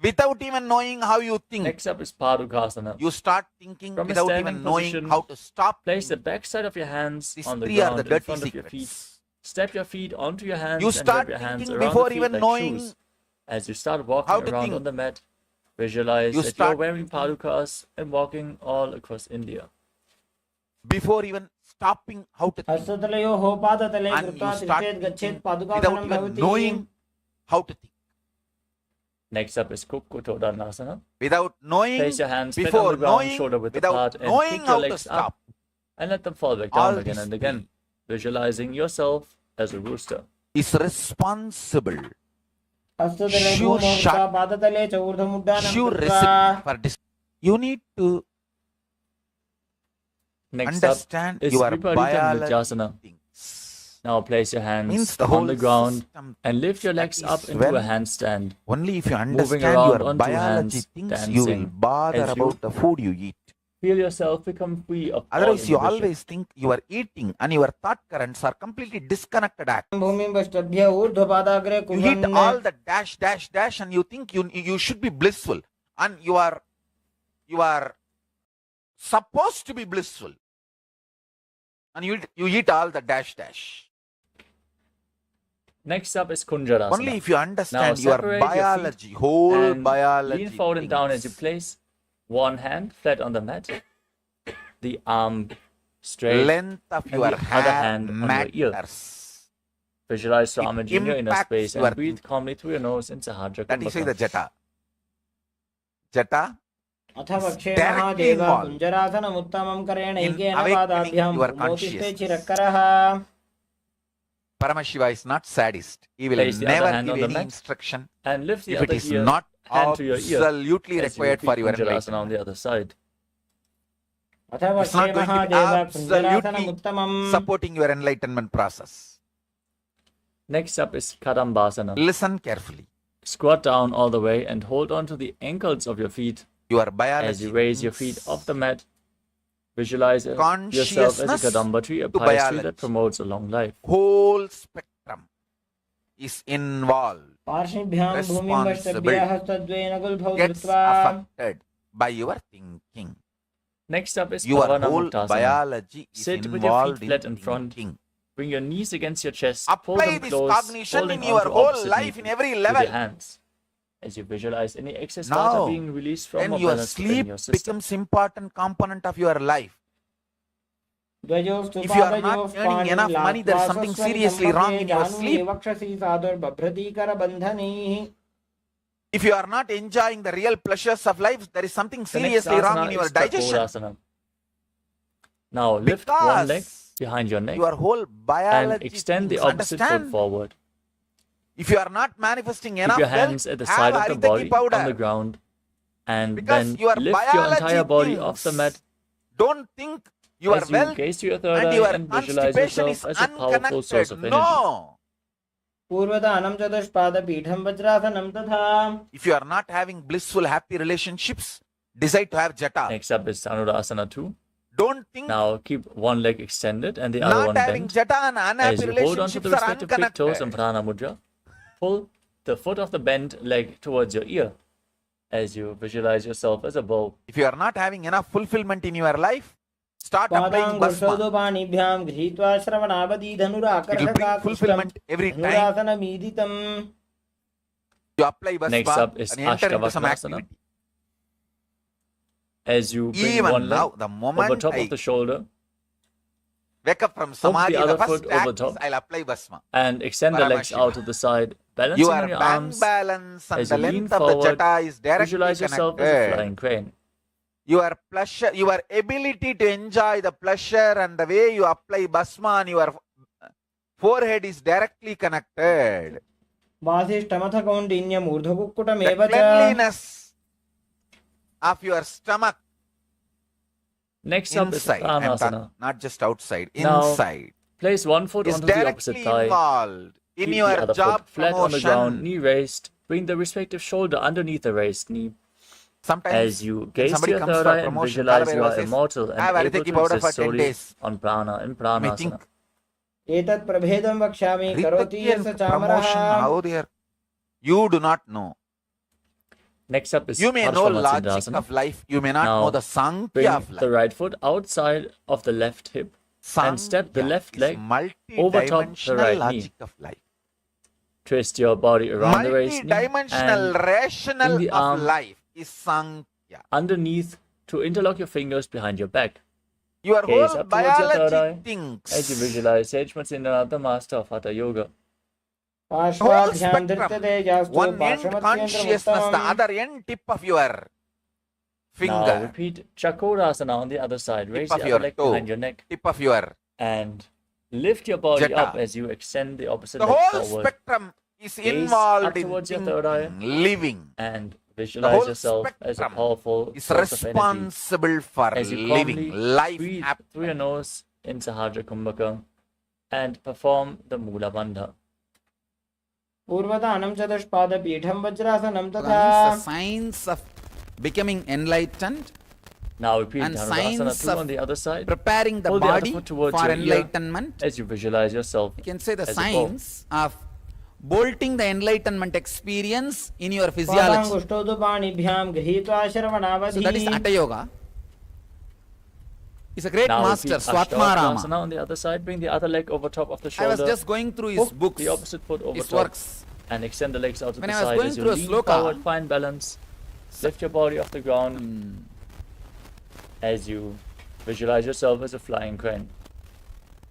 without even knowing how you think. Next up is Padukasana. You start thinking From a without standing even knowing position, how to stop. Place the backside of your hands These on the three are ground the in dirty front of your feet. secrets. Step your feet onto your hands You and start wrap your hands thinking around before the feet even like knowing shoes. As you start how walking to around think. on the mat, visualize You that you are start wearing padukas and walking all across India. Before even stopping how to think. And you start thinking without even knowing how to think. Next up is Kukkutodhanasana. Without knowing, Place your hands flat on before the ground, knowing, shoulder width without apart, and knowing kick your how to legs stop. up and let them fall back All down again these and again, visualizing yourself as a rooster. Is responsible. Sure shot. Sure recipe for this. You need to Next understand up is your Viparita biology. Nityasana. Now place your hands Means the on whole the ground system and lift your thinks. legs That up is into a when handstand. only if you Moving understand around your on two biology hands, things, you will dancing bother as you about the food you eat. feel yourself become free of all Otherwise, you inhibition. always think you are eating and your thought currents are completely disconnected. You eat all the dash, dash, dash, and you think you should be blissful, and you are supposed to be blissful, and you eat all the dash, dash. Next up is Kunjarasana. Only if you Now understand your separate biology, your feet whole and biology. lean forward and down as you place one hand flat on the mat. the arm straight Length of and your the other hair hand on your ear. matters. Visualize Swamiji in your inner impacts space your and breathe calmly through your nose in Sahadra That is why the Kumbhaka. jata. Jata अथ वक्षे directly Mahadev involved कुञ्जरासनमुत्तमं करेणैकेन in awakening पादाभ्यां your भूमोतिष्ठे consciousness. चिरकरः Paramashiva is not sadist. He will Place the other never hand give on the any mat instruction and lift the if it other is ear, not hand to your ear absolutely as you required for repeat your Kunjarasana on enlightenment. the other side. अथ It's वक्षे not going to be Mahadev absolutely कुञ्जरासनमुत्तमं supporting your enlightenment process. Next up is Kadambasana. Listen carefully. Squat down all the way and hold on to the ankles of your feet Your as biology you raise your feet off the mat. Visualize yourself as a consciousness Kadamba tree, a to pious tree biology. that promotes a long life. Whole spectrum is involved, पार्श्वभ्यां भूमिं वष्टभ्य हस्तद्वयेन गुल्फौ gets धृत्वा affected by your thinking. Next up is Your Pavana whole Muktasana. biology is Sit with your involved feet flat in in front. thinking. Bring your knees against your chest. Pull Apply them this close, cognition holding in your onto whole opposite life knee in every with level. your hands. As you visualize any excess Now, water being released from then a your balance in sleep your system. becomes important component of your life. द्वयोस्तु If you are पादयोः not earning enough money, there is something seriously wrong in your sleep. वक्षसि साधुर्बभ्रतीकरबन्धनैः If you are not enjoying the real pleasures of life, there is something The next seriously wrong asana in your is digestion. Chaturasana. Now lift one leg Because behind your neck your whole and biology extend the thinks. opposite foot Understand? forward. If you are not manifesting Keep enough your wealth, hands at the have side of the Haritaki body powder. on the ground and Because then your lift your entire biology body off the mat Don't think your as you wealth gaze to your third and eye your and visualize constipation yourself is as a powerful source of unconnected. energy. No. पूर्वदानं चतुष्पादपीठं वज्रासनं तथा If you are not having blissful, happy relationships, decide to have jata. Next up is Dhanurasana 2. Don't think Now keep one leg extended and the other not one having bent. jata and As unhappy you hold on to relationships the are respective big toes in unconnected. Prana Mudra, pull the foot of the bent leg towards your ear as you visualize yourself as a bow. If you are not having enough fulfillment in your life, start applying basma. पादाङ्गुष्ठोदपाणिभ्यां गृहीत्वा श्रवणावधि It will bring धनुराकर्षकाकृष्टं fulfillment every time धनुरासनमीदितम् you apply Next basma up is and enter into some Ashtavakra activity. As you bring Even one now, leg the over moment top I of the shoulder wake up from the samadhi, other the first foot over act is top. I'll apply basma. and extend the legs Paramashiva. out to the side, balancing Your on your bank arms balance and as the you lean length of the forward. jata is directly Visualize yourself as a connected. flying crane. Your pleasure, your ability to enjoy the pleasure and the way you apply basma on your forehead is directly connected. वासिष्ठमथ कौण्डिन्यमूर्धकुक्कुटमेव The च cleanliness of your stomach Next up is inside, I'm Pranasana. talking, not just outside, Now, inside, place one foot is onto the opposite directly thigh. involved in Keep your the other job foot flat on the ground, promotion. knee raised. Bring the respective shoulder underneath the raised knee. Sometimes As you when gaze to somebody your comes third for eye and promotion, visualize you Kalabhaiva are says, immortal I have and able Haritaki to powder exist for 10 solely days. on prana in You may Pranasana. think, एतत् प्रभेदं वक्ष्यामि करोति Haritaki यस्य and चामरः promotion, how they are, you do not know. Next up is You may know logic Parshvamatsindasana. of life, you may not Now, know the Sankhya bring of the life. right foot outside of the left hip and step the left leg over top the Multi-dimensional right knee. logic of life. Twist your body around the raised knee Multi-dimensional and rational bring the of arm life is Sankhya. underneath to interlock your fingers behind your back. Your Gaze whole up towards your third biology eye thinks. as you visualize Sage Matsindranath, the master of Hatha Yoga. Whole पार्श्वाभ्यां spectrum. धृत्यते जास्तु One end consciousness, the पार्श्वमत्यन्तमुत्तमम् other end tip of your Now finger, repeat Chakrasana on the other side. Raise of the your other leg toe, behind your neck tip of your. and lift your body Jata. up as you extend the opposite The leg whole forward. spectrum is Gaze involved up in towards your third eye thinking, living. and The visualize whole yourself as a spectrum powerful is source of energy. responsible for As you living calmly life breathe happy. through your nose in Sahadra Kumbhaka and perform the Mula Bandha. पूर्वदानं चतुष्पादपीठं वज्रासनं The तथा signs of becoming enlightened, Now repeat and Dhanurasana signs 2 of on the other side. preparing the Hold the other body foot towards for your ear enlightenment. as you visualize yourself You can say the as a bow. signs of bolting the enlightenment experience in your physiology. पादाङ्गुष्ठोदपाणिभ्यां गृहीत्वा So श्रवणावधि that is Hatha Yoga. He's a great Now master, repeat Swatmarama. Ashtavakra on the other side. Bring the other leg over top of the I shoulder. was just going through his Hook books, the opposite foot over his top works. and extend the legs out to When the I was side going as you through a lean sloka, forward, find balance. Lift your body off the ground as you Visualize yourself as a flying crane.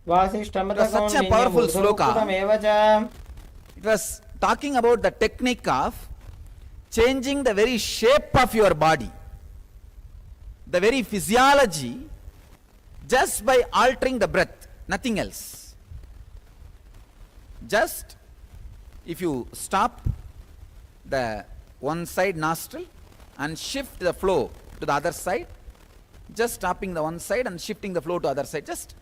It was such a powerful sloka. It was talking about the technique of changing the very shape of your body, the very physiology, just by altering the breath, nothing else. Just if you stop the one side nostril and shift the flow to the other side, just stopping the one side and shifting the flow to other side, just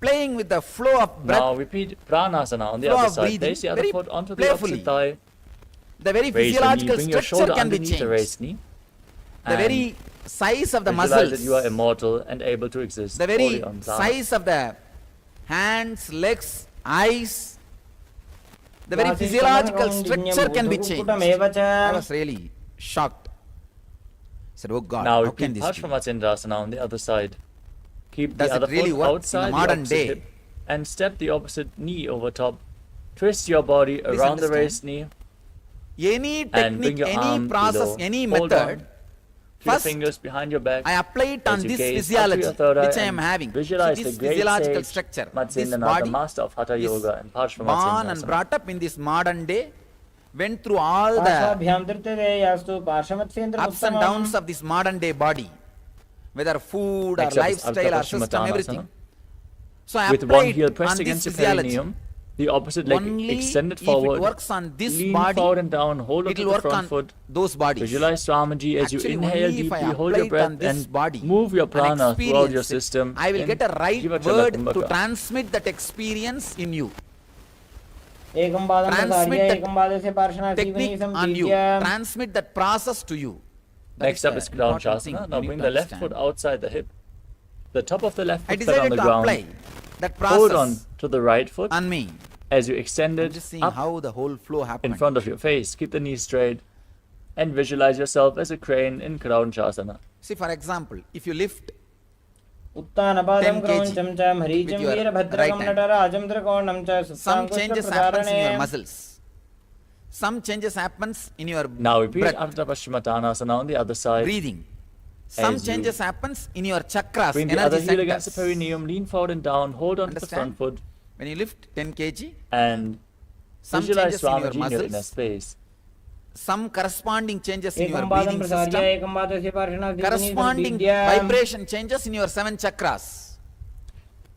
playing with the flow of breath. Now repeat Pranasana on the Flow other of side. breathing, Place the other very foot onto the playfully. opposite thigh. The very Raise the knee, physiological bring your structure shoulder can be underneath the changed. raised knee. The and very size of the visualize muscles, that you are immortal and able to exist. the very only on prana. size of the hands, legs, eyes, the very physiological structure can be changed. I was really shocked. I said, oh God, Now how can repeat this be? Parsvamatsyendrasana on the other side. Keep Does the it other really foot work in the outside the modern opposite day? hip and step the opposite knee over top. Twist your body Please around the understand. raised knee Any and bring technique, your any arm process, below. any Hold method, on to your first fingers behind your back. I apply it on as you this gaze up to physiology your third eye which I am and having. So Visualize this the great physiological sage structure, this Matsyendranath, the body master of Hatha is Yoga and born and Parsvamatsyendrasana. brought up in this modern day, went through all the ups and downs of this modern day body, whether food or Next up is lifestyle or system, Ardha everything. Paschimattanasana. So I With one applied heel on pressed this against your physiology. perineum, the opposite leg Only extended if it forward, works on this lean body, forward and down, hold it onto will the work front on foot. those bodies. Visualize Swamiji as Actually, you inhale only if I deeply, hold your apply it on breath this and body move your and prana throughout your experience it, system. I will in get a right Jivachala word to Kumbhaka. transmit that experience in you. Transmit Technique on you. Transmit that process to you. That Next is up the is Crown important thing Shasana. you Now need bring to the left understand. foot outside the hip. The top of the left I foot flat on decided the to apply ground. that Hold process on to the right foot on me. as you extend I'm it just seeing up how the whole flow in happened. front of your face. Keep the knees straight and visualize yourself as a crane in Crown Shasana. See, for example, if you lift उत्तानपादं 10 क्रौञ्चं च मरीचं with your वीरभद्रकं right hand. नटराजं त्रिकोणं च some changes happens in your सुप्ताङ्गुष्ठप्रसारणे muscles. Some changes happens in your Now repeat breath, Ardha Paschimattanasana on the other side. breathing. Some As you changes happens in your chakras, Bring the other energy heel against the centers. perineum, lean forward and down, hold on to the front Understand? foot, When you lift 10 kg, and some visualize changes in your Swamiji in your inner muscles, space. some corresponding changes in your एकं पादं breathing प्रसार्य system, एकं पादस्य Parshvanath corresponding vibration changes in your 7 chakras.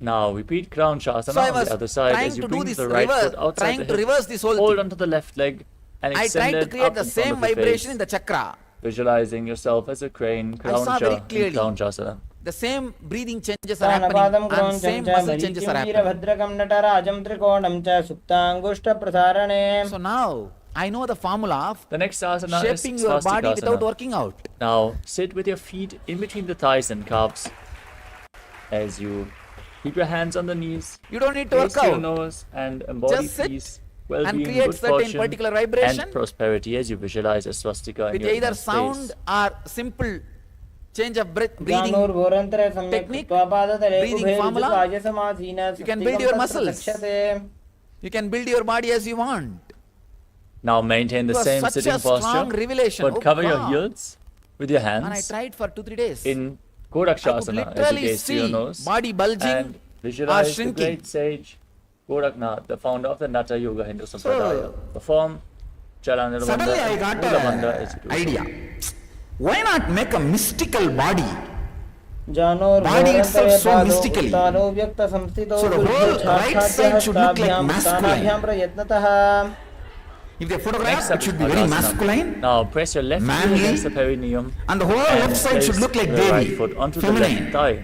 Now repeat Crown Shasana So I on was the other side trying as you to do bring this the right reverse, foot outside trying the to hip. reverse this whole Hold thing. onto the left leg and I extend tried to it create up the in front same of your vibration face, in the chakra. visualizing yourself as a crane, Crown saw very Cha in clearly. Crown Shasana. The same breathing changes are happening उत्तानपादं and क्रौञ्चं same च muscle changes मरीचं are happening. वीरभद्रकं नटराजं त्रिकोणं च सुप्ताङ्गुष्ठप्रसारणे So now I know the formula of The next asana shaping is your body without Swastikasana. working out. Now sit with your feet in between the thighs and calves as you keep your hands on the knees. You don't need to Face work your out. nose and embody Just sit peace, and well-being, create good certain fortune, particular vibration and prosperity as you visualize a swastika in with your either inner sound space. or simple change of breath, breathing. जानूर्घोरन्तरे सम्यक् technique, कृत्वा पादतले breathing उभे formula. ऋजुकायसमासीन You can build स्वस्तिकं your तत्र muscles. प्रचक्षते You can build your body as you want. Now maintain the It was same such sitting a strong posture, revelation. but Oh cover your God. heels with your And I hands tried for 2-3 days. in I could Gorakshasana as you literally gaze to your see nose body bulging and or visualize the shrinking. great sage Goraknath, the founder of the Natha Yoga Hindu Sampradaya. Perform Chalanirvanda Suddenly I and got Mulamanda as you an do idea. Why not make a mystical body? जानूर्घोरन्तरे itself so पादौ mystically. उत्तानो व्यक्तसंस्थितौ So the whole right side should look like masculine. स्थानाभ्यां प्रयत्नतः If they photograph, Next it up should is be very Padasana. masculine. Now press your left heel manly, against the perineum and the whole left side should place look like the Devi, right foot onto the feminine. left thigh.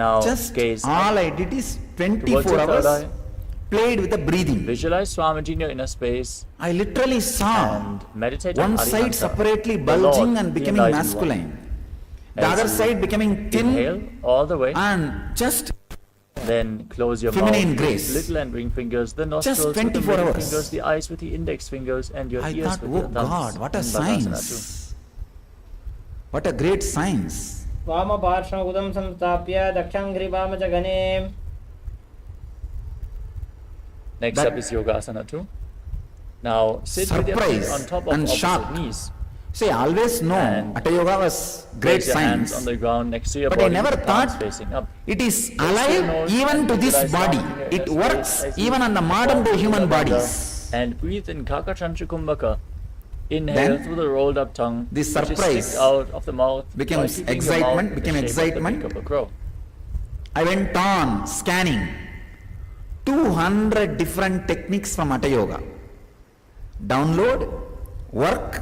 Now Just gaze all up I did is towards 24 your third hours eye. played with the breathing. Visualize Swamiji in your inner space I literally saw and meditate on one side Arihanta, separately the bulging Lord, and the becoming enlightened masculine. The As other you side becoming thin Inhale all the way, and just then close your feminine mouth grace. with little and ring fingers, the nostrils with the 24 middle hours. fingers, the eyes with the index fingers, and your I ears thought, with oh your thumbs. God, what a in Padasana science. What a great science. वामपार्श्व उदं संस्थाप्य दक्षाङ्घ्रिवाम च गणे Next up is Yogasana 2. Now sit with your feet on Surprise top of and opposite shock knees. See, I always know And Hatha Yoga was great place your hands science, on the ground next to your but body, I never palms thought facing up. it is Place your alive nose even and to this visualize body. Swami in your It inner works space as you even on the modern perform day the human Mula Bandha. bodies. And breathe in Kakachantra Kumbhaka. Inhale Then through the rolled up tongue, this which is surprise stick out of the mouth, becomes while keeping your excitement, mouth in the became shape of the excitement. beak of a crow. I went on scanning 200 different techniques from Hatha Yoga. Download, work,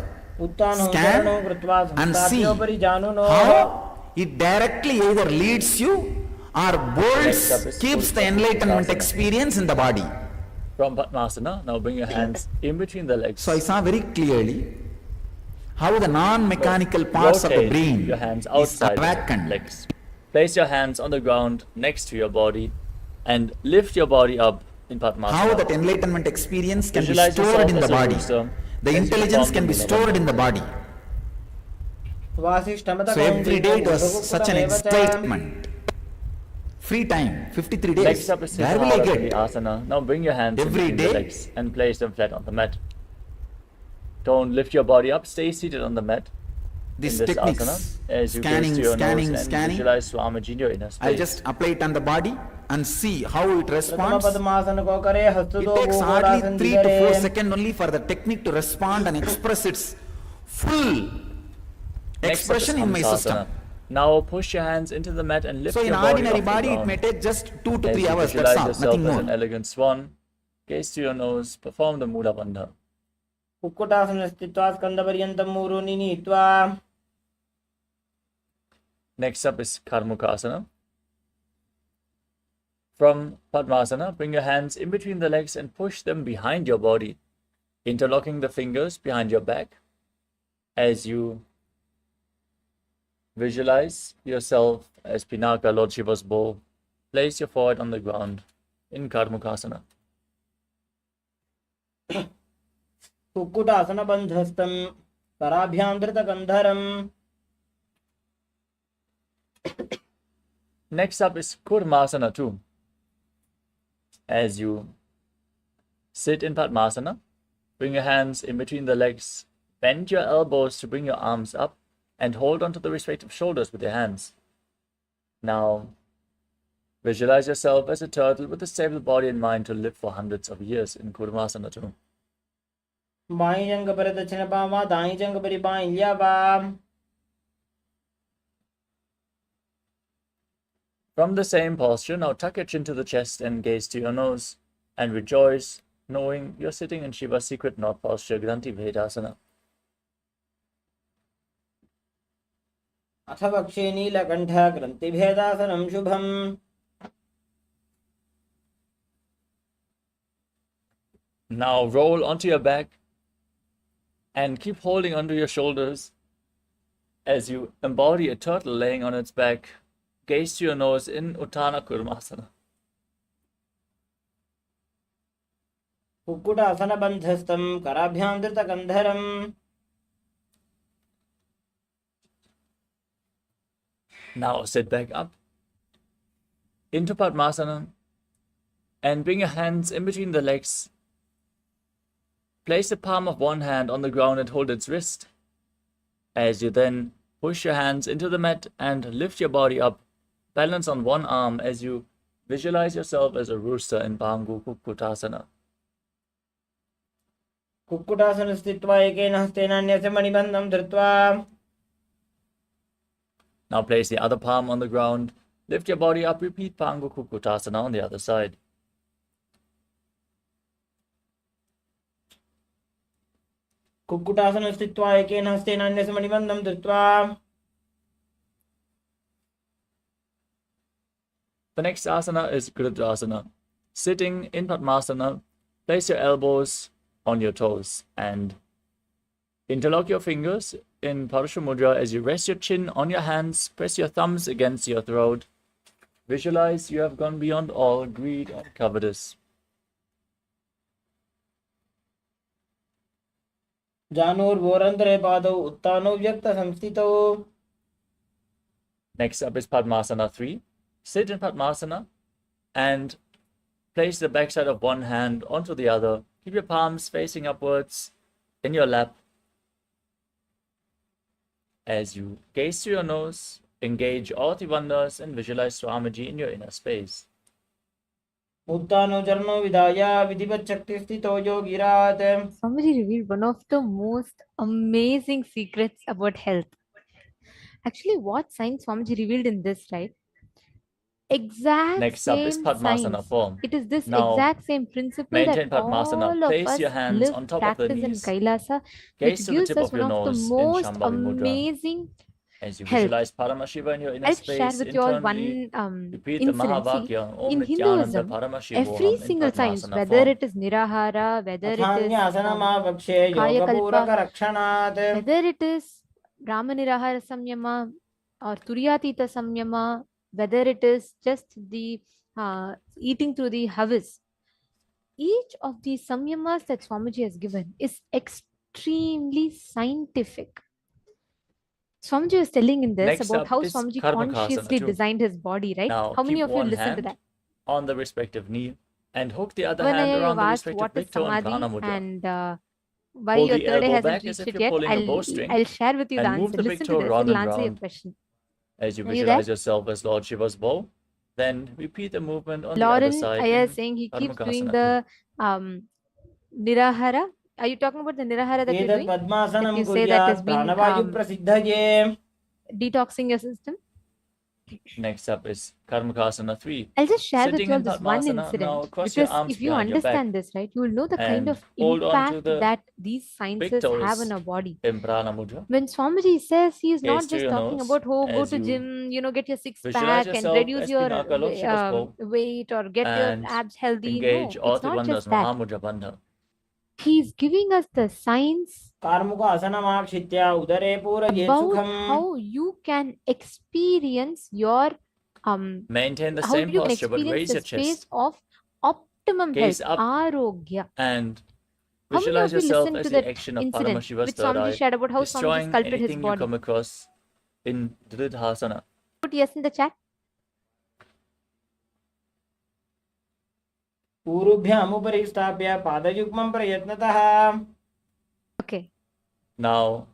scan and see how it directly either leads you or bolts, keeps the enlightenment experience in the body. From Padmasana, now bring your hands in between the legs. So I saw very clearly how the non-mechanical parts of the Rotate brain your hands is outside the awakened. legs. Place your hands on the ground next to your body and lift your body up in Padmasana. How that enlightenment experience can Visualize be stored yourself in the as a body. rooster The as you intelligence perform can be the Mula stored Bandha. in the body. So every day it was such an excitement. Free time, 53 days. Next up is Where will I Siddhartha get? Asana. Now bring your hands Every in between day? the legs and place them flat on the mat. Don't lift your body up. Stay seated on the mat. These in this techniques, asana, as you scanning, gaze to your scanning, nose and scanning. visualize Swamiji in your inner space. I'll just apply it on the body and see how it responds. पद्मासन को करे हस्त It दो takes hardly गोलासन 3 to 4 दिगरे seconds only for the technique to respond and express its full Next up is expression in my Hamsasana. system. Now push your hands into the mat and lift So in your body ordinary off the body, it ground. may take just 2 to As 3 you hours, visualize that's all, yourself nothing as more. an elegant swan, gaze to your nose, perform the Mula Bandha. Kukkutasana स्थित्वा स्कन्दपर्यन्तं मूरुनि नीत्वा Next up is Karmukasana. From Padmasana, bring your hands in between the legs and push them behind your body, interlocking the fingers behind your back as you visualize yourself as Pinaka, Lord Shiva's bow. Place your forehead on the ground in Karmukasana. कुक्कुटासनबन्धस्थं कराभ्यां धृतकन्धरम् Next up is Kurmasana too. As you sit in Padmasana, bring your hands in between the legs, bend your elbows to bring your arms up, and hold onto the respective shoulders with your hands. Now, visualize yourself as a turtle with a stable body and mind to live for hundreds of years in Kurmasana too. By जंग पर दक्षिण पावा दाई जंग पर by लिया बा From the same posture, now tuck your chin to the chest and gaze to your nose, and rejoice knowing you're sitting in Shiva's secret knot posture, Granthi Vedasana. अथ वक्षे नीलकण्ठ ग्रन्थिभेदासनं शुभम् Now roll onto your back and keep holding onto your shoulders as you embody a turtle laying on its back. Gaze to your nose in Uttana Kurmasana. कुक्कुटासनबन्धस्थं कराभ्यां धृतकन्धरम् Now sit back up into Padmasana and bring your hands in between the legs. Place the palm of one hand on the ground and hold its wrist. As you then push your hands into the mat and lift your body up, balance on one arm as you visualize yourself as a rooster in Bhangu Kukkutasana. Kukkutasana स्थित्वा एकेन हस्तेन अन्यस्य मणिबन्धं धृत्वा Now place the other palm on the ground, lift your body up, repeat Bhangu Kukkutasana on the other side. Kukkutasana स्थित्वा एकेन हस्तेन अन्यस्य मणिबन्धं धृत्वा The next asana is Gridrasana. Sitting in Padmasana, place your elbows on your toes and interlock your fingers in Parasha Mudra as you rest your chin on your hands, press your thumbs against your throat. Visualize you have gone beyond all greed and covetous. जानूर्वोरन्ध्रे पादौ उत्तानौ व्यक्तसंस्थितौ Next up is Padmasana 3. Sit in Padmasana and place the backside of one hand onto the other. Keep your palms facing upwards in your lap. As you gaze to your nose, engage all the wonders and visualize Swamiji in your inner space. Uttanocharno vidaya vidivat shakti sthito yogirat. Swamiji revealed one of the most amazing secrets about health. Actually, what science Swamiji revealed in this, right? Exact Next up is same Padmasana science. form. It is this Now, exact same principle maintain that Padmasana. all of Place us your hands live, on top of the practice in knees. KAILASA, Gaze which to the gives tip us of one your of the nose in most Shambhavi Mudra. amazing As you health. visualize Paramashiva in your inner I'll space, share with you all internally, one repeat the incident. See, Mahavakya, Om in Nithyananda Hinduism, Paramashivoham every in single science, Padmasana whether form. it is Nirahara, whether it is Athanyasana Kaya yoga Kalpa, puraka rakshanat. whether it is Brahma Nirahara Samyama or Turyatita Samyama, whether it is just the eating through the havis, each of these samyamas that Swamiji has given is extremely scientific. Swamiji was telling in this Next about up how is Swamiji Karmakasana consciously 2. designed his body, right? Now, How many keep of you one listened to hand that? on the respective knee and hook the other When hand I around the asked respective what is big toe and Samadhi Prana Mudra. and why Pull your the third eye elbow hasn't back as reached if it you're yet, pulling a bowstring I'll share with you the and move answer. the big Listen to toe this, round it'll and answer your round. question. As you Are you visualize there? yourself as Lord Shiva's bow, then repeat the movement on the other Lauren side Aya in is saying he keeps doing Karmakasana 2. the Nirahara. Are you talking about the Nirahara that you're Etat doing? That padmasanam you say that has kuryat been pranavayu prasidhaye. detoxing your system? Next up is Karmakasana 3. I'll just share with Sitting you all in this one Padmasana, now incident cross your because arms if you behind your back understand this, right, you will know the kind and of hold on to impact the that these big sciences have toes on our body. in Prana Mudra. When Swamiji says he is Gaze not to just your talking nose about, oh, go as to you gym, get your six visualize pack and yourself reduce as your Pinaka Lord Shiva's bow weight or get your and abs healthy. engage No, all it's the not wonders just that. Mahamudra Bandha. He's giving us the science Karmukasanamaakshitya udare purayet about sukham. how you can experience your Maintain the how same you can posture, but experience raise the your space chest. of optimum Gaze health, up arogya. and How many visualize of you yourself listened as to the that action of incident Paramashiva's which third Swamiji eye, shared about how Swamiji destroying sculpted his anything you body? come across in Dridhasana. Put yes in the chat. पूर्वभ्यामुपरि स्थाप्य पादयुग्मं प्रयत्नतः. Okay. Now,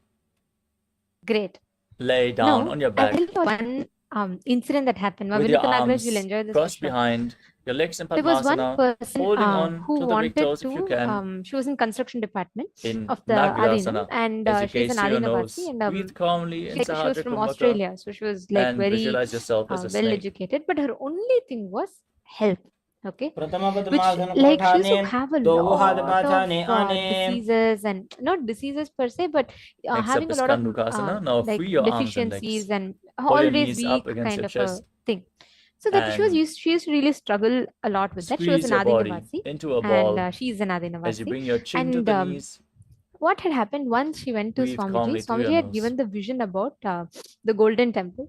great. Lay down Now, on your I'll back tell you one incident that happened. with your Vinitha Nagaraj, you'll arms enjoy this for crossed sure. behind, your legs in There was one Padmasana, person holding on who to the big wanted toes if you can. to, she was in construction department In of the Adinam Nagrasana, and as you she's gaze an to your Adinavasi nose, and breathe calmly in she was Sahaja from Kumbhaka Australia. So she was like and very visualize yourself as a well snake. educated, but her only thing was health. Okay, प्रथम which padmasana like she used to कोठाने have a दो हाथ lot of पाछाने आने. diseases and not diseases per se, but Next having up a is lot of Kandukasana. Now like free your arms and deficiencies legs. and Pull your always knees up weak against kind your of a chest thing. So that she used to really struggle a lot with that. She was Squeeze an your body Adinavasi into a ball and she's an as you Adinavasi. bring your chin to And the knees. what had happened once she went to Breathe calmly Swamiji, through your Swamiji had nose. given the vision about the Golden Temple.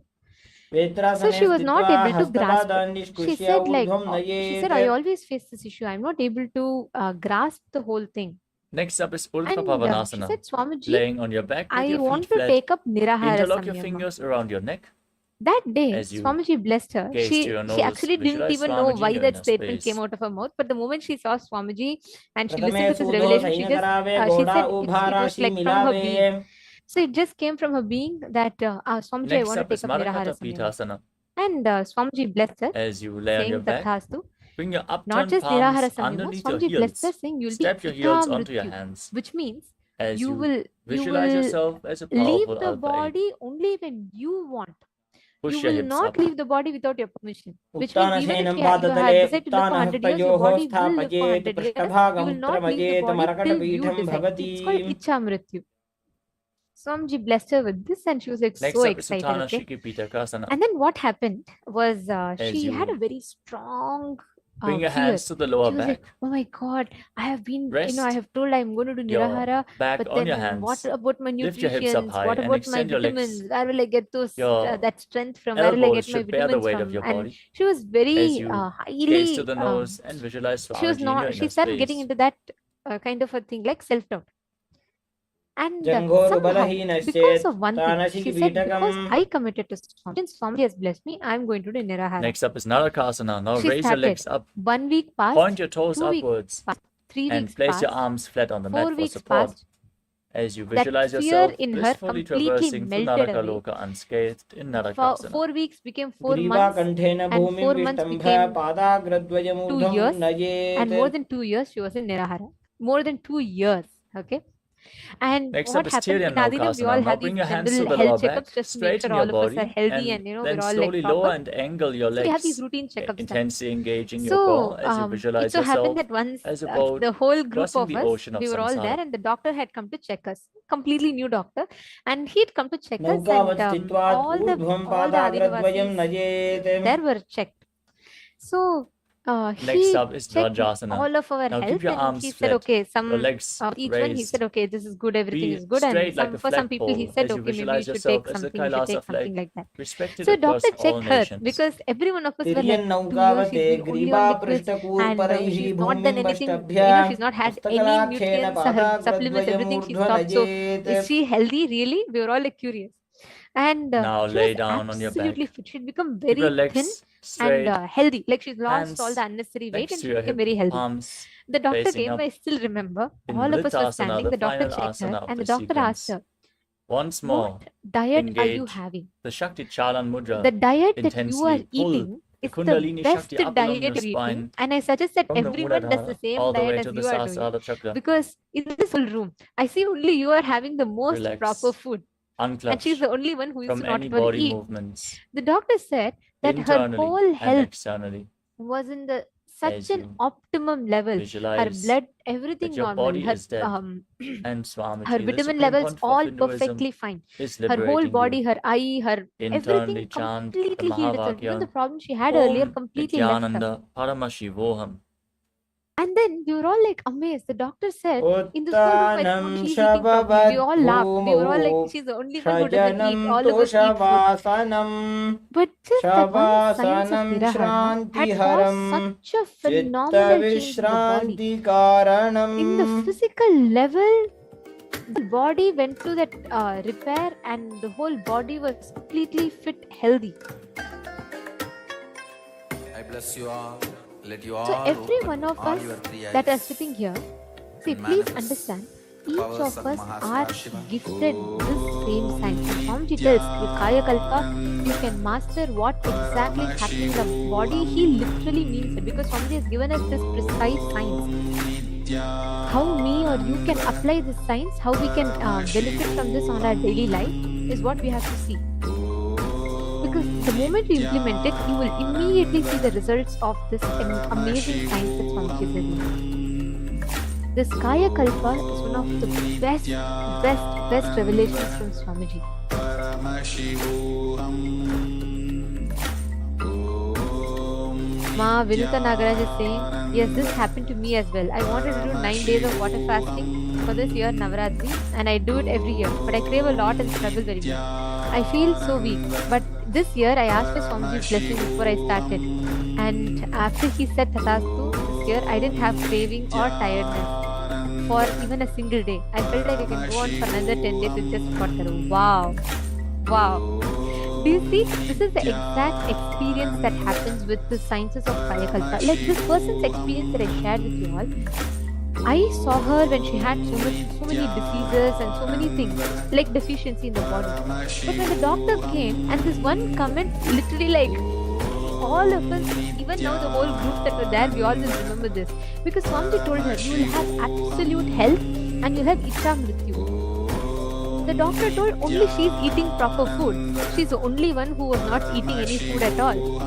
So वेत्रासने she was not स्थित्वा able to grasp हस्तपादान् it. She निष्कृष्य said like, ऊर्ध्वं she said, I नयेत्. always face this issue. I'm not able to grasp the whole thing. Next up is Urdhva And she Pavanasana. said, Swamiji, Laying on your back with I your feet want to flat. take up Nirahara Interlock your Samyama. fingers around your neck. That day, As you Swamiji blessed her. gaze to She your she nose, actually didn't visualize even know Swamiji in why your that inner statement space. came out of her mouth. But the moment she saw Swamiji and she प्रथमे listened to his सूदो revelation, she just सैन्यकरावे she Gowda said it was उभाराशि like from her मिलावे. being. So it just came from her being that Swamiji, I Next want to up is take up Nirahara Marakata Samyama. Pithasana. And Swamiji blessed her, As you lay on your saying back, Tathastu. bring your Not upturned just palms Nirahara Samyama, underneath your Swamiji blessed her, heels. saying you'll Step be your heels Ika onto your Mrityu, hands. which means As you will visualize yourself as a leave powerful the alpha egg. body only when you want. Push You your will hips not up. leave the body without your permission. Which means even if उत्तानशयनं you had पादतले decided to live for 100 years, your उत्तानहस्तयोः body will live for स्थापयेत् 100 years. You पृष्ठभागं will not leave the उत्तरमयेत् body till you मरकटपीठं decide. भवति. It's called Icha Mrityu. Swamiji blessed her with this and she was like Next so up is excited. Uttana Okay? Shiki Pitakasana. And then what happened was she you had a very strong Bring your fear. hands to the lower She was back. like, oh my God, I have been, Rest I have told I'm going to do your Nirahara, back but on your then hands. what about my Lift your hips up nutrition? high What and about my extend your legs. vitamins? Where will I get those Your that strength from? Where will I elbows get my should bear the vitamins weight of from? your And body. she was very As you gaze to highly the nose and visualize she was Swamiji in your not she inner started getting space. into that kind of a thing like self-doubt. And जंघोरु somehow, बलहीनश्चेत् because of one thing, तानशिखि she said, because पीठकम्. I committed to Swami, since Swami has blessed me, I'm going to do Nirahara. Next up is Narakasana. Now She raise your started. legs up. 1 week passed, Point your toes 2 weeks upwards. passed, 3 And weeks place passed, your arms flat on the 4 mat for weeks support. passed, as you that visualize fear yourself in her blissfully completely traversing through melted away. Narakaloka unscathed in For Narakasana. 4 weeks became 4 months, ग्रीवाकण्ठेन and भूमिं 4 months विष्टम्भ became 2 पादाग्रद्वयमूर्ध्वं years, and नयेत्. more than 2 years she was in Nirahara. More than 2 years. Okay. And Next what up is happens in Tiryan Adinam, we all Naukasana. Now have bring these your hands to general the lower health back, checkups just to make straighten sure your all of us are body, healthy and and then we're all slowly like lower proper. and angle your So we have these legs, routine checkups done. intensely engaging your So core as you it visualize so happened yourself that once as a boat the whole group crossing of the us, ocean of we were all there, samsara. and the doctor had come to check us. Completely new doctor, and he'd come to check us, नौकावत् and स्थित्वात् all the ऊर्ध्वं Adinavasis पादाग्रद्वयं नयेत्. there were checked. So Next he up is checked Dvajasana. all of our Now health, keep your and arms he said, flat, okay, your some legs each one he raised. said, okay, this is good, everything Be is good, and straight like a for some people he flagpole said, as you okay, maybe you visualize should yourself take as the something, you should KAILASA take something flag, like that. respected So across doctor all checked her nations. because every one of us were like 2 years तिर्यन्नौकावते she's been only on liquids, and ग्रीवापृष्ठकूर्परैः she's not भूमिं done anything, बष्टभ्य she's not had any पुस्तकलाख्येन nutrients, her supplements, everything she stopped. So पादाग्रद्वयमूर्ध्वनयेत्. is she healthy really? We were all like curious. And Now she lay was down on your absolutely back. fit. She'd become Keep your very thin legs and straight, healthy. Like she's lost all hands the unnecessary weight next and to she your became hip, very healthy. palms The doctor facing came, up. I still remember. In All of us were Vritasana, standing. the The doctor final checked her, asana of and the this doctor asked sequence. her, Once more, what diet are you engage having? the Shakti Chalan Mudra The diet that you are intensely. Pull eating the is the Kundalini best Shakti up along diet your you're eating, spine and I suggest that from the everyone does the Muladhara same all the diet way as to the you are doing, Sahasrara Chakra. because in this whole room I see only you are having the most Relax. proper food, and she's Unclutch the only one who used from to not any even body eat. movements The doctor said that her internally whole and health externally was in the such as an you optimum level. Her visualize blood, everything that your normal. body Her is dead and her Swamiji, the vitamin Supreme levels Pontiff of all Hinduism, perfectly fine. is Her whole liberating body, you. her eye, her Internally everything chant the completely healed itself. Even the Mahavakya, problem she had earlier Om completely left her. Nithyananda Paramashivoham. And then we were all like amazed. The doctor said, in this whole room, I think उत्तानं only she's eating properly. We all laughed. We were all शववद्भूमौ like, she's the only one who doesn't eat. शयनं All तु of us eat food. शवासनं But just that one science of शवासनं Nirahara had श्रान्तिहरं caused such a phenomenal change in the body. चित्तविश्रान्तिकारणम्. In the physical level, the body went to that repair, and the whole body was completely fit, healthy. I bless you all. Let you So all every open one of all us your three that are eyes sitting here, see, and please manifest understand, the each powers of of us are Mahashiva. gifted this same science. And Swamiji tells, with Kaya Kalpa, you can master what exactly is happening in the body. He literally means it, because Swamiji has given us this precise science. How me or you can apply this science, how we can benefit from this on our daily life, is what we have to see. Because the moment we implement it, you will immediately see the results of this amazing science that Swamiji is doing. This Kaya Kalpa is one of the best revelations from Swamiji. Ma Vinuta Nagaraj is saying, yes, this happened to me as well. I wanted to do 9 days of water fasting for this year Navaratri, and I do it every year, but I crave a lot and struggle very much. I feel so weak, but this year I asked for Swamiji's blessing before I started, and after he said Tathastu, this year I didn't have craving or tiredness for even a single day. I felt like I can go on for another 10 days with just water. Wow. Do you see? This is the exact experience that happens with the sciences of Kaya Kalpa. Like this person's experience that I shared with you all. I saw her when she had so many diseases and so many things, like deficiency in the body. But when the doctor came, and this one comment, literally like all of us, even now the whole group that were there, we all will remember this. Because Swamiji told her, you will have absolute health and you'll have Icha Mrityu. The doctor told only she's eating proper food. She's the only one who was not eating any food at all.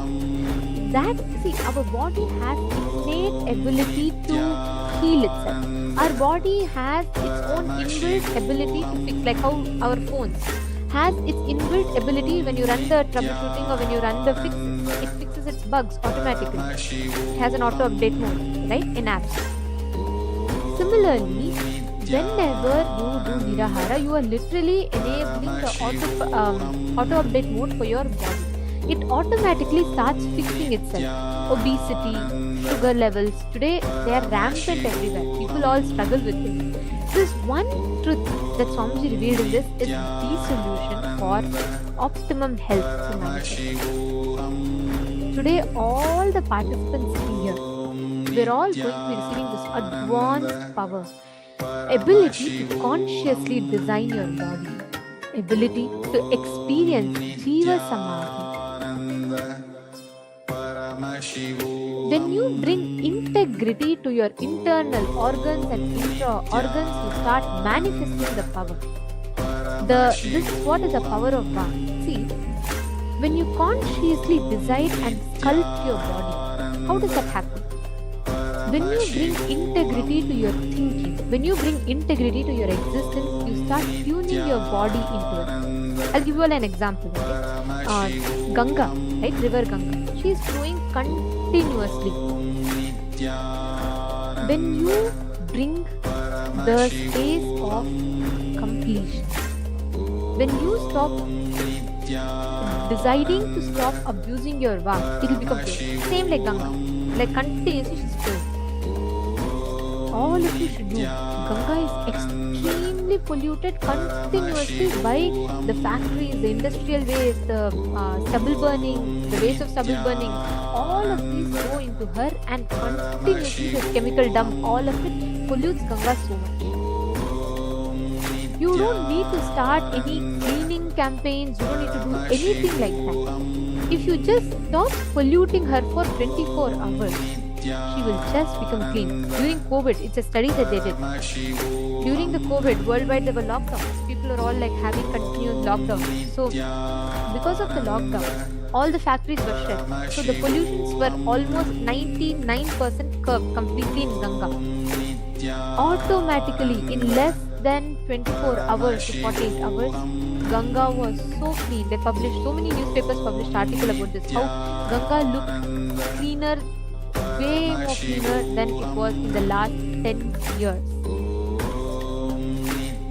That, see, our body has innate ability to heal itself. Our body has its own inbuilt ability to fix, like how our phones has its inbuilt ability when you run the troubleshooting or when you run the fixes, it fixes its bugs automatically. It has an auto update mode, right, in apps. Similarly, whenever you do Nirahara, you are literally enabling the auto update mode for your body. It automatically starts fixing itself. Obesity, sugar levels, today they are rampant everywhere. People all struggle with it. This one truth that Swamiji revealed in this is the solution for optimum health to manifest. Today, all the participants here, we're all going to be receiving this advanced power. ability to consciously design your body, ability to experience Jiva Samadhi. When you bring integrity to your internal organs and intra-organs, you start manifesting the power. This is what is the power of Vak. See, when you consciously design and sculpt your body, how does that happen? When you bring integrity to your thinking, when you bring integrity to your existence, you start tuning your body into it. I'll give you all an example. Okay? Ganga, right? River Ganga. She is flowing continuously. When you bring the space of completion, when you stop deciding to stop abusing your Vak, it will become pure. Same like Ganga. Like continuously she's pure. All of you should know Ganga is extremely polluted continuously by the factories, the industrial waste, the stubble burning, the waste of stubble burning. All of these go into her and continuously this chemical dump, all of it pollutes Ganga so much. You don't need to start any cleaning campaigns, you don't need to do anything like that. If you just stop polluting her for 24 hours, she will just become clean. During COVID, it's a study that they did. During the COVID, worldwide there were lockdowns. People are all like having continuous lockdowns. So, because of the lockdown, all the factories were shut. So the pollutions were almost 99% curved completely in Ganga. Automatically, in less than 24 hours to 48 hours, Ganga was so clean. They published, so many newspapers published article about this, how Ganga looked cleaner, way more cleaner than it was in the last 10 years.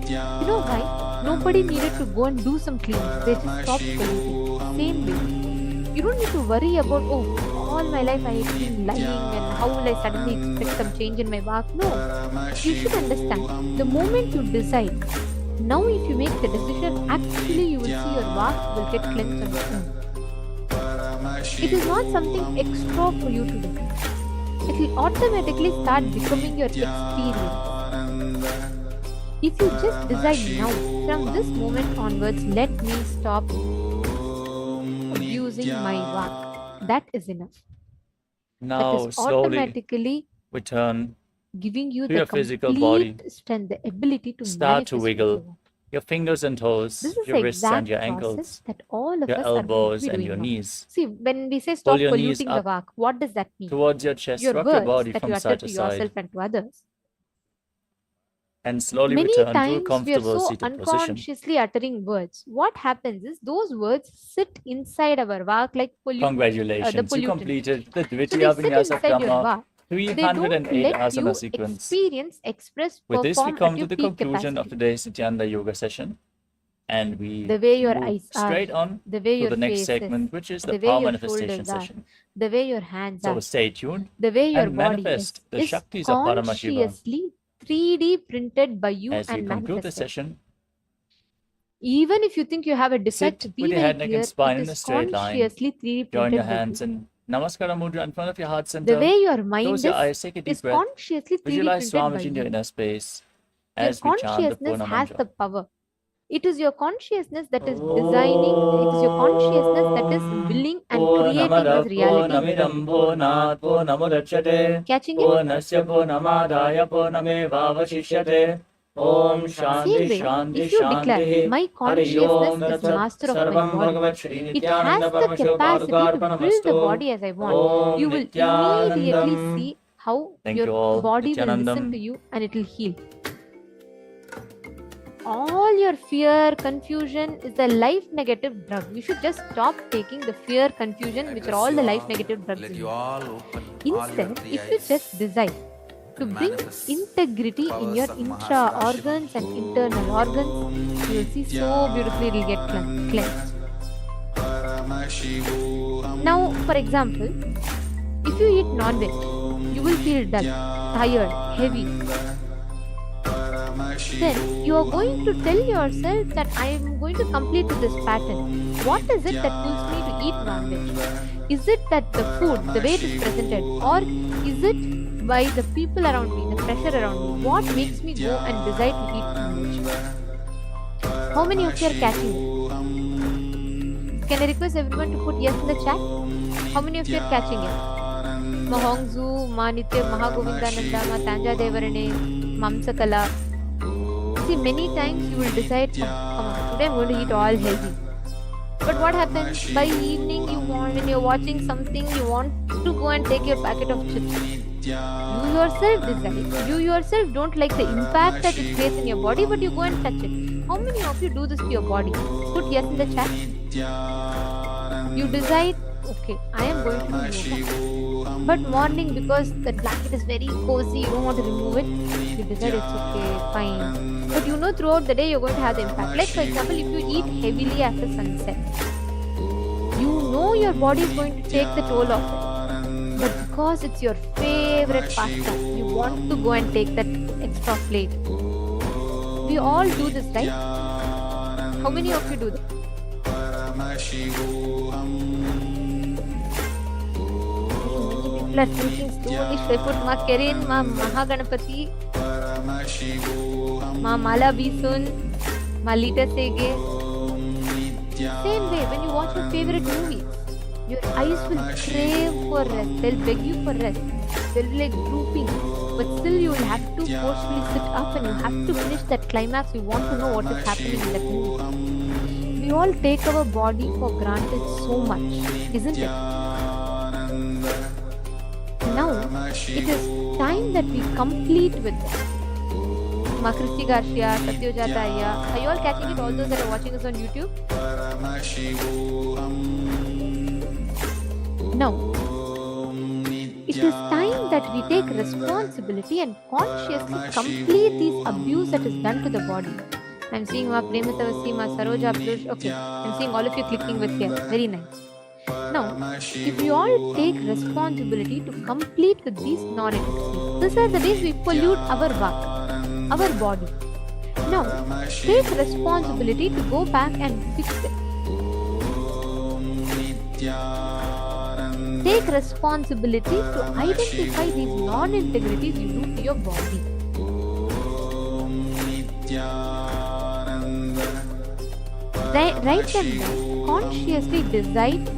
You know why? Nobody needed to go and do some cleaning. They just stopped polluting. Same way. You don't need to worry about, all my life I have been lying and how will I suddenly expect some change in my Vak? No. You should understand, the moment you decide, now if you make the decision, actually you will see your Vak will get cleansed on its own. It is not something extra for you to do. It will automatically start becoming your experience. If you just decide now, from this moment onwards, let me stop abusing my Vak. That is enough. Now that is slowly automatically return giving you to the your physical complete body. strength, the ability to Start to manifest wiggle your fingers and toes, This is your the wrists exact and your process ankles, that all of your us are going to elbows be and doing your now. knees. See, when we say Pull stop your knees polluting the up Vak, what does that mean? towards your chest. Your Rock words your body that from you utter side to to yourself side and to others. and slowly Many return to a times we are comfortable so seated position. unconsciously uttering words. What happens is those words sit inside our Vak like the Congratulations, you pollutant. completed the So they Dvitiya sit Vinyasa inside your Krama Vak. They don't 308 let asana you sequence. experience, express, With this, we perform come at to your the peak conclusion of capacity. today's Nithyananda Yoga session. And we The way your move eyes straight are, on the way to your the next face segment, is, which is the the way power your manifestation shoulders are, session. the way your hands So are, stay tuned the way your and body manifest the is Shaktis of Paramashiva. consciously 3D printed by you As we and conclude the manifested. session, Even if you think you have a defect, sit be with your very head, neck, clear, and spine it in a is straight line. consciously 3D Join your printed by hands you. in Namaskara Mudra in front of your heart The center. way your mind Close your eyes, take a deep is breath. consciously 3D Visualize printed by Swamiji in your you. inner space Your as we chant the consciousness Purna has Mantra. the power. It is your consciousness that is designing, it is your consciousness that is willing and creating this reality. Catching it? Om Same Shanti way, Shanti if you declare, Shanti my Hari consciousness Om is Tat Sat master of my Sarvam body, Bhagavat Shri it Nithyananda has the Paramashivoham capacity to build the Level-3 body as I want, Om you will immediately Nithyanandam. see how Thank your you all. body will listen Nithyanandam. to you and it will heal. All your fear, confusion is the life negative drug. You should just stop taking the fear, confusion, which are all the life negative drugs. Let in you you. all open all your Instead, three if you eyes. just decide to bring integrity in your intra-organs and internal organs, you will see so beautifully it will get cleansed. Now, for example, if you eat non-veg, you will feel dull, tired, heavy. Then you are going to tell yourself that I am going to complete this pattern. What is it that pulls me to eat non-veg? Is it that the food, the way it is presented, or is it by the people around me, the pressure around me. What makes me go and decide to eat non-veg? How many of you are catching it? Can I request everyone to put yes in the chat? How many of you are catching it? Ma Hongzu, Ma Nitya, Maha Govindananda, Ma Tanja Devarane, Mamsakala. See, many times you will decide, oh, come on, today I'm going to eat all healthy. But what happens? By evening, when you're watching something, you want to go and take your packet of chips. You yourself decide. You yourself don't like the impact that it creates in your body, but you go and touch it. How many of you do this to your body? Put yes in the chat. You decide, okay, I am going to do yoga. But morning, because the blanket is very cozy, you don't want to remove it. You decide it's okay, fine. But you know throughout the day you're going to have the impact. Like for example, if you eat heavily after sunset, you know your body is going to take the toll of it. But because it's your favorite pasta, you want to go and take that extra plate. We all do this, right? How many of you do that? People are thinking slowly, Shweput, Ma Kerin, Ma Mahaganapati, Ma Mala Bisun, Ma Lita Sege. Same way, when you watch your favorite movies, your eyes will crave for rest. They'll beg you for rest. They'll be like drooping. But still you will have to forcefully sit up and you have to finish that climax. You want to know what is happening in that movie. We all take our body for granted so much, isn't it? Now, it is time that we complete with it. Makristi Garshia, Satyojata Ayya. Are you all catching it? All those that are watching us on YouTube? Now, it is time that we take responsibility and consciously complete this abuse that is done to the body. I'm seeing Ma Prematavasi, Ma Saroja Plush. Okay, I'm seeing all of you clicking with here. Very nice. Now, if we all take responsibility to complete with these non-entities, these are the days we pollute our vak, our body. Now, take responsibility to go back and fix it. Take responsibility to identify these non-integrities you do to your body. Write them down. Consciously decide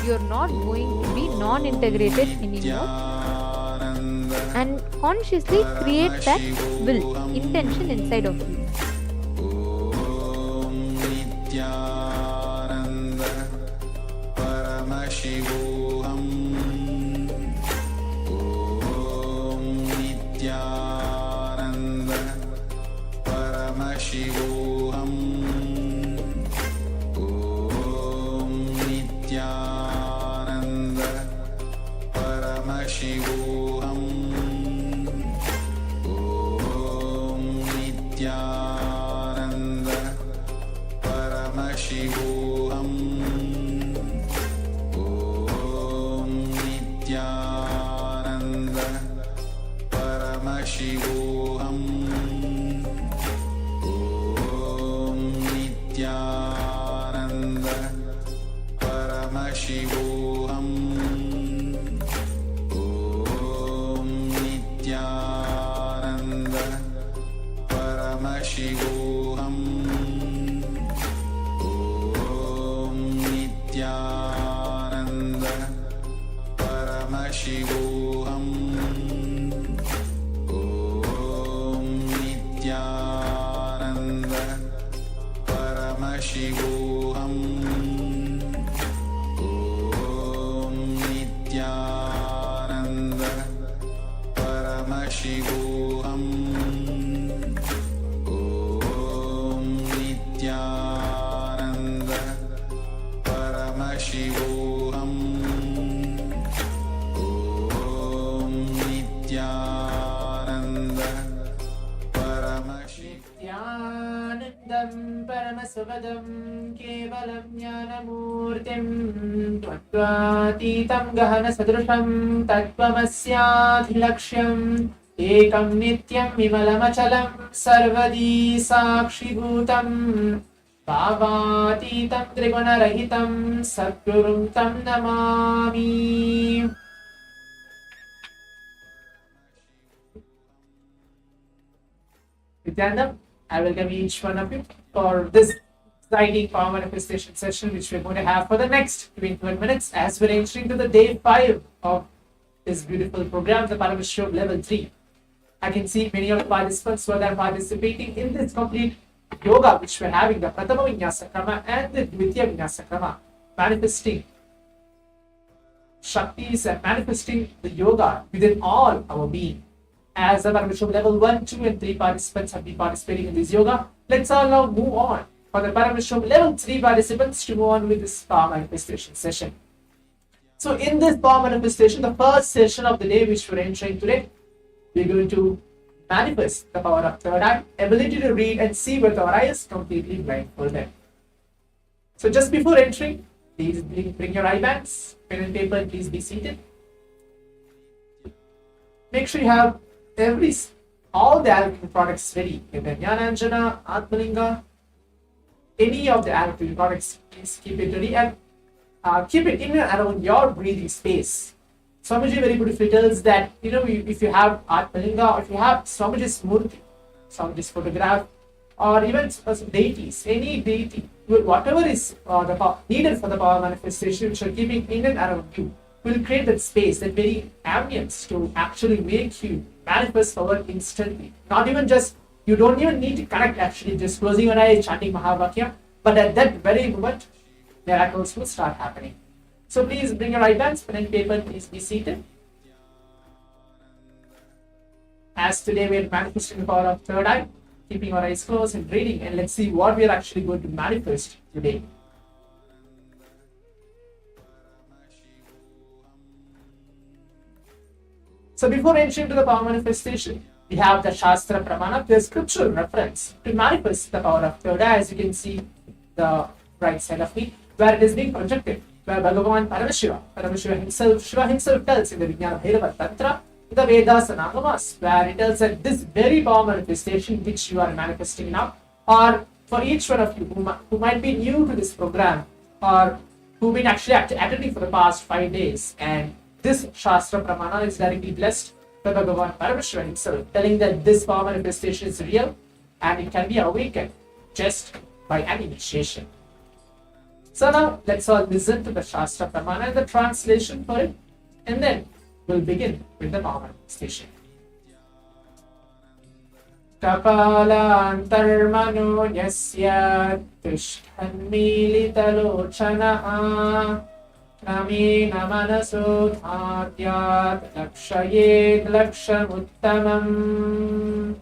you're not going to be non-integrated anymore. And consciously create that will, intention inside of you. Paramashivoham Kevalam Jnanamurtim Tvatvatitam Gahana Sadrusham Tattvamasyaadhilakshyam Ekam Nityam Vimalamachalam Sarvadi Sakshibhutam Bhavatitam Trigunarahitam Satgurum Tam Namami. Nithyananda. I welcome each one of you for this exciting power manifestation session, which we're going to have for the next 21 minutes as we're entering to the day 5 of this beautiful program, the Paramashivoham Level-3. I can see many of the participants who are there participating in this complete yoga, which we're having, the Pratama Vinyasa Krama and the Dvitiya Vinyasa Krama, manifesting Shaktis and manifesting the yoga within all our being. As the Paramashivoham Level 1, 2 and 3 participants have been participating in this yoga, let's all now move on for the Paramashivoham Level 3 participants to move on with this power manifestation session. So in this power manifestation, the first session of the day which we're entering today, we're going to manifest the power of third eye, ability to read and see with our eyes completely blindfolded. So just before entering, please bring your eye bands, pen and paper, and please be seated. Make sure you have all the alchemy products ready. Jnananjana, Atmalinga, any of the alchemy products, please keep it ready and keep it in and around your breathing space. Swamiji very beautifully tells that, if you have Atmalinga, or if you have Swamiji's Murti, Swamiji's photograph, or even deities, any deity, whatever is needed for the power manifestation, which are keeping in and around you, will create that space, that very ambience to actually make you manifest power instantly. Not even just, you don't even need to connect actually, just closing your eyes, chanting Mahavakya, but at that very moment, miracles will start happening. So please bring your eye bands, pen and paper, please be seated. As today we are manifesting the power of third eye, keeping our eyes closed and reading, and let's see what we are actually going to manifest today. So before entering to the power manifestation, we have the Shastra Pramana, the scriptural reference to manifest the power of third eye, as you can see the right side of me, where it is being projected, where Bhagavan Paramashiva himself, Shiva himself tells in the Vijnana Bhairava Tantra, the Vedas and Agamas, where it tells that this very power manifestation which you are manifesting now, or for each one of you who might be new to this program, or who've been actually attending for the past 5 days, and this Shastra Pramana is directly blessed by Bhagavan Paramashiva himself, telling that this power manifestation is real and it can be awakened just by an initiation. So now let's all listen to the Shastra Pramana and the translation for it, and then we'll begin with the power manifestation. Kapala antarmano yasya tishtan militalochana Namena manaso dhatyat lakshayed lakshamuttamam.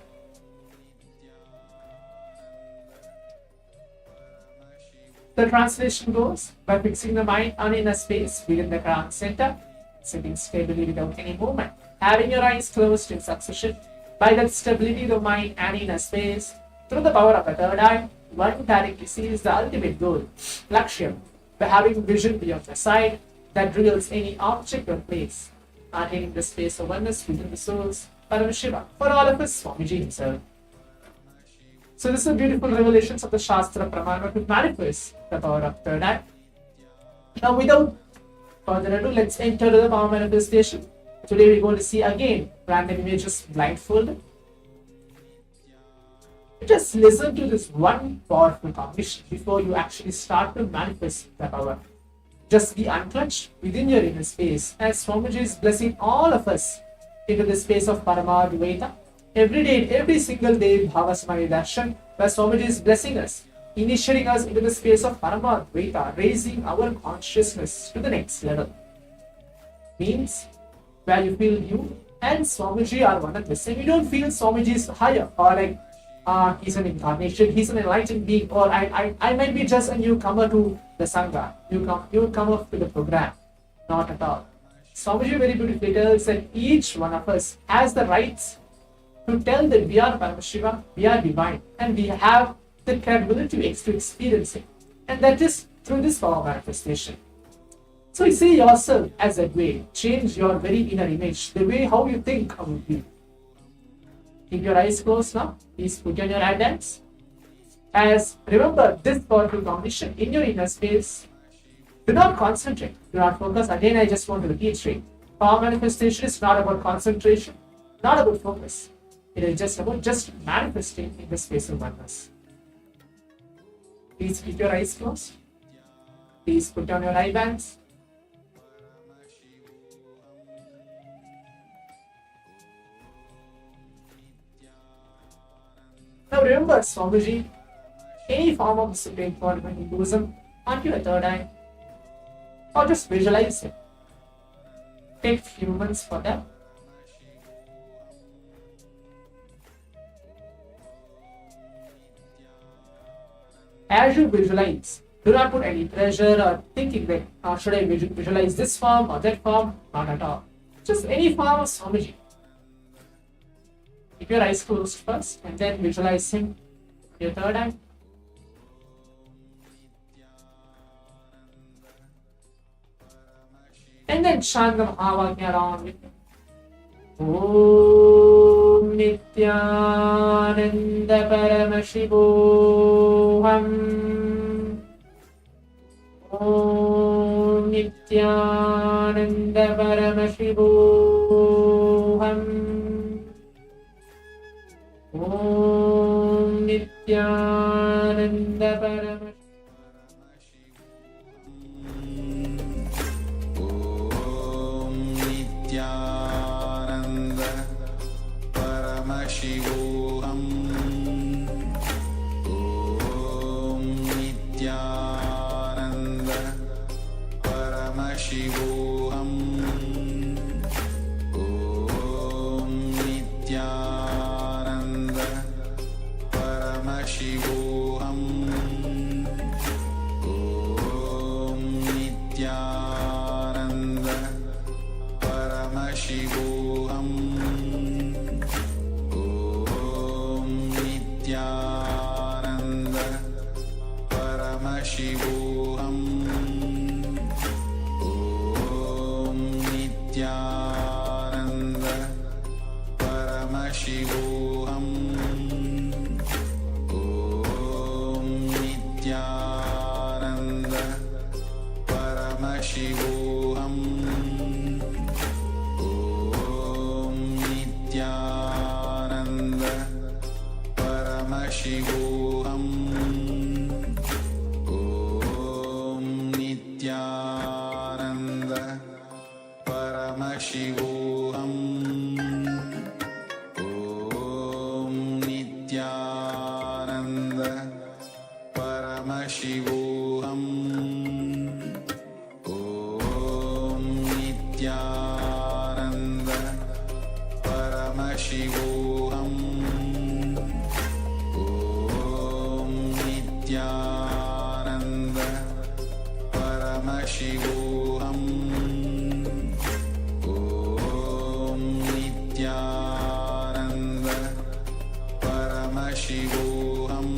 The translation goes, by fixing the mind on inner space within the crown center, sitting stably without any movement, having your eyes closed in succession, by that stability of the mind and inner space, through the power of the third eye, one directly sees the ultimate goal, Lakshyam, by having vision beyond the sight that reveals any object or place, attaining the space of oneness within the souls, Paramashiva, for all of us, Swamiji himself. So this is a beautiful revelations of the Shastra Pramana to manifest the power of third eye. Now without further ado, let's enter the power manifestation. Today we're going to see again random images blindfolded. Just listen to this one powerful combination before you actually start to manifest the power. Just be unclenched within your inner space as Swamiji is blessing all of us into the space of Paramadvaita. Every day, every single day, Bhavasmaya Darshan, where Swamiji is blessing us, initiating us into the space of Paramadvaita, raising our consciousness to the next level. Means where you feel you and Swamiji are one and the same. You don't feel Swamiji is higher or like he's an incarnation, he's an enlightened being, or I might be just a newcomer to the Sangha. You come up to the program. Not at all. Swamiji very beautifully tells that each one of us has the rights to tell that we are Paramashiva, we are divine, and we have the capability to experience it. And that is through this power manifestation. So you see yourself as that way. Change your very inner image, the way how you think about you. Keep your eyes closed now. Please put on your eye bands. As remember this powerful combination in your inner space. Do not concentrate. Do not focus. Again, I just want to repeat straight. Power manifestation is not about concentration, not about focus. It is just about just manifesting in the space of oneness. Please keep your eyes closed. Please put down your eye bands. Now remember, Swamiji, any form of the Supreme Pontiff of Hinduism onto your third eye, or just visualize it. Take few moments for that. As you visualize, do not put any pressure or thinking that, should I visualize this form or that form? Not at all. Just any form of Swamiji. Keep your eyes closed first and then visualize him with your third eye. And then chant the Mahavagya around with him. Om Nithyananda Paramashivoham. Om Nithyananda Paramashivoham. Om Nithyananda Paramashivoham. Paramashivoham. Om Nithyananda Paramashivoham. Om Nithyananda Paramashivoham. Om Nithyananda Paramashivoham. Nithyananda Paramashivoham. Om Nithyananda Paramashivoham. Om Nithyananda Paramashivoham. Om Nithyananda Paramashivoham. Om Nithyananda Paramashivoham. Om Nithyananda Paramashivoham. Om Nithyananda Paramashivoham. Nithyananda Paramashivoham. Om Nithyananda Paramashivoham. Om Nithyananda Paramashivoham.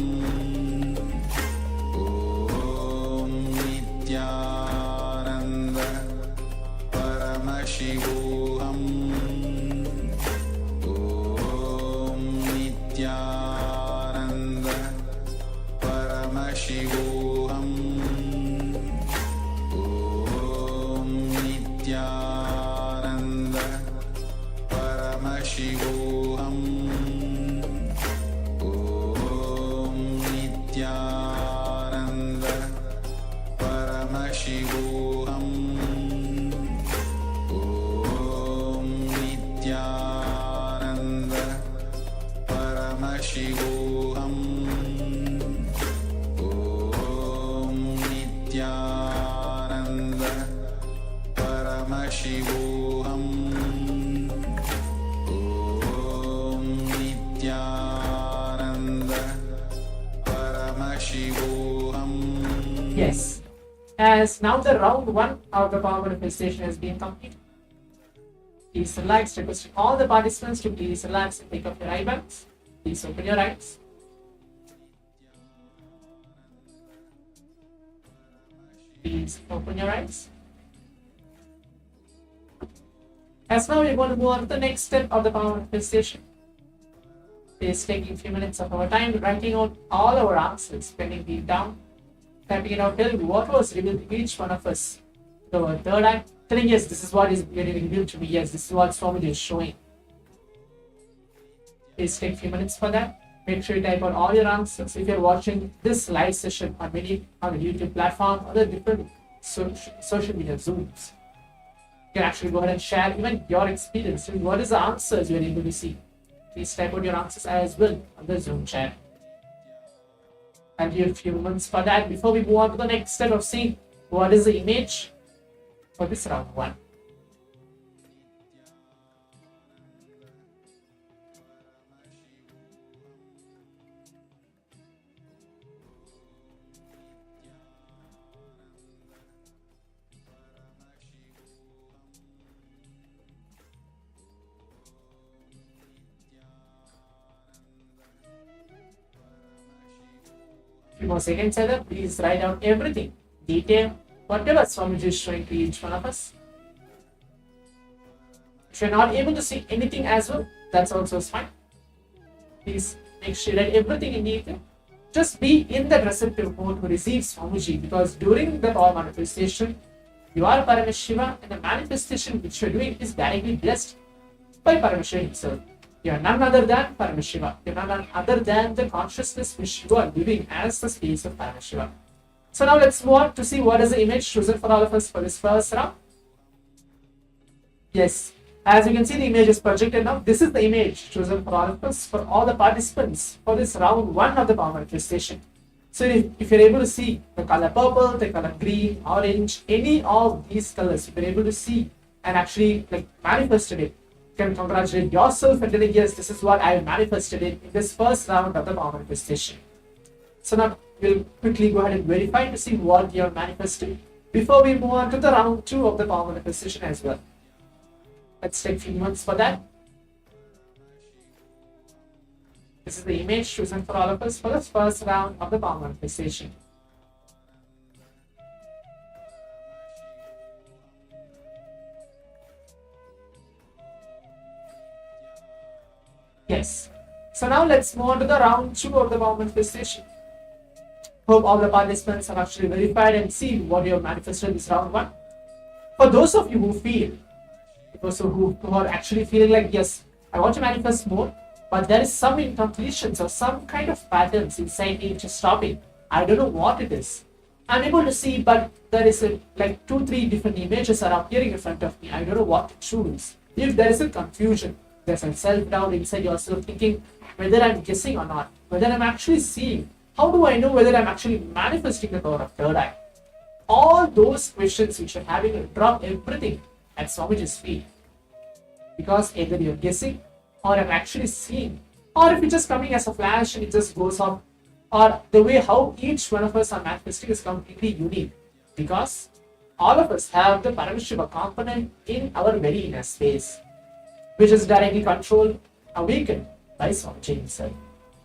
Om Nithyananda Paramashivoham. Om Nithyananda Paramashivoham. Om Nithyananda Paramashivoham. Om Nithyananda Paramashivoham. Om Nithyananda Paramashivoham. Om Nithyananda Paramashivoham. Yes. As now the round one of the power manifestation has been completed. Please relax. Requesting all the participants to please relax and take off your eye bags. Please open your eyes. Please open your eyes. As now we're going to move on to the next step of the power manifestation. Please taking a few minutes of our time writing out all our answers, penning deep down, typing it out, telling what was revealed to each one of us. The third eye, telling yes, this is what is getting revealed to me. Yes, this is what Swamiji is showing. Please take a few minutes for that. Make sure you type out all your answers. If you're watching this live session on the YouTube platform or the different social media Zooms, you can actually go ahead and share even your experience and what is the answers you're able to see. Please type out your answers as well on the Zoom chat. I'll give you a few moments for that before we move on to the next step of seeing what is the image for this round 1. Few more seconds either. Please write down everything, detail, whatever Swamiji is showing to each one of us. If you're not able to see anything as well, that's also fine. Please make sure that everything in detail. Just be in the receptive mode to receive Swamiji, because during the power manifestation, you are Paramashiva, and the manifestation which you're doing is directly blessed by Paramashiva himself. You are none other than Paramashiva. You are none other than the consciousness which you are living as the space of Paramashiva. So now let's move on to see what is the image chosen for all of us for this first round. Yes, as you can see, the image is projected now. This is the image chosen for all of us, for all the participants for this round 1 of the power manifestation. So if you're able to see the color purple, the color green, orange, any of these colors, if you're able to see and actually manifested it, can congratulate yourself and telling, yes, this is what I manifested in this first round of the power manifestation. So now we'll quickly go ahead and verify to see what you're manifesting before we move on to the round 2 of the power manifestation as well. Let's take a few moments for that. This is the image chosen for all of us for the first round of the power manifestation. Yes. So now let's move on to the round 2 of the power manifestation. Hope all the participants have actually verified and seen what you have manifested in this round 1. For those of you who feel, those who are actually feeling like, yes, I want to manifest more, but there is some incompletions or some kind of patterns inside me which is stopping. I don't know what it is. I'm able to see, but there is 2-3 different images are appearing in front of me. I don't know what to choose. If there is a confusion, there's a self-doubt inside yourself thinking whether I'm guessing or not, whether I'm actually seeing. How do I know whether I'm actually manifesting the power of third eye? All those questions which you're having to drop everything at Swamiji's feet. Because either you're guessing or I'm actually seeing. Or if it's just coming as a flash and it just goes off. Or the way how each one of us are manifesting is completely unique. Because all of us have the Paramashiva component in our very inner space, which is directly controlled, awakened by Swamiji himself.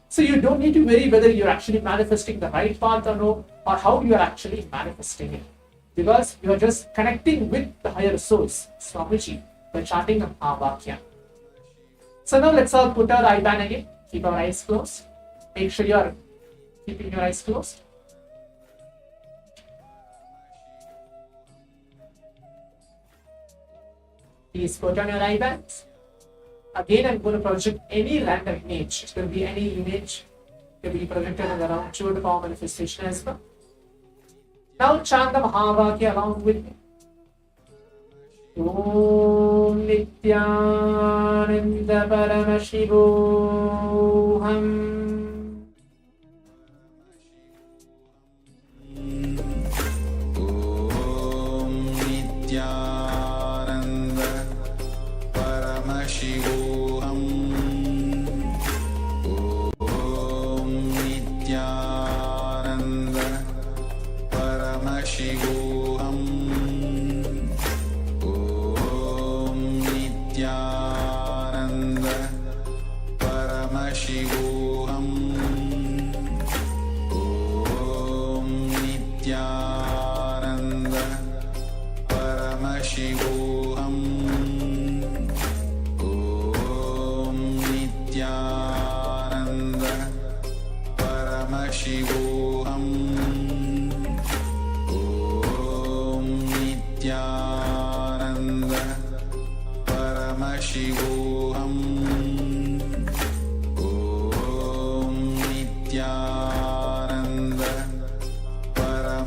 So you don't need to worry whether you're actually manifesting the right path or no, or how you are actually manifesting it. Because you are just connecting with the higher source, Swamiji, by chanting the Mahavakya. So now let's all put our eye band again. Keep our eyes closed. Make sure you are keeping your eyes closed. Please put on your eye bands. Again, I'm going to project any random image. It will be any image that will be projected in the round 2 of the power manifestation as well. Now chant the Mahavakya along with me. Om Nithyananda Paramashivoham.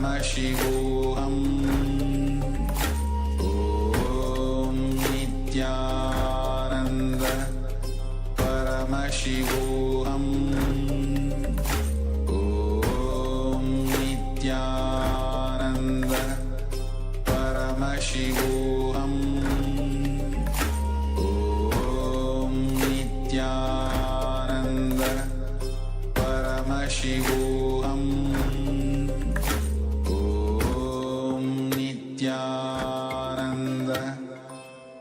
Paramashivoham Om Nithyananda Paramashivoham Om Nithyananda Paramashivoham Om Nithyananda Paramashivoham Om Nithyananda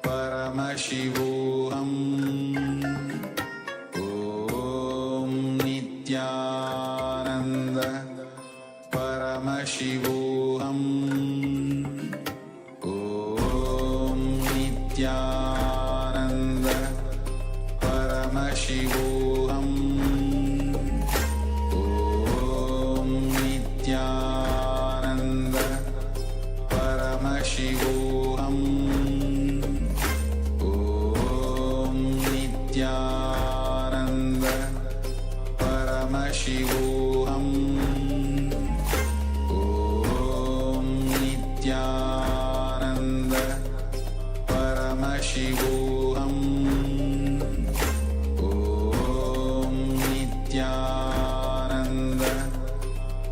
Paramashivoham Om Nithyananda Paramashivoham Om Nithyananda Paramashivoham Om Nithyananda Paramashivoham Om Nithyananda Paramashivoham Om Nithyananda Paramashivoham Om Nithyananda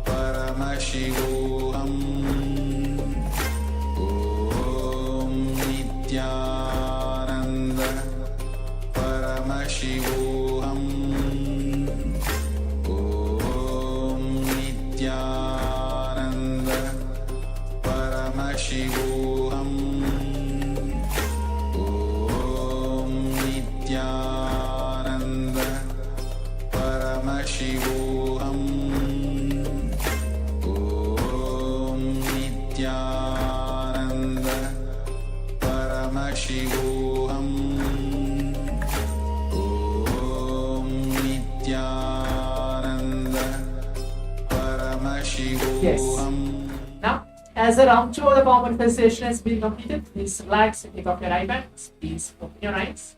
Paramashivoham Om Nithyananda Paramashivoham Om Nithyananda Paramashivoham Om Nithyananda Paramashivoham Om Nithyananda Paramashivoham Om Nithyananda Paramashivoham. Yes. Now, as a round two of the power manifestation has been completed, please relax and take off your eyebands. Please open your eyes.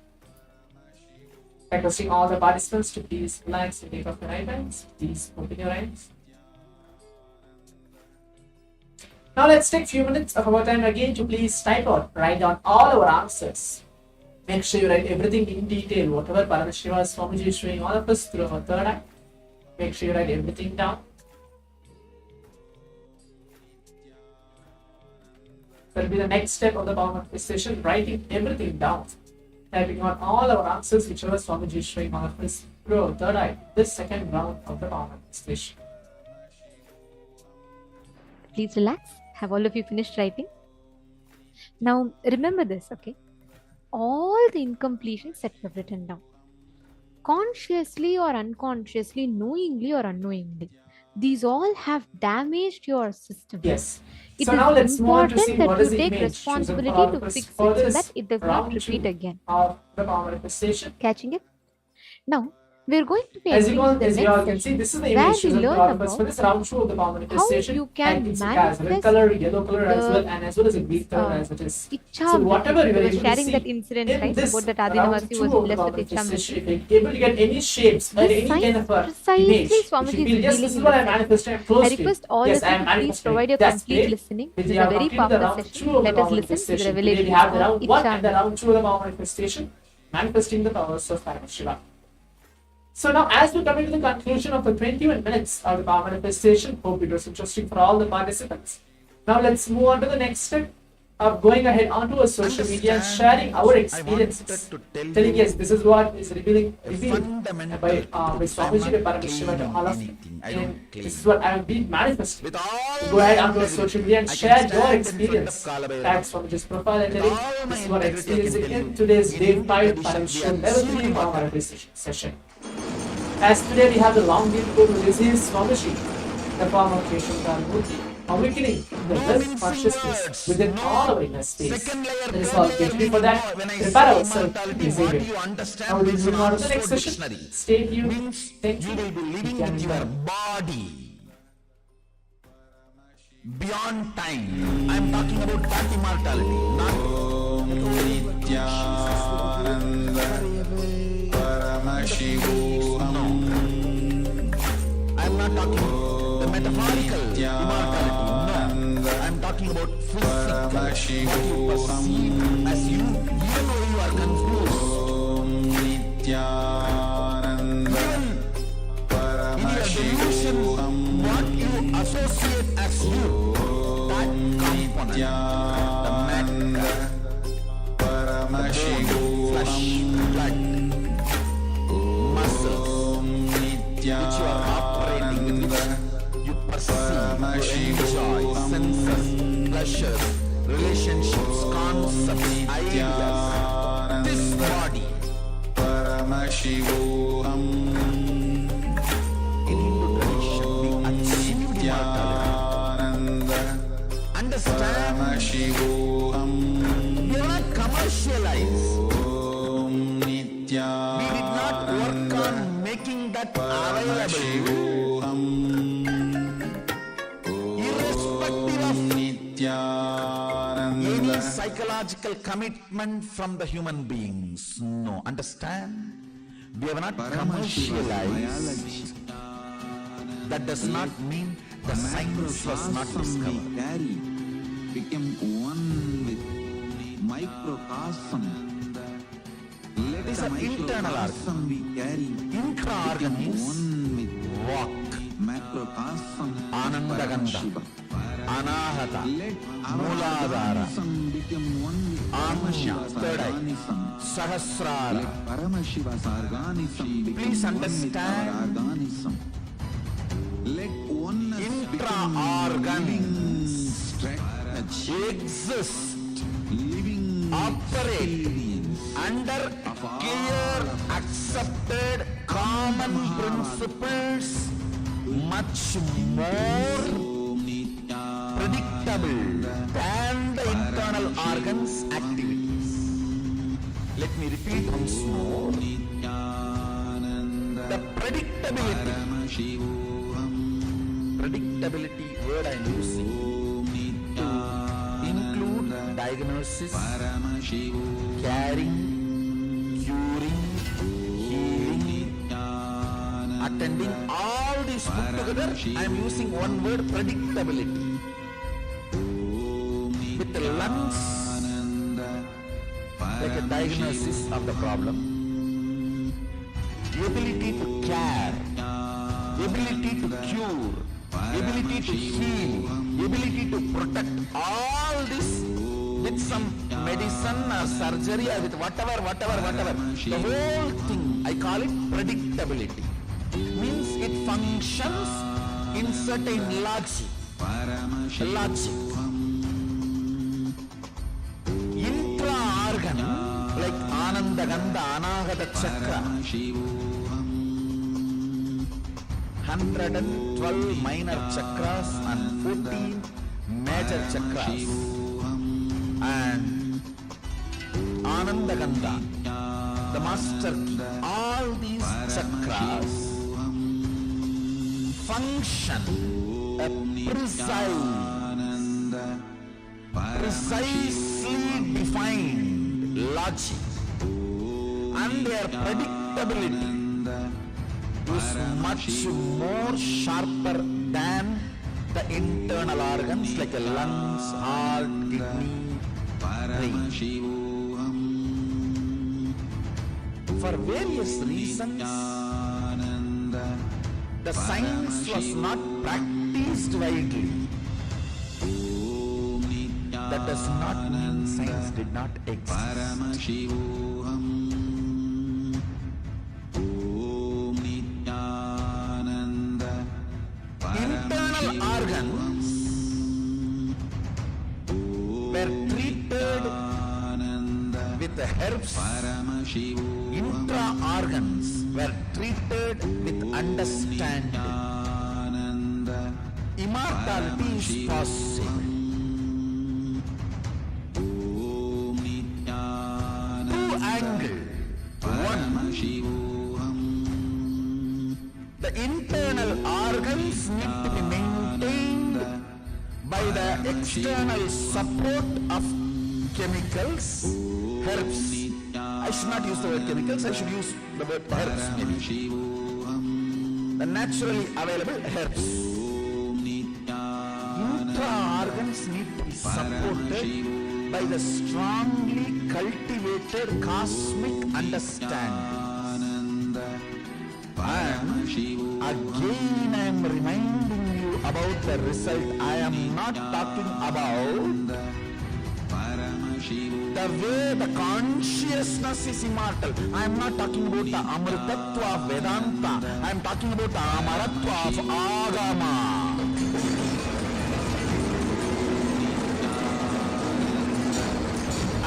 Requesting all the participants to please relax and take off your eyebands. Please open your eyes. Now let's take a few minutes of our time again to please type out, write down all our answers. Make sure you write everything in detail, whatever Paramashiva Swamiji is showing all of us through our third eye. Make sure you write everything down. That will be the next step of the power manifestation, writing everything down. Typing on all our answers, whichever Swamiji is showing all of us through our third eye, this second round of the power manifestation. Please relax. Have all of you finished writing? Now remember this, okay? All the incompletions that you have written down, consciously or unconsciously, knowingly or unknowingly, these all have damaged your system. Yes. It So is now let's move on to important see what that is you the take image responsibility chosen to for fix it for so this that it does not round repeat two again. of the power manifestation. Catching it? Now, we're going to be As you entering all, the as you all next can see, session this is the where image we chosen for learn all of us for about this round two of the power how manifestation. you can And it has red manifest color, yellow color as the, well, and as well as a green color as it is. Icham So whatever you Ritu. were He was able to sharing see that incident, in right? this About that round Adinavasi two was of the blessed power with Icham manifestation, Ritu. if you're able to get any shapes or This any kind science of a precisely image, you Swamiji should is feel, yes, dealing this is in what this I'm session. manifesting, I'm I close to. request all Yes, of I you am to please manifesting. provide your That's complete great. listening. We This is a have very completed the powerful round session. two of the Let power us listen to the manifestation. Today we revelation have the on round one and the Icham round two of the power manifestation, manifesting the powers of Paramashiva. So now, as we're coming to the conclusion of the 21 minutes of the power manifestation, hope it was interesting for all the participants. Now let's move on to the next step of going ahead onto our social media and sharing our experiences. Telling yes, this is what is revealed by Swamiji by Paramashiva to all of you. And this is what I have been manifesting. Go ahead onto our social media and share your experience. Tag Swamiji's profile and telling this is what I experienced in today's day 5 Paramashivoham Level-3 power manifestation session. As today we have the long day to go to this is Swamiji, the form of Keshav awakening the wealth consciousness within all our inner space. That is all. Get ready for that. Prepare ourselves to receive it. Now we'll move on to the next session. Stay tuned. Thank you. You will be living in your body beyond time. I am talking about that immortality, I am not talking the metaphorical immortality. No. talking about physical, what you perceive as you, even though you are confused. Delusion, what you associate as you, that component, the matter, the bone, flesh, blood, muscles, which you are operating with, which you perceive, you enjoy, senses, pleasures, relationships, concepts, ideas, this body, Paramashivoham. Understand? We are not commercialized. We did not work on making that available. Irrespective of any psychological commitment from the human beings. No, understand? We have not commercialized. That does not mean the science was not discovered. Became one with microcosm. Let These the are internal microcosm we carry intra-organ means one with walk, macrocosm. Anandaganda, Anahata, Mooladhara, become one with Anya, third eye, organism. Sahasrara. Let Paramashiva's organism become Please one with understand. our organism. Let oneness Intra-organ exist, living, operate under clear, accepted, common principles, much more predictable than the internal organs' activities. Let me repeat once more. The predictability word I am using to include diagnosis, caring, curing, healing, attending, all these put together, I am using one word, predictability. With the lungs, like a diagnosis of the problem, ability to care, ability to cure, ability to heal, ability to protect, all this with some medicine or surgery or with whatever. The whole thing, I call it predictability. Means it functions in certain logic. Intra-organ, like Ananda Ganda, Anahata Chakra, 112 minor chakras and 14 major chakras, and Ananda Ganda, the master key. All these chakras function a precisely defined logic, and their predictability is much more sharper than the internal organs like the lungs, heart, kidney, brain. For various reasons, the science was not practiced widely. That does not mean science did not exist. Internal organs were treated with the herbs. Intra-organs were treated with understanding. Immortality is possible. Two angles. One, the internal organs need to be maintained by the external support of chemicals, herbs. I should not use the word chemicals, I should use the word herbs maybe. The naturally available herbs. Intra-organ organs need to be supported by the strongly cultivated cosmic understanding. And again I am reminding you about the result. I am not talking about the way the consciousness is immortal. I am not talking about the Amritatva of Vedanta. I am talking about the Amaratva of Agama.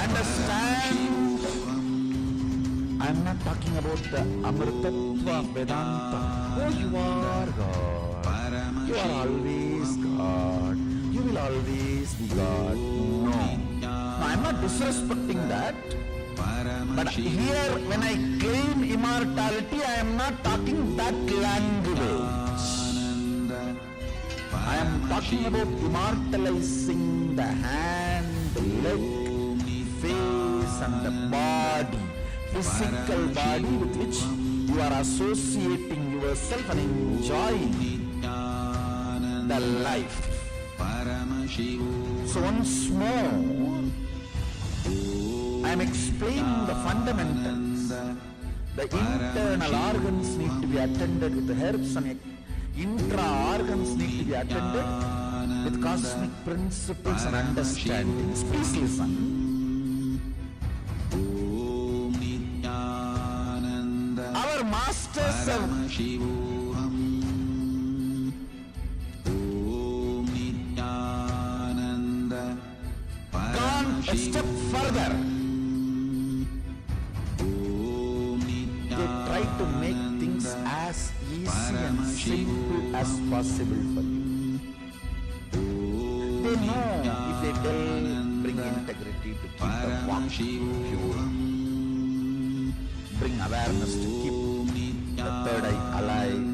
Understand? I am not talking about the Amritatva of Vedanta. Oh, you are God. You are always God. You will always be God. No. I am not disrespecting that. But here, when I claim immortality, I am not talking that language. I am talking about immortalizing the hand, the leg, face and the body, physical body with which you are associating yourself and enjoying the life. So once more, I am explaining the fundamentals. The internal organs need to be attended with herbs and intra-organs need to be attended with cosmic principles and understandings. Please listen. Our masters have gone a step further. They try to make things as easy and simple as possible for you. They know if they tell, bring integrity to keep the walk pure, bring awareness to keep the third eye alive,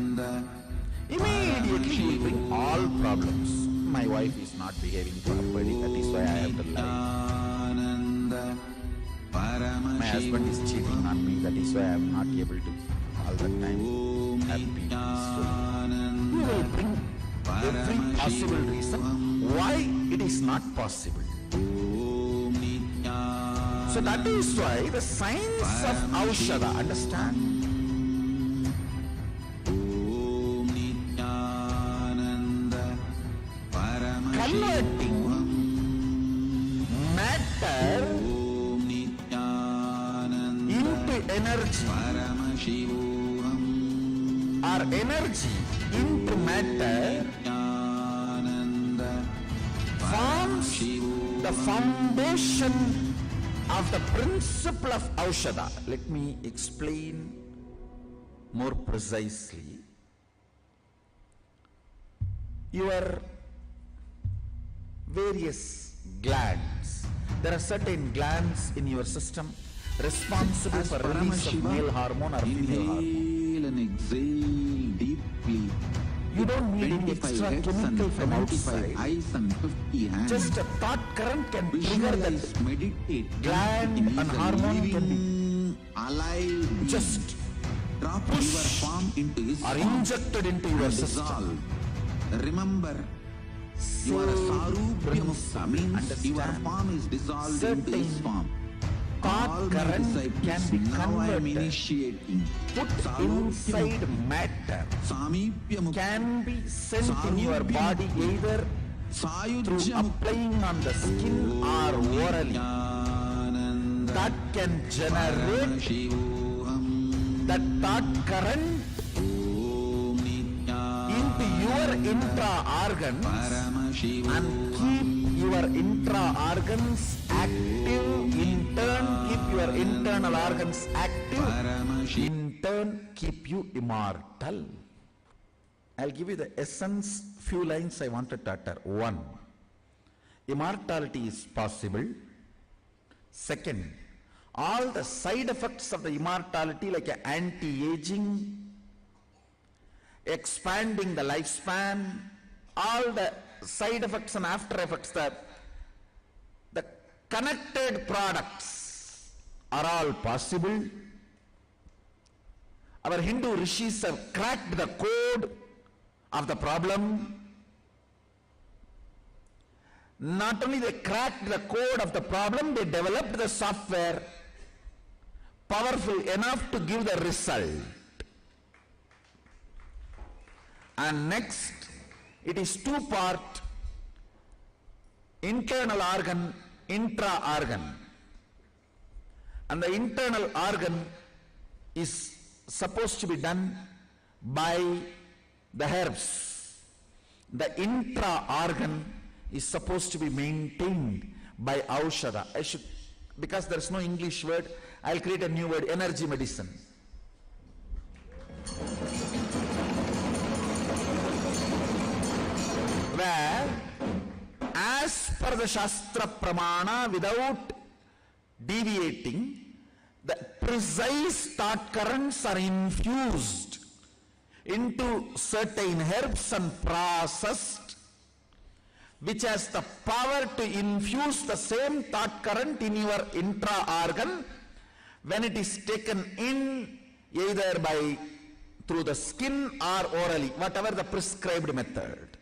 immediately you will bring all problems. My wife is not behaving properly, that is why I have to lie. My husband is cheating on me, that is why I am not able to all the time happy, peaceful. You will bring every possible reason why it is not possible. So that is why the science of Aushadha, understand? Converting matter into energy or energy into matter forms the foundation of the principle of Aushadha. Let me explain more precisely. Your various glands. There are certain glands in your system responsible for release of male hormone or female hormone. And exhale deeply. You don't need any extra chemical from outside. Eyes and 50 hands. Just a thought current can trigger that meditate. gland and hormone can be alive. just drop your palm into his or injected into your system. Remember, you are a Sarupya Mukta, means your palm is dissolved into his palm. Thought current can be converted, put inside matter, can be sent in your body either through applying on the skin or orally. That can generate that thought current into your intra-organs and keep your intra-organs active, in turn keep your internal organs active, in turn keep you immortal. I'll give you the essence, few lines I wanted to utter. 1. Immortality is possible. Second, all the side effects of the immortality like anti-aging, expanding the lifespan, all the side effects and after effects, the connected products are all possible. Our Hindu rishis have cracked the code of the problem. Not only they cracked the code of the problem, they developed the software powerful enough to give the result. And next, it is two-part internal organ, intra-organ. And the internal organ is supposed to be done by the herbs. The intra-organ is supposed to be maintained by aushadha. Because there is no English word, I'll create a new word, energy medicine. Where, as per the Shastra Pramana, without deviating, the precise thought currents are infused into certain herbs and processed, which has the power to infuse the same thought current in your intra-organ when it is taken in either by through the skin or orally, whatever the prescribed method.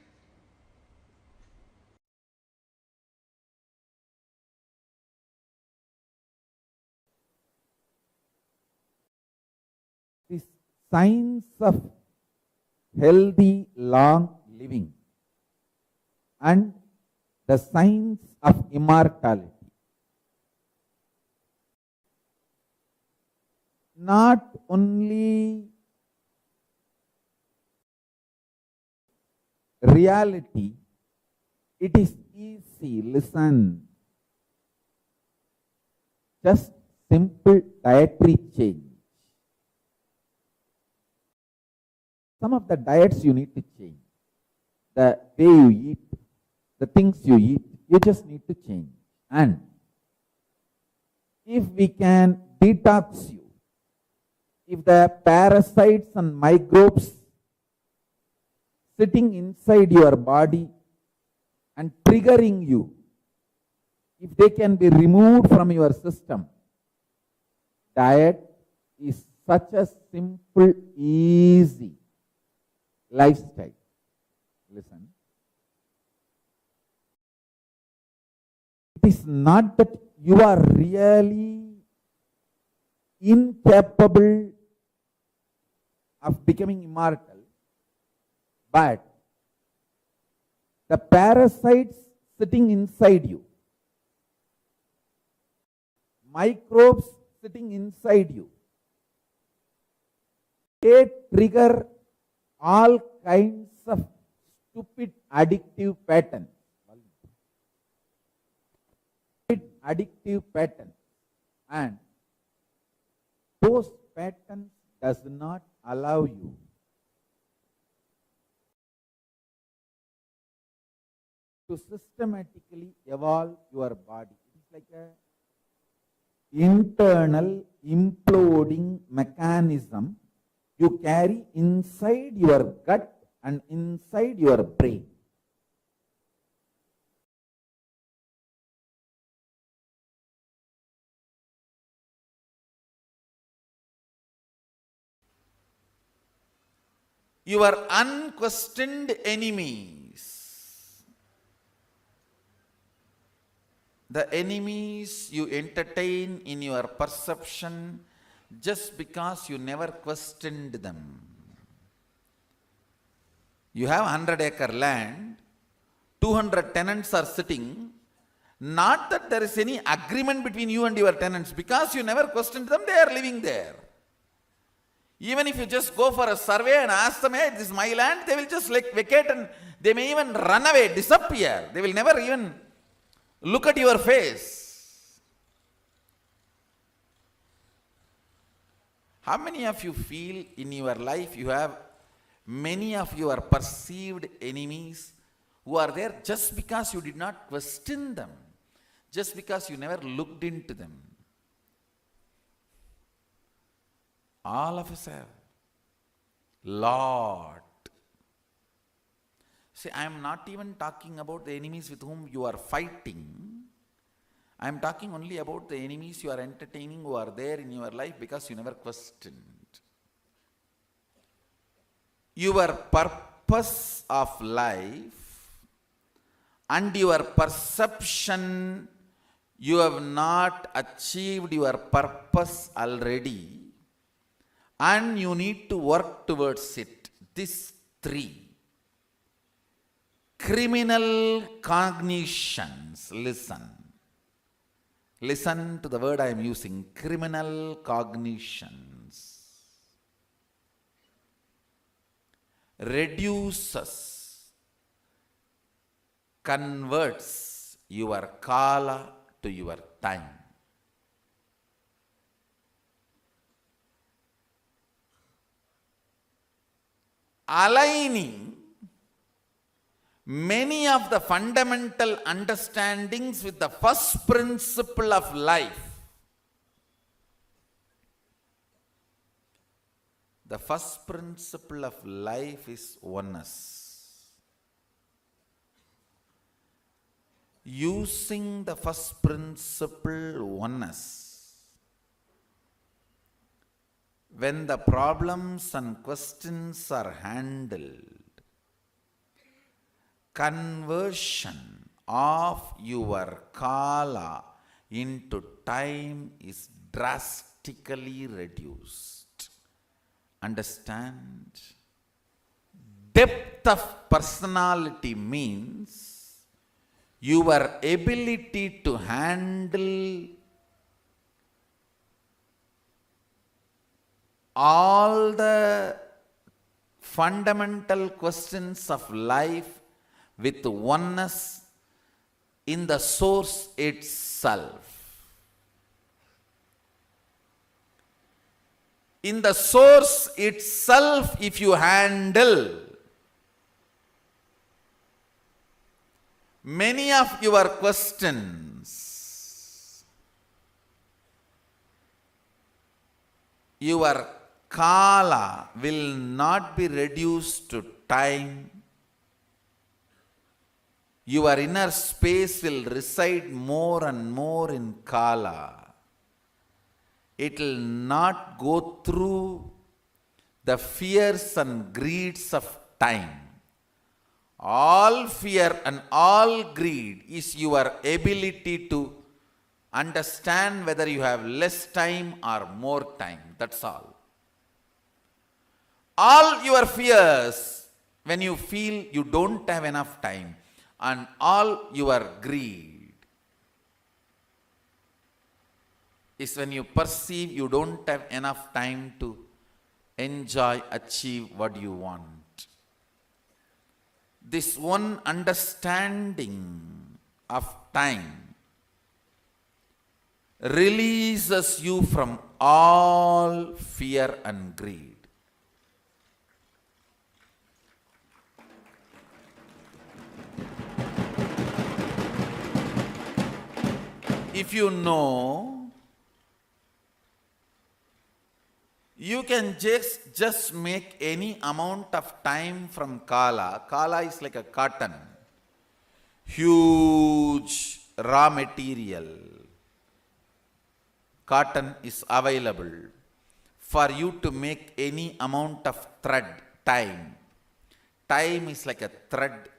The science of healthy long living and the science of immortality. Not only reality, it is easy, listen. Just simple dietary change. Some of the diets you need to change. The way you eat, the things you eat, you just need to change. And if we can detox you, if the parasites and microbes sitting inside your body and triggering you, if they can be removed from your system, diet is such a simple, easy lifestyle. Listen. It is not that you are really incapable of becoming immortal, but the parasites sitting inside you, microbes sitting inside you, they trigger all kinds of stupid addictive patterns. Addictive patterns, and those patterns does not allow you to systematically evolve your body. It is like a internal imploding mechanism you carry inside your gut and inside your brain. Your unquestioned enemies, the enemies you entertain in your perception just because you never questioned them. You have 100-acre land, 200 tenants are sitting, not that there is any agreement between you and your tenants, because you never questioned them, they are living there. Even if you just go for a survey and ask them, hey, this is my land, they will just like vacate and they may even run away, disappear. They will never even look at your face. How many of you feel in your life you have many of your perceived enemies who are there just because you did not question them, just because you never looked into them? All of us have. Lot. See, I am not even talking about the enemies with whom you are fighting. I am talking only about the enemies you are entertaining who are there in your life because you never questioned. Your purpose of life and your perception, you have not achieved your purpose already, and you need to work towards it. These three. Criminal cognitions. Listen. Listen to the word I am using. Criminal cognitions. Reduces, converts your kala to your time. Aligning many of the fundamental understandings with the first principle of life. The first principle of life is oneness. Using the first principle, oneness, when the problems and questions are handled, conversion of your kala into time is drastically reduced. Understand? Depth of personality means your ability to handle all the fundamental questions of life with oneness in the source itself. In the source itself, if you handle many of your questions, your kala will not be reduced to time. Your inner space will reside more and more in kala. It will not go through the fears and greeds of time. All fear and all greed is your ability to understand whether you have less time or more time. That's all. All your fears, when you feel you don't have enough time, and all your greed is when you perceive you don't have enough time to enjoy, achieve what you want. This one understanding of time releases you from all fear and greed. If you know, you can just make any amount of time from kala. Kala is like a cotton, huge raw material. Cotton is available for you to make any amount of thread, time. Time is like a thread.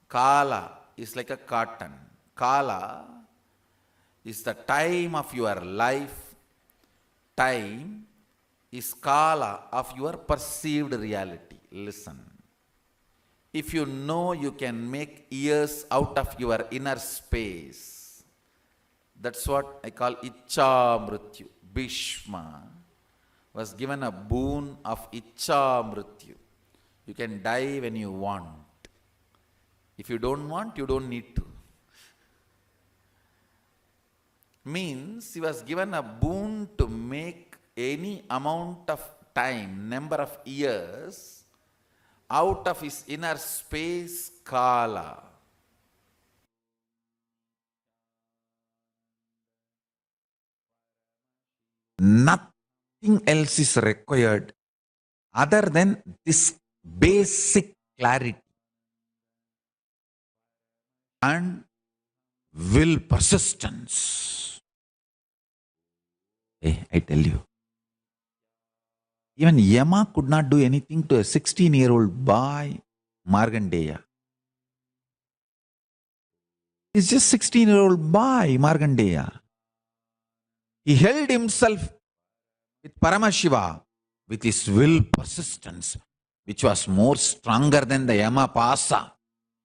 Kala is like a cotton. Kala is the time of your life. Time is kala of your perceived reality. Listen. If you know you can make years out of your inner space, that's what I call Icha Mrityu. Bhishma was given a boon of Icha Mrityu. You can die when you want. If you don't want, you don't need to. Means he was given a boon to make any amount of time, number of years, out of his inner space, kala. Nothing else is required other than this basic clarity and will persistence. Hey, I tell you, even Yama could not do anything to a 16-year-old boy, Markandeya. He's just 16-year-old boy, Markandeya. He held himself with Paramashiva with his will persistence, which was more stronger than the Yama Pasa.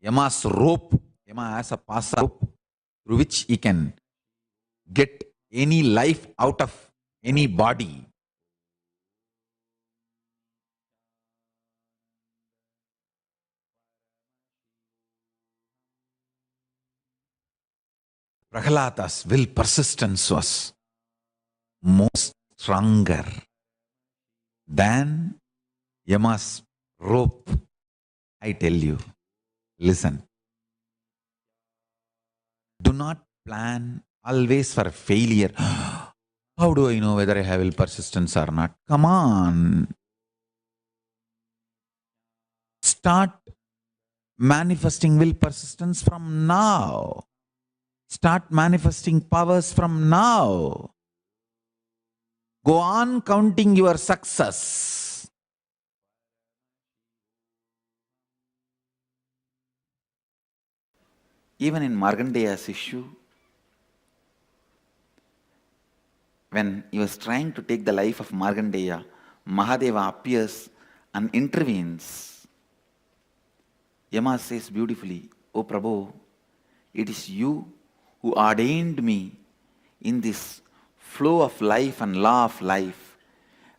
Yama's rope. Yama has a Pasa rope through which he can get any life out of any body. Prahlada's will persistence was most stronger than Yama's rope. I tell you, listen. Do not plan always for failure. How do I know whether I have will persistence or not? Come on. Start manifesting will persistence from now. Start manifesting powers from now. Go on counting your success. Even in Markandeya's issue, when he was trying to take the life of Markandeya, Mahadeva appears and intervenes. Yama says beautifully, "O Prabhu, it is you who ordained me in this flow of life and law of life.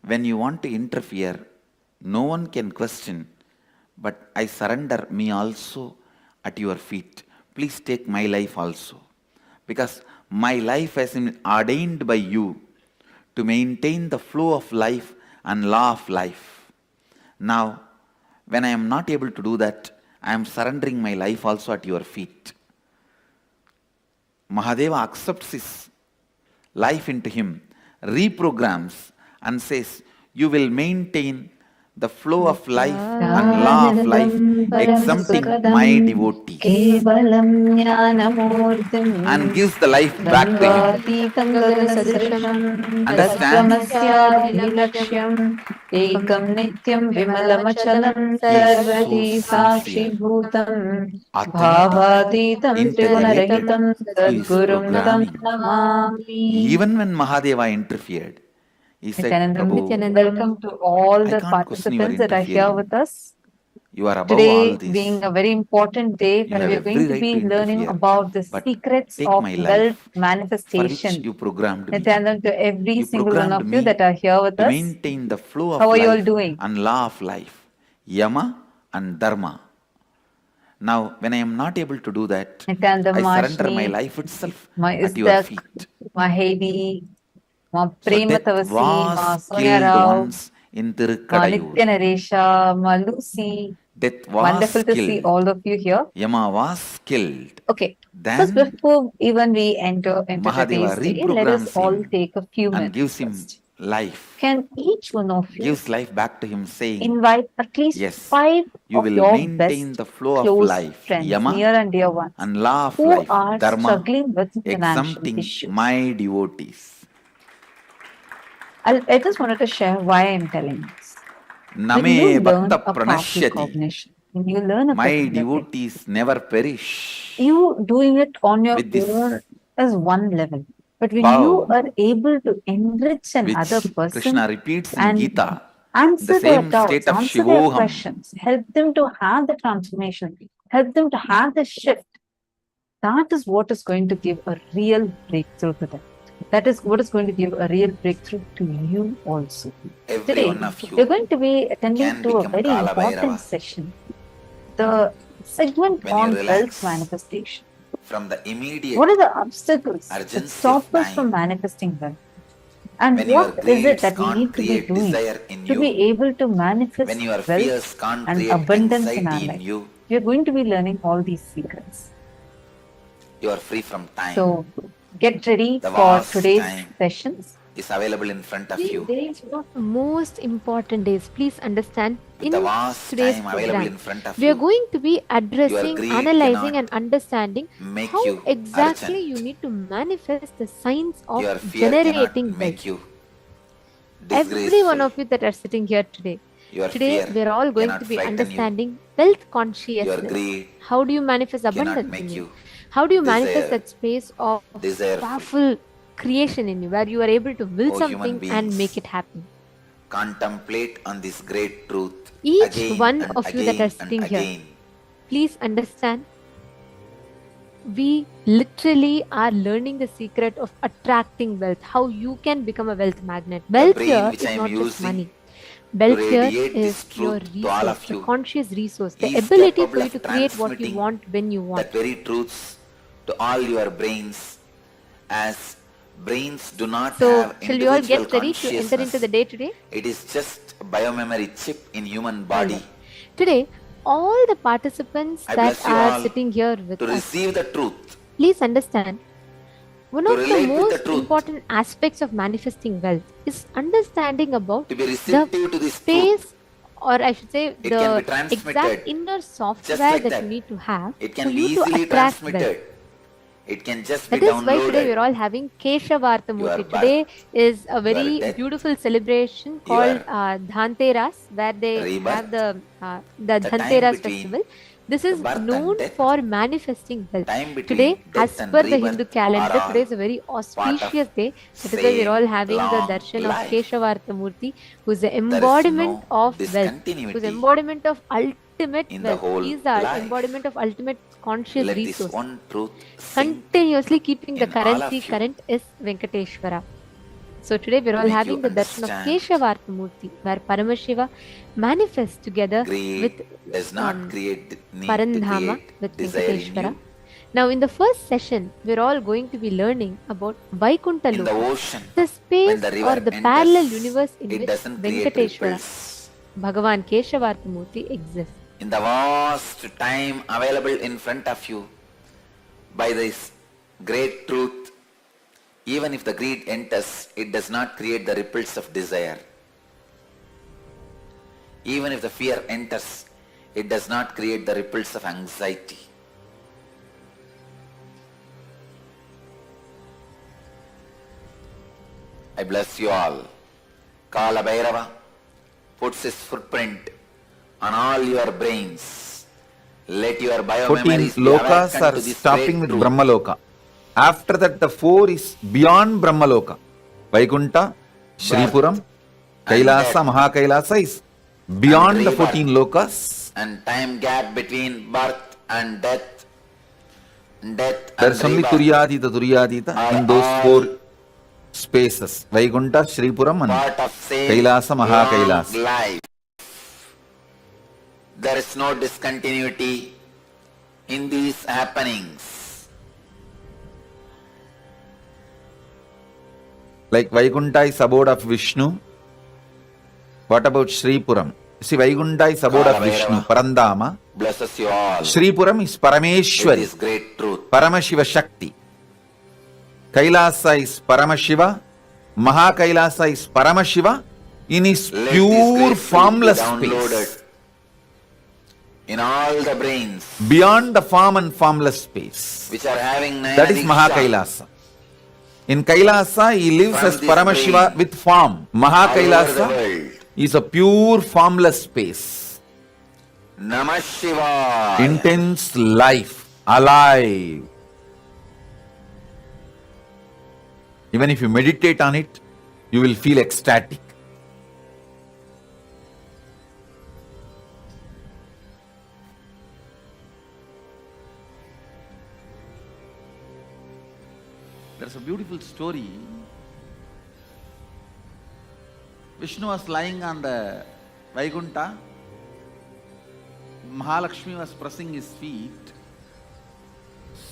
When you want to interfere, no one can question, but I surrender me also at your feet. Please take my life also, because my life has been ordained by you to maintain the flow of life and law of life. Now, when I am not able to do that, I am surrendering my life also at your feet." Mahadeva accepts his life into him, reprograms and says, "You will maintain the flow of life and law of life, exempting my devotee," and gives the life back to him. Understand? Ekam nityam vimalachalam sarvadi sakshi bhutam bhavaditam trigunarahitam sadgurum tam namami. Even when Mahadeva interfered, he said, "Prabhu, Welcome to all the I can't question your participants that are here interfering. with us. You are above Today all this. being a very important day You when have we are going every to right be to learning interfere, about the but secrets take of my wealth life, for which manifestation. you programmed me. Nithyananda, to every You single one programmed of you me that are here with to us. maintain the flow of How are you all life doing? and law of life, Yama and Dharma. Now, when I am not able to do that, Nithyananda, I surrender my Mashni, life itself Ma at your Istak, feet." Ma Heidi, Ma So Prema death Tavasi, Ma was Sonia killed Rao, once in Ma Tirukadayur. Nitya Naresha, Ma Lucy. Death was Wonderful to see killed. all of you here. Yama was killed. Okay. Then First, before even we enter into Mahadeva today's day, let us reprograms all him take a few and minutes gives him first. life, Can each one of you gives life back to him, saying, invite at least "Yes, 5 you of will your maintain best the flow of close life, friends, Yama, near and dear ones, and law of who life, are Dharma, struggling with financial exempting issues? my devotees." I just wanted to share why I'm telling this. When Name you learn bhakta a path pranashyati. recognition, when you learn a My particular thing, devotees never perish. you doing it on your With this own is one level. But when vow, you are able to enrich another which person Krishna repeats in and Gita, answer the their same doubts, state of answer their Shivoham, questions, help them to have the transformation, help them to have the shift, that is what is going to give a real breakthrough to them. That is what is going to give a real breakthrough to you also. every Today, one of we're you going to be attending can to a become very Kala important Bhairava session. The segment when you on relax wealth manifestation. from the immediate What are the obstacles that urgency stop of us from time. manifesting wealth? And When your what is it greeds that we can't need to be create doing desire in to you, be able to manifest when your wealth fears can't and create abundance in our anxiety in life? you, We are going to be learning all these secrets. you are free from time. So get ready The for vast today's time sessions. is available in front of you. Days of the most important days. Please understand. With In the vast today's time available in program, front of we are you, going to be addressing, greed analyzing, cannot and understanding make how you exactly urgent. you need to manifest the signs of Your fear generating cannot make wealth. you Every one disgraceful. of you that are sitting here today. Your Today, fear we are all going cannot to be frighten you. understanding wealth Your consciousness. greed How do you manifest cannot abundance make in you? you How do you manifest Desire. that space of Desire. powerful creation in you, where you are able to will Oh, human something and beings. make it happen? Contemplate on this great truth Each again one and of you that again are and sitting here, again. please understand, we literally are learning the secret of attracting wealth, how you can become a wealth magnet. Wealth brain here which is I am not just using money. Wealth here radiate this is your truth to all resource, of the you conscious resource, the is ability capable for you of to create what you transmitting want when you want. that very truths to all your brains, as brains do not So, have shall we all individual get ready to enter into the consciousness. day today? It is just a biomemory chip in human All body. right. Today, all the participants I that bless you are all sitting here with to us, receive the truth, please understand, one to of the relate with the most truth, important aspects of manifesting wealth is understanding about to be the receptive to this space, truth. or I should say, It can the be transmitted exact inner just software like that that. you need to have It for can be you to easily attract wealth. transmitted. It can just be That is why today we are downloaded. all having Keshavarthamurti. Your Today birth, is a your very death, beautiful celebration your called Dhanteras, where they have rebirth, the the time Dhanteras between festival. This the is birth and known death, for manifesting wealth. time Today, between death as and per the Hindu rebirth calendar, are today all is a very part of auspicious day. That is why we are all same having the long darshan of life. Keshavarthamurti, who is the There is embodiment no of wealth, who is discontinuity embodiment of ultimate in the wealth. whole He is the life. embodiment of ultimate conscious Let this resource. one truth sink Continuously keeping the in all currency of you. current is Venkateshwara. So today we are all Make having you the darshan of understand Keshavarthamurti, where Paramashiva manifests together greed with does not create need to Parandhama, create with desire in Venkateshwara. you. Now in the first session, we are all going to be learning about Vaikuntha In the Loka, ocean, the when space the or river the parallel enters, universe in it which doesn't create Venkateshwara, ripples. Bhagavan Keshavarthamurti exists. In the vast time available in front of you, by this great truth, even if the greed enters, it does not create the ripples of desire. Even if the fear enters, it does not create the ripples of anxiety. I bless you all. Kala Bhairava puts his footprint on all your brains. Let your 14 biomemories be lokas awakened are to this stopping great with truth. Brahmaloka. After that, the 4 is beyond Brahmaloka. Vaikuntha, Shripuram, Kailasa, Mahakailasa is beyond the 14 lokas. And time gap between birth and death. There's only Turyadita in those 4 spaces. Vaikuntha, Shripuram and Part of same Kailasa, long Mahakailasa. life. There is no discontinuity in these happenings. Like Vaikuntha is abode of Vishnu. What about Shripuram? See, Vaikuntha is abode of Vishnu, Parandama. Blesses you all. Shripuram is With Parameshwari, this great truth. Paramashiva Shakti. Kailasa is Paramashiva. Mahakailasa is Paramashiva in his Let this pure great truth be formless downloaded space. in all the brains Beyond the form and formless space. which are having That is Nayana Mahakailasa. In Kailasa, he lives From as this Paramashiva brain, with form. all over the Mahakailasa world. is a pure formless space. Namah Shivaya. Intense life, alive. Even if you meditate on it, you will feel ecstatic. There's a beautiful story. Vishnu was lying on the Vaikuntha. Mahalakshmi was pressing his feet.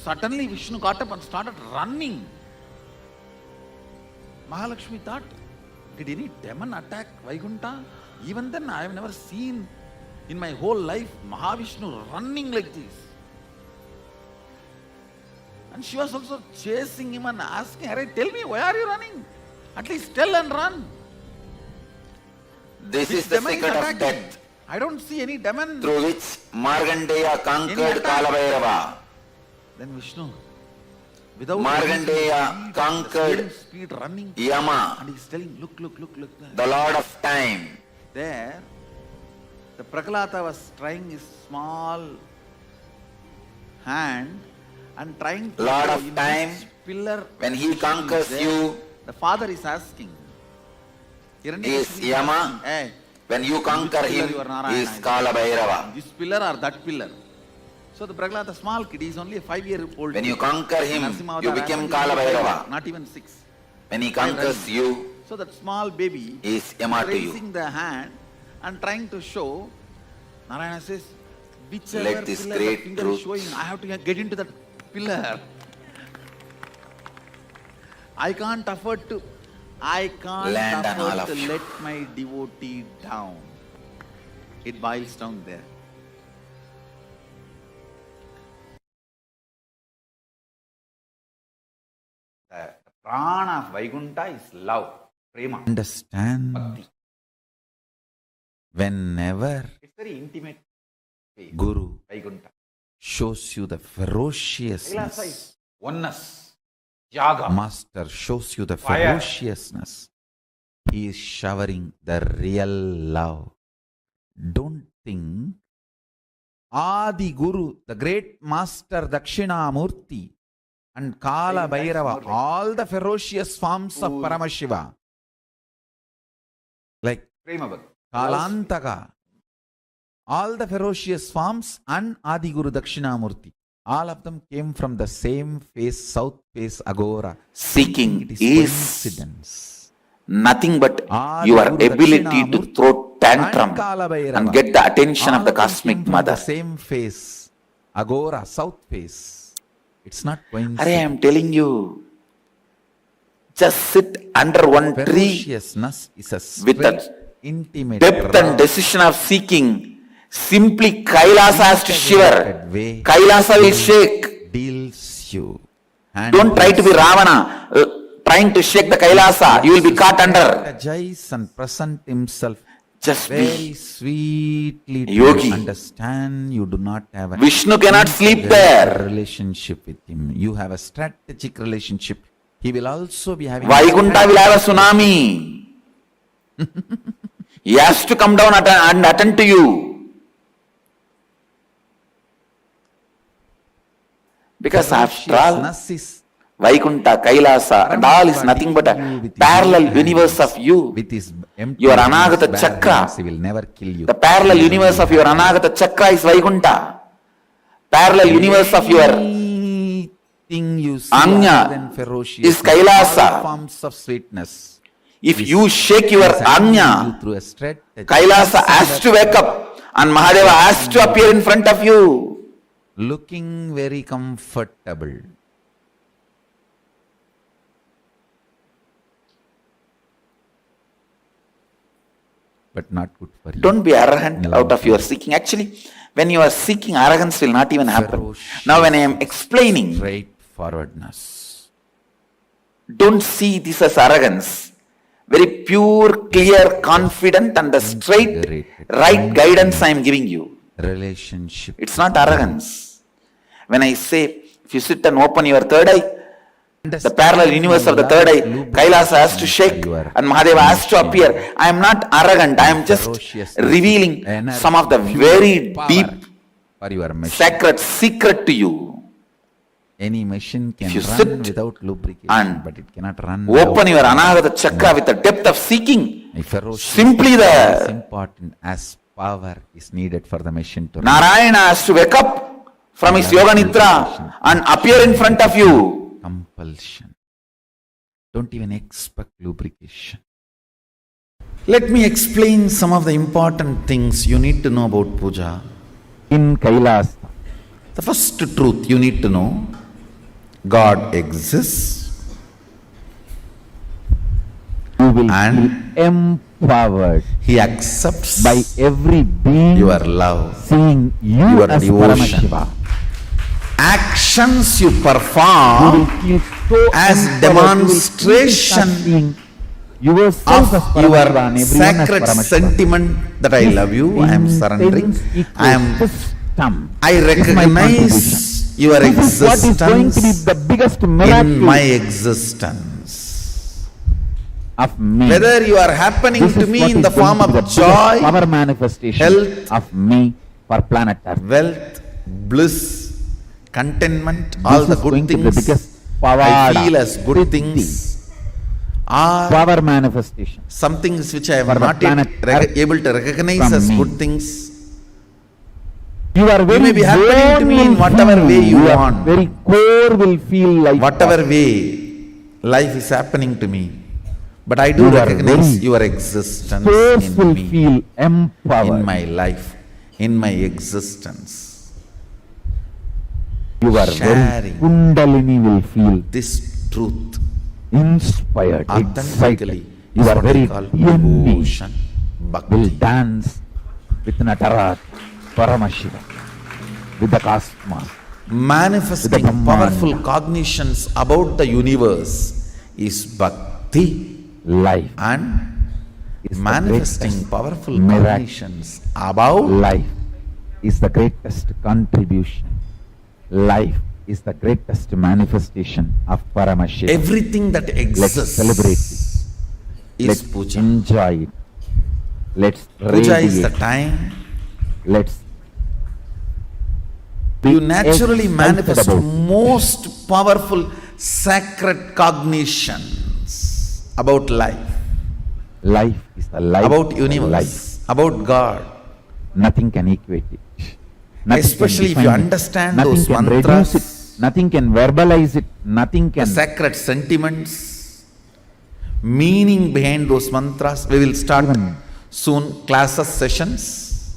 Suddenly Vishnu got up and started running. Mahalakshmi thought, did any demon attack Vaikuntha? Even then I have never seen in my whole life Mahavishnu running like this. And she was also chasing him and asking, "Arey, tell me, why are you running? At least tell and run." This Which is the demon is secret of attacking? death, I don't see any demon. through which Markandeya conquered attack? Kalabhairava. Then Vishnu, without Markandeya any conquered speed running, Yama, and he's telling, look there. the Lord of Time. There, the Prahlada was trying his small hand and trying to lot show of in time which pillar when he Krishna is conquers there, you the father is asking. is Yama. Hey, When you which conquer pillar him, you are he Narayana? is Kala Bhairava. This pillar or that pillar? So the Prahlada, the small kid, he is only a 5-year-old. When you conquer him, Narasimha you Avatar become happened, Kala he was 5 Bhairava. years, not even 6. When he conquers you, So that small baby is Yama to you. raising the hand and trying to show. Narayana says, whichever Let this pillar great the finger truth is showing, I have to get into that pillar. I can't afford to Land and all of you. let my devotee down. It boils down there. The prana of Vaikuntha is love, prema. Understand Bhakti. whenever It's very intimate. Guru Vaikuntha. shows you the KAILASA ferociousness, is oneness. Yaga. Master shows you the Fire. ferociousness, he is showering the real love. Don't think Adi Guru, the great master Dakshinamurti, and Kala Bhairava, all the ferocious forms of Paramashiva, like Prema Bhakti. Kalantaka, all the ferocious forms, and Adi Guru Dakshinamurti, all of them came from the same face, south face Agora. seeking It is is coincidence. nothing but Adi your Guru ability to Dakshinamurti throw tantrum and Kala Bhairava, and get the attention all of the of them cosmic came from mother. the same face, Agora, south face. It's not coincidence. Arey, I am telling you, just sit under one tree Ferociousness is a with straight, the intimate, depth and raw, decision of seeking. Simply KAILASA has to shiver. integrated way KAILASA will shake. deals you. Don't try to be Ravana, trying to shake the KAILASA. You will be caught under. Strategize and present himself Just very be sweetly to yogi. understand. You do not have a Vishnu cannot sleep integrated there. relationship with him. You have a strategic relationship. He will also be having Vaikuntha will have a tsunami. He has to come down and attend to you. Because after all, ferociousness is Vaikuntha, KAILASA and all is nothing but a parallel universe of you. with his empty Your hands, Anagata bare Chakra. hands, he will never kill you. The parallel universe of your Anagata Chakra is Vaikuntha. Parallel universe of your Anything you see Anya other than ferocious is KAILASA. all forms of sweetness. If you shake your is acting Anya, you through a strategy. KAILASA has to wake up and Mahadeva has to appear in front of you. Looking very comfortable. But not good for you. Don't be arrogant out of your seeking. Actually, when you are seeking, arrogance will not even happen. Now when I am explaining, Straightforwardness. don't see this as arrogance. Very pure, clear, confident and the straight, right guidance I am giving you. Relationship. It's not arrogance. When I say, if you sit and open your third eye, the parallel universe of the third eye, KAILASA has to shake and Mahadeva has to appear. I am not arrogant. I am just revealing some of the very deep, for your machine. sacred secret to you. Any machine can If you run sit without lubrication, and but it cannot run open without your Anagata Chakra with the depth of seeking, A ferocious simply as the important as power is needed for the machine to run. Narayana has to wake up from his Yoga Nidra and appear in front of you. Compulsion. Don't even expect lubrication. Let me explain some of the important things you need to know about puja. In KAILASA, the first truth you need to know, God exists. You will and empowered. He accepts by every being your love, seeing you your as devotion. Actions you perform as demonstration of your sacred sentiment that I love you, I am surrendering, I recognize your existence in my existence. Of me. Whether you are happening to me in the form of joy, power manifestation health of me for planet Earth, wealth, bliss, contentment, all the good things I feel as good things are power manifestation. some things which I am For the not yet planet able to recognize from as me. good things. You are You very may be happening to me in whatever way you Your want. very core will feel like Whatever way life is happening to me. But I do You are recognize very your existence source in will me, feel empowered. in my life, in my existence. You are very Sharing Kundalini will feel this truth inspired, excited. authentically You is are what very I call DNA devotion, will bhakti. dance with Natarat, Paramashiva, with the cosmos. Manifesting Brahmanda. powerful cognitions about the universe is bhakti, Life and is the manifesting greatest powerful miracle. cognitions about Life is the greatest contribution. Life is the greatest manifestation of Paramashiva. everything that Let's exists celebrate it. is Let's puja. enjoy it. Let's Puja is the radiate. time Let's you be naturally excited manifest about most powerful sacred cognitions about life, life is the life about of universe, life. about God. Nothing can equate it. Nothing Especially if can you define it. understand Nothing those can mantras, reduce it. Nothing can verbalize it. Nothing the can. sacred sentiments, meaning behind those mantras. We will start soon classes, sessions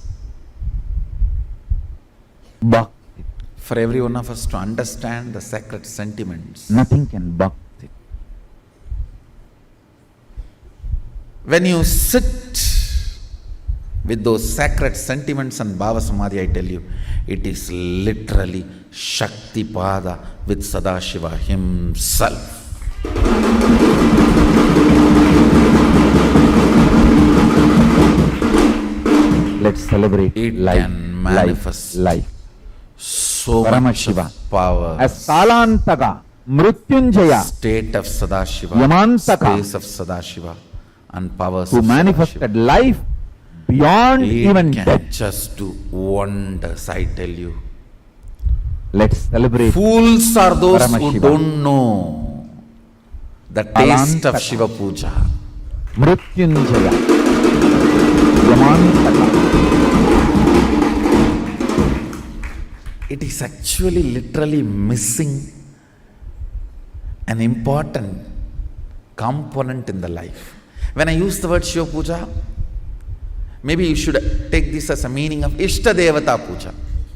Bhakti. for every one of us to understand the sacred sentiments. Nothing can bhakti. When you sit with those sacred sentiments and Bhava Samadhi, I tell you, it is literally Shakti Pada with Sadashiva himself. Let's celebrate It life. can manifest life. so much Paramashiva of power. as Kalantaga, Mrutyunjaya, State of Sadashiva, Yamantaka, space of Sadashiva, and powers who of manifested life beyond Sadashiva. even It can death. just do wonders, I tell you. Let's celebrate. Fools are those who Paramashiva. don't know the taste of Kalantaka. Shiva Puja. Mrutyunjaya, Yamantaka. It is actually literally missing an important component in the life. When I use the word Shiva Puja, maybe you should take this as a meaning of Ishta Devata Puja.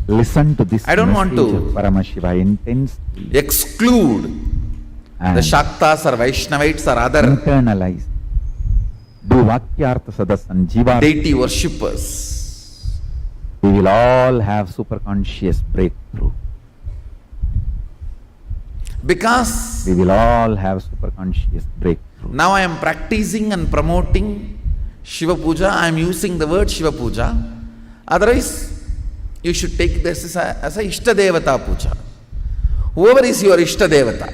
Listen to this I don't want message to of Paramashiva intensely. Exclude And the Shaktas or Vaishnavites or other internalize. Do Vakyartha Sadas and Jiva. deity worshippers. We will all have superconscious breakthrough. Because We will all have superconscious breakthrough. now I am practicing and promoting Shiva Puja. I am using the word Shiva Puja. Otherwise, you should take this as a Ishta Devata Puja. Whoever is your Ishta Devata,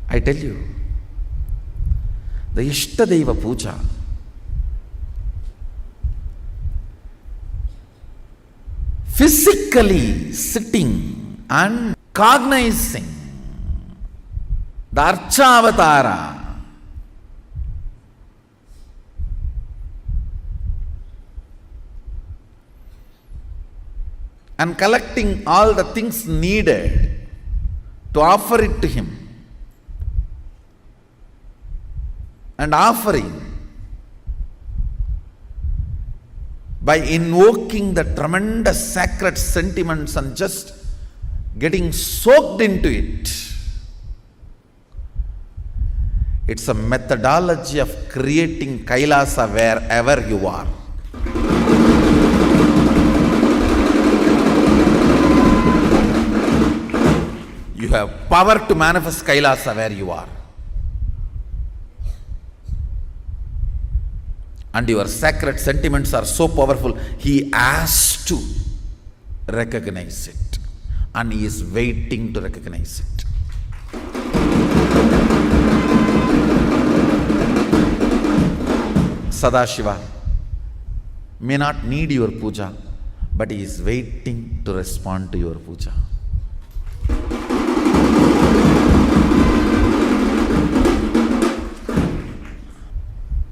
I tell you, the Ishta Deva Puja physically sitting and cognizing the Archavatara and collecting all the things needed to offer it to him, and offering by invoking the tremendous sacred sentiments and just getting soaked into it. It's a methodology of creating Kailasa wherever you are. You have power to manifest Kailasa where you are. And your sacred sentiments are so powerful, he has to recognize it. And he is waiting to recognize it. Sadashiva may not need your puja, but he is waiting to respond to your puja.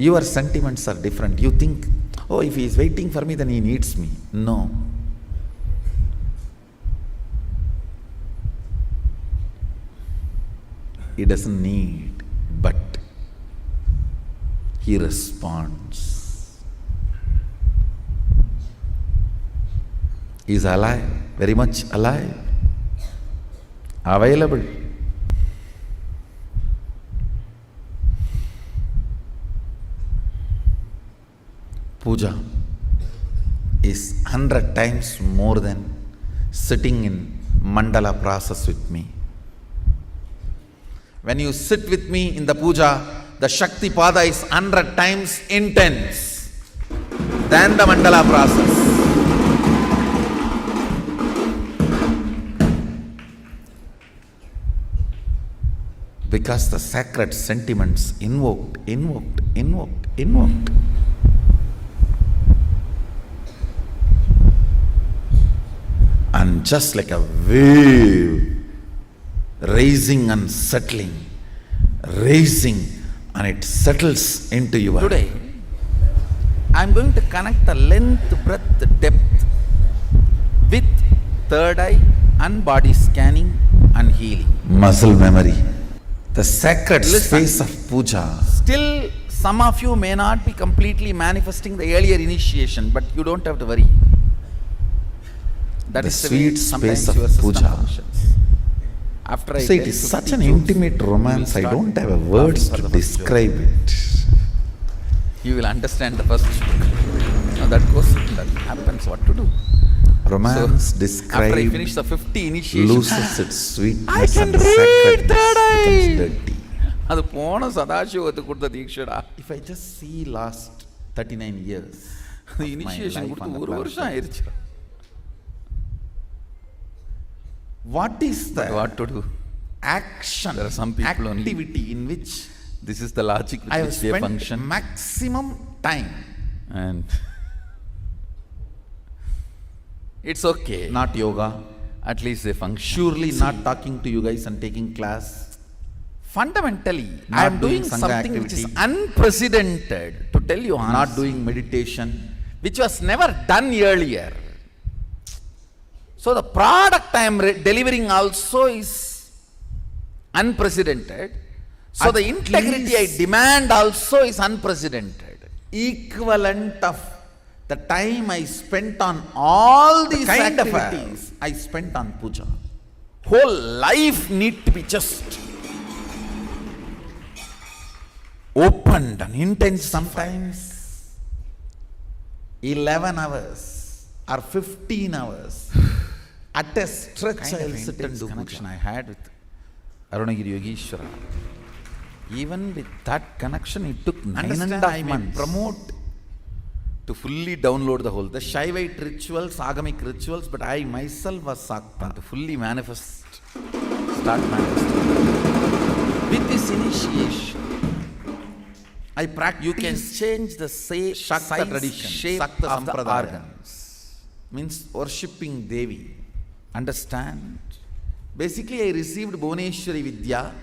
Your sentiments are different. You think, oh, if he is waiting for me, then he needs me. No. He doesn't need, but he responds. He is alive, very much alive, available. Puja is 100 times more than sitting in mandala process with me. When you sit with me in the puja, the Shakti Pada is 100 times intense than the mandala process. Because the sacred sentiments invoked. And just like a wave, rising and settling, rising, and it settles into you. Today, I am going to connect the length, breadth, depth with third eye and body scanning and healing. Muscle memory. The sacred space of puja. Still, some of you may not be completely manifesting the earlier initiation, but you don't have to worry. That is the sweet space of puja. After I say it is such an intimate romance, I don't have words to describe it. You will understand the first joke. Now that happens, what to do? Romance described, after I finish the 50 initiation, loses its sweetness. I can read third eye. If I just see last 39 years, the initiation what is the what to do? Action, there are some people activity in which this is the logic with which they function. Maximum time, and it's okay. Not yoga. At least they function. Surely not talking to you guys and taking class. Fundamentally, I am doing something which is unprecedented. To tell you honestly, not doing meditation, which was never done earlier. So the product I am delivering also is unprecedented. So the integrity I demand also is unprecedented. Equivalent of the time I spent on all these activities I spent on puja. Whole life need to be just opened and intense. Sometimes 11 hours or 15 hours. At a stretch, I will sit and do connection puja. I had with Arunagiri Yogeshwara. Even with that connection, it took 9.5 months. Promote to fully download the whole. The Shaivite rituals, Agamic rituals, but I myself was Sakta. To fully manifest, start manifesting. With this initiation, I practice. You can change the Shakta tradition, shape of the organs. Means worshipping Devi. Understand? Basically, I received Bhuvneshwari Vidya.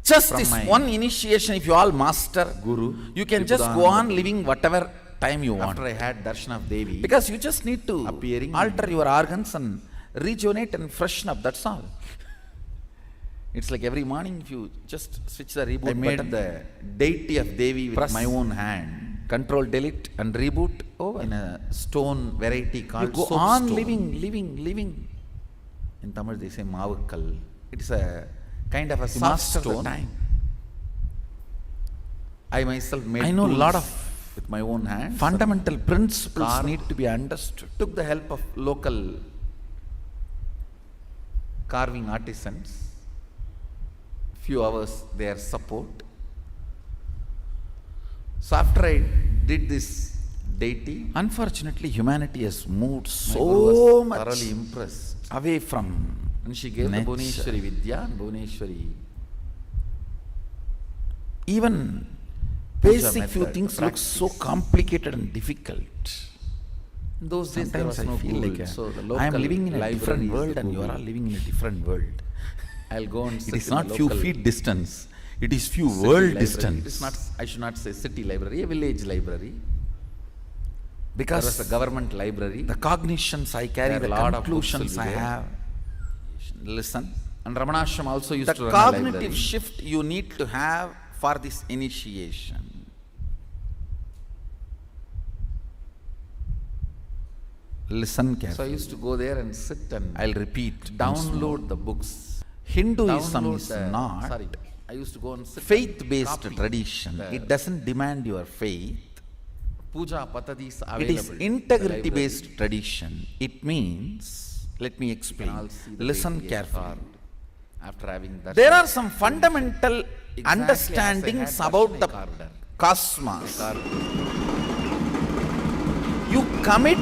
Just from this one initiation, if you all master Guru, you can just go on living whatever time you want. After I had darshan of Devi. Because you just need to alter your organs and rejuvenate and freshen up, that's all. It's like every morning if you just switch the reboot button. I made the deity of Devi with my own hand. Control, delete and reboot over. In a stone variety called you go on stone. living. In Tamil they say Mavakkal. It is a kind of a soft stone. Time. I myself made I know a lot of with my own hands. Fundamental principles need to be understood. Took the help of local carving artisans. Few hours their support. So after I did this deity, unfortunately humanity has moved so much, thoroughly impressed, away from, and she gave nature. The Bhuvneshwari Vidya and Bhuvneshwari. Even basic few things look so complicated and difficult. Those days there was Sometimes I no feel Google, like so the I am local living in a different library is world the and you are Google. all living in a different world. I'll go and It sit is in not the few local feet distance. It is few city world library. distance. It is not, I should not say city library, a village library. Because there was a government library. the cognitions I carry, There the are lot of conclusions books will I be there. have. Listen. And Ramanashram also used The to run a cognitive library. shift you need to have for this initiation. Listen So I carefully. used to go there and sit and I'll repeat. once more. download the books. Hinduism Download is the- not sorry, I used to go and sit and faith-based copy tradition. the It doesn't demand your faith. puja patadis It is available. integrity-based tradition. It means, let me You can explain. all see the Listen deity carefully. avatar after having that. There are some fundamental Exactly as I understandings had about darshan, the I carved her. cosmos. I carved You commit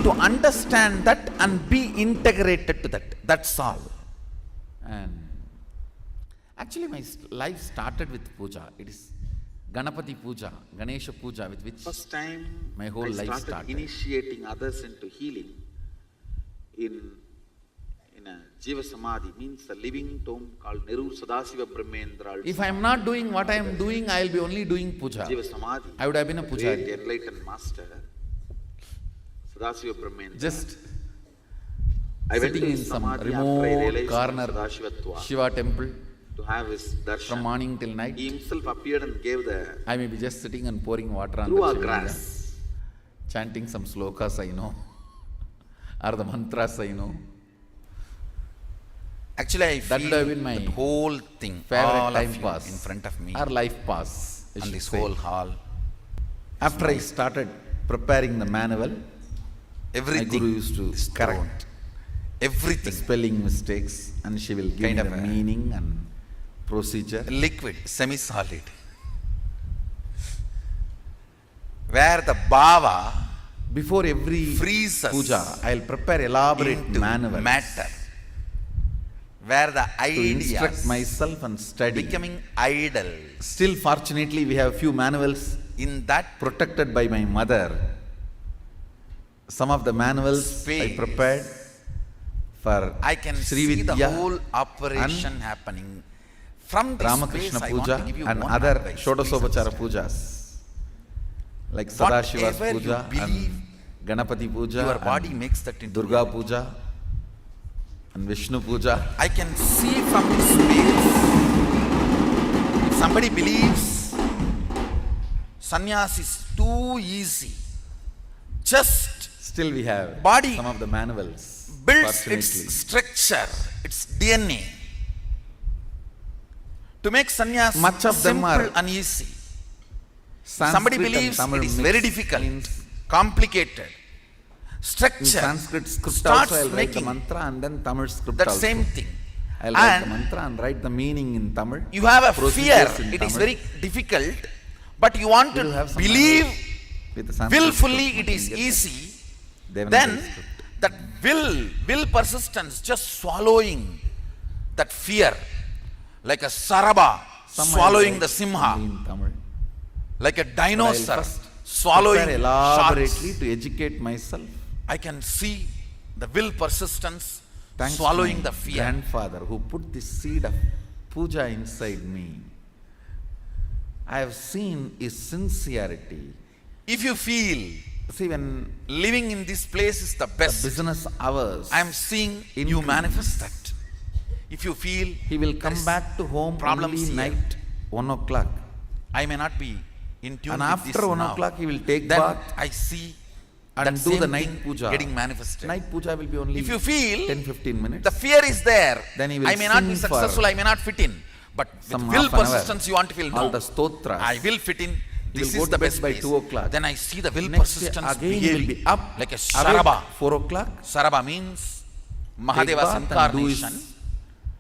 to understand that and be integrated to that. That's all. And actually my life started with puja. It is Ganapati puja, Ganesha puja, with which First time my whole I life started started. initiating others into healing in a Jiva Samadhi, means a living tomb called Nerur Sadasiva Brahmendra. If I am not doing what I am doing, I will be only doing puja. Jiva Samadhi, I would have been a the pujari. great enlightened master, Sadasiva Brahmendra. Just I went sitting to in his some Samadhi after I remote realized corner, Sadashivatva, Shiva temple, to have his darshan. from morning till night. He himself appeared and gave the I may be just sitting and pouring water on through the our Shivalinga, grass. chanting some slokas I know, or the mantras I know. Actually, I That would feel have been my that whole thing, favorite all time of you pass in front of me, or life pass, I and should this say. whole hall. After I started preparing the manual, Everything my guru used to is correct correct. the Everything. spelling mistakes, and she will give Kind me of the a- meaning and procedure. Liquid, semi-solid. Where the bhava Before every freezes puja, I'll prepare elaborate into manuals matter. Where the to instruct ideas myself and study. becoming idle. Still, fortunately, we have few manuals In that protected by my mother. Some of the manuals I Space. prepared for I can Sri see the Vidya whole operation happening. From this Ramakrishna space, I want Puja to give you and one other advice. Please Shodasopachara understand. pujas like Sadashiva's Whatever you puja believe, and Ganapati puja your and body makes that into Durga puja and Vishnu puja. I can see from this space, if somebody believes sannyas is too easy, just Still we have Body some of the manuals. builds its Fortunately. structure, its DNA, to make sannyas Much of them simple are and easy. Sanskrit Somebody and believes Tamil it is mix very difficult, means complicated. in Structure Sanskrit script starts also I'll write the making mantra and then Tamil script that also. same thing. I'll write the And mantra and write the meaning in Tamil. you have a fear, procedures in it is Tamil. very difficult, but you want We do to have some believe with the Sanskrit willfully script, it is you get that. easy, Devanagari then script. that will persistence just swallowing that fear, like a saraba Some I'll swallowing write the simha, only in Tamil. like a But I'll dinosaur first swallowing prepare elaborately sharks. to educate myself. I can see the will persistence Thanks swallowing to the my fear. grandfather who put the seed of puja inside me. I have seen his sincerity. If you feel See, when living in this place is the the best, business hours, I am seeing you increase, manifest that. If you feel he will there come is back to home problems only here, night 1 o'clock. I may not be in tune And with after this 1 now. o'clock he will take Then bath I see and that do same the night thing puja. getting manifested. Night puja will be only If you feel 10-15 minutes. the fear is there, Then he will I may not be sing for successful, I may not fit in, but with some will half an hour. persistence you want to feel, All no, the stotras. I will fit in. He This will go is to the bed best by place. 2 o'clock. Then I see the will Next day persistence again he will behaving be up like a awake saraba. 4 o'clock. Saraba means Take Mahadeva's bath and do his incarnation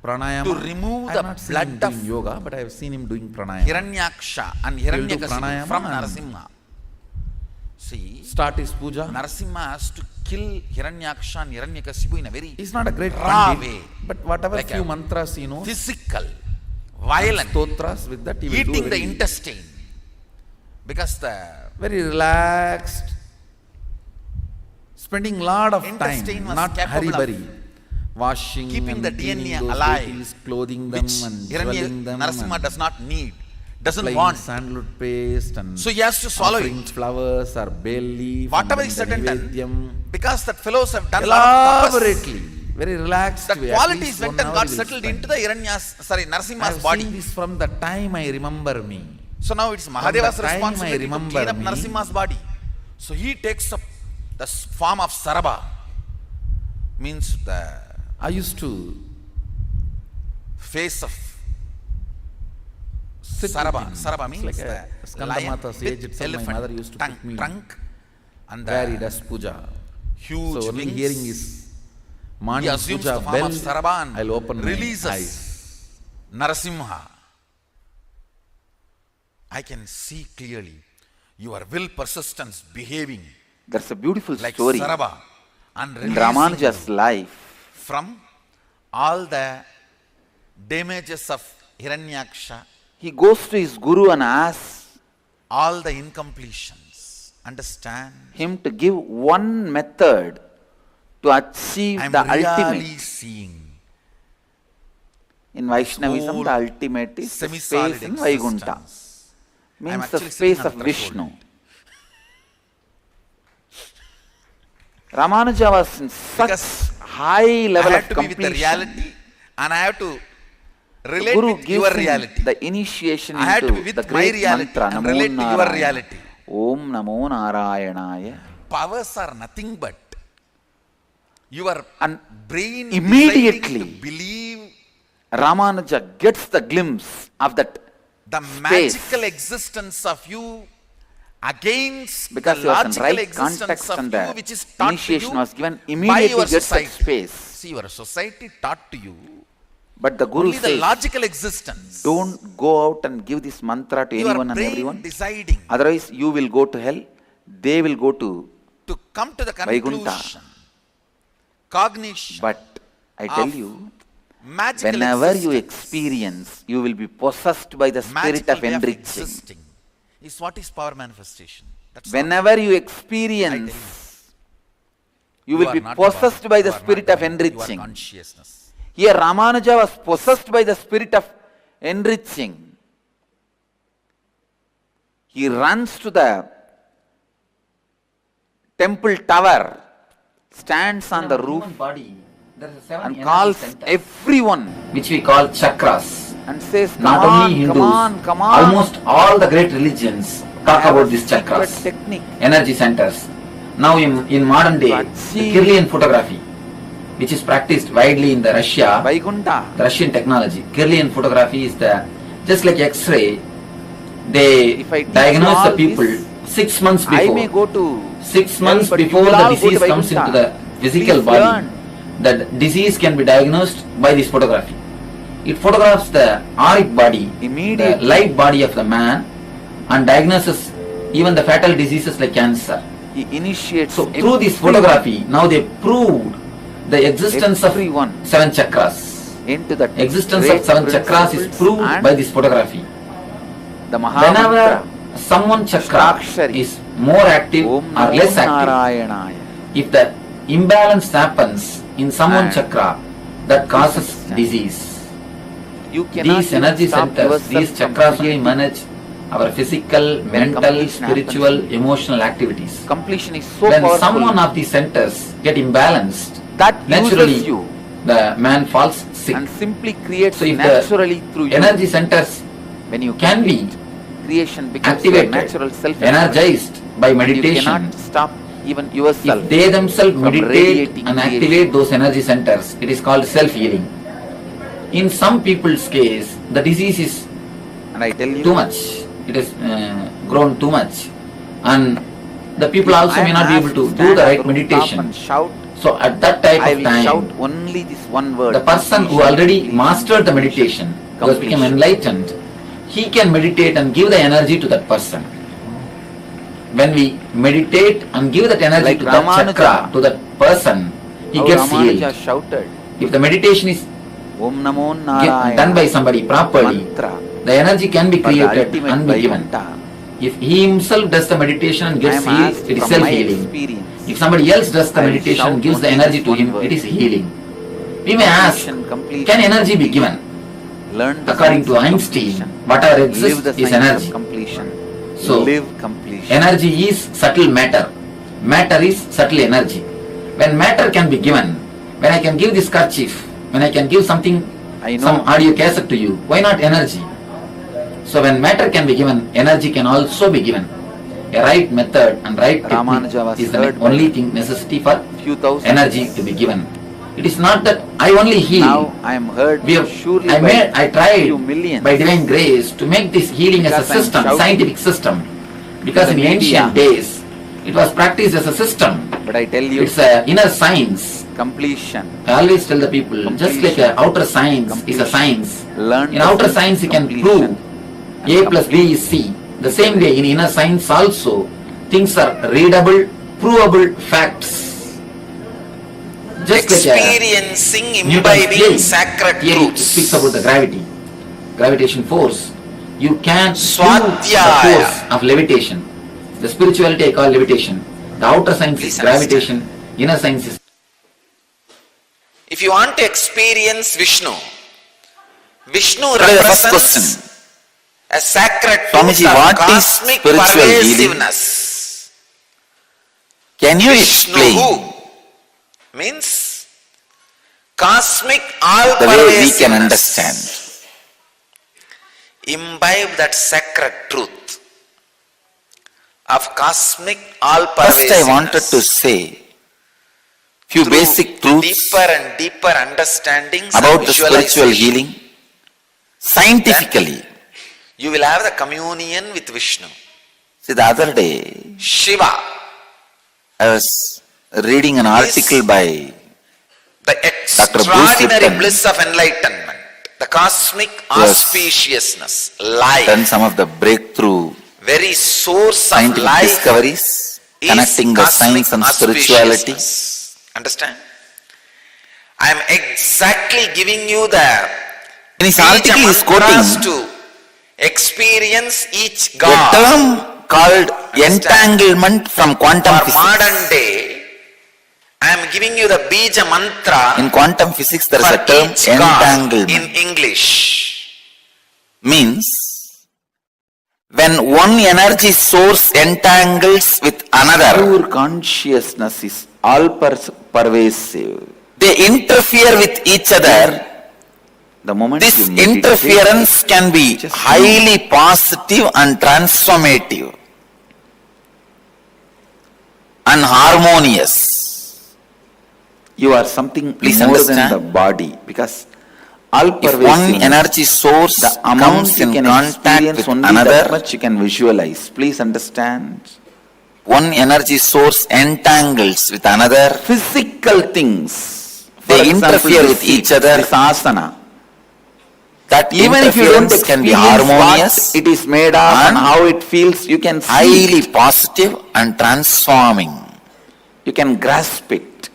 pranayama. to remove I the have not seen him blood doing of yoga, but I have seen him doing pranayama. Hiranyaksha and He will do Hiranyakasipu pranayama from and Narasimha. See, Start his puja. Narasimha has to kill Hiranyaksha and Hiranyakasipu in a very He's not a great raw pandit, way, but whatever like few a mantras he knows, physical, violent, stotras, with that he will do eating the very, intestine, because the very relaxed. spending lot of intestine time, was not capable of hurry-burry, washing keeping and the cleaning DNA those alive, babies, clothing them which and dwelling them Narasimha and does not need, doesn't applying want. sandalwood paste and So he has to swallow offering it. flowers or bay leaf Whatever and is then said the and done, Nivedyam. because that fellows have done a lot of tapas, Elaborately, very relaxed that way. At qualities least went 1 and hour got he will settled spend. into the I Narasimha's have body. seen this from the time I remember me. So now it's the Mahadeva's time I responsibility to remember clean up me. Narasimha's body. So he takes up the form of Sarabha, means the I used to face of sit Sarabha. with him. Sarabha It's means like a the Skandamata's lion age with itself. My mother used to elephant put me trunk and where he the does puja. huge So only wings. hearing his He morning assumes puja the form bell, of Sarabha and I'll open my releases eyes. Narasimha. I can see clearly your will persistence behaving That's a beautiful like story Sarabha and in releasing Ramanuja's you life. from all the damages of Hiranyaksha, He goes to his guru and asks all the incompletions. Understand? him to give one method to achieve I'm the really ultimate. seeing In Vaishnavism, whole the ultimate is the semi-solid space in Vaikuntha. existence. Means I'm the actually space sitting of on Vishnu. Ramanuja was in such high level I have of to be with the completion. reality and I have to The relate Guru with gives your him reality. the initiation I have to be into with the my great reality mantra, and Namo relate to your Narayana. reality. Om Namo Narayanaya. Powers are nothing but your And brain immediately, deciding to believe Ramanuja gets the glimpse of that the space. magical existence of you against Because the he was in logical right existence context of and you the which is taught to initiation you was given, by immediately your gets that society. space. See, your society taught to you But the Guru only the says, logical existence. don't go out and give this mantra to Your anyone and brain everyone. deciding Otherwise, you will go to hell. They will go to come to the Vaikuntha. conclusion, cognition. But I tell of you, magical whenever you existence, experience, you will be possessed by the spirit magical of way enriching. existing is what is power manifestation. That's Whenever you experience, you will are be not possessed God, by you the are not spirit of divine, you are enriching. consciousness. Here Ramanuja was possessed by the spirit of enriching. He runs to the temple tower, stands on the roof and calls everyone, which we call chakras. and says, come Not on, only Hindus, come on, come on. almost all the great religions talk have about a these secret chakras, technique. energy centers. Now in modern day, the Kirlian photography, which is practiced widely in the Russia, the Russian technology. Kirlian photography is just like X-ray. They diagnose the people 6 months before. I may go to 6 hell, months but you before will the all go to disease comes into Vaikuntha. the physical Please body. learn. The disease can be diagnosed by this photography. It photographs the auric body, the light body of the man, and diagnoses even the fatal diseases like cancer. He initiates. So through this photography, now they proved the existence of 7 chakras. Into the Existence great of 7 chakras is principles proved and by this photography. the Whenever Mahamantra, someone chakra is more active or Namo less active, Narayanaya. if the imbalance happens in someone's And chakra, that causes disease. You cannot These energy stop centers, yourself these from chakras really completing. manage our physical, mental, completion spiritual, happens, emotional activities. completion is so When powerful. someone of these centers get imbalanced, that naturally uses you the man falls sick. and simply creates So if naturally through the you. energy centers When you can be complete, creation becomes your activated, natural self energized by and you meditation, cannot stop even yourself. if they themselves from meditate radiating and creation. activate those energy centers, it is called self-healing. In some people's case, the disease is And I tell you, too much. It is grown too much. And the people if also I may am not be able asked to stand do the on right rooftop meditation. and shout, So at that type I of will time, shout only this one word. the person who already mastered the meditation, who has become enlightened, he can meditate and give the energy to that person. When we meditate and give that energy Like to that Ramanuja. chakra, to that person, he How gets Ramanuja healed. shouted, If the meditation is Om Namo Narayana. done by somebody properly, Mantra. the energy can be For the created ultimate and be given. Vaikuntha. If he himself does the meditation and I gets am healed, asked it is from my self-healing. experience. If somebody else does the meditation, gives the energy to him, it is healing. We may ask, can energy be given? According to Einstein, whatever exists is energy. So, energy is subtle matter. Matter is subtle energy. When matter can be given, when I can give this kerchief, when I can give something, some audio cassette to you, why not energy? So when matter can be given, energy can also be given. A right method and right technique is the only thing necessity for energy to be given. It is not that I only heal. Now I am heard surely I tried by divine grace to make this healing as a system, scientific system. Because in ancient days, it was practiced as a system. But I tell you, it's an inner science. Completion. I always tell the people, just like outer science is a science. In outer science you can prove A plus B is C. The same way in inner science also, things are readable, provable facts. Just experiencing, like imbibing sacred truths. It speaks about the gravity, gravitation force. You can't prove the force of levitation. The spirituality I call levitation. The outer science is gravitation, inner science is. If you want to experience Vishnu represents a sacred truth of cosmic pervasiveness. Can you explain means cosmic all the way we can pervasiveness. understand? Imbibe that sacred truth of cosmic all First pervasiveness. I wanted to say few basic truths deeper and deeper understandings about and the spiritual visualization. healing. Scientifically, You will have the communion with Vishnu. see, the other day Shiva, I was reading an article by the extraordinary bliss of enlightenment, the cosmic auspiciousness, life, done some of the breakthrough very source of scientific life discoveries is connecting the cosmic science and spirituality. auspiciousness. Understand? I am exactly giving you the In his article he is quoting to experience each a God. term called entanglement from quantum For physics. modern day, I am giving you the Bija mantra. In quantum physics there is for a term each God entanglement. in English. Means when one energy source entangles with another, pure consciousness is all pervasive. They interfere with each other. The moment this interference can be highly positive and transformative and harmonious. You are something more than the body, because all if one energy source, the amount you can contact with another, that much you can visualize. Please understand. One energy source entangles with another. Physical things, they interfere with each other. This asana. That even if you don't can be harmonious, it is made of and how it feels, you can see highly positive and transforming. You can grasp it.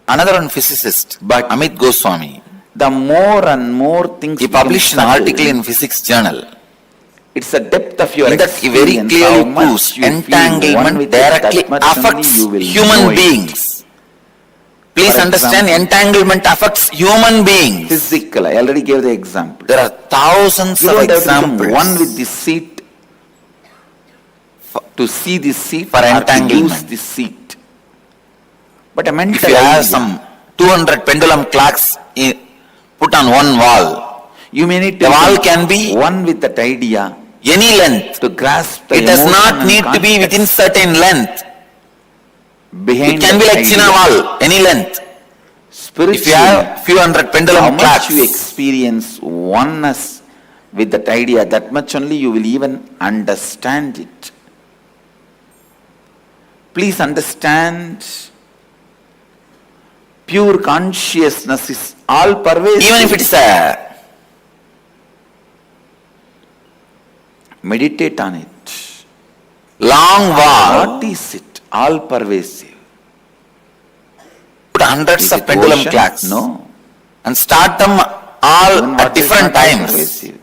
Another one physicist, but Amit Goswami, the more and more things he published an article in Physics Journal. It's the depth of your experience. That very clearly proves entanglement directly affects human beings. Please understand, entanglement affects human beings. Physical, I already gave the example. There are thousands of examples. One with the seat, to see the seat, for entanglement. Use the seat. But a mental if you have some 200 pendulum clocks put on one wall, you may need to. The wall can be one with that idea, any length to grasp the. It does not need to be within certain length. Behind it can be like China wall, any length. Spiritually, if you have few hundred pendulum clocks, you experience oneness with that idea, that much only you will even understand it. Please understand, pure consciousness is all pervasive. Even if it is a, meditate on it. Long wall. What is it? All pervasive. Put hundreds of pendulum clocks. No. And start them all at different times. Pervasive?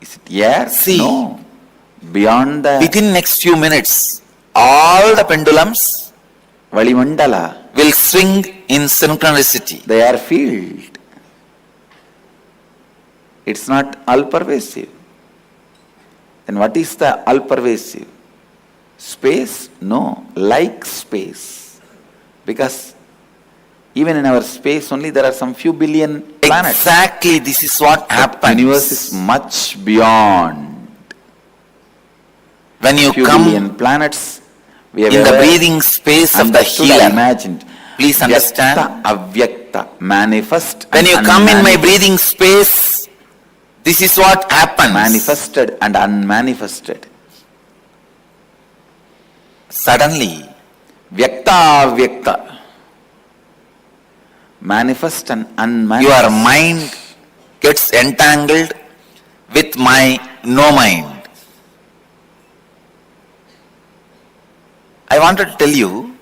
Is it air? See. No. Beyond the. Within next few minutes, all the pendulums Valimandala, will swing in synchronicity. They are field. It's not all-pervasive. Then what is the all-pervasive? Space? No, like space. Because even in our space only there are some few billion planets. Exactly, this is what happens. The universe is much beyond. When you come billion planets, we have in the breathing space of the healer, imagined. Please understand. Vyakta, avyakta, manifest. When you come in my breathing space, this is what happens. Manifested and unmanifested. Suddenly, vyakta, avyakta, manifest and unmanifest. Your mind gets entangled with my no mind. I want to tell you,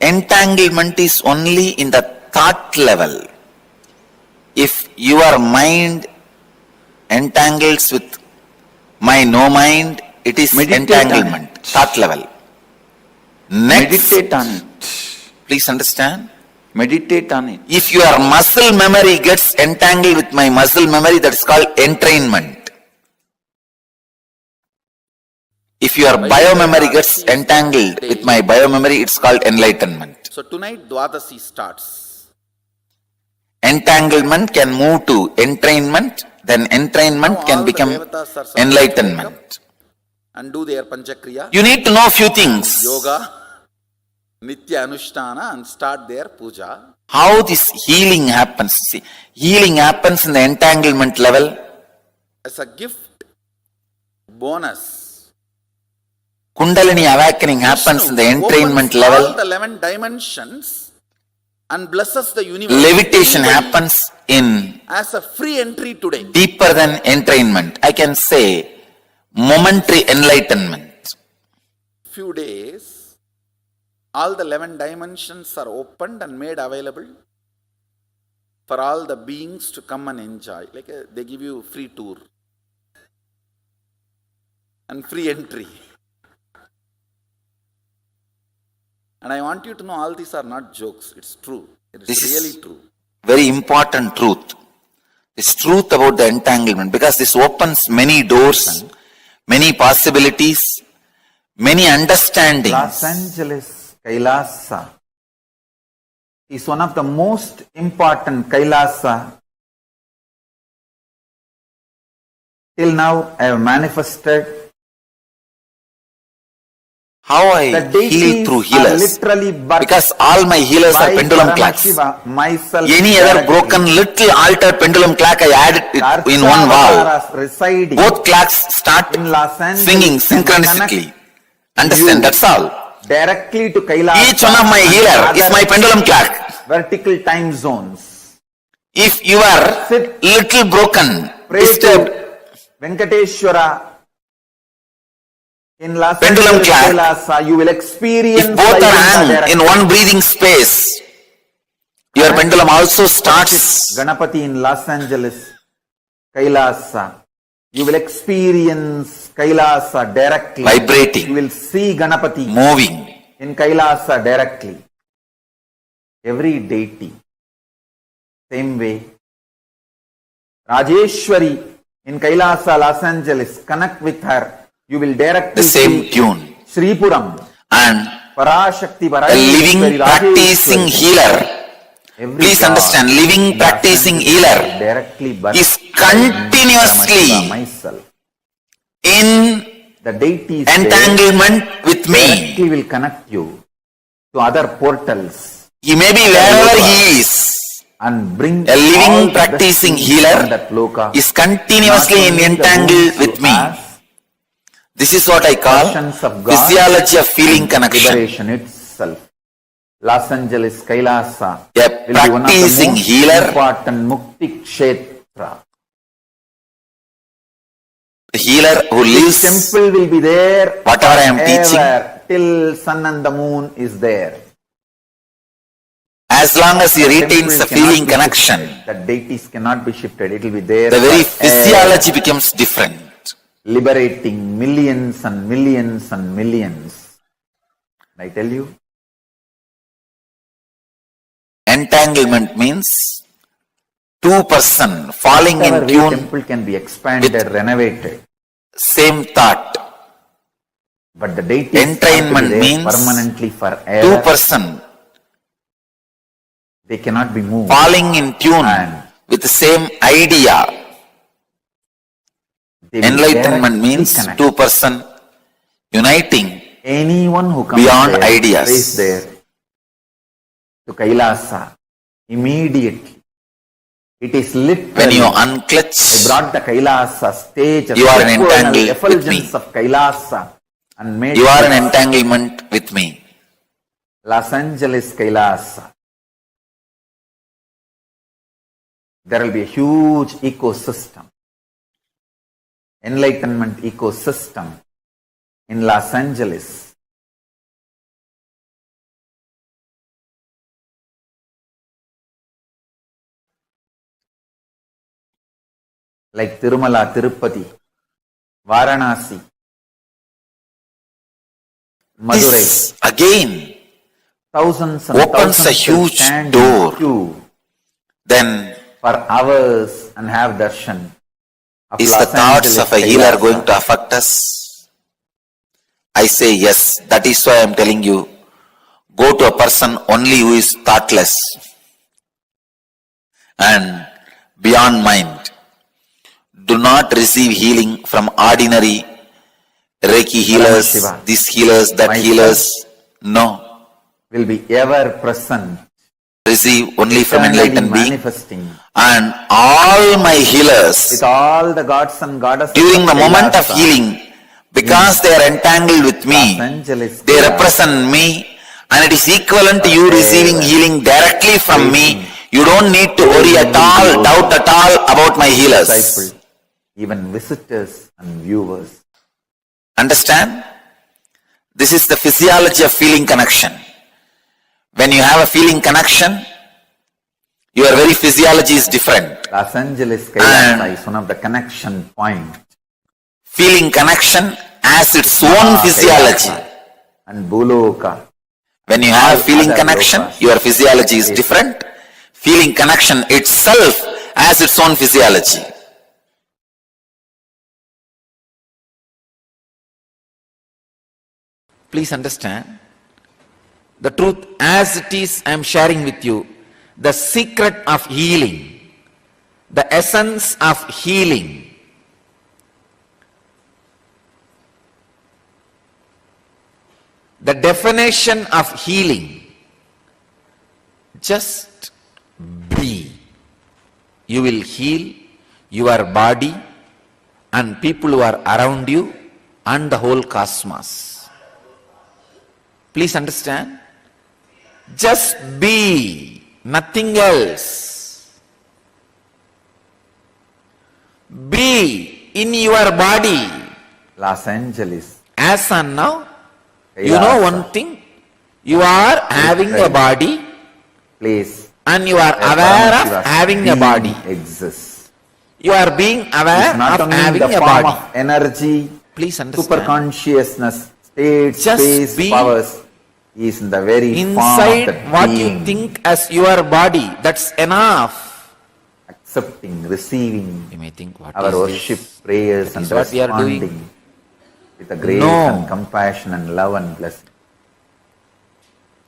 entanglement is only in the thought level. If your mind entangles with my no mind, it is entanglement, thought level. Next, meditate on it. Please understand. Meditate on it. If your muscle memory gets entangled with my muscle memory, that is called entrainment. If your biomemory gets entangled with my biomemory, it's called enlightenment. So tonight Dwadasi starts. Entanglement can move to entrainment, then entrainment can become enlightenment. And do their Panchakriya. You need to know a few things. Yoga, Nitya Anushtana, and start their puja. How this healing happens. See, healing happens in the entanglement level. As a gift, bonus. Kundalini awakening happens in the entrainment level. All the 11 dimensions and blesses the universe. Levitation happens in as a free entry today. Deeper than entrainment. I can say momentary enlightenment. Few days, all the 11 dimensions are opened and made available for all the beings to come and enjoy. Like they give you free tour and free entry. And I want you to know all these are not jokes. It's true. It's really true. Very important truth. This truth about the entanglement, because this opens many doors, many possibilities, many understandings. Los Angeles KAILASA is one of the most important KAILASA. Till now I have manifested. How I heal through healers, because all my healers are pendulum clocks. Any other broken little altered pendulum clock, I add it in one wall. Both clocks start swinging synchronistically. Understand, that's all. Directly to KAILASA. Each one of my healer is my pendulum clock. Vertical time zones. If you are little broken, disturbed, Venkateshwara, in Los pendulum clock, you will experience. If both are hung in one breathing space, your pendulum also starts. Ganapati in Los Angeles, KAILASA, you will experience KAILASA directly. Vibrating. You will see Ganapati moving in KAILASA directly. Every deity. Same way. Rajeshwari in KAILASA, Los Angeles, connect with her. You will directly the same tune. Sripuram and Parashakti, a living practicing healer. Please understand, living practicing healer is continuously in the deities entanglement with me. He will connect you to other portals. He may be wherever he is. And bring a living practicing healer is continuously entangled with me. This is what I call physiology of feeling connection. Liberation itself. Los Angeles KAILASA. A practicing healer. Important Mukti Kshetra. The healer who lives. The temple will be there. Whatever I am teaching. Till sun and the moon is there. As long as he retains the feeling connection. The deities cannot be shifted. It will be there. The very physiology becomes different. Liberating millions and millions and millions. I tell you, entanglement means two-person falling in tune. Temple can be expanded, renovated. Same thought. But the deity entrainment means permanently forever. Two-person they cannot be moved. Falling in tune with the same idea. Enlightenment means two-person uniting. Anyone who comes beyond there, ideas. Is there to Kailasa immediately. It is literally. When you unclutch, I brought the Kailasa stage. You are an entanglement with me. Of Kailasa and made you are an entanglement with me. Los Angeles Kailasa. There will be a huge ecosystem. Enlightenment ecosystem in Los Angeles. Like Tirumala, Tirupati, Varanasi, Madurai. This again thousands and opens thousands a huge door. Then for hours and have darshan. Is the thoughts of a healer going to affect us? I say yes. That is why I am telling you, go to a person only who is thoughtless and beyond mind. Do not receive healing from ordinary Reiki healers, these healers, that healers. No. Will be ever present. Receive only from enlightened being. Manifesting. And all my healers, with all the gods and goddesses during the moment of healing, because they are entangled with me, they represent me, and it is equivalent to you receiving healing directly from me. You don't need to worry at all, doubt at all about my healers. Even visitors and viewers. Understand? This is the physiology of feeling connection. When you have a feeling connection, your very physiology is different. Los Angeles KAILASA is one of the connection points. Feeling connection has its own physiology. And Buloka. When you have feeling connection, your physiology is different. Feeling connection itself has its own physiology. Please understand. The truth as it is, I am sharing with you. The secret of healing, the essence of healing, the definition of healing. Just be. You will heal your body and people who are around you and the whole cosmos. Please understand. Just be, nothing else. Be in your body. Los Angeles. As and now, you know one thing, you are having a body, place, and you are aware of having a body. Exists. You are being aware of having a body. Of energy, please understand. Super consciousness, state, Just space, powers. Is in the very inside form of what being. You think as your body, that's enough. Accepting, receiving, you may think, what our is worship, this? prayers, and what we are doing. responding with a grace No. and compassion and love and blessing.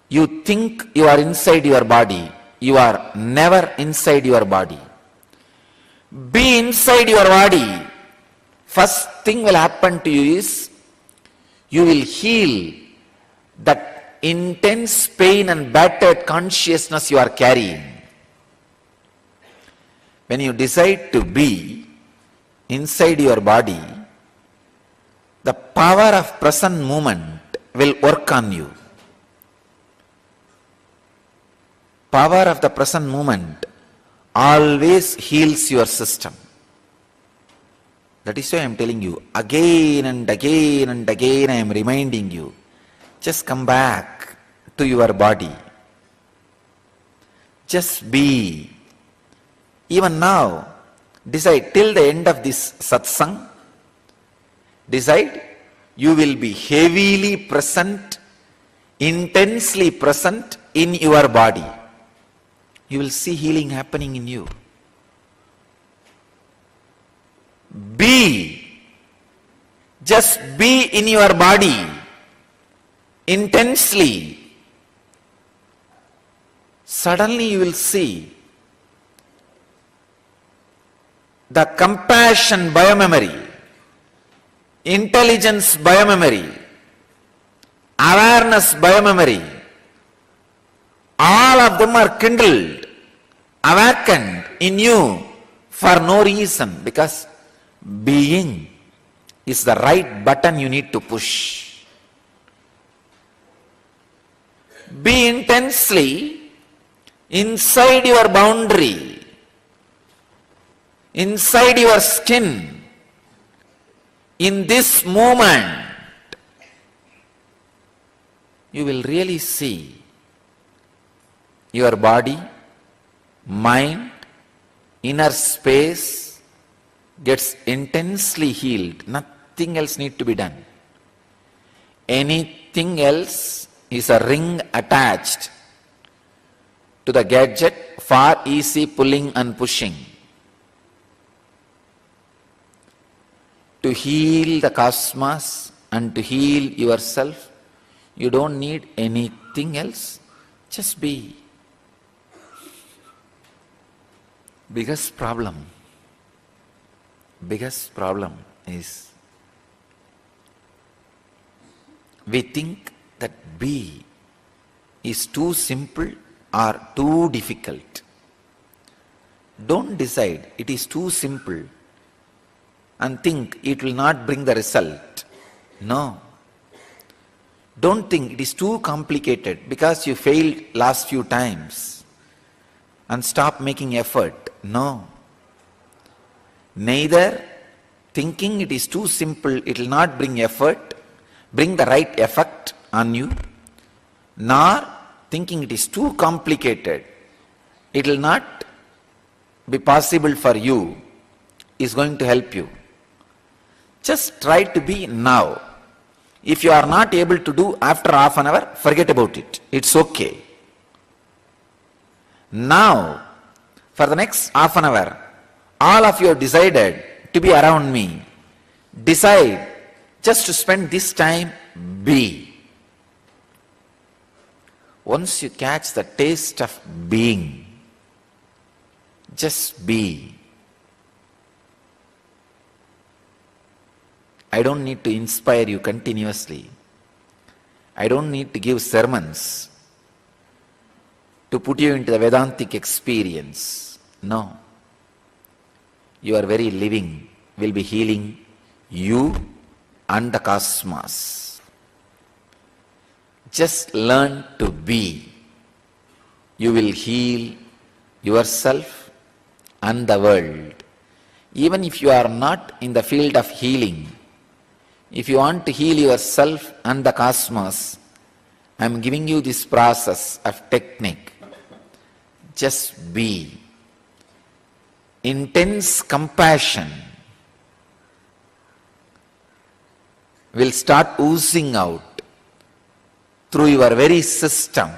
You think you are inside your body. You are never inside your body. Be inside your body. First thing will happen to you is, you will heal that intense pain and battered consciousness you are carrying. When you decide to be inside your body, the power of present moment will work on you. Power of the present moment always heals your system. That is why I am telling you again and again and again, I am reminding you, just come back to your body. Just be. Even now, decide till the end of this satsang, decide you will be heavily present, intensely present in your body. you will see healing happening in you. Be. Just be in your body intensely. Suddenly you will see the compassion biomemory, intelligence biomemory, awareness biomemory, all of them are kindled, awakened in you for no reason, because being is the right button you need to push. Be intensely inside your boundary, inside your skin, in this moment. You will really see your body, mind, inner space gets intensely healed. Nothing else needs to be done. Anything else is a ring attached to the gadget for easy pulling and pushing. To heal the cosmos and to heal yourself, you don't need anything else. Just be. Biggest problem is we think that be is too simple or too difficult. Don't decide it is too simple and think it will not bring the result. No. Don't think it is too complicated because you failed last few times and stop making effort. No. Neither thinking it is too simple, it will not bring effort, bring the right effect on you, nor thinking it is too complicated, it will not be possible for you, is going to help you. Just try to be now. If you are not able to do after half an hour, forget about it. It's okay. Now, for the next half an hour, all of you have decided to be around me. Decide just to spend this time, be. Once you catch the taste of being, just be. I don't need to inspire you continuously. I don't need to give sermons to put you into the Vedantic experience. No. Your very living will be healing you and the cosmos. Just learn to be. You will heal yourself and the world. Even if you are not in the field of healing, if you want to heal yourself and the cosmos, I am giving you this process of technique. Just be. Intense compassion will start oozing out through your very system.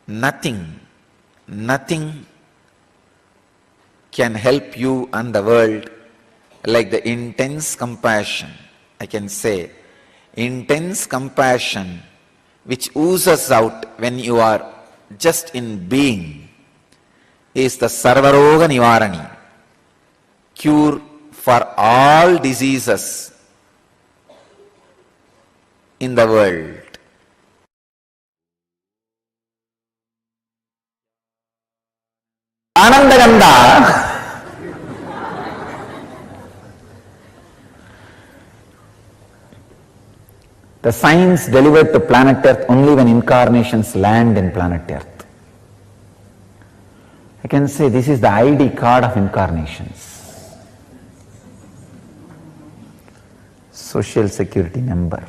Nothing can help you and the world like the intense compassion. I can say, intense compassion which oozes out when you are just in being is the Sarvaroga Nivarani, cure for all diseases in the world. Anandaganda the signs delivered to planet Earth only when incarnations land in planet Earth. I can say this is the ID card of incarnations. Social Security number.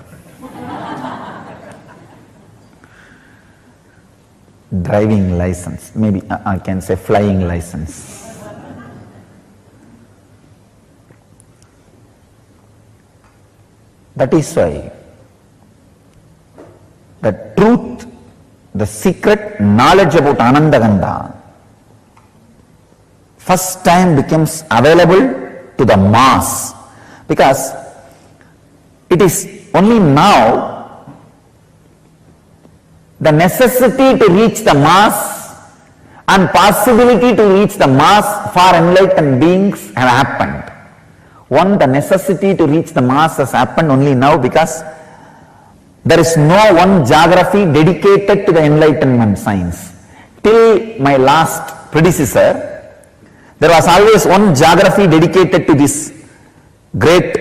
Driving license, maybe I can say flying license. That is why the truth the secret knowledge about Anandaganda first time becomes available to the mass, because it is only now the necessity to reach the mass and possibility to reach the mass for enlightened beings have happened. One, the necessity to reach the mass has happened only now because there is no one geography dedicated to the enlightenment science. Till my last predecessor, there was always one geography dedicated to these great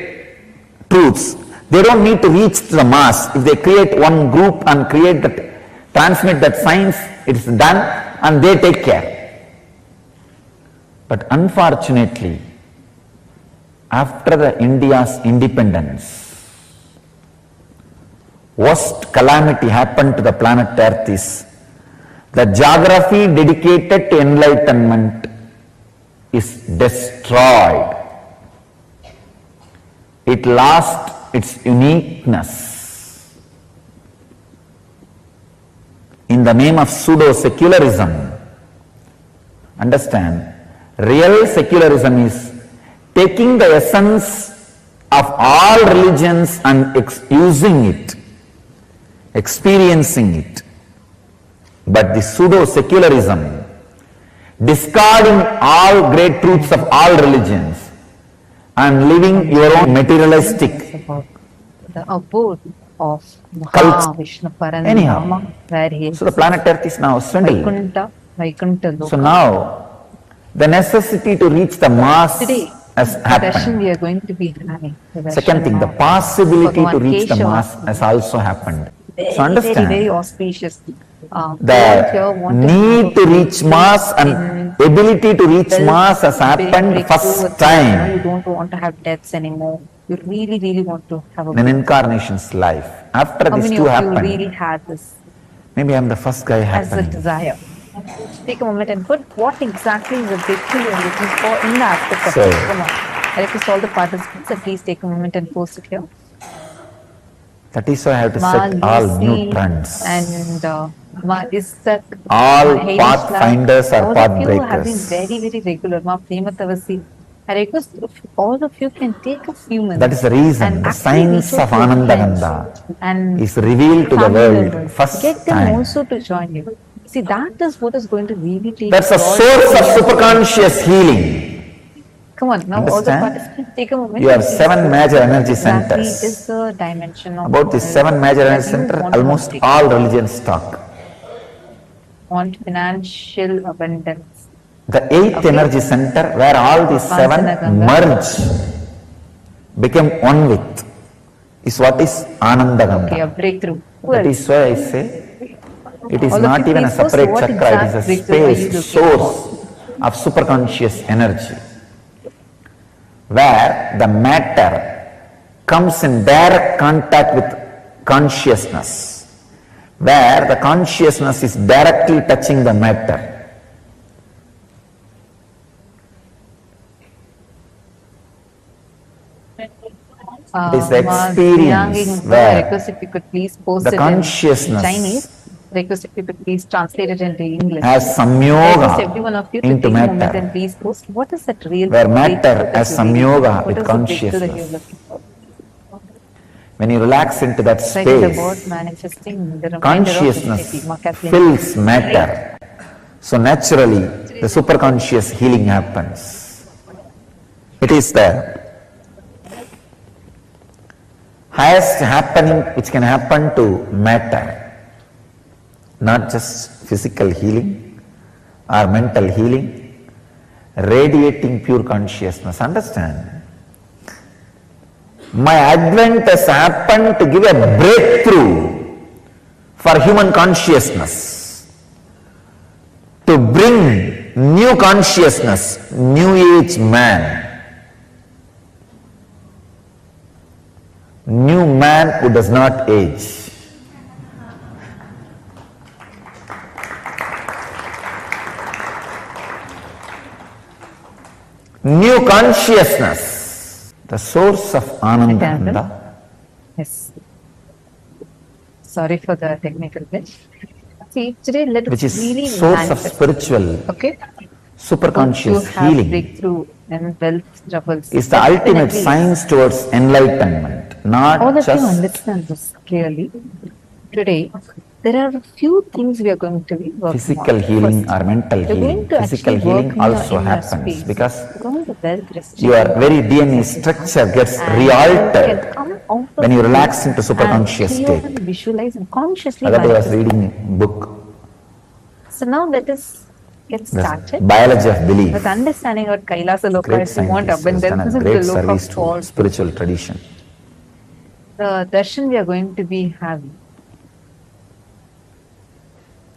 truths. They don't need to reach the mass. If they create one group and transmit that science, it is done and they take care. But unfortunately, after the India's independence, worst calamity happened to the planet Earth is the geography dedicated to enlightenment is destroyed. It lost its uniqueness in the name of pseudo-secularism. Understand, real secularism is taking the essence of all religions and using it, experiencing it. But the pseudo-secularism, discarding all great truths of all religions and living your own materialistic the abode of cult. Vishnu Anyhow, where he is. so the planet Earth is now swindled. Vaikuntha So now the necessity to reach the mass today, has the darshan happened. we are going to be having. Second thing, the possibility to reach the mass has also happened. So understand, very auspicious. the need to reach mass and ability to reach mass has happened first You time don't want to have deaths anymore. You really want to have a in an incarnation's life. After How these many two of you happened, really had this maybe I'm the first guy as a happened. desire? Take a moment and put what exactly is the breakthrough you're looking for in the aspect of So- it. Come on. I request all the participants to please take a moment and post it here. That is why I have to set all new trends. And is that All Hamish pathfinders are all path of you have been breakers. very regular. Ma Prematavasi. I request if all of you can take a few minutes. That is the reason and the actually science reach out of to your Anandaganda friends and is revealed to the family world members. first Get them time. also to join you. See, that is what is going to really take. That's a all source of the- superconscious healing. Come on, now all the Understand? participants take a moment. You have and please 7 major energy exactly centers. is the dimension of About these 7 major energy centers, almost all religions talk. want financial abundance. The 8th energy center, where all these 7 merge, become one with, is what is Anandaganda. Okay, a breakthrough. Who That else? is why I say it is All of not you even a please post separate what chakra, it is exact a breakthrough are you space, looking source of superconscious energy, where the matter comes in direct contact with consciousness, where the consciousness is directly touching the matter. It is the experience where request if you could please post the it consciousness in Chinese. Request if you could please translate it into English. has some Request every yoga one of you to into take a moment matter, and please post what is that real where breakthrough matter that has you some really yoga want? What with is the breakthrough that you're consciousness. looking for? When you relax into that So it is space, about manifesting the reminder of consciousness infinity. Ma Kathleen. fills matter. So naturally, the superconscious healing happens. It is the highest happening which can happen to matter, not just physical healing or mental healing, radiating pure consciousness. Understand? My advent has happened to give a breakthrough for human consciousness, to bring new consciousness, new age man, new man who does not age. New consciousness, the source of Anandaganda. Yes. Sorry for the technical glitch. See, today let which us is really source of manifest. spiritual, Okay? superconscious to have healing, breakthrough and wealth troubles. is the ultimate Definitely, science towards enlightenment, all not of you just understand this clearly. Today, there are a few things we are going to be working physical on. healing First, or mental you're healing. going to Physical actually work healing in your also inner happens space. because You're going to wealth restriction your very DNA processes structure gets and you re-altered can come out of when you relax this into and superconscious clear state. and visualize and consciously That day I was manifest. reading a book, So now let us get The started Biology of Belief. with understanding what Kailasa Loka. Great If you want scientist who has done abundance, a this is great the Loka service to for spiritual tradition. the darshan we are going to be having.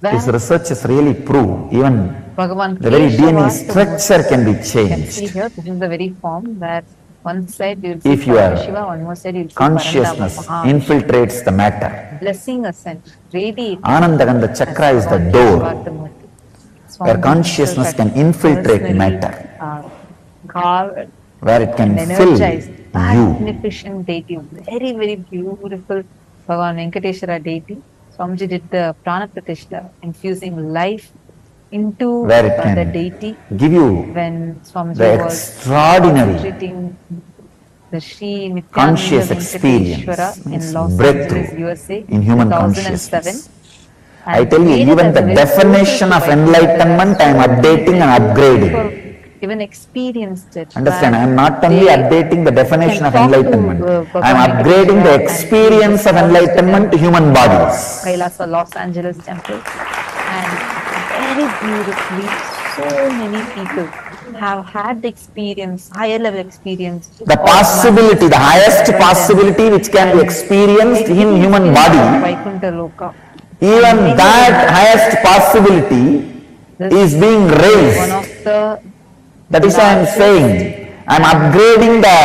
His researches really prove even Bhagavan the very DNA Keshava, structure can be you can see changed here, this is the very form where one side you will see if your Paramashiva, one more side you will see consciousness Parandama, infiltrates the matter. blessing us and radiating. Anandagandha chakra is the door where consciousness can infiltrate matter, carved where it can and fill energized, you. magnificent deity, very, very beautiful Bhagavan Venkateshwara deity. Swamiji did the Prana Pratishta, infusing life into Where it can the deity. give you When Swamiji the was extraordinary concentrating the Sri Nithyananda conscious Venkateshwara experience, in Los breakthrough Angeles, USA, in human 2007. consciousness. I And tell you, created even as the a very definition portal of to Vaikuntha, enlightenment I am updating and upgrading. even experienced it. Understand, I where am not only they updating the definition can of talk to, enlightenment, I am Bhagavan upgrading the Venkateshwara and experience he of responds to enlightenment to them, human bodies. KAILASA Los Angeles temple. And very beautifully, so many people have had the experience, higher level experience. The possibility, the highest possibility which can be experienced in human body, Vaikuntha Loka. even that highest possibility is being raised. One of the That is why I am saying, I am upgrading the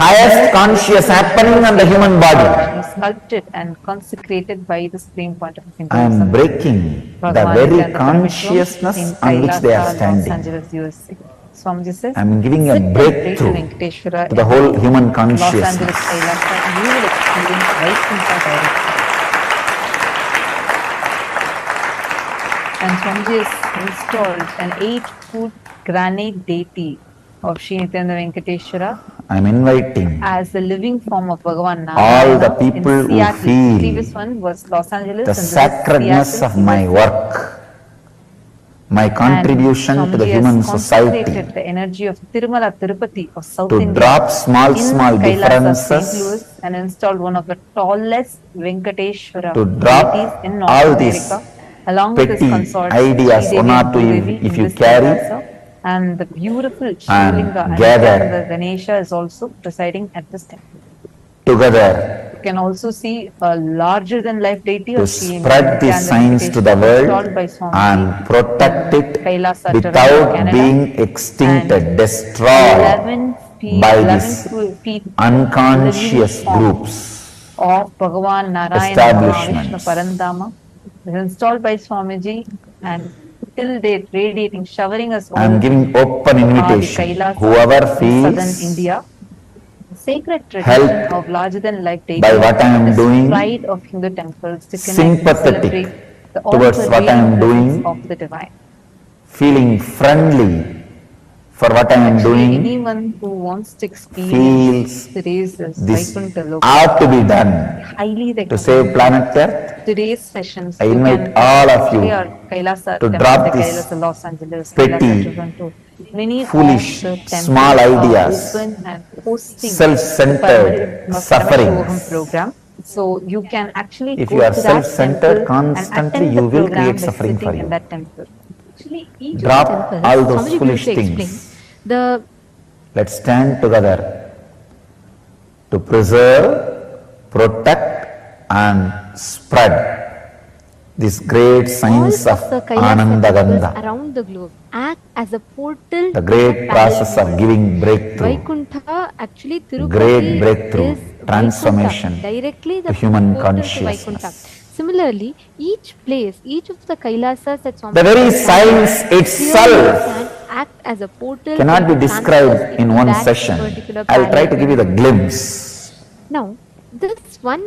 highest conscious happening on the human body. Sculpted and consecrated by the Supreme Pontiff of I Hinduism. am breaking the very consciousness on which they are standing. Los Angeles, USA. Swamiji says, I am giving a sit and pray to breakthrough Venkateshwara to the in whole human Los Angeles, consciousness. KAILASA, you will experience Vaikuntha directly. And Swamiji has installed an 8-foot granite deity of Sri Nithyananda Venkateshwara I am inviting as the living form of Bhagavan all the Narayana people in who Seattle. feel Previous one was Los Angeles the and this is sacredness Seattle, of my USA. work, my contribution to the Swamiji human has society, consecrated the energy of Tirumala Tirupati of South to India drop small in KAILASA St. differences, Louis and installed one of the tallest Venkateshwara to drop deities in North all these America, along with his petty consorts ideas, Sri one Devi or and two Bhudevi if in you this carry, KAILASA. And the beautiful and Shivalinga and gather the Ganesha is also presiding at this temple. together You can also see a larger than life deity to of Sri spread this Nithyananda science to the Venkateshwara world installed by Swamiji and protect it Kailasa, Toronto, without Canada, being extincted, and destroyed 11 feet, by 11 these feet unconscious living form groups, of Bhagavan Narayana Vishnu establishments. Parandama is installed by Swamiji and till date radiating, showering us all. I am giving open invitation. Kailasa Whoever in southern feels India. Sacred tradition helped of larger than life deity by what I am is doing, pride of Hindu temples to connect and sympathetic celebrate the towards what I am all-pervading doing, of the divine. feeling friendly for what I am doing, Anyone who wants to experience feels today's this Vaikuntha Loka ought to be done highly to save planet Earth. Today's sessions, I you invite can all of you actually our Kailasa to temple, drop the this Kailasa Los Angeles, petty, Kailasa Toronto. Many foolish, of the temples small are ideas, open and hosting self-centered the sufferings. Paramashivoham program. So you can actually If go you are to that self-centered temple and constantly, attend you the will program create by suffering sitting for in you. that temple. Actually, each Drop of the temples, all those Swamiji foolish beautifully things. explained, the Let's stand together to preserve, protect and spread this great science all of of the Kailasa temples Anandagandha, around the globe act as a portal the to great process of parallel giving breakthrough, Vaikuntha. Actually, great Tirupati breakthrough, is transformation Vaikuntha, directly to the human portal to Vaikuntha. consciousness. Similarly, each place, each of the Kailasas that Swami The very has science clearly itself can act as a portal cannot be that transfers described in into one that session. particular I'll try to parallel give you the universe. glimpse. Now, this one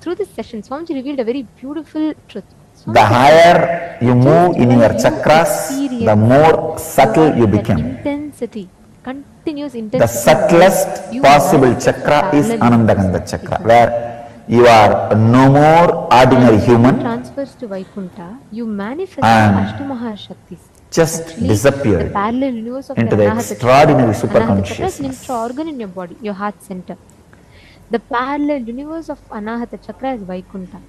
through this session, Swamiji revealed a very beautiful truth. The higher you move in your chakras, the more subtle you become. Intensity, continuous The intensity. subtlest possible chakra is Anandagandha chakra, where you are no more ordinary human, transfers to Vaikuntha, you manifest and the Ashtamaha Shaktis. just Actually, disappeared the parallel universe of into the Anahata extraordinary Chakra. Anahata Chakra is an superconsciousness. intra-organ in your body, your heart center. The parallel universe of Anahata Chakra is Vaikuntha.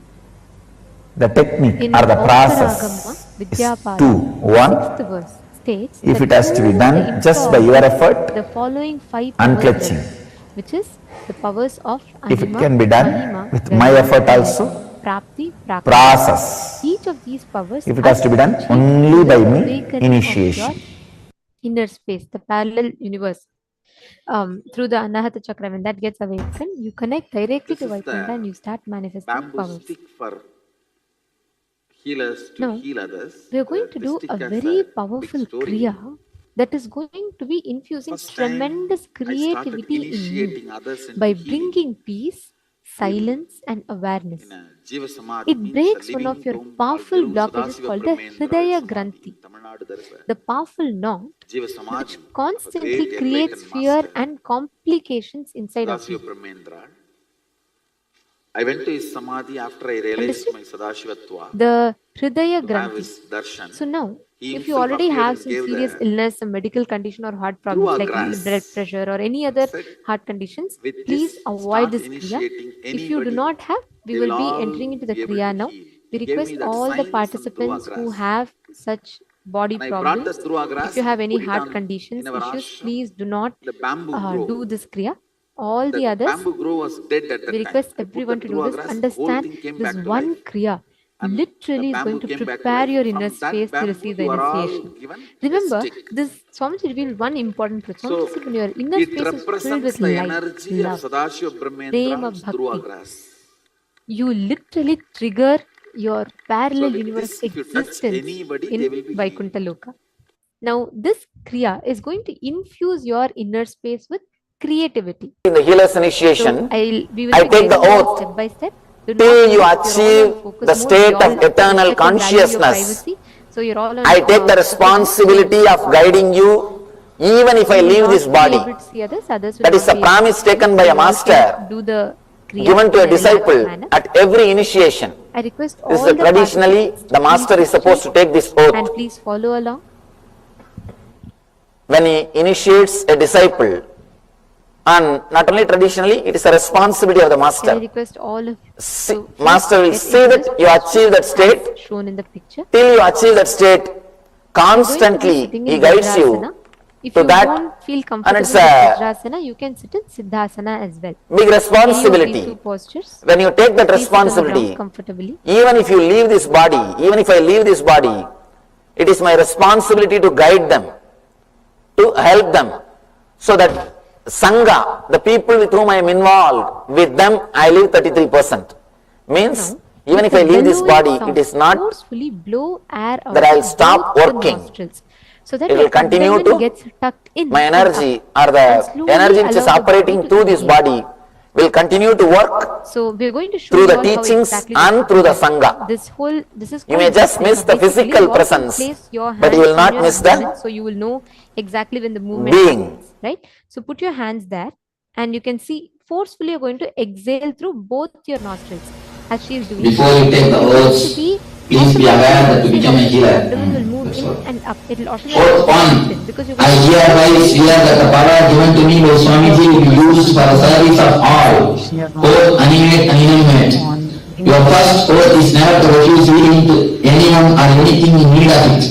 The technique In or the Aukaragama, process is Vidyapada, 2. 1. 6th verse states If that it has to be through done the just by your effort, the following 5 powers unclutching. rise, which is the powers of If it Anima, can be done Mahima, with my Garima, effort also, Prapti, Prakti. process. Each of these powers If it has to be done achieve only by the me, awakening of initiation. your inner space, the parallel universe. Through the Anahata Chakra, when that gets awakened, you connect directly to Vaikuntha and you start manifesting Bamboo powers. stick for healers to Now, heal others. we are going to do This a stick has very a powerful big story. Kriya that is going to be infusing First time tremendous I started creativity in initiating you others into by healing. bringing peace, silence, and awareness. Jiva Samadhi It means breaks a one living of your tomb powerful called Guru blockages Sadasiva called the Brahmendra Hridaya Samadhi. Granthi, In Tamil Nadu there is a the powerful knot Jiva which Samadhi of a constantly great creates enlightened fear master, and complications inside of Sadasiva you. Brahmendra. I went to his Samadhi after I realized Understood? my Sadashivatva The Hridaya to have Granthi. his darshan. So now, He if you himself already appeared have and some gave serious the illness, some medical condition or heart Through problems our like grass. blood pressure or any other Said, heart conditions, with please this, avoid start this Kriya. initiating If you do anybody, not have, we they will will be all entering into the be able Kriya to now. heal. We He gave request me that all the signs and participants Dhruva who grass. have such body And I brought the problems, Dhruva grass if you have and any put it heart on conditions, in our issues, ashram. please do not The bamboo do grove. this Kriya. All The the others, bamboo grove was dead at that we time. request I put everyone the to do Dhruva this. grass, whole Understand thing came this back to one life. Kriya And literally the is going bamboo to came back to prepare life. your inner From that space to bamboo, receive the you are all initiation. given Remember, a stick. this Swamiji revealed one important truth. So, Swamiji said when your inner it space is filled represents with the light, energy of love, Sadashiva prema Brahmendra's Dhruva bhakti, grass. you literally trigger your So parallel with universe this, if you touch existence anybody, they in will be healed. Vaikuntha Loka. Now, this Kriya is going to infuse your inner space with creativity. In the healer's initiation, So, we will I be take the guiding you oath step by step. Do till not you worry, you're all achieve on focus the mode. state We all of eternal respect and value your consciousness. privacy. So you're all on I take the focus mode. responsibility of guiding you even if I You will leave not this be body. able to see others, others will That is not a be able promise to see taken you. by a You all master can do the Kriya given to a in relaxed disciple manner. at every initiation. I request This all is the traditionally participants the to master please is supposed to sit take this and oath. please follow along. When he initiates a disciple, and not only traditionally, it is a responsibility of the Can I master. request all of See, you to master will get see into that this you achieve that posture state. as shown in the picture. Till you achieve that state, You're going to be constantly sitting he in guides you Vajrasana. If to you that, don't feel and comfortable it's with a Vajrasana, you can sit in Siddhasana as well. big Any of these responsibility. two postures. When you take that Please sit on the ground responsibility, comfortably. even if you leave this body, even if I leave this body, it is my responsibility to guide them, to help them, so that Sangha, the people with whom I am involved, with them I leave 33%. Means, even if I leave this body, it is not forcefully blow air out that I will of stop both the working. nostrils, so that It your will continue abdomen to, gets tucked in my and energy up. or the And slowly energy which is allow the body operating to through this inhale. body will continue to work So we are going to show through you the all how teachings exactly and this through the happens. Sangha. This is You may called just prema. miss the Basically, physical you all can presence, place your but you will hands not on your miss the abdomen, so you will know exactly when the movement being. happens, right? So put your hands there, and you can see forcefully you're going to exhale through both your nostrils as she is doing. Before you take the You're going oaths, to be please be aware that to become a healer. abdomen will move in and up. It will automatically Fourth point, happen because you're I going to hereby swear that the power given to me by Swamiji will be used for the service of all, both animate and inanimate. Your first oath is never to refuse healing to anyone or anything in need of it,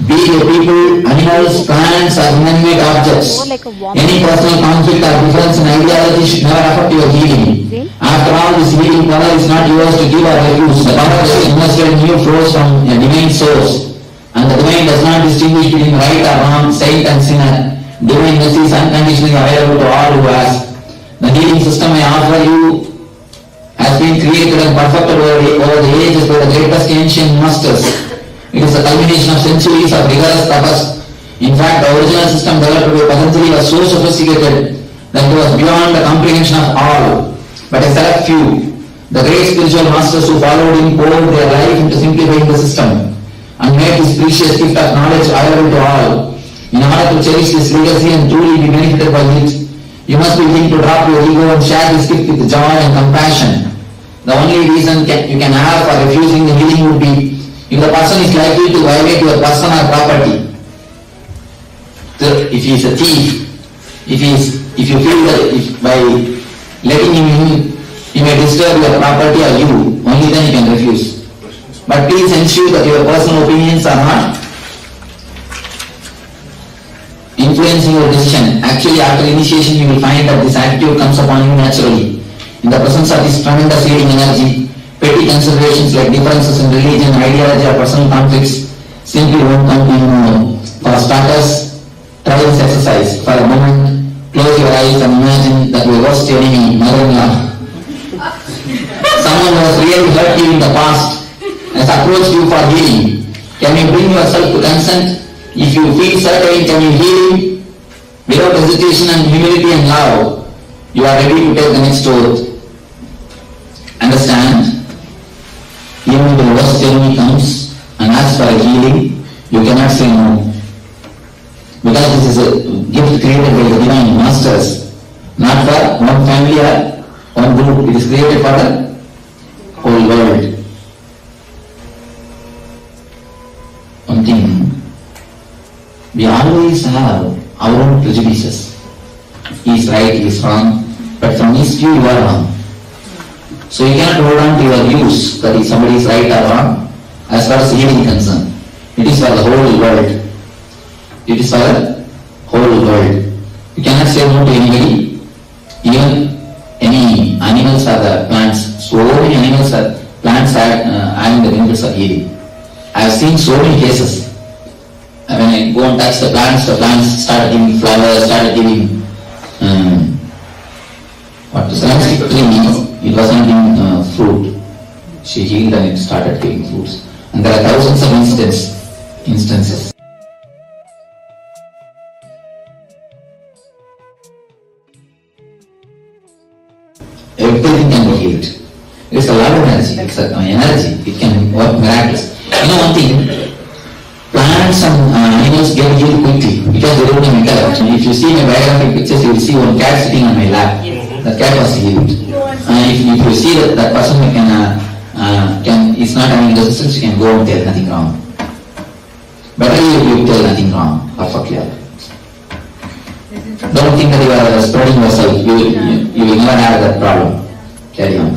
be it people, animals, plants, or inanimate objects. Any personal conflict or difference in ideology should never affect your healing. After all, this healing power is not yours to give or refuse. The power that is invested in you flows from a divine source, and the divine does not distinguish between right or wrong, saint and sinner. Divine mercy is unconditionally available to all who ask. The healing system I offer you has been created and perfected over the ages by the greatest ancient masters. It is a culmination of centuries of rigorous tapas. In fact, the original system developed by Patanjali was so sophisticated that it was beyond the comprehension of all, but a select few. The great spiritual masters who followed him poured their life into simplifying the system and made this precious gift of knowledge available to all. In order to cherish this legacy and truly be benefited by it, you must be willing to drop your ego and share this gift with joy and compassion. The only reason you can have for refusing the healing would be if the person is likely to violate your person or property. So if he is a thief, if you feel that by letting him in, he may disturb your property or you, only then you can refuse. But please ensure that your personal opinions are not influencing your decision. Actually, after initiation, you will find that this attitude comes upon you naturally. In the presence of this tremendous healing energy, petty considerations like differences in religion, ideology, or personal conflicts simply won't come in. For starters, try this exercise. For a moment, close your eyes and imagine that your worst enemy, mother-in-law, someone who has really hurt you in the past, has approached you for healing. Can you bring yourself to consent? If you feel certain, can you heal him? Without hesitation and humility and love, you are ready to take the next oath. Understand? Even if the worst enemy comes and asks for a healing, you cannot say no. Because this is a gift created by the divine masters, not for one family or one group. It is created for the whole world. One thing, we always have our own prejudices. He is right, he is wrong, but from his view you are wrong. So you cannot hold on to your views that if somebody is right or wrong as far as healing is concerned. It is for the whole world. It is for the whole world. You cannot say no to anybody, even any animals or the plants. So many animals or plants are having the benefits of healing. I have seen so many cases. When I go and touch the plants started giving flowers, started giving what to say, it wasn't giving fruit. She healed and it started giving fruits. And there are thousands of instances. Everything can be healed. It's a lot of energy. It's an energy. It can work miraculous. You know one thing, plants and animals get healed quickly because they don't interact. If you see my biographic pictures, you will see one cat sitting on my lap. That cat was healed. If you see that person is not having resistance, you can go and tell nothing wrong. Better you tell nothing wrong, perfectly. Don't think that you are spreading yourself. You will never have that problem. Carry on.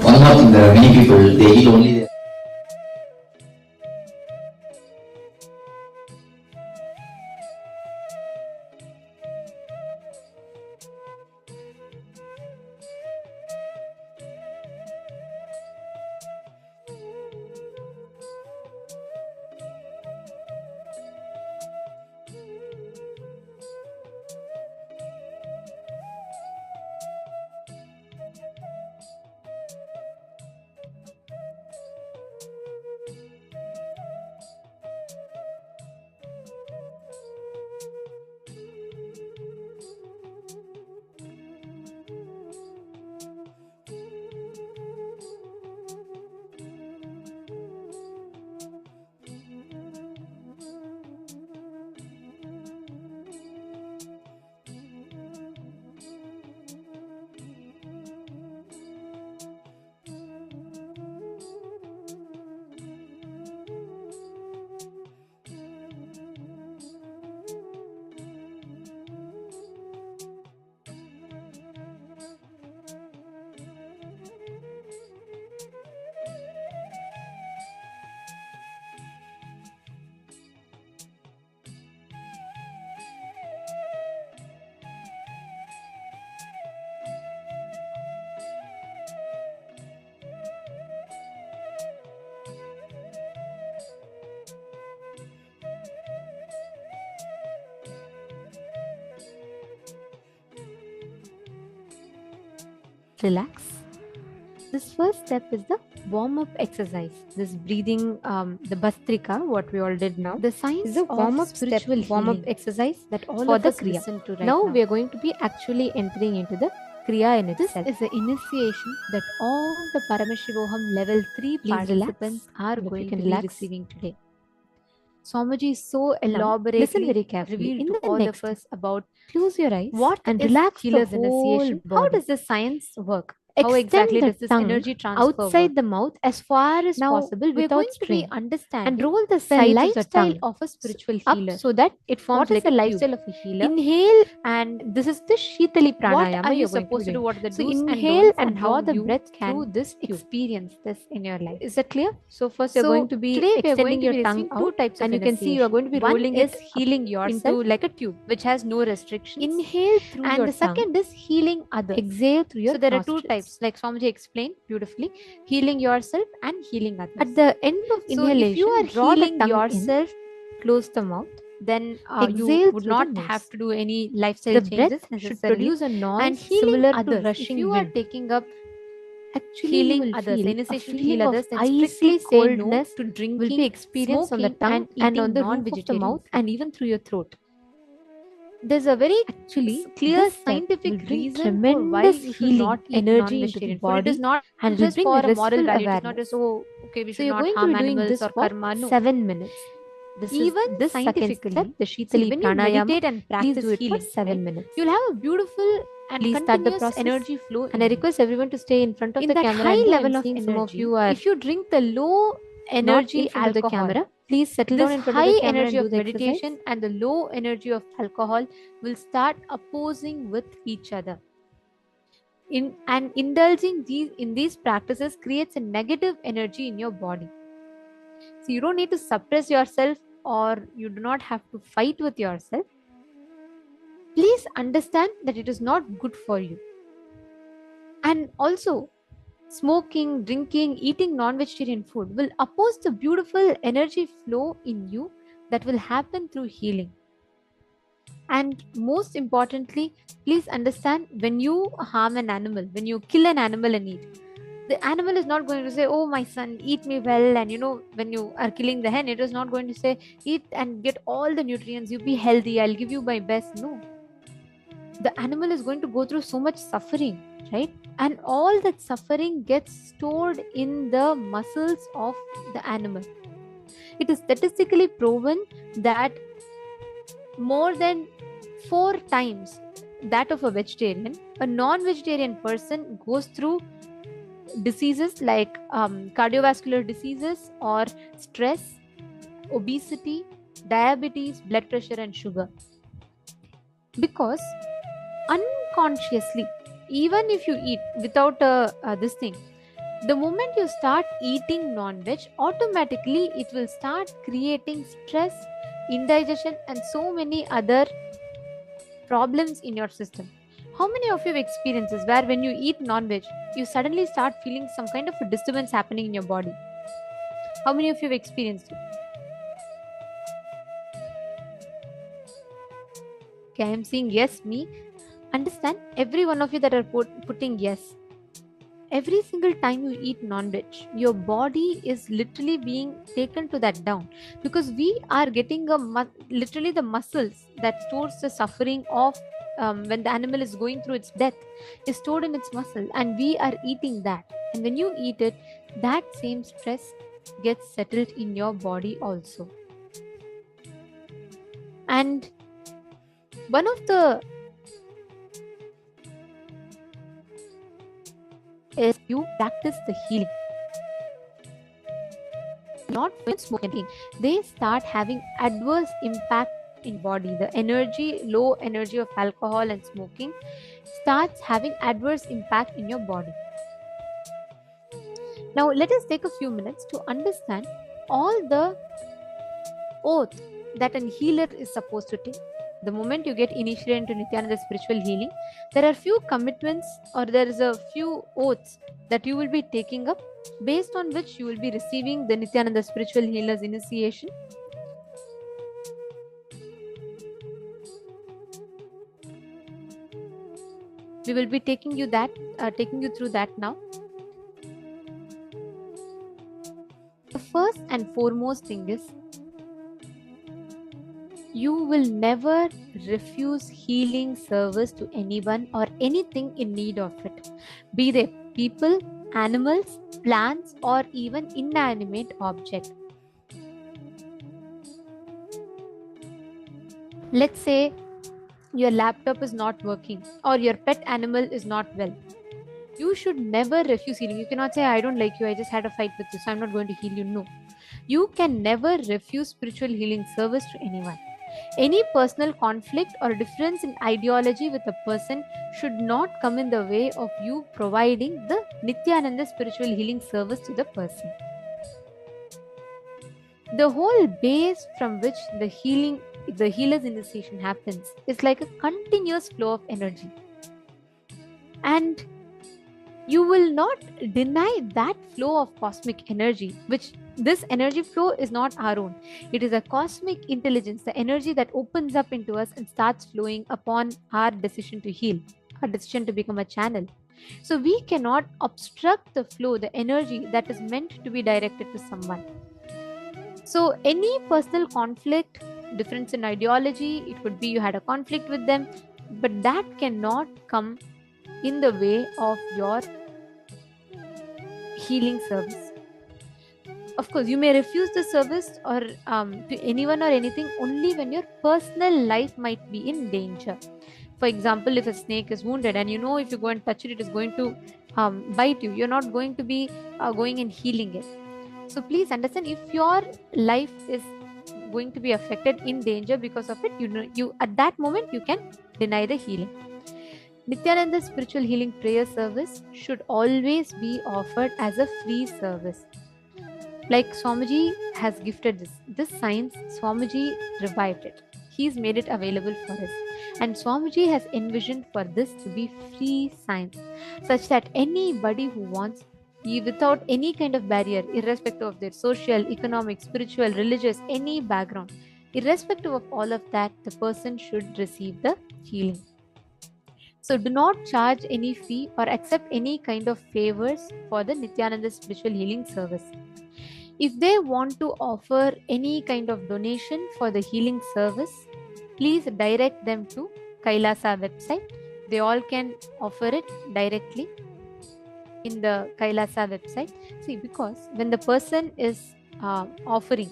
One more thing, there are many people, they heal only their relax. This first step is the warm-up exercise. This breathing, the Bastrika, what we all did now. The science is a warm-up spiritual warm-up exercise that all for of us listen to right now. We are going to be actually entering into the kriya in itself. This is the initiation that all the Paramashivoham Level 3 participants are going to be receiving today. Swamiji is so elaborately listen very carefully in to all of us about close your eyes what and relax healer's initiation. How does the science work? How exactly does this energy transfer outside the mouth as far as possible without strain and roll the sides of the tongue of a spiritual healer so that it forms like a lifestyle of a healer. Inhale, and this is the Shitali pranayama. What are you supposed to do? What are the do's inhale and draw the breath through this experience this in your life. Is that clear? So first you're going to be extending your tongue out, two types and you can see you are going to be rolling it, healing yourself into like a tube which has no restrictions. Inhale through and your the tongue. Second is healing others. Exhale through your so there nostrils. Are two types, like Swamiji explained beautifully: healing yourself and healing others. At the end of inhalation, if you are healing yourself, close the mouth. Then you would not have to do any lifestyle changes. The breath should produce a noise and similar to rushing wind. If you are taking up actually healing others, initiation to heal others, then strictly say no to drinking, will be experienced on the tongue and on the roof of the mouth and even through your throat. There's a very clear scientific reason for why you should not eat non-vegetarian food. It is not and just for a moral value. It is not just okay, we should not harm animals or karma. No. 7 minutes. This even is this scientifically step, the Shitali when pranayama, you meditate and practice healing for 7 minutes, you'll have a beautiful and please continuous energy flow. And I request everyone to stay in front of the camera. High level of energy, some of you are. If you drink the low energy alcohol, the camera, please settle down in front of the camera. High energy of meditation and the low energy of alcohol will start opposing with each other. Indulging in these practices creates a negative energy in your body. So you don't need to suppress yourself or you do not have to fight with yourself. Please understand that it is not good for you. And also, smoking, drinking, eating non-vegetarian food will oppose the beautiful energy flow in you that will happen through healing. And most importantly, please understand, when you harm an animal, when you kill an animal and eat, the animal is not going to say, oh my son, eat me well. And when you are killing the hen, it is not going to say, eat and get all the nutrients, you be healthy, I'll give you my best. No. The animal is going to go through so much suffering, right? And all that suffering gets stored in the muscles of the animal. It is statistically proven that more than 4 times that of a vegetarian, a non-vegetarian person goes through diseases like cardiovascular diseases or stress, obesity, diabetes, blood pressure and sugar. Because unconsciously, even if you eat without this thing, the moment you start eating non-veg, automatically it will start creating stress, indigestion and so many other problems in your system. How many of you have experiences where when you eat non-veg, you suddenly start feeling some kind of a disturbance happening in your body? How many of you have experienced it? Okay, I am seeing yes, me. Understand, every one of you that are putting yes. Every single time you eat non-veg, your body is literally being taken to that down, because we are getting literally the muscles that stores the suffering of when the animal is going through its death is stored in its muscle, and we are eating that. And when you eat it, that same stress gets settled in your body also. And one of the is you practice the healing. Not when smoking, they start having adverse impact in body. The energy, low energy of alcohol and smoking starts having adverse impact in your body. Now let us take a few minutes to understand all the oath that a healer is supposed to take. The moment you get initiated into Nithyananda spiritual healing, there are few commitments or there is a few oaths that you will be taking up, based on which you will be receiving the Nithyananda spiritual healer's initiation. We will be taking you through that now. The first and foremost thing is, You will never refuse healing service to anyone or anything in need of it, be they people, animals, plants, or even inanimate object. Let's say your laptop is not working or your pet animal is not well. You should never refuse healing. You cannot say, I don't like you, I just had a fight with you, so I'm not going to heal you. No. You can never refuse spiritual healing service to anyone. Any personal conflict or difference in ideology with a person should not come in the way of you providing the Nithyananda spiritual healing service to the person. The whole base from which the healer's initiation happens is like a continuous flow of energy. And you will not deny that flow of cosmic energy, which this energy flow is not our own. It is a cosmic intelligence, the energy that opens up into us and starts flowing upon our decision to heal, our decision to become a channel. So we cannot obstruct the flow, the energy that is meant to be directed to someone. So any personal conflict, difference in ideology, it could be you had a conflict with them, but that cannot come in the way of your healing service. Of course, you may refuse the service or to anyone or anything only when your personal life might be in danger. For example, if a snake is wounded and you know if you go and touch it, it is going to bite you. You're not going to be going and healing it. So please understand, if your life is going to be affected in danger because of it, you at that moment you can deny the healing. Nithyananda's spiritual healing prayer service should always be offered as a free service. Like Swamiji has gifted this science, Swamiji revived it. He's made it available for us. And Swamiji has envisioned for this to be free science, such that anybody who wants, without any kind of barrier, irrespective of their social, economic, spiritual, religious, any background, irrespective of all of that, the person should receive the healing. So do not charge any fee or accept any kind of favors for the Nithyananda spiritual healing service. If they want to offer any kind of donation for the healing service, please direct them to KAILASA website. They all can offer it directly in the KAILASA website. See, because when the person is offering,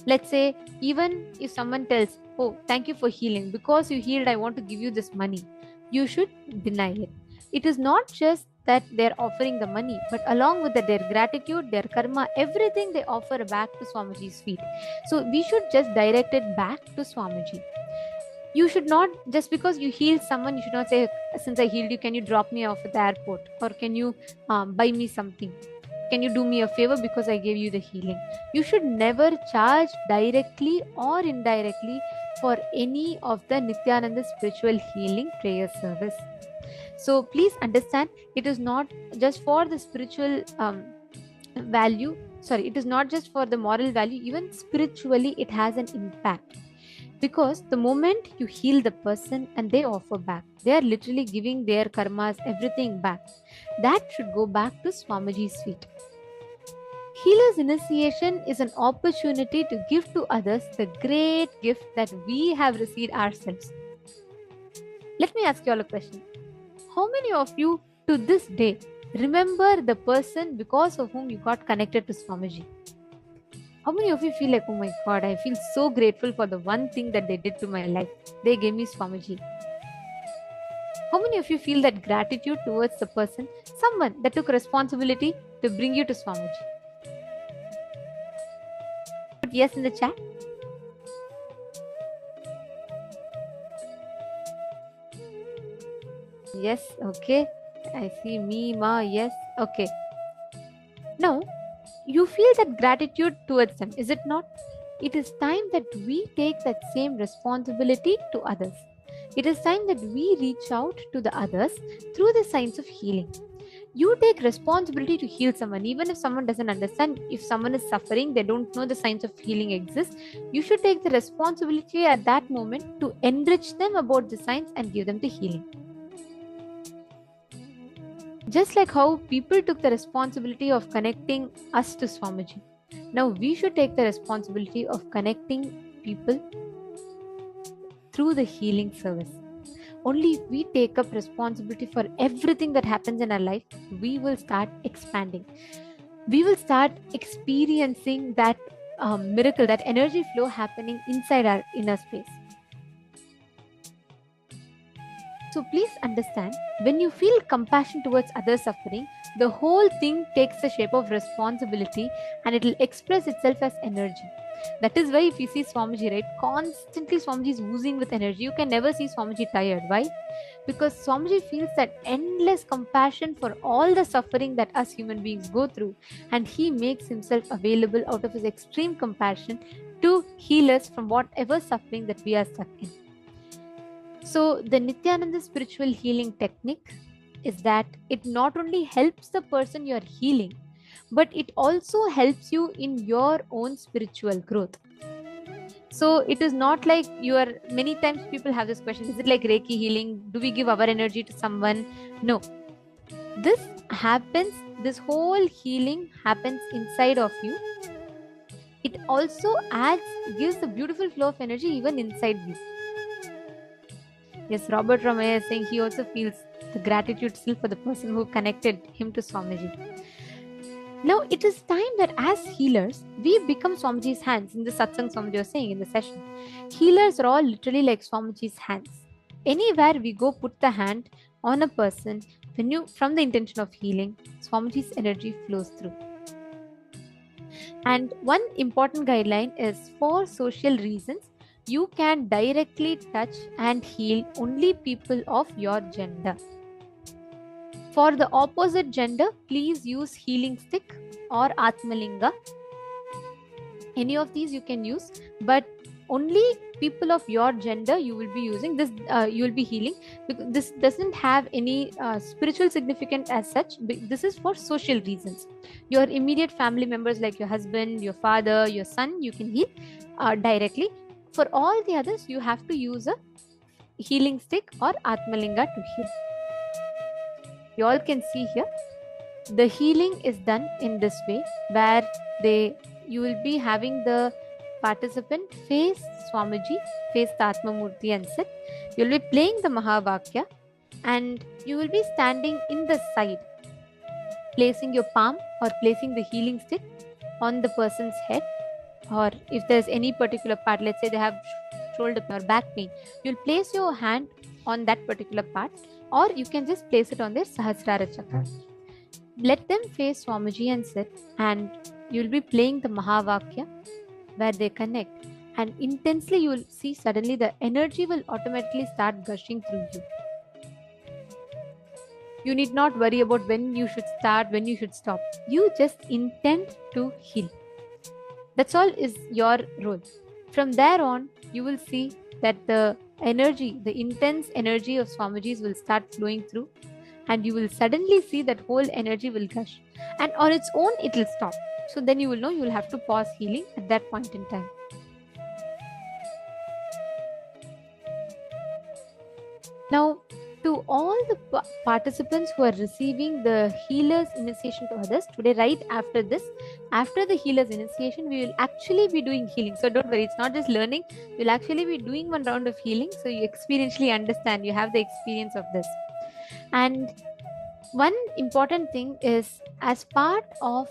let's say, even if someone tells, oh, thank you for healing, because you healed, I want to give you this money, you should deny it. It is not just that they're offering the money, but along with that, their gratitude, their karma, everything they offer back to Swamiji's feet. So we should just direct it back to Swamiji. You should not, just because you healed someone, you should not say, since I healed you, can you drop me off at the airport? Or can you buy me something? Can you do me a favor because I gave you the healing? You should never charge directly or indirectly for any of the Nithyananda spiritual healing prayer service. So please understand, it is not just for the spiritual value. Sorry, it is not just for the moral value. Even spiritually, it has an impact. Because the moment you heal the person and they offer back, they are literally giving their karmas, everything back. That should go back to Swamiji's feet. Healer's initiation is an opportunity to give to others the great gift that we have received ourselves. Let me ask you all a question. How many of you to this day remember the person because of whom you got connected to Swamiji? How many of you feel like, oh my God, I feel so grateful for the one thing that they did to my life? They gave me Swamiji. How many of you feel that gratitude towards the person, someone that took responsibility to bring you to Swamiji? Put yes in the chat. Yes, okay. I see me, ma, yes, okay. Now, you feel that gratitude towards them, is it not? It is time that we take that same responsibility to others. It is time that we reach out to the others through the signs of healing. You take responsibility to heal someone, even if someone doesn't understand. If someone is suffering, they don't know the signs of healing exist, you should take the responsibility at that moment to enrich them about the signs and give them the healing. Just like how people took the responsibility of connecting us to Swamiji, now we should take the responsibility of connecting people through the healing service. Only if we take up responsibility for everything that happens in our life, we will start expanding. We will start experiencing that miracle, that energy flow happening inside our inner space. So please understand, when you feel compassion towards others' suffering, the whole thing takes the shape of responsibility and it will express itself as energy. That is why if you see Swamiji, right, constantly Swamiji is oozing with energy. You can never see Swamiji tired. Why? Because Swamiji feels that endless compassion for all the suffering that us human beings go through, and he makes himself available out of his extreme compassion to heal us from whatever suffering that we are stuck in. So the Nithyananda spiritual healing technique is that it not only helps the person you are healing, but it also helps you in your own spiritual growth. So it is not like you are, many times people have this question, is it like Reiki healing? Do we give our energy to someone? No. This happens, this whole healing happens inside of you. It also gives a beautiful flow of energy even inside you. Yes, Robert Ramaya is saying he also feels the gratitude still for the person who connected him to Swamiji. Now it is time that as healers, we become Swamiji's hands. In the satsang Swamiji was saying in the session, healers are all literally like Swamiji's hands. Anywhere we go, put the hand on a person, from the intention of healing, Swamiji's energy flows through. And one important guideline is, for social reasons, you can directly touch and heal only people of your gender. For the opposite gender, please use healing stick or Atmalinga. Any of these you can use, but only people of your gender you will be using this. You will be healing, because this doesn't have any spiritual significance as such. This is for social reasons. Your immediate family members like your husband, your father, your son, you can heal directly. For all the others, you have to use a healing stick or Atmalinga to heal. You all can see here, the healing is done in this way, where you will be having the participant face Swamiji, face the Atma Murti and sit. You will be playing the Mahavakya and you will be standing in the side, placing your palm or placing the healing stick on the person's head, or if there's any particular part, let's say they have shoulder pain or back pain, you'll place your hand on that particular part, or you can just place it on their Sahasrara Chakra. Let them face Swamiji and sit, and you'll be playing the Mahavakya where they connect, and intensely you will see suddenly the energy will automatically start gushing through you. You need not worry about when you should start, when you should stop. You just intend to heal. That's all is your role. From there on, you will see that the energy, the intense energy of Swamiji's will start flowing through, and you will suddenly see that whole energy will gush, and on its own it will stop. So then you will know you will have to pause healing at that point in time. Now, to all the participants who are receiving the healer's initiation to others, today right after this, after the healer's initiation, we will actually be doing healing. So don't worry, it's not just learning, we'll actually be doing one round of healing, so you experientially understand, you have the experience of this. And one important thing is, as part of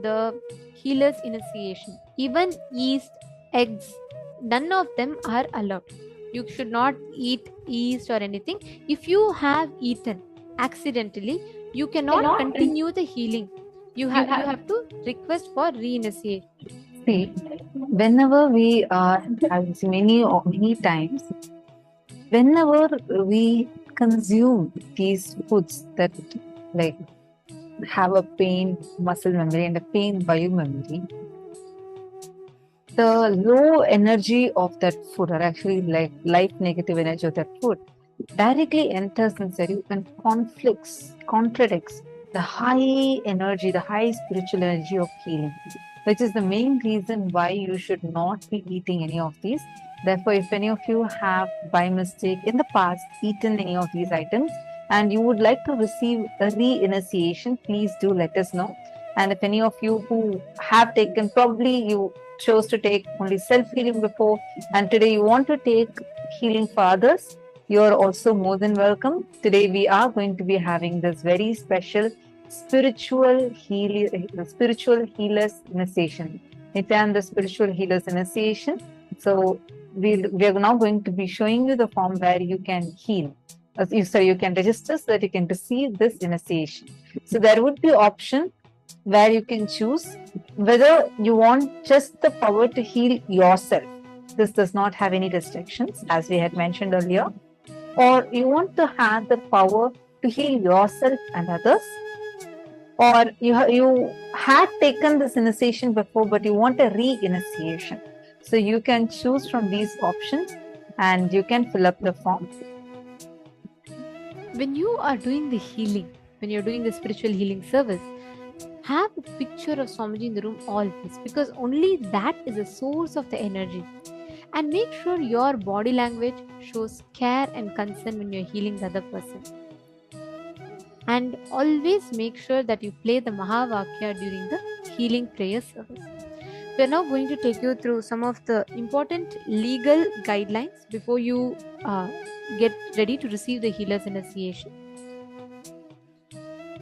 the healer's initiation, even yeast, eggs, none of them are allowed. You should not eat yeast or anything. If you have eaten accidentally, you cannot continue the healing. You have to request for reinitiation. See, whenever we are, as many times, whenever we consume these foods that like have a pain muscle memory and a pain bio memory, the low energy of that food, or actually like life negative energy of that food, directly enters inside you and contradicts the high energy, the high spiritual energy of healing, which is the main reason why you should not be eating any of these. Therefore, if any of you have by mistake in the past eaten any of these items and you would like to receive a re-initiation, please do let us know. And if any of you who have taken, probably you chose to take only self-healing before, and today you want to take healing for others, you are also more than welcome. Today we are going to be having this very special spiritual healers initiation. Nithyananda spiritual healers initiation. So we are now going to be showing you the form where you can heal. So you can register so that you can receive this initiation. So there would be option where you can choose whether you want just the power to heal yourself. This does not have any restrictions, as we had mentioned earlier. Or you want to have the power to heal yourself and others. Or you had taken this initiation before, but you want a re-initiation. So you can choose from these options and you can fill up the form. When you are doing the healing, when you're doing the spiritual healing service, have a picture of Swamiji in the room always, because only that is the source of the energy. And make sure your body language shows care and concern when you're healing the other person. And always make sure that you play the Mahavakya during the healing prayer service. We are now going to take you through some of the important legal guidelines before you get ready to receive the healer's initiation.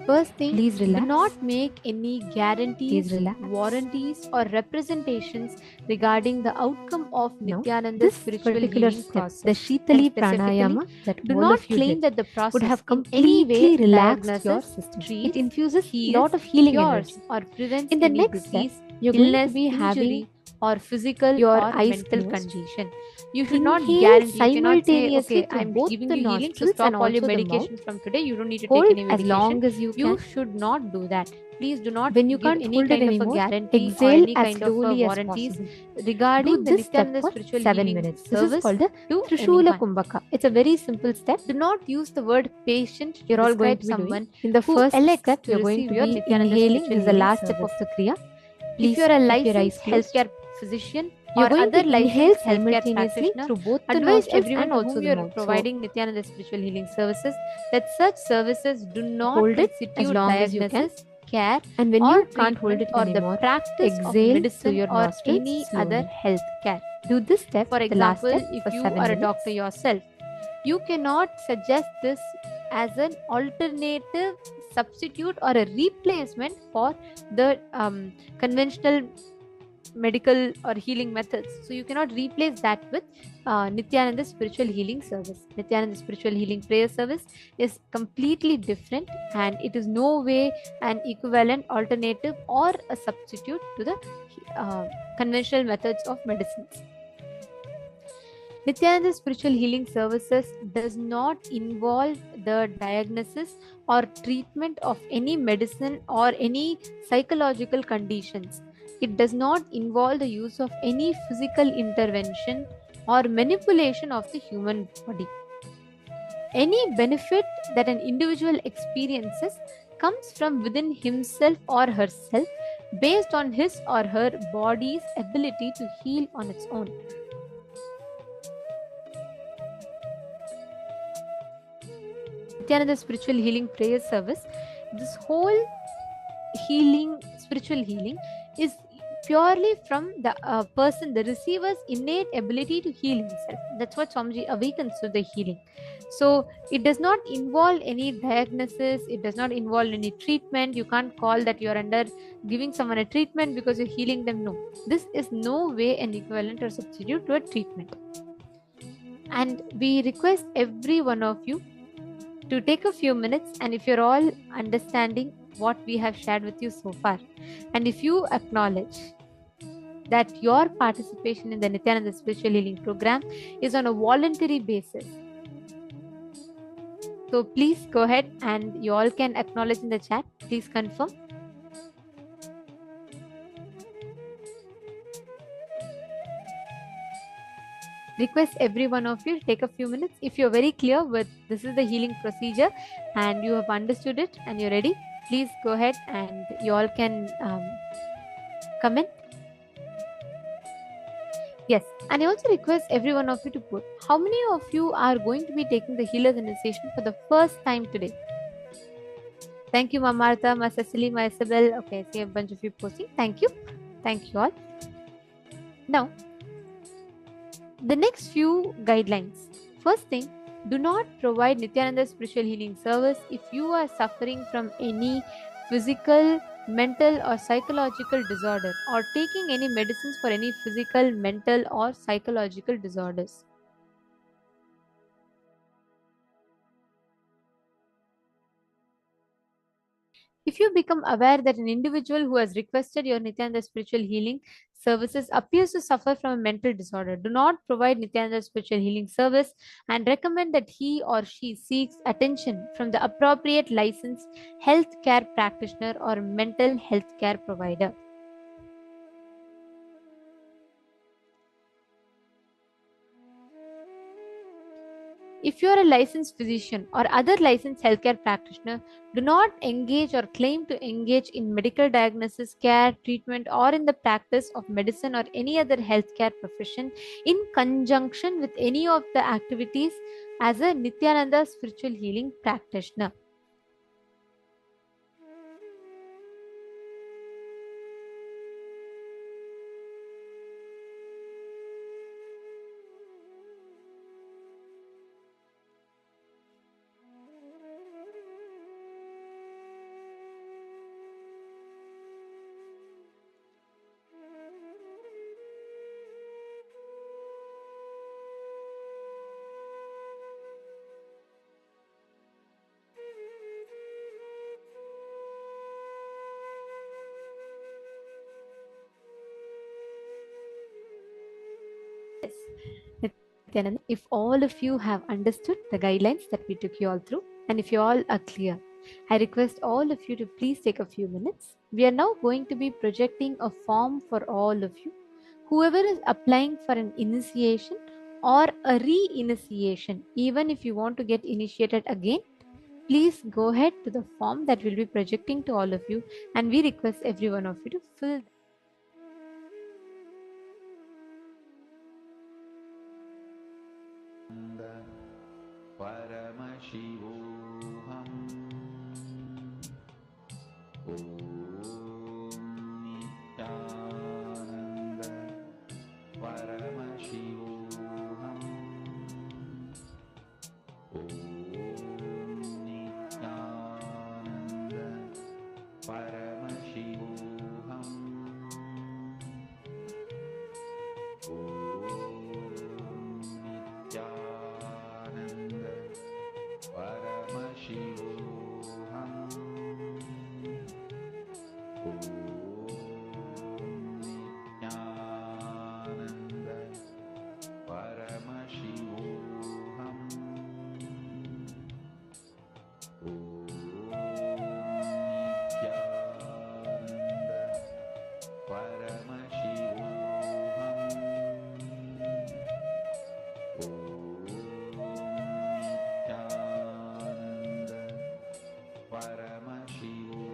First thing, Please do relax. not make any guarantees, Please relax. warranties or representations regarding the outcome of Now, Nithyananda's this spiritual particular healing step, process. the Shitali And specifically, pranayama that do all not of you claim did, that the process would have in any completely way relaxed your diagnoses, system. treats, It infuses a heals, lot of healing cures energy. or prevents In the any next step, disease, you're going to illness, be having injury or physical your or eyes mental closed. condition. You should not Inhale guarantee, you cannot say, simultaneously okay, through I'm both giving the you healing, so nostrils stop and all your also the mouth. medications from today. You don't need to Hold take any as medication. long as you You can. should not do that. Please do not When you give can't any hold it kind of a anymore, guarantee or exhale any as kind of slowly as warranties possible. regarding Do the this step Nithyananda for spiritual 7 healing minutes. This is service called the to Trishula anyone. Kumbhaka. It's a very simple step. Do not use the word patient to You're all going describe to be doing. someone In the who first elects step, to you're going receive to your be Nithyananda inhaling. spiritual This is the healing last step service. of the Kriya. If Please you are a keep your eyes licensed closed. healthcare physician You're or going other to inhale licensed healthcare simultaneously practitioner, through both the advise nostrils everyone and to also whom the you are mouth. So providing Nithyananda spiritual healing services that such services do not hold it as constitute long as you can. diagnosis, care And when or you can't hold treatment it or the anymore, practice of exhale through medicine your or nostrils any other slowly. health care. Do this step, For the last example, step, if for you 7 are a minutes. doctor yourself, you cannot suggest this as an alternative substitute or a replacement for the conventional medical or healing methods. So you cannot replace that with Nithyananda spiritual healing service. Nithyananda spiritual healing prayer service is completely different, and it is no way an equivalent alternative or a substitute to the conventional methods of medicines. Nithyananda spiritual healing services does not involve the diagnosis or treatment of any medicine or any psychological conditions. It does not involve the use of any physical intervention or manipulation of the human body. Any benefit that an individual experiences comes from within himself or herself based on his or her body's ability to heal on its own. Nithyananda spiritual healing prayer service, this whole spiritual healing is purely from the person, the receiver's innate ability to heal himself. That's what Swamiji awakens to the healing. So it does not involve any diagnosis, it does not involve any treatment. You can't call that you're under giving someone a treatment because you're healing them. No, this is no way an equivalent or substitute to a treatment. And we request every one of you to take a few minutes, and if you're all understanding what we have shared with you so far, and if you acknowledge that your participation in the Nithyananda spiritual healing program is on a voluntary basis, so please go ahead and you all can acknowledge in the chat. Please confirm. Request every one of you to take a few minutes. If you're very clear with this is the healing procedure and you have understood it and you're ready, please go ahead and you all can comment. Yes, and I also request every one of you to put how many of you are going to be taking the healer's initiation for the first time today. Thank you, Ma Martha, Ma Cecily, Ma Isabel. Okay, I see a bunch of you posting. Thank you. Thank you all. Now, the next few guidelines. First thing, do not provide Nithyananda spiritual healing service if you are suffering from any physical, mental, or psychological disorder, or taking any medicines for any physical, mental, or psychological disorders. If you become aware that an individual who has requested your Nithyananda spiritual healing services appears to suffer from a mental disorder, do not provide Nithyananda spiritual healing service and recommend that he or she seeks attention from the appropriate licensed healthcare practitioner or mental health care provider. If you are a licensed physician or other licensed healthcare practitioner, do not engage or claim to engage in medical diagnosis, care, treatment, or in the practice of medicine or any other healthcare profession in conjunction with any of the activities as a Nithyananda spiritual healing practitioner. Nithyananda, if all of you have understood the guidelines that we took you all through, and if you all are clear, I request all of you to please take a few minutes. We are now going to be projecting a form for all of you. Whoever is applying for an initiation or a re-initiation, even if you want to get initiated again, please go ahead to the form that we'll be projecting to all of you, and we request every one of you to fill. Paramashivoham Nithyananda Paramashivoham Nithyananda Paramashivoham Nithyananda Paramashivoham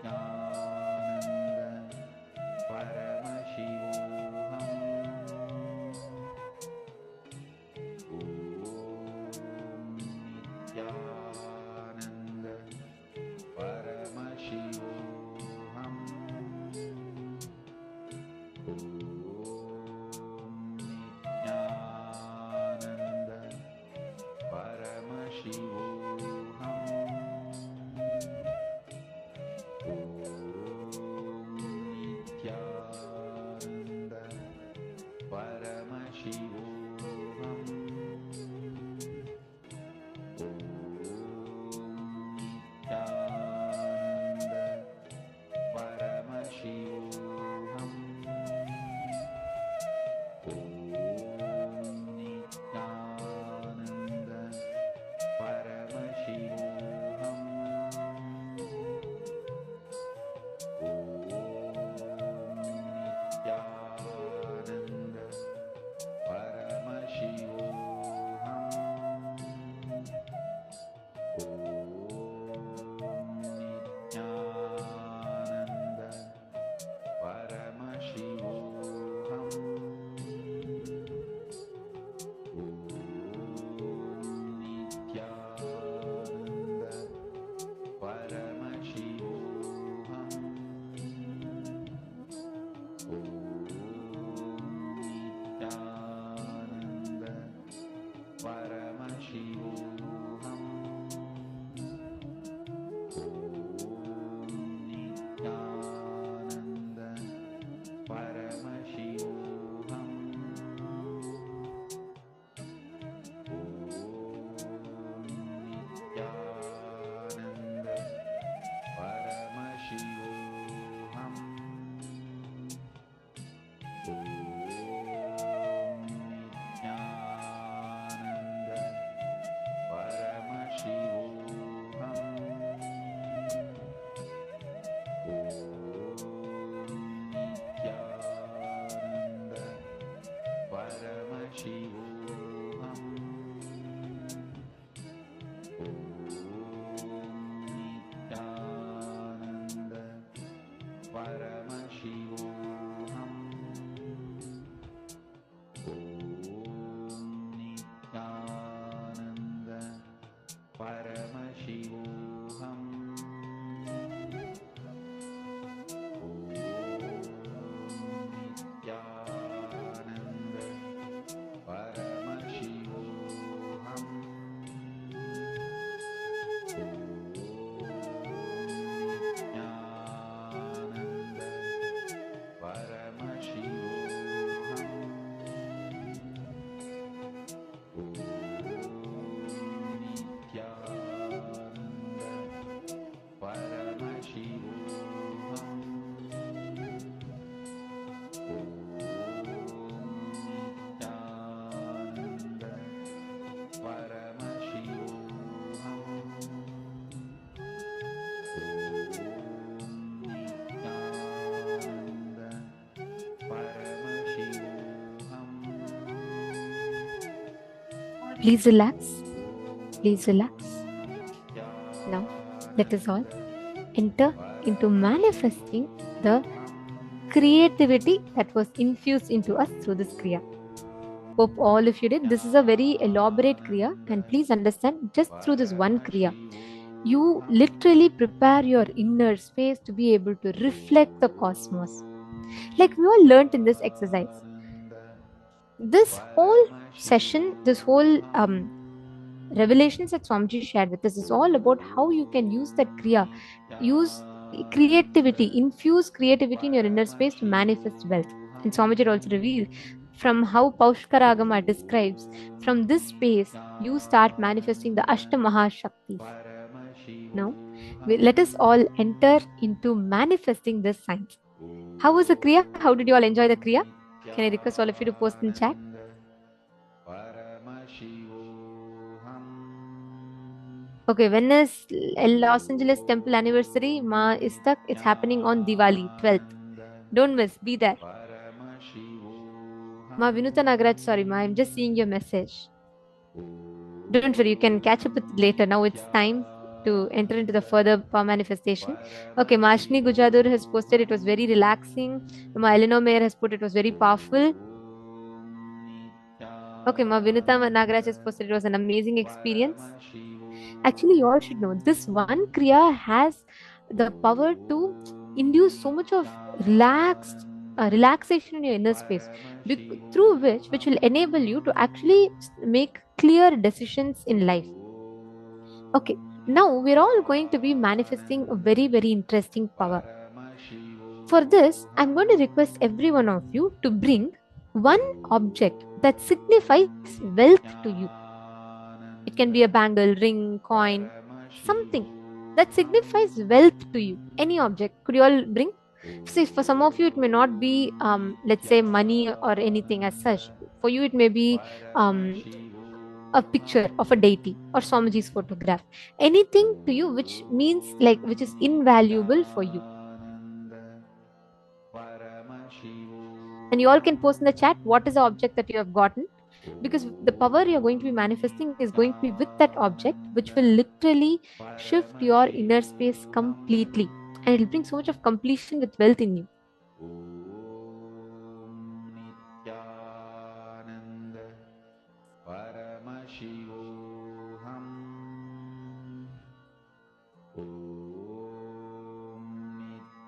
Nithyananda Paramashivoham Nithyananda Paramashivoham Paramashivoham. Nithyananda. Paramashivoham. Nithyananda. Paramashivoham. Nithyananda. Paramashivoham. Nithyananda. Paramashivoham. Nithyananda. Paramashivoham. Nithyananda. Paramashivoham. Nithyananda. Paramashivoham. Nithyananda. Paramashivoham. Nithyananda. Paramashivoham. Nithyananda. Paramashivoham. Nithyananda. Paramashivoham. Please relax. Please relax. Now, let us all enter into manifesting the creativity that was infused into us through this Kriya. Hope all of you did. This is a very elaborate Kriya, and please understand, just through this one Kriya, you literally prepare your inner space to be able to reflect the cosmos. Like we all learnt in this exercise. This whole session, this whole revelations that Swamiji shared with us is all about how you can use that Kriya, use creativity, infuse creativity in your inner space to manifest wealth. And Swamiji also revealed from how Paushkaragama describes, from this space, you start manifesting the Ashtamahashaktis. Now, let us all enter into manifesting this science. How was the Kriya? How did you all enjoy the Kriya? Can I request all of you to post in chat? Okay, when is Los Angeles Temple anniversary? Ma is stuck. It's happening on Diwali, 12th. Don't miss. Be there. Ma Vinuta Nagraj, sorry, Ma. I'm just seeing your message. Don't worry. You can catch up with it later. Now it's time to enter into the further power manifestation. Okay, Ma Ashni Gujadur has posted it was very relaxing. Ma Eleanor Mayer has put it was very powerful. Okay, Ma Vinuta Nagraj has posted it was an amazing experience. Actually, you all should know this one Kriya has the power to induce so much of relaxation in your inner space, through which will enable you to actually make clear decisions in life. Okay, now we're all going to be manifesting a very, very interesting power. For this, I'm going to request every one of you to bring one object that signifies wealth to you. It can be a bangle, ring, coin, something that signifies wealth to you. Any object. Could you all bring? See, for some of you, it may not be, let's say, money or anything as such. For you, it may be a picture of a deity or Swamiji's photograph. Anything to you which means which is invaluable for you. And you all can post in the chat what is the object that you have gotten, because the power you're going to be manifesting is going to be with that object, which will literally shift your inner space completely, and it will bring so much of completion with wealth in you. Nithyananda. Paramashivoham.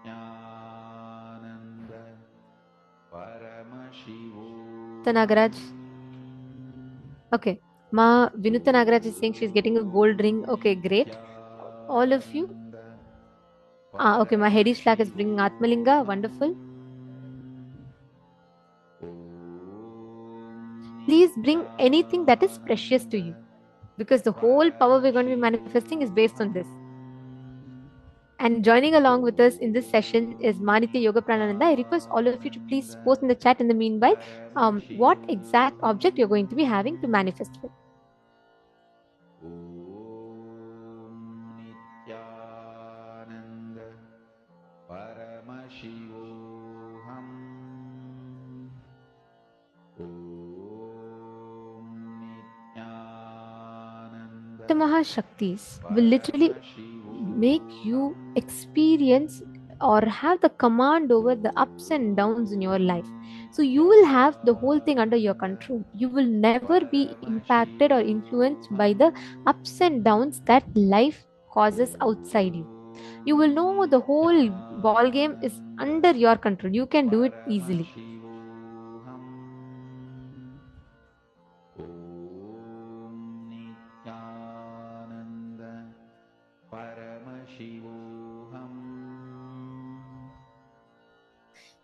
Nithyananda. Paramashivoham. Nagaraj. Okay. Ma Vinuta Nagaraj is saying she's getting a gold ring. Okay, great. All of you. Okay, my Hedi Shlak is bringing Atmalinga. Wonderful. Please bring anything that is precious to you, because the whole power we're going to be manifesting is based on this. And joining along with us in this session is Manitya Yoga Pranananda. I request all of you to please post in the chat in the meanwhile what exact object you're going to be having to manifest with. Nithyananda Paramashivoham The Mahashaktis will literally make you experience or have the command over the ups and downs in your life. So you will have the whole thing under your control. You will never be impacted or influenced by the ups and downs that life causes outside you. You will know the whole ball game is under your control. You can do it easily. Nithyananda Paramashivoham.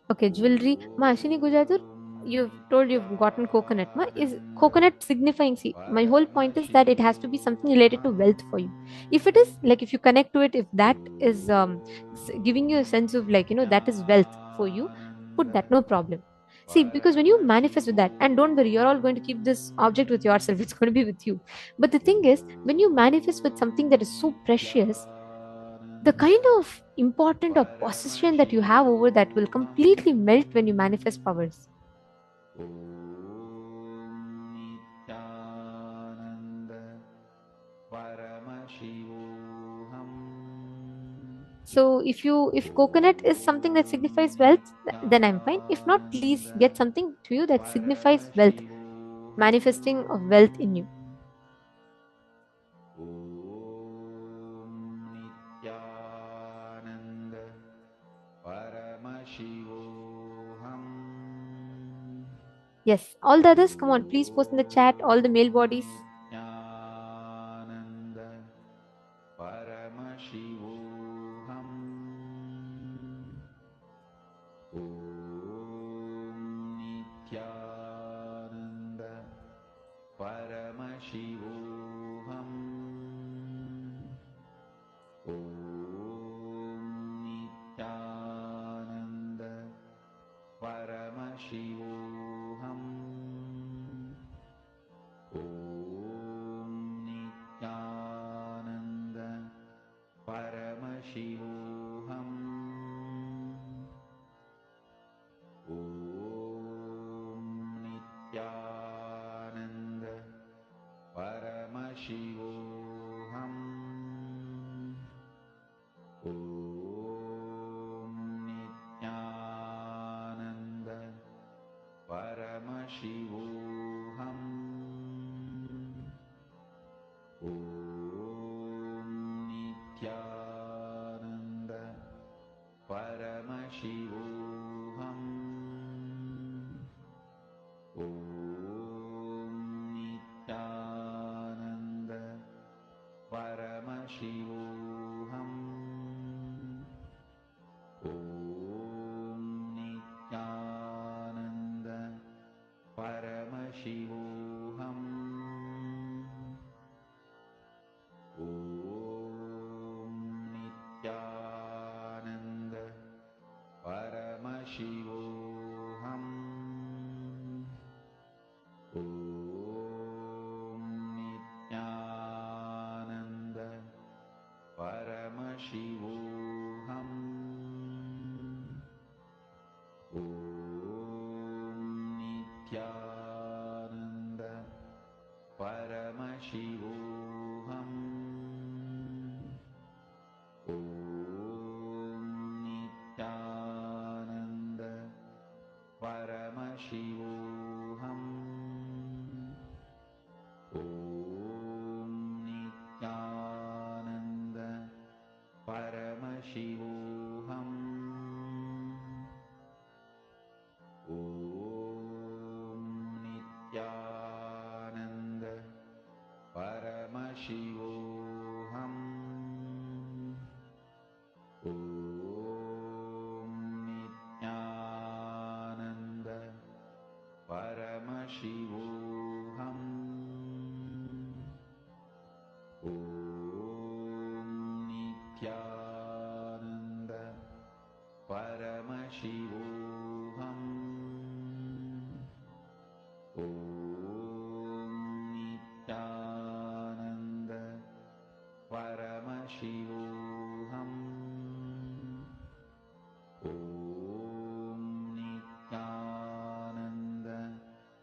Okay, jewelry. Ma Ashini Gujatur, you've told you've gotten coconut. Ma, is coconut signifying? See, my whole point is that it has to be something related to wealth for you. If it is like, if you connect to it, if that is giving you a sense of like, that is wealth for you, put that, no problem. See, because when you manifest with that, and don't worry, you're all going to keep this object with yourself, it's going to be with you. But the thing is, when you manifest with something that is so precious, the kind of important or possession that you have over that will completely melt when you manifest powers. Nithyananda Paramashivoham. So if coconut is something that signifies wealth, then I'm fine. If not, please get something to you that signifies wealth, manifesting of wealth in you. Nithyananda Paramashivoham. Yes, all the others, come on, please post in the chat, all the male bodies. Nithyananda Paramashivoham. Nithyananda Paramashivoham. Nithyananda Paramashivoham. Nithyananda Paramashivoham. Nithyananda Paramashivoham. Nithyananda Paramashivoham. Nithyananda Paramashivoham. Nithyananda Paramashivoham. Nithyananda Paramashivoham. Nithyananda Paramashivoham. Nithyananda Paramashivoham. Nithyananda Paramashivoham. Nithyananda Paramashivoham. Nithyananda Paramashivoham. Nithyananda Paramashivoham. Om Nithyananda Paramashivoham. Om